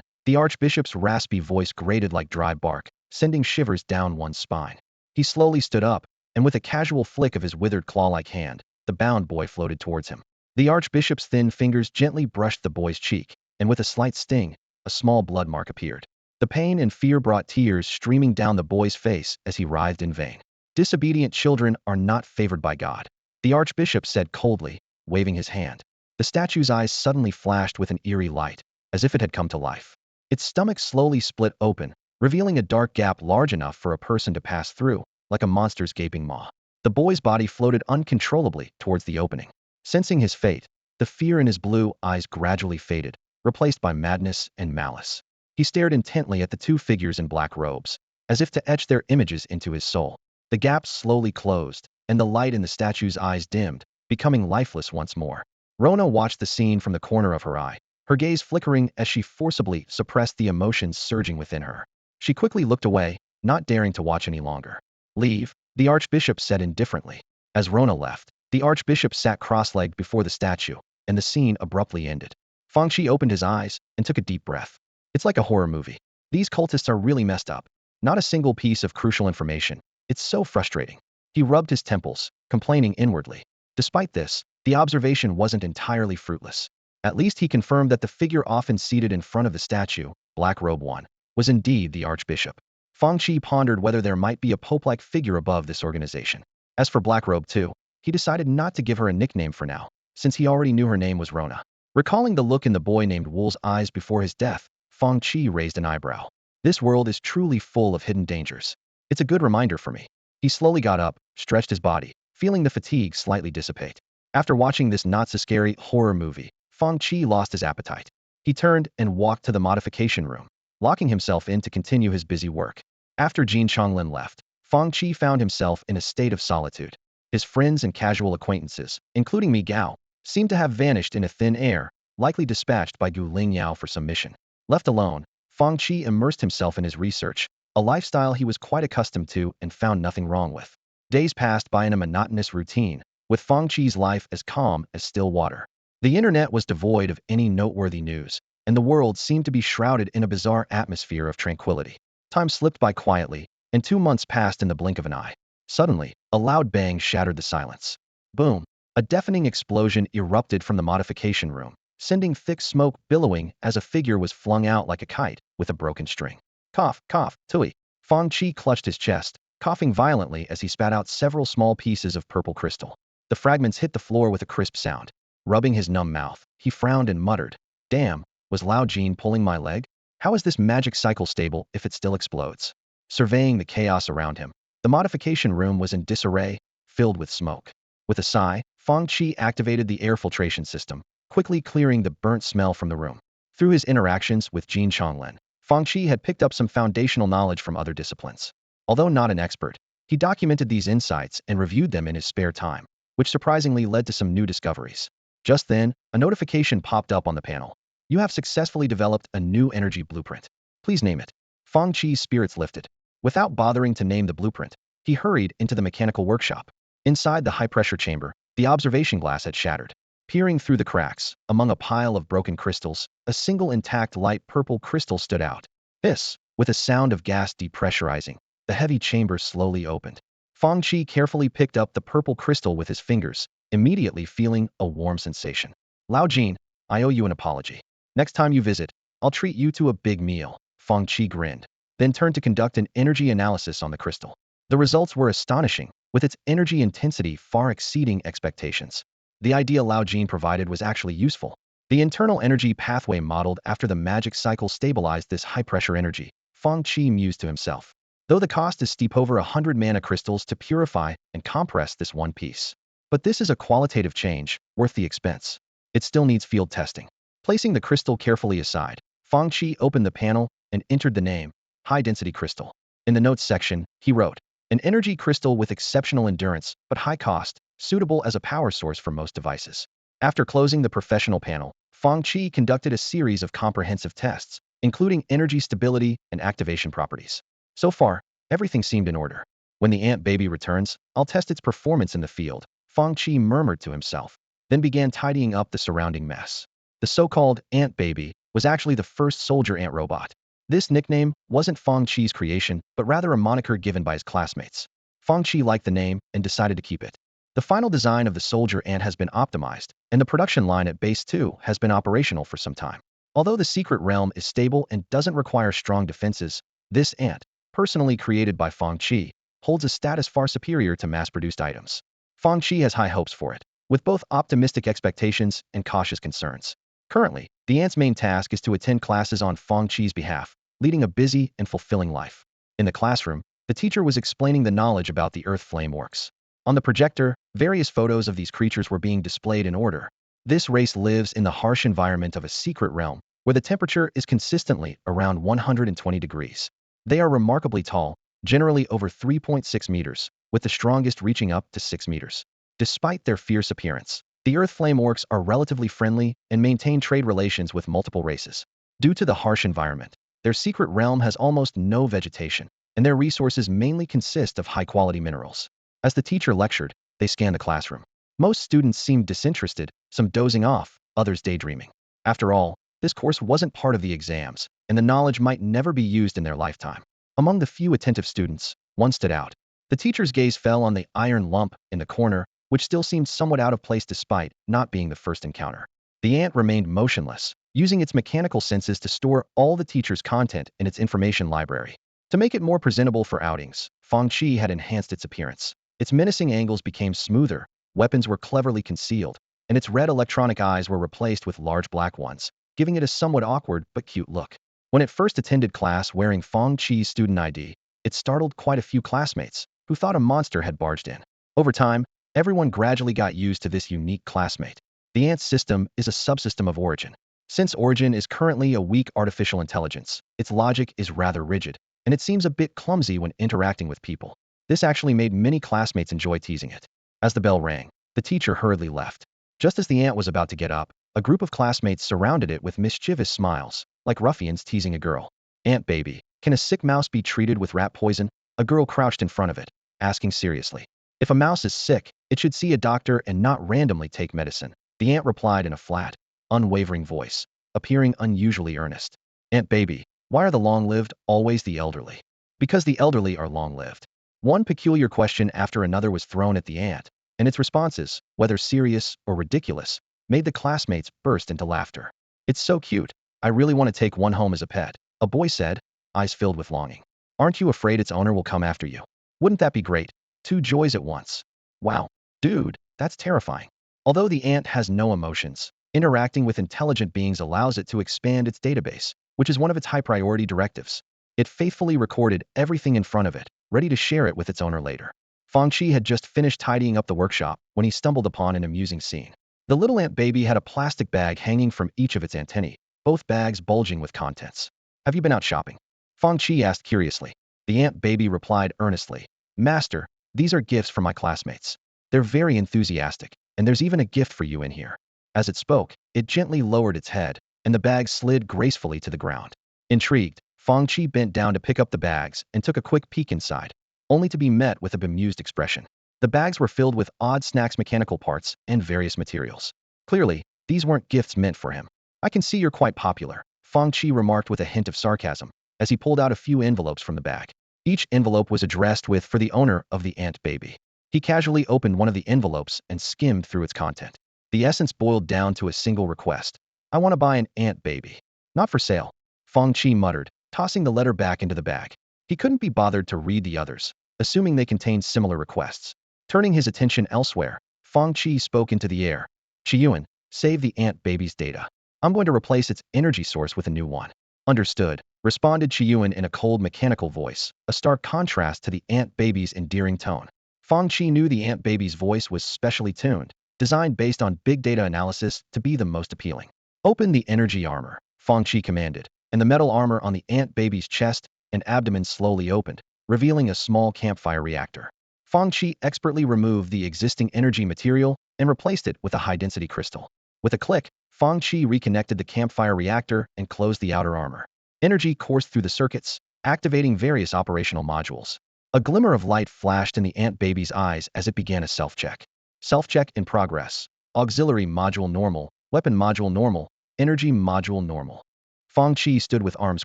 the archbishop's raspy voice grated like dry bark, sending shivers down one's spine. He slowly stood up, and with a casual flick of his withered claw-like hand, the bound boy floated towards him. The archbishop's thin fingers gently brushed the boy's cheek, and with a slight sting, a small blood mark appeared. The pain and fear brought tears streaming down the boy's face as he writhed in vain. Disobedient children are not favored by God, the archbishop said coldly, waving his hand. The statue's eyes suddenly flashed with an eerie light, as if it had come to life. Its stomach slowly split open, revealing a dark gap large enough for a person to pass through, like a monster's gaping maw. The boy's body floated uncontrollably towards the opening. Sensing his fate, the fear in his blue eyes gradually faded, replaced by madness and malice. He stared intently at the two figures in black robes, as if to etch their images into his soul. The gap slowly closed, and the light in the statue's eyes dimmed, becoming lifeless once more. Rona watched the scene from the corner of her eye, her gaze flickering as she forcibly suppressed the emotions surging within her. She quickly looked away, not daring to watch any longer. "Leave," the archbishop said indifferently. As Rona left, the archbishop sat cross-legged before the statue, and the scene abruptly ended. Fang Qi opened his eyes and took a deep breath. It's like a horror movie. These cultists are really messed up. Not a single piece of crucial information. It's so frustrating. He rubbed his temples, complaining inwardly. Despite this, the observation wasn't entirely fruitless. At least he confirmed that the figure often seated in front of the statue, Black Robe One, was indeed the archbishop. Fang Qi pondered whether there might be a pope-like figure above this organization. As for Black Robe Two, he decided not to give her a nickname for now, since he already knew her name was Rona. Recalling the look in the boy named Wu's eyes before his death, Fang Qi raised an eyebrow. This world is truly full of hidden dangers. It's a good reminder for me. He slowly got up, stretched his body, feeling the fatigue slightly dissipate. After watching this not-so-scary horror movie, Fang Qi lost his appetite. He turned and walked to the modification room, locking himself in to continue his busy work. After Jin Chonglin left, Fang Qi found himself in a state of solitude. His friends and casual acquaintances, including Mi Gao, seemed to have vanished in a thin air, likely dispatched by Gu Lingyao for some mission. Left alone, Fang Qi immersed himself in his research, a lifestyle he was quite accustomed to and found nothing wrong with. Days passed by in a monotonous routine, with Fang Qi's life as calm as still water. The internet was devoid of any noteworthy news, and the world seemed to be shrouded in a bizarre atmosphere of tranquility. Time slipped by quietly, and 2 months passed in the blink of an eye. Suddenly, a loud bang shattered the silence. Boom! A deafening explosion erupted from the modification room, sending thick smoke billowing as a figure was flung out like a kite with a broken string. Cough, cough, tui. Fang Qi clutched his chest, coughing violently as he spat out several small pieces of purple crystal. The fragments hit the floor with a crisp sound. Rubbing his numb mouth, he frowned and muttered, "Damn, was Lao Jin pulling my leg? How is this magic cycle stable if it still explodes?" Surveying the chaos around him, the modification room was in disarray, filled with smoke. With a sigh, Fang Qi activated the air filtration system, quickly clearing the burnt smell from the room. Through his interactions with Jin Chonglin, Fang Qi had picked up some foundational knowledge from other disciplines. Although not an expert, he documented these insights and reviewed them in his spare time, which surprisingly led to some new discoveries. Just then, a notification popped up on the panel. "You have successfully developed a new energy blueprint. Please name it." Fang Qi's spirits lifted. Without bothering to name the blueprint, he hurried into the mechanical workshop. Inside the high-pressure chamber, the observation glass had shattered. Peering through the cracks, among a pile of broken crystals, a single intact light purple crystal stood out. Hiss! With a sound of gas depressurizing, the heavy chamber slowly opened. Fang Qi carefully picked up the purple crystal with his fingers, immediately feeling a warm sensation. "Lao Jin, I owe you an apology. Next time you visit, I'll treat you to a big meal." Fang Qi grinned, then turned to conduct an energy analysis on the crystal. The results were astonishing, with its energy intensity far exceeding expectations. The idea Lao Jin provided was actually useful. The internal energy pathway modeled after the magic cycle stabilized this high-pressure energy, Fang Qi mused to himself. Though the cost is steep, over 100 mana crystals to purify and compress this one piece. But this is a qualitative change, worth the expense. It still needs field testing. Placing the crystal carefully aside, Fang Qi opened the panel and entered the name, high-density crystal. In the notes section, he wrote, "An energy crystal with exceptional endurance, but high cost, suitable as a power source for most devices." After closing the professional panel, Fang Qi conducted a series of comprehensive tests, including energy stability and activation properties. So far, everything seemed in order. "When the ant baby returns, I'll test its performance in the field," Fang Qi murmured to himself, then began tidying up the surrounding mess. The so-called ant baby was actually the first soldier ant robot. This nickname wasn't Fang Qi's creation, but rather a moniker given by his classmates. Fang Qi liked the name and decided to keep it. The final design of the soldier ant has been optimized, and the production line at Base 2 has been operational for some time. Although the secret realm is stable and doesn't require strong defenses, this ant, personally created by Fang Qi, holds a status far superior to mass-produced items. Fang Qi has high hopes for it. with both optimistic expectations and cautious concerns. Currently, the ant's main task is to attend classes on Fang Qi's behalf, leading a busy and fulfilling life. In the classroom, the teacher was explaining the knowledge about the earth flame orcs. On the projector, various photos of these creatures were being displayed in order. This race lives in the harsh environment of a secret realm, where the temperature is consistently around 120 degrees. They are remarkably tall, generally over 3.6 meters, with the strongest reaching up to 6 meters. Despite their fierce appearance, the earth flame orcs are relatively friendly and maintain trade relations with multiple races. Due to the harsh environment, their secret realm has almost no vegetation, and their resources mainly consist of high-quality minerals. As the teacher lectured, they scanned the classroom. Most students seemed disinterested, some dozing off, others daydreaming. After all, this course wasn't part of the exams, and the knowledge might never be used in their lifetime. Among the few attentive students, one stood out. The teacher's gaze fell on the iron lump in the corner, which still seemed somewhat out of place despite not being the first encounter. The ant remained motionless, using its mechanical senses to store all the teacher's content in its information library. To make it more presentable for outings, Fang Qi had enhanced its appearance. Its menacing angles became smoother, weapons were cleverly concealed, and its red electronic eyes were replaced with large black ones, giving it a somewhat awkward but cute look. When it first attended class wearing Fang Qi's student ID, it startled quite a few classmates, who thought a monster had barged in. Over time, everyone gradually got used to this unique classmate. The ant system is a subsystem of Origin. Since Origin is currently a weak artificial intelligence, its logic is rather rigid, and it seems a bit clumsy when interacting with people. This actually made many classmates enjoy teasing it. As the bell rang, the teacher hurriedly left. Just as the ant was about to get up, a group of classmates surrounded it with mischievous smiles, like ruffians teasing a girl. "Ant baby, can a sick mouse be treated with rat poison?" A girl crouched in front of it, asking seriously. "If a mouse is sick, it should see a doctor and not randomly take medicine," the ant replied in a flat, unwavering voice, appearing unusually earnest. "Ant baby, why are the long-lived always the elderly?" "Because the elderly are long-lived." One peculiar question after another was thrown at the ant, and its responses, whether serious or ridiculous, made the classmates burst into laughter. "It's so cute. I really want to take one home as a pet," a boy said, eyes filled with longing. "Aren't you afraid its owner will come after you?" "Wouldn't that be great? Two joys at once." "Wow, dude, that's terrifying." Although the ant has no emotions, interacting with intelligent beings allows it to expand its database, which is one of its high-priority directives. It faithfully recorded everything in front of it, ready to share it with its owner later. Fang Qi had just finished tidying up the workshop when he stumbled upon an amusing scene. The little ant baby had a plastic bag hanging from each of its antennae, both bags bulging with contents. "Have you been out shopping?" Fang Qi asked curiously. The ant baby replied earnestly, "Master, these are gifts from my classmates. They're very enthusiastic, and there's even a gift for you in here." As it spoke, it gently lowered its head, and the bag slid gracefully to the ground. Intrigued, Fang Qi bent down to pick up the bags and took a quick peek inside, only to be met with a bemused expression. The bags were filled with odd snacks, mechanical parts, and various materials. Clearly, these weren't gifts meant for him. "I can see you're quite popular," Fang Qi remarked with a hint of sarcasm, as he pulled out a few envelopes from the bag. Each envelope was addressed with "For the owner of the ant baby." He casually opened one of the envelopes and skimmed through its content. The essence boiled down to a single request. "I want to buy an ant baby. Not for sale," Fang Qi muttered, tossing the letter back into the bag. He couldn't be bothered to read the others, assuming they contained similar requests. Turning his attention elsewhere, Fang Qi spoke into the air. "Qiyuan, save the ant baby's data. I'm going to replace its energy source with a new one." "Understood," responded Qiyuan in a cold mechanical voice, a stark contrast to the ant baby's endearing tone. Fang Qi knew the ant baby's voice was specially tuned, designed based on big data analysis to be the most appealing. "Open the energy armor," Fang Qi commanded, and the metal armor on the ant baby's chest and abdomen slowly opened, revealing a small campfire reactor. Fang Qi expertly removed the existing energy material and replaced it with a high-density crystal. With a click, Fang Qi reconnected the campfire reactor and closed the outer armor. Energy coursed through the circuits, activating various operational modules. A glimmer of light flashed in the ant baby's eyes as it began a self-check. Self-check in progress. Auxiliary module normal, weapon module normal, energy module normal. Fang Qi stood with arms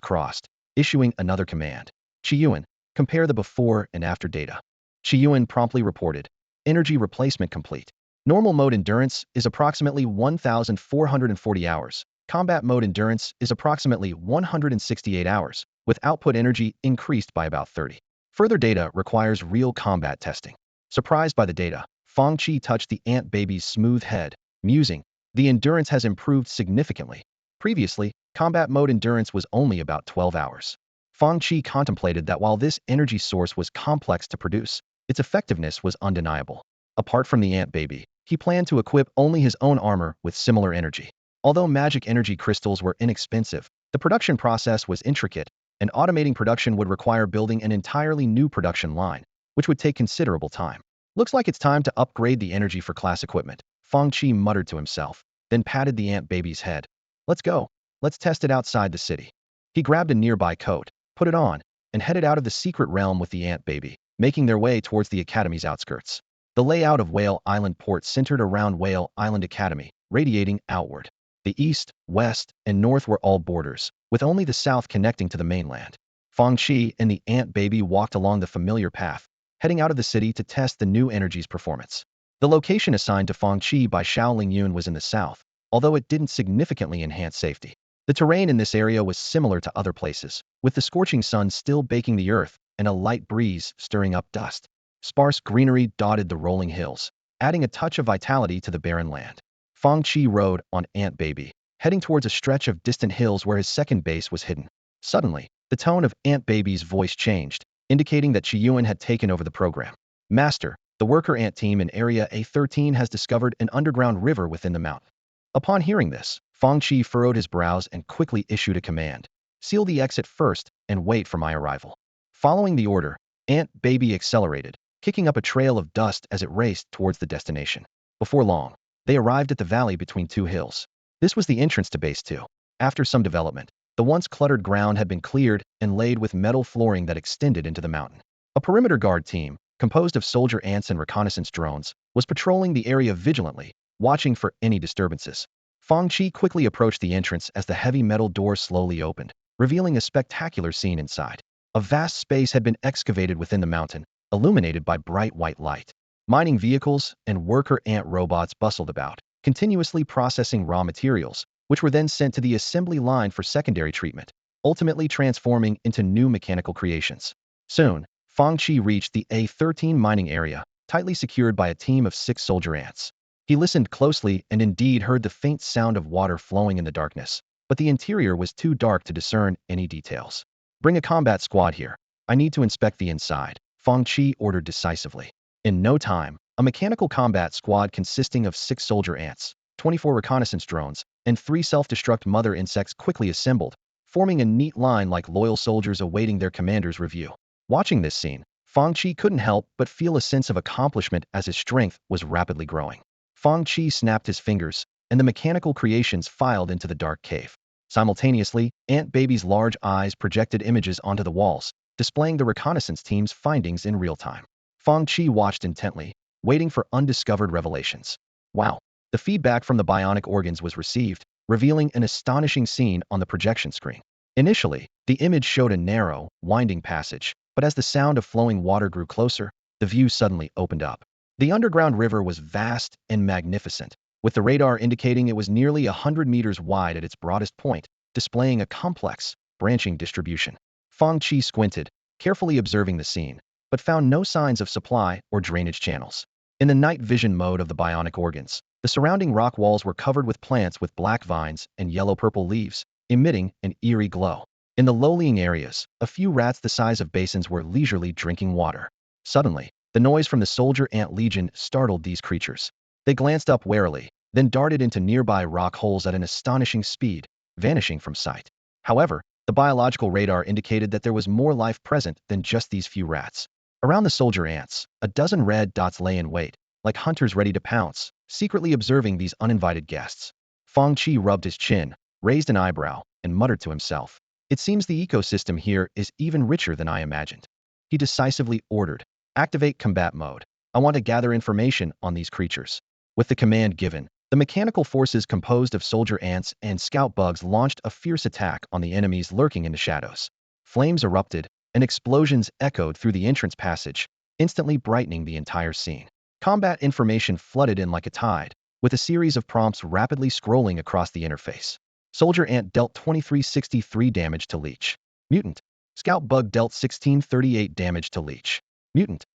crossed, issuing another command. "Qiyuan, compare the before and after data." Qiyuan promptly reported. "Energy replacement complete. Normal mode endurance is approximately 1,440 hours. Combat mode endurance is approximately 168 hours, with output energy increased by about 30. Further data requires real combat testing." Surprised by the data, Fang Qi touched the ant baby's smooth head, musing, "The endurance has improved significantly. Previously, combat mode endurance was only about 12 hours." Fang Qi contemplated that while this energy source was complex to produce, its effectiveness was undeniable. Apart from the ant baby, he planned to equip only his own armor with similar energy. Although magic energy crystals were inexpensive, the production process was intricate, and automating production would require building an entirely new production line, which would take considerable time. "Looks like it's time to upgrade the energy for class equipment," Fang Qi muttered to himself, then patted the ant baby's head. "Let's go. Let's test it outside the city." He grabbed a nearby coat, put it on, and headed out of the secret realm with the ant baby, making their way towards the academy's outskirts. The layout of Whale Island Port centered around Whale Island Academy, radiating outward. The east, west, and north were all borders, with only the south connecting to the mainland. Fang Qi and the ant baby walked along the familiar path, heading out of the city to test the new energy's performance. The location assigned to Fang Qi by Xiao Yun was in the south, although it didn't significantly enhance safety. The terrain in this area was similar to other places, with the scorching sun still baking the earth and a light breeze stirring up dust. Sparse greenery dotted the rolling hills, adding a touch of vitality to the barren land. Fang Qi rode on Ant Baby, heading towards a stretch of distant hills where his second base was hidden. Suddenly, the tone of Ant Baby's voice changed, indicating that Qiyuan had taken over the program. "Master, the worker ant team in Area A13 has discovered an underground river within the mountain." Upon hearing this, Fang Qi furrowed his brows and quickly issued a command. "Seal the exit first and wait for my arrival." Following the order, Ant Baby accelerated, kicking up a trail of dust as it raced towards the destination. Before long, they arrived at the valley between two hills. This was the entrance to Base 2. After some development, the once cluttered ground had been cleared and laid with metal flooring that extended into the mountain. A perimeter guard team, composed of soldier ants and reconnaissance drones, was patrolling the area vigilantly, watching for any disturbances. Fang Qi quickly approached the entrance as the heavy metal door slowly opened, revealing a spectacular scene inside. A vast space had been excavated within the mountain, illuminated by bright white light. Mining vehicles and worker ant robots bustled about, continuously processing raw materials, which were then sent to the assembly line for secondary treatment, ultimately transforming into new mechanical creations. Soon, Fang Qi reached the A13 mining area, tightly secured by a team of 6 soldier ants. He listened closely and indeed heard the faint sound of water flowing in the darkness, but the interior was too dark to discern any details. "Bring a combat squad here. I need to inspect the inside," Fang Qi ordered decisively. In no time, a mechanical combat squad consisting of 6 soldier ants, 24 reconnaissance drones, and 3 self-destruct mother insects quickly assembled, forming a neat line like loyal soldiers awaiting their commander's review. Watching this scene, Fang Qi couldn't help but feel a sense of accomplishment as his strength was rapidly growing. Fang Qi snapped his fingers, and the mechanical creations filed into the dark cave. Simultaneously, Ant Baby's large eyes projected images onto the walls, displaying the reconnaissance team's findings in real time. Fang Qi watched intently, waiting for undiscovered revelations. Wow! The feedback from the bionic organs was received, revealing an astonishing scene on the projection screen. Initially, the image showed a narrow, winding passage, but as the sound of flowing water grew closer, the view suddenly opened up. The underground river was vast and magnificent, with the radar indicating it was nearly 100 meters wide at its broadest point, displaying a complex, branching distribution. Fang Qi squinted, carefully observing the scene, but found no signs of supply or drainage channels. In the night vision mode of the bionic organs, the surrounding rock walls were covered with plants with black vines and yellow-purple leaves, emitting an eerie glow. In the low-lying areas, a few rats the size of basins were leisurely drinking water. Suddenly, the noise from the soldier ant legion startled these creatures. They glanced up warily, then darted into nearby rock holes at an astonishing speed, vanishing from sight. However, the biological radar indicated that there was more life present than just these few rats. Around the soldier ants, a dozen red dots lay in wait, like hunters ready to pounce, secretly observing these uninvited guests. Fang Qi rubbed his chin, raised an eyebrow, and muttered to himself, "It seems the ecosystem here is even richer than I imagined." He decisively ordered, "Activate combat mode. I want to gather information on these creatures." With the command given, the mechanical forces composed of soldier ants and scout bugs launched a fierce attack on the enemies lurking in the shadows. Flames erupted, and explosions echoed through the entrance passage, instantly brightening the entire scene. Combat information flooded in like a tide, with a series of prompts rapidly scrolling across the interface. Soldier ant dealt 2363 damage to leech. Mutant. Scout bug dealt 1638 damage to leech. Mutant.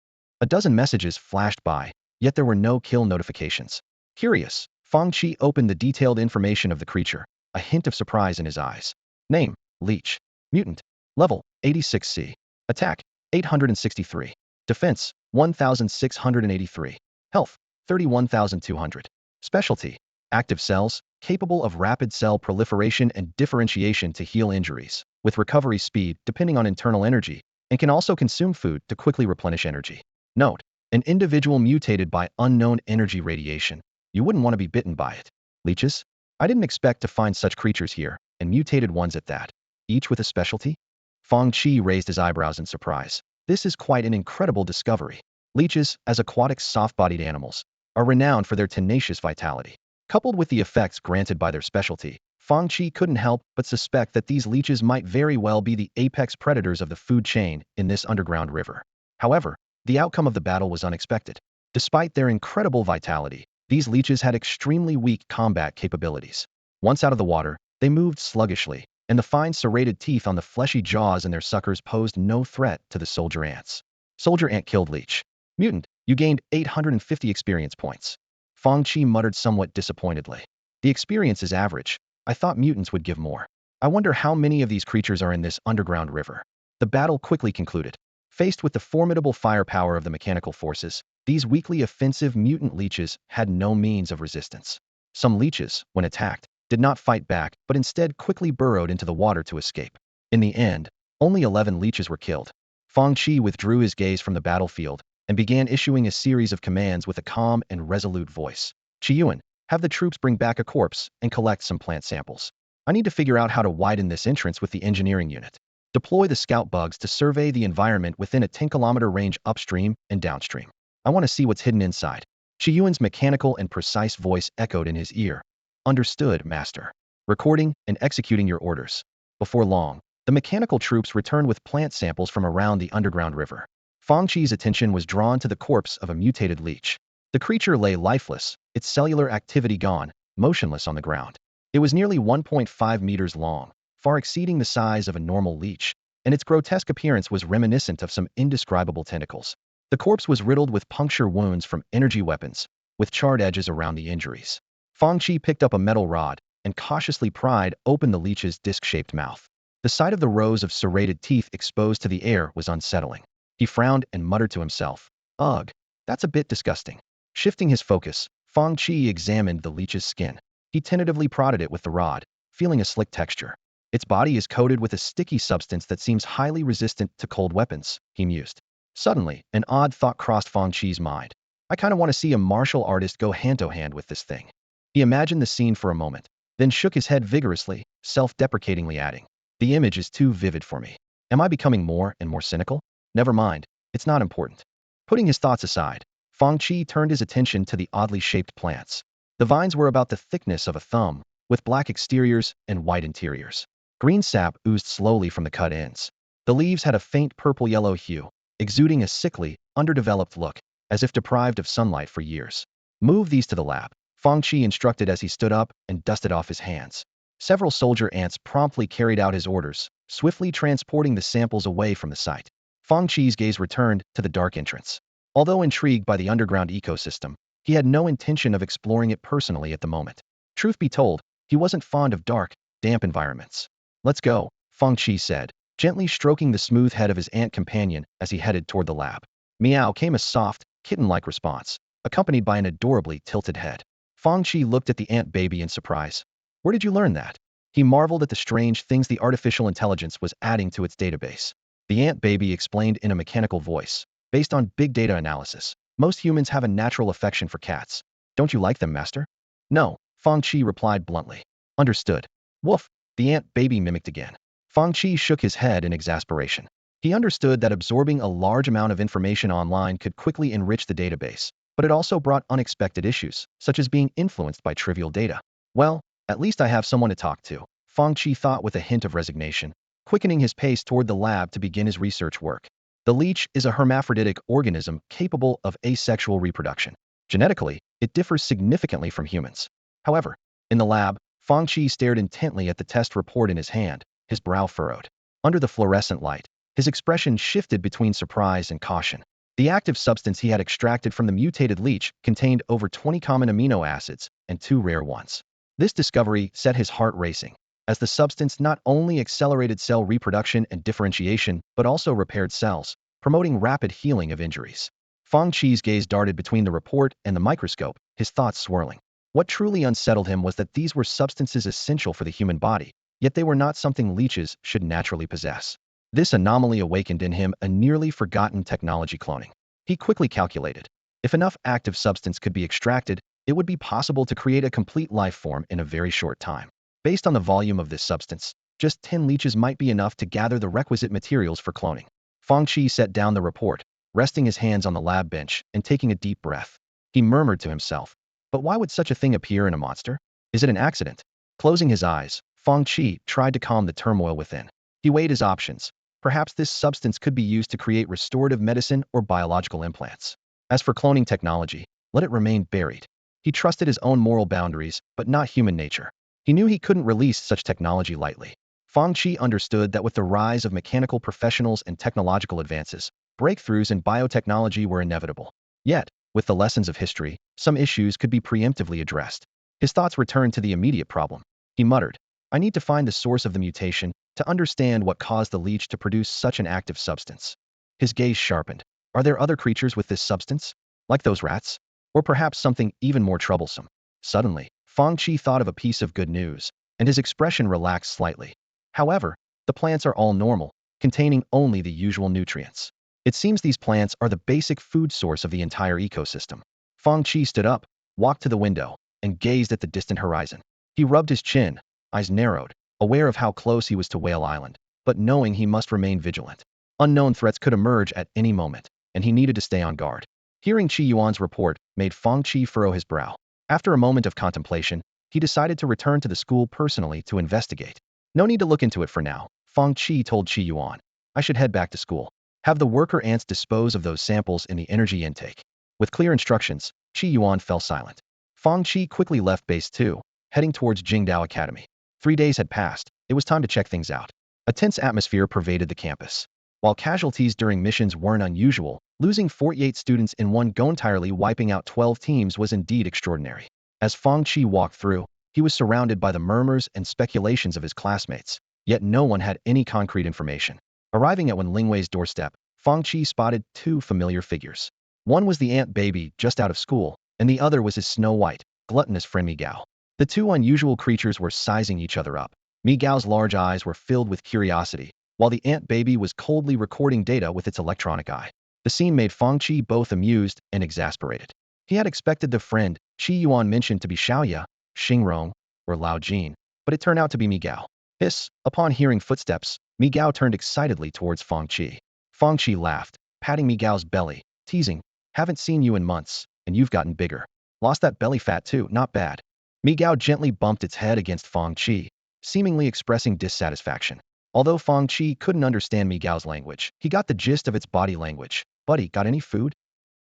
A dozen messages flashed by, yet there were no kill notifications. Curious, Fang Qi opened the detailed information of the creature, a hint of surprise in his eyes. Name, Leech. Mutant. Level, 86C. Attack, 863. Defense, 1683. Health, 31,200. Specialty, active cells, capable of rapid cell proliferation and differentiation to heal injuries, with recovery speed depending on internal energy, and can also consume food to quickly replenish energy. Note, an individual mutated by unknown energy radiation. You wouldn't want to be bitten by it. Leeches? I didn't expect to find such creatures here, and mutated ones at that. Each with a specialty? Fang Qi raised his eyebrows in surprise. This is quite an incredible discovery. Leeches, as aquatic soft-bodied animals, are renowned for their tenacious vitality. Coupled with the effects granted by their specialty, Fang Qi couldn't help but suspect that these leeches might very well be the apex predators of the food chain in this underground river. However, the outcome of the battle was unexpected. Despite their incredible vitality, these leeches had extremely weak combat capabilities. Once out of the water, they moved sluggishly, and the fine serrated teeth on the fleshy jaws in their suckers posed no threat to the soldier ants. Soldier ant killed leech. Mutant, you gained 850 experience points. Fang Qi muttered somewhat disappointedly. The experience is average. I thought mutants would give more. I wonder how many of these creatures are in this underground river. The battle quickly concluded. Faced with the formidable firepower of the mechanical forces, these weakly offensive mutant leeches had no means of resistance. Some leeches, when attacked, did not fight back, but instead quickly burrowed into the water to escape. In the end, only 11 leeches were killed. Fang Qi withdrew his gaze from the battlefield and began issuing a series of commands with a calm and resolute voice. Qiyuan, have the troops bring back a corpse and collect some plant samples. I need to figure out how to widen this entrance with the engineering unit. Deploy the scout bugs to survey the environment within a 10-kilometer range upstream and downstream. I want to see what's hidden inside. Qiyuan's mechanical and precise voice echoed in his ear. Understood, Master. Recording and executing your orders. Before long, the mechanical troops returned with plant samples from around the underground river. Fang Qi's attention was drawn to the corpse of a mutated leech. The creature lay lifeless, its cellular activity gone, motionless on the ground. It was nearly 1.5 meters long, far exceeding the size of a normal leech, and its grotesque appearance was reminiscent of some indescribable tentacles. The corpse was riddled with puncture wounds from energy weapons, with charred edges around the injuries. Fang Qi picked up a metal rod and cautiously pried open the leech's disc-shaped mouth. The sight of the rows of serrated teeth exposed to the air was unsettling. He frowned and muttered to himself, "Ugh, that's a bit disgusting." Shifting his focus, Fang Qi examined the leech's skin. He tentatively prodded it with the rod, feeling a slick texture. Its body is coated with a sticky substance that seems highly resistant to cold weapons, he mused. Suddenly, an odd thought crossed Fang Qi's mind. I kind of want to see a martial artist go hand-to-hand with this thing. He imagined the scene for a moment, then shook his head vigorously, self-deprecatingly adding, "The image is too vivid for me. Am I becoming more and more cynical? Never mind, it's not important." Putting his thoughts aside, Fang Qi turned his attention to the oddly shaped plants. The vines were about the thickness of a thumb, with black exteriors and white interiors. Green sap oozed slowly from the cut ends. The leaves had a faint purple-yellow hue, exuding a sickly, underdeveloped look, as if deprived of sunlight for years. Move these to the lab, Fang Qi instructed as he stood up and dusted off his hands. Several soldier ants promptly carried out his orders, swiftly transporting the samples away from the site. Fang Qi's gaze returned to the dark entrance. Although intrigued by the underground ecosystem, he had no intention of exploring it personally at the moment. Truth be told, he wasn't fond of dark, damp environments. "Let's go," Fang Qi said, gently stroking the smooth head of his ant companion as he headed toward the lab. Meow came a soft, kitten-like response, accompanied by an adorably tilted head. Fang Qi looked at the ant baby in surprise. Where did you learn that? He marveled at the strange things the artificial intelligence was adding to its database. The ant baby explained in a mechanical voice. Based on big data analysis, most humans have a natural affection for cats. Don't you like them, Master? No, Fang Qi replied bluntly. Understood. Woof, the ant baby mimicked again. Fang Qi shook his head in exasperation. He understood that absorbing a large amount of information online could quickly enrich the database, but it also brought unexpected issues, such as being influenced by trivial data. Well, at least I have someone to talk to, Fang Qi thought with a hint of resignation, quickening his pace toward the lab to begin his research work. The leech is a hermaphroditic organism capable of asexual reproduction. Genetically, it differs significantly from humans. However, in the lab, Fang Qi stared intently at the test report in his hand, his brow furrowed. Under the fluorescent light, his expression shifted between surprise and caution. The active substance he had extracted from the mutated leech contained over 20 common amino acids and 2 rare ones. This discovery set his heart racing, as the substance not only accelerated cell reproduction and differentiation, but also repaired cells, promoting rapid healing of injuries. Fang Qi's gaze darted between the report and the microscope, his thoughts swirling. What truly unsettled him was that these were substances essential for the human body, yet they were not something leeches should naturally possess. This anomaly awakened in him a nearly forgotten technology: cloning. He quickly calculated. If enough active substance could be extracted, it would be possible to create a complete life form in a very short time. Based on the volume of this substance, just 10 leeches might be enough to gather the requisite materials for cloning. Fang Qi set down the report, resting his hands on the lab bench and taking a deep breath. He murmured to himself, "But why would such a thing appear in a monster? Is it an accident?" Closing his eyes, Fang Qi tried to calm the turmoil within. He weighed his options. Perhaps this substance could be used to create restorative medicine or biological implants. As for cloning technology, let it remain buried. He trusted his own moral boundaries, but not human nature. He knew he couldn't release such technology lightly. Fang Qi understood that with the rise of mechanical professionals and technological advances, breakthroughs in biotechnology were inevitable. Yet, with the lessons of history, some issues could be preemptively addressed. His thoughts returned to the immediate problem. He muttered, "I need to find the source of the mutation, to understand what caused the leech to produce such an active substance." His gaze sharpened. Are there other creatures with this substance? Like those rats? Or perhaps something even more troublesome? Suddenly, Fang Qi thought of a piece of good news, and his expression relaxed slightly. However, the plants are all normal, containing only the usual nutrients. It seems these plants are the basic food source of the entire ecosystem. Fang Qi stood up, walked to the window, and gazed at the distant horizon. He rubbed his chin, eyes narrowed, aware of how close he was to Whale Island, but knowing he must remain vigilant. Unknown threats could emerge at any moment, and he needed to stay on guard. Hearing Qi Yuan's report made Fang Qi furrow his brow. After a moment of contemplation, he decided to return to the school personally to investigate. No need to look into it for now, Fang Qi told Qi Yuan. I should head back to school. Have the worker ants dispose of those samples in the energy intake. With clear instructions, Qi Yuan fell silent. Fang Qi quickly left Base 2, heading towards Jingdao Academy. 3 days had passed. It was time to check things out. A tense atmosphere pervaded the campus. While casualties during missions weren't unusual, losing 48 students in one go, entirely wiping out 12 teams, was indeed extraordinary. As Fang Qi walked through, he was surrounded by the murmurs and speculations of his classmates, yet no one had any concrete information. Arriving at Wen Lingwei's doorstep, Fang Qi spotted 2 familiar figures. One was the ant baby just out of school, and the other was his snow-white, gluttonous friend Mi Gao. The 2 unusual creatures were sizing each other up. Mi Gao's large eyes were filled with curiosity, while the ant baby was coldly recording data with its electronic eye. The scene made Fang Qi both amused and exasperated. He had expected the friend Qi Yuan mentioned to be Xiaoya, Xingrong, or Lao Jin, but it turned out to be Mi Gao. Hiss! Upon hearing footsteps, Mi Gao turned excitedly towards Fang Qi. Fang Qi laughed, patting Mi Gao's belly, teasing, "Haven't seen you in months, and you've gotten bigger. Lost that belly fat too, not bad." Mi Gao gently bumped its head against Fang Qi, seemingly expressing dissatisfaction. Although Fang Qi couldn't understand Mi Gao's language, he got the gist of its body language. "Buddy, got any food?"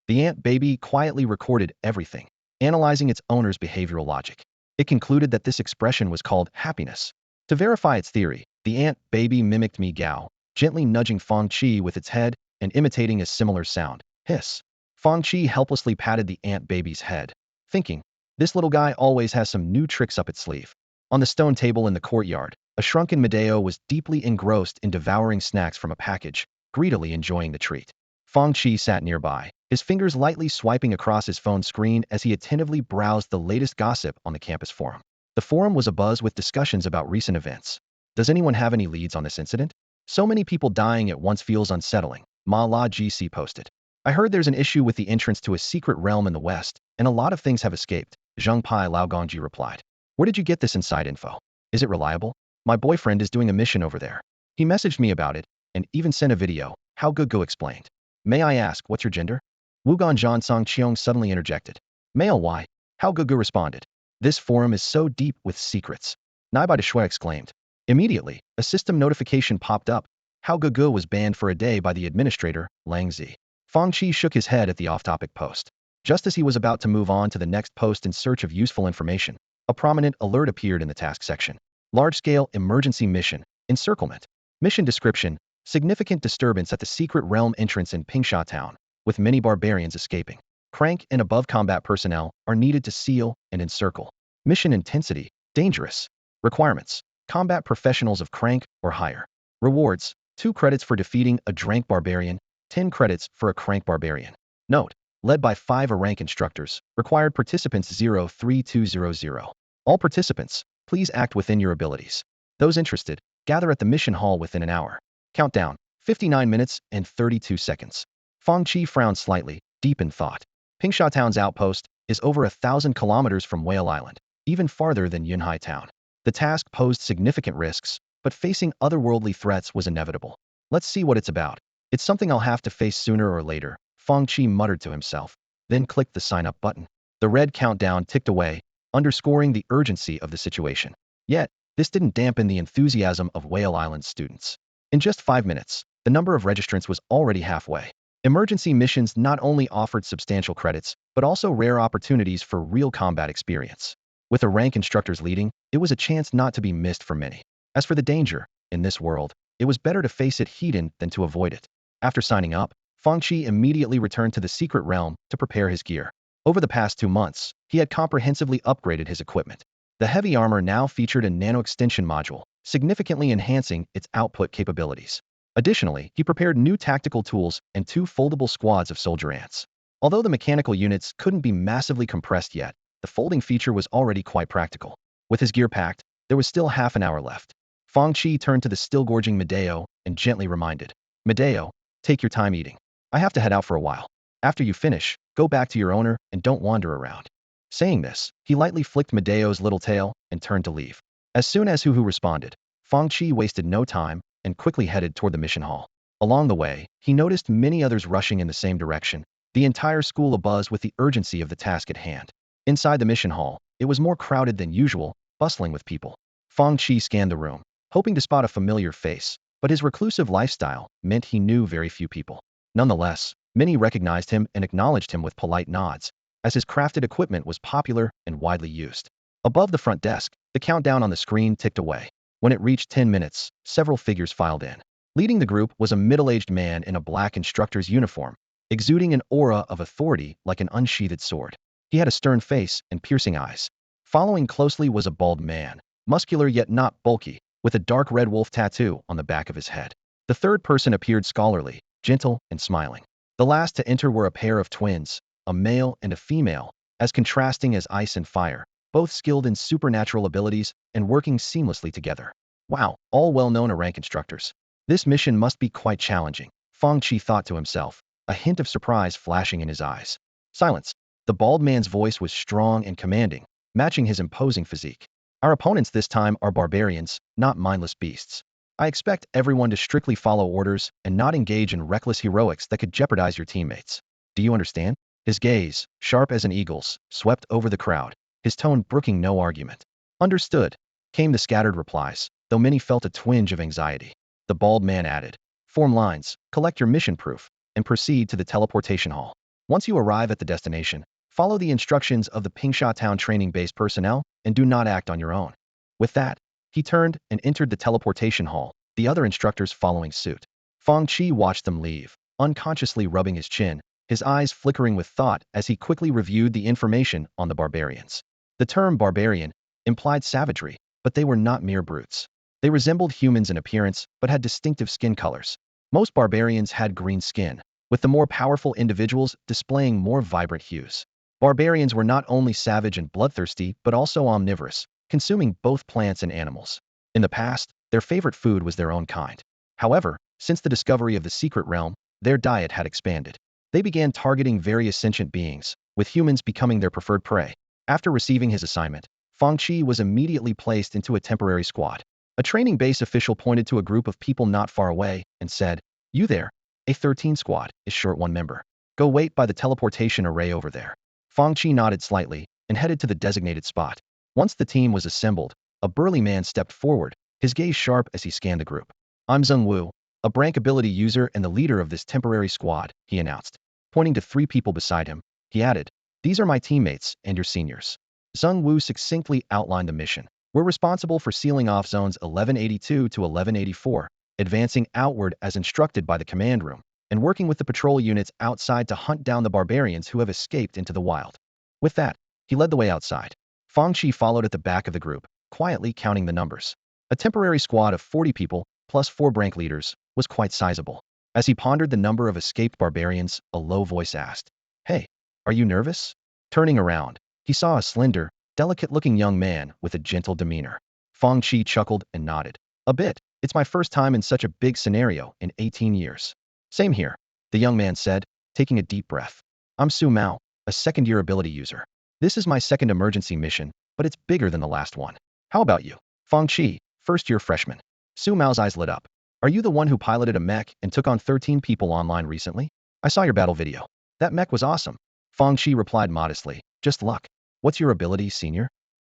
The ant baby quietly recorded everything, analyzing its owner's behavioral logic. It concluded that this expression was called happiness. To verify its theory, the ant baby mimicked Mi Gao, gently nudging Fang Qi with its head and imitating a similar sound. Hiss! Fang Qi helplessly patted the ant baby's head, thinking, this little guy always has some new tricks up its sleeve. On the stone table in the courtyard, a shrunken Medeo was deeply engrossed in devouring snacks from a package, greedily enjoying the treat. Fang Qi sat nearby, his fingers lightly swiping across his phone screen as he attentively browsed the latest gossip on the campus forum. The forum was abuzz with discussions about recent events. Does anyone have any leads on this incident? So many people dying at once feels unsettling, Ma La GC posted. I heard there's an issue with the entrance to a secret realm in the west, and a lot of things have escaped, Zheng Pai Lao Gongji replied. Where did you get this inside info? Is it reliable? My boyfriend is doing a mission over there. He messaged me about it, and even sent a video, How Gugu explained. May I ask, what's your gender? Wugan Zhan Song Qiong suddenly interjected. Male. Why? How Gugu responded. This forum is so deep with secrets. Naibai de Shui exclaimed. Immediately, a system notification popped up. How Gugu was banned for a day by the administrator, Lang Zi. Fang Qi shook his head at the off-topic post. Just as he was about to move on to the next post in search of useful information, a prominent alert appeared in the task section. Large-scale emergency mission, encirclement. Mission description, significant disturbance at the secret realm entrance in Pingsha Town. with many barbarians escaping. Crank and above combat personnel are needed to seal and encircle. Mission intensity, dangerous. Requirements, combat professionals of Crank or higher. Rewards, 2 credits for defeating a Drank barbarian, 10 credits for a Crank barbarian. Note, led by 5 rank instructors, required participants 03200. All participants, please act within your abilities. Those interested, gather at the mission hall within an hour. Countdown, 59 minutes and 32 seconds. Fang Qi frowned slightly, deep in thought. Pingsha Town's outpost is over 1,000 kilometers from Whale Island, even farther than Yunhai Town. The task posed significant risks, but facing otherworldly threats was inevitable. Let's see what it's about. It's something I'll have to face sooner or later, Fang Qi muttered to himself, then clicked the sign-up button. The red countdown ticked away, underscoring the urgency of the situation. Yet, this didn't dampen the enthusiasm of Whale Island students. In just 5 minutes, the number of registrants was already halfway. Emergency missions not only offered substantial credits, but also rare opportunities for real combat experience. With the rank instructors leading, it was a chance not to be missed for many. As for the danger, in this world, it was better to face it head-on than to avoid it. After signing up, Fang Qi immediately returned to the secret realm to prepare his gear. Over the past 2 months, he had comprehensively upgraded his equipment. The heavy armor now featured a nano-extension module, significantly enhancing its output capabilities. Additionally, he prepared new tactical tools and 2 foldable squads of soldier ants. Although the mechanical units couldn't be massively compressed yet, the folding feature was already quite practical. With his gear packed, there was still half an hour left. Fang Qi turned to the still-gorging Medeo and gently reminded, Medeo, take your time eating. I have to head out for a while. After you finish, go back to your owner and don't wander around. Saying this, he lightly flicked Medeo's little tail and turned to leave. As soon as Huhu responded, Fang Qi wasted no time and quickly headed toward the mission hall. Along the way, he noticed many others rushing in the same direction, the entire school abuzz with the urgency of the task at hand. Inside the mission hall, it was more crowded than usual, bustling with people. Fang Qi scanned the room, hoping to spot a familiar face, but his reclusive lifestyle meant he knew very few people. Nonetheless, many recognized him and acknowledged him with polite nods, as his crafted equipment was popular and widely used. Above the front desk, the countdown on the screen ticked away. When it reached 10 minutes, several figures filed in. Leading the group was a middle-aged man in a black instructor's uniform, exuding an aura of authority like an unsheathed sword. He had a stern face and piercing eyes. Following closely was a bald man, muscular yet not bulky, with a dark red wolf tattoo on the back of his head. The third person appeared scholarly, gentle, and smiling. The last to enter were a pair of twins, a male and a female, as contrasting as ice and fire, both skilled in supernatural abilities and working seamlessly together. Wow, all well-known rank instructors. This mission must be quite challenging, Fang Qi thought to himself, a hint of surprise flashing in his eyes. Silence. The bald man's voice was strong and commanding, matching his imposing physique. Our opponents this time are barbarians, not mindless beasts. I expect everyone to strictly follow orders and not engage in reckless heroics that could jeopardize your teammates. Do you understand? His gaze, sharp as an eagle's, swept over the crowd, his tone brooking no argument. Understood, came the scattered replies, though many felt a twinge of anxiety. The bald man added, form lines, collect your mission proof, and proceed to the teleportation hall. Once you arrive at the destination, follow the instructions of the Pingsha Town training base personnel and do not act on your own. With that, he turned and entered the teleportation hall, the other instructors following suit. Fang Qi watched them leave, unconsciously rubbing his chin, his eyes flickering with thought as he quickly reviewed the information on the barbarians. The term barbarian implied savagery, but they were not mere brutes. They resembled humans in appearance, but had distinctive skin colors. Most barbarians had green skin, with the more powerful individuals displaying more vibrant hues. Barbarians were not only savage and bloodthirsty, but also omnivorous, consuming both plants and animals. In the past, their favorite food was their own kind. However, since the discovery of the secret realm, their diet had expanded. They began targeting various sentient beings, with humans becoming their preferred prey. After receiving his assignment, Fang Qi was immediately placed into a temporary squad. A training base official pointed to a group of people not far away and said, "You there? A-13 squad is short one member. Go wait by the teleportation array over there." Fang Qi nodded slightly and headed to the designated spot. Once the team was assembled, a burly man stepped forward, his gaze sharp as he scanned the group. "I'm Zheng Wu, a Brank ability user and the leader of this temporary squad," he announced. Pointing to 3 people beside him, he added, "These are my teammates and your seniors." Zheng Wu succinctly outlined the mission. "We're responsible for sealing off zones 1182 to 1184, advancing outward as instructed by the command room. and working with the patrol units outside to hunt down the barbarians who have escaped into the wild. With that, he led the way outside. Fang Qi followed at the back of the group, quietly counting the numbers. A temporary squad of 40 people, plus 4 brank leaders, was quite sizable. As he pondered the number of escaped barbarians, a low voice asked, "Hey, are you nervous?" Turning around, he saw a slender, delicate-looking young man with a gentle demeanor. Fang Qi chuckled and nodded. "A bit. It's my first time in such a big scenario in 18 years. Same here," the young man said, taking a deep breath. "I'm Su Mao, a second-year ability user. This is my second emergency mission, but it's bigger than the last one. How about you?" Fang Qi, first-year freshman. Su Mao's eyes lit up. "Are you the one who piloted a mech and took on 13 people online recently? I saw your battle video. That mech was awesome." Fang Qi replied modestly, "Just luck. What's your ability, senior?"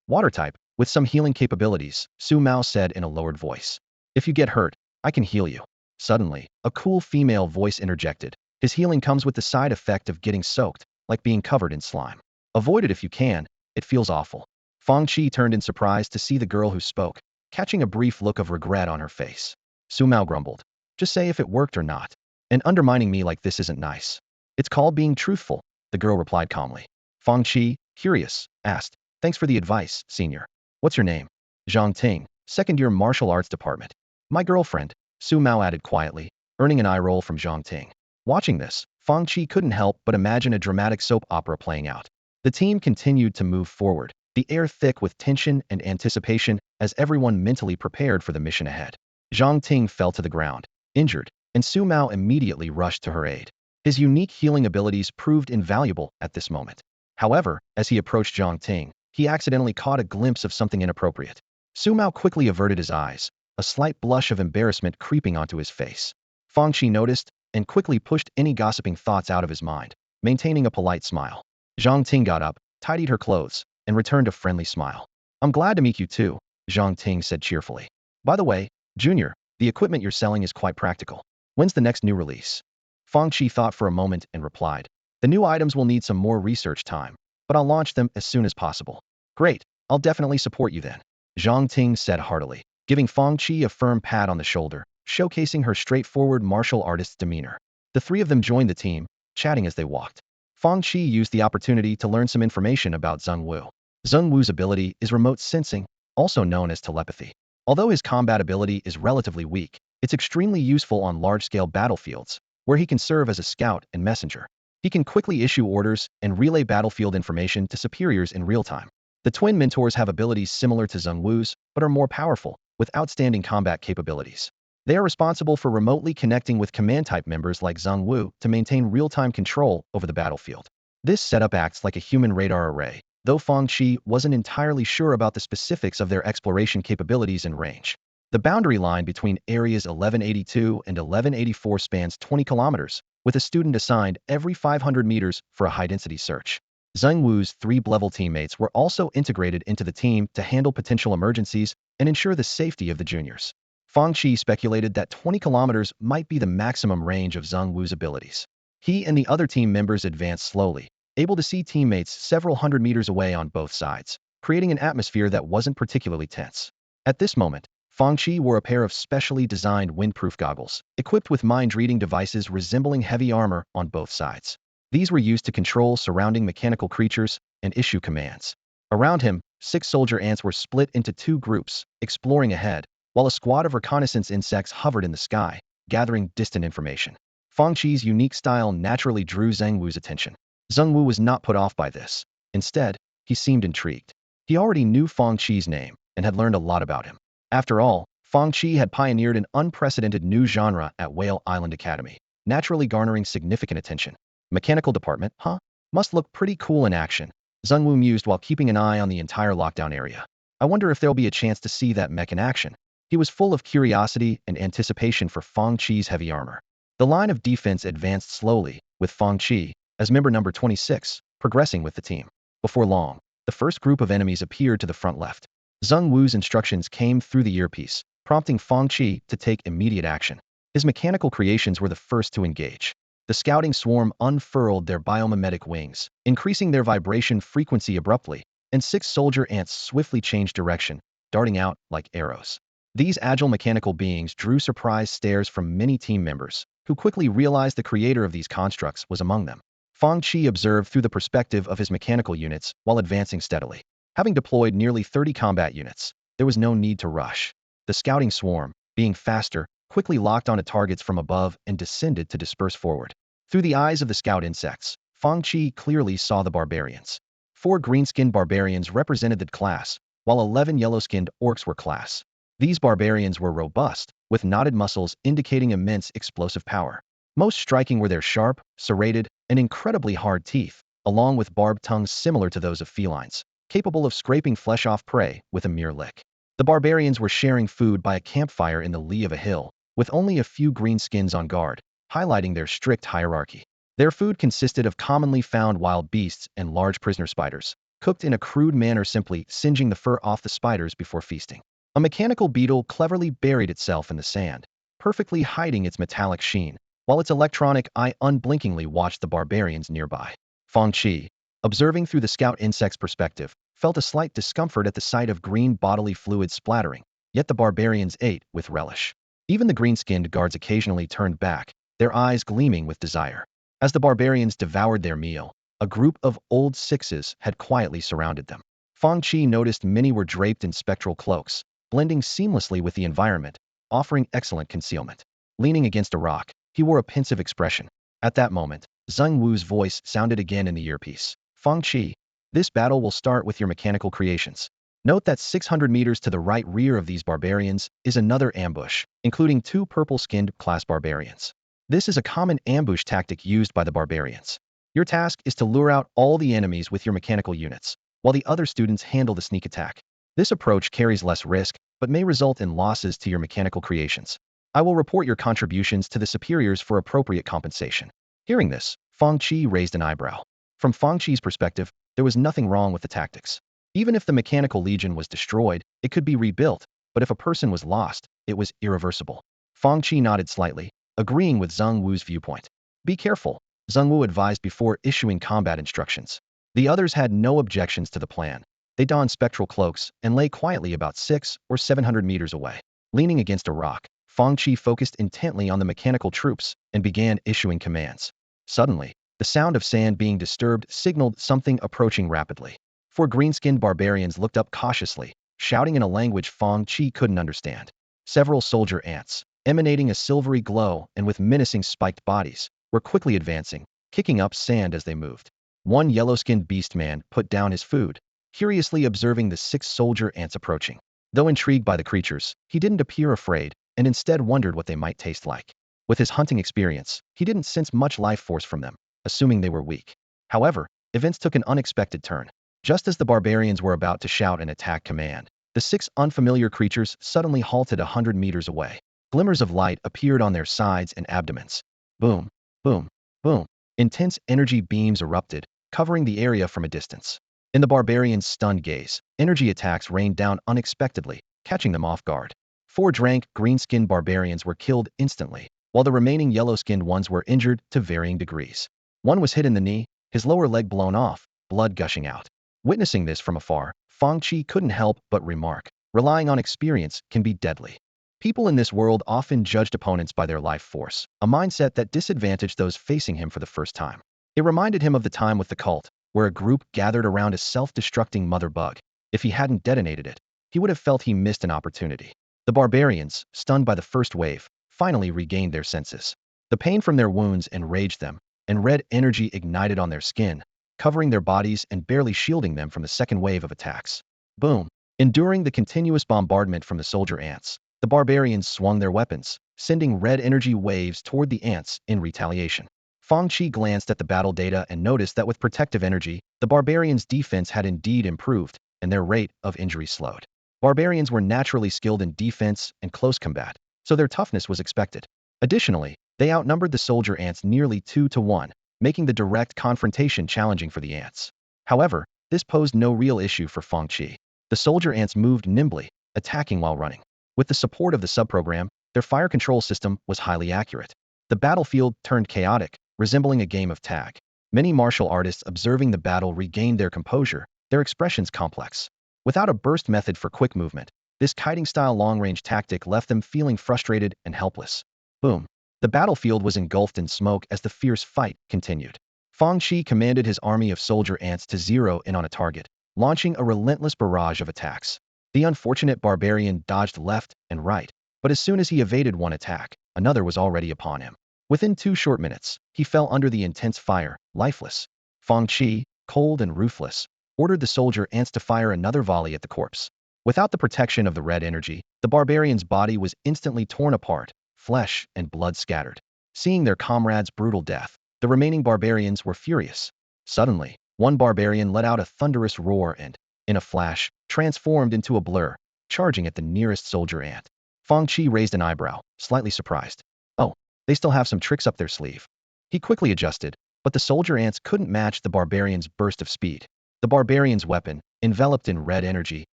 "Water type, with some healing capabilities," Su Mao said in a lowered voice. "If you get hurt, I can heal you." Suddenly, a cool female voice interjected. "His healing comes with the side effect of getting soaked, like being covered in slime. Avoid it if you can, it feels awful." Fang Qi turned in surprise to see the girl who spoke, catching a brief look of regret on her face. Su Mao grumbled, "Just say if it worked or not. And undermining me like this isn't nice." "It's called being truthful," the girl replied calmly. Fang Qi, curious, asked, "Thanks for the advice, senior. What's your name?" "Zhang Ting, second-year martial arts department." "My girlfriend," Su Mao added quietly, earning an eye roll from Zhang Ting. Watching this, Fang Qi couldn't help but imagine a dramatic soap opera playing out. The team continued to move forward, the air thick with tension and anticipation as everyone mentally prepared for the mission ahead. Zhang Ting fell to the ground, injured, and Su Mao immediately rushed to her aid. His unique healing abilities proved invaluable at this moment. However, as he approached Zhang Ting, he accidentally caught a glimpse of something inappropriate. Su Mao quickly averted his eyes, a slight blush of embarrassment creeping onto his face. Fang Qi noticed and quickly pushed any gossiping thoughts out of his mind, maintaining a polite smile. Zhang Ting got up, tidied her clothes, and returned a friendly smile. "I'm glad to meet you too," Zhang Ting said cheerfully. "By the way, Junior, the equipment you're selling is quite practical. When's the next new release?" Fang Qi thought for a moment and replied, "The new items will need some more research time, but I'll launch them as soon as possible." "Great, I'll definitely support you then," Zhang Ting said heartily, giving Fang Qi a firm pat on the shoulder, showcasing her straightforward martial artist's demeanor. The three of them joined the team, chatting as they walked. Fang Qi used the opportunity to learn some information about Zheng Wu. Zheng Wu's ability is remote sensing, also known as telepathy. Although his combat ability is relatively weak, it's extremely useful on large-scale battlefields, where he can serve as a scout and messenger. He can quickly issue orders and relay battlefield information to superiors in real time. The twin mentors have abilities similar to Zheng Wu's, but are more powerful, with outstanding combat capabilities. They are responsible for remotely connecting with command-type members like Zheng Wu to maintain real-time control over the battlefield. This setup acts like a human radar array, though Fang Qi wasn't entirely sure about the specifics of their exploration capabilities and range. The boundary line between areas 1182 and 1184 spans 20 kilometers, with a student assigned every 500 meters for a high-density search. Zheng Wu's 3 level teammates were also integrated into the team to handle potential emergencies and ensure the safety of the juniors. Fang Qi speculated that 20 kilometers might be the maximum range of Zheng Wu's abilities. He and the other team members advanced slowly, able to see teammates several hundred meters away on both sides, creating an atmosphere that wasn't particularly tense. At this moment, Fang Qi wore a pair of specially designed windproof goggles, equipped with mind-reading devices resembling heavy armor on both sides. These were used to control surrounding mechanical creatures and issue commands. Around him, 6 soldier ants were split into 2 groups, exploring ahead, while a squad of reconnaissance insects hovered in the sky, gathering distant information. Fang Qi's unique style naturally drew Zheng Wu's attention. Zheng Wu was not put off by this. Instead, he seemed intrigued. He already knew Fang Qi's name and had learned a lot about him. After all, Fang Qi had pioneered an unprecedented new genre at Whale Island Academy, naturally garnering significant attention. Mechanical department, huh? Must look pretty cool in action, Zheng Wu mused while keeping an eye on the entire lockdown area. I wonder if there'll be a chance to see that mech in action. He was full of curiosity and anticipation for Fang Qi's heavy armor. The line of defense advanced slowly, with Fang Qi, as member number 26, progressing with the team. Before long, the first group of enemies appeared to the front left. Zheng Wu's instructions came through the earpiece, prompting Fang Qi to take immediate action. His mechanical creations were the first to engage. The scouting swarm unfurled their biomimetic wings, increasing their vibration frequency abruptly, and 6 soldier ants swiftly changed direction, darting out like arrows. These agile mechanical beings drew surprised stares from many team members, who quickly realized the creator of these constructs was among them. Fang Qi observed through the perspective of his mechanical units while advancing steadily. Having deployed nearly 30 combat units, there was no need to rush. The scouting swarm, being faster, quickly locked onto targets from above and descended to disperse forward. Through the eyes of the scout insects, Fang Qi clearly saw the barbarians. 4 green-skinned barbarians represented the class, while 11 yellow-skinned orcs were class. These barbarians were robust, with knotted muscles indicating immense explosive power. Most striking were their sharp, serrated, and incredibly hard teeth, along with barbed tongues similar to those of felines, capable of scraping flesh off prey with a mere lick. The barbarians were sharing food by a campfire in the lee of a hill, with only a few greenskins on guard, highlighting their strict hierarchy. Their food consisted of commonly found wild beasts and large prisoner spiders, cooked in a crude manner, simply singeing the fur off the spiders before feasting. A mechanical beetle cleverly buried itself in the sand, perfectly hiding its metallic sheen, while its electronic eye unblinkingly watched the barbarians nearby. Fang Qi, observing through the scout insect's perspective, felt a slight discomfort at the sight of green bodily fluid splattering, yet the barbarians ate with relish. Even the green-skinned guards occasionally turned back, their eyes gleaming with desire. As the barbarians devoured their meal, a group of old sixes had quietly surrounded them. Fang Qi noticed many were draped in spectral cloaks, blending seamlessly with the environment, offering excellent concealment. Leaning against a rock, he wore a pensive expression. At that moment, Zheng Wu's voice sounded again in the earpiece. Fang Qi, this battle will start with your mechanical creations. Note that 600 meters to the right rear of these barbarians is another ambush, including 2 purple-skinned class barbarians. This is a common ambush tactic used by the barbarians. Your task is to lure out all the enemies with your mechanical units, while the other students handle the sneak attack. This approach carries less risk, but may result in losses to your mechanical creations. I will report your contributions to the superiors for appropriate compensation. Hearing this, Fang Qi raised an eyebrow. From Fang Qi's perspective, there was nothing wrong with the tactics. Even if the mechanical legion was destroyed, it could be rebuilt, but if a person was lost, it was irreversible. Fang Qi nodded slightly, agreeing with Zheng Wu's viewpoint. Be careful, Zheng Wu advised before issuing combat instructions. The others had no objections to the plan. They donned spectral cloaks and lay quietly about 600 or 700 meters away. Leaning against a rock, Fang Qi focused intently on the mechanical troops and began issuing commands. Suddenly, the sound of sand being disturbed signaled something approaching rapidly. 4 green-skinned barbarians looked up cautiously, shouting in a language Fang Qi couldn't understand. Several soldier ants, emanating a silvery glow and with menacing spiked bodies, were quickly advancing, kicking up sand as they moved. One yellow-skinned beast-man put down his food, curiously observing the 6 soldier ants approaching. Though intrigued by the creatures, he didn't appear afraid, and instead wondered what they might taste like. With his hunting experience, he didn't sense much life force from them, assuming they were weak. However, events took an unexpected turn. Just as the barbarians were about to shout an attack command, the 6 unfamiliar creatures suddenly halted 100 meters away. Glimmers of light appeared on their sides and abdomens. Boom, boom, boom. Intense energy beams erupted, covering the area from a distance. In the barbarians' stunned gaze, energy attacks rained down unexpectedly, catching them off guard. 4 green-skinned barbarians were killed instantly, while the remaining yellow-skinned ones were injured to varying degrees. One was hit in the knee, his lower leg blown off, blood gushing out. Witnessing this from afar, Fang Qi couldn't help but remark, relying on experience can be deadly. People in this world often judged opponents by their life force, a mindset that disadvantaged those facing him for the first time. It reminded him of the time with the cult, where a group gathered around a self-destructing mother bug. If he hadn't detonated it, he would have felt he missed an opportunity. The barbarians, stunned by the first wave, finally regained their senses. The pain from their wounds enraged them, and red energy ignited on their skin, covering their bodies and barely shielding them from the second wave of attacks. Boom! Enduring the continuous bombardment from the soldier ants, the barbarians swung their weapons, sending red energy waves toward the ants in retaliation. Fang Qi glanced at the battle data and noticed that with protective energy, the barbarians' defense had indeed improved, and their rate of injury slowed. Barbarians were naturally skilled in defense and close combat, so their toughness was expected. Additionally, they outnumbered the soldier ants nearly 2 to 1, making the direct confrontation challenging for the ants. However, this posed no real issue for Fang Qi. The soldier ants moved nimbly, attacking while running. With the support of the subprogram, their fire control system was highly accurate. The battlefield turned chaotic, resembling a game of tag. Many martial artists observing the battle regained their composure, their expressions complex. Without a burst method for quick movement, This kiting-style long-range tactic left them feeling frustrated and helpless. Boom. The battlefield was engulfed in smoke as the fierce fight continued. Fang Qi commanded his army of soldier ants to zero in on a target, launching a relentless barrage of attacks. The unfortunate barbarian dodged left and right, but as soon as he evaded one attack, another was already upon him. Within 2 short minutes, he fell under the intense fire, lifeless. Fang Qi, cold and ruthless, ordered the soldier ants to fire another volley at the corpse. Without the protection of the red energy, the barbarian's body was instantly torn apart, flesh and blood scattered. Seeing their comrade's brutal death, the remaining barbarians were furious. Suddenly, one barbarian let out a thunderous roar and, in a flash, transformed into a blur, charging at the nearest soldier ant. Fang Qi raised an eyebrow, slightly surprised. Oh, they still have some tricks up their sleeve. He quickly adjusted, but the soldier ants couldn't match the barbarian's burst of speed. The barbarian's weapon, enveloped in red energy,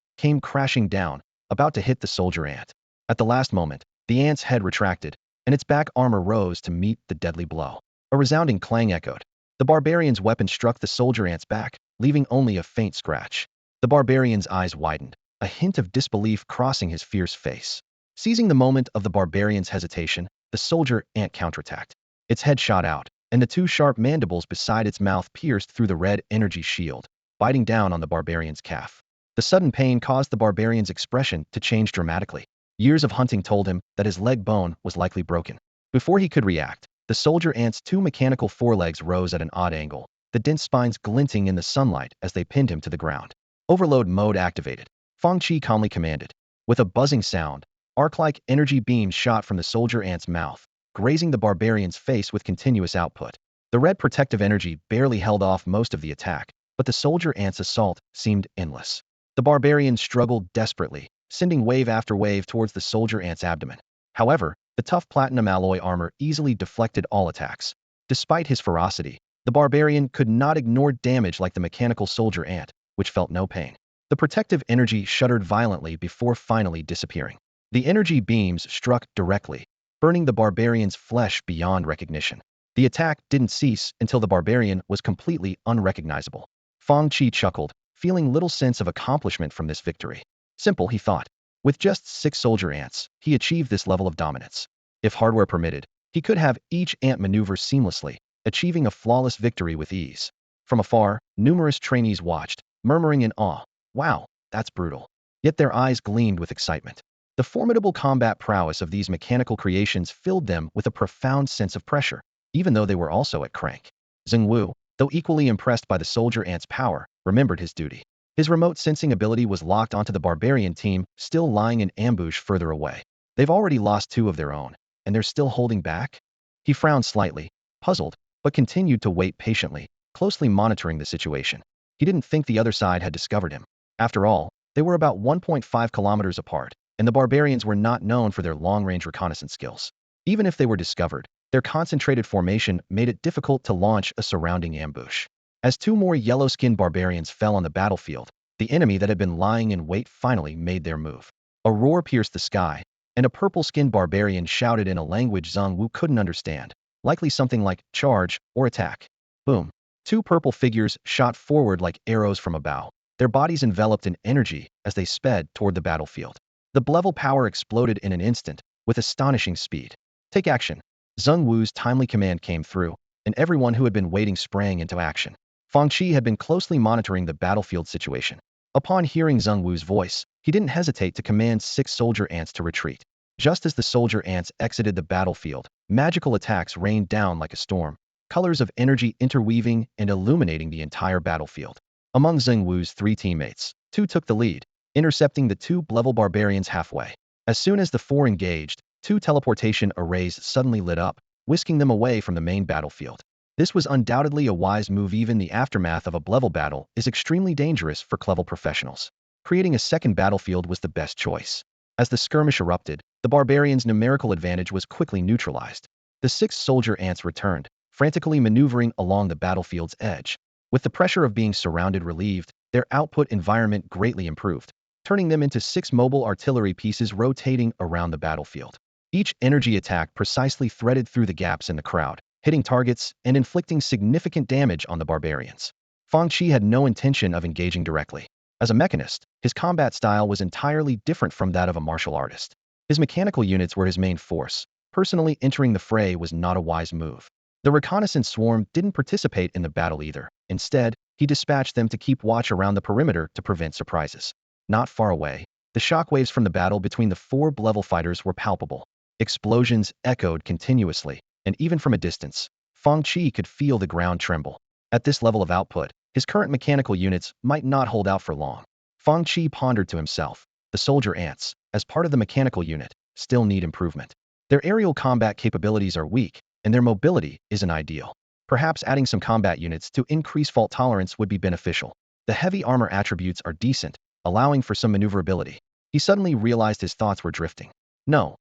came crashing down, about to hit the soldier ant. At the last moment, the ant's head retracted, and its back armor rose to meet the deadly blow. A resounding clang echoed. The barbarian's weapon struck the soldier ant's back, leaving only a faint scratch. The barbarian's eyes widened, a hint of disbelief crossing his fierce face. Seizing the moment of the barbarian's hesitation, the soldier ant counterattacked. Its head shot out, and the 2 sharp mandibles beside its mouth pierced through the red energy shield, biting down on the barbarian's calf. The sudden pain caused the barbarian's expression to change dramatically. Years of hunting told him that his leg bone was likely broken. Before he could react, the soldier ant's 2 mechanical forelegs rose at an odd angle, the dense spines glinting in the sunlight as they pinned him to the ground. Overload mode activated. Fang Qi calmly commanded. With a buzzing sound, arc-like energy beams shot from the soldier ant's mouth, grazing the barbarian's face with continuous output. The red protective energy barely held off most of the attack, but the soldier ant's assault seemed endless. The barbarian struggled desperately, sending wave after wave towards the soldier ant's abdomen. However, the tough platinum alloy armor easily deflected all attacks. Despite his ferocity, the barbarian could not ignore damage like the mechanical soldier ant, which felt no pain. The protective energy shuddered violently before finally disappearing. The energy beams struck directly, burning the barbarian's flesh beyond recognition. The attack didn't cease until the barbarian was completely unrecognizable. Fang Qi chuckled, feeling little sense of accomplishment from this victory. Simple, he thought. With just 6 soldier ants, he achieved this level of dominance. If hardware permitted, he could have each ant maneuver seamlessly, achieving a flawless victory with ease. From afar, numerous trainees watched, murmuring in awe, "Wow, that's brutal." Yet their eyes gleamed with excitement. The formidable combat prowess of these mechanical creations filled them with a profound sense of pressure, even though they were also at crank. Zheng Wu, though equally impressed by the soldier ant's power, remembered his duty. His remote sensing ability was locked onto the barbarian team, still lying in ambush further away. They've already lost 2 of their own, and they're still holding back? He frowned slightly, puzzled, but continued to wait patiently, closely monitoring the situation. He didn't think the other side had discovered him. After all, they were about 1.5 kilometers apart, and the barbarians were not known for their long-range reconnaissance skills. Even if they were discovered, their concentrated formation made it difficult to launch a surrounding ambush. As 2 more yellow-skinned barbarians fell on the battlefield, the enemy that had been lying in wait finally made their move. A roar pierced the sky, and a purple-skinned barbarian shouted in a language Zheng Wu couldn't understand, likely something like charge or attack. Boom. 2 purple figures shot forward like arrows from a bow, their bodies enveloped in energy as they sped toward the battlefield. The level power exploded in an instant, with astonishing speed. Take action. Zheng Wu's timely command came through, and everyone who had been waiting sprang into action. Fang Qi had been closely monitoring the battlefield situation. Upon hearing Zheng Wu's voice, he didn't hesitate to command 6 soldier ants to retreat. Just as the soldier ants exited the battlefield, magical attacks rained down like a storm, colors of energy interweaving and illuminating the entire battlefield. Among Zheng Wu's 3 teammates, 2 took the lead, intercepting the 2 level barbarians halfway. As soon as the 4 engaged, 2 teleportation arrays suddenly lit up, whisking them away from the main battlefield. This was undoubtedly a wise move. Even the aftermath of a level battle is extremely dangerous for level professionals. Creating a second battlefield was the best choice. As the skirmish erupted, the barbarians' numerical advantage was quickly neutralized. The 6 soldier ants returned, frantically maneuvering along the battlefield's edge. With the pressure of being surrounded relieved, their output environment greatly improved, turning them into 6 mobile artillery pieces rotating around the battlefield. Each energy attack precisely threaded through the gaps in the crowd, hitting targets and inflicting significant damage on the barbarians. Fang Qi had no intention of engaging directly. As a mechanist, his combat style was entirely different from that of a martial artist. His mechanical units were his main force. Personally entering the fray was not a wise move. The reconnaissance swarm didn't participate in the battle either. Instead, he dispatched them to keep watch around the perimeter to prevent surprises. Not far away, the shockwaves from the battle between the four level fighters were palpable. Explosions echoed continuously, and even from a distance, Fang Qi could feel the ground tremble. At this level of output, his current mechanical units might not hold out for long. Fang Qi pondered to himself, the soldier ants, as part of the mechanical unit, still need improvement. Their aerial combat capabilities are weak, and their mobility isn't ideal. Perhaps adding some combat units to increase fault tolerance would be beneficial. The heavy armor attributes are decent, allowing for some maneuverability. He suddenly realized his thoughts were drifting. No,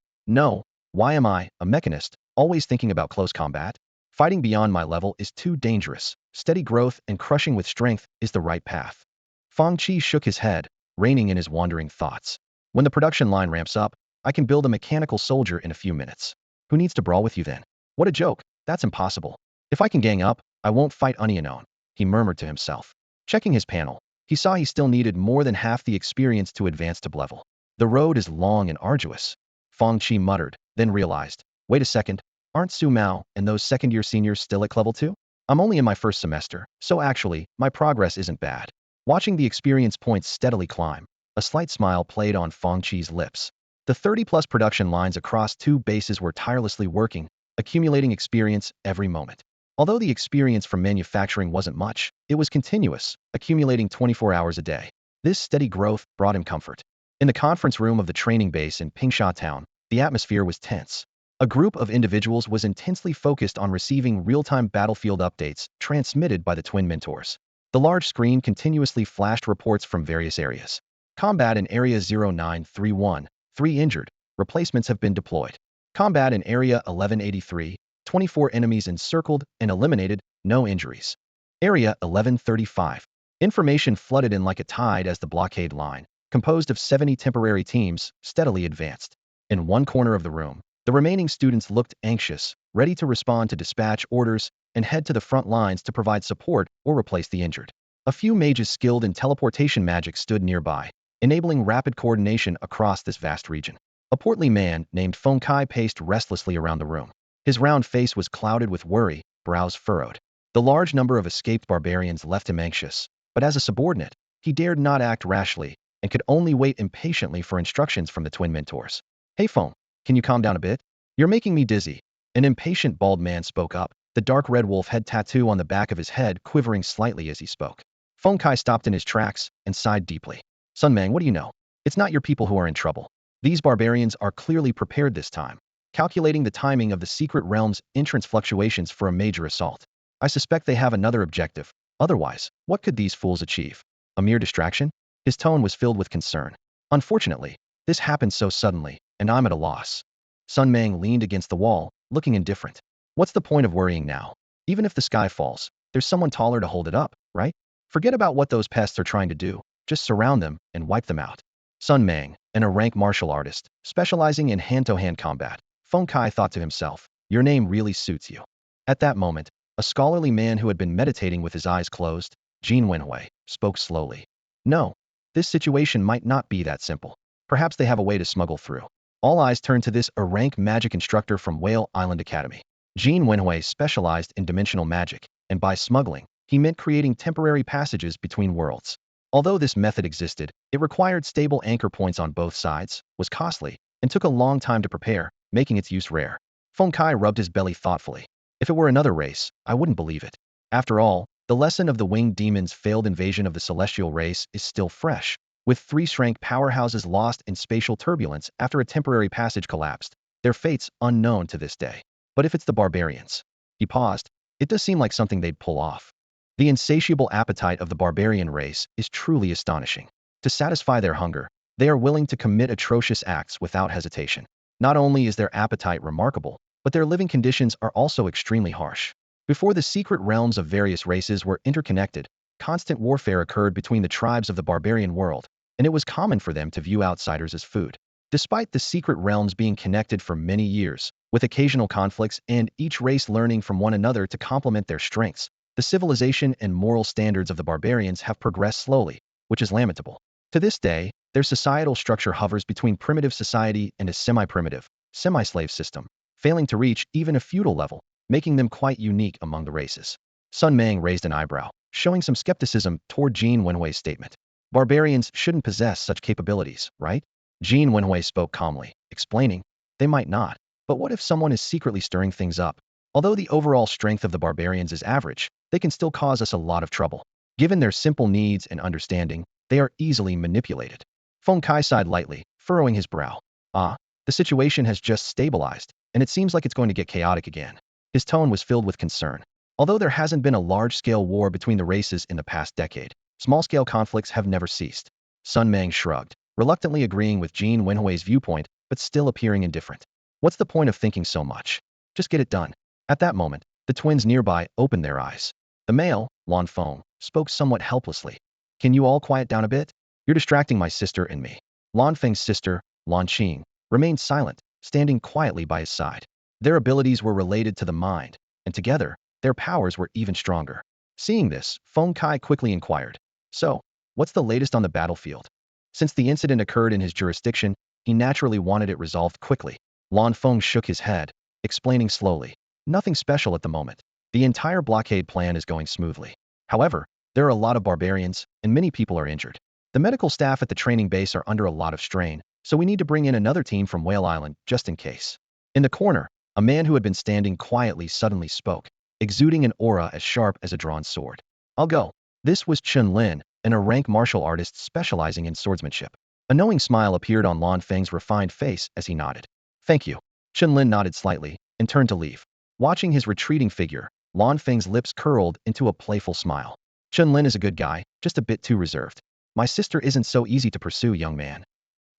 why am I, a mechanist, always thinking about close combat? Fighting beyond my level is too dangerous. Steady growth and crushing with strength is the right path. Fang Qi shook his head, reining in his wandering thoughts. When the production line ramps up, I can build a mechanical soldier in a few minutes. Who needs to brawl with you then? What a joke, that's impossible. If I can gang up, I won't fight unknown, he murmured to himself. Checking his panel, he saw he still needed more than half the experience to advance to level. The road is long and arduous. Fang Qi muttered, then realized, wait a second, aren't Su Mao and those second-year seniors still at level 2? I'm only in my first semester, so actually, my progress isn't bad. Watching the experience points steadily climb, a slight smile played on Fang Qi's lips. The 30-plus production lines across 2 bases were tirelessly working, accumulating experience every moment. Although the experience from manufacturing wasn't much, it was continuous, accumulating 24 hours a day. This steady growth brought him comfort. In the conference room of the training base in Pingsha Town, the atmosphere was tense. A group of individuals was intensely focused on receiving real-time battlefield updates transmitted by the twin mentors. The large screen continuously flashed reports from various areas. Combat in Area 0931, 3 injured, replacements have been deployed. Combat in Area 1183, 24 enemies encircled and eliminated, no injuries. Area 1135. Information flooded in like a tide as the blockade line, composed of 70 temporary teams, steadily advanced. In one corner of the room, the remaining students looked anxious, ready to respond to dispatch orders and head to the front lines to provide support or replace the injured. A few mages skilled in teleportation magic stood nearby, enabling rapid coordination across this vast region. A portly man named Fang Qi paced restlessly around the room. His round face was clouded with worry, brows furrowed. The large number of escaped barbarians left him anxious, but as a subordinate, he dared not act rashly and could only wait impatiently for instructions from the twin mentors. Hey Fang, can you calm down a bit? You're making me dizzy. An impatient bald man spoke up, the dark red wolf head tattoo on the back of his head quivering slightly as he spoke. Fang Qi stopped in his tracks and sighed deeply. Sun Mang, what do you know? It's not your people who are in trouble. These barbarians are clearly prepared this time, calculating the timing of the secret realm's entrance fluctuations for a major assault. I suspect they have another objective. Otherwise, what could these fools achieve? A mere distraction? His tone was filled with concern. Unfortunately, this happened so suddenly, and I'm at a loss. Sun Mang leaned against the wall, looking indifferent. What's the point of worrying now? Even if the sky falls, there's someone taller to hold it up, right? Forget about what those pests are trying to do. Just surround them and wipe them out. Sun Mang, a rank martial artist, specializing in hand-to-hand combat, Fang Qi thought to himself, your name really suits you. At that moment, a scholarly man who had been meditating with his eyes closed, Jin Wenhui, spoke slowly. No, this situation might not be that simple. Perhaps they have a way to smuggle through. All eyes turned to this rank magic instructor from Whale Island Academy. Jin Wenhui specialized in dimensional magic, and by smuggling, he meant creating temporary passages between worlds. Although this method existed, it required stable anchor points on both sides, was costly, and took a long time to prepare, making its use rare. Fang Qi rubbed his belly thoughtfully. If it were another race, I wouldn't believe it. After all, the lesson of the winged demon's failed invasion of the celestial race is still fresh. With 3 Shrank powerhouses lost in spatial turbulence after a temporary passage collapsed, their fates unknown to this day. But if it's the barbarians? He paused. It does seem like something they'd pull off. The insatiable appetite of the barbarian race is truly astonishing. To satisfy their hunger, they are willing to commit atrocious acts without hesitation. Not only is their appetite remarkable, but their living conditions are also extremely harsh. Before the secret realms of various races were interconnected, constant warfare occurred between the tribes of the barbarian world, and it was common for them to view outsiders as food. Despite the secret realms being connected for many years, with occasional conflicts and each race learning from one another to complement their strengths, the civilization and moral standards of the barbarians have progressed slowly, which is lamentable. To this day, their societal structure hovers between primitive society and a semi-primitive, semi-slave system, failing to reach even a feudal level, making them quite unique among the races. Sun Meng raised an eyebrow, showing some skepticism toward Jin Wenhui's statement. Barbarians shouldn't possess such capabilities, right? Jin Wenhui spoke calmly, explaining, they might not, but what if someone is secretly stirring things up? Although the overall strength of the barbarians is average, they can still cause us a lot of trouble. Given their simple needs and understanding, they are easily manipulated. Feng Qi sighed lightly, furrowing his brow. The situation has just stabilized, and it seems like it's going to get chaotic again. His tone was filled with concern. Although there hasn't been a large-scale war between the races in the past decade, small-scale conflicts have never ceased. Sun Meng shrugged, reluctantly agreeing with Jin Wenhui's viewpoint, but still appearing indifferent. What's the point of thinking so much? Just get it done. At that moment, the twins nearby opened their eyes. The male, Lan Feng, spoke somewhat helplessly. Can you all quiet down a bit? You're distracting my sister and me. Lan Feng's sister, Lan Qing, remained silent, standing quietly by his side. Their abilities were related to the mind, and together, their powers were even stronger. Seeing this, Feng Qi quickly inquired, so, what's the latest on the battlefield? Since the incident occurred in his jurisdiction, he naturally wanted it resolved quickly. Lan Feng shook his head, explaining slowly, nothing special at the moment. The entire blockade plan is going smoothly. However, there are a lot of barbarians, and many people are injured. The medical staff at the training base are under a lot of strain, so we need to bring in another team from Whale Island, just in case. In the corner, a man who had been standing quietly suddenly spoke, exuding an aura as sharp as a drawn sword. I'll go. This was Chen Lin, a rank martial artist specializing in swordsmanship. A knowing smile appeared on Lan Feng's refined face as he nodded. Thank you. Chen Lin nodded slightly and turned to leave. Watching his retreating figure, Lan Feng's lips curled into a playful smile. Chen Lin is a good guy, just a bit too reserved. My sister isn't so easy to pursue, young man.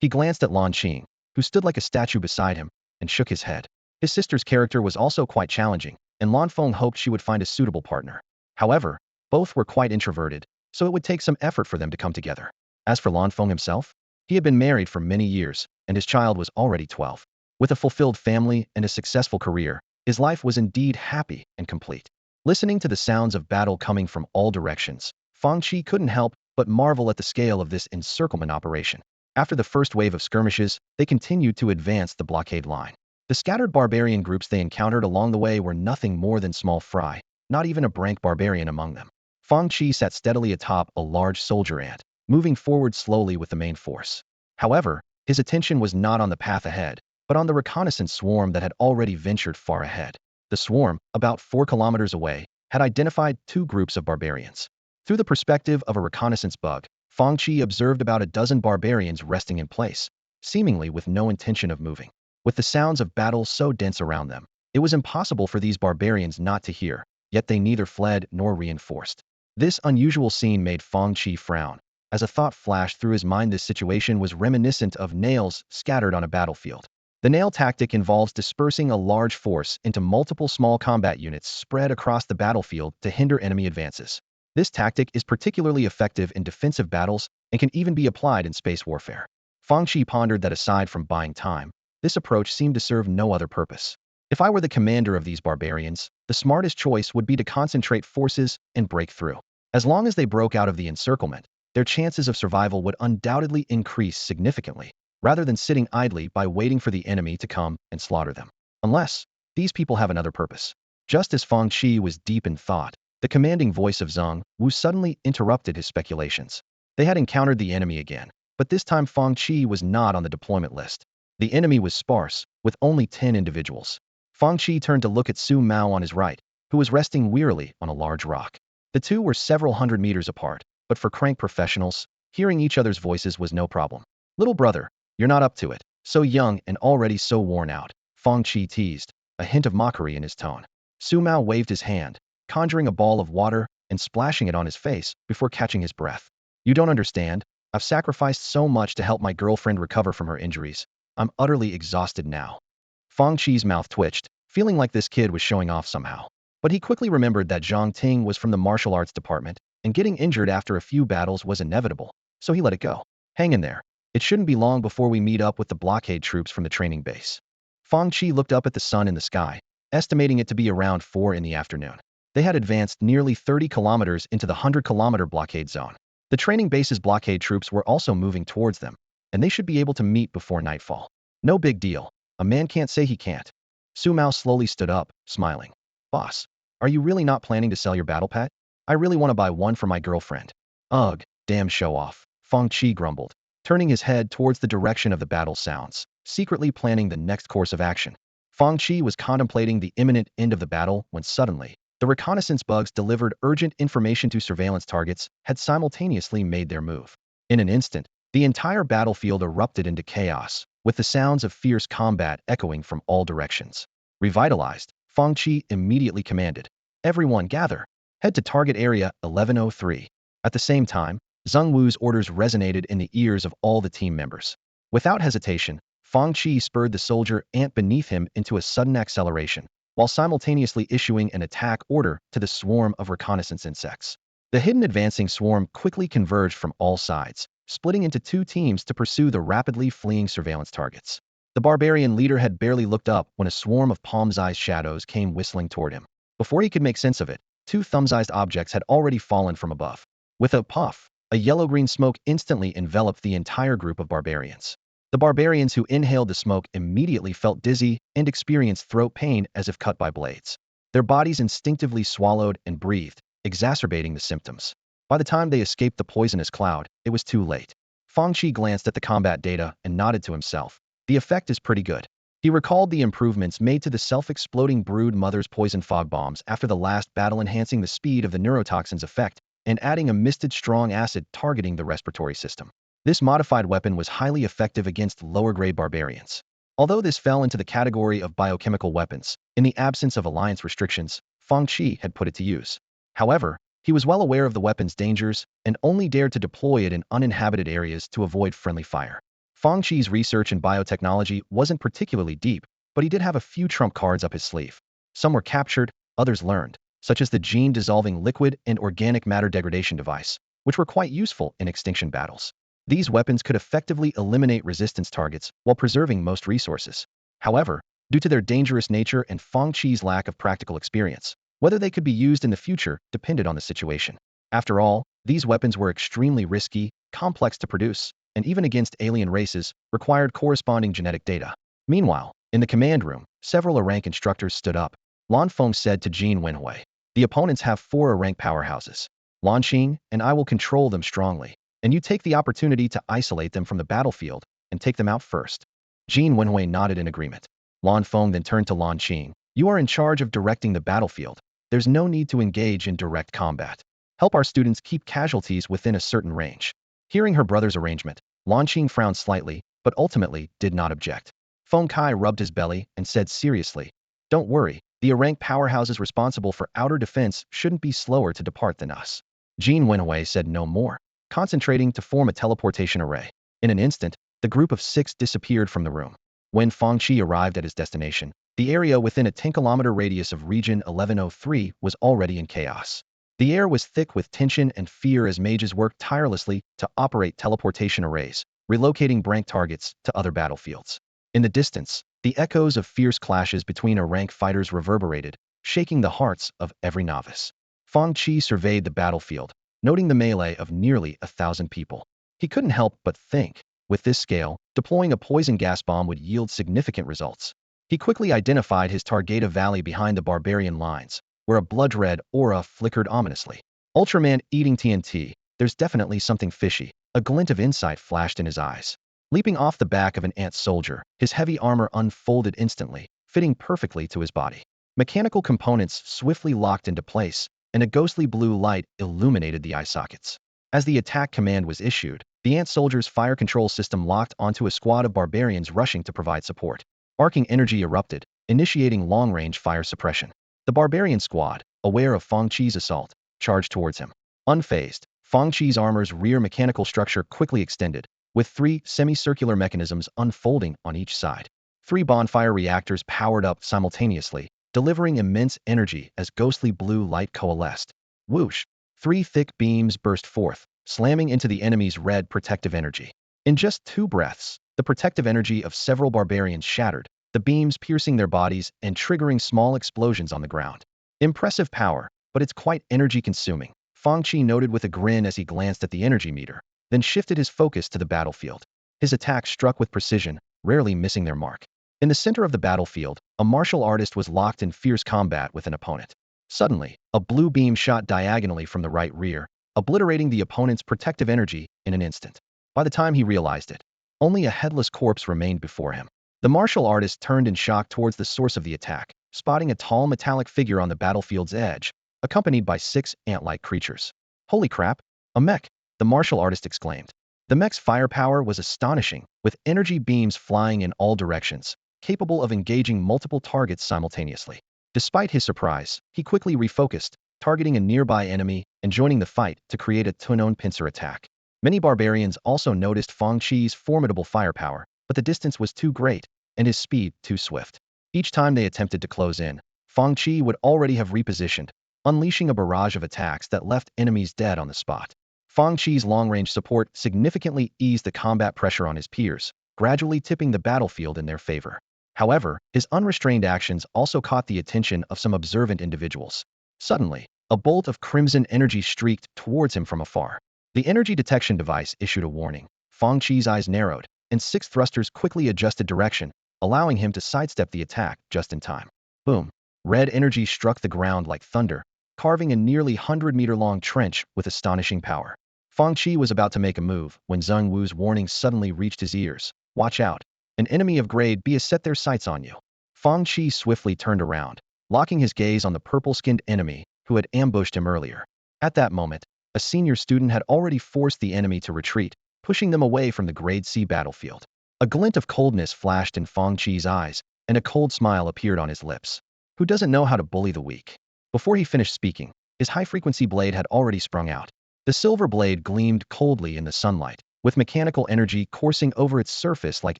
He glanced at Lan Qing, who stood like a statue beside him, and shook his head. His sister's character was also quite challenging, and Lan Feng hoped she would find a suitable partner. However, both were quite introverted, so it would take some effort for them to come together. As for Lan Feng himself, he had been married for many years, and his child was already 12. With a fulfilled family and a successful career, his life was indeed happy and complete. Listening to the sounds of battle coming from all directions, Fang Qi couldn't help but marvel at the scale of this encirclement operation. After the first wave of skirmishes, they continued to advance the blockade line. The scattered barbarian groups they encountered along the way were nothing more than small fry, not even a rank barbarian among them. Fang Qi sat steadily atop a large soldier ant, moving forward slowly with the main force. However, his attention was not on the path ahead, but on the reconnaissance swarm that had already ventured far ahead. The swarm, about 4 kilometers away, had identified 2 groups of barbarians. Through the perspective of a reconnaissance bug, Fang Qi observed about a dozen barbarians resting in place, seemingly with no intention of moving. With the sounds of battle so dense around them, it was impossible for these barbarians not to hear, yet they neither fled nor reinforced. This unusual scene made Fang Qi frown. As a thought flashed through his mind, this situation was reminiscent of nails scattered on a battlefield. The nail tactic involves dispersing a large force into multiple small combat units spread across the battlefield to hinder enemy advances. This tactic is particularly effective in defensive battles and can even be applied in space warfare. Fang Qi pondered that aside from buying time, this approach seemed to serve no other purpose. If I were the commander of these barbarians, the smartest choice would be to concentrate forces and break through. As long as they broke out of the encirclement, their chances of survival would undoubtedly increase significantly, rather than sitting idly by waiting for the enemy to come and slaughter them. Unless, these people have another purpose. Just as Fang Qi was deep in thought, the commanding voice of Zheng Wu suddenly interrupted his speculations. They had encountered the enemy again, but this time Fang Qi was not on the deployment list. The enemy was sparse, with only 10 individuals. Fang Qi turned to look at Su Mao on his right, who was resting wearily on a large rock. The two were several hundred meters apart, but for crank professionals, hearing each other's voices was no problem. Little brother, you're not up to it. So young and already so worn out, Fang Qi teased, a hint of mockery in his tone. Su Mao waved his hand, conjuring a ball of water and splashing it on his face before catching his breath. You don't understand. I've sacrificed so much to help my girlfriend recover from her injuries. I'm utterly exhausted now. Fang Qi's mouth twitched, feeling like this kid was showing off somehow. But he quickly remembered that Zhang Ting was from the martial arts department, and getting injured after a few battles was inevitable, so he let it go. Hang in there. It shouldn't be long before we meet up with the blockade troops from the training base. Fang Qi looked up at the sun in the sky, estimating it to be around 4 in the afternoon. They had advanced nearly 30 kilometers into the 100-kilometer blockade zone. The training base's blockade troops were also moving towards them, and they should be able to meet before nightfall. No big deal. A man can't say he can't. Su Mao slowly stood up, smiling. Boss, are you really not planning to sell your battle pet? I really want to buy one for my girlfriend. Ugh, damn show-off, Fang Qi grumbled, turning his head towards the direction of the battle sounds, secretly planning the next course of action. Fang Qi was contemplating the imminent end of the battle when suddenly, the reconnaissance bugs delivered urgent information to surveillance targets had simultaneously made their move. In an instant, the entire battlefield erupted into chaos, with the sounds of fierce combat echoing from all directions. Revitalized, Fang Qi immediately commanded, "Everyone gather. Head to target area 1103. At the same time, Zheng Wu's orders resonated in the ears of all the team members. Without hesitation, Fang Qi spurred the soldier ant beneath him into a sudden acceleration, while simultaneously issuing an attack order to the swarm of reconnaissance insects. The hidden advancing swarm quickly converged from all sides, splitting into two teams to pursue the rapidly fleeing surveillance targets. The barbarian leader had barely looked up when a swarm of palm-sized shadows came whistling toward him. Before he could make sense of it, two thumb-sized objects had already fallen from above. With a puff, a yellow-green smoke instantly enveloped the entire group of barbarians. The barbarians who inhaled the smoke immediately felt dizzy and experienced throat pain as if cut by blades. Their bodies instinctively swallowed and breathed, exacerbating the symptoms. By the time they escaped the poisonous cloud, it was too late. Fang Qi glanced at the combat data and nodded to himself. The effect is pretty good. He recalled the improvements made to the self-exploding Brood Mother's poison fog bombs after the last battle, enhancing the speed of the neurotoxin's effect and adding a misted strong acid targeting the respiratory system. This modified weapon was highly effective against lower-grade barbarians. Although this fell into the category of biochemical weapons, in the absence of alliance restrictions, Fang Qi had put it to use. However, he was well aware of the weapon's dangers and only dared to deploy it in uninhabited areas to avoid friendly fire. Fang Qi's research in biotechnology wasn't particularly deep, but he did have a few trump cards up his sleeve. Some were captured, others learned, such as the gene-dissolving liquid and organic matter degradation device, which were quite useful in extinction battles. These weapons could effectively eliminate resistance targets while preserving most resources. However, due to their dangerous nature and Fang Qi's lack of practical experience, whether they could be used in the future depended on the situation. After all, these weapons were extremely risky, complex to produce, and even against alien races, required corresponding genetic data. Meanwhile, in the command room, several A-rank instructors stood up. Lan Feng said to Jin Wenhui, "The opponents have 4 A-rank powerhouses. Lan Qing and I will control them strongly, and you take the opportunity to isolate them from the battlefield and take them out first." Jin Wenhui nodded in agreement. Lan Feng then turned to Lan Qing. "You are in charge of directing the battlefield. There's no need to engage in direct combat. Help our students keep casualties within a certain range." Hearing her brother's arrangement, Lan Qing frowned slightly, but ultimately did not object. Feng Kai rubbed his belly and said seriously, "Don't worry, the A-rank powerhouses responsible for outer defense shouldn't be slower to depart than us." Jin Wenhui said no more, concentrating to form a teleportation array. In an instant, the group of 6 disappeared from the room. When Fang Qi arrived at his destination, the area within a 10-kilometer radius of region 1103 was already in chaos. The air was thick with tension and fear as mages worked tirelessly to operate teleportation arrays, relocating brank targets to other battlefields. In the distance, the echoes of fierce clashes between A-rank fighters reverberated, shaking the hearts of every novice. Fang Qi surveyed the battlefield, noting the melee of nearly 1,000 people. He couldn't help but think, with this scale, deploying a poison gas bomb would yield significant results. He quickly identified his Targeta Valley behind the barbarian lines, where a blood-red aura flickered ominously. Ultraman eating TNT, there's definitely something fishy. A glint of insight flashed in his eyes. Leaping off the back of an ant soldier, his heavy armor unfolded instantly, fitting perfectly to his body. Mechanical components swiftly locked into place, and a ghostly blue light illuminated the eye sockets. As the attack command was issued, the ant soldier's fire control system locked onto a squad of barbarians rushing to provide support. Arcing energy erupted, initiating long-range fire suppression. The barbarian squad, aware of Fang Qi's assault, charged towards him. Unfazed, Fang Qi's armor's rear mechanical structure quickly extended, with 3 semicircular mechanisms unfolding on each side. 3 bonfire reactors powered up simultaneously, delivering immense energy as ghostly blue light coalesced. Whoosh! 3 thick beams burst forth, slamming into the enemy's red protective energy. In just 2 breaths, the protective energy of several barbarians shattered, the beams piercing their bodies and triggering small explosions on the ground. Impressive power, but it's quite energy-consuming, Fang Qi noted with a grin as he glanced at the energy meter, then shifted his focus to the battlefield. His attack struck with precision, rarely missing their mark. In the center of the battlefield, a martial artist was locked in fierce combat with an opponent. Suddenly, a blue beam shot diagonally from the right rear, obliterating the opponent's protective energy in an instant. By the time he realized it, only a headless corpse remained before him. The martial artist turned in shock towards the source of the attack, spotting a tall metallic figure on the battlefield's edge, accompanied by 6 ant-like creatures. Holy crap! A mech! The martial artist exclaimed. The mech's firepower was astonishing, with energy beams flying in all directions, capable of engaging multiple targets simultaneously. Despite his surprise, he quickly refocused, targeting a nearby enemy and joining the fight to create a Tunon pincer attack. Many barbarians also noticed Fang Qi's formidable firepower, but the distance was too great, and his speed too swift. Each time they attempted to close in, Fang Qi would already have repositioned, unleashing a barrage of attacks that left enemies dead on the spot. Fang Qi's long-range support significantly eased the combat pressure on his peers, gradually tipping the battlefield in their favor. However, his unrestrained actions also caught the attention of some observant individuals. Suddenly, a bolt of crimson energy streaked towards him from afar. The energy detection device issued a warning. Fang Qi's eyes narrowed, and 6 thrusters quickly adjusted direction, allowing him to sidestep the attack just in time. Boom! Red energy struck the ground like thunder, carving a nearly 100-meter-long trench with astonishing power. Fang Qi was about to make a move when Zheng Wu's warning suddenly reached his ears. Watch out! An enemy of grade B has set their sights on you. Fang Qi swiftly turned around, locking his gaze on the purple-skinned enemy who had ambushed him earlier. At that moment, a senior student had already forced the enemy to retreat, pushing them away from the grade C battlefield. A glint of coldness flashed in Fang Qi's eyes, and a cold smile appeared on his lips. Who doesn't know how to bully the weak? Before he finished speaking, his high-frequency blade had already sprung out. The silver blade gleamed coldly in the sunlight, with mechanical energy coursing over its surface like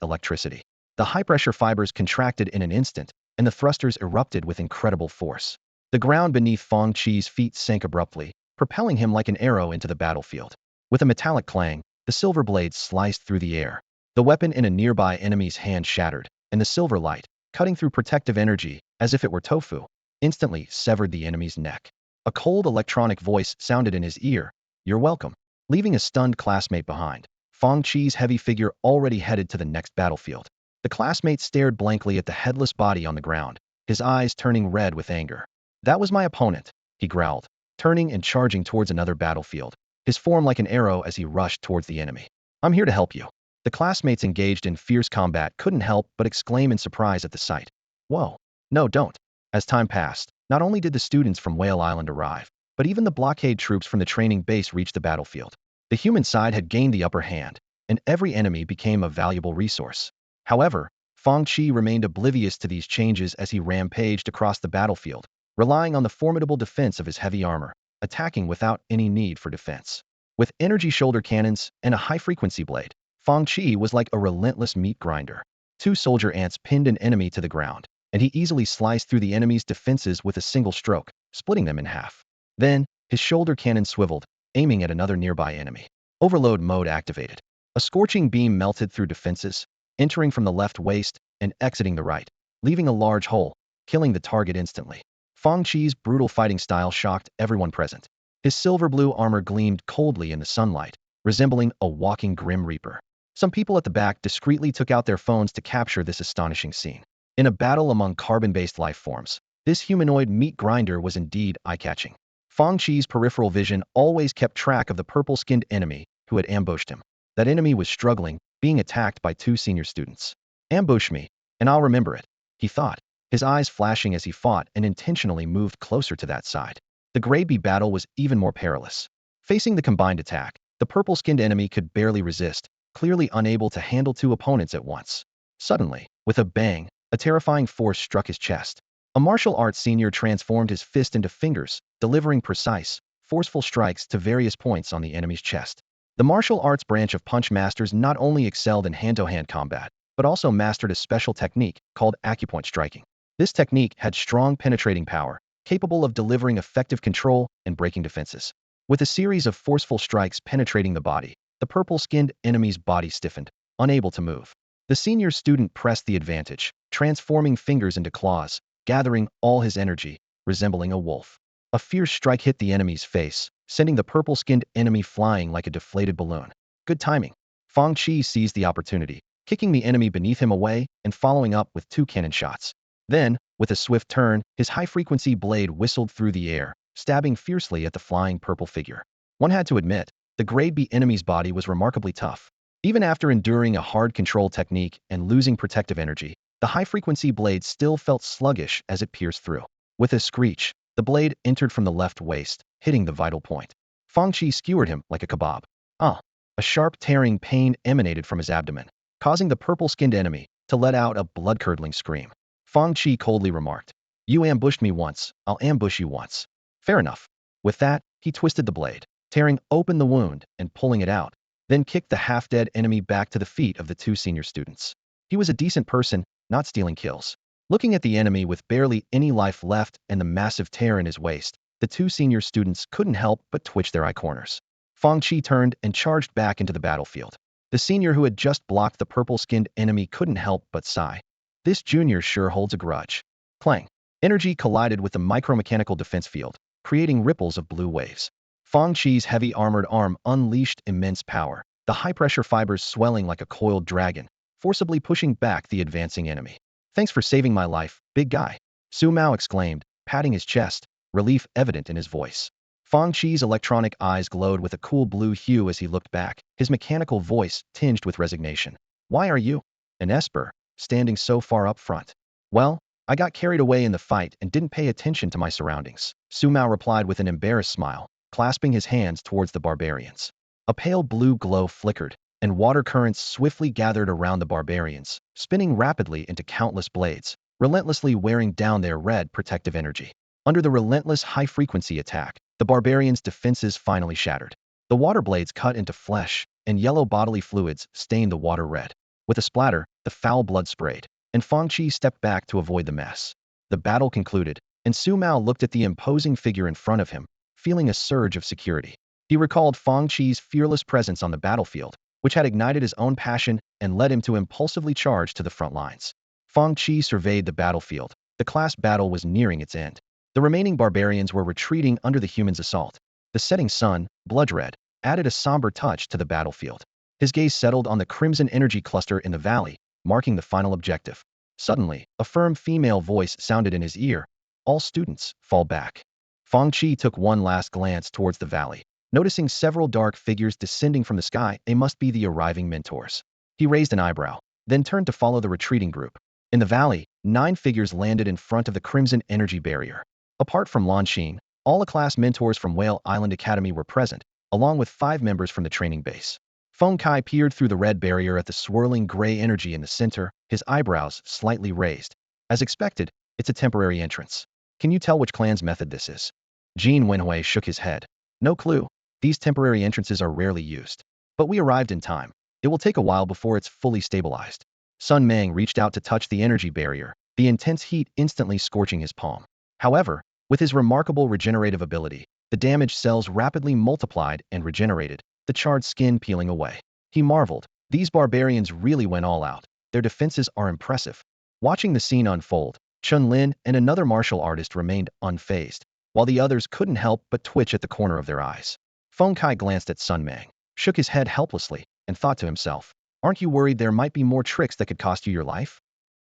electricity. The high-pressure fibers contracted in an instant, and the thrusters erupted with incredible force. The ground beneath Fang Qi's feet sank abruptly, propelling him like an arrow into the battlefield. With a metallic clang, the silver blade sliced through the air. The weapon in a nearby enemy's hand shattered, and the silver light, cutting through protective energy as if it were tofu, instantly severed the enemy's neck. A cold electronic voice sounded in his ear. You're welcome. Leaving a stunned classmate behind, Fang Qi's heavy figure already headed to the next battlefield. The classmate stared blankly at the headless body on the ground, his eyes turning red with anger. That was my opponent, he growled, turning and charging towards another battlefield, his form like an arrow as he rushed towards the enemy. I'm here to help you. The classmates engaged in fierce combat couldn't help but exclaim in surprise at the sight. Whoa. No, don't. As time passed, not only did the students from Whale Island arrive, but even the blockade troops from the training base reached the battlefield. The human side had gained the upper hand, and every enemy became a valuable resource. However, Fang Qi remained oblivious to these changes as he rampaged across the battlefield, relying on the formidable defense of his heavy armor, attacking without any need for defense. With energy shoulder cannons and a high-frequency blade, Fang Qi was like a relentless meat grinder. 2 soldier ants pinned an enemy to the ground, and he easily sliced through the enemy's defenses with a single stroke, splitting them in half. Then, his shoulder cannon swiveled, aiming at another nearby enemy. Overload mode activated. A scorching beam melted through defenses, entering from the left waist and exiting the right, leaving a large hole, killing the target instantly. Fang Qi's brutal fighting style shocked everyone present. His silver-blue armor gleamed coldly in the sunlight, resembling a walking Grim Reaper. Some people at the back discreetly took out their phones to capture this astonishing scene. In a battle among carbon-based life forms, this humanoid meat grinder was indeed eye-catching. Fang Qi's peripheral vision always kept track of the purple-skinned enemy who had ambushed him. That enemy was struggling, being attacked by 2 senior students. Ambush me, and I'll remember it, he thought, his eyes flashing as he fought and intentionally moved closer to that side. The grade B battle was even more perilous. Facing the combined attack, the purple-skinned enemy could barely resist, clearly unable to handle 2 opponents at once. Suddenly, with a bang, a terrifying force struck his chest. A martial arts senior transformed his fist into fingers, delivering precise, forceful strikes to various points on the enemy's chest. The martial arts branch of punch masters not only excelled in hand-to-hand combat, but also mastered a special technique called acupoint striking. This technique had strong penetrating power, capable of delivering effective control and breaking defenses. With a series of forceful strikes penetrating the body, the purple-skinned enemy's body stiffened, unable to move. The senior student pressed the advantage, transforming fingers into claws, gathering all his energy, resembling a wolf. A fierce strike hit the enemy's face, sending the purple-skinned enemy flying like a deflated balloon. Good timing. Fang Qi seized the opportunity, kicking the enemy beneath him away and following up with 2 cannon shots. Then, with a swift turn, his high-frequency blade whistled through the air, stabbing fiercely at the flying purple figure. One had to admit, the Grade B enemy's body was remarkably tough. Even after enduring a hard control technique and losing protective energy, the high-frequency blade still felt sluggish as it pierced through. With a screech, the blade entered from the left waist, hitting the vital point. Fang Qi skewered him like a kebab. Ah! A sharp tearing pain emanated from his abdomen, causing the purple-skinned enemy to let out a blood-curdling scream. Fang Qi coldly remarked, "You ambushed me once, I'll ambush you once." Fair enough. With that, he twisted the blade, tearing open the wound and pulling it out, then kicked the half-dead enemy back to the feet of the 2 senior students. He was a decent person, not stealing kills. Looking at the enemy with barely any life left and the massive tear in his waist, the 2 senior students couldn't help but twitch their eye corners. Fang Qi turned and charged back into the battlefield. The senior who had just blocked the purple-skinned enemy couldn't help but sigh. This junior sure holds a grudge. Clang. Energy collided with the micromechanical defense field, creating ripples of blue waves. Fang Qi's heavy armored arm unleashed immense power, the high-pressure fibers swelling like a coiled dragon, forcibly pushing back the advancing enemy. "Thanks for saving my life, big guy," Su Mao exclaimed, patting his chest, relief evident in his voice. Fang Qi's electronic eyes glowed with a cool blue hue as he looked back, his mechanical voice tinged with resignation. "Why are you, an Esper, standing so far up front?" "Well, I got carried away in the fight and didn't pay attention to my surroundings," Su Mao replied with an embarrassed smile, clasping his hands towards the barbarians. A pale blue glow flickered, and water currents swiftly gathered around the barbarians, spinning rapidly into countless blades, relentlessly wearing down their red protective energy. Under the relentless high-frequency attack, the barbarians' defenses finally shattered. The water blades cut into flesh, and yellow bodily fluids stained the water red. With a splatter, the foul blood sprayed, and Fang Qi stepped back to avoid the mess. The battle concluded, and Su Mao looked at the imposing figure in front of him, feeling a surge of security. He recalled Fang Qi's fearless presence on the battlefield, which had ignited his own passion and led him to impulsively charge to the front lines. Fang Qi surveyed the battlefield. The class battle was nearing its end. The remaining barbarians were retreating under the humans' assault. The setting sun, blood red, added a somber touch to the battlefield. His gaze settled on the crimson energy cluster in the valley, marking the final objective. Suddenly, a firm female voice sounded in his ear. "All students, fall back." Fang Qi took one last glance towards the valley. Noticing several dark figures descending from the sky, they must be the arriving mentors. He raised an eyebrow, then turned to follow the retreating group. In the valley, 9 figures landed in front of the crimson energy barrier. Apart from Lanxin, all the class mentors from Whale Island Academy were present, along with 5 members from the training base. Feng Kai peered through the red barrier at the swirling gray energy in the center, his eyebrows slightly raised. As expected, it's a temporary entrance. Can you tell which clan's method this is? Jin Wenhui shook his head. No clue. These temporary entrances are rarely used. But we arrived in time. It will take a while before it's fully stabilized. Sun Meng reached out to touch the energy barrier, the intense heat instantly scorching his palm. However, with his remarkable regenerative ability, the damaged cells rapidly multiplied and regenerated, the charred skin peeling away. He marveled. These barbarians really went all out. Their defenses are impressive. Watching the scene unfold, Chun Lin and another martial artist remained unfazed, while the others couldn't help but twitch at the corner of their eyes. Feng Kai glanced at Sun Meng, shook his head helplessly, and thought to himself, "Aren't you worried there might be more tricks that could cost you your life?"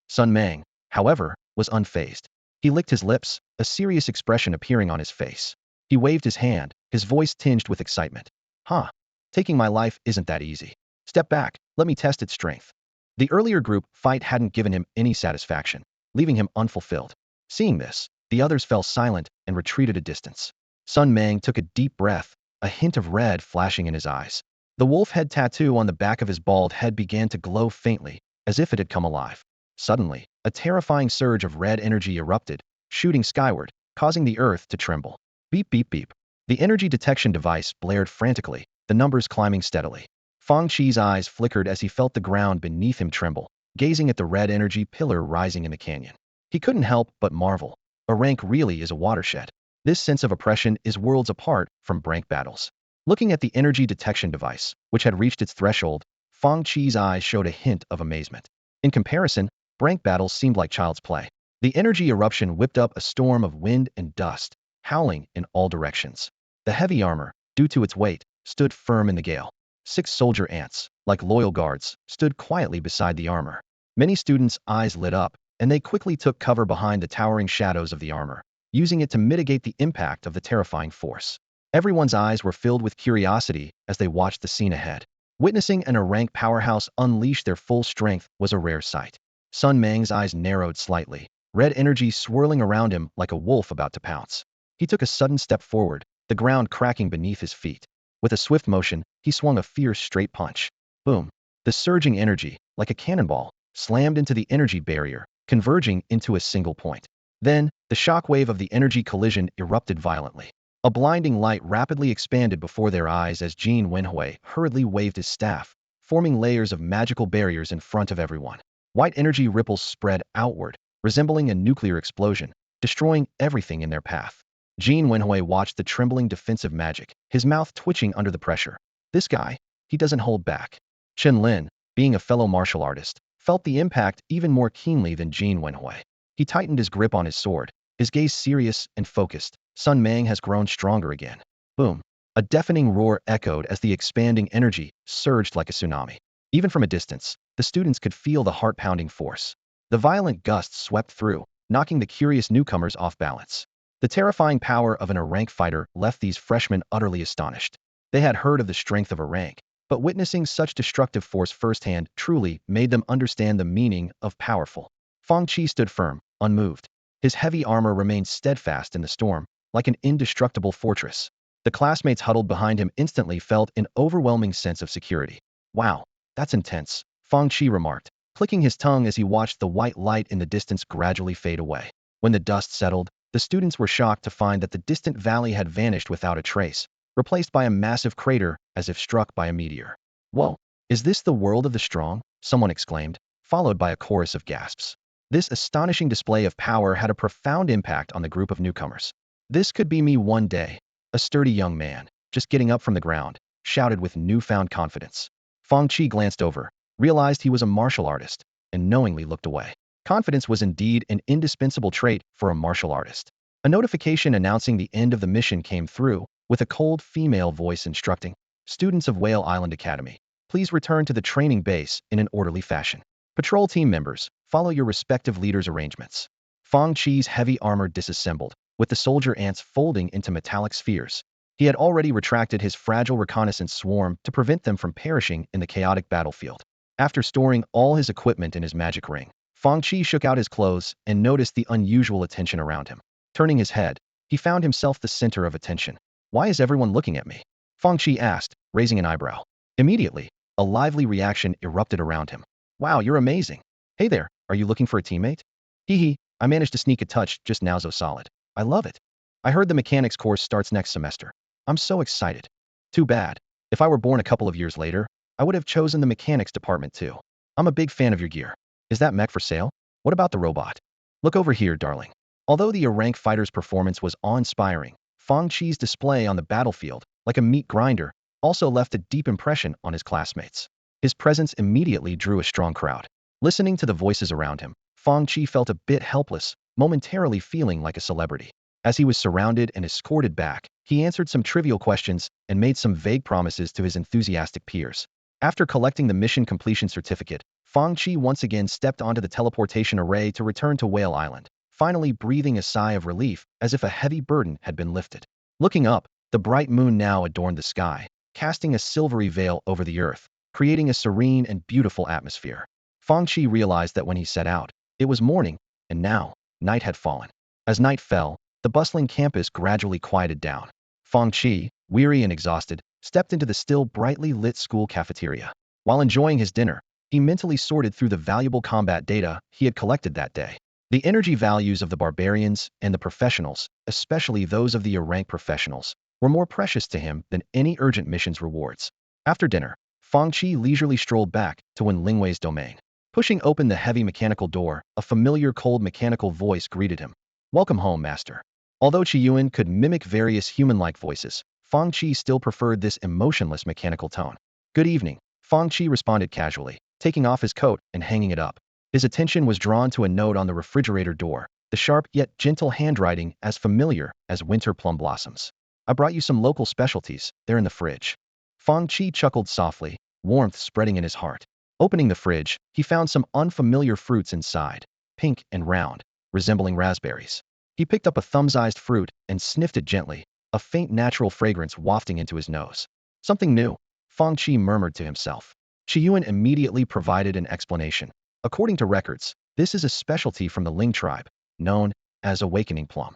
Sun Meng, however, was unfazed. He licked his lips, a serious expression appearing on his face. He waved his hand, his voice tinged with excitement. "Huh. Taking my life isn't that easy. Step back, let me test its strength." The earlier group fight hadn't given him any satisfaction, leaving him unfulfilled. Seeing this, the others fell silent and retreated a distance. Sun Meng took a deep breath, a hint of red flashing in his eyes. The wolf head tattoo on the back of his bald head began to glow faintly, as if it had come alive. Suddenly, a terrifying surge of red energy erupted, shooting skyward, causing the earth to tremble. Beep beep beep. The energy detection device blared frantically, the numbers climbing steadily. Fang Qi's eyes flickered as he felt the ground beneath him tremble, gazing at the red energy pillar rising in the canyon. He couldn't help but marvel. A rank really is a watershed. This sense of oppression is worlds apart from rank battles. Looking at the energy detection device, which had reached its threshold, Fang Qi's eyes showed a hint of amazement. In comparison, rank battles seemed like child's play. The energy eruption whipped up a storm of wind and dust, howling in all directions. The heavy armor, due to its weight, stood firm in the gale. 6 soldier ants, like loyal guards, stood quietly beside the armor. Many students' eyes lit up, and they quickly took cover behind the towering shadows of the armor, using it to mitigate the impact of the terrifying force. Everyone's eyes were filled with curiosity as they watched the scene ahead. Witnessing an rank powerhouse unleash their full strength was a rare sight. Sun Mang's eyes narrowed slightly, red energy swirling around him like a wolf about to pounce. He took a sudden step forward, the ground cracking beneath his feet. With a swift motion, he swung a fierce straight punch. Boom! The surging energy, like a cannonball, slammed into the energy barrier, converging into a single point. Then, the shockwave of the energy collision erupted violently. A blinding light rapidly expanded before their eyes as Jin Wenhui hurriedly waved his staff, forming layers of magical barriers in front of everyone. White energy ripples spread outward, resembling a nuclear explosion, destroying everything in their path. Jin Wenhui watched the trembling defensive magic, his mouth twitching under the pressure. This guy, he doesn't hold back. Chen Lin, being a fellow martial artist, felt the impact even more keenly than Jin Wenhui. He tightened his grip on his sword, his gaze serious and focused. Sun Mang has grown stronger again. Boom! A deafening roar echoed as the expanding energy surged like a tsunami. Even from a distance, the students could feel the heart-pounding force. The violent gusts swept through, knocking the curious newcomers off balance. The terrifying power of an rank fighter left these freshmen utterly astonished. They had heard of the strength of a rank, but witnessing such destructive force firsthand truly made them understand the meaning of powerful. Fang Qi stood firm, unmoved. His heavy armor remained steadfast in the storm, like an indestructible fortress. The classmates huddled behind him instantly felt an overwhelming sense of security. Wow, that's intense, Fang Qi remarked, clicking his tongue as he watched the white light in the distance gradually fade away. When the dust settled, the students were shocked to find that the distant valley had vanished without a trace, replaced by a massive crater as if struck by a meteor. Whoa, is this the world of the strong? Someone exclaimed, followed by a chorus of gasps. This astonishing display of power had a profound impact on the group of newcomers. This could be me one day, a sturdy young man, just getting up from the ground, shouted with newfound confidence. Fang Qi glanced over, realized he was a martial artist, and knowingly looked away. Confidence was indeed an indispensable trait for a martial artist. A notification announcing the end of the mission came through, with a cold female voice instructing, "Students of Whale Island Academy, please return to the training base in an orderly fashion. Patrol team members, follow your respective leaders' arrangements." Fang Qi's heavy armor disassembled, with the soldier ants folding into metallic spheres. He had already retracted his fragile reconnaissance swarm to prevent them from perishing in the chaotic battlefield. After storing all his equipment in his magic ring, Fang Qi shook out his clothes and noticed the unusual attention around him. Turning his head, he found himself the center of attention. "Why is everyone looking at me?" Fang Qi asked, raising an eyebrow. Immediately, a lively reaction erupted around him. "Wow, you're amazing. Hey there, are you looking for a teammate?" "Hee hee, I managed to sneak a touch just now so solid. I love it. I heard the mechanics course starts next semester. I'm so excited." "Too bad. If I were born a couple of years later, I would have chosen the mechanics department too. I'm a big fan of your gear. Is that mech for sale? What about the robot? Look over here, darling." Although the rank fighter's performance was awe-inspiring, Fang Qi's display on the battlefield, like a meat grinder, also left a deep impression on his classmates. His presence immediately drew a strong crowd. Listening to the voices around him, Fang Qi felt a bit helpless, momentarily feeling like a celebrity. As he was surrounded and escorted back, he answered some trivial questions and made some vague promises to his enthusiastic peers. After collecting the mission completion certificate, Fang Qi once again stepped onto the teleportation array to return to Whale Island, finally breathing a sigh of relief as if a heavy burden had been lifted. Looking up, the bright moon now adorned the sky, casting a silvery veil over the earth, creating a serene and beautiful atmosphere. Fang Qi realized that when he set out, it was morning, and now, night had fallen. As night fell, the bustling campus gradually quieted down. Fang Qi, weary and exhausted, stepped into the still brightly lit school cafeteria. While enjoying his dinner, he mentally sorted through the valuable combat data he had collected that day. The energy values of the barbarians and the professionals, especially those of the rank professionals, were more precious to him than any urgent missions rewards. After dinner, Fang Qi leisurely strolled back to Wen Lingwei's domain. Pushing open the heavy mechanical door, a familiar cold mechanical voice greeted him. "Welcome home, master." Although Qiyuan could mimic various human-like voices, Fang Qi still preferred this emotionless mechanical tone. "Good evening," Fang Qi responded casually, taking off his coat and hanging it up. His attention was drawn to a note on the refrigerator door, the sharp yet gentle handwriting as familiar as winter plum blossoms. I brought you some local specialties. They're in the fridge. Fang Qi chuckled softly, warmth spreading in his heart. Opening the fridge, he found some unfamiliar fruits inside, pink and round, resembling raspberries. He picked up a thumb-sized fruit and sniffed it gently, a faint natural fragrance wafting into his nose. Something new, Fang Qi murmured to himself. Qiyuan immediately provided an explanation. According to records, this is a specialty from the Ling tribe, known as awakening plum.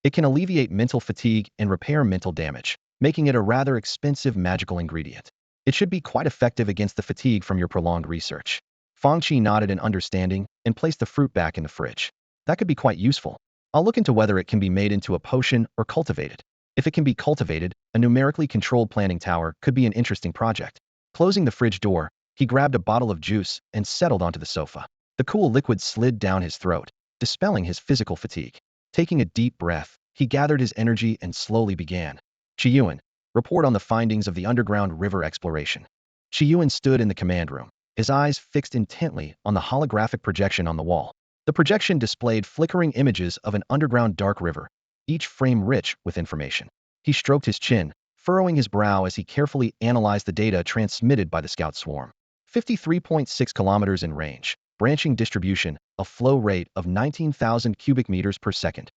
It can alleviate mental fatigue and repair mental damage, making it a rather expensive magical ingredient. It should be quite effective against the fatigue from your prolonged research. Fang Qi nodded in understanding and placed the fruit back in the fridge. That could be quite useful. I'll look into whether it can be made into a potion or cultivated. If it can be cultivated, a numerically controlled planning tower could be an interesting project. Closing the fridge door, he grabbed a bottle of juice and settled onto the sofa. The cool liquid slid down his throat, dispelling his physical fatigue. Taking a deep breath, he gathered his energy and slowly began. Qiyuan, report on the findings of the underground river exploration. Qiyuan stood in the command room, his eyes fixed intently on the holographic projection on the wall. The projection displayed flickering images of an underground dark river, each frame rich with information. He stroked his chin, furrowing his brow as he carefully analyzed the data transmitted by the scout swarm. 53.6 kilometers in range, branching distribution, a flow rate of 19,000 cubic meters per second.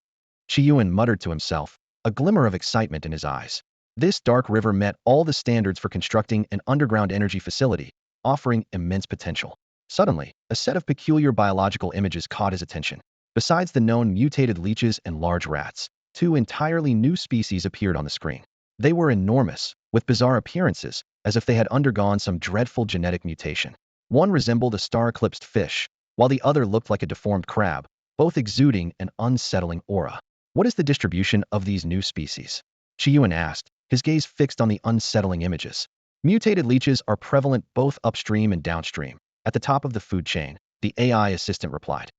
Qiyuan muttered to himself, a glimmer of excitement in his eyes. This dark river met all the standards for constructing an underground energy facility, offering immense potential. Suddenly, a set of peculiar biological images caught his attention. Besides the known mutated leeches and large rats, two entirely new species appeared on the screen. They were enormous, with bizarre appearances, as if they had undergone some dreadful genetic mutation. One resembled a star-eclipsed fish, while the other looked like a deformed crab, both exuding an unsettling aura. What is the distribution of these new species? Qiyuan asked, his gaze fixed on the unsettling images. Mutated leeches are prevalent both upstream and downstream. At the top of the food chain, the AI assistant replied.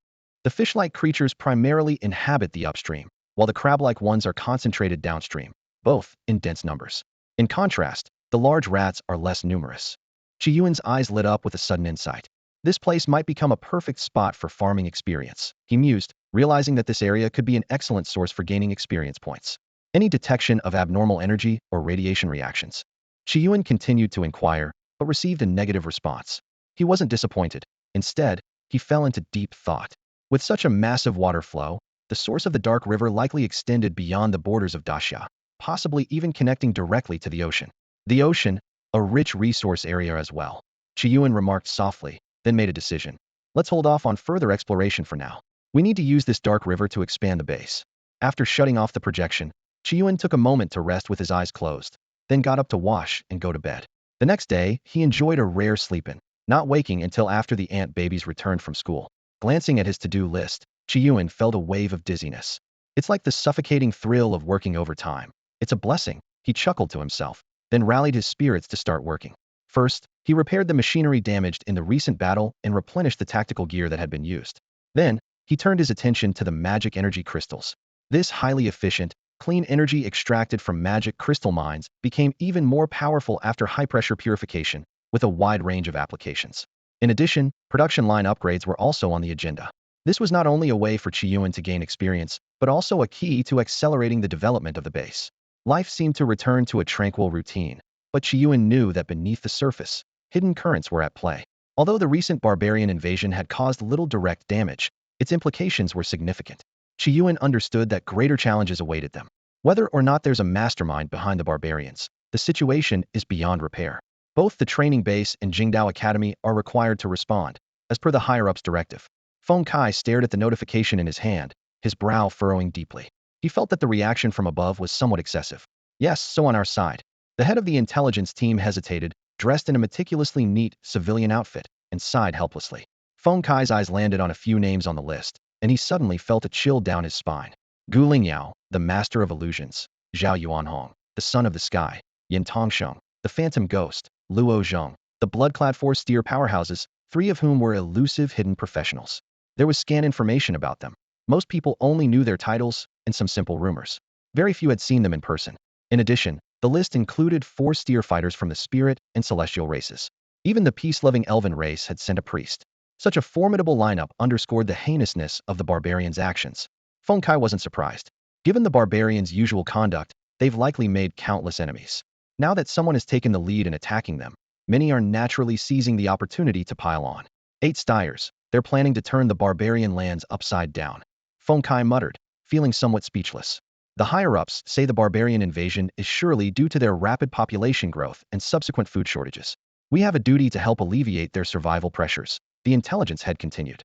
The fish-like creatures primarily inhabit the upstream, while the crab-like ones are concentrated downstream, both in dense numbers. In contrast, the large rats are less numerous. Qiyuan's eyes lit up with a sudden insight. This place might become a perfect spot for farming experience, he mused, realizing that this area could be an excellent source for gaining experience points. Any detection of abnormal energy or radiation reactions? Qiyuan continued to inquire, but received a negative response. He wasn't disappointed. Instead, he fell into deep thought. With such a massive water flow, the source of the dark river likely extended beyond the borders of Daxia, possibly even connecting directly to the ocean. The ocean, a rich resource area as well. Qiyuan remarked softly, then made a decision. Let's hold off on further exploration for now. We need to use this dark river to expand the base. After shutting off the projection, Qiyuan took a moment to rest with his eyes closed, then got up to wash and go to bed. The next day, he enjoyed a rare sleep-in, not waking until after the ant babies returned from school. Glancing at his to-do list, Qiyuan felt a wave of dizziness. It's like the suffocating thrill of working overtime. It's a blessing, he chuckled to himself, then rallied his spirits to start working. First, he repaired the machinery damaged in the recent battle and replenished the tactical gear that had been used. Then, he turned his attention to the magic energy crystals. This highly efficient, clean energy extracted from magic crystal mines became even more powerful after high-pressure purification, with a wide range of applications. In addition, production line upgrades were also on the agenda. This was not only a way for Qiyuan to gain experience, but also a key to accelerating the development of the base. Life seemed to return to a tranquil routine, but Qiyuan knew that beneath the surface, hidden currents were at play. Although the recent barbarian invasion had caused little direct damage, its implications were significant. Qiyuan understood that greater challenges awaited them. Whether or not there's a mastermind behind the barbarians, the situation is beyond repair. Both the training base and Jingdao Academy are required to respond, as per the higher-ups directive. Fang Qi stared at the notification in his hand, his brow furrowing deeply. He felt that the reaction from above was somewhat excessive. Yes, so on our side. The head of the intelligence team hesitated, dressed in a meticulously neat civilian outfit, and sighed helplessly. Fang Qi's eyes landed on a few names on the list, and he suddenly felt a chill down his spine. Gu Lingyao, the master of illusions; Zhao Yuanhong, the son of the sky; Yin Tongsheng, the phantom ghost; Luo Zheng, the blood-clad four-steer powerhouses, three of whom were elusive hidden professionals. There was scant information about them. Most people only knew their titles and some simple rumors. Very few had seen them in person. In addition, the list included four-steer fighters from the spirit and celestial races. Even the peace-loving elven race had sent a priest. Such a formidable lineup underscored the heinousness of the barbarians' actions. Feng Qi wasn't surprised. Given the barbarians' usual conduct, they've likely made countless enemies. Now that someone has taken the lead in attacking them, many are naturally seizing the opportunity to pile on. 8 Styres, they're planning to turn the barbarian lands upside down. Fang Qi muttered, feeling somewhat speechless. The higher-ups say the barbarian invasion is surely due to their rapid population growth and subsequent food shortages. We have a duty to help alleviate their survival pressures, the intelligence head continued.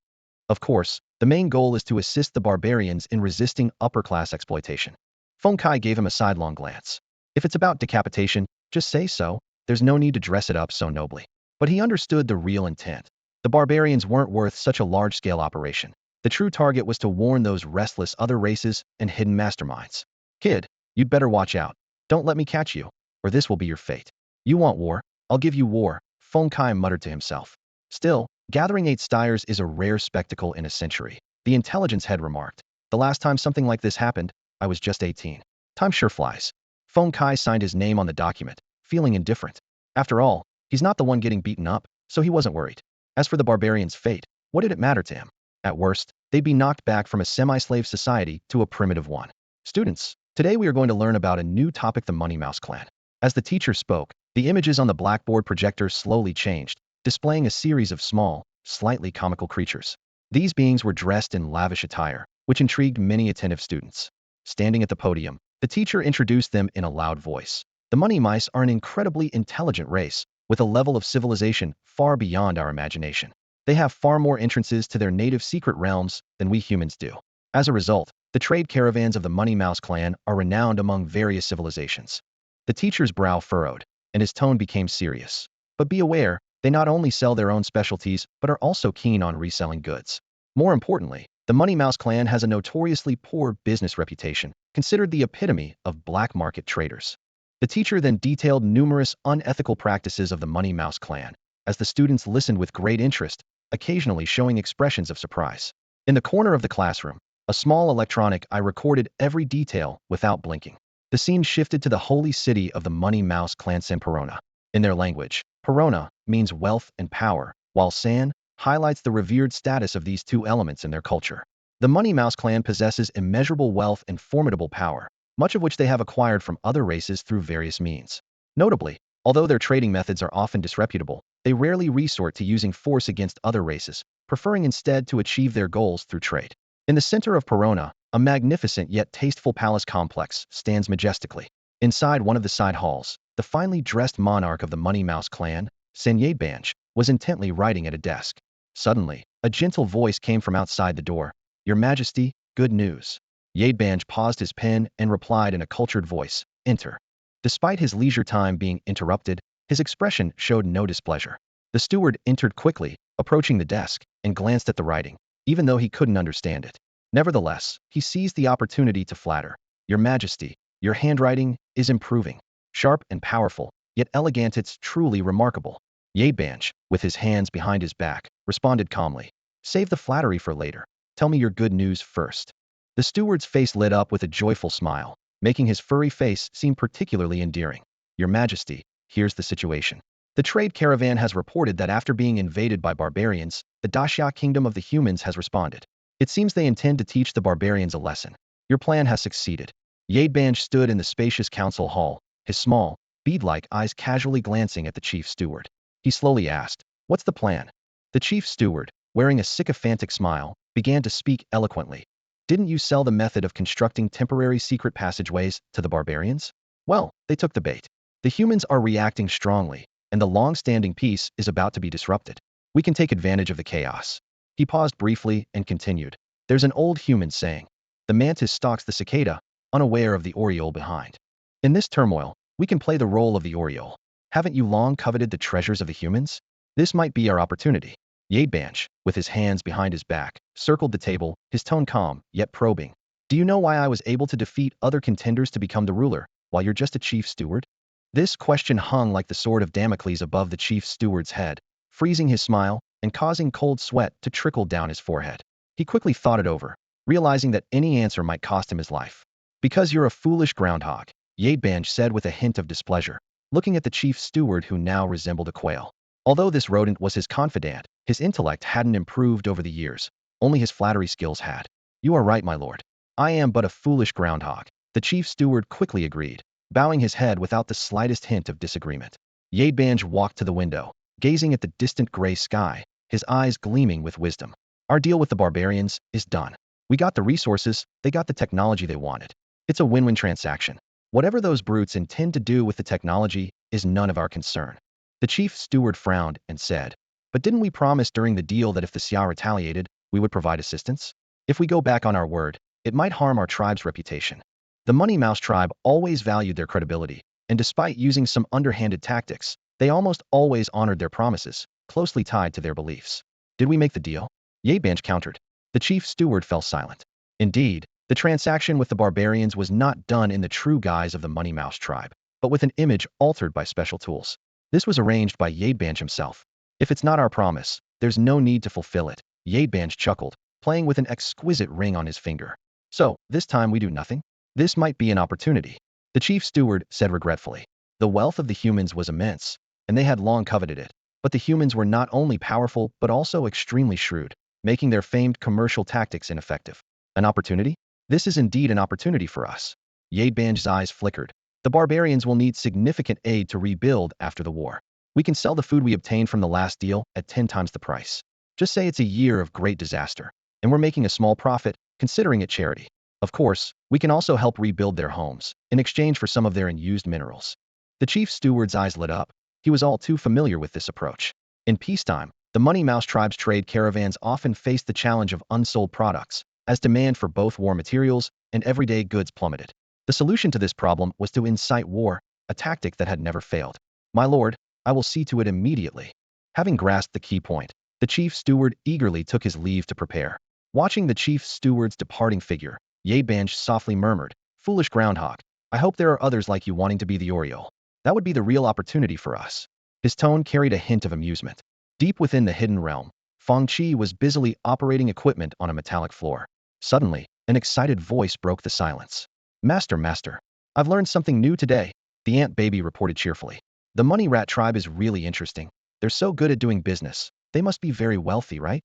Of course, the main goal is to assist the barbarians in resisting upper-class exploitation. Fang Qi gave him a sidelong glance. If it's about decapitation, just say so. There's no need to dress it up so nobly. But he understood the real intent. The barbarians weren't worth such a large-scale operation. The true target was to warn those restless other races and hidden masterminds. Kid, you'd better watch out. Don't let me catch you, or this will be your fate. You want war? I'll give you war, Fang Qi muttered to himself. Still, gathering 8 Styres is a rare spectacle in a century, the intelligence head remarked. The last time something like this happened, I was just 18. Time sure flies. Fang Qi signed his name on the document, feeling indifferent. After all, he's not the one getting beaten up, so he wasn't worried. As for the barbarians' fate, what did it matter to him? At worst, they'd be knocked back from a semi-slave society to a primitive one. Students, today we are going to learn about a new topic, the Money Mouse clan. As the teacher spoke, the images on the blackboard projector slowly changed, displaying a series of small, slightly comical creatures. These beings were dressed in lavish attire, which intrigued many attentive students. Standing at the podium, the teacher introduced them in a loud voice. The Money Mice are an incredibly intelligent race, with a level of civilization far beyond our imagination. They have far more entrances to their native secret realms than we humans do. As a result, the trade caravans of the Money Mouse clan are renowned among various civilizations. The teacher's brow furrowed, and his tone became serious. But be aware, they not only sell their own specialties, but are also keen on reselling goods. More importantly, the Money Mouse clan has a notoriously poor business reputation, considered the epitome of black market traders. The teacher then detailed numerous unethical practices of the Money Mouse clan, as the students listened with great interest, occasionally showing expressions of surprise. In the corner of the classroom, a small electronic eye recorded every detail without blinking. The scene shifted to the holy city of the Money Mouse clan San Perona. In their language, Perona means wealth and power, while San highlights the revered status of these two elements in their culture. The Money Mouse clan possesses immeasurable wealth and formidable power, much of which they have acquired from other races through various means. Notably, although their trading methods are often disreputable, they rarely resort to using force against other races, preferring instead to achieve their goals through trade. In the center of Perona, a magnificent yet tasteful palace complex stands majestically. Inside one of the side halls, the finely dressed monarch of the Money Mouse clan, Rebirth, was intently writing at a desk. Suddenly, a gentle voice came from outside the door. Your Majesty, good news. Rebirth paused his pen and replied in a cultured voice, enter. Despite his leisure time being interrupted, his expression showed no displeasure. The steward entered quickly, approaching the desk, and glanced at the writing, even though he couldn't understand it. Nevertheless, he seized the opportunity to flatter. Your Majesty, your handwriting is improving. Sharp and powerful, yet elegant, it's truly remarkable. Rebirth, with his hands behind his back, responded calmly. Save the flattery for later. Tell me your good news first. The steward's face lit up with a joyful smile, making his furry face seem particularly endearing. Your Majesty, here's the situation. The trade caravan has reported that after being invaded by barbarians, the Daxia kingdom of the humans has responded. It seems they intend to teach the barbarians a lesson. Your plan has succeeded. Rebirth stood in the spacious council hall, his small, bead-like eyes casually glancing at the chief steward. He slowly asked, what's the plan? The chief steward, wearing a sycophantic smile, began to speak eloquently. Didn't you sell the method of constructing temporary secret passageways to the barbarians? Well, they took the bait. The humans are reacting strongly, and the long-standing peace is about to be disrupted. We can take advantage of the chaos. He paused briefly and continued. There's an old human saying. The mantis stalks the cicada, unaware of the oriole behind. In this turmoil, we can play the role of the oriole. Haven't you long coveted the treasures of the humans? This might be our opportunity. Rebirth, with his hands behind his back, circled the table, his tone calm, yet probing. Do you know why I was able to defeat other contenders to become the ruler, while you're just a chief steward? This question hung like the sword of Damocles above the chief steward's head, freezing his smile and causing cold sweat to trickle down his forehead. He quickly thought it over, realizing that any answer might cost him his life. Because you're a foolish groundhog, Rebirth said with a hint of displeasure, looking at the chief steward who now resembled a quail. Although this rodent was his confidant, his intellect hadn't improved over the years, only his flattery skills had. You are right, my lord. I am but a foolish groundhog, the chief steward quickly agreed, bowing his head without the slightest hint of disagreement. Ye Banj walked to the window, gazing at the distant gray sky, his eyes gleaming with wisdom. Our deal with the barbarians is done. We got the resources, they got the technology they wanted. It's a win-win transaction. Whatever those brutes intend to do with the technology is none of our concern. The chief steward frowned and said, but didn't we promise during the deal that if the Xia retaliated, we would provide assistance? If we go back on our word, it might harm our tribe's reputation. The Money Mouse tribe always valued their credibility, and despite using some underhanded tactics, they almost always honored their promises, closely tied to their beliefs. Did we make the deal? Ye Banj countered. The chief steward fell silent. Indeed, the transaction with the barbarians was not done in the true guise of the Money Mouse tribe, but with an image altered by special tools. This was arranged by Ye Banj himself. If it's not our promise, there's no need to fulfill it, Ye Banj chuckled, playing with an exquisite ring on his finger. So, this time we do nothing? This might be an opportunity. The chief steward said regretfully. The wealth of the humans was immense, and they had long coveted it. But the humans were not only powerful but also extremely shrewd, making their famed commercial tactics ineffective. An opportunity? This is indeed an opportunity for us. Ye Banj's eyes flickered. The barbarians will need significant aid to rebuild after the war. We can sell the food we obtained from the last deal at 10 times the price. Just say it's a year of great disaster, and we're making a small profit, considering it charity. Of course, we can also help rebuild their homes, in exchange for some of their unused minerals. The chief steward's eyes lit up. He was all too familiar with this approach. In peacetime, the Money Mouse tribe's trade caravans often faced the challenge of unsold products, as demand for both war materials and everyday goods plummeted. The solution to this problem was to incite war, a tactic that had never failed. My lord, I will see to it immediately. Having grasped the key point, the chief steward eagerly took his leave to prepare. Watching the chief steward's departing figure, Ye Banj softly murmured, foolish groundhog, I hope there are others like you wanting to be the Oriole. That would be the real opportunity for us. His tone carried a hint of amusement. Deep within the hidden realm, Fang Qi was busily operating equipment on a metallic floor. Suddenly, an excited voice broke the silence. Master, I've learned something new today, the ant baby reported cheerfully. The Money Rat tribe is really interesting. They're so good at doing business. They must be very wealthy, right?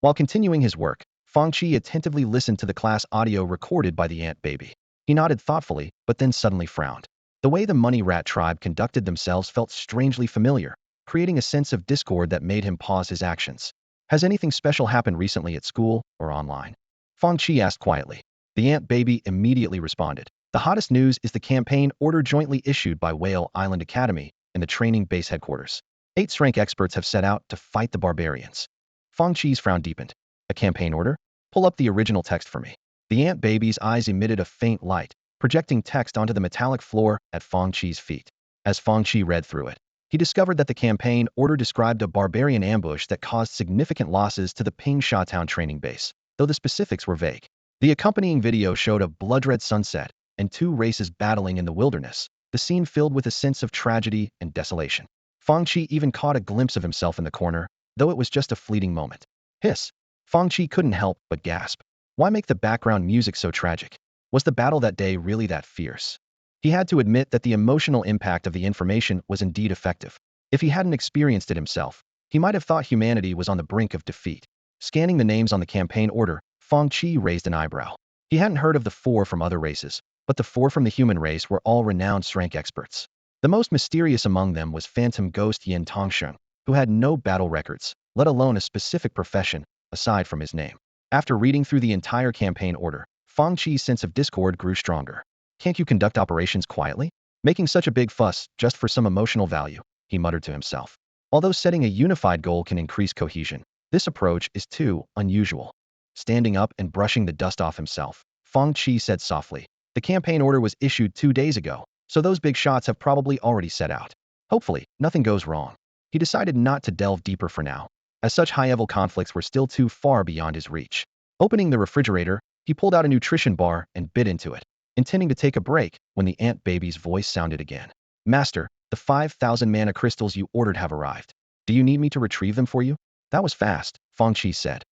While continuing his work, Fang Qi attentively listened to the class audio recorded by the ant baby. He nodded thoughtfully, but then suddenly frowned. The way the Money Rat tribe conducted themselves felt strangely familiar, creating a sense of discord that made him pause his actions. Has anything special happened recently at school or online? Fang Qi asked quietly. The ant baby immediately responded. The hottest news is the campaign order jointly issued by Whale Island Academy and the training base headquarters. 8th rank experts have set out to fight the barbarians. Fang Qi's frown deepened. A campaign order? Pull up the original text for me. The ant baby's eyes emitted a faint light, projecting text onto the metallic floor at Fang Qi's feet. As Fang Qi read through it, he discovered that the campaign order described a barbarian ambush that caused significant losses to the Ping Shatown training base, though the specifics were vague. The accompanying video showed a blood-red sunset and 2 races battling in the wilderness, the scene filled with a sense of tragedy and desolation. Fang Qi even caught a glimpse of himself in the corner, though it was just a fleeting moment. Hiss! Fang Qi couldn't help but gasp. Why make the background music so tragic? Was the battle that day really that fierce? He had to admit that the emotional impact of the information was indeed effective. If he hadn't experienced it himself, he might have thought humanity was on the brink of defeat. Scanning the names on the campaign order, Fang Qi raised an eyebrow. He hadn't heard of the 4 from other races, but the 4 from the human race were all renowned rank experts. The most mysterious among them was Phantom Ghost Yin Tongsheng, who had no battle records, let alone a specific profession, aside from his name. After reading through the entire campaign order, Fang Qi's sense of discord grew stronger. Can't you conduct operations quietly? Making such a big fuss just for some emotional value, he muttered to himself. Although setting a unified goal can increase cohesion, this approach is too unusual. Standing up and brushing the dust off himself, Fang Qi said softly, the campaign order was issued 2 days ago, so those big shots have probably already set out. Hopefully, nothing goes wrong. He decided not to delve deeper for now, as such high-level conflicts were still too far beyond his reach. Opening the refrigerator, he pulled out a nutrition bar and bit into it, intending to take a break when the ant baby's voice sounded again. Master, the 5,000 mana crystals you ordered have arrived. Do you need me to retrieve them for you? That was fast, Fang Qi said.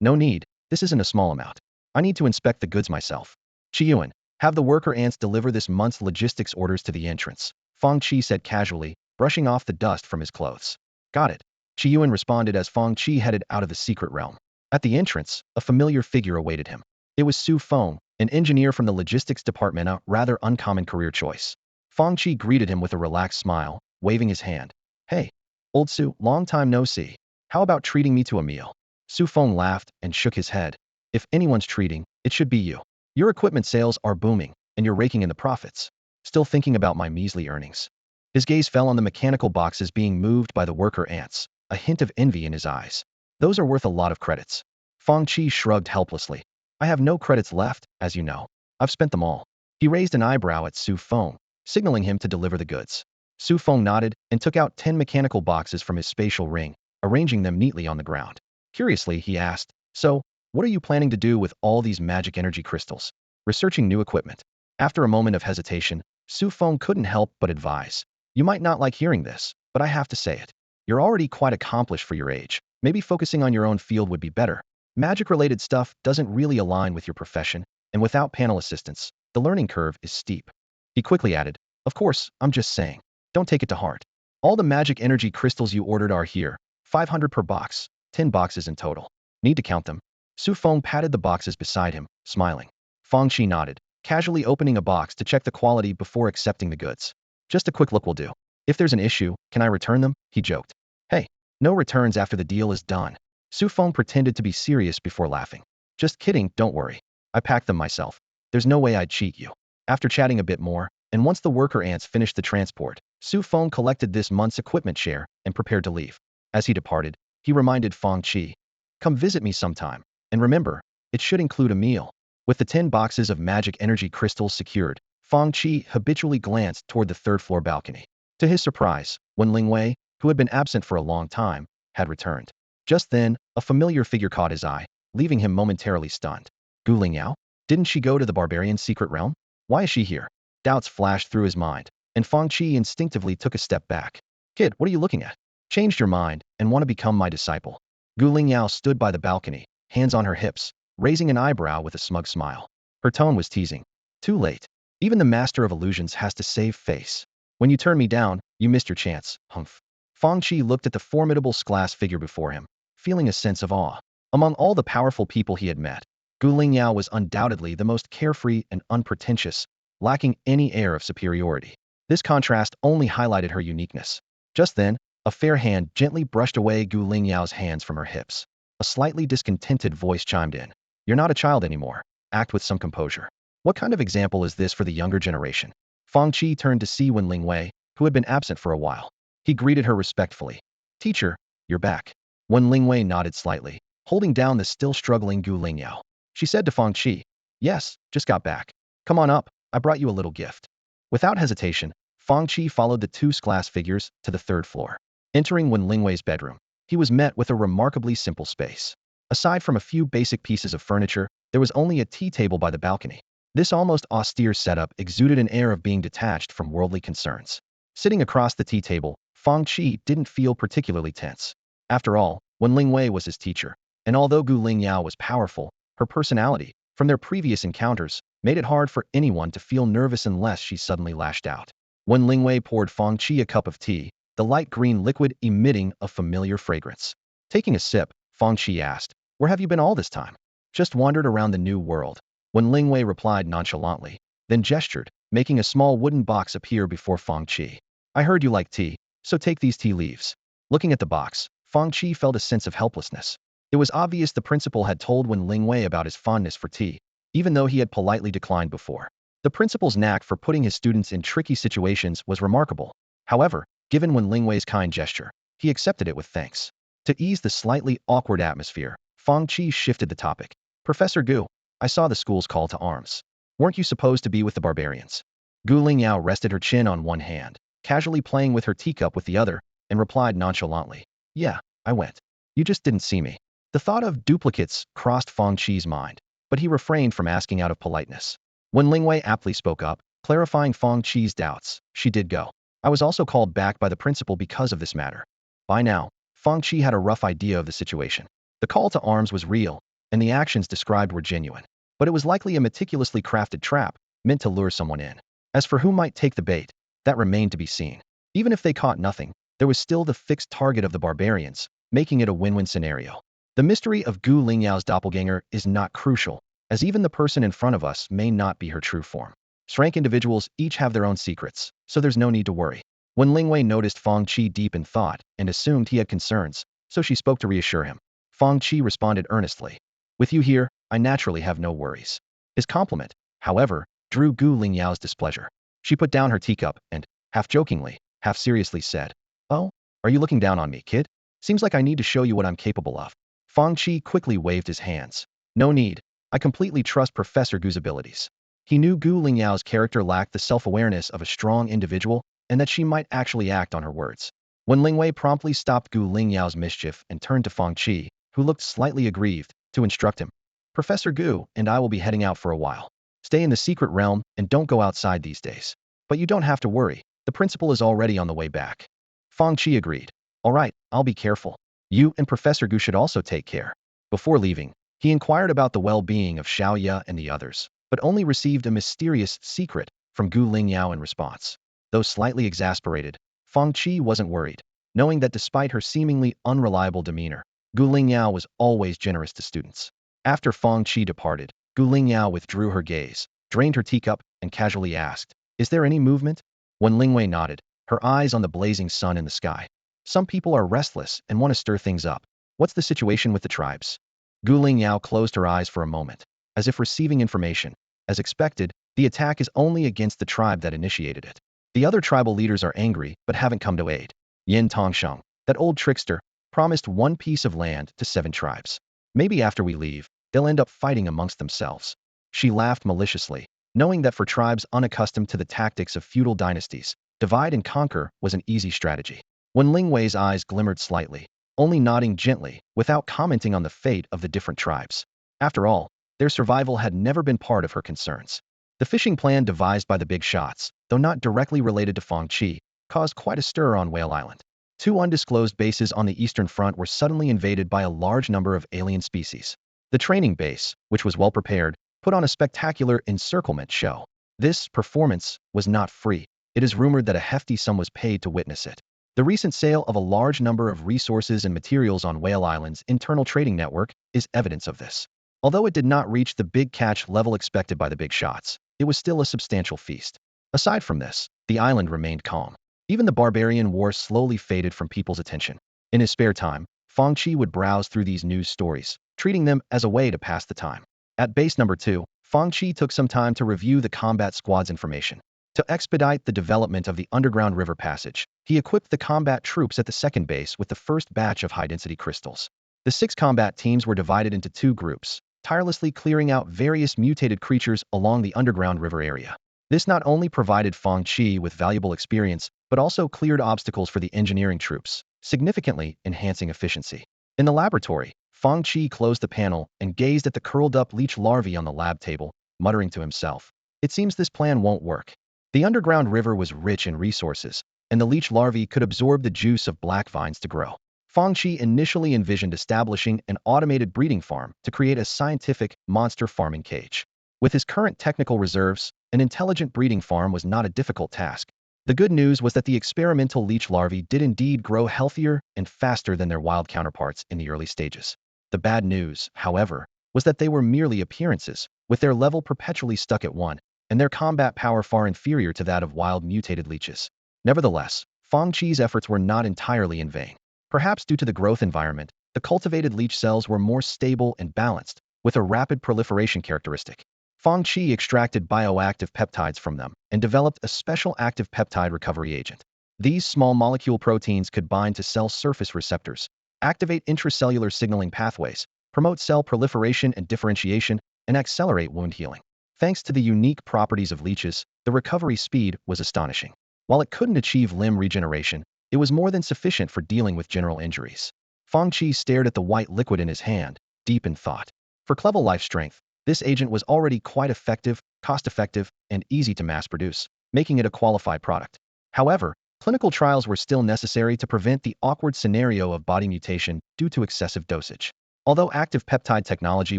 No need, this isn't a small amount. I need to inspect the goods myself. Qiyuan, have the worker ants deliver this month's logistics orders to the entrance, Fang Qi said casually, brushing off the dust from his clothes. Got it. Qiyuan responded as Fang Qi headed out of the secret realm. At the entrance, a familiar figure awaited him. It was Su Feng, an engineer from the logistics department, a rather uncommon career choice. Fang Qi greeted him with a relaxed smile, waving his hand. Hey, old Su, long time no see. How about treating me to a meal? Su Feng laughed and shook his head. If anyone's treating, it should be you. Your equipment sales are booming, and you're raking in the profits. Still thinking about my measly earnings. His gaze fell on the mechanical boxes being moved by the worker ants, a hint of envy in his eyes. Those are worth a lot of credits. Fang Qi shrugged helplessly. I have no credits left, as you know. I've spent them all. He raised an eyebrow at Su Feng, signaling him to deliver the goods. Su Feng nodded and took out 10 mechanical boxes from his spatial ring, arranging them neatly on the ground. Curiously, he asked, so, what are you planning to do with all these magic energy crystals? Researching new equipment. After a moment of hesitation, Su Feng couldn't help but advise. You might not like hearing this, but I have to say it. You're already quite accomplished for your age. Maybe focusing on your own field would be better. Magic-related stuff doesn't really align with your profession, and without panel assistance, the learning curve is steep. He quickly added, of course, I'm just saying. Don't take it to heart. All the magic energy crystals you ordered are here, 500 per box, 10 boxes in total. Need to count them. Su Feng patted the boxes beside him, smiling. Fang Qi nodded, casually opening a box to check the quality before accepting the goods. Just a quick look will do. If there's an issue, can I return them? He joked. Hey, no returns after the deal is done. Su Feng pretended to be serious before laughing. Just kidding, don't worry. I packed them myself. There's no way I'd cheat you. After chatting a bit more, and once the worker ants finished the transport, Su Feng collected this month's equipment share and prepared to leave. As he departed, he reminded Fang Qi, come visit me sometime. And remember, it should include a meal. With the 10 boxes of magic energy crystals secured, Fang Qi habitually glanced toward the third-floor balcony. To his surprise, Wen Lingwei, who had been absent for a long time, had returned. Just then, a familiar figure caught his eye, leaving him momentarily stunned. Gu Lingyao? Didn't she go to the barbarian's secret realm? Why is she here? Doubts flashed through his mind, and Fang Qi instinctively took a step back. Kid, what are you looking at? Changed your mind and want to become my disciple. Gu Lingyao stood by the balcony, hands on her hips, raising an eyebrow with a smug smile. Her tone was teasing. Too late. Even the master of illusions has to save face. When you turned me down, you missed your chance, humph. Fang Qi looked at the formidable glass figure before him, feeling a sense of awe. Among all the powerful people he had met, Gu Lingyao was undoubtedly the most carefree and unpretentious, lacking any air of superiority. This contrast only highlighted her uniqueness. Just then, a fair hand gently brushed away Gu Lingyao's hands from her hips. A slightly discontented voice chimed in. You're not a child anymore. Act with some composure. What kind of example is this for the younger generation? Fang Qi turned to see Wen Lingwei, who had been absent for a while. He greeted her respectfully. Teacher, you're back. Wen Lingwei nodded slightly, holding down the still struggling Gu Lingyao. She said to Fang Qi, yes, just got back. Come on up, I brought you a little gift. Without hesitation, Fang Qi followed the two glass figures to the third floor. Entering Wen Lingwei's bedroom, he was met with a remarkably simple space. Aside from a few basic pieces of furniture, there was only a tea table by the balcony. This almost austere setup exuded an air of being detached from worldly concerns. Sitting across the tea table, Fang Qi didn't feel particularly tense. After all, Wen Lingwei was his teacher, and although Gu Lingyao was powerful, her personality, from their previous encounters, made it hard for anyone to feel nervous unless she suddenly lashed out. Wen Lingwei poured Fang Qi a cup of tea, the light green liquid emitting a familiar fragrance. Taking a sip, Fang Qi asked, where have you been all this time? Just wandered around the new world. Wen Lingwei replied nonchalantly, then gestured, making a small wooden box appear before Fang Qi. I heard you like tea, so take these tea leaves. Looking at the box, Fang Qi felt a sense of helplessness. It was obvious the principal had told Wen Lingwei about his fondness for tea, even though he had politely declined before. The principal's knack for putting his students in tricky situations was remarkable. However, given Wen Lingwei's kind gesture, he accepted it with thanks. To ease the slightly awkward atmosphere, Fang Qi shifted the topic. Professor Gu, I saw the school's call to arms. Weren't you supposed to be with the barbarians? Gu Lingyao rested her chin on one hand, casually playing with her teacup with the other, and replied nonchalantly. Yeah, I went. You just didn't see me. The thought of duplicates crossed Fang Qi's mind, but he refrained from asking out of politeness. When Lingwei aptly spoke up, clarifying Fang Qi's doubts, she did go. I was also called back by the principal because of this matter. By now, Fang Qi had a rough idea of the situation. The call to arms was real, and the actions described were genuine. But it was likely a meticulously crafted trap, meant to lure someone in. As for who might take the bait, that remained to be seen. Even if they caught nothing, there was still the fixed target of the barbarians, making it a win-win scenario. The mystery of Gu Lingyao's doppelganger is not crucial, as even the person in front of us may not be her true form. Rank individuals each have their own secrets, so there's no need to worry. When Lingwei noticed Fang Qi deep in thought and assumed he had concerns, so she spoke to reassure him. Fang Qi responded earnestly. With you here, I naturally have no worries. His compliment, however, drew Gu Lingyao's displeasure. She put down her teacup and, half jokingly, half seriously said, "Oh, are you looking down on me, kid? Seems like I need to show you what I'm capable of." Fang Qi quickly waved his hands. "No need. I completely trust Professor Gu's abilities." He knew Gu Lingyao's character lacked the self-awareness of a strong individual and that she might actually act on her words. When Lingwei promptly stopped Gu Lingyao's mischief and turned to Fang Qi, who looked slightly aggrieved, to instruct him. "Professor Gu and I will be heading out for a while. Stay in the secret realm and don't go outside these days. But you don't have to worry, the principal is already on the way back." Fang Qi agreed. "All right, I'll be careful. You and Professor Gu should also take care." Before leaving, he inquired about the well-being of Xiaoya and the others, but only received a mysterious secret from Gu Lingyao in response. Though slightly exasperated, Fang Qi wasn't worried, knowing that despite her seemingly unreliable demeanor, Gu Lingyao was always generous to students. After Fang Qi departed, Gu Lingyao withdrew her gaze, drained her teacup, and casually asked, "Is there any movement?" When Lingwei nodded, her eyes on the blazing sun in the sky. "Some people are restless and want to stir things up. What's the situation with the tribes?" Gu Lingyao closed her eyes for a moment, as if receiving information. As expected, the attack is only against the tribe that initiated it. The other tribal leaders are angry but haven't come to aid. Yin Tongsheng, that old trickster, promised one piece of land to 7 tribes. Maybe after we leave, they'll end up fighting amongst themselves. She laughed maliciously, knowing that for tribes unaccustomed to the tactics of feudal dynasties, divide and conquer was an easy strategy. When Lingwei's eyes glimmered slightly, only nodding gently, without commenting on the fate of the different tribes. After all, their survival had never been part of her concerns. The fishing plan devised by the big shots, though not directly related to Fang Qi, caused quite a stir on Whale Island. 2 undisclosed bases on the eastern front were suddenly invaded by a large number of alien species. The training base, which was well prepared, put on a spectacular encirclement show. This performance was not free. It is rumored that a hefty sum was paid to witness it. The recent sale of a large number of resources and materials on Whale Island's internal trading network is evidence of this. Although it did not reach the big catch level expected by the big shots, it was still a substantial feast. Aside from this, the island remained calm. Even the barbarian war slowly faded from people's attention. In his spare time, Fang Qi would browse through these news stories, treating them as a way to pass the time. At base number 2, Fang Qi took some time to review the combat squad's information. To expedite the development of the underground river passage, he equipped the combat troops at the second base with the first batch of high-density crystals. The 6 combat teams were divided into 2 groups, tirelessly clearing out various mutated creatures along the underground river area. This not only provided Fang Qi with valuable experience, but also cleared obstacles for the engineering troops, significantly enhancing efficiency. In the laboratory, Fang Qi closed the panel and gazed at the curled-up leech larvae on the lab table, muttering to himself, "It seems this plan won't work." The underground river was rich in resources, and the leech larvae could absorb the juice of black vines to grow. Fang Qi initially envisioned establishing an automated breeding farm to create a scientific monster farming cage. With his current technical reserves, an intelligent breeding farm was not a difficult task. The good news was that the experimental leech larvae did indeed grow healthier and faster than their wild counterparts in the early stages. The bad news, however, was that they were merely appearances, with their level perpetually stuck at 1, and their combat power far inferior to that of wild mutated leeches. Nevertheless, Fang Qi's efforts were not entirely in vain. Perhaps due to the growth environment, the cultivated leech cells were more stable and balanced, with a rapid proliferation characteristic. Fang Qi extracted bioactive peptides from them and developed a special active peptide recovery agent. These small molecule proteins could bind to cell surface receptors, activate intracellular signaling pathways, promote cell proliferation and differentiation, and accelerate wound healing. Thanks to the unique properties of leeches, the recovery speed was astonishing. While it couldn't achieve limb regeneration, it was more than sufficient for dealing with general injuries. Fang Qi stared at the white liquid in his hand, deep in thought. For Clevel Life Strength, this agent was already quite effective, cost-effective, and easy to mass-produce, making it a qualified product. However, clinical trials were still necessary to prevent the awkward scenario of body mutation due to excessive dosage. Although active peptide technology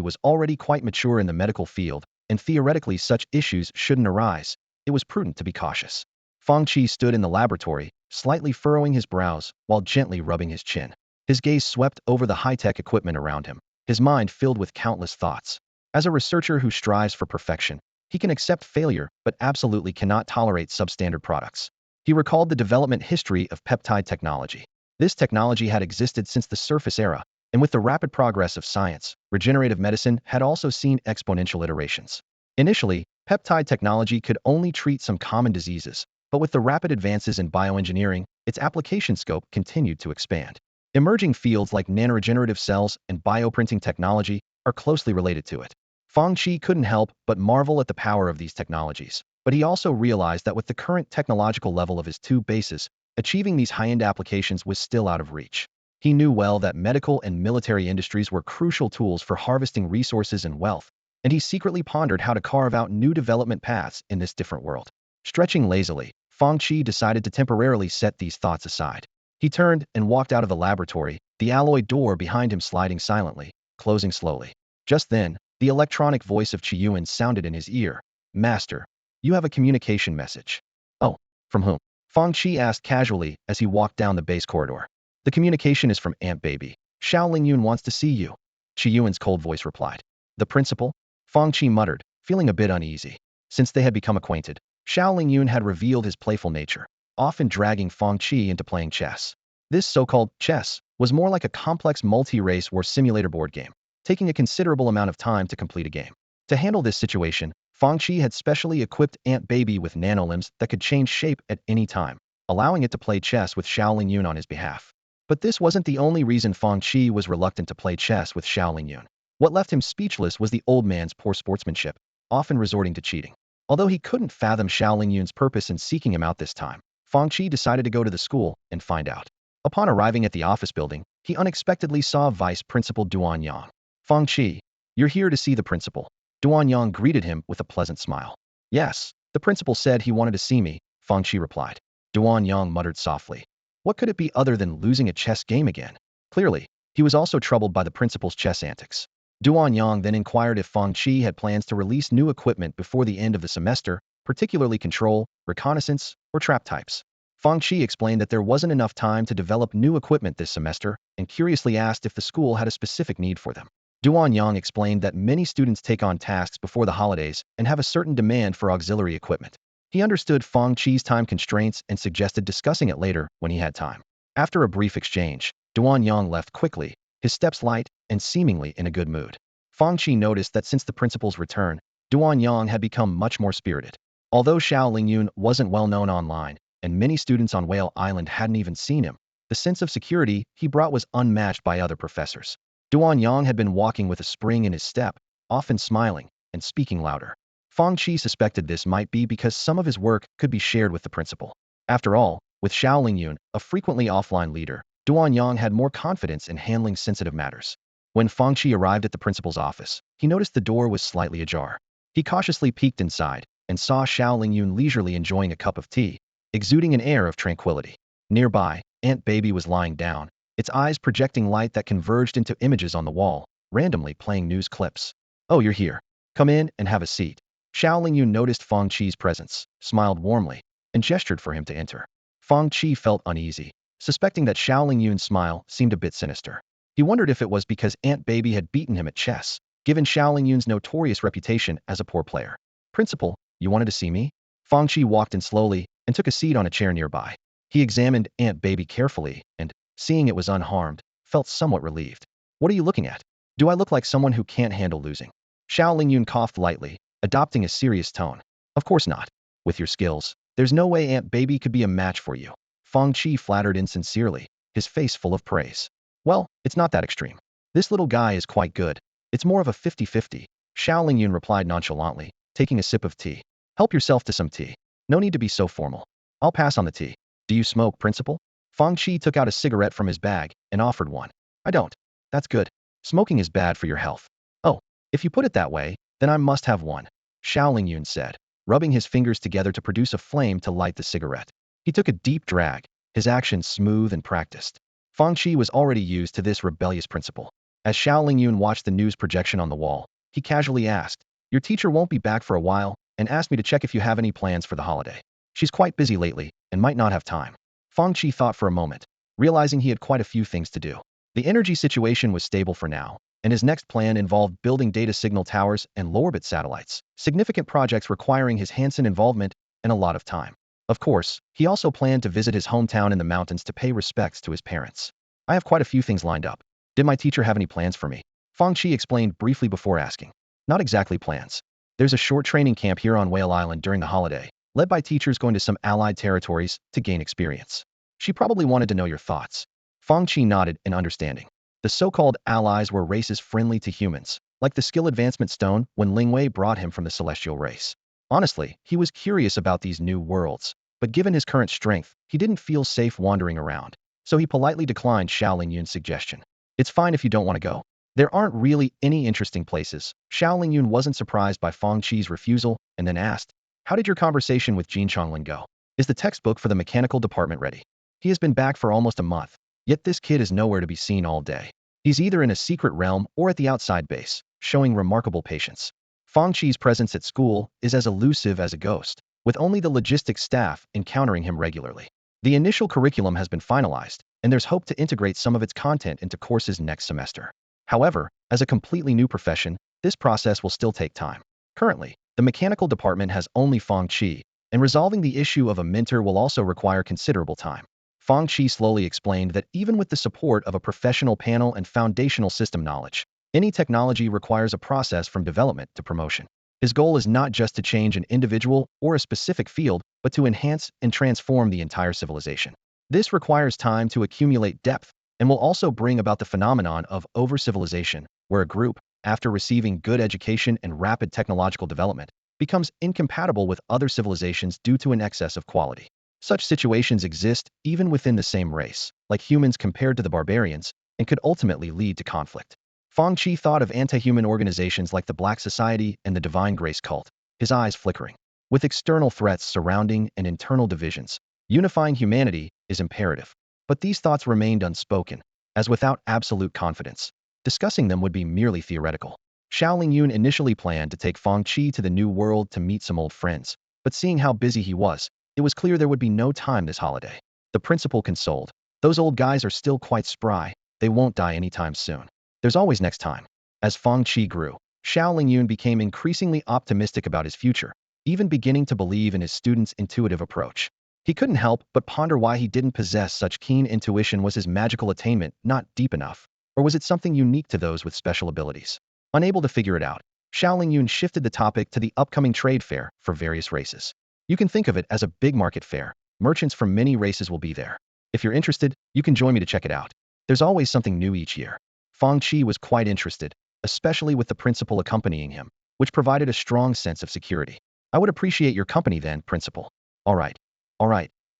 was already quite mature in the medical field, and theoretically such issues shouldn't arise, it was prudent to be cautious. Fang Qi stood in the laboratory, slightly furrowing his brows while gently rubbing his chin. His gaze swept over the high-tech equipment around him, his mind filled with countless thoughts. As a researcher who strives for perfection, He can accept failure, but absolutely cannot tolerate substandard products. He recalled the development history of peptide technology. This technology had existed since the surface era, and with the rapid progress of science, regenerative medicine had also seen exponential iterations. Initially, peptide technology could only treat some common diseases, but with the rapid advances in bioengineering, its application scope continued to expand. Emerging fields like nanoregenerative cells and bioprinting technology are closely related to it. Fang Qi couldn't help but marvel at the power of these technologies, but he also realized that with the current technological level of his two bases, achieving these high-end applications was still out of reach. He knew well that medical and military industries were crucial tools for harvesting resources and wealth, and he secretly pondered how to carve out new development paths in this different world. Stretching lazily, Fang Qi decided to temporarily set these thoughts aside. He turned and walked out of the laboratory, the alloy door behind him sliding silently, closing slowly. Just then, the electronic voice of Qiyuan sounded in his ear. "Master, you have a communication message." "Oh, from whom?" Fang Qi asked casually as he walked down the base corridor. "The communication is from Aunt Baby. Xiao Lingyun wants to see you," Qiyuan's cold voice replied. "The principal?" Fang Qi muttered, feeling a bit uneasy. Since they had become acquainted, Xiao Lingyun had revealed his playful nature, often dragging Fang Qi into playing chess. This so-called chess was more like a complex multi-race war simulator board game, taking a considerable amount of time to complete a game. To handle this situation, Fang Qi had specially equipped Aunt Baby with nanolimbs that could change shape at any time, allowing it to play chess with Xiao Lingyun on his behalf. But this wasn't the only reason Fang Qi was reluctant to play chess with Xiao Lingyun. What left him speechless was the old man's poor sportsmanship, often resorting to cheating. Although he couldn't fathom Xiao Lingyun's purpose in seeking him out this time, Fang Qi decided to go to the school and find out. Upon arriving at the office building, he unexpectedly saw Vice Principal Duan Yang. "Fang Qi, you're here to see the principal." Duan Yang greeted him with a pleasant smile. "Yes, the principal said he wanted to see me," Fang Qi replied. Duan Yang muttered softly. What could it be other than losing a chess game again? Clearly, he was also troubled by the principal's chess antics. Duan Yang then inquired if Fang Qi had plans to release new equipment before the end of the semester, particularly control, reconnaissance, or trap types. Fang Qi explained that there wasn't enough time to develop new equipment this semester and curiously asked if the school had a specific need for them. Duan Yang explained that many students take on tasks before the holidays and have a certain demand for auxiliary equipment. He understood Fang Qi's time constraints and suggested discussing it later when he had time. After a brief exchange, Duan Yang left quickly, his steps light and seemingly in a good mood. Fang Qi noticed that since the principal's return, Duan Yang had become much more spirited. Although Xiao Lingyun wasn't well known online, and many students on Whale Island hadn't even seen him, the sense of security he brought was unmatched by other professors. Duan Yang had been walking with a spring in his step, often smiling and speaking louder. Fang Qi suspected this might be because some of his work could be shared with the principal. After all, with Xiao Lingyun, a frequently offline leader, Duan Yang had more confidence in handling sensitive matters. When Fang Qi arrived at the principal's office, he noticed the door was slightly ajar. He cautiously peeked inside and saw Xiao Lingyun leisurely enjoying a cup of tea, exuding an air of tranquility. Nearby, Aunt Baby was lying down, its eyes projecting light that converged into images on the wall, randomly playing news clips. "Oh, you're here. Come in and have a seat." Xiao Lingyun noticed Fang Qi's presence, smiled warmly, and gestured for him to enter. Fang Qi felt uneasy, suspecting that Xiao Lingyun's smile seemed a bit sinister. He wondered if it was because Aunt Baby had beaten him at chess, given Xiao Lingyun's notorious reputation as a poor player. "Principal, you wanted to see me?" Fang Qi walked in slowly and took a seat on a chair nearby. He examined Aunt Baby carefully and, seeing it was unharmed, felt somewhat relieved. "What are you looking at? Do I look like someone who can't handle losing?" Xiao Lingyun coughed lightly, adopting a serious tone. "Of course not. With your skills, there's no way Aunt Baby could be a match for you." Fang Qi flattered insincerely, his face full of praise. "Well, it's not that extreme. This little guy is quite good. It's more of a 50-50. Xiao Lingyun replied nonchalantly, taking a sip of tea. "Help yourself to some tea. No need to be so formal. I'll pass on the tea." "Do you smoke, principal?" Fang Qi took out a cigarette from his bag and offered one. "I don't." "That's good. Smoking is bad for your health." "Oh, if you put it that way, then I must have one," Xiao Lingyun said, rubbing his fingers together to produce a flame to light the cigarette. He took a deep drag, his actions smooth and practiced. Fang Qi was already used to this rebellious principle. As Xiao Lingyun watched the news projection on the wall, he casually asked, "Your teacher won't be back for a while, and asked me to check if you have any plans for the holiday. She's quite busy lately, and might not have time." Fang Qi thought for a moment, realizing he had quite a few things to do. The energy situation was stable for now, and his next plan involved building data signal towers and low-orbit satellites, significant projects requiring his hands-on involvement and a lot of time. Of course, he also planned to visit his hometown in the mountains to pay respects to his parents. I have quite a few things lined up. Did my teacher have any plans for me? Fang Qi explained briefly before asking. Not exactly plans. There's a short training camp here on Whale Island during the holiday, led by teachers going to some allied territories to gain experience. She probably wanted to know your thoughts. Fang Qi nodded in understanding. The so-called allies were races friendly to humans, like the skill advancement stone when Lingwei brought him from the celestial race. Honestly, he was curious about these new worlds, but given his current strength, he didn't feel safe wandering around, so he politely declined Xiao Lingyun's suggestion. It's fine if you don't want to go. There aren't really any interesting places. Xiao Lingyun wasn't surprised by Fang Qi's refusal and then asked, how did your conversation with Jin Chonglin go? Is the textbook for the mechanical department ready? He has been back for almost a month, yet this kid is nowhere to be seen all day. He's either in a secret realm or at the outside base, showing remarkable patience. Fang Qi's presence at school is as elusive as a ghost, with only the logistics staff encountering him regularly. The initial curriculum has been finalized, and there's hope to integrate some of its content into courses next semester. However, as a completely new profession, this process will still take time. Currently, the mechanical department has only Fang Qi, and resolving the issue of a mentor will also require considerable time. Fang Qi slowly explained that even with the support of a professional panel and foundational system knowledge, any technology requires a process from development to promotion. His goal is not just to change an individual or a specific field, but to enhance and transform the entire civilization. This requires time to accumulate depth and will also bring about the phenomenon of over-civilization, where a group, after receiving good education and rapid technological development, becomes incompatible with other civilizations due to an excess of quality. Such situations exist even within the same race, like humans compared to the barbarians, and could ultimately lead to conflict. Fang Qi thought of anti-human organizations like the Black Society and the Divine Grace cult, his eyes flickering. With external threats surrounding and internal divisions, unifying humanity is imperative. But these thoughts remained unspoken, as without absolute confidence, discussing them would be merely theoretical. Xiao Lingyun initially planned to take Fang Qi to the New World to meet some old friends, but seeing how busy he was, it was clear there would be no time this holiday. The principal consoled. Those old guys are still quite spry, they won't die anytime soon. There's always next time. As Fang Qi grew, Xiao Lingyun became increasingly optimistic about his future, even beginning to believe in his student's intuitive approach. He couldn't help but ponder why he didn't possess such keen intuition. Was his magical attainment not deep enough? Or was it something unique to those with special abilities? Unable to figure it out, Xiao Lingyun shifted the topic to the upcoming trade fair for various races. You can think of it as a big market fair. Merchants from many races will be there. If you're interested, you can join me to check it out. There's always something new each year. Fang Qi was quite interested, especially with the principal accompanying him, which provided a strong sense of security. I would appreciate your company then, principal. All right.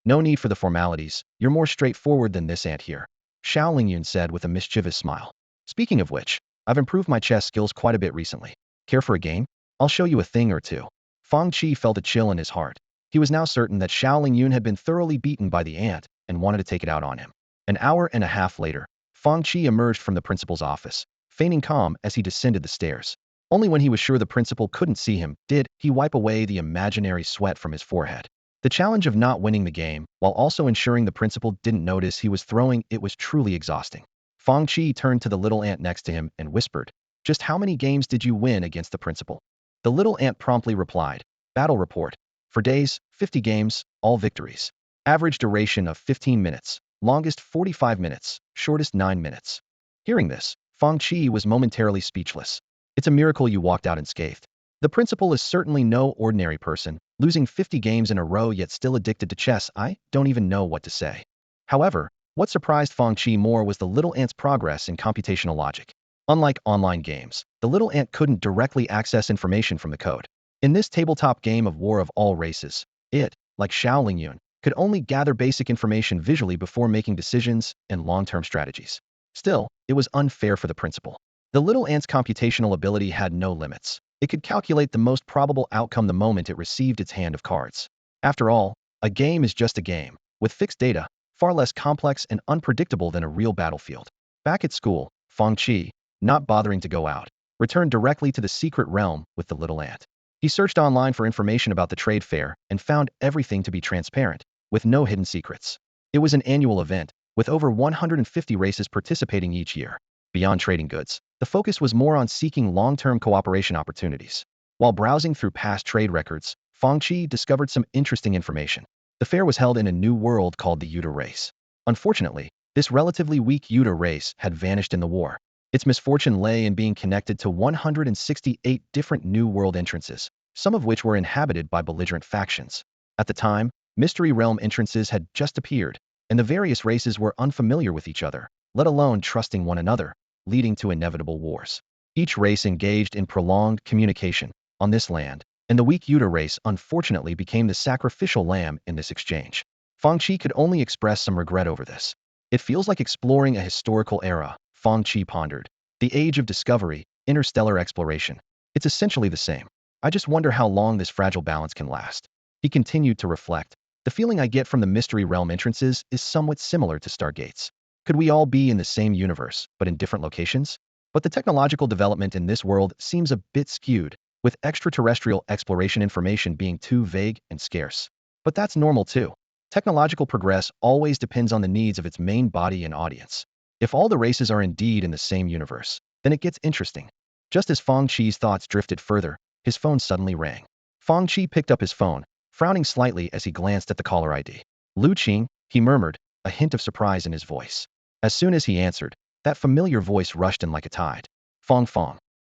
No need for the formalities. You're more straightforward than this ant here. Xiao Lingyun said with a mischievous smile. Speaking of which, I've improved my chess skills quite a bit recently. Care for a game? I'll show you a thing or two. Fang Qi felt a chill in his heart. He was now certain that Xiao Lingyun had been thoroughly beaten by the ant and wanted to take it out on him. An hour and a half later, Fang Qi emerged from the principal's office, feigning calm as he descended the stairs. Only when he was sure the principal couldn't see him did he wipe away the imaginary sweat from his forehead. The challenge of not winning the game, while also ensuring the principal didn't notice he was throwing, it was truly exhausting. Fang Qi turned to the little ant next to him and whispered, "Just how many games did you win against the principal?" The little ant promptly replied, "Battle report. For days, 50 games, all victories. Average duration of 15 minutes, longest 45 minutes, shortest 9 minutes." Hearing this, Fang Qi was momentarily speechless. It's a miracle you walked out unscathed. The principal is certainly no ordinary person, losing 50 games in a row yet still addicted to chess. I don't even know what to say. However, what surprised Fang Qi more was the little ant's progress in computational logic. Unlike online games, the little ant couldn't directly access information from the code. In this tabletop game of War of All Races, it, like Xiao Lingyun, could only gather basic information visually before making decisions and long-term strategies. Still, it was unfair for the principal. The little ant's computational ability had no limits. It could calculate the most probable outcome the moment it received its hand of cards. After all, a game is just a game, with fixed data, far less complex and unpredictable than a real battlefield. Back at school, Fang Qi, not bothering to go out, returned directly to the secret realm with the little ant. He searched online for information about the trade fair and found everything to be transparent, with no hidden secrets. It was an annual event, with over 150 races participating each year. Beyond trading goods, the focus was more on seeking long-term cooperation opportunities. While browsing through past trade records, Fang Qi discovered some interesting information. The fair was held in a new world called the Yuta race. Unfortunately, this relatively weak Yuta race had vanished in the war. Its misfortune lay in being connected to 168 different new world entrances, some of which were inhabited by belligerent factions. At the time, Mystery Realm entrances had just appeared, and the various races were unfamiliar with each other, let alone trusting one another, leading to inevitable wars. Each race engaged in prolonged communication on this land, and the weak Yuta race unfortunately became the sacrificial lamb in this exchange. Fang Qi could only express some regret over this. It feels like exploring a historical era, Fang Qi pondered. The age of discovery, interstellar exploration. It's essentially the same. I just wonder how long this fragile balance can last. He continued to reflect. The feeling I get from the Mystery Realm entrances is somewhat similar to Stargates. Could we all be in the same universe, but in different locations? But the technological development in this world seems a bit skewed, with extraterrestrial exploration information being too vague and scarce. But that's normal too. Technological progress always depends on the needs of its main body and audience. If all the races are indeed in the same universe, then it gets interesting. Just as Fang Qi's thoughts drifted further, his phone suddenly rang. Fang Qi picked up his phone, frowning slightly as he glanced at the caller ID. Lu Qing, he murmured, a hint of surprise in his voice. As soon as he answered, that familiar voice rushed in like a tide. Fang,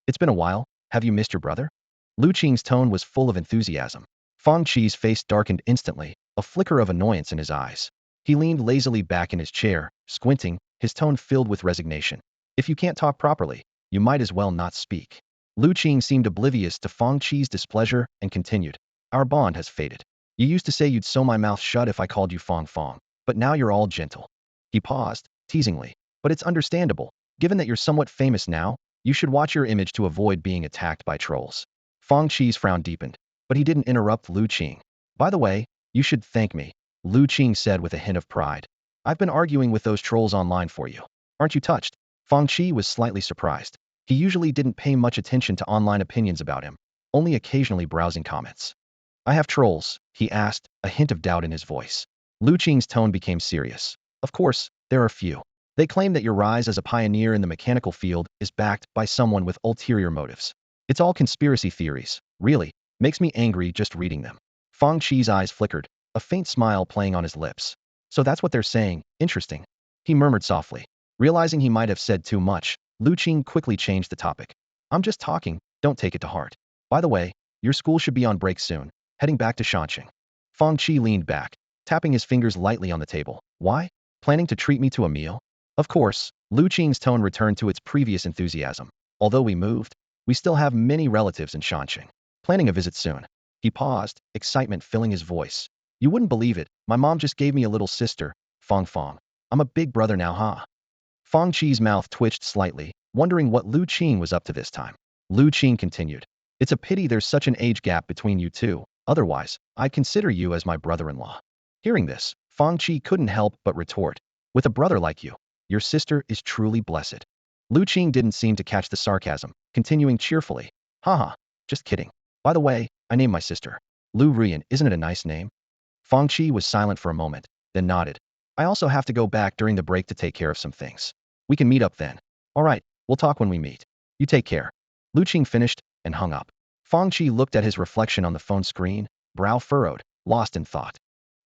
it's been a while, have you missed your brother? Lu Qing's tone was full of enthusiasm. Fang Qi's face darkened instantly, a flicker of annoyance in his eyes. He leaned lazily back in his chair, squinting, his tone filled with resignation. If you can't talk properly, you might as well not speak. Lu Qing seemed oblivious to Fang Qi's displeasure and continued. Our bond has faded. You used to say you'd sew my mouth shut if I called you Fang, but now you're all gentle. He paused, teasingly. But it's understandable. Given that you're somewhat famous now, you should watch your image to avoid being attacked by trolls. Fang Qi's frown deepened, but he didn't interrupt Lu Qing. By the way, you should thank me, Lu Qing said with a hint of pride. I've been arguing with those trolls online for you. Aren't you touched? Fang Qi was slightly surprised. He usually didn't pay much attention to online opinions about him, only occasionally browsing comments. I have trolls, he asked, a hint of doubt in his voice. Lu Qing's tone became serious. Of course, there are few. They claim that your rise as a pioneer in the mechanical field is backed by someone with ulterior motives. It's all conspiracy theories, really. Makes me angry just reading them. Fang Qi's eyes flickered, a faint smile playing on his lips. So that's what they're saying, interesting. He murmured softly. Realizing he might have said too much, Lu Qing quickly changed the topic. I'm just talking, don't take it to heart. By the way, your school should be on break soon, heading back to Shanxing. Fang Qi leaned back, tapping his fingers lightly on the table. Why? Planning to treat me to a meal? Of course, Lu Qing's tone returned to its previous enthusiasm. Although we moved, we still have many relatives in Shanxing. Planning a visit soon. He paused, excitement filling his voice. You wouldn't believe it, my mom just gave me a little sister, Fang. I'm a big brother now, huh? Fang Qi's mouth twitched slightly, wondering what Lu Qing was up to this time. Lu Qing continued. It's a pity there's such an age gap between you two, otherwise, I'd consider you as my brother-in-law. Hearing this, Fang Qi couldn't help but retort. With a brother like you, your sister is truly blessed. Lu Qing didn't seem to catch the sarcasm, continuing cheerfully. Haha, just kidding. By the way, I named my sister Lu Ruyan, isn't it a nice name? Fang Qi was silent for a moment, then nodded. I also have to go back during the break to take care of some things. We can meet up then. All right, we'll talk when we meet. You take care. Lu Qing finished and hung up. Fang Qi looked at his reflection on the phone screen, brow furrowed, lost in thought.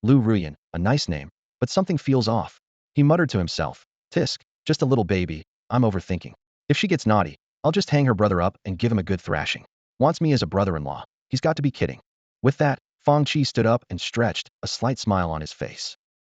Lu Ruyan, a nice name, but something feels off. He muttered to himself. Tisk, just a little baby, I'm overthinking. If she gets naughty, I'll just hang her brother up and give him a good thrashing. Wants me as a brother-in-law. He's got to be kidding. With that, Fang Qi stood up and stretched, a slight smile on his face.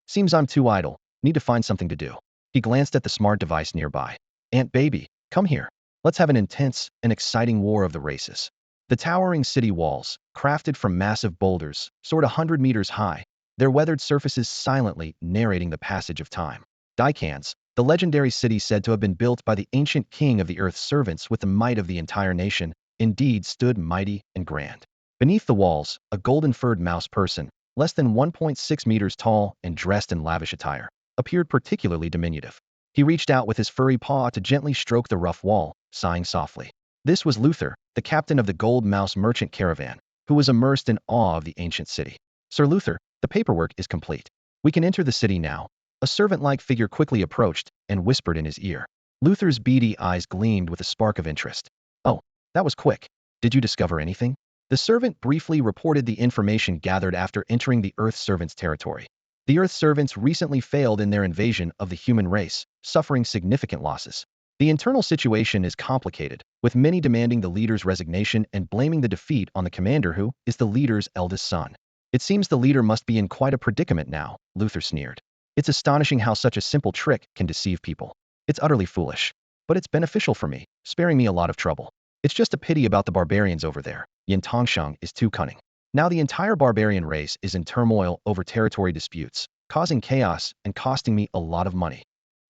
Seems I'm too idle, need to find something to do. He glanced at the smart device nearby. Aunt Baby, come here. Let's have an intense and exciting war of the races. The towering city walls, crafted from massive boulders, soared 100 meters high, their weathered surfaces silently narrating the passage of time. Daikans, the legendary city said to have been built by the ancient king of the earth's servants with the might of the entire nation, indeed stood mighty and grand. Beneath the walls, a golden-furred mouse person, less than 1.6 meters tall and dressed in lavish attire, appeared particularly diminutive. He reached out with his furry paw to gently stroke the rough wall, sighing softly. This was Luther, the captain of the Gold Mouse merchant caravan, who was immersed in awe of the ancient city. Sir Luther, the paperwork is complete. We can enter the city now. A servant-like figure quickly approached and whispered in his ear. Luther's beady eyes gleamed with a spark of interest. Oh, that was quick. Did you discover anything? The servant briefly reported the information gathered after entering the Earth Servants' territory. The Earth Servants recently failed in their invasion of the human race, suffering significant losses. The internal situation is complicated, with many demanding the leader's resignation and blaming the defeat on the commander who is the leader's eldest son. It seems the leader must be in quite a predicament now, Luther sneered. It's astonishing how such a simple trick can deceive people. It's utterly foolish. But it's beneficial for me, sparing me a lot of trouble. It's just a pity about the barbarians over there. Yin Tongsheng is too cunning. Now the entire barbarian race is in turmoil over territory disputes, causing chaos and costing me a lot of money.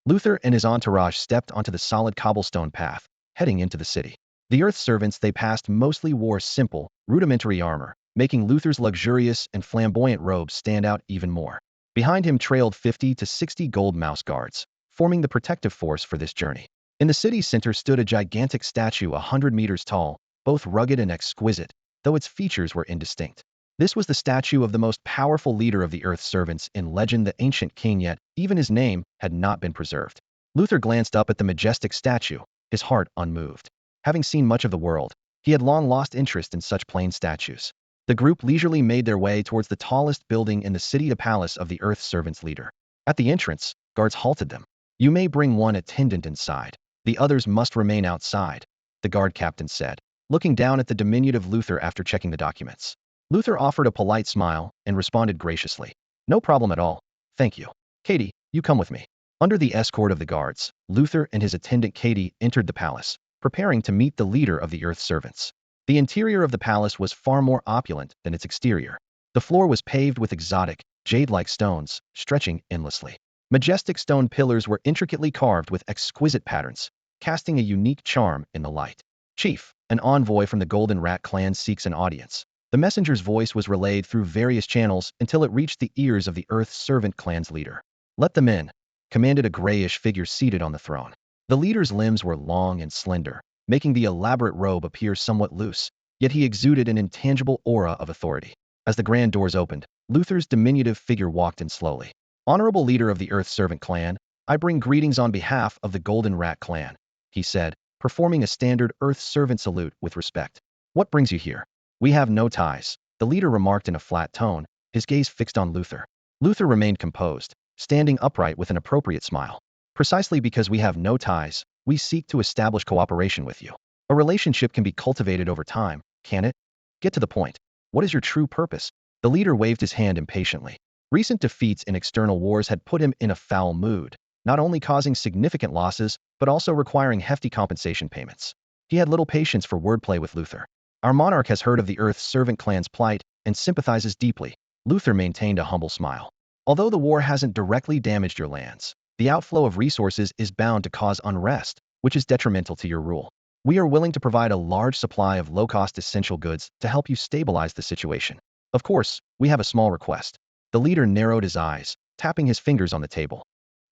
Luther and his entourage stepped onto the solid cobblestone path, heading into the city. The Earth servants they passed mostly wore simple, rudimentary armor, making Luther's luxurious and flamboyant robes stand out even more. Behind him trailed 50 to 60 gold mouse guards, forming the protective force for this journey. In the city's center stood a gigantic statue 100 meters tall, both rugged and exquisite, though its features were indistinct. This was the statue of the most powerful leader of the Earth servants in legend, the ancient king, yet even his name had not been preserved. Luther glanced up at the majestic statue, his heart unmoved. Having seen much of the world, he had long lost interest in such plain statues. The group leisurely made their way towards the tallest building in the city, the palace of the Earth servants' leader. At the entrance, guards halted them. You may bring one attendant inside. The others must remain outside, the guard captain said, looking down at the diminutive Luther after checking the documents. Luther offered a polite smile and responded graciously. No problem at all. Thank you. Katie, you come with me. Under the escort of the guards, Luther and his attendant Katie entered the palace, preparing to meet the leader of the Earth servants. The interior of the palace was far more opulent than its exterior. The floor was paved with exotic, jade-like stones, stretching endlessly. Majestic stone pillars were intricately carved with exquisite patterns, casting a unique charm in the light. Chief, an envoy from the Golden Rat clan seeks an audience. The messenger's voice was relayed through various channels until it reached the ears of the Earth Servant clan's leader. Let them in, commanded a grayish figure seated on the throne. The leader's limbs were long and slender, making the elaborate robe appear somewhat loose, yet he exuded an intangible aura of authority. As the grand doors opened, Luther's diminutive figure walked in slowly. Honorable leader of the Earth Servant clan, I bring greetings on behalf of the Golden Rat clan, he said, performing a standard Earth Servant salute with respect. What brings you here? We have no ties, the leader remarked in a flat tone, his gaze fixed on Luther. Luther remained composed, standing upright with an appropriate smile. Precisely because we have no ties, we seek to establish cooperation with you. A relationship can be cultivated over time, can it? Get to the point. What is your true purpose? The leader waved his hand impatiently. Recent defeats in external wars had put him in a foul mood, not only causing significant losses, but also requiring hefty compensation payments. He had little patience for wordplay with Luther. Our monarch has heard of the Earth Servant clan's plight and sympathizes deeply. Luther maintained a humble smile. Although the war hasn't directly damaged your lands, the outflow of resources is bound to cause unrest, which is detrimental to your rule. We are willing to provide a large supply of low-cost essential goods to help you stabilize the situation. Of course, we have a small request. The leader narrowed his eyes, tapping his fingers on the table.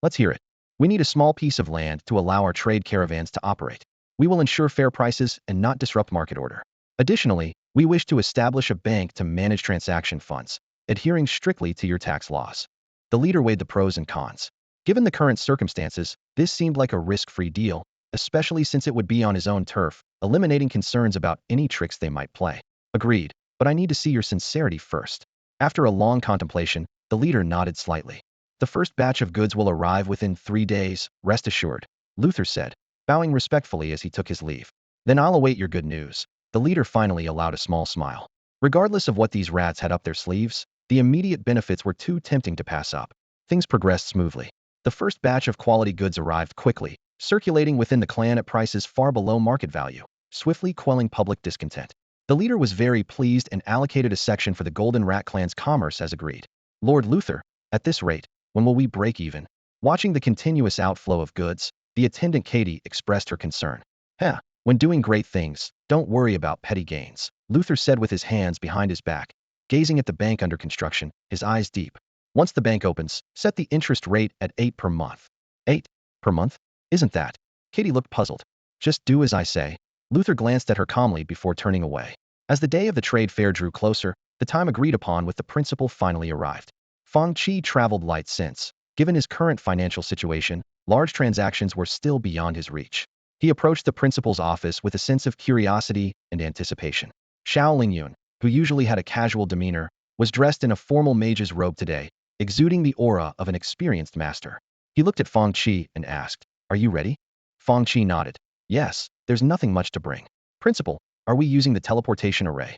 Let's hear it. We need a small piece of land to allow our trade caravans to operate. We will ensure fair prices and not disrupt market order. Additionally, we wish to establish a bank to manage transaction funds, adhering strictly to your tax laws. The leader weighed the pros and cons. Given the current circumstances, this seemed like a risk-free deal, especially since it would be on his own turf, eliminating concerns about any tricks they might play. Agreed, but I need to see your sincerity first. After a long contemplation, the leader nodded slightly. The first batch of goods will arrive within 3 days, rest assured, Luther said, bowing respectfully as he took his leave. Then I'll await your good news. The leader finally allowed a small smile. Regardless of what these rats had up their sleeves, the immediate benefits were too tempting to pass up. Things progressed smoothly. The first batch of quality goods arrived quickly, circulating within the clan at prices far below market value, swiftly quelling public discontent. The leader was very pleased and allocated a section for the Golden Rat clan's commerce as agreed. Lord Luther, at this rate, when will we break even? Watching the continuous outflow of goods, the attendant Katie expressed her concern. When doing great things, don't worry about petty gains, Luther said with his hands behind his back, gazing at the bank under construction, his eyes deep. Once the bank opens, set the interest rate at 8 per month. 8 per month? Isn't that? Katie looked puzzled. Just do as I say. Luther glanced at her calmly before turning away. As the day of the trade fair drew closer, the time agreed upon with the principal finally arrived. Fang Qi traveled light since, given his current financial situation, Large transactions were still beyond his reach. He approached the principal's office with a sense of curiosity and anticipation. Xiao Lingyun, who usually had a casual demeanor, was dressed in a formal mage's robe today, exuding the aura of an experienced master. He looked at Fang Qi and asked, "Are you ready?" Fang Qi nodded. "Yes, there's nothing much to bring. Principal, are we using the teleportation array?"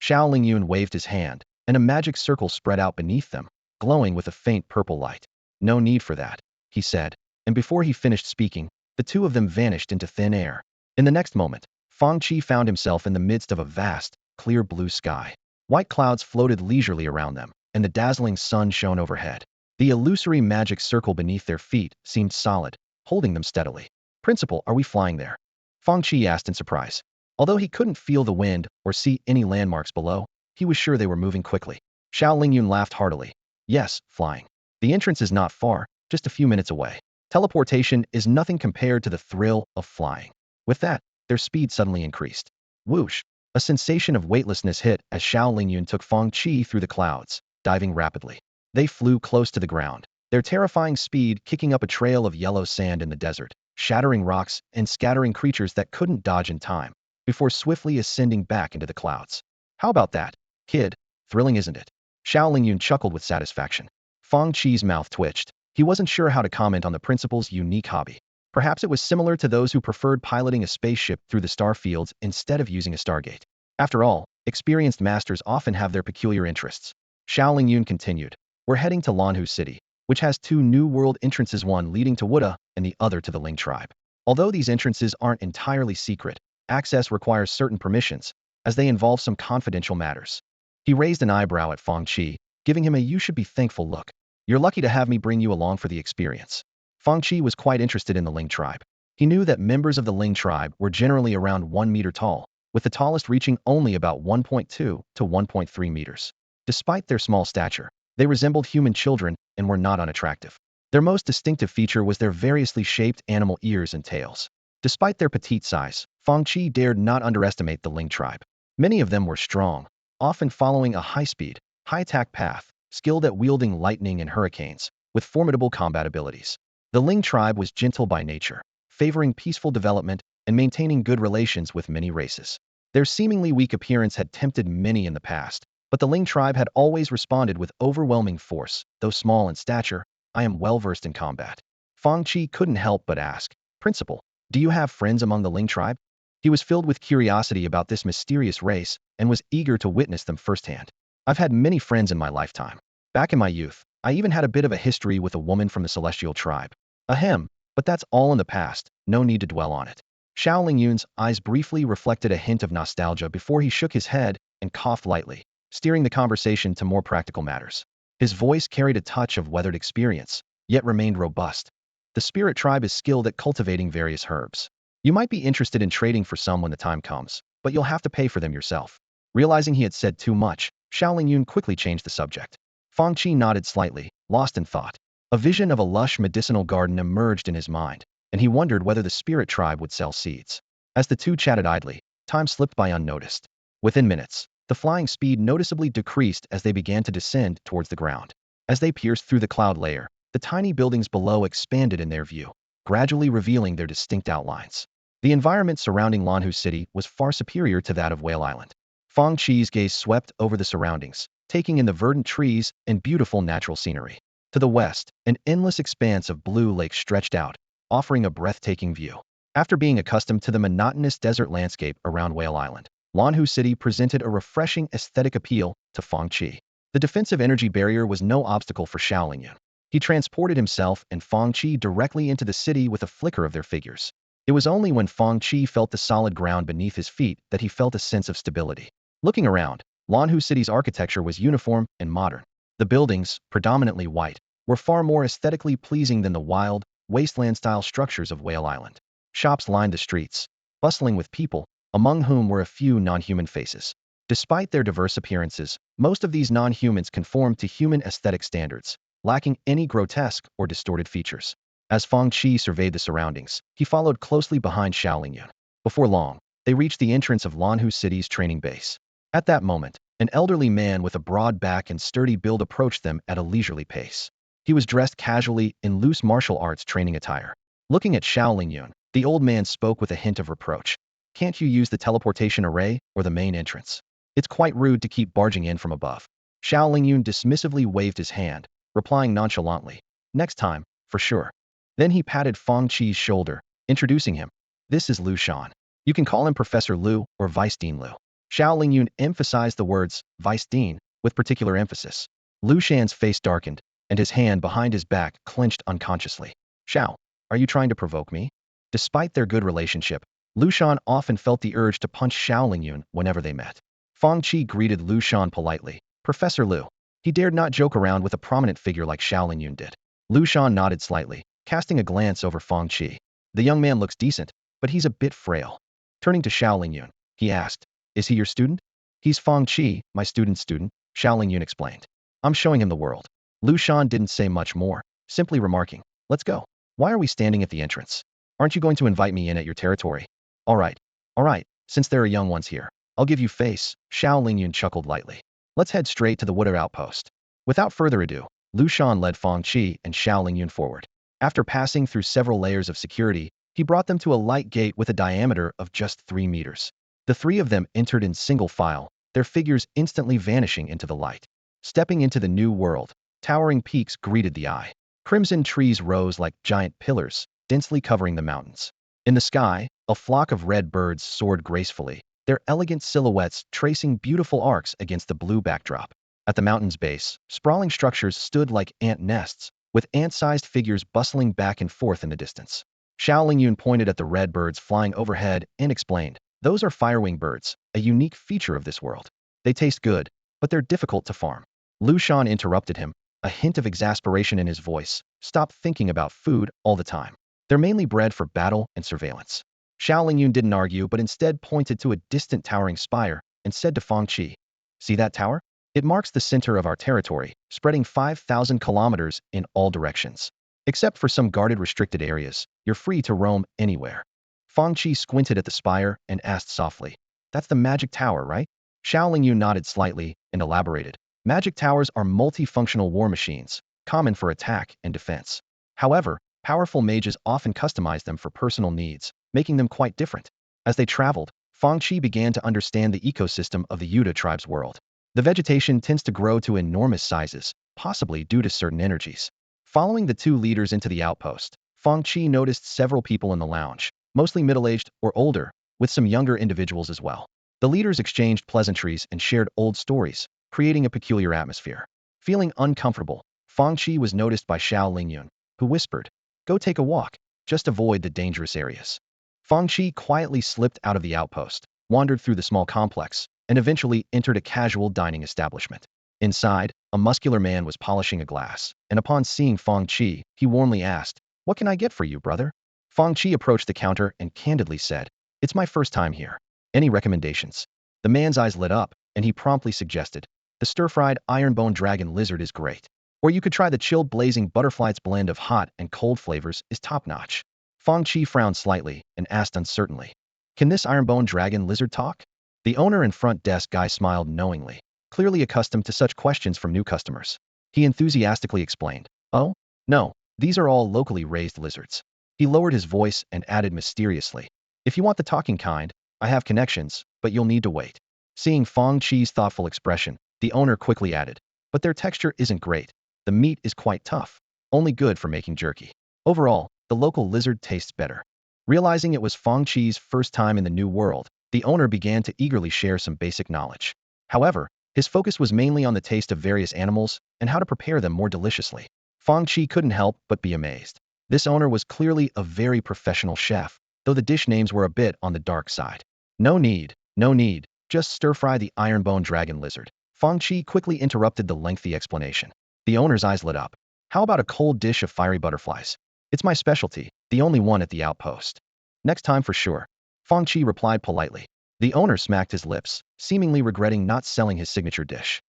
Xiao Lingyun waved his hand, and a magic circle spread out beneath them, glowing with a faint purple light. "No need for that," he said, and before he finished speaking, the two of them vanished into thin air. In the next moment, Fang Qi found himself in the midst of a vast, clear blue sky. White clouds floated leisurely around them, and the dazzling sun shone overhead. The illusory magic circle beneath their feet seemed solid, holding them steadily. "Principal, are we flying there?" Fang Qi asked in surprise. Although he couldn't feel the wind or see any landmarks below, he was sure they were moving quickly. Xiao Lingyun laughed heartily. "Yes, flying. The entrance is not far, just a few minutes away. Teleportation is nothing compared to the thrill of flying." With that, their speed suddenly increased. Whoosh! A sensation of weightlessness hit as Xiao Lingyun took Fang Qi through the clouds, diving rapidly. They flew close to the ground, their terrifying speed kicking up a trail of yellow sand in the desert, shattering rocks and scattering creatures that couldn't dodge in time, before swiftly ascending back into the clouds. "How about that, kid? Thrilling, isn't it?" Xiao Lingyun chuckled with satisfaction. Fang Qi's mouth twitched. He wasn't sure how to comment on the principal's unique hobby. Perhaps it was similar to those who preferred piloting a spaceship through the star fields instead of using a stargate. After all, experienced masters often have their peculiar interests. Xiao Lingyun continued. "We're heading to Lanhu City, which has two new world entrances, one leading to Wuda and the other to the Ling tribe. Although these entrances aren't entirely secret, access requires certain permissions, as they involve some confidential matters." He raised an eyebrow at Fang Qi, giving him a "you should be thankful" look. "You're lucky to have me bring you along for the experience." Fang Qi was quite interested in the Ling tribe. He knew that members of the Ling tribe were generally around 1 meter tall, with the tallest reaching only about 1.2 to 1.3 meters. Despite their small stature, they resembled human children and were not unattractive. Their most distinctive feature was their variously shaped animal ears and tails. Despite their petite size, Fang Qi dared not underestimate the Ling tribe. Many of them were strong, often following a high-speed, high-attack path, skilled at wielding lightning and hurricanes, with formidable combat abilities. The Ling tribe was gentle by nature, favoring peaceful development and maintaining good relations with many races. Their seemingly weak appearance had tempted many in the past, but the Ling tribe had always responded with overwhelming force. "Though small in stature, I am well versed in combat." Fang Qi couldn't help but ask, "Principal, do you have friends among the Ling tribe?" He was filled with curiosity about this mysterious race and was eager to witness them firsthand. "I've had many friends in my lifetime. Back in my youth, I even had a bit of a history with a woman from the Celestial tribe. Ahem, but that's all in the past, no need to dwell on it." Xiao Lingyun's eyes briefly reflected a hint of nostalgia before he shook his head and coughed lightly, steering the conversation to more practical matters. His voice carried a touch of weathered experience, yet remained robust. "The spirit tribe is skilled at cultivating various herbs. You might be interested in trading for some when the time comes, but you'll have to pay for them yourself." Realizing he had said too much, Xiao Lingyun quickly changed the subject. Fang Qi nodded slightly, lost in thought. A vision of a lush medicinal garden emerged in his mind, and he wondered whether the spirit tribe would sell seeds. As the two chatted idly, time slipped by unnoticed. Within minutes, the flying speed noticeably decreased as they began to descend towards the ground. As they pierced through the cloud layer, the tiny buildings below expanded in their view, gradually revealing their distinct outlines. The environment surrounding Lanhu City was far superior to that of Whale Island. Fang Qi's gaze swept over the surroundings, taking in the verdant trees and beautiful natural scenery. To the west, an endless expanse of blue lake stretched out, offering a breathtaking view. After being accustomed to the monotonous desert landscape around Whale Island, Lanhu City presented a refreshing aesthetic appeal to Fang Qi. The defensive energy barrier was no obstacle for Xiao Lingyun. He transported himself and Fang Qi directly into the city with a flicker of their figures. It was only when Fang Qi felt the solid ground beneath his feet that he felt a sense of stability. Looking around, Lanhu City's architecture was uniform and modern. The buildings, predominantly white, were far more aesthetically pleasing than the wild, wasteland-style structures of Whale Island. Shops lined the streets, bustling with people, among whom were a few non-human faces. Despite their diverse appearances, most of these non-humans conformed to human aesthetic standards, lacking any grotesque or distorted features. As Fang Qi surveyed the surroundings, he followed closely behind Xiao Lingyun. Before long, they reached the entrance of Lanhu City's training base. At that moment, an elderly man with a broad back and sturdy build approached them at a leisurely pace. He was dressed casually in loose martial arts training attire. Looking at Xiao Lingyun, the old man spoke with a hint of reproach. Can't you use the teleportation array or the main entrance? It's quite rude to keep barging in from above. Xiao Lingyun dismissively waved his hand, replying nonchalantly, next time, for sure. Then he patted Fang Qi's shoulder, introducing him. This is Lu Shan. You can call him Professor Lu or Vice Dean Lu. Xiao Lingyun emphasized the words, Vice Dean, with particular emphasis. Lu Shan's face darkened, and his hand behind his back clenched unconsciously. Xiao, are you trying to provoke me? Despite their good relationship, Lu Shan often felt the urge to punch Xiao Lingyun whenever they met. Fang Qi greeted Lu Shan politely. Professor Lu. He dared not joke around with a prominent figure like Xiao Lingyun did. Lu Shan nodded slightly, casting a glance over Fang Qi. The young man looks decent, but he's a bit frail. Turning to Xiao Lingyun, he asked, is he your student? He's Fang Qi, my student, Xiao Lingyun explained. I'm showing him the world. Lu Shan didn't say much more, simply remarking, let's go. Why are we standing at the entrance? Aren't you going to invite me in at your territory? All right, since there are young ones here, I'll give you face, Xiao Lingyun chuckled lightly. Let's head straight to the Wooder outpost. Without further ado, Lu Shan led Fang Qi and Xiao Lingyun forward. After passing through several layers of security, he brought them to a light gate with a diameter of just 3 meters. The three of them entered in single file, their figures instantly vanishing into the light. Stepping into the new world, towering peaks greeted the eye. Crimson trees rose like giant pillars, densely covering the mountains. In the sky, a flock of red birds soared gracefully, their elegant silhouettes tracing beautiful arcs against the blue backdrop. At the mountain's base, sprawling structures stood like ant nests, with ant-sized figures bustling back and forth in the distance. Xiao Lingyun pointed at the red birds flying overhead and explained, those are firewing birds, a unique feature of this world. They taste good, but they're difficult to farm. Lu Shan interrupted him, a hint of exasperation in his voice. Stop thinking about food all the time. They're mainly bred for battle and surveillance. Xiao Lingyun didn't argue but instead pointed to a distant towering spire and said to Fang Qi, see that tower? It marks the center of our territory, spreading 5,000 kilometers in all directions. Except for some guarded restricted areas, you're free to roam anywhere. Fang Qi squinted at the spire and asked softly, that's the magic tower, right? Xiao Lingyun nodded slightly and elaborated. Magic towers are multifunctional war machines, common for attack and defense. However, powerful mages often customize them for personal needs, making them quite different. As they traveled, Fang Qi began to understand the ecosystem of the Yuda tribe's world. The vegetation tends to grow to enormous sizes, possibly due to certain energies. Following the two leaders into the outpost, Fang Qi noticed several people in the lounge, mostly middle-aged or older, with some younger individuals as well. The leaders exchanged pleasantries and shared old stories, creating a peculiar atmosphere. Feeling uncomfortable, Fang Qi was noticed by Xiao Lingyun, who whispered, go take a walk, just avoid the dangerous areas. Fang Qi quietly slipped out of the outpost, wandered through the small complex, and eventually entered a casual dining establishment. Inside, a muscular man was polishing a glass, and upon seeing Fang Qi, he warmly asked, what can I get for you, brother? Fang Qi approached the counter and candidly said, it's my first time here. Any recommendations? The man's eyes lit up, and he promptly suggested, the stir-fried ironbone dragon lizard is great. Or you could try the chilled blazing butterfly's blend of hot and cold flavors is top-notch. Fang Qi frowned slightly and asked uncertainly, can this ironbone dragon lizard talk? The owner and front desk guy smiled knowingly, clearly accustomed to such questions from new customers. He enthusiastically explained, oh, no, these are all locally raised lizards. He lowered his voice and added mysteriously, if you want the talking kind, I have connections, but you'll need to wait. Seeing Fang Qi's thoughtful expression, the owner quickly added, but their texture isn't great. The meat is quite tough, only good for making jerky. Overall, the local lizard tastes better. Realizing it was Fang Qi's first time in the new world, the owner began to eagerly share some basic knowledge. However, his focus was mainly on the taste of various animals and how to prepare them more deliciously. Fang Qi couldn't help but be amazed. This owner was clearly a very professional chef, though the dish names were a bit on the dark side. No need, just stir-fry the ironbone dragon lizard. Fang Qi quickly interrupted the lengthy explanation. The owner's eyes lit up. How about a cold dish of fiery butterflies? It's my specialty, the only one at the outpost. Next time for sure. Fang Qi replied politely. The owner smacked his lips, seemingly regretting not selling his signature dish.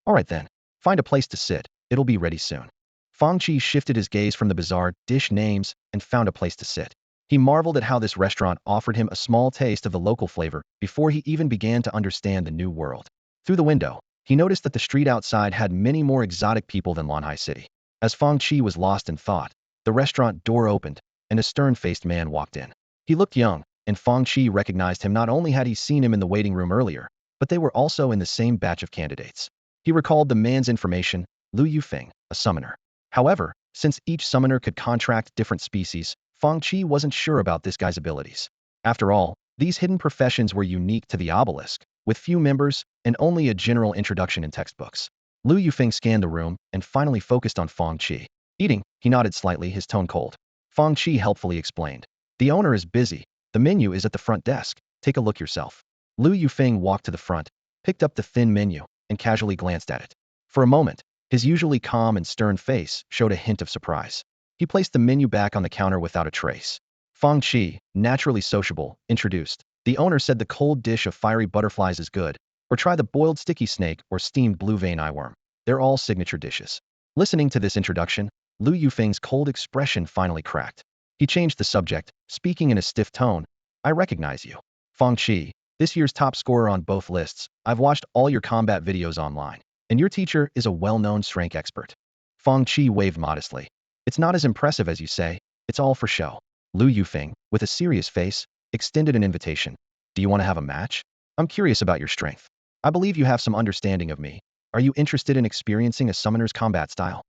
All right then, find a place to sit, it'll be ready soon. Fang Qi shifted his gaze from the bizarre dish names and found a place to sit. He marveled at how this restaurant offered him a small taste of the local flavor before he even began to understand the new world. Through the window, he noticed that the street outside had many more exotic people than Lanhai City. As Fang Qi was lost in thought, the restaurant door opened, and a stern-faced man walked in. He looked young, and Fang Qi recognized him. Not only had he seen him in the waiting room earlier, but they were also in the same batch of candidates. He recalled the man's information, Lu Yufeng, a summoner. However, since each summoner could contract different species, Fang Qi wasn't sure about this guy's abilities. After all, these hidden professions were unique to the obelisk, with few members and only a general introduction in textbooks. Lu Yufeng scanned the room and finally focused on Fang Qi. Eating, he nodded slightly, his tone cold. Fang Qi helpfully explained. The owner is busy. The menu is at the front desk. Take a look yourself. Lu Yufeng walked to the front, picked up the thin menu, and casually glanced at it. For a moment, his usually calm and stern face showed a hint of surprise. He placed the menu back on the counter without a trace. Fang Qi, naturally sociable, introduced. The owner said the cold dish of fiery butterflies is good, or try the boiled sticky snake or steamed blue vein eyeworm. They're all signature dishes. Listening to this introduction, Lu Yufeng's cold expression finally cracked. He changed the subject, speaking in a stiff tone. I recognize you. Fang Qi, this year's top scorer on both lists. I've watched all your combat videos online, and your teacher is a well-known strength expert. Fang Qi waved modestly. It's not as impressive as you say. It's all for show. Lu Yufeng, with a serious face, extended an invitation. Do you want to have a match? I'm curious about your strength. I believe you have some understanding of me. Are you interested in experiencing a summoner's combat style?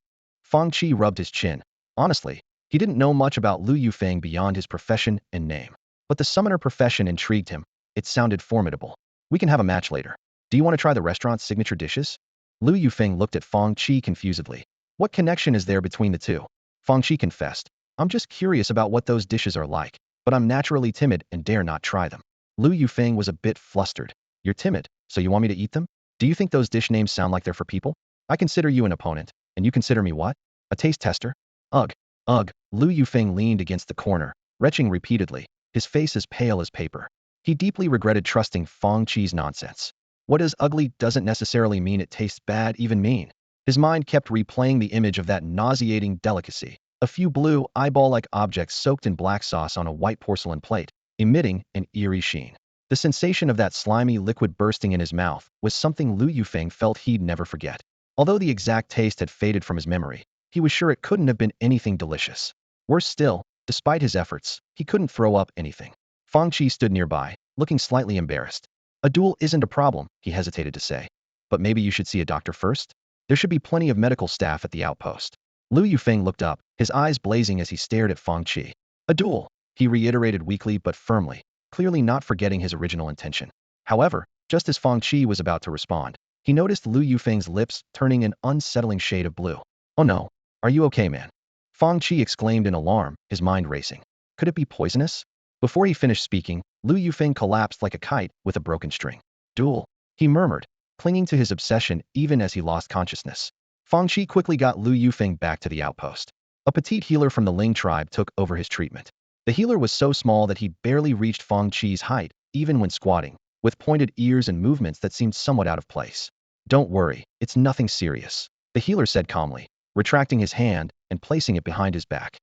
Fang Qi rubbed his chin. Honestly, he didn't know much about Lu Yufeng beyond his profession and name. But the summoner profession intrigued him. It sounded formidable. We can have a match later. Do you want to try the restaurant's signature dishes? Lu Yufeng looked at Fang Qi confusedly. What connection is there between the two? Fang Qi confessed. I'm just curious about what those dishes are like, but I'm naturally timid and dare not try them. Lu Yufeng was a bit flustered. You're timid, so you want me to eat them? Do you think those dish names sound like they're for people? I consider you an opponent, and you consider me what? A taste tester? Ugh. Ugh. Lu Yufeng leaned against the corner, retching repeatedly, his face as pale as paper. He deeply regretted trusting Fang Qi's nonsense. What is ugly doesn't necessarily mean it tastes bad, even mean. His mind kept replaying the image of that nauseating delicacy, a few blue, eyeball-like objects soaked in black sauce on a white porcelain plate, emitting an eerie sheen. The sensation of that slimy liquid bursting in his mouth was something Lu Yufeng felt he'd never forget. Although the exact taste had faded from his memory, he was sure it couldn't have been anything delicious. Worse still, despite his efforts, he couldn't throw up anything. Fang Qi stood nearby, looking slightly embarrassed. A duel isn't a problem, he hesitated to say. But maybe you should see a doctor first? There should be plenty of medical staff at the outpost. Lu Yufeng looked up, his eyes blazing as he stared at Fang Qi. A duel, he reiterated weakly but firmly, clearly not forgetting his original intention. However, just as Fang Qi was about to respond, he noticed Lu Yufeng's lips turning an unsettling shade of blue. Oh no, are you okay, man? Fang Qi exclaimed in alarm, his mind racing. Could it be poisonous? Before he finished speaking, Lu Yufeng collapsed like a kite with a broken string. Duel, he murmured, clinging to his obsession even as he lost consciousness. Fang Qi quickly got Lu Yufeng back to the outpost. A petite healer from the Ling tribe took over his treatment. The healer was so small that he barely reached Fang Qi's height, even when squatting, with pointed ears and movements that seemed somewhat out of place. Don't worry, it's nothing serious, the healer said calmly, retracting his hand and placing it behind his back.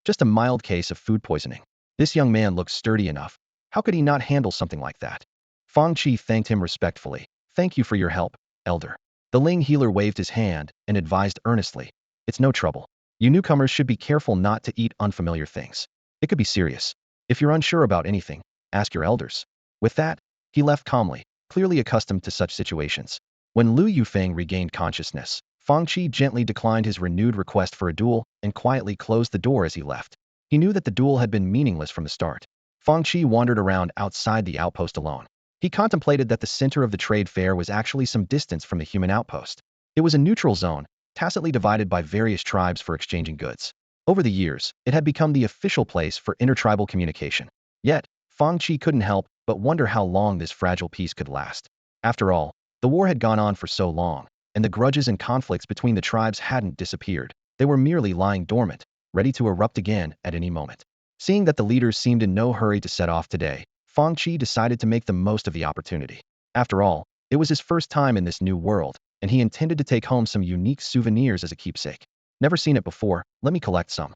Just a mild case of food poisoning. This young man looked sturdy enough. How could he not handle something like that? Fang Qi thanked him respectfully. Thank you for your help, elder. The Ling healer waved his hand and advised earnestly. It's no trouble. You newcomers should be careful not to eat unfamiliar things. It could be serious. If you're unsure about anything, ask your elders. With that, he left calmly, clearly accustomed to such situations. When Lu Yufeng regained consciousness, Fang Qi gently declined his renewed request for a duel and quietly closed the door as he left. He knew that the duel had been meaningless from the start. Fang Qi wandered around outside the outpost alone. He contemplated that the center of the trade fair was actually some distance from the human outpost. It was a neutral zone, tacitly divided by various tribes for exchanging goods. Over the years, it had become the official place for intertribal communication. Yet, Fang Qi couldn't help but wonder how long this fragile peace could last. After all, the war had gone on for so long, and the grudges and conflicts between the tribes hadn't disappeared. They were merely lying dormant, ready to erupt again at any moment. Seeing that the leaders seemed in no hurry to set off today, Fang Qi decided to make the most of the opportunity. After all, it was his first time in this new world, and he intended to take home some unique souvenirs as a keepsake. Never seen it before, let me collect some.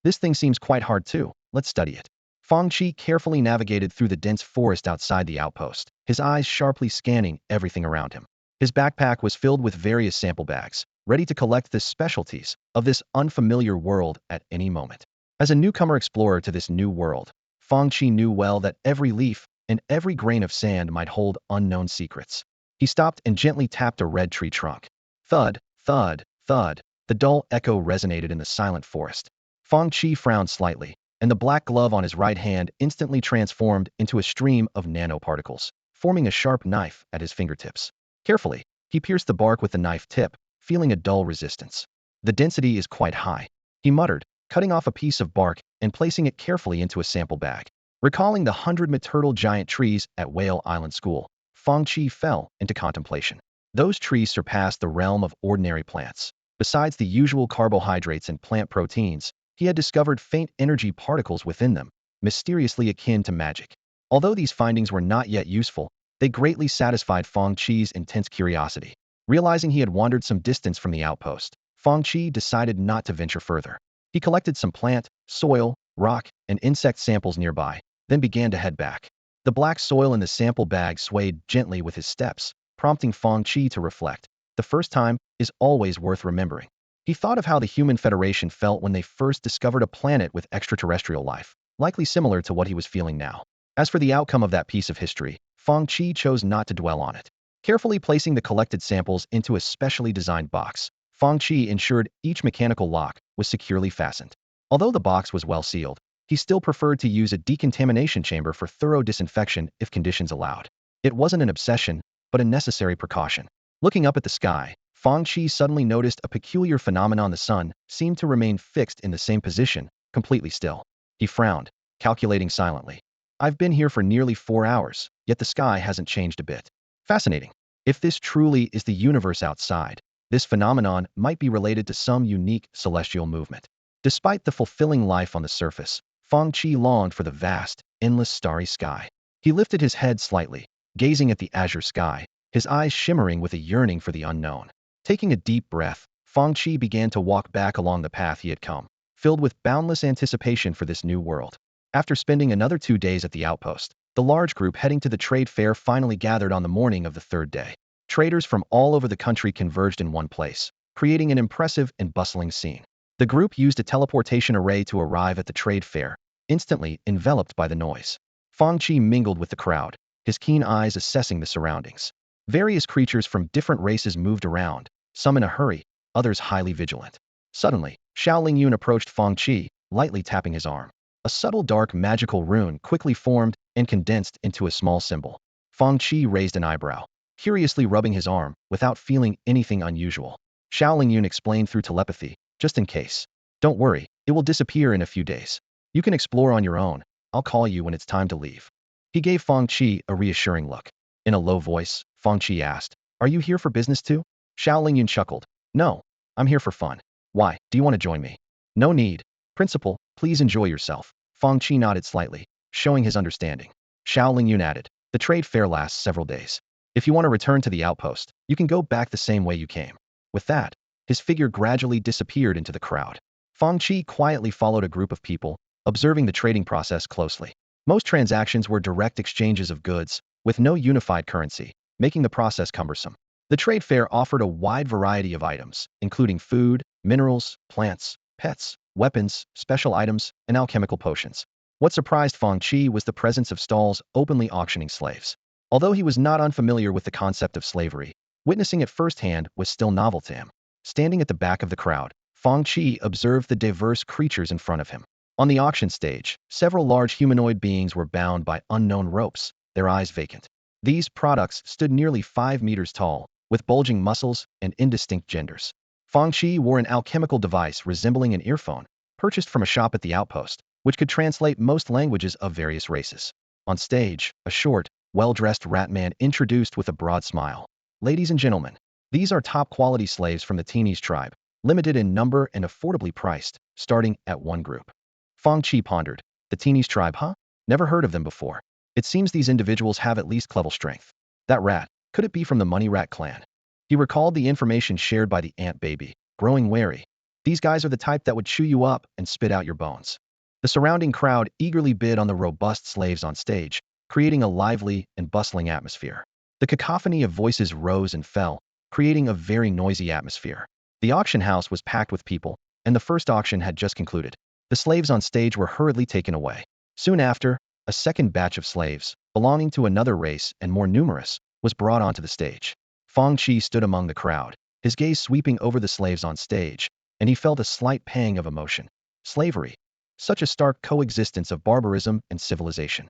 This thing seems quite hard too, let's study it. Fang Qi carefully navigated through the dense forest outside the outpost, his eyes sharply scanning everything around him. His backpack was filled with various sample bags, ready to collect the specialties of this unfamiliar world at any moment. As a newcomer explorer to this new world, Fang Qi knew well that every leaf and every grain of sand might hold unknown secrets. He stopped and gently tapped a red tree trunk. Thud, thud, thud. The dull echo resonated in the silent forest. Fang Qi frowned slightly, and the black glove on his right hand instantly transformed into a stream of nanoparticles, forming a sharp knife at his fingertips. Carefully, he pierced the bark with the knife tip, feeling a dull resistance. The density is quite high, he muttered, cutting off a piece of bark and placing it carefully into a sample bag. Recalling the 100 turtle giant trees at Whale Island School, Fang Qi fell into contemplation. Those trees surpassed the realm of ordinary plants. Besides the usual carbohydrates and plant proteins, he had discovered faint energy particles within them, mysteriously akin to magic. Although these findings were not yet useful, they greatly satisfied Fang Qi's intense curiosity. Realizing he had wandered some distance from the outpost, Fang Qi decided not to venture further. He collected some plant, soil, rock, and insect samples nearby, then began to head back. The black soil in the sample bag swayed gently with his steps, prompting Fang Qi to reflect. The first time is always worth remembering. He thought of how the Human Federation felt when they first discovered a planet with extraterrestrial life, likely similar to what he was feeling now. As for the outcome of that piece of history, Fang Qi chose not to dwell on it. Carefully placing the collected samples into a specially designed box, Fang Qi ensured each mechanical lock was securely fastened. Although the box was well sealed, he still preferred to use a decontamination chamber for thorough disinfection if conditions allowed. It wasn't an obsession, but a necessary precaution. Looking up at the sky, Fang Qi suddenly noticed a peculiar phenomenon. The sun seemed to remain fixed in the same position, completely still. He frowned, calculating silently. I've been here for nearly 4 hours, yet the sky hasn't changed a bit. Fascinating. If this truly is the universe outside, this phenomenon might be related to some unique celestial movement. Despite the fulfilling life on the surface, Fang Qi longed for the vast, endless starry sky. He lifted his head slightly, gazing at the azure sky, his eyes shimmering with a yearning for the unknown. Taking a deep breath, Fang Qi began to walk back along the path he had come, filled with boundless anticipation for this new world. After spending another 2 days at the outpost, the large group heading to the trade fair finally gathered on the morning of the third day. Traders from all over the country converged in one place, creating an impressive and bustling scene. The group used a teleportation array to arrive at the trade fair, instantly enveloped by the noise. Fang Qi mingled with the crowd, his keen eyes assessing the surroundings. Various creatures from different races moved around, some in a hurry, others highly vigilant. Suddenly, Xiaolingyun approached Fang Qi, lightly tapping his arm. A subtle dark magical rune quickly formed and condensed into a small symbol. Fang Qi raised an eyebrow, curiously rubbing his arm, without feeling anything unusual. Xiaolingyun explained through telepathy, just in case. Don't worry, it will disappear in a few days. You can explore on your own. I'll call you when it's time to leave. He gave Fang Qi a reassuring look. In a low voice, Fang Qi asked, Are you here for business too? Xiaolingyun chuckled. No, I'm here for fun. Why, do you want to join me? No need. Principal, please enjoy yourself. Fang Qi nodded slightly, showing his understanding. Xiaolingyun added, The trade fair lasts several days. If you want to return to the outpost, you can go back the same way you came. With that, his figure gradually disappeared into the crowd. Fang Qi quietly followed a group of people, observing the trading process closely. Most transactions were direct exchanges of goods, with no unified currency, making the process cumbersome. The trade fair offered a wide variety of items, including food, minerals, plants, pets, weapons, special items, and alchemical potions. What surprised Fang Qi was the presence of stalls openly auctioning slaves. Although he was not unfamiliar with the concept of slavery, witnessing it firsthand was still novel to him. Standing at the back of the crowd, Fang Qi observed the diverse creatures in front of him. On the auction stage, several large humanoid beings were bound by unknown ropes, their eyes vacant. These products stood nearly 5 meters tall, with bulging muscles and indistinct genders. Fang Qi wore an alchemical device resembling an earphone, purchased from a shop at the outpost, which could translate most languages of various races. On stage, a short, well-dressed rat man introduced with a broad smile. Ladies and gentlemen, these are top-quality slaves from the Teenese tribe, limited in number and affordably priced, starting at 1 group. Fang Qi pondered. The Teenese tribe, huh? Never heard of them before. It seems these individuals have at least level strength. That rat, could it be from the Money Rat clan? He recalled the information shared by the ant baby, growing wary. These guys are the type that would chew you up and spit out your bones. The surrounding crowd eagerly bid on the robust slaves on stage, creating a lively and bustling atmosphere. The cacophony of voices rose and fell, creating a very noisy atmosphere. The The auction house was packed with people, and the first auction had just concluded. The slaves on stage were hurriedly taken away. Soon after, a second batch of slaves, belonging to another race and more numerous, was brought onto the stage. Fang Qi stood among the crowd, his gaze sweeping over the slaves on stage, and he felt a slight pang of emotion. Slavery. Such a stark coexistence of barbarism and civilization.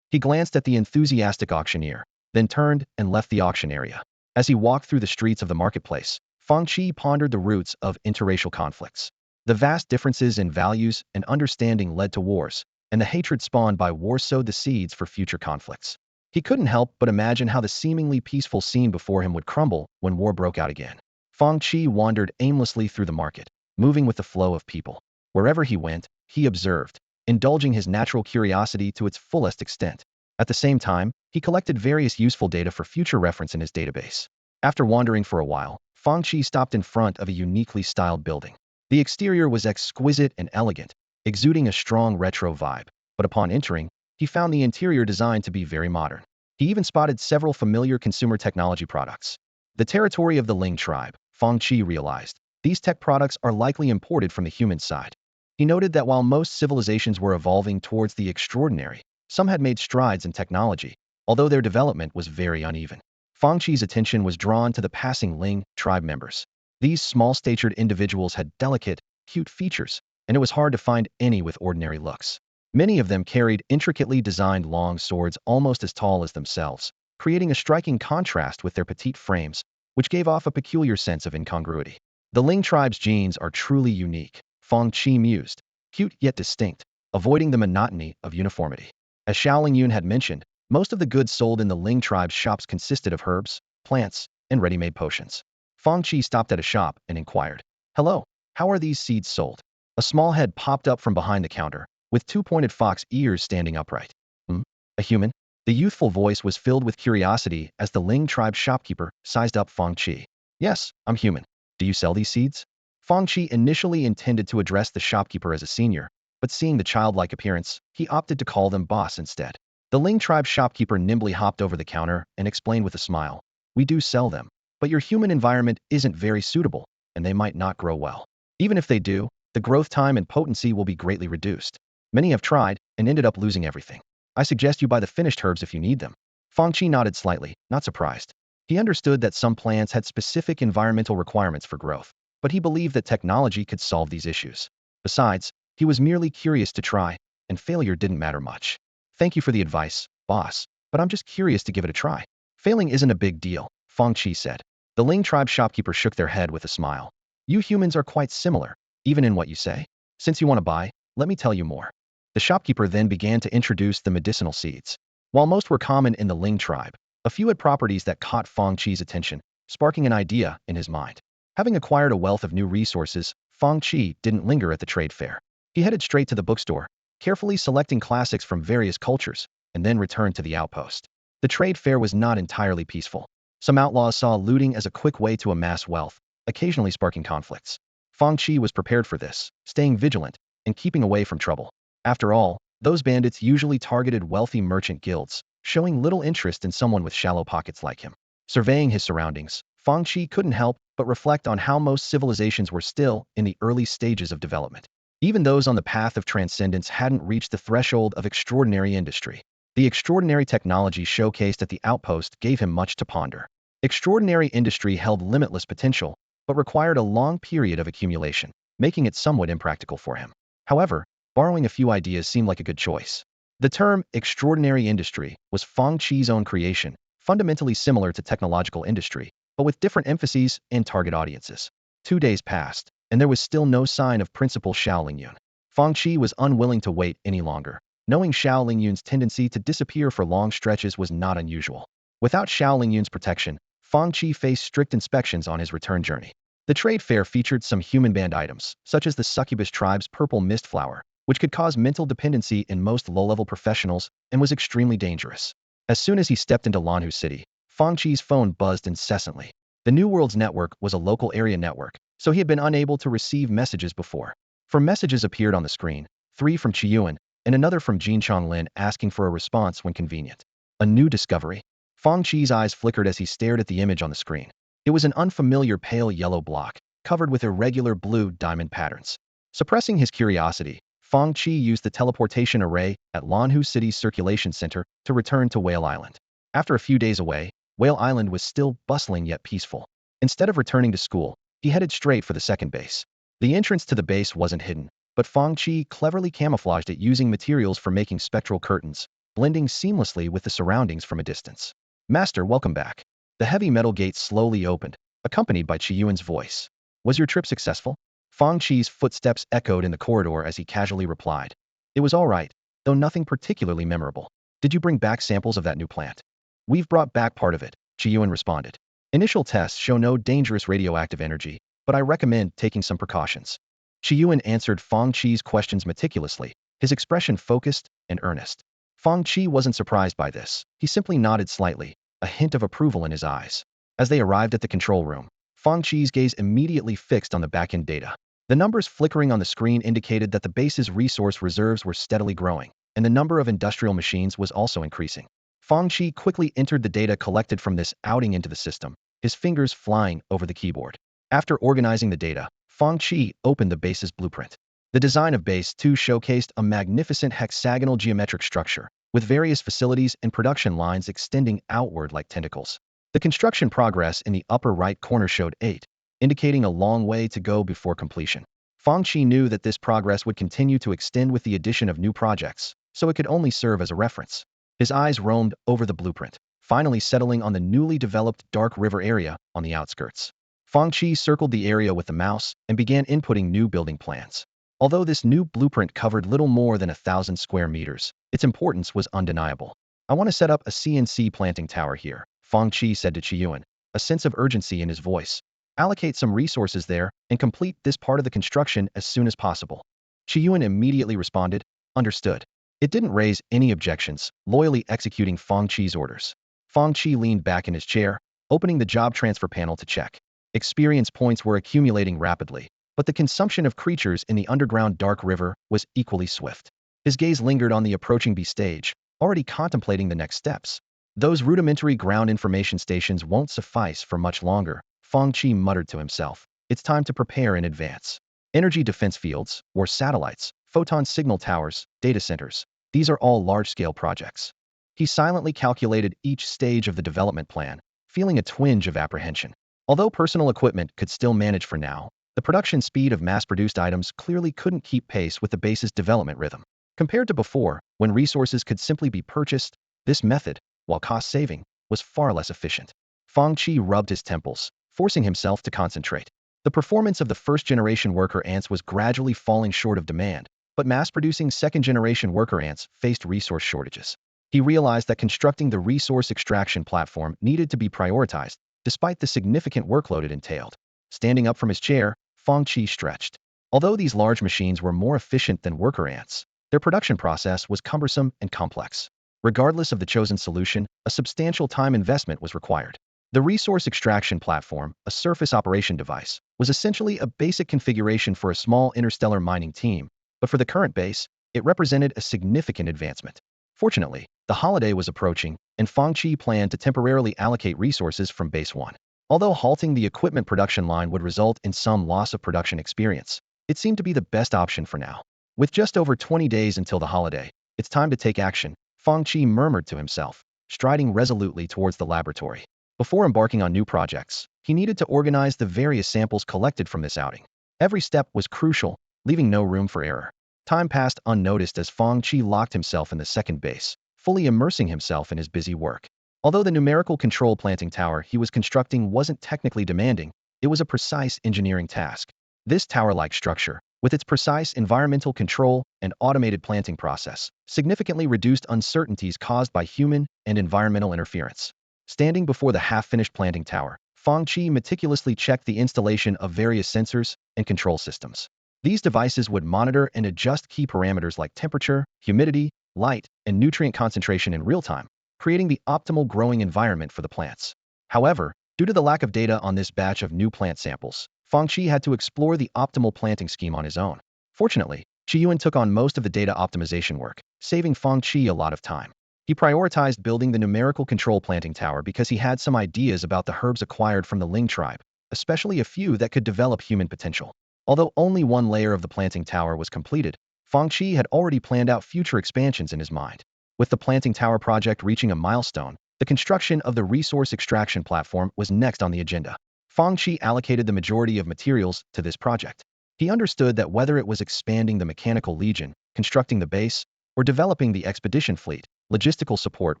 He glanced at the enthusiastic auctioneer, then turned and left the auction area. As he walked through the streets of the marketplace, Fang Qi pondered the roots of interracial conflicts. The vast differences in values and understanding led to wars, and the hatred spawned by war sowed the seeds for future conflicts. He couldn't help but imagine how the seemingly peaceful scene before him would crumble when war broke out again. Fang Qi wandered aimlessly through the market, moving with the flow of people. Wherever he went, he observed, indulging his natural curiosity to its fullest extent. At the same time, he collected various useful data for future reference in his database. After wandering for a while, Fang Qi stopped in front of a uniquely styled building. The exterior was exquisite and elegant, exuding a strong retro vibe, but upon entering, he found the interior design to be very modern. He even spotted several familiar consumer technology products. The territory of the Ling tribe, Fang Qi realized, these tech products are likely imported from the human side. He noted that while most civilizations were evolving towards the extraordinary, some had made strides in technology, although their development was very uneven. Fang Qi's attention was drawn to the passing Ling tribe members. These small-statured individuals had delicate, cute features, and it was hard to find any with ordinary looks. Many of them carried intricately designed long swords almost as tall as themselves, creating a striking contrast with their petite frames, which gave off a peculiar sense of incongruity. The Ling tribe's genes are truly unique, Fang Qi mused, cute yet distinct, avoiding the monotony of uniformity. As Xiaoling Yun had mentioned, most of the goods sold in the Ling tribe's shops consisted of herbs, plants, and ready-made potions. Fang Qi stopped at a shop and inquired, "Hello, how are these seeds sold?" A small head popped up from behind the counter, with two pointed fox ears standing upright. A human? The youthful voice was filled with curiosity as the Ling tribe shopkeeper sized up Fang Qi. "Yes, I'm human. Do you sell these seeds?" Fang Qi initially intended to address the shopkeeper as a senior, but seeing the childlike appearance, he opted to call them boss instead. The Ling tribe shopkeeper nimbly hopped over the counter and explained with a smile, "We do sell them, but your human environment isn't very suitable, and they might not grow well. Even if they do, the growth time and potency will be greatly reduced. Many have tried and ended up losing everything. I suggest you buy the finished herbs if you need them." Fang Qi nodded slightly, not surprised. He understood that some plants had specific environmental requirements for growth, but he believed that technology could solve these issues. Besides, he was merely curious to try, and failure didn't matter much. "Thank you for the advice, boss, but I'm just curious to give it a try." "Failing isn't a big deal," Fang Qi said. The Ling tribe shopkeeper shook their head with a smile. "You humans are quite similar, even in what you say. Since you want to buy, let me tell you more." The shopkeeper then began to introduce the medicinal seeds. While most were common in the Ling tribe, a few had properties that caught Fang Qi's attention, sparking an idea in his mind. Having acquired a wealth of new resources, Fang Qi didn't linger at the trade fair. He headed straight to the bookstore, carefully selecting classics from various cultures, and then returned to the outpost. The trade fair was not entirely peaceful. Some outlaws saw looting as a quick way to amass wealth, occasionally sparking conflicts. Fang Qi was prepared for this, staying vigilant and keeping away from trouble. After all, those bandits usually targeted wealthy merchant guilds, showing little interest in someone with shallow pockets like him. Surveying his surroundings, Fang Qi couldn't help but reflect on how most civilizations were still in the early stages of development. Even those on the path of transcendence hadn't reached the threshold of extraordinary industry. The extraordinary technology showcased at the outpost gave him much to ponder. Extraordinary industry held limitless potential, but required a long period of accumulation, making it somewhat impractical for him. However, borrowing a few ideas seemed like a good choice. The term extraordinary industry was Fang Qi's own creation, fundamentally similar to technological industry, but with different emphases and target audiences. 2 days passed, and there was still no sign of Principal Xiaoling Yun. Fang Qi was unwilling to wait any longer. Knowing Xiaoling Yun's tendency to disappear for long stretches was not unusual. Without Xiaoling Yun's protection, Fang Qi faced strict inspections on his return journey. The trade fair featured some human-banned items, such as the succubus tribe's purple mist flower, which could cause mental dependency in most low-level professionals and was extremely dangerous. As soon as he stepped into Lanhu City, Fang Qi's phone buzzed incessantly. The New World's network was a local area network, so he had been unable to receive messages before. 4 messages appeared on the screen, 3 from Qiyuan, and another from Jin Chonglin asking for a response when convenient. A new discovery? Fang Qi's eyes flickered as he stared at the image on the screen. It was an unfamiliar pale yellow block, covered with irregular blue diamond patterns. Suppressing his curiosity, Fang Qi used the teleportation array at Lanhu City's circulation center to return to Whale Island. After a few days away, Whale Island was still bustling yet peaceful. Instead of returning to school, he headed straight for the second base. The entrance to the base wasn't hidden, but Fang Qi cleverly camouflaged it using materials for making spectral curtains, blending seamlessly with the surroundings from a distance. Master, welcome back. The heavy metal gate slowly opened, accompanied by Qiyuan's voice. Was your trip successful? Fang Qi's footsteps echoed in the corridor as he casually replied. It was all right, though nothing particularly memorable. Did you bring back samples of that new plant? We've brought back part of it, Qiyuan responded. Initial tests show no dangerous radioactive energy, but I recommend taking some precautions. Qiyuan answered Fang Qi's questions meticulously, his expression focused and earnest. Fang Qi wasn't surprised by this. He simply nodded slightly, a hint of approval in his eyes. As they arrived at the control room, Fang Qi's gaze immediately fixed on the back-end data. The numbers flickering on the screen indicated that the base's resource reserves were steadily growing, and the number of industrial machines was also increasing. Fang Qi quickly entered the data collected from this outing into the system, his fingers flying over the keyboard. After organizing the data, Fang Qi opened the base's blueprint. The design of Base 2 showcased a magnificent hexagonal geometric structure, with various facilities and production lines extending outward like tentacles. The construction progress in the upper right corner showed 8, indicating a long way to go before completion. Fang Qi knew that this progress would continue to extend with the addition of new projects, so it could only serve as a reference. His eyes roamed over the blueprint, finally settling on the newly developed Dark River area on the outskirts. Fang Qi circled the area with the mouse and began inputting new building plans. Although this new blueprint covered little more than 1,000 square meters, its importance was undeniable. I want to set up a CNC planting tower here, Fang Qi said to Qiyuan, a sense of urgency in his voice. Allocate some resources there and complete this part of the construction as soon as possible. Qiyuan immediately responded, understood. It didn't raise any objections, loyally executing Fang Qi's orders. Fang Qi leaned back in his chair, opening the job transfer panel to check. Experience points were accumulating rapidly, but the consumption of creatures in the underground Dark River was equally swift. His gaze lingered on the approaching B stage, already contemplating the next steps. Those rudimentary ground information stations won't suffice for much longer, Fang Qi muttered to himself. It's time to prepare in advance. Energy defense fields, or satellites, photon signal towers, data centers. These are all large-scale projects. He silently calculated each stage of the development plan, feeling a twinge of apprehension. Although personal equipment could still manage for now, the production speed of mass-produced items clearly couldn't keep pace with the base's development rhythm. Compared to before, when resources could simply be purchased, this method, while cost-saving, was far less efficient. Fang Qi rubbed his temples, forcing himself to concentrate. The performance of the first-generation worker ants was gradually falling short of demand, but mass-producing second-generation worker ants faced resource shortages. He realized that constructing the resource extraction platform needed to be prioritized, despite the significant workload it entailed. Standing up from his chair, Fang Qi stretched. Although these large machines were more efficient than worker ants, their production process was cumbersome and complex. Regardless of the chosen solution, a substantial time investment was required. The resource extraction platform, a surface operation device, was essentially a basic configuration for a small interstellar mining team, but for the current base, it represented a significant advancement. Fortunately, the holiday was approaching, and Fang Qi planned to temporarily allocate resources from Base 1. Although halting the equipment production line would result in some loss of production experience, it seemed to be the best option for now. With just over 20 days until the holiday, it's time to take action, Fang Qi murmured to himself, striding resolutely towards the laboratory. Before embarking on new projects, he needed to organize the various samples collected from this outing. Every step was crucial, leaving no room for error. Time passed unnoticed as Fang Qi locked himself in the second base, fully immersing himself in his busy work. Although the numerical control planting tower he was constructing wasn't technically demanding, it was a precise engineering task. This tower-like structure, with its precise environmental control and automated planting process, significantly reduced uncertainties caused by human and environmental interference. Standing before the half-finished planting tower, Fang Qi meticulously checked the installation of various sensors and control systems. These devices would monitor and adjust key parameters like temperature, humidity, light, and nutrient concentration in real time, creating the optimal growing environment for the plants. However, due to the lack of data on this batch of new plant samples, Fang Qi had to explore the optimal planting scheme on his own. Fortunately, Qiyuan took on most of the data optimization work, saving Fang Qi a lot of time. He prioritized building the numerical control planting tower because he had some ideas about the herbs acquired from the Ling tribe, especially a few that could develop human potential. Although only one layer of the planting tower was completed, Fang Qi had already planned out future expansions in his mind. With the planting tower project reaching a milestone, the construction of the resource extraction platform was next on the agenda. Fang Qi allocated the majority of materials to this project. He understood that whether it was expanding the Mechanical Legion, constructing the base, or developing the expedition fleet, logistical support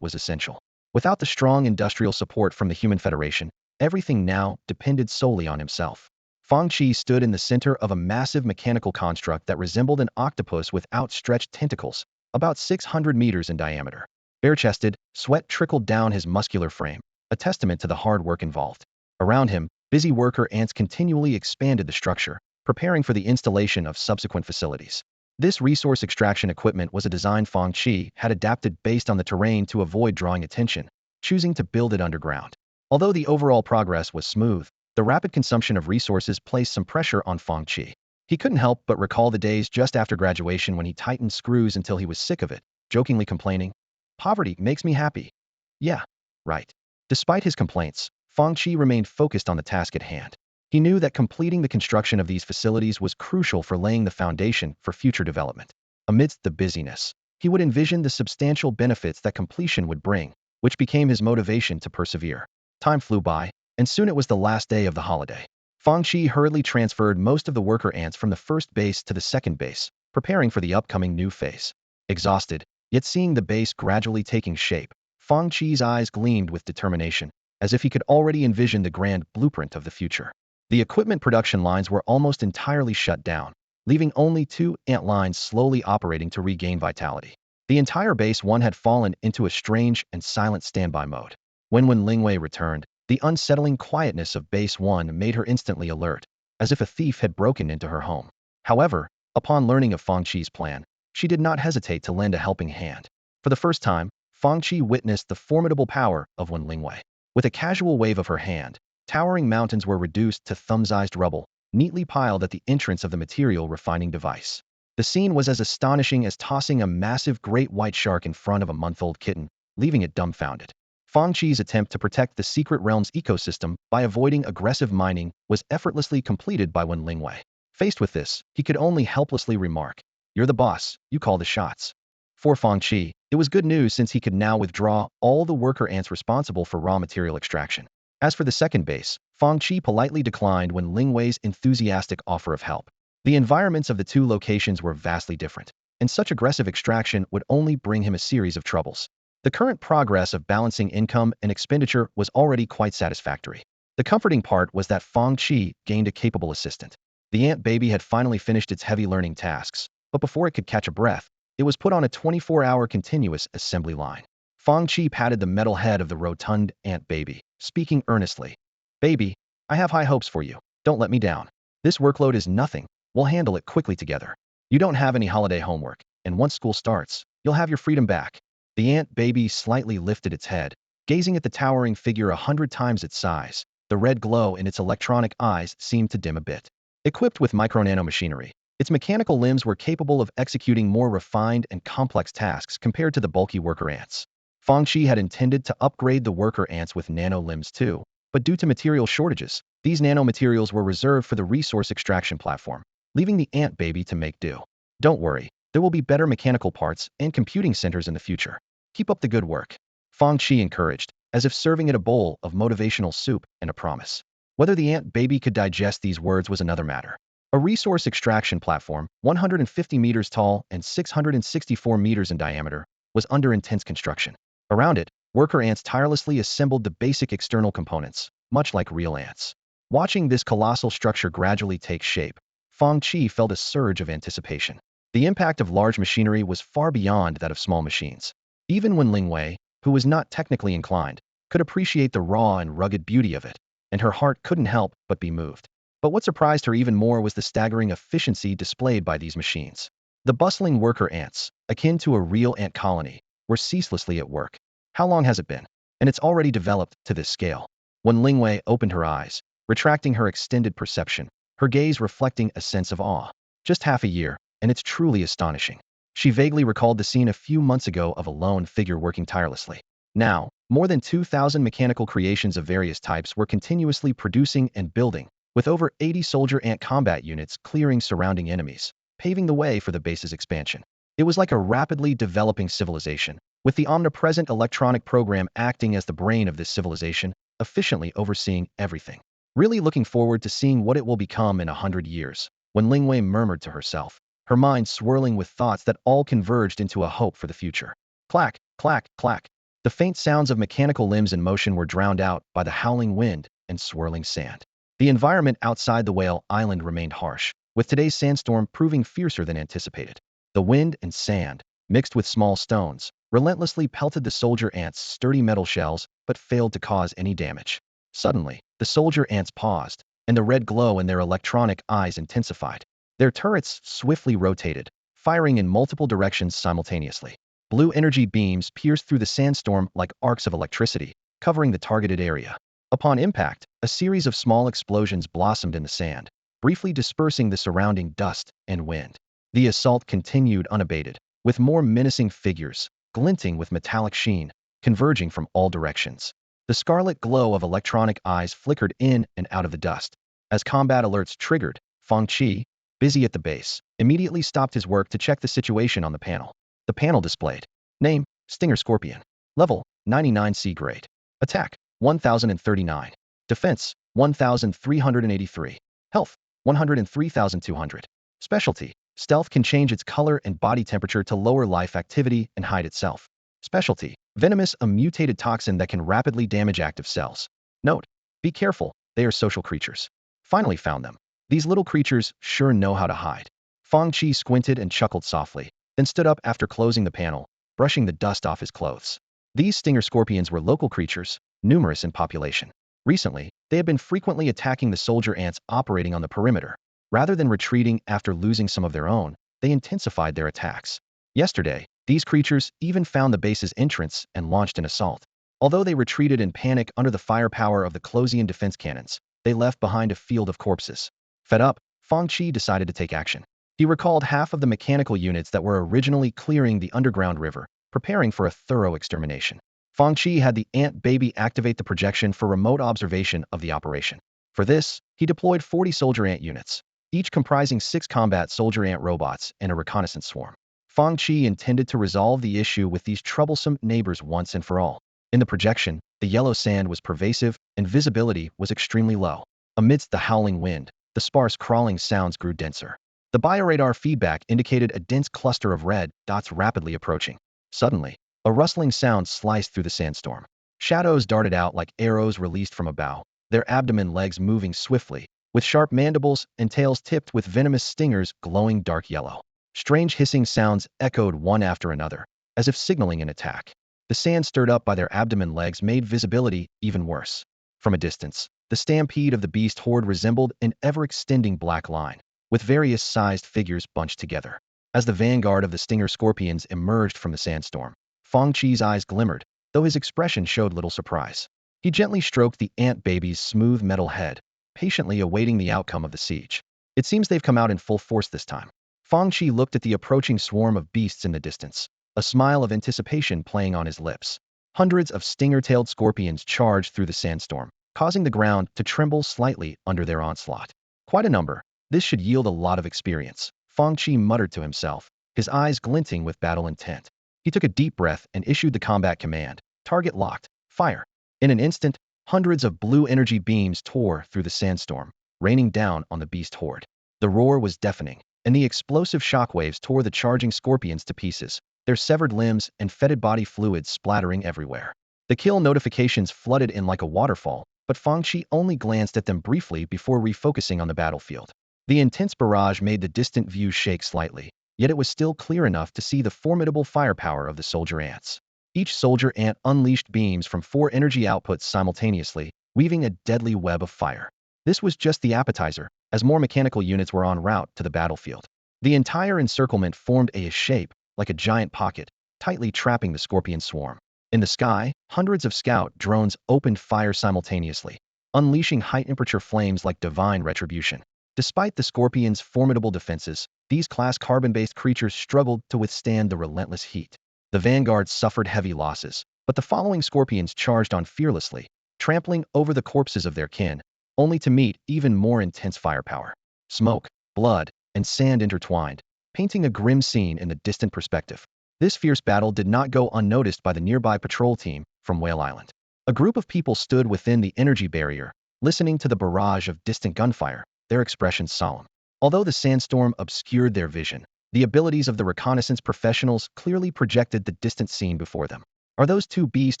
was essential. Without the strong industrial support from the Human Federation, everything now depended solely on himself. Fang Qi stood in the center of a massive mechanical construct that resembled an octopus with outstretched tentacles, about 600 meters in diameter. Bare-chested, sweat trickled down his muscular frame, a testament to the hard work involved. Around him, busy worker ants continually expanded the structure, preparing for the installation of subsequent facilities. This resource extraction equipment was a design Fang Qi had adapted based on the terrain to avoid drawing attention, choosing to build it underground. Although the overall progress was smooth, the rapid consumption of resources placed some pressure on Fang Qi. He couldn't help but recall the days just after graduation when he tightened screws until he was sick of it, jokingly complaining, "Poverty makes me happy." Yeah, right. Despite his complaints, Fang Qi remained focused on the task at hand. He knew that completing the construction of these facilities was crucial for laying the foundation for future development. Amidst the busyness, he would envision the substantial benefits that completion would bring, which became his motivation to persevere. Time flew by, and soon it was the last day of the holiday. Fang Qi hurriedly transferred most of the worker ants from the first base to the second base, preparing for the upcoming new phase. Exhausted, yet seeing the base gradually taking shape, Fang Qi's eyes gleamed with determination, as if he could already envision the grand blueprint of the future. The equipment production lines were almost entirely shut down, leaving only 2 ant lines slowly operating to regain vitality. The entire base 1 had fallen into a strange and silent standby mode. When Lingwei returned, the unsettling quietness of base 1 made her instantly alert, as if a thief had broken into her home. However, upon learning of Fang Qi's plan, she did not hesitate to lend a helping hand. For the first time, Fang Qi witnessed the formidable power of Lingwei. With a casual wave of her hand, towering mountains were reduced to thumb-sized rubble, neatly piled at the entrance of the material refining device. The scene was as astonishing as tossing a massive great white shark in front of a month-old kitten, leaving it dumbfounded. Fang Qi's attempt to protect the secret realm's ecosystem by avoiding aggressive mining was effortlessly completed by Lingwei. Faced with this, he could only helplessly remark, "You're the boss, you call the shots." For Fang Qi, it was good news since he could now withdraw all the worker ants responsible for raw material extraction. As for the second base, Fang Qi politely declined Lingwei's enthusiastic offer of help. The environments of the 2 locations were vastly different, and such aggressive extraction would only bring him a series of troubles. The current progress of balancing income and expenditure was already quite satisfactory. The comforting part was that Fang Qi gained a capable assistant. The ant baby had finally finished its heavy learning tasks, but before it could catch a breath, it was put on a 24-hour continuous assembly line. Fang Qi patted the metal head of the rotund ant baby, speaking earnestly. "Baby, I have high hopes for you. Don't let me down. This workload is nothing. We'll handle it quickly together. You don't have any holiday homework, and once school starts, you'll have your freedom back." The ant baby slightly lifted its head, gazing at the towering figure 100 times its size. The red glow in its electronic eyes seemed to dim a bit. Equipped with micro-nano machinery, its mechanical limbs were capable of executing more refined and complex tasks compared to the bulky worker ants. Fang Qi had intended to upgrade the worker ants with nano limbs too, but due to material shortages, these nanomaterials were reserved for the resource extraction platform, leaving the ant baby to make do. "Don't worry, there will be better mechanical parts and computing centers in the future. Keep up the good work," Fang Qi encouraged, as if serving it a bowl of motivational soup and a promise. Whether the ant baby could digest these words was another matter. A resource extraction platform, 150 meters tall and 664 meters in diameter, was under intense construction. Around it, worker ants tirelessly assembled the basic external components, much like real ants. Watching this colossal structure gradually take shape, Fang Qi felt a surge of anticipation. The impact of large machinery was far beyond that of small machines. Even when Lingwei, who was not technically inclined, could appreciate the raw and rugged beauty of it, and her heart couldn't help but be moved. But what surprised her even more was the staggering efficiency displayed by these machines. The bustling worker ants, akin to a real ant colony, were ceaselessly at work. How long has it been? And it's already developed to this scale. When Lingwei opened her eyes, retracting her extended perception, her gaze reflecting a sense of awe. Just half a year, and it's truly astonishing. She vaguely recalled the scene a few months ago of a lone figure working tirelessly. Now, more than 2,000 mechanical creations of various types were continuously producing and building, with over 80 soldier ant combat units clearing surrounding enemies, paving the way for the base's expansion. It was like a rapidly developing civilization, with the omnipresent electronic program acting as the brain of this civilization, efficiently overseeing everything. Really looking forward to seeing what it will become in 100 years, when Lingwei murmured to herself, her mind swirling with thoughts that all converged into a hope for the future. Clack, clack, clack. The faint sounds of mechanical limbs in motion were drowned out by the howling wind and swirling sand. The environment outside the whale island remained harsh, with today's sandstorm proving fiercer than anticipated. The wind and sand, mixed with small stones, relentlessly pelted the soldier ants' sturdy metal shells but failed to cause any damage. Suddenly, the soldier ants paused, and the red glow in their electronic eyes intensified. Their turrets swiftly rotated, firing in multiple directions simultaneously. Blue energy beams pierced through the sandstorm like arcs of electricity, covering the targeted area. Upon impact, a series of small explosions blossomed in the sand, briefly dispersing the surrounding dust and wind. The assault continued unabated, with more menacing figures, glinting with metallic sheen, converging from all directions. The scarlet glow of electronic eyes flickered in and out of the dust. As combat alerts triggered, Fang Qi, busy at the base, immediately stopped his work to check the situation on the panel. The panel displayed: Name, Stinger Scorpion. Level, 99C grade. Attack, 1039. Defense, 1383. Health, 103,200. Specialty, Stealth can change its color and body temperature to lower life activity and hide itself. Specialty, Venomous, a mutated toxin that can rapidly damage active cells. Note: be careful, they are social creatures. Finally found them. These little creatures sure know how to hide. Fang Qi squinted and chuckled softly, then stood up after closing the panel, brushing the dust off his clothes. These stinger scorpions were local creatures, numerous in population. Recently, they had been frequently attacking the soldier ants operating on the perimeter. Rather than retreating after losing some of their own, they intensified their attacks. Yesterday, these creatures even found the base's entrance and launched an assault. Although they retreated in panic under the firepower of the Closian defense cannons, they left behind a field of corpses. Fed up, Fang Qi decided to take action. He recalled half of the mechanical units that were originally clearing the underground river, preparing for a thorough extermination. Fang Qi had the ant baby activate the projection for remote observation of the operation. For this, he deployed 40 soldier ant units, each comprising 6 combat soldier ant robots and a reconnaissance swarm. Fang Qi intended to resolve the issue with these troublesome neighbors once and for all. In the projection, the yellow sand was pervasive and visibility was extremely low. Amidst the howling wind, the sparse crawling sounds grew denser. The bioradar feedback indicated a dense cluster of red dots rapidly approaching. Suddenly, a rustling sound sliced through the sandstorm. Shadows darted out like arrows released from a bow, their abdomen legs moving swiftly, with sharp mandibles and tails tipped with venomous stingers glowing dark yellow. Strange hissing sounds echoed one after another, as if signaling an attack. The sand stirred up by their abdomen legs made visibility even worse. From a distance, the stampede of the beast horde resembled an ever-extending black line, with various sized figures bunched together. As the vanguard of the stinger scorpions emerged from the sandstorm, Fang Qi's eyes glimmered, though his expression showed little surprise. He gently stroked the ant baby's smooth metal head, patiently awaiting the outcome of the siege. It seems they've come out in full force this time. Fang Qi looked at the approaching swarm of beasts in the distance, a smile of anticipation playing on his lips. Hundreds of stinger-tailed scorpions charged through the sandstorm, causing the ground to tremble slightly under their onslaught. Quite a number. This should yield a lot of experience, Fang Qi muttered to himself, his eyes glinting with battle intent. He took a deep breath and issued the combat command: target locked, fire. In an instant, hundreds of blue energy beams tore through the sandstorm, raining down on the beast horde. The roar was deafening, and the explosive shockwaves tore the charging scorpions to pieces, their severed limbs and fetid body fluids splattering everywhere. The kill notifications flooded in like a waterfall, but Fang Qi only glanced at them briefly before refocusing on the battlefield. The intense barrage made the distant view shake slightly, yet it was still clear enough to see the formidable firepower of the soldier ants. Each soldier ant unleashed beams from 4 energy outputs simultaneously, weaving a deadly web of fire. This was just the appetizer, as more mechanical units were en route to the battlefield. The entire encirclement formed a shape, like a giant pocket, tightly trapping the scorpion swarm. In the sky, hundreds of scout drones opened fire simultaneously, unleashing high-temperature flames like divine retribution. Despite the scorpion's formidable defenses, these class carbon-based creatures struggled to withstand the relentless heat. The vanguard suffered heavy losses, But the following scorpions charged on fearlessly, trampling over the corpses of their kin, only to meet even more intense firepower. Smoke, blood, and sand intertwined, painting a grim scene in the distant perspective. This fierce battle did not go unnoticed by the nearby patrol team from Whale Island. A group of people stood within the energy barrier, listening to the barrage of distant gunfire, their expressions solemn. Although the sandstorm obscured their vision, the abilities of the reconnaissance professionals clearly projected the distant scene before them. Are those two beast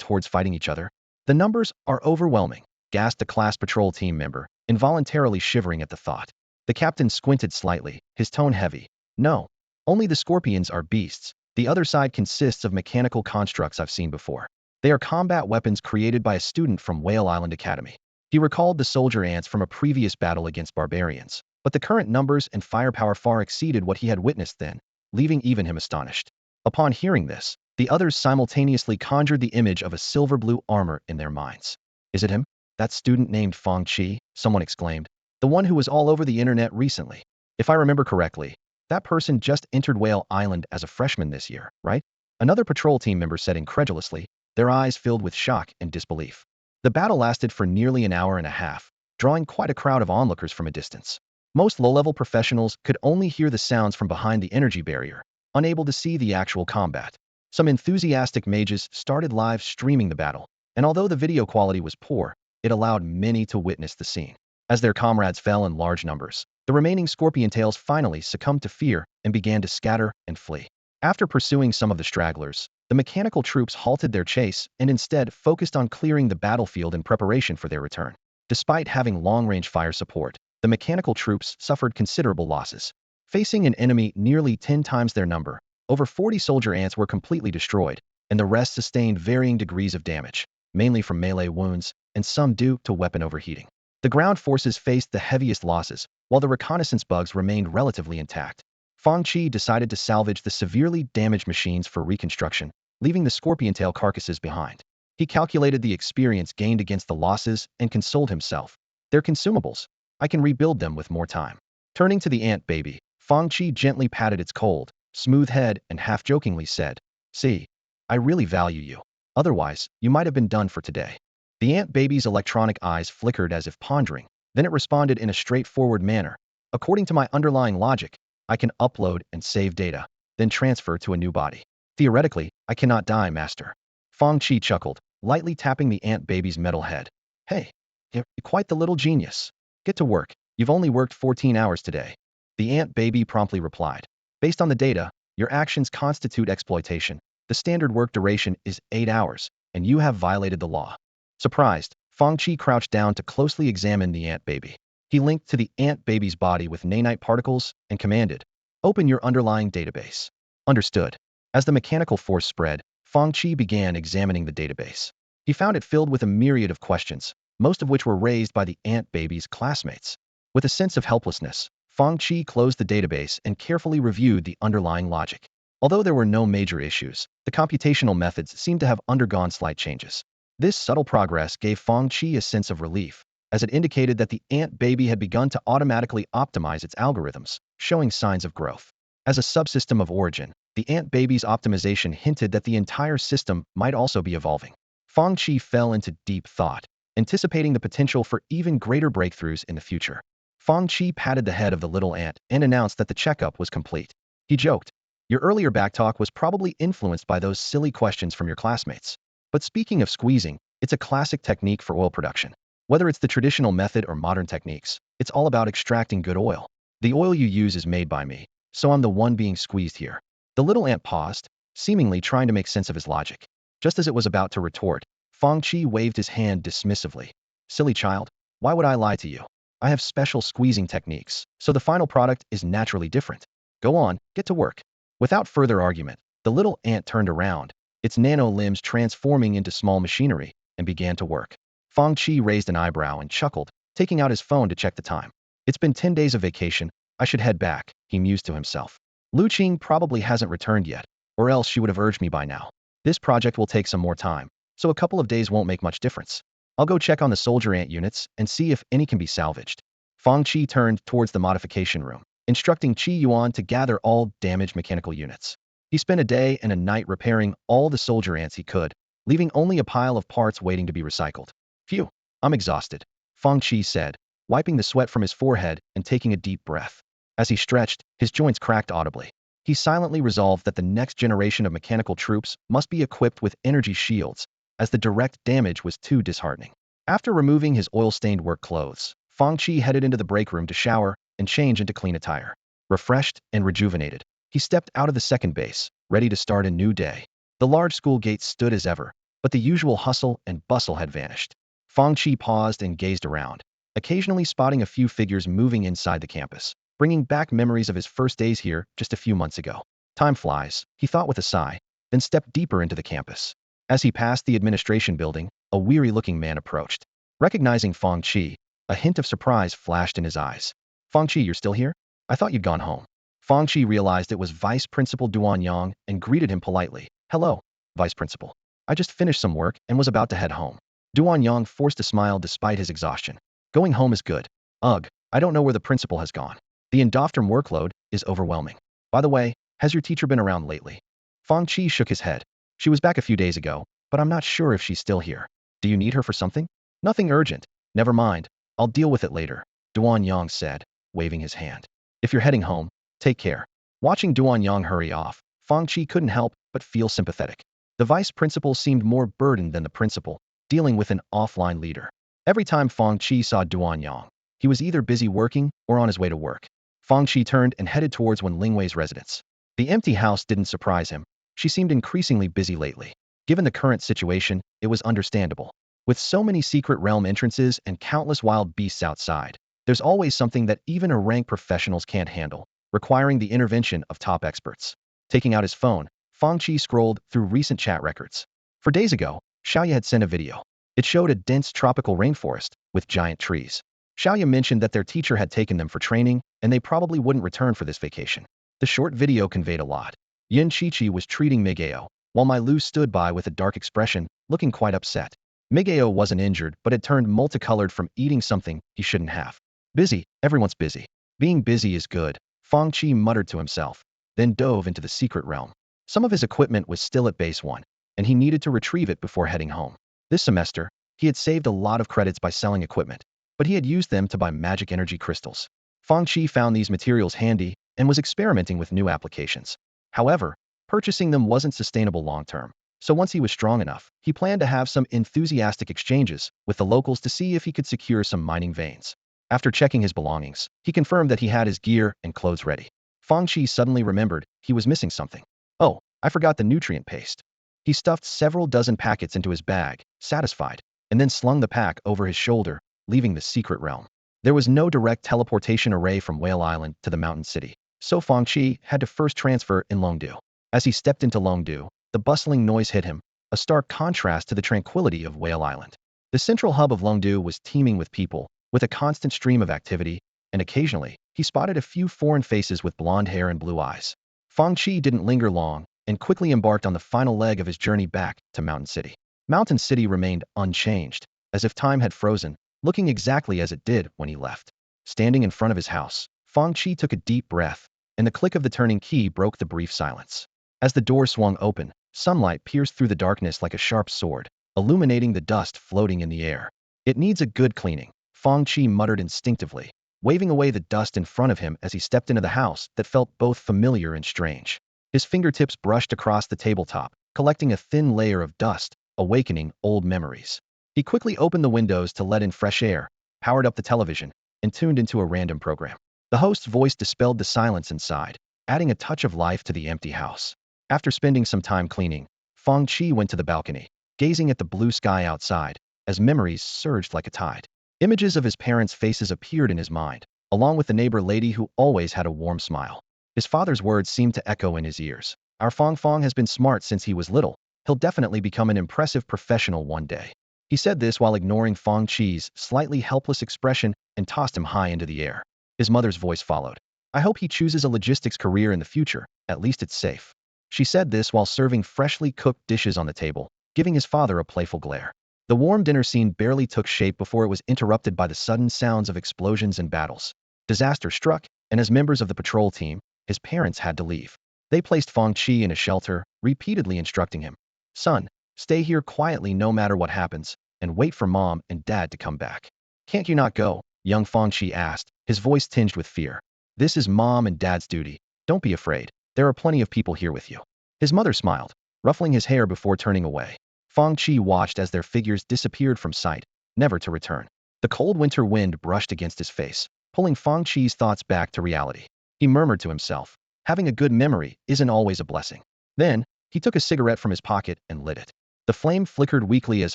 hordes fighting each other? The numbers are overwhelming, gasped a class patrol team member, involuntarily shivering at the thought. The captain squinted slightly, his tone heavy. No, only the scorpions are beasts. The other side consists of mechanical constructs I've seen before. They are combat weapons created by a student from Whale Island Academy. He recalled the soldier ants from a previous battle against barbarians, but the current numbers and firepower far exceeded what he had witnessed then, leaving even him astonished. Upon hearing this, the others simultaneously conjured the image of a silver-blue armor in their minds. Is it him? That student named Fang Qi? Someone exclaimed. The one who was all over the internet recently. If I remember correctly, that person just entered Whale Island as a freshman this year, right? Another patrol team member said incredulously, their eyes filled with shock and disbelief. The battle lasted for nearly an hour and a half, drawing quite a crowd of onlookers from a distance. Most low-level professionals could only hear the sounds from behind the energy barrier, unable to see the actual combat. Some enthusiastic mages started live streaming the battle, and although the video quality was poor, it allowed many to witness the scene. As their comrades fell in large numbers, the remaining scorpion tails finally succumbed to fear and began to scatter and flee. After pursuing some of the stragglers, the mechanical troops halted their chase and instead focused on clearing the battlefield in preparation for their return. Despite having long-range fire support, the mechanical troops suffered considerable losses. Facing an enemy nearly 10 times their number, over 40 soldier ants were completely destroyed, and the rest sustained varying degrees of damage, mainly from melee wounds and some due to weapon overheating. The ground forces faced the heaviest losses, while the reconnaissance bugs remained relatively intact. Fang Qi decided to salvage the severely damaged machines for reconstruction, leaving the scorpion tail carcasses behind. He calculated the experience gained against the losses and consoled himself. They're consumables. I can rebuild them with more time. Turning to the ant baby, Fang Qi gently patted its cold, smooth head and half-jokingly said, "See, I really value you. Otherwise, you might have been done for today." The ant baby's electronic eyes flickered as if pondering. Then it responded in a straightforward manner. "According to my underlying logic, I can upload and save data, then transfer to a new body. Theoretically, I cannot die, Master." Fang Qi chuckled, lightly tapping the ant baby's metal head. "Hey, you're quite the little genius. Get to work. You've only worked 14 hours today." The ant baby promptly replied. "Based on the data, your actions constitute exploitation. The standard work duration is 8 hours, and you have violated the law." Surprised, Fang Qi crouched down to closely examine the ant baby. He linked to the ant baby's body with nanite particles and commanded, "Open your underlying database." Understood. As the mechanical force spread, Fang Qi began examining the database. He found it filled with a myriad of questions, most of which were raised by the ant baby's classmates. With a sense of helplessness, Fang Qi closed the database and carefully reviewed the underlying logic. Although there were no major issues, the computational methods seemed to have undergone slight changes. This subtle progress gave Fang Qi a sense of relief, as it indicated that the ant baby had begun to automatically optimize its algorithms, showing signs of growth. As a subsystem of origin, the ant baby's optimization hinted that the entire system might also be evolving. Fang Qi fell into deep thought, anticipating the potential for even greater breakthroughs in the future. Fang Qi patted the head of the little ant and announced that the checkup was complete. He joked, "Your earlier backtalk was probably influenced by those silly questions from your classmates. But speaking of squeezing, it's a classic technique for oil production. Whether it's the traditional method or modern techniques, it's all about extracting good oil. The oil you use is made by me, so I'm the one being squeezed here." The little ant paused, seemingly trying to make sense of his logic. Just as it was about to retort, Fang Qi waved his hand dismissively. "Silly child, why would I lie to you? I have special squeezing techniques, so the final product is naturally different. Go on, get to work." Without further argument, the little ant turned around, its nano limbs transforming into small machinery, and began to work. Fang Qi raised an eyebrow and chuckled, taking out his phone to check the time. "It's been 10 days of vacation. I should head back," he mused to himself. "Lu Qing probably hasn't returned yet, or else she would have urged me by now. This project will take some more time, so a couple of days won't make much difference. I'll go check on the soldier ant units and see if any can be salvaged." Fang Qi turned towards the modification room, instructing Qi Yuan to gather all damaged mechanical units. He spent a day and a night repairing all the soldier ants he could, leaving only a pile of parts waiting to be recycled. Phew, I'm exhausted, Fang Qi said, wiping the sweat from his forehead and taking a deep breath. As he stretched, his joints cracked audibly. He silently resolved that the next generation of mechanical troops must be equipped with energy shields, as the direct damage was too disheartening. After removing his oil-stained work clothes, Fang Qi headed into the break room to shower and change into clean attire. Refreshed and rejuvenated, he stepped out of the second base, ready to start a new day. The large school gates stood as ever, but the usual hustle and bustle had vanished. Fang Qi paused and gazed around, occasionally spotting a few figures moving inside the campus, bringing back memories of his first days here just a few months ago. Time flies, he thought with a sigh, then stepped deeper into the campus. As he passed the administration building, a weary-looking man approached. Recognizing Fang Qi, a hint of surprise flashed in his eyes. Fang Qi, you're still here? I thought you'd gone home. Fang Qi realized it was Vice Principal Duan Yang and greeted him politely. Hello, Vice Principal. I just finished some work and was about to head home. Duan Yang forced a smile despite his exhaustion. Going home is good. Ugh, I don't know where the principal has gone. The endophthalm workload is overwhelming. By the way, has your teacher been around lately? Fang Qi shook his head. She was back a few days ago, but I'm not sure if she's still here. Do you need her for something? Nothing urgent. Never mind. I'll deal with it later, Duan Yang said, waving his hand. If you're heading home, take care. Watching Duan Yang hurry off, Fang Qi couldn't help but feel sympathetic. The vice principal seemed more burdened than the principal, dealing with an offline leader. Every time Fang Qi saw Duan Yang, he was either busy working or on his way to work. Fang Qi turned and headed towards Wen Lingwei's residence. The empty house didn't surprise him. She seemed increasingly busy lately. Given the current situation, it was understandable. With so many secret realm entrances and countless wild beasts outside, there's always something that even rank professionals can't handle, requiring the intervention of top experts. Taking out his phone, Fang Qi scrolled through recent chat records. For days ago, Xiaoya had sent a video. It showed a dense tropical rainforest with giant trees. Xiaoya mentioned that their teacher had taken them for training, and they probably wouldn't return for this vacation. The short video conveyed a lot. Yin Qiqi was treating Migao, while Mai Lu stood by with a dark expression, looking quite upset. Migao wasn't injured, but had turned multicolored from eating something he shouldn't have. Busy, everyone's busy. Being busy is good, Fang Qi muttered to himself, then dove into the secret realm. Some of his equipment was still at base 1, and he needed to retrieve it before heading home. This semester, he had saved a lot of credits by selling equipment, but he had used them to buy magic energy crystals. Fang Qi found these materials handy and was experimenting with new applications. However, purchasing them wasn't sustainable long-term, so once he was strong enough, he planned to have some enthusiastic exchanges with the locals to see if he could secure some mining veins. After checking his belongings, he confirmed that he had his gear and clothes ready. Fang Qi suddenly remembered he was missing something. Oh, I forgot the nutrient paste. He stuffed several dozen packets into his bag, satisfied, and then slung the pack over his shoulder, leaving the secret realm. There was no direct teleportation array from Whale Island to the mountain city, so Fang Qi had to first transfer in Longdu. As he stepped into Longdu, the bustling noise hit him, a stark contrast to the tranquility of Whale Island. The central hub of Longdu was teeming with people, with a constant stream of activity, and occasionally, he spotted a few foreign faces with blonde hair and blue eyes. Fang Qi didn't linger long, and quickly embarked on the final leg of his journey back to Mountain City. Mountain City remained unchanged, as if time had frozen, looking exactly as it did when he left. Standing in front of his house, Fang Qi took a deep breath, and the click of the turning key broke the brief silence. As the door swung open, sunlight pierced through the darkness like a sharp sword, illuminating the dust floating in the air. It needs a good cleaning, Fang Qi muttered instinctively, waving away the dust in front of him as he stepped into the house that felt both familiar and strange. His fingertips brushed across the tabletop, collecting a thin layer of dust, awakening old memories. He quickly opened the windows to let in fresh air, powered up the television, and tuned into a random program. The host's voice dispelled the silence inside, adding a touch of life to the empty house. After spending some time cleaning, Fang Qi went to the balcony, gazing at the blue sky outside, as memories surged like a tide. Images of his parents' faces appeared in his mind, along with the neighbor lady who always had a warm smile. His father's words seemed to echo in his ears. Our Fang Fang has been smart since he was little. He'll definitely become an impressive professional one day. He said this while ignoring Fang Qi's slightly helpless expression and tossed him high into the air. His mother's voice followed. I hope he chooses a logistics career in the future, at least it's safe. She said this while serving freshly cooked dishes on the table, giving his father a playful glare. The warm dinner scene barely took shape before it was interrupted by the sudden sounds of explosions and battles. Disaster struck, and as members of the patrol team, his parents had to leave. They placed Fang Qi in a shelter, repeatedly instructing him. Son, Stay here quietly no matter what happens, and wait for Mom and Dad to come back. Can't you not go? Young Fang Qi asked, his voice tinged with fear. This is Mom and Dad's duty. Don't be afraid. There are plenty of people here with you. His mother smiled, ruffling his hair before turning away. Fang Qi watched as their figures disappeared from sight, never to return. The cold winter wind brushed against his face, pulling Fang Qi's thoughts back to reality. He murmured to himself, having a good memory isn't always a blessing. Then, he took a cigarette from his pocket and lit it. The flame flickered weakly as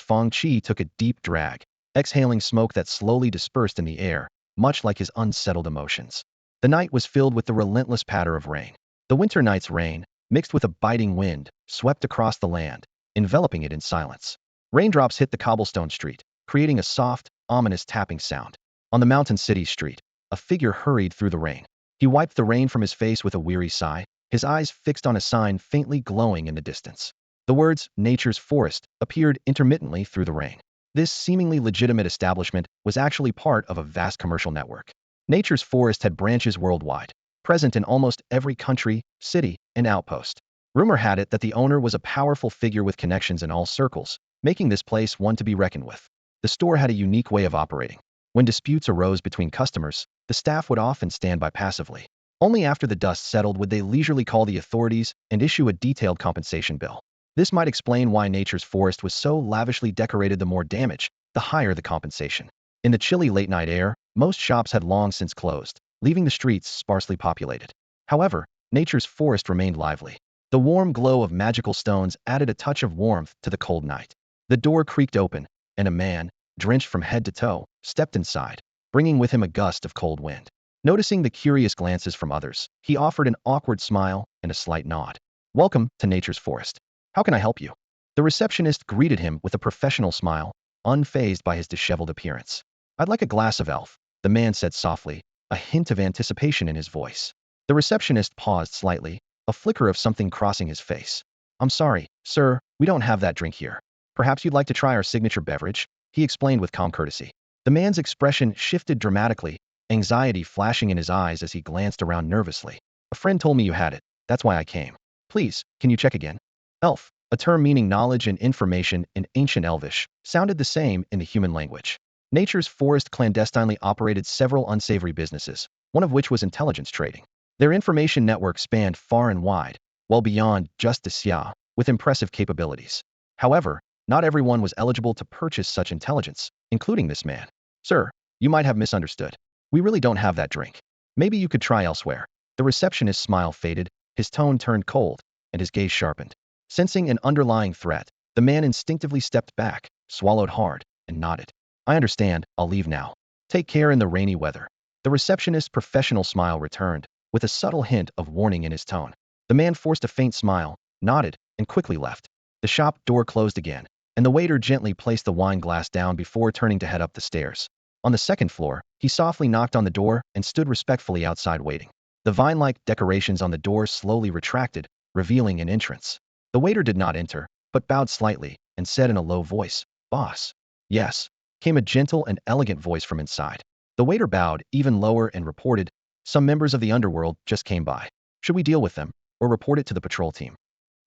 Fang Qi took a deep drag, exhaling smoke that slowly dispersed in the air, much like his unsettled emotions. The night was filled with the relentless patter of rain. The winter night's rain, mixed with a biting wind, swept across the land, enveloping it in silence. Raindrops hit the cobblestone street, creating a soft, ominous tapping sound. On the mountain city street, a figure hurried through the rain. He wiped the rain from his face with a weary sigh, his eyes fixed on a sign faintly glowing in the distance. The words, "Nature's Forest," appeared intermittently through the rain. This seemingly legitimate establishment was actually part of a vast commercial network. Nature's Forest had branches worldwide, present in almost every country, city, and outpost. Rumor had it that the owner was a powerful figure with connections in all circles, making this place one to be reckoned with. The store had a unique way of operating. When disputes arose between customers, the staff would often stand by passively. Only after the dust settled would they leisurely call the authorities and issue a detailed compensation bill. This might explain why Nature's Forest was so lavishly decorated. The more damage, the higher the compensation. In the chilly late-night air, most shops had long since closed, leaving the streets sparsely populated. However, Nature's Forest remained lively. The warm glow of magical stones added a touch of warmth to the cold night. The door creaked open, and a man, drenched from head to toe, stepped inside, bringing with him a gust of cold wind. Noticing the curious glances from others, he offered an awkward smile and a slight nod. "Welcome to Nature's Forest. How can I help you?" The receptionist greeted him with a professional smile, unfazed by his disheveled appearance. "I'd like a glass of elf," the man said softly, a hint of anticipation in his voice. The receptionist paused slightly, a flicker of something crossing his face. "I'm sorry, sir, we don't have that drink here. Perhaps you'd like to try our signature beverage," he explained with calm courtesy. The man's expression shifted dramatically, anxiety flashing in his eyes as he glanced around nervously. "A friend told me you had it. That's why I came. Please, can you check again?" Elf, a term meaning knowledge and information in ancient Elvish, sounded the same in the human language. Nature's Forest clandestinely operated several unsavory businesses, one of which was intelligence trading. Their information network spanned far and wide, well beyond just the Xia, with impressive capabilities. However, not everyone was eligible to purchase such intelligence, including this man. "Sir, you might have misunderstood. We really don't have that drink. Maybe you could try elsewhere." The receptionist's smile faded, his tone turned cold, and his gaze sharpened. Sensing an underlying threat, the man instinctively stepped back, swallowed hard, and nodded. "I understand, I'll leave now. Take care in the rainy weather." The receptionist's professional smile returned, with a subtle hint of warning in his tone. The man forced a faint smile, nodded, and quickly left. The shop door closed again, and the waiter gently placed the wine glass down before turning to head up the stairs. On the second floor, he softly knocked on the door and stood respectfully outside waiting. The vine-like decorations on the door slowly retracted, revealing an entrance. The waiter did not enter, but bowed slightly and said in a low voice, "Boss." "Yes," came a gentle and elegant voice from inside. The waiter bowed even lower and reported, "Some members of the underworld just came by. Should we deal with them, or report it to the patrol team?"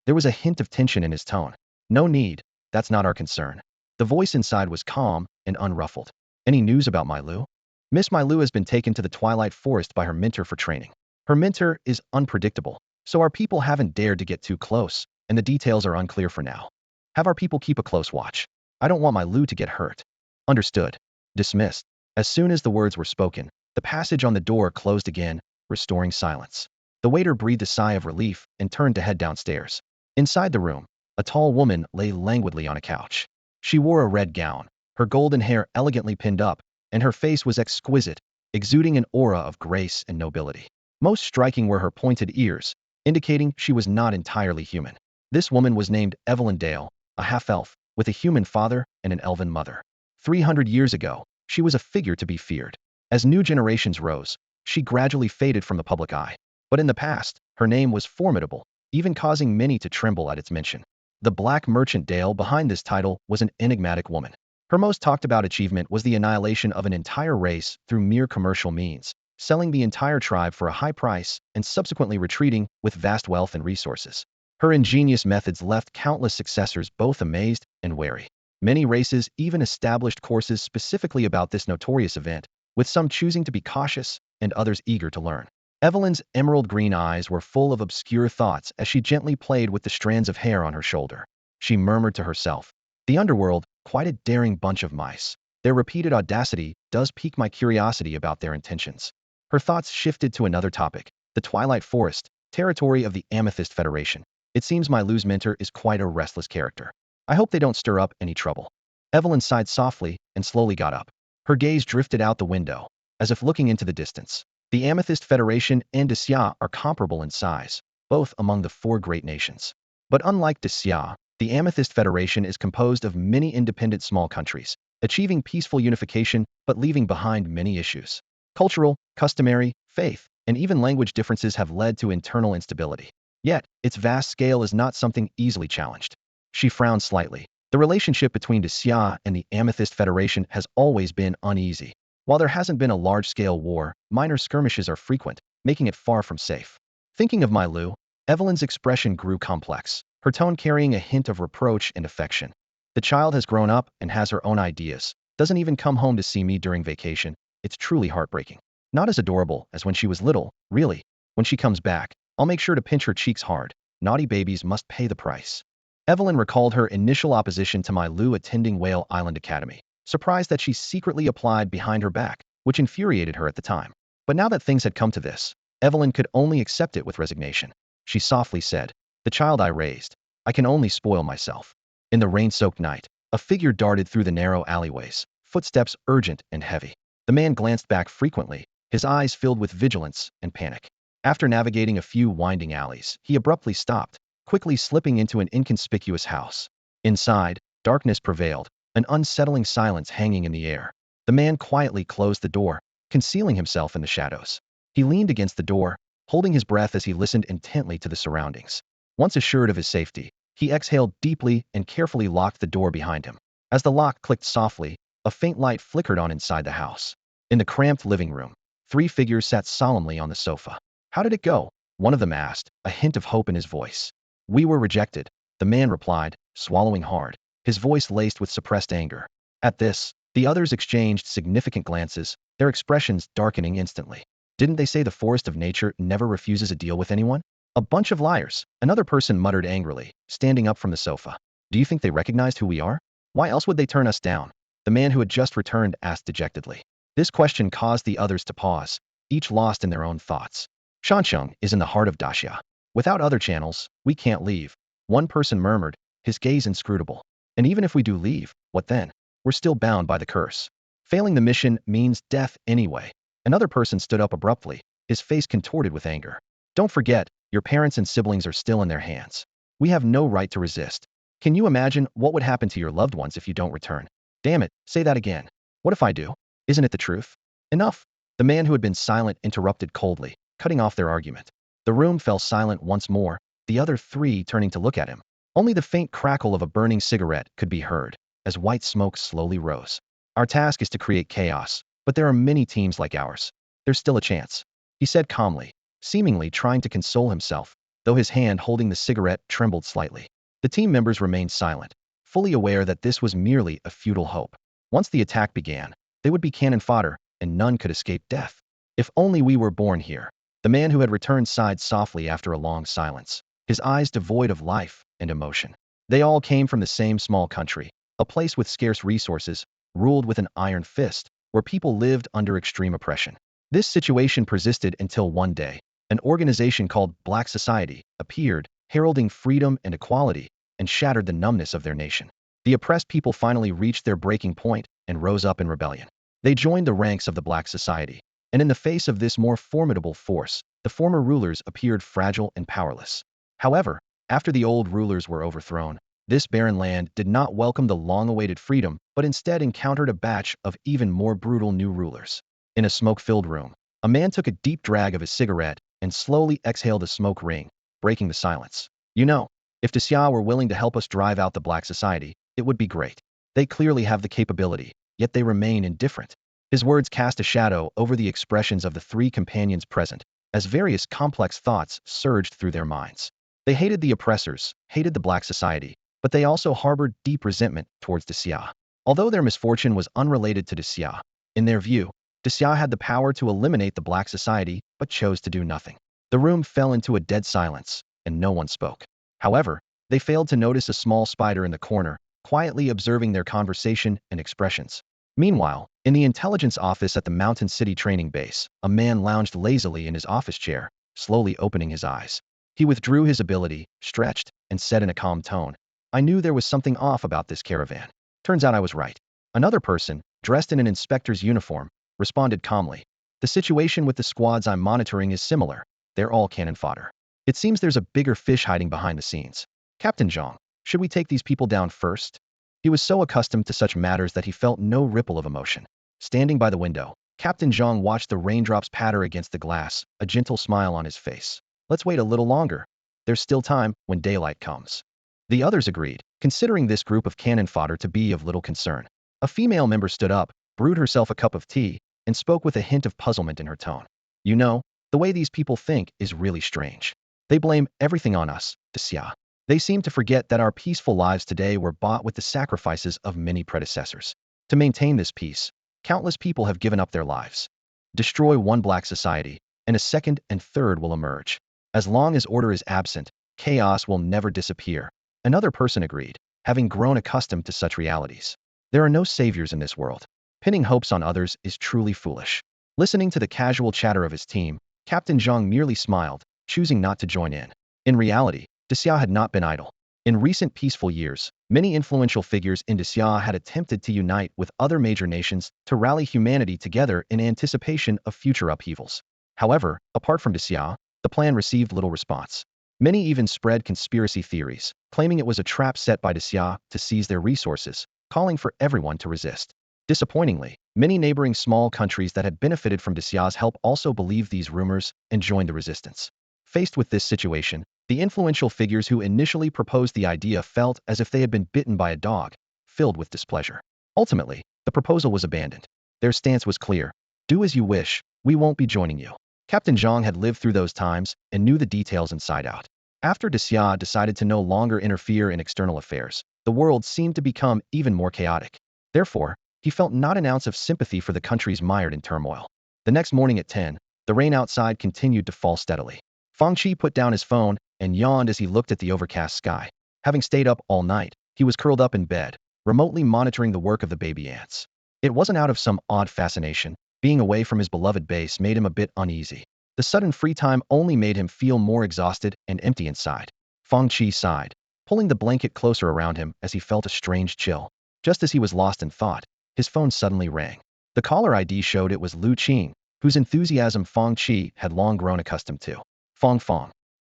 There was a hint of tension in his tone. "No need, that's not our concern." The voice inside was calm and unruffled. "Any news about Mailu?" "Miss Mailu has been taken to the Twilight Forest by her mentor for training. Her mentor is unpredictable, so our people haven't dared to get too close, and the details are unclear for now. Have our people keep a close watch. I don't want Mailu to get hurt." "Understood." Dismissed. As soon as the words were spoken, the passage on the door closed again, restoring silence. The waiter breathed a sigh of relief and turned to head downstairs. Inside the room, a tall woman lay languidly on a couch. She wore a red gown, her golden hair elegantly pinned up, and her face was exquisite, exuding an aura of grace and nobility. Most striking were her pointed ears, indicating she was not entirely human. This woman was named Evelyn Dale, a half-elf, with a human father and an elven mother. 300 years ago, she was a figure to be feared. As new generations rose, she gradually faded from the public eye. But in the past, her name was formidable, even causing many to tremble at its mention. The Black Merchant Dale behind this title was an enigmatic woman. Her most talked-about achievement was the annihilation of an entire race through mere commercial means, selling the entire tribe for a high price and subsequently retreating with vast wealth and resources. Her ingenious methods left countless successors both amazed and wary. Many races even established courses specifically about this notorious event, with some choosing to be cautious and others eager to learn. Evelyn's emerald green eyes were full of obscure thoughts as she gently played with the strands of hair on her shoulder. She murmured to herself, "The underworld, quite a daring bunch of mice. Their repeated audacity does pique my curiosity about their intentions." Her thoughts shifted to another topic, the Twilight Forest, territory of the Amethyst Federation. It seems my Lu's mentor is quite a restless character. I hope they don't stir up any trouble. Evelyn sighed softly and slowly got up. Her gaze drifted out the window, as if looking into the distance. The Amethyst Federation and Xia are comparable in size, both among the four great nations. But unlike Xia, the Amethyst Federation is composed of many independent small countries, achieving peaceful unification but leaving behind many issues. Cultural, customary, faith, and even language differences have led to internal instability. Yet, its vast scale is not something easily challenged. She frowned slightly. The relationship between Xia and the Amethyst Federation has always been uneasy. While there hasn't been a large-scale war, minor skirmishes are frequent, making it far from safe. Thinking of my Lu, Evelyn's expression grew complex, her tone carrying a hint of reproach and affection. The child has grown up and has her own ideas, doesn't even come home to see me during vacation. It's truly heartbreaking. Not as adorable as when she was little, really. When she comes back, I'll make sure to pinch her cheeks hard. Naughty babies must pay the price. Evelyn recalled her initial opposition to my Lu attending Whale Island Academy, surprised that she secretly applied behind her back, which infuriated her at the time. But now that things had come to this, Evelyn could only accept it with resignation. She softly said, "The child I raised. I can only spoil myself." In the rain-soaked night, a figure darted through the narrow alleyways, footsteps urgent and heavy. The man glanced back frequently, his eyes filled with vigilance and panic. After navigating a few winding alleys, he abruptly stopped, quickly slipping into an inconspicuous house. Inside, darkness prevailed, an unsettling silence hanging in the air. The man quietly closed the door, concealing himself in the shadows. He leaned against the door, holding his breath as he listened intently to the surroundings. Once assured of his safety, he exhaled deeply and carefully locked the door behind him. As the lock clicked softly, a faint light flickered on inside the house. In the cramped living room, three figures sat solemnly on the sofa. "How did it go?" one of them asked, a hint of hope in his voice. "We were rejected," the man replied, swallowing hard, his voice laced with suppressed anger. At this, the others exchanged significant glances, their expressions darkening instantly. "Didn't they say the forest of nature never refuses a deal with anyone?" "A bunch of liars," another person muttered angrily, standing up from the sofa. "Do you think they recognized who we are? Why else would they turn us down?" the man who had just returned asked dejectedly. This question caused the others to pause, each lost in their own thoughts. "Shansheng is in the heart of Daxia. Without other channels, we can't leave," one person murmured, his gaze inscrutable. "And even if we do leave, what then? We're still bound by the curse. Failing the mission means death anyway." Another person stood up abruptly, his face contorted with anger. "Don't forget, your parents and siblings are still in their hands. We have no right to resist. Can you imagine what would happen to your loved ones if you don't return?" "Damn it, say that again. What if I do? Isn't it the truth?" "Enough." The man who had been silent interrupted coldly, cutting off their argument. The room fell silent once more, the other three turning to look at him. Only the faint crackle of a burning cigarette could be heard, as white smoke slowly rose. "Our task is to create chaos, but there are many teams like ours. There's still a chance," he said calmly, seemingly trying to console himself, though his hand holding the cigarette trembled slightly. The team members remained silent, fully aware that this was merely a futile hope. Once the attack began, they would be cannon fodder, and none could escape death. "If only we were born here." The man who had returned sighed softly after a long silence, his eyes devoid of life and emotion. They all came from the same small country, a place with scarce resources, ruled with an iron fist, where people lived under extreme oppression. This situation persisted until one day, an organization called Black Society appeared, heralding freedom and equality, and shattered the numbness of their nation. The oppressed people finally reached their breaking point and rose up in rebellion. They joined the ranks of the Black Society. And in the face of this more formidable force, the former rulers appeared fragile and powerless. However, after the old rulers were overthrown, this barren land did not welcome the long-awaited freedom, but instead encountered a batch of even more brutal new rulers. In a smoke-filled room, a man took a deep drag of his cigarette and slowly exhaled a smoke ring, breaking the silence. "You know, if Daxia were willing to help us drive out the Black Society, it would be great. They clearly have the capability, yet they remain indifferent." His words cast a shadow over the expressions of the three companions present, as various complex thoughts surged through their minds. They hated the oppressors, hated the black society, but they also harbored deep resentment towards Xia. Although their misfortune was unrelated to Xia, in their view, Xia had the power to eliminate the black society but chose to do nothing. The room fell into a dead silence, and no one spoke. However, they failed to notice a small spider in the corner, quietly observing their conversation and expressions. Meanwhile, in the intelligence office at the Mountain City training base, a man lounged lazily in his office chair, slowly opening his eyes. He withdrew his ability, stretched, and said in a calm tone, "I knew there was something off about this caravan. Turns out I was right." Another person, dressed in an inspector's uniform, responded calmly, "The situation with the squads I'm monitoring is similar. They're all cannon fodder. It seems there's a bigger fish hiding behind the scenes. Captain Zhang, should we take these people down first?" He was so accustomed to such matters that he felt no ripple of emotion. Standing by the window, Captain Zhang watched the raindrops patter against the glass, a gentle smile on his face. "Let's wait a little longer. There's still time when daylight comes." The others agreed, considering this group of cannon fodder to be of little concern. A female member stood up, brewed herself a cup of tea, and spoke with a hint of puzzlement in her tone. "You know, the way these people think is really strange. They blame everything on us, Xia. They seem to forget that our peaceful lives today were bought with the sacrifices of many predecessors. To maintain this peace, countless people have given up their lives. Destroy one black society, and a second and third will emerge. As long as order is absent, chaos will never disappear." Another person agreed, having grown accustomed to such realities. There are no saviors in this world. Pinning hopes on others is truly foolish. Listening to the casual chatter of his team, Captain Zhang merely smiled, choosing not to join in. In reality, Xia had not been idle. In recent peaceful years, many influential figures in Xia had attempted to unite with other major nations to rally humanity together in anticipation of future upheavals. However, apart from Xia, the plan received little response. Many even spread conspiracy theories, claiming it was a trap set by Xia to seize their resources, calling for everyone to resist. Disappointingly, many neighboring small countries that had benefited from Xia's help also believed these rumors and joined the resistance. Faced with this situation, the influential figures who initially proposed the idea felt as if they had been bitten by a dog, filled with displeasure. Ultimately, the proposal was abandoned. Their stance was clear: "Do as you wish, we won't be joining you." Captain Zhang had lived through those times and knew the details inside out. After Xia decided to no longer interfere in external affairs, the world seemed to become even more chaotic. Therefore, he felt not an ounce of sympathy for the countries mired in turmoil. The next morning at 10, the rain outside continued to fall steadily. Fang Qi put down his phone and yawned as he looked at the overcast sky. Having stayed up all night, he was curled up in bed, remotely monitoring the work of the baby ants. It wasn't out of some odd fascination. Being away from his beloved base made him a bit uneasy. The sudden free time only made him feel more exhausted and empty inside. Fang Qi sighed, pulling the blanket closer around him as he felt a strange chill. Just as he was lost in thought, his phone suddenly rang. The caller ID showed it was Lu Qing, whose enthusiasm Fang Qi had long grown accustomed to. Fang,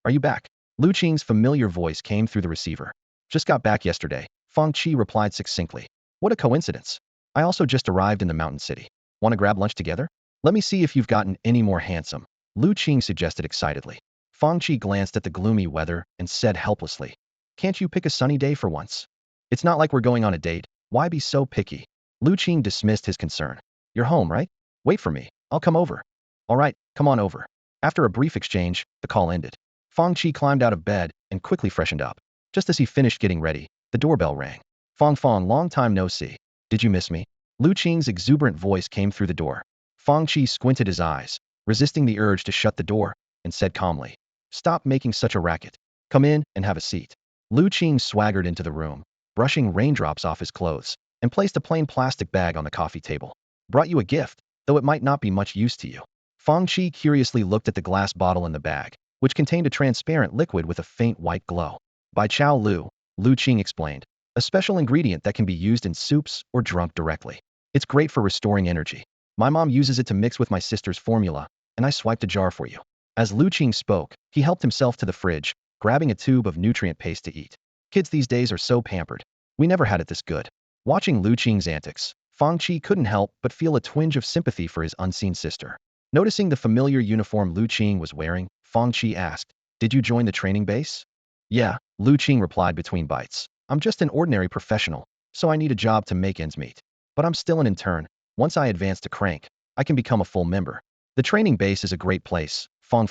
are you back?" Lu Qing's familiar voice came through the receiver. "Just got back yesterday," Fang Qi replied succinctly. "What a coincidence. I also just arrived in the Mountain City. Want to grab lunch together? Let me see if you've gotten any more handsome," Lu Qing suggested excitedly. Fang Qi glanced at the gloomy weather and said helplessly, "Can't you pick a sunny day for once? It's not like we're going on a date. Why be so picky?" Lu Qing dismissed his concern. "You're home, right? Wait for me. I'll come over." "All right, come on over." After a brief exchange, the call ended. Fang Qi climbed out of bed and quickly freshened up. Just as he finished getting ready, the doorbell rang. Fang, long time no see. Did you miss me?" Lu Qing's exuberant voice came through the door. Fang Qi squinted his eyes, resisting the urge to shut the door, and said calmly, "Stop making such a racket. Come in and have a seat." Lu Qing swaggered into the room, brushing raindrops off his clothes, and placed a plain plastic bag on the coffee table. "Brought you a gift, though it might not be much use to you." Fang Qi curiously looked at the glass bottle in the bag, which contained a transparent liquid with a faint white glow. "By Chow Lu," Lu Qing explained, "a special ingredient that can be used in soups or drunk directly. It's great for restoring energy. My mom uses it to mix with my sister's formula, and I swiped a jar for you." As Lu Qing spoke, he helped himself to the fridge, grabbing a tube of nutrient paste to eat. Kids these days are so pampered. We never had it this good. Watching Lu Qing's antics, Fang Qi couldn't help but feel a twinge of sympathy for his unseen sister. Noticing the familiar uniform Lu Qing was wearing, Fang Qi asked, "Did you join the training base?" "Yeah," Lu Qing replied between bites. "I'm just an ordinary professional, so I need a job to make ends meet. But I'm still an intern. Once I advance to crank, I can become a full member. The training base is a great place, Fang.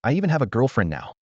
I even have a girlfriend now."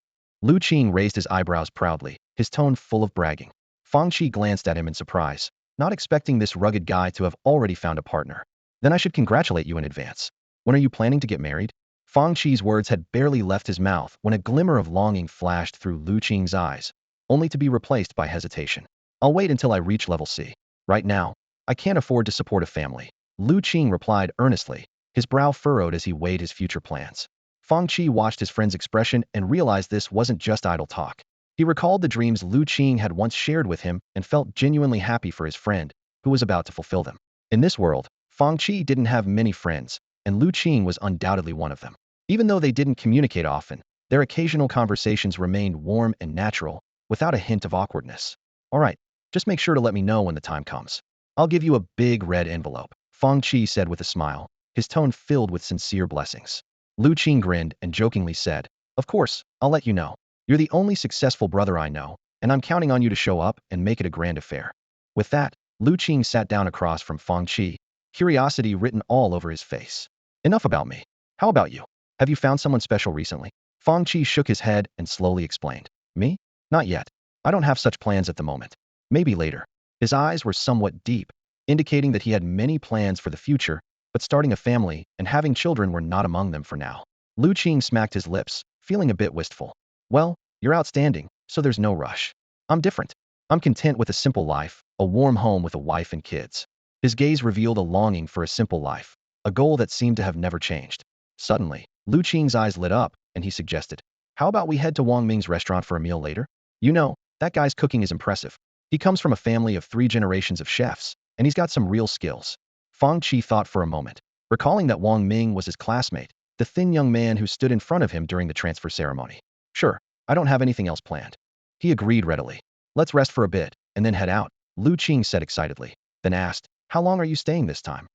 Lu Qing raised his eyebrows proudly, his tone full of bragging. Fang Qi glanced at him in surprise, not expecting this rugged guy to have already found a partner. Then I should congratulate you in advance. When are you planning to get married? Fang Qi's words had barely left his mouth when a glimmer of longing flashed through Lu Qing's eyes, only to be replaced by hesitation. I'll wait until I reach level C. Right now, I can't afford to support a family. Lu Qing replied earnestly, his brow furrowed as he weighed his future plans. Fang Qi watched his friend's expression and realized this wasn't just idle talk. He recalled the dreams Lu Qing had once shared with him and felt genuinely happy for his friend, who was about to fulfill them. In this world, Fang Qi didn't have many friends, and Lu Qing was undoubtedly one of them. Even though they didn't communicate often, their occasional conversations remained warm and natural, without a hint of awkwardness. All right, just make sure to let me know when the time comes. I'll give you a big red envelope, Fang Qi said with a smile, his tone filled with sincere blessings. Lu Qing grinned and jokingly said, "Of course, I'll let you know. You're the only successful brother I know, and I'm counting on you to show up and make it a grand affair." With that, Lu Qing sat down across from Fang Qi, curiosity written all over his face. "Enough about me. How about you? Have you found someone special recently?" Fang Qi shook his head and slowly explained. "Me? Not yet. I don't have such plans at the moment. Maybe later." His eyes were somewhat deep, indicating that he had many plans for the future, but starting a family and having children were not among them for now. Lu Qing smacked his lips, feeling a bit wistful. "Well, you're outstanding, so there's no rush. I'm different. I'm content with a simple life, a warm home with a wife and kids." His gaze revealed a longing for a simple life, a goal that seemed to have never changed. Suddenly, Lu Qing's eyes lit up, and he suggested, "How about we head to Wang Ming's restaurant for a meal later? You know, that guy's cooking is impressive. He comes from a family of 3 generations of chefs, and he's got some real skills." Fang Qi thought for a moment, recalling that Wang Ming was his classmate, the thin young man who stood in front of him during the transfer ceremony. "Sure, I don't have anything else planned." He agreed readily. "Let's rest for a bit, and then head out," Lu Qing said excitedly, then asked, "How long are you staying this time?"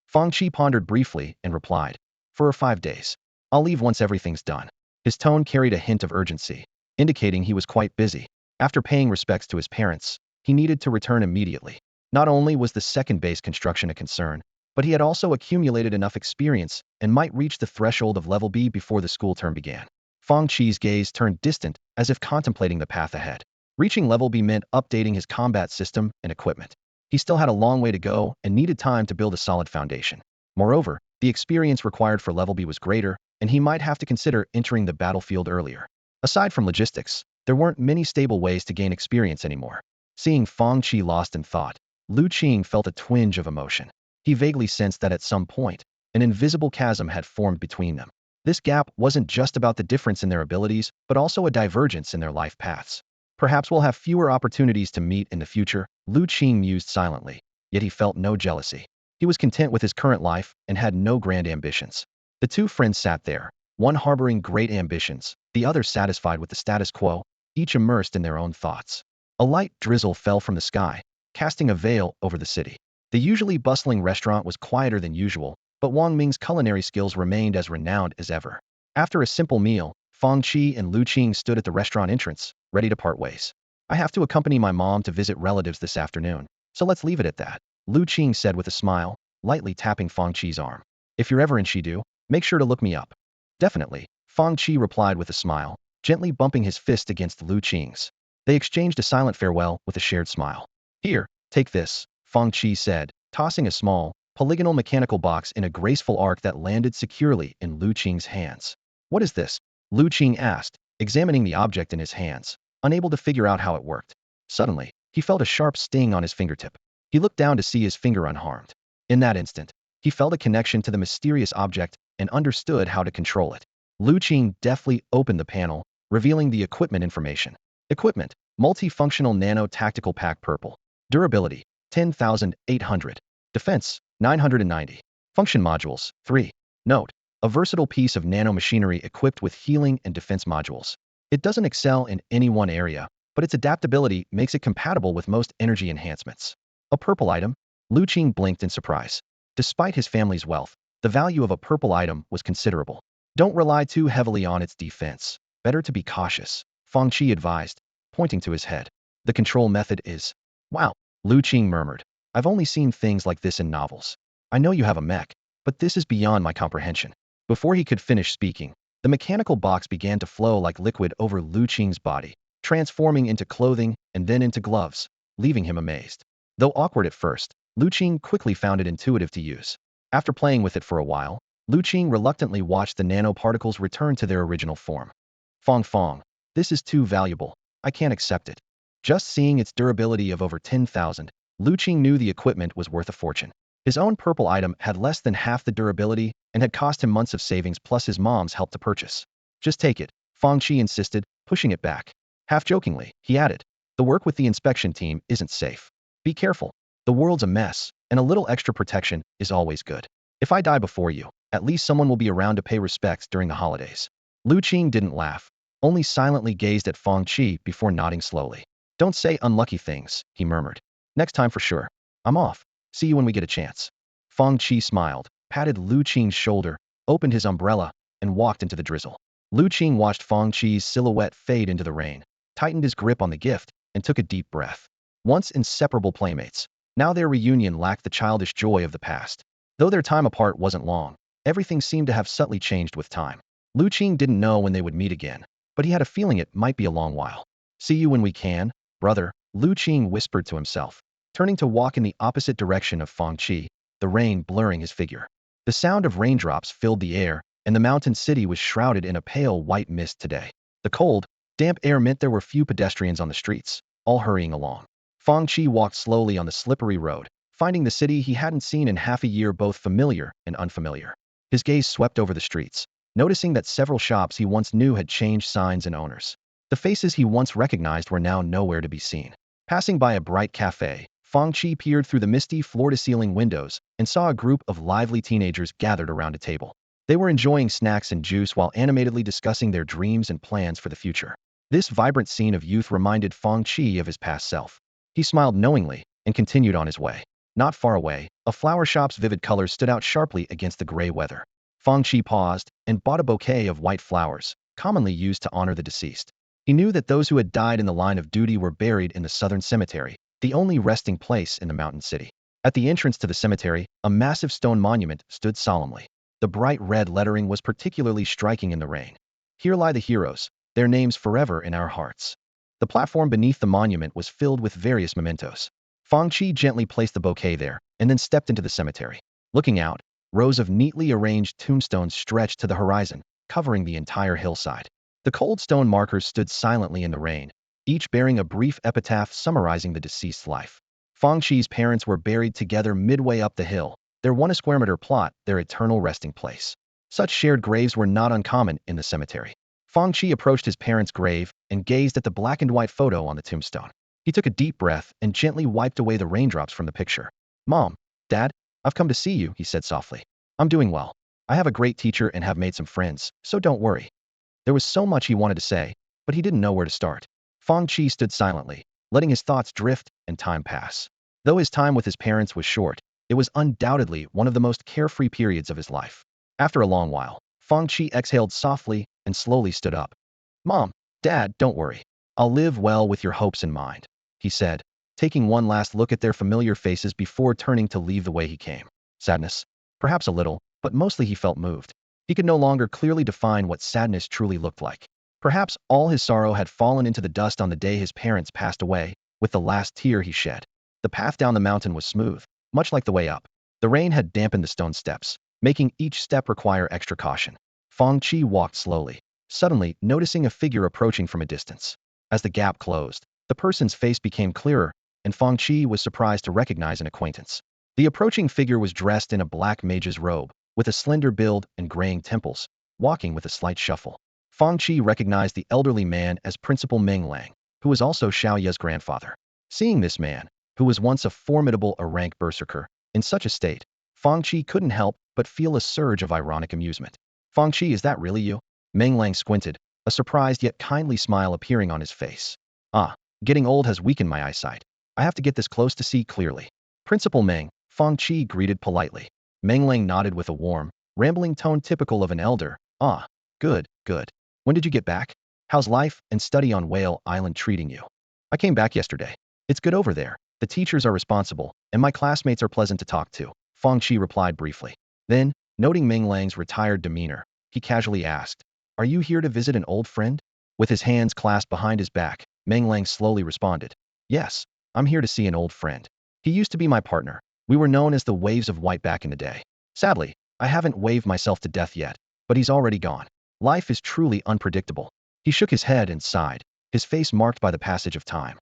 Fang Qi pondered briefly and replied, "For 5 days. I'll leave once everything's done." His tone carried a hint of urgency, indicating he was quite busy. After paying respects to his parents, he needed to return immediately. Not only was the second base construction a concern, but he had also accumulated enough experience and might reach the threshold of level B before the school term began. Fang Qi's gaze turned distant, as if contemplating the path ahead. Reaching level B meant updating his combat system and equipment. He still had a long way to go and needed time to build a solid foundation. Moreover, the experience required for level B was greater, and he might have to consider entering the battlefield earlier. Aside from logistics, there weren't many stable ways to gain experience anymore. Seeing Fang Qi lost in thought, Lu Qing felt a twinge of emotion. He vaguely sensed that at some point, an invisible chasm had formed between them. This gap wasn't just about the difference in their abilities, but also a divergence in their life paths. Perhaps we'll have fewer opportunities to meet in the future, Lu Qing mused silently, yet he felt no jealousy. He was content with his current life and had no grand ambitions. The two friends sat there, one harboring great ambitions, the other satisfied with the status quo, each immersed in their own thoughts. A light drizzle fell from the sky, casting a veil over the city. The usually bustling restaurant was quieter than usual, but Wang Ming's culinary skills remained as renowned as ever. After a simple meal, Fang Qi and Lu Qing stood at the restaurant entrance, ready to part ways. "I have to accompany my mom to visit relatives this afternoon, so let's leave it at that," Lu Qing said with a smile, lightly tapping Fang Qi's arm. "If you're ever in Shidu, make sure to look me up." "Definitely," Fang Qi replied with a smile, gently bumping his fist against Lu Qing's. They exchanged a silent farewell with a shared smile. "Here, take this," Fang Qi said, tossing a small, polygonal mechanical box in a graceful arc that landed securely in Lu Qing's hands. "What is this?" Lu Qing asked, examining the object in his hands, unable to figure out how it worked. Suddenly, he felt a sharp sting on his fingertip. He looked down to see his finger unharmed. In that instant, he felt a connection to the mysterious object and understood how to control it. Lu Qing deftly opened the panel, revealing the equipment information. Equipment: multifunctional nano tactical pack purple. Durability: 10,800. Defense: 990. Function modules: 3. Note: a versatile piece of nanomachinery equipped with healing and defense modules. It doesn't excel in any one area, but its adaptability makes it compatible with most energy enhancements. A purple item? Lu Qing blinked in surprise. Despite his family's wealth, the value of a purple item was considerable. "Don't rely too heavily on its defense. Better to be cautious," Fang Qi advised, pointing to his head. "The control method is..." "Wow," Lu Qing murmured. "I've only seen things like this in novels. I know you have a mech, but this is beyond my comprehension." Before he could finish speaking, The mechanical box began to flow like liquid over Lu Qing's body, transforming into clothing and then into gloves, leaving him amazed. Though awkward at first, Lu Qing quickly found it intuitive to use. After playing with it for a while, Lu Qing reluctantly watched the nanoparticles return to their original form. Fang, this is too valuable. I can't accept it. Just seeing its durability of over 10,000, Lu Qing knew the equipment was worth a fortune. His own purple item had less than half the durability and had cost him months of savings plus his mom's help to purchase. Just take it, Fang Qi insisted, pushing it back. Half-jokingly, he added, the work with the inspection team isn't safe. Be careful. The world's a mess, and a little extra protection is always good. If I die before you, at least someone will be around to pay respects during the holidays. Lu Qing didn't laugh, only silently gazed at Fang Qi before nodding slowly. Don't say unlucky things, he murmured. Next time for sure. I'm off. See you when we get a chance. Fang Qi smiled, patted Lu Qing's shoulder, opened his umbrella, and walked into the drizzle. Lu Qing watched Fang Qi's silhouette fade into the rain, tightened his grip on the gift, and took a deep breath. Once inseparable playmates, now their reunion lacked the childish joy of the past. Though their time apart wasn't long, everything seemed to have subtly changed with time. Lu Qing didn't know when they would meet again, but he had a feeling it might be a long while. See you when we can, brother, Lu Qing whispered to himself, turning to walk in the opposite direction of Fang Qi, the rain blurring his figure. The sound of raindrops filled the air, and the mountain city was shrouded in a pale white mist today. The cold, damp air meant there were few pedestrians on the streets, all hurrying along. Fang Qi walked slowly on the slippery road, finding the city he hadn't seen in half a year both familiar and unfamiliar. His gaze swept over the streets, noticing that several shops he once knew had changed signs and owners. The faces he once recognized were now nowhere to be seen. Passing by a bright cafe, Fang Qi peered through the misty floor-to-ceiling windows and saw a group of lively teenagers gathered around a table. They were enjoying snacks and juice while animatedly discussing their dreams and plans for the future. This vibrant scene of youth reminded Fang Qi of his past self. He smiled knowingly and continued on his way. Not far away, a flower shop's vivid colors stood out sharply against the gray weather. Fang Qi paused and bought a bouquet of white flowers, commonly used to honor the deceased. He knew that those who had died in the line of duty were buried in the southern cemetery, the only resting place in the mountain city. At the entrance to the cemetery, a massive stone monument stood solemnly. The bright red lettering was particularly striking in the rain. Here lie the heroes, their names forever in our hearts. The platform beneath the monument was filled with various mementos. Fang Qi gently placed the bouquet there, and then stepped into the cemetery. Looking out, rows of neatly arranged tombstones stretched to the horizon, covering the entire hillside. The cold stone markers stood silently in the rain, each bearing a brief epitaph summarizing the deceased's life. Fang Qi's parents were buried together midway up the hill, their 1 square meter plot their eternal resting place. Such shared graves were not uncommon in the cemetery. Fang Qi approached his parents' grave and gazed at the black and white photo on the tombstone. He took a deep breath and gently wiped away the raindrops from the picture. Mom, Dad, I've come to see you, he said softly. I'm doing well. I have a great teacher and have made some friends, so don't worry. There was so much he wanted to say, but he didn't know where to start. Fang Qi stood silently, letting his thoughts drift and time pass. Though his time with his parents was short, it was undoubtedly one of the most carefree periods of his life. After a long while, Fang Qi exhaled softly and slowly stood up. Mom, Dad, don't worry. I'll live well with your hopes in mind, he said, taking one last look at their familiar faces before turning to leave the way he came. Sadness? Perhaps a little, but mostly he felt moved. He could no longer clearly define what sadness truly looked like. Perhaps all his sorrow had fallen into the dust on the day his parents passed away, with the last tear he shed. The path down the mountain was smooth, much like the way up. The rain had dampened the stone steps, making each step require extra caution. Fang Qi walked slowly, suddenly noticing a figure approaching from a distance. As the gap closed, the person's face became clearer, and Fang Qi was surprised to recognize an acquaintance. The approaching figure was dressed in a black mage's robe, with a slender build and graying temples, walking with a slight shuffle. Fang Qi recognized the elderly man as Principal Meng Lang, who was also Xiao Ye's grandfather. Seeing this man, who was once a formidable rank berserker, in such a state, Fang Qi couldn't help but feel a surge of ironic amusement. Fang Qi, is that really you? Meng Lang squinted, a surprised yet kindly smile appearing on his face. Ah, getting old has weakened my eyesight. I have to get this close to see clearly. Principal Meng, Fang Qi greeted politely. Meng Lang nodded with a warm, rambling tone typical of an elder. Ah, good, good. When did you get back? How's life and study on Whale Island treating you? I came back yesterday. It's good over there. The teachers are responsible, and my classmates are pleasant to talk to, Fang Qi replied briefly. Then, noting Meng Lang's retired demeanor, he casually asked, are you here to visit an old friend? With his hands clasped behind his back, Meng Lang slowly responded. Yes, I'm here to see an old friend. He used to be my partner. We were known as the Waves of White back in the day. Sadly, I haven't waved myself to death yet, but he's already gone. Life is truly unpredictable. He shook his head and sighed, his face marked by the passage of time.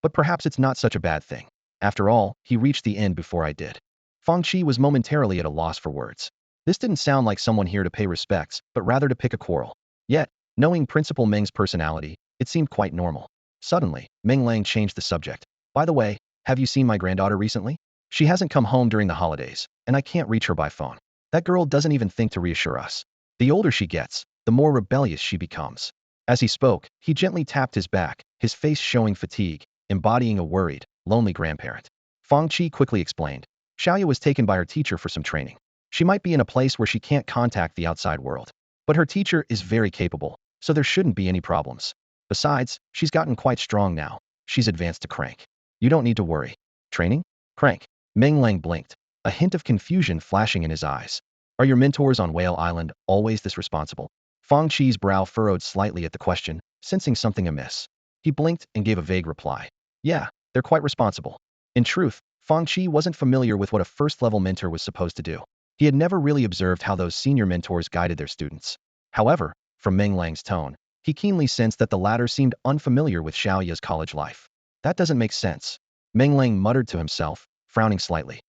But perhaps it's not such a bad thing. After all, he reached the end before I did. Fang Qi was momentarily at a loss for words. This didn't sound like someone here to pay respects, but rather to pick a quarrel. Yet, knowing Principal Meng's personality, it seemed quite normal. Suddenly, Meng Lang changed the subject. By the way, have you seen my granddaughter recently? She hasn't come home during the holidays, and I can't reach her by phone. That girl doesn't even think to reassure us. The older she gets, the more rebellious she becomes. As he spoke, he gently tapped his back, his face showing fatigue, embodying a worried, lonely grandparent. Fang Qi quickly explained. Xiaoya was taken by her teacher for some training. She might be in a place where she can't contact the outside world. But her teacher is very capable, so there shouldn't be any problems. Besides, she's gotten quite strong now. She's advanced to crank. You don't need to worry. Training? Crank. Meng Lang blinked, a hint of confusion flashing in his eyes. Are your mentors on Whale Island always this responsible? Fang Qi's brow furrowed slightly at the question, sensing something amiss. He blinked and gave a vague reply. Yeah, they're quite responsible. In truth, Fang Qi wasn't familiar with what a first-level mentor was supposed to do. He had never really observed how those senior mentors guided their students. However, from Meng Lang's tone, he keenly sensed that the latter seemed unfamiliar with Xiaoya's college life. That doesn't make sense. Meng Lang muttered to himself, frowning slightly.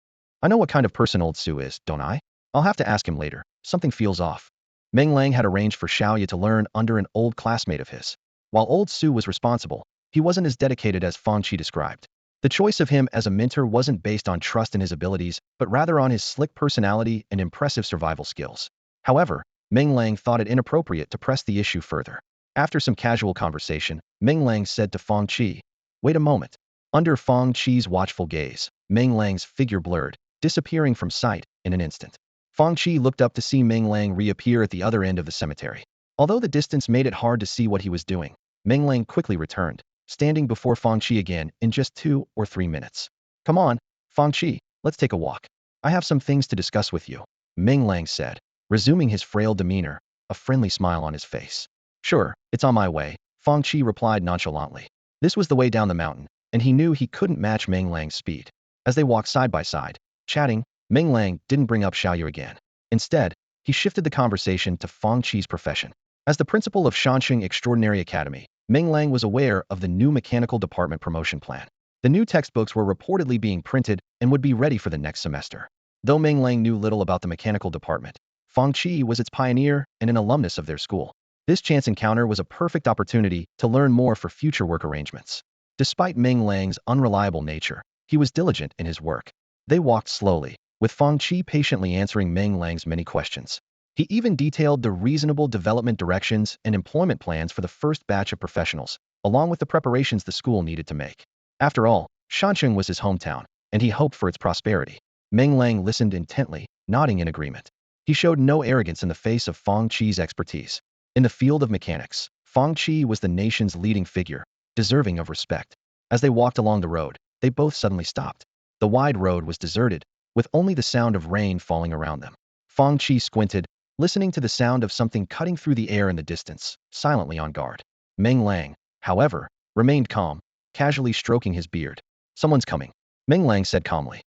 I know what kind of person old Su is, don't I? I'll have to ask him later. Something feels off. Meng Lang had arranged for Xiaoya to learn under an old classmate of his. While old Su was responsible, he wasn't as dedicated as Fang Qi described. The choice of him as a mentor wasn't based on trust in his abilities, but rather on his slick personality and impressive survival skills. However, Meng Lang thought it inappropriate to press the issue further. After some casual conversation, Meng Lang said to Fang Qi, wait a moment. Under Fang Qi's watchful gaze, Meng Lang's figure blurred, disappearing from sight in an instant. Fang Qi looked up to see Meng Lang reappear at the other end of the cemetery. Although the distance made it hard to see what he was doing, Meng Lang quickly returned, standing before Fang Qi again in just 2 or 3 minutes. Come on, Fang Qi, let's take a walk. I have some things to discuss with you, Meng Lang said, resuming his frail demeanor, a friendly smile on his face. Sure, it's on my way, Fang Qi replied nonchalantly. This was the way down the mountain, and he knew he couldn't match Meng Lang's speed. As they walked side by side, chatting, Meng Lang didn't bring up Xiaoyu again. Instead, he shifted the conversation to Fang Qi's profession. As the principal of Shanxing Extraordinary Academy, Meng Lang was aware of the new mechanical department promotion plan. The new textbooks were reportedly being printed and would be ready for the next semester. Though Meng Lang knew little about the mechanical department, Fang Qi was its pioneer and an alumnus of their school. This chance encounter was a perfect opportunity to learn more for future work arrangements. Despite Meng Lang's unreliable nature, he was diligent in his work. They walked slowly, with Fang Qi patiently answering Meng Lang's many questions. He even detailed the reasonable development directions and employment plans for the first batch of professionals, along with the preparations the school needed to make. After all, Shanxing was his hometown, and he hoped for its prosperity. Meng Lang listened intently, nodding in agreement. He showed no arrogance in the face of Fang Qi's expertise. In the field of mechanics, Fang Qi was the nation's leading figure, deserving of respect. As they walked along the road, they both suddenly stopped. The wide road was deserted, with only the sound of rain falling around them. Fang Qi squinted, listening to the sound of something cutting through the air in the distance, silently on guard. Meng Lang, however, remained calm, casually stroking his beard. Someone's coming. Meng Lang said calmly.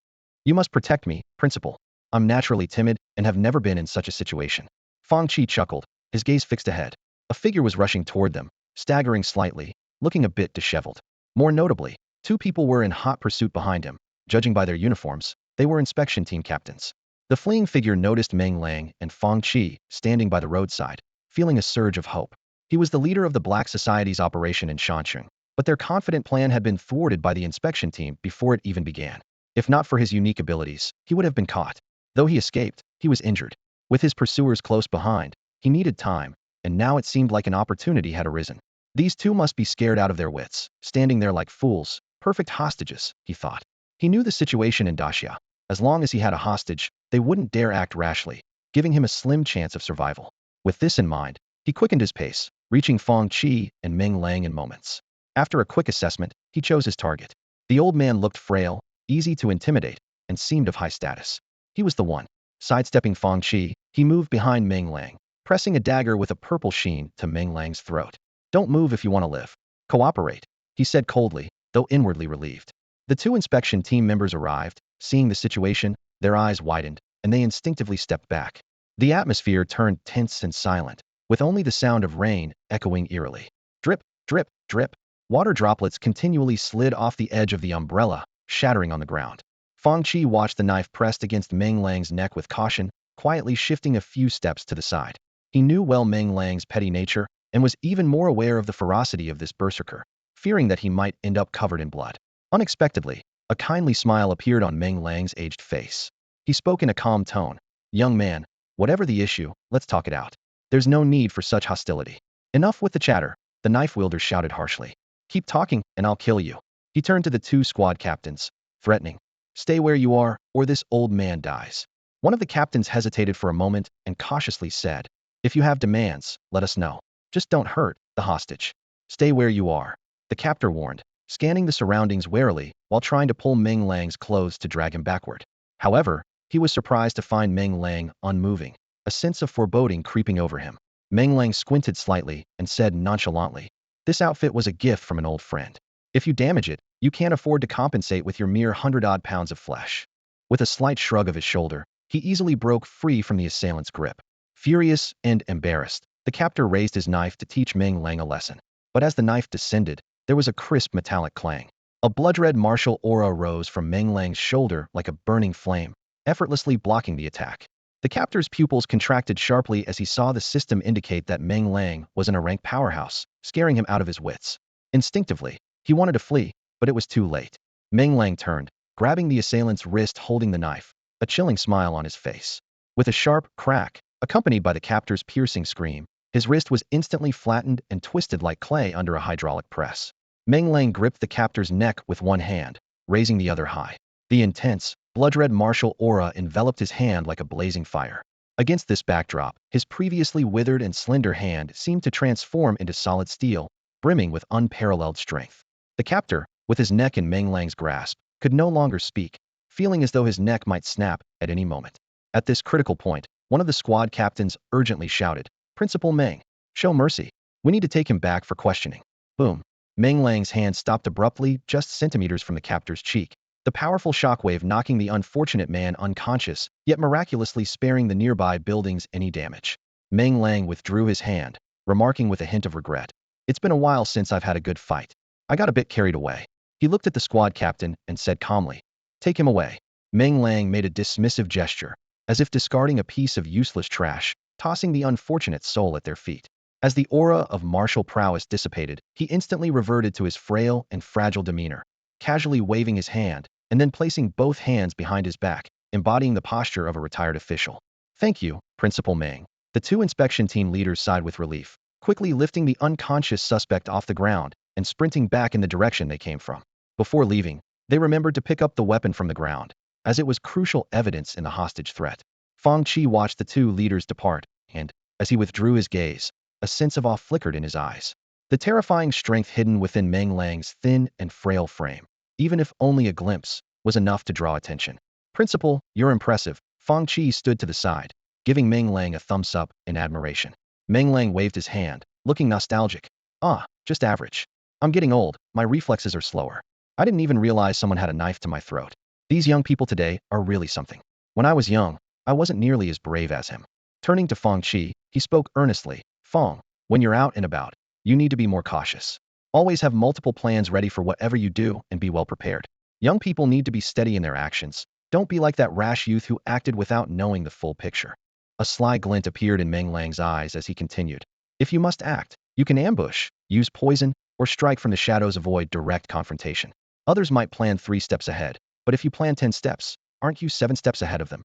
You must protect me, principal. I'm naturally timid and have never been in such a situation. Fang Qi chuckled, his gaze fixed ahead. A figure was rushing toward them, staggering slightly, looking a bit disheveled. More notably, 2 people were in hot pursuit behind him. Judging by their uniforms, they were inspection team captains. The fleeing figure noticed Meng Lang and Fang Qi standing by the roadside, feeling a surge of hope. He was the leader of the Black Society's operation in Shanxing, but their confident plan had been thwarted by the inspection team before it even began. If not for his unique abilities, he would have been caught. Though he escaped, he was injured. With his pursuers close behind, he needed time, and now it seemed like an opportunity had arisen. These 2 must be scared out of their wits, standing there like fools, perfect hostages, he thought. He knew the situation in Daxia. As long as he had a hostage, they wouldn't dare act rashly, giving him a slim chance of survival. With this in mind, he quickened his pace, reaching Fang Qi and Meng Lang in moments. After a quick assessment, he chose his target. The old man looked frail, easy to intimidate, and seemed of high status. He was the one. Sidestepping Fang Qi, he moved behind Meng Lang, pressing a dagger with a purple sheen to Meng Lang's throat. Don't move if you want to live. Cooperate, he said coldly, though inwardly relieved. The two inspection team members arrived. Seeing the situation, their eyes widened, and they instinctively stepped back. The atmosphere turned tense and silent, with only the sound of rain echoing eerily. Drip, drip, drip. Water droplets continually slid off the edge of the umbrella, shattering on the ground. Fang Qi watched the knife pressed against Meng Lang's neck with caution, quietly shifting a few steps to the side. He knew well Meng Lang's petty nature, and was even more aware of the ferocity of this berserker, fearing that he might end up covered in blood. Unexpectedly, a kindly smile appeared on Meng Lang's aged face. He spoke in a calm tone. Young man, whatever the issue, let's talk it out. There's no need for such hostility. Enough with the chatter, the knife wielder shouted harshly. Keep talking, and I'll kill you. He turned to the two squad captains, threatening. Stay where you are, or this old man dies. One of the captains hesitated for a moment and cautiously said, if you have demands, let us know. Just don't hurt the hostage. Stay where you are, the captor warned, scanning the surroundings warily while trying to pull Meng Lang's clothes to drag him backward. However, he was surprised to find Meng Lang unmoving, a sense of foreboding creeping over him. Meng Lang squinted slightly and said nonchalantly, this outfit was a gift from an old friend. If you damage it, you can't afford to compensate with your mere 100-odd pounds of flesh. With a slight shrug of his shoulder, he easily broke free from the assailant's grip. Furious and embarrassed, the captor raised his knife to teach Meng Lang a lesson. But as the knife descended, there was a crisp metallic clang. A blood-red martial aura rose from Meng Lang's shoulder like a burning flame, effortlessly blocking the attack. The captor's pupils contracted sharply as he saw the system indicate that Meng Lang was in a rank powerhouse, scaring him out of his wits. Instinctively, he wanted to flee, but it was too late. Meng Lang turned, grabbing the assailant's wrist holding the knife, a chilling smile on his face. With a sharp crack, accompanied by the captor's piercing scream, his wrist was instantly flattened and twisted like clay under a hydraulic press. Meng Lang gripped the captor's neck with one hand, raising the other high. The intense, blood-red martial aura enveloped his hand like a blazing fire. Against this backdrop, his previously withered and slender hand seemed to transform into solid steel, brimming with unparalleled strength. The captor, with his neck in Meng Lang's grasp, could no longer speak, feeling as though his neck might snap at any moment. At this critical point, one of the squad captains urgently shouted, Principal Meng, show mercy. We need to take him back for questioning. Boom. Meng Lang's hand stopped abruptly just centimeters from the captor's cheek, the powerful shockwave knocking the unfortunate man unconscious, yet miraculously sparing the nearby buildings any damage. Meng Lang withdrew his hand, remarking with a hint of regret, it's been a while since I've had a good fight. I got a bit carried away. He looked at the squad captain and said calmly, take him away. Meng Lang made a dismissive gesture, as if discarding a piece of useless trash, tossing the unfortunate soul at their feet. As the aura of martial prowess dissipated, he instantly reverted to his frail and fragile demeanor, casually waving his hand, and then placing both hands behind his back, embodying the posture of a retired official. Thank you, Principal Meng. The two inspection team leaders sighed with relief, quickly lifting the unconscious suspect off the ground and sprinting back in the direction they came from. Before leaving, they remembered to pick up the weapon from the ground, as it was crucial evidence in the hostage threat. Fang Qi watched the two leaders depart, and, as he withdrew his gaze, a sense of awe flickered in his eyes. The terrifying strength hidden within Meng Lang's thin and frail frame, even if only a glimpse, was enough to draw attention. Principal, you're impressive. Fang Qi stood to the side, giving Meng Lang a thumbs up in admiration. Meng Lang waved his hand, looking nostalgic. Ah, just average. I'm getting old, my reflexes are slower. I didn't even realize someone had a knife to my throat. These young people today are really something. When I was young, I wasn't nearly as brave as him. Turning to Fang Qi, he spoke earnestly. Fang, when you're out and about, you need to be more cautious. Always have multiple plans ready for whatever you do and be well prepared. Young people need to be steady in their actions. Don't be like that rash youth who acted without knowing the full picture. A sly glint appeared in Meng Lang's eyes as he continued. If you must act, you can ambush, use poison, or strike from the shadows. Avoid direct confrontation. Others might plan 3 steps ahead, but if you plan 10 steps, aren't you 7 steps ahead of them?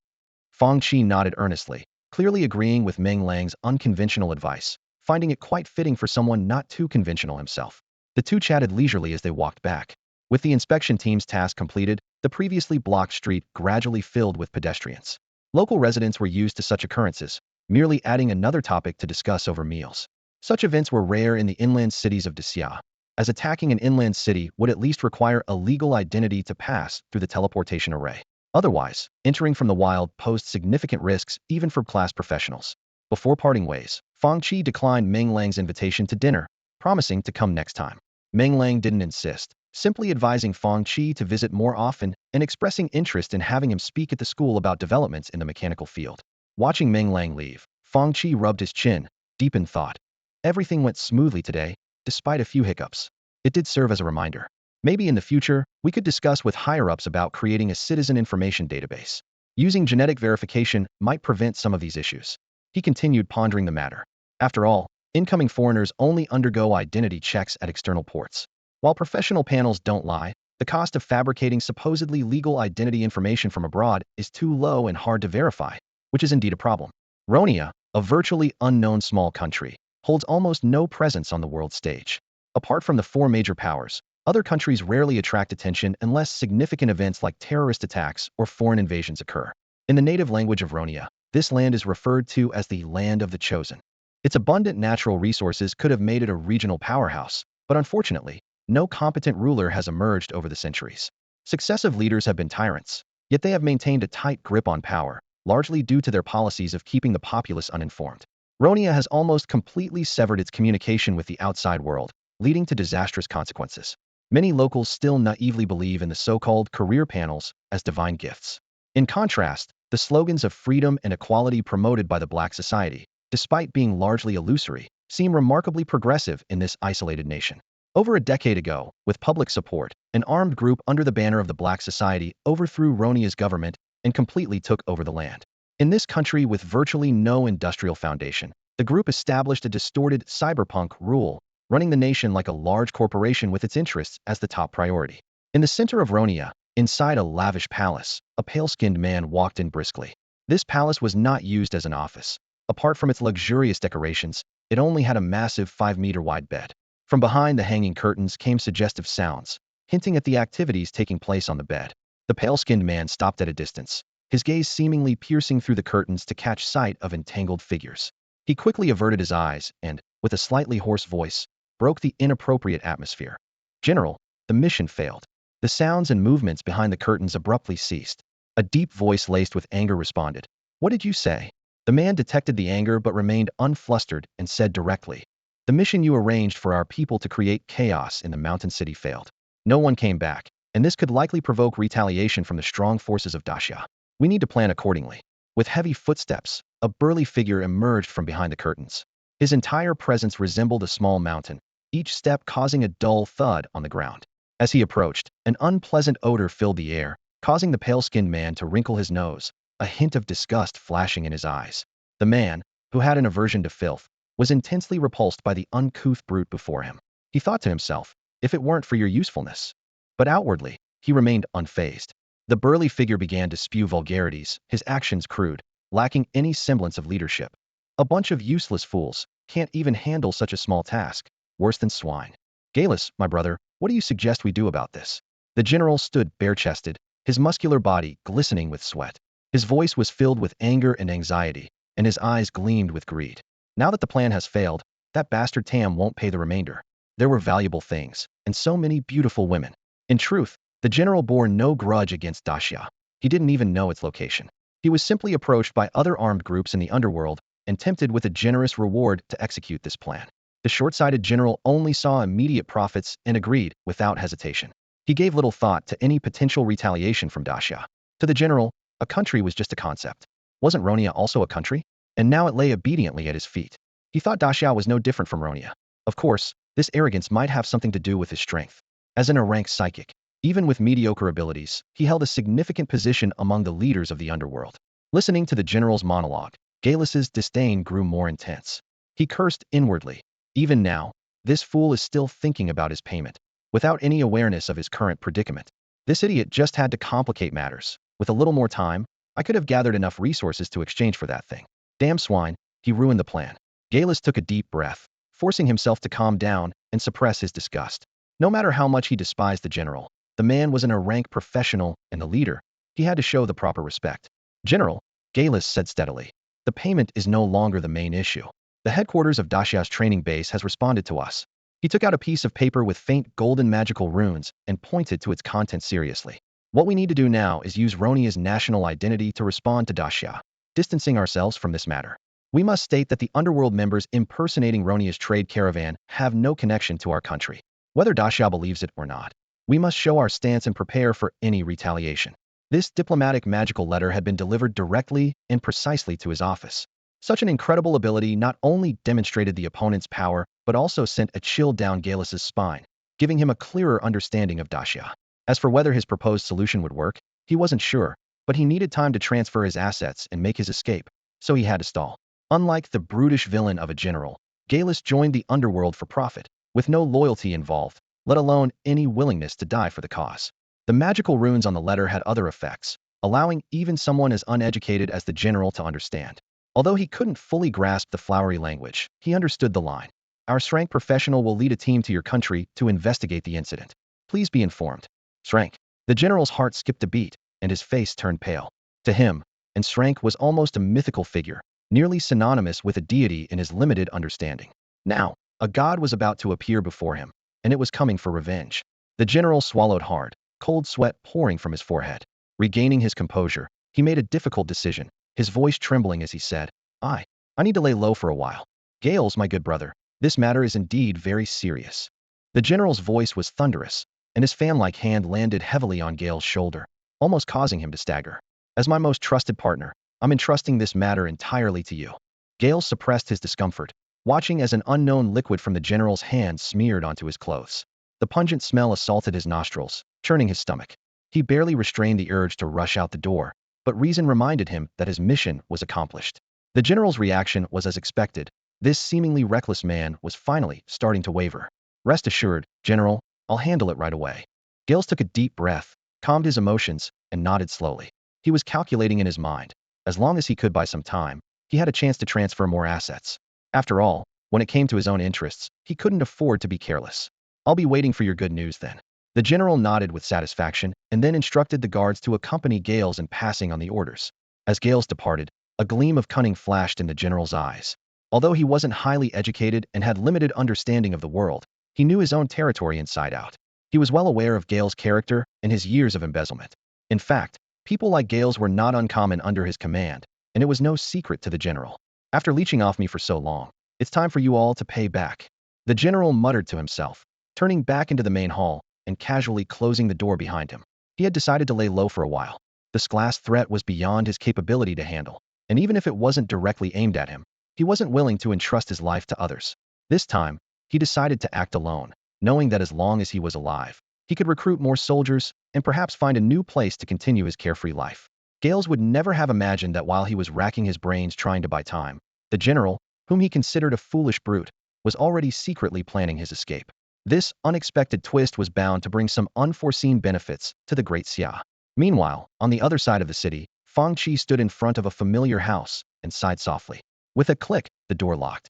Fang Qi nodded earnestly, clearly agreeing with Meng Lang's unconventional advice, finding it quite fitting for someone not too conventional himself. The two chatted leisurely as they walked back. With the inspection team's task completed, the previously blocked street gradually filled with pedestrians. Local residents were used to such occurrences, merely adding another topic to discuss over meals. Such events were rare in the inland cities of Xia, as attacking an inland city would at least require a legal identity to pass through the teleportation array. Otherwise, entering from the wild posed significant risks even for class professionals. Before parting ways, Fang Qi declined Meng Lang's invitation to dinner, promising to come next time. Meng Lang didn't insist, simply advising Fang Qi to visit more often and expressing interest in having him speak at the school about developments in the mechanical field. Watching Meng Lang leave, Fang Qi rubbed his chin, deep in thought. Everything went smoothly today, despite a few hiccups. It did serve as a reminder. Maybe in the future, we could discuss with higher-ups about creating a citizen information database. Using genetic verification might prevent some of these issues. He continued pondering the matter. After all, incoming foreigners only undergo identity checks at external ports. While professional panels don't lie, the cost of fabricating supposedly legal identity information from abroad is too low and hard to verify, which is indeed a problem. Ronia, a virtually unknown small country, holds almost no presence on the world stage. Apart from the four major powers, other countries rarely attract attention unless significant events like terrorist attacks or foreign invasions occur. In the native language of Ronia, this land is referred to as the Land of the Chosen. Its abundant natural resources could have made it a regional powerhouse, but unfortunately, no competent ruler has emerged over the centuries. Successive leaders have been tyrants, yet they have maintained a tight grip on power, largely due to their policies of keeping the populace uninformed. Ronia has almost completely severed its communication with the outside world, leading to disastrous consequences. Many locals still naively believe in the so-called career panels as divine gifts. In contrast, the slogans of freedom and equality promoted by the Black society, despite being largely illusory, seem remarkably progressive in this isolated nation. Over a decade ago, with public support, an armed group under the banner of the Black Society overthrew Ronia's government and completely took over the land. In this country with virtually no industrial foundation, the group established a distorted cyberpunk rule, running the nation like a large corporation with its interests as the top priority. In the center of Ronia, inside a lavish palace, a pale-skinned man walked in briskly. This palace was not used as an office. Apart from its luxurious decorations, it only had a massive 5-meter-wide bed. From behind the hanging curtains came suggestive sounds, hinting at the activities taking place on the bed. The pale-skinned man stopped at a distance, his gaze seemingly piercing through the curtains to catch sight of entangled figures. He quickly averted his eyes and, with a slightly hoarse voice, broke the inappropriate atmosphere. "General, the mission failed." The sounds and movements behind the curtains abruptly ceased. A deep voice laced with anger responded. "What did you say?" The man detected the anger but remained unflustered and said directly, "The mission you arranged for our people to create chaos in the mountain city failed. No one came back, and this could likely provoke retaliation from the strong forces of Daxia. We need to plan accordingly." With heavy footsteps, a burly figure emerged from behind the curtains. His entire presence resembled a small mountain, each step causing a dull thud on the ground. As he approached, an unpleasant odor filled the air, causing the pale-skinned man to wrinkle his nose, a hint of disgust flashing in his eyes. The man, who had an aversion to filth, was intensely repulsed by the uncouth brute before him. He thought to himself, if it weren't for your usefulness. But outwardly, he remained unfazed. The burly figure began to spew vulgarities, his actions crude, lacking any semblance of leadership. "A bunch of useless fools, can't even handle such a small task. Worse than swine. Galus, my brother, what do you suggest we do about this?" The general stood bare-chested, his muscular body glistening with sweat. His voice was filled with anger and anxiety, and his eyes gleamed with greed. Now that the plan has failed, that bastard Tam won't pay the remainder. There were valuable things, and so many beautiful women. In truth, the general bore no grudge against Daxia. He didn't even know its location. He was simply approached by other armed groups in the underworld and tempted with a generous reward to execute this plan. The short-sighted general only saw immediate profits and agreed without hesitation. He gave little thought to any potential retaliation from Daxia. To the general, a country was just a concept. Wasn't Ronia also a country? And now it lay obediently at his feet. He thought Daxia was no different from Ronia. Of course, this arrogance might have something to do with his strength. As an rank psychic, even with mediocre abilities, he held a significant position among the leaders of the underworld. Listening to the general's monologue, Galus's disdain grew more intense. He cursed inwardly. Even now, this fool is still thinking about his payment, without any awareness of his current predicament. This idiot just had to complicate matters. With a little more time, I could have gathered enough resources to exchange for that thing. Damn swine, he ruined the plan. Galus took a deep breath, forcing himself to calm down and suppress his disgust. No matter how much he despised the general, the man was an rank professional and a leader. He had to show the proper respect. "General," Galus said steadily, "the payment is no longer the main issue. The headquarters of Daxia's training base has responded to us." He took out a piece of paper with faint golden magical runes and pointed to its contents seriously. "What we need to do now is use Ronia's national identity to respond to Daxia, distancing ourselves from this matter." We must state that the underworld members impersonating Ronia's trade caravan have no connection to our country, whether Daxia believes it or not. We must show our stance and prepare for any retaliation. This diplomatic magical letter had been delivered directly and precisely to his office. Such an incredible ability not only demonstrated the opponent's power, but also sent a chill down Galus's spine, giving him a clearer understanding of Daxia. As for whether his proposed solution would work, he wasn't sure, but he needed time to transfer his assets and make his escape, so he had to stall. Unlike the brutish villain of a general, Galus joined the underworld for profit, with no loyalty involved, let alone any willingness to die for the cause. The magical runes on the letter had other effects, allowing even someone as uneducated as the general to understand. Although he couldn't fully grasp the flowery language, he understood the line. Our Shrank professional will lead a team to your country to investigate the incident. Please be informed. Shrank. The general's heart skipped a beat, and his face turned pale. To him, and Shrank was almost a mythical figure, nearly synonymous with a deity in his limited understanding. Now, a god was about to appear before him, and it was coming for revenge. The general swallowed hard, cold sweat pouring from his forehead. Regaining his composure, he made a difficult decision, his voice trembling as he said, I need to lay low for a while. Gales, my good brother, this matter is indeed very serious. The general's voice was thunderous, and his fan-like hand landed heavily on Gale's shoulder, almost causing him to stagger. As my most trusted partner, I'm entrusting this matter entirely to you. Gale suppressed his discomfort, watching as an unknown liquid from the general's hand smeared onto his clothes. The pungent smell assaulted his nostrils, churning his stomach. He barely restrained the urge to rush out the door, but reason reminded him that his mission was accomplished. The general's reaction was as expected. This seemingly reckless man was finally starting to waver. Rest assured, General, I'll handle it right away. Gales took a deep breath, calmed his emotions, and nodded slowly. He was calculating in his mind. As long as he could buy some time, he had a chance to transfer more assets. After all, when it came to his own interests, he couldn't afford to be careless. I'll be waiting for your good news then. The general nodded with satisfaction and then instructed the guards to accompany Gales in passing on the orders. As Gales departed, a gleam of cunning flashed in the general's eyes. Although he wasn't highly educated and had limited understanding of the world, he knew his own territory inside out. He was well aware of Gale's character and his years of embezzlement. In fact, people like Gales were not uncommon under his command, and it was no secret to the general. After leeching off me for so long, it's time for you all to pay back. The general muttered to himself, turning back into the main hall and casually closing the door behind him. He had decided to lay low for a while. This glass threat was beyond his capability to handle, and even if it wasn't directly aimed at him, he wasn't willing to entrust his life to others. This time, he decided to act alone, knowing that as long as he was alive, he could recruit more soldiers and perhaps find a new place to continue his carefree life. Gales would never have imagined that while he was racking his brains trying to buy time, the general, whom he considered a foolish brute, was already secretly planning his escape. This unexpected twist was bound to bring some unforeseen benefits to the Great Xia. Meanwhile, on the other side of the city, Fang Qi stood in front of a familiar house and sighed softly. With a click, the door locked.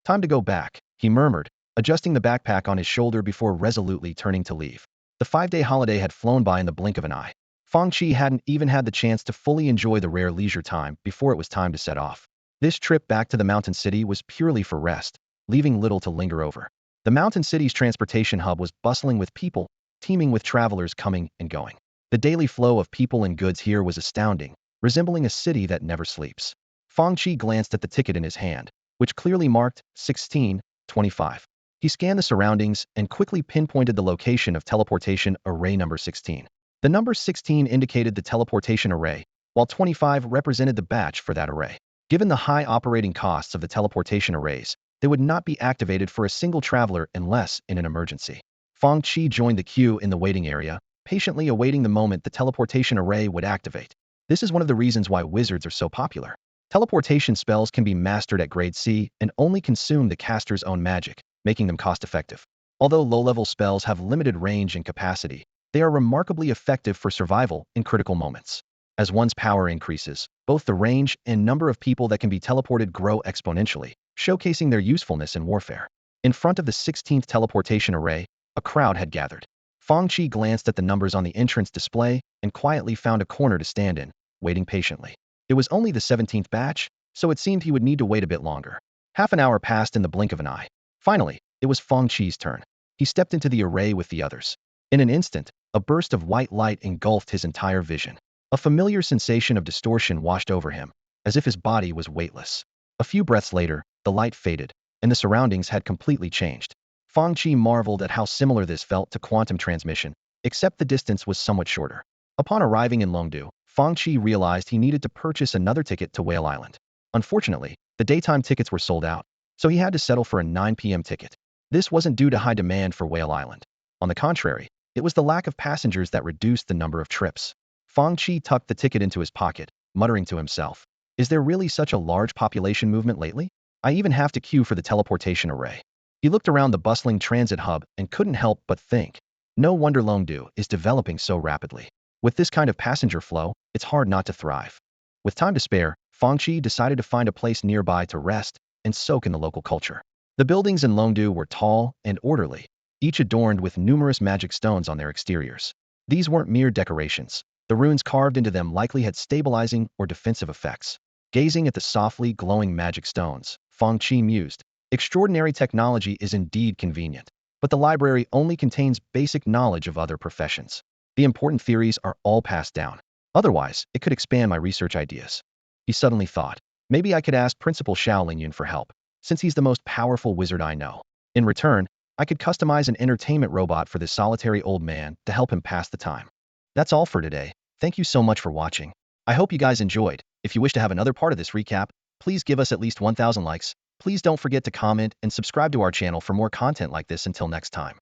Time to go back, he murmured, adjusting the backpack on his shoulder before resolutely turning to leave. The 5-day holiday had flown by in the blink of an eye. Fang Qi hadn't even had the chance to fully enjoy the rare leisure time before it was time to set off. This trip back to the mountain city was purely for rest, leaving little to linger over. The mountain city's transportation hub was bustling with people, teeming with travelers coming and going. The daily flow of people and goods here was astounding, resembling a city that never sleeps. Fang Qi glanced at the ticket in his hand, which clearly marked 1625. He scanned the surroundings and quickly pinpointed the location of teleportation array number 16. The number 16 indicated the teleportation array, while 25 represented the batch for that array. Given the high operating costs of the teleportation arrays, they would not be activated for a single traveler unless in an emergency. Fang Qi joined the queue in the waiting area, patiently awaiting the moment the teleportation array would activate. This is one of the reasons why wizards are so popular. Teleportation spells can be mastered at grade C and only consume the caster's own magic, making them cost-effective. Although low-level spells have limited range and capacity, they are remarkably effective for survival in critical moments. As one's power increases, both the range and number of people that can be teleported grow exponentially, showcasing their usefulness in warfare. In front of the 16th teleportation array, a crowd had gathered. Fang Qi glanced at the numbers on the entrance display and quietly found a corner to stand in, waiting patiently. It was only the 17th batch, so it seemed he would need to wait a bit longer. Half an hour passed in the blink of an eye. Finally, it was Fang Qi's turn. He stepped into the array with the others. In an instant, a burst of white light engulfed his entire vision. A familiar sensation of distortion washed over him, as if his body was weightless. A few breaths later, the light faded, and the surroundings had completely changed. Fang Qi marveled at how similar this felt to quantum transmission, except the distance was somewhat shorter. Upon arriving in Longdu, Fang Qi realized he needed to purchase another ticket to Whale Island. Unfortunately, the daytime tickets were sold out, so he had to settle for a 9 p.m. ticket. This wasn't due to high demand for Whale Island. On the contrary, it was the lack of passengers that reduced the number of trips. Fang Qi tucked the ticket into his pocket, muttering to himself, "Is there really such a large population movement lately? I even have to queue for the teleportation array." He looked around the bustling transit hub and couldn't help but think, no wonder Longdu is developing so rapidly. With this kind of passenger flow, it's hard not to thrive. With time to spare, Fang Qi decided to find a place nearby to rest and soak in the local culture. The buildings in Longdu were tall and orderly, each adorned with numerous magic stones on their exteriors. These weren't mere decorations. The runes carved into them likely had stabilizing or defensive effects. Gazing at the softly glowing magic stones, Fang Qi mused, extraordinary technology is indeed convenient, but the library only contains basic knowledge of other professions. The important theories are all passed down. Otherwise, it could expand my research ideas. He suddenly thought, maybe I could ask Principal Xiaolingyun for help, since he's the most powerful wizard I know. In return, I could customize an entertainment robot for this solitary old man to help him pass the time. That's all for today. Thank you so much for watching. I hope you guys enjoyed. If you wish to have another part of this recap, please give us at least 1,000 likes. Please don't forget to comment and subscribe to our channel for more content like this. Until next time.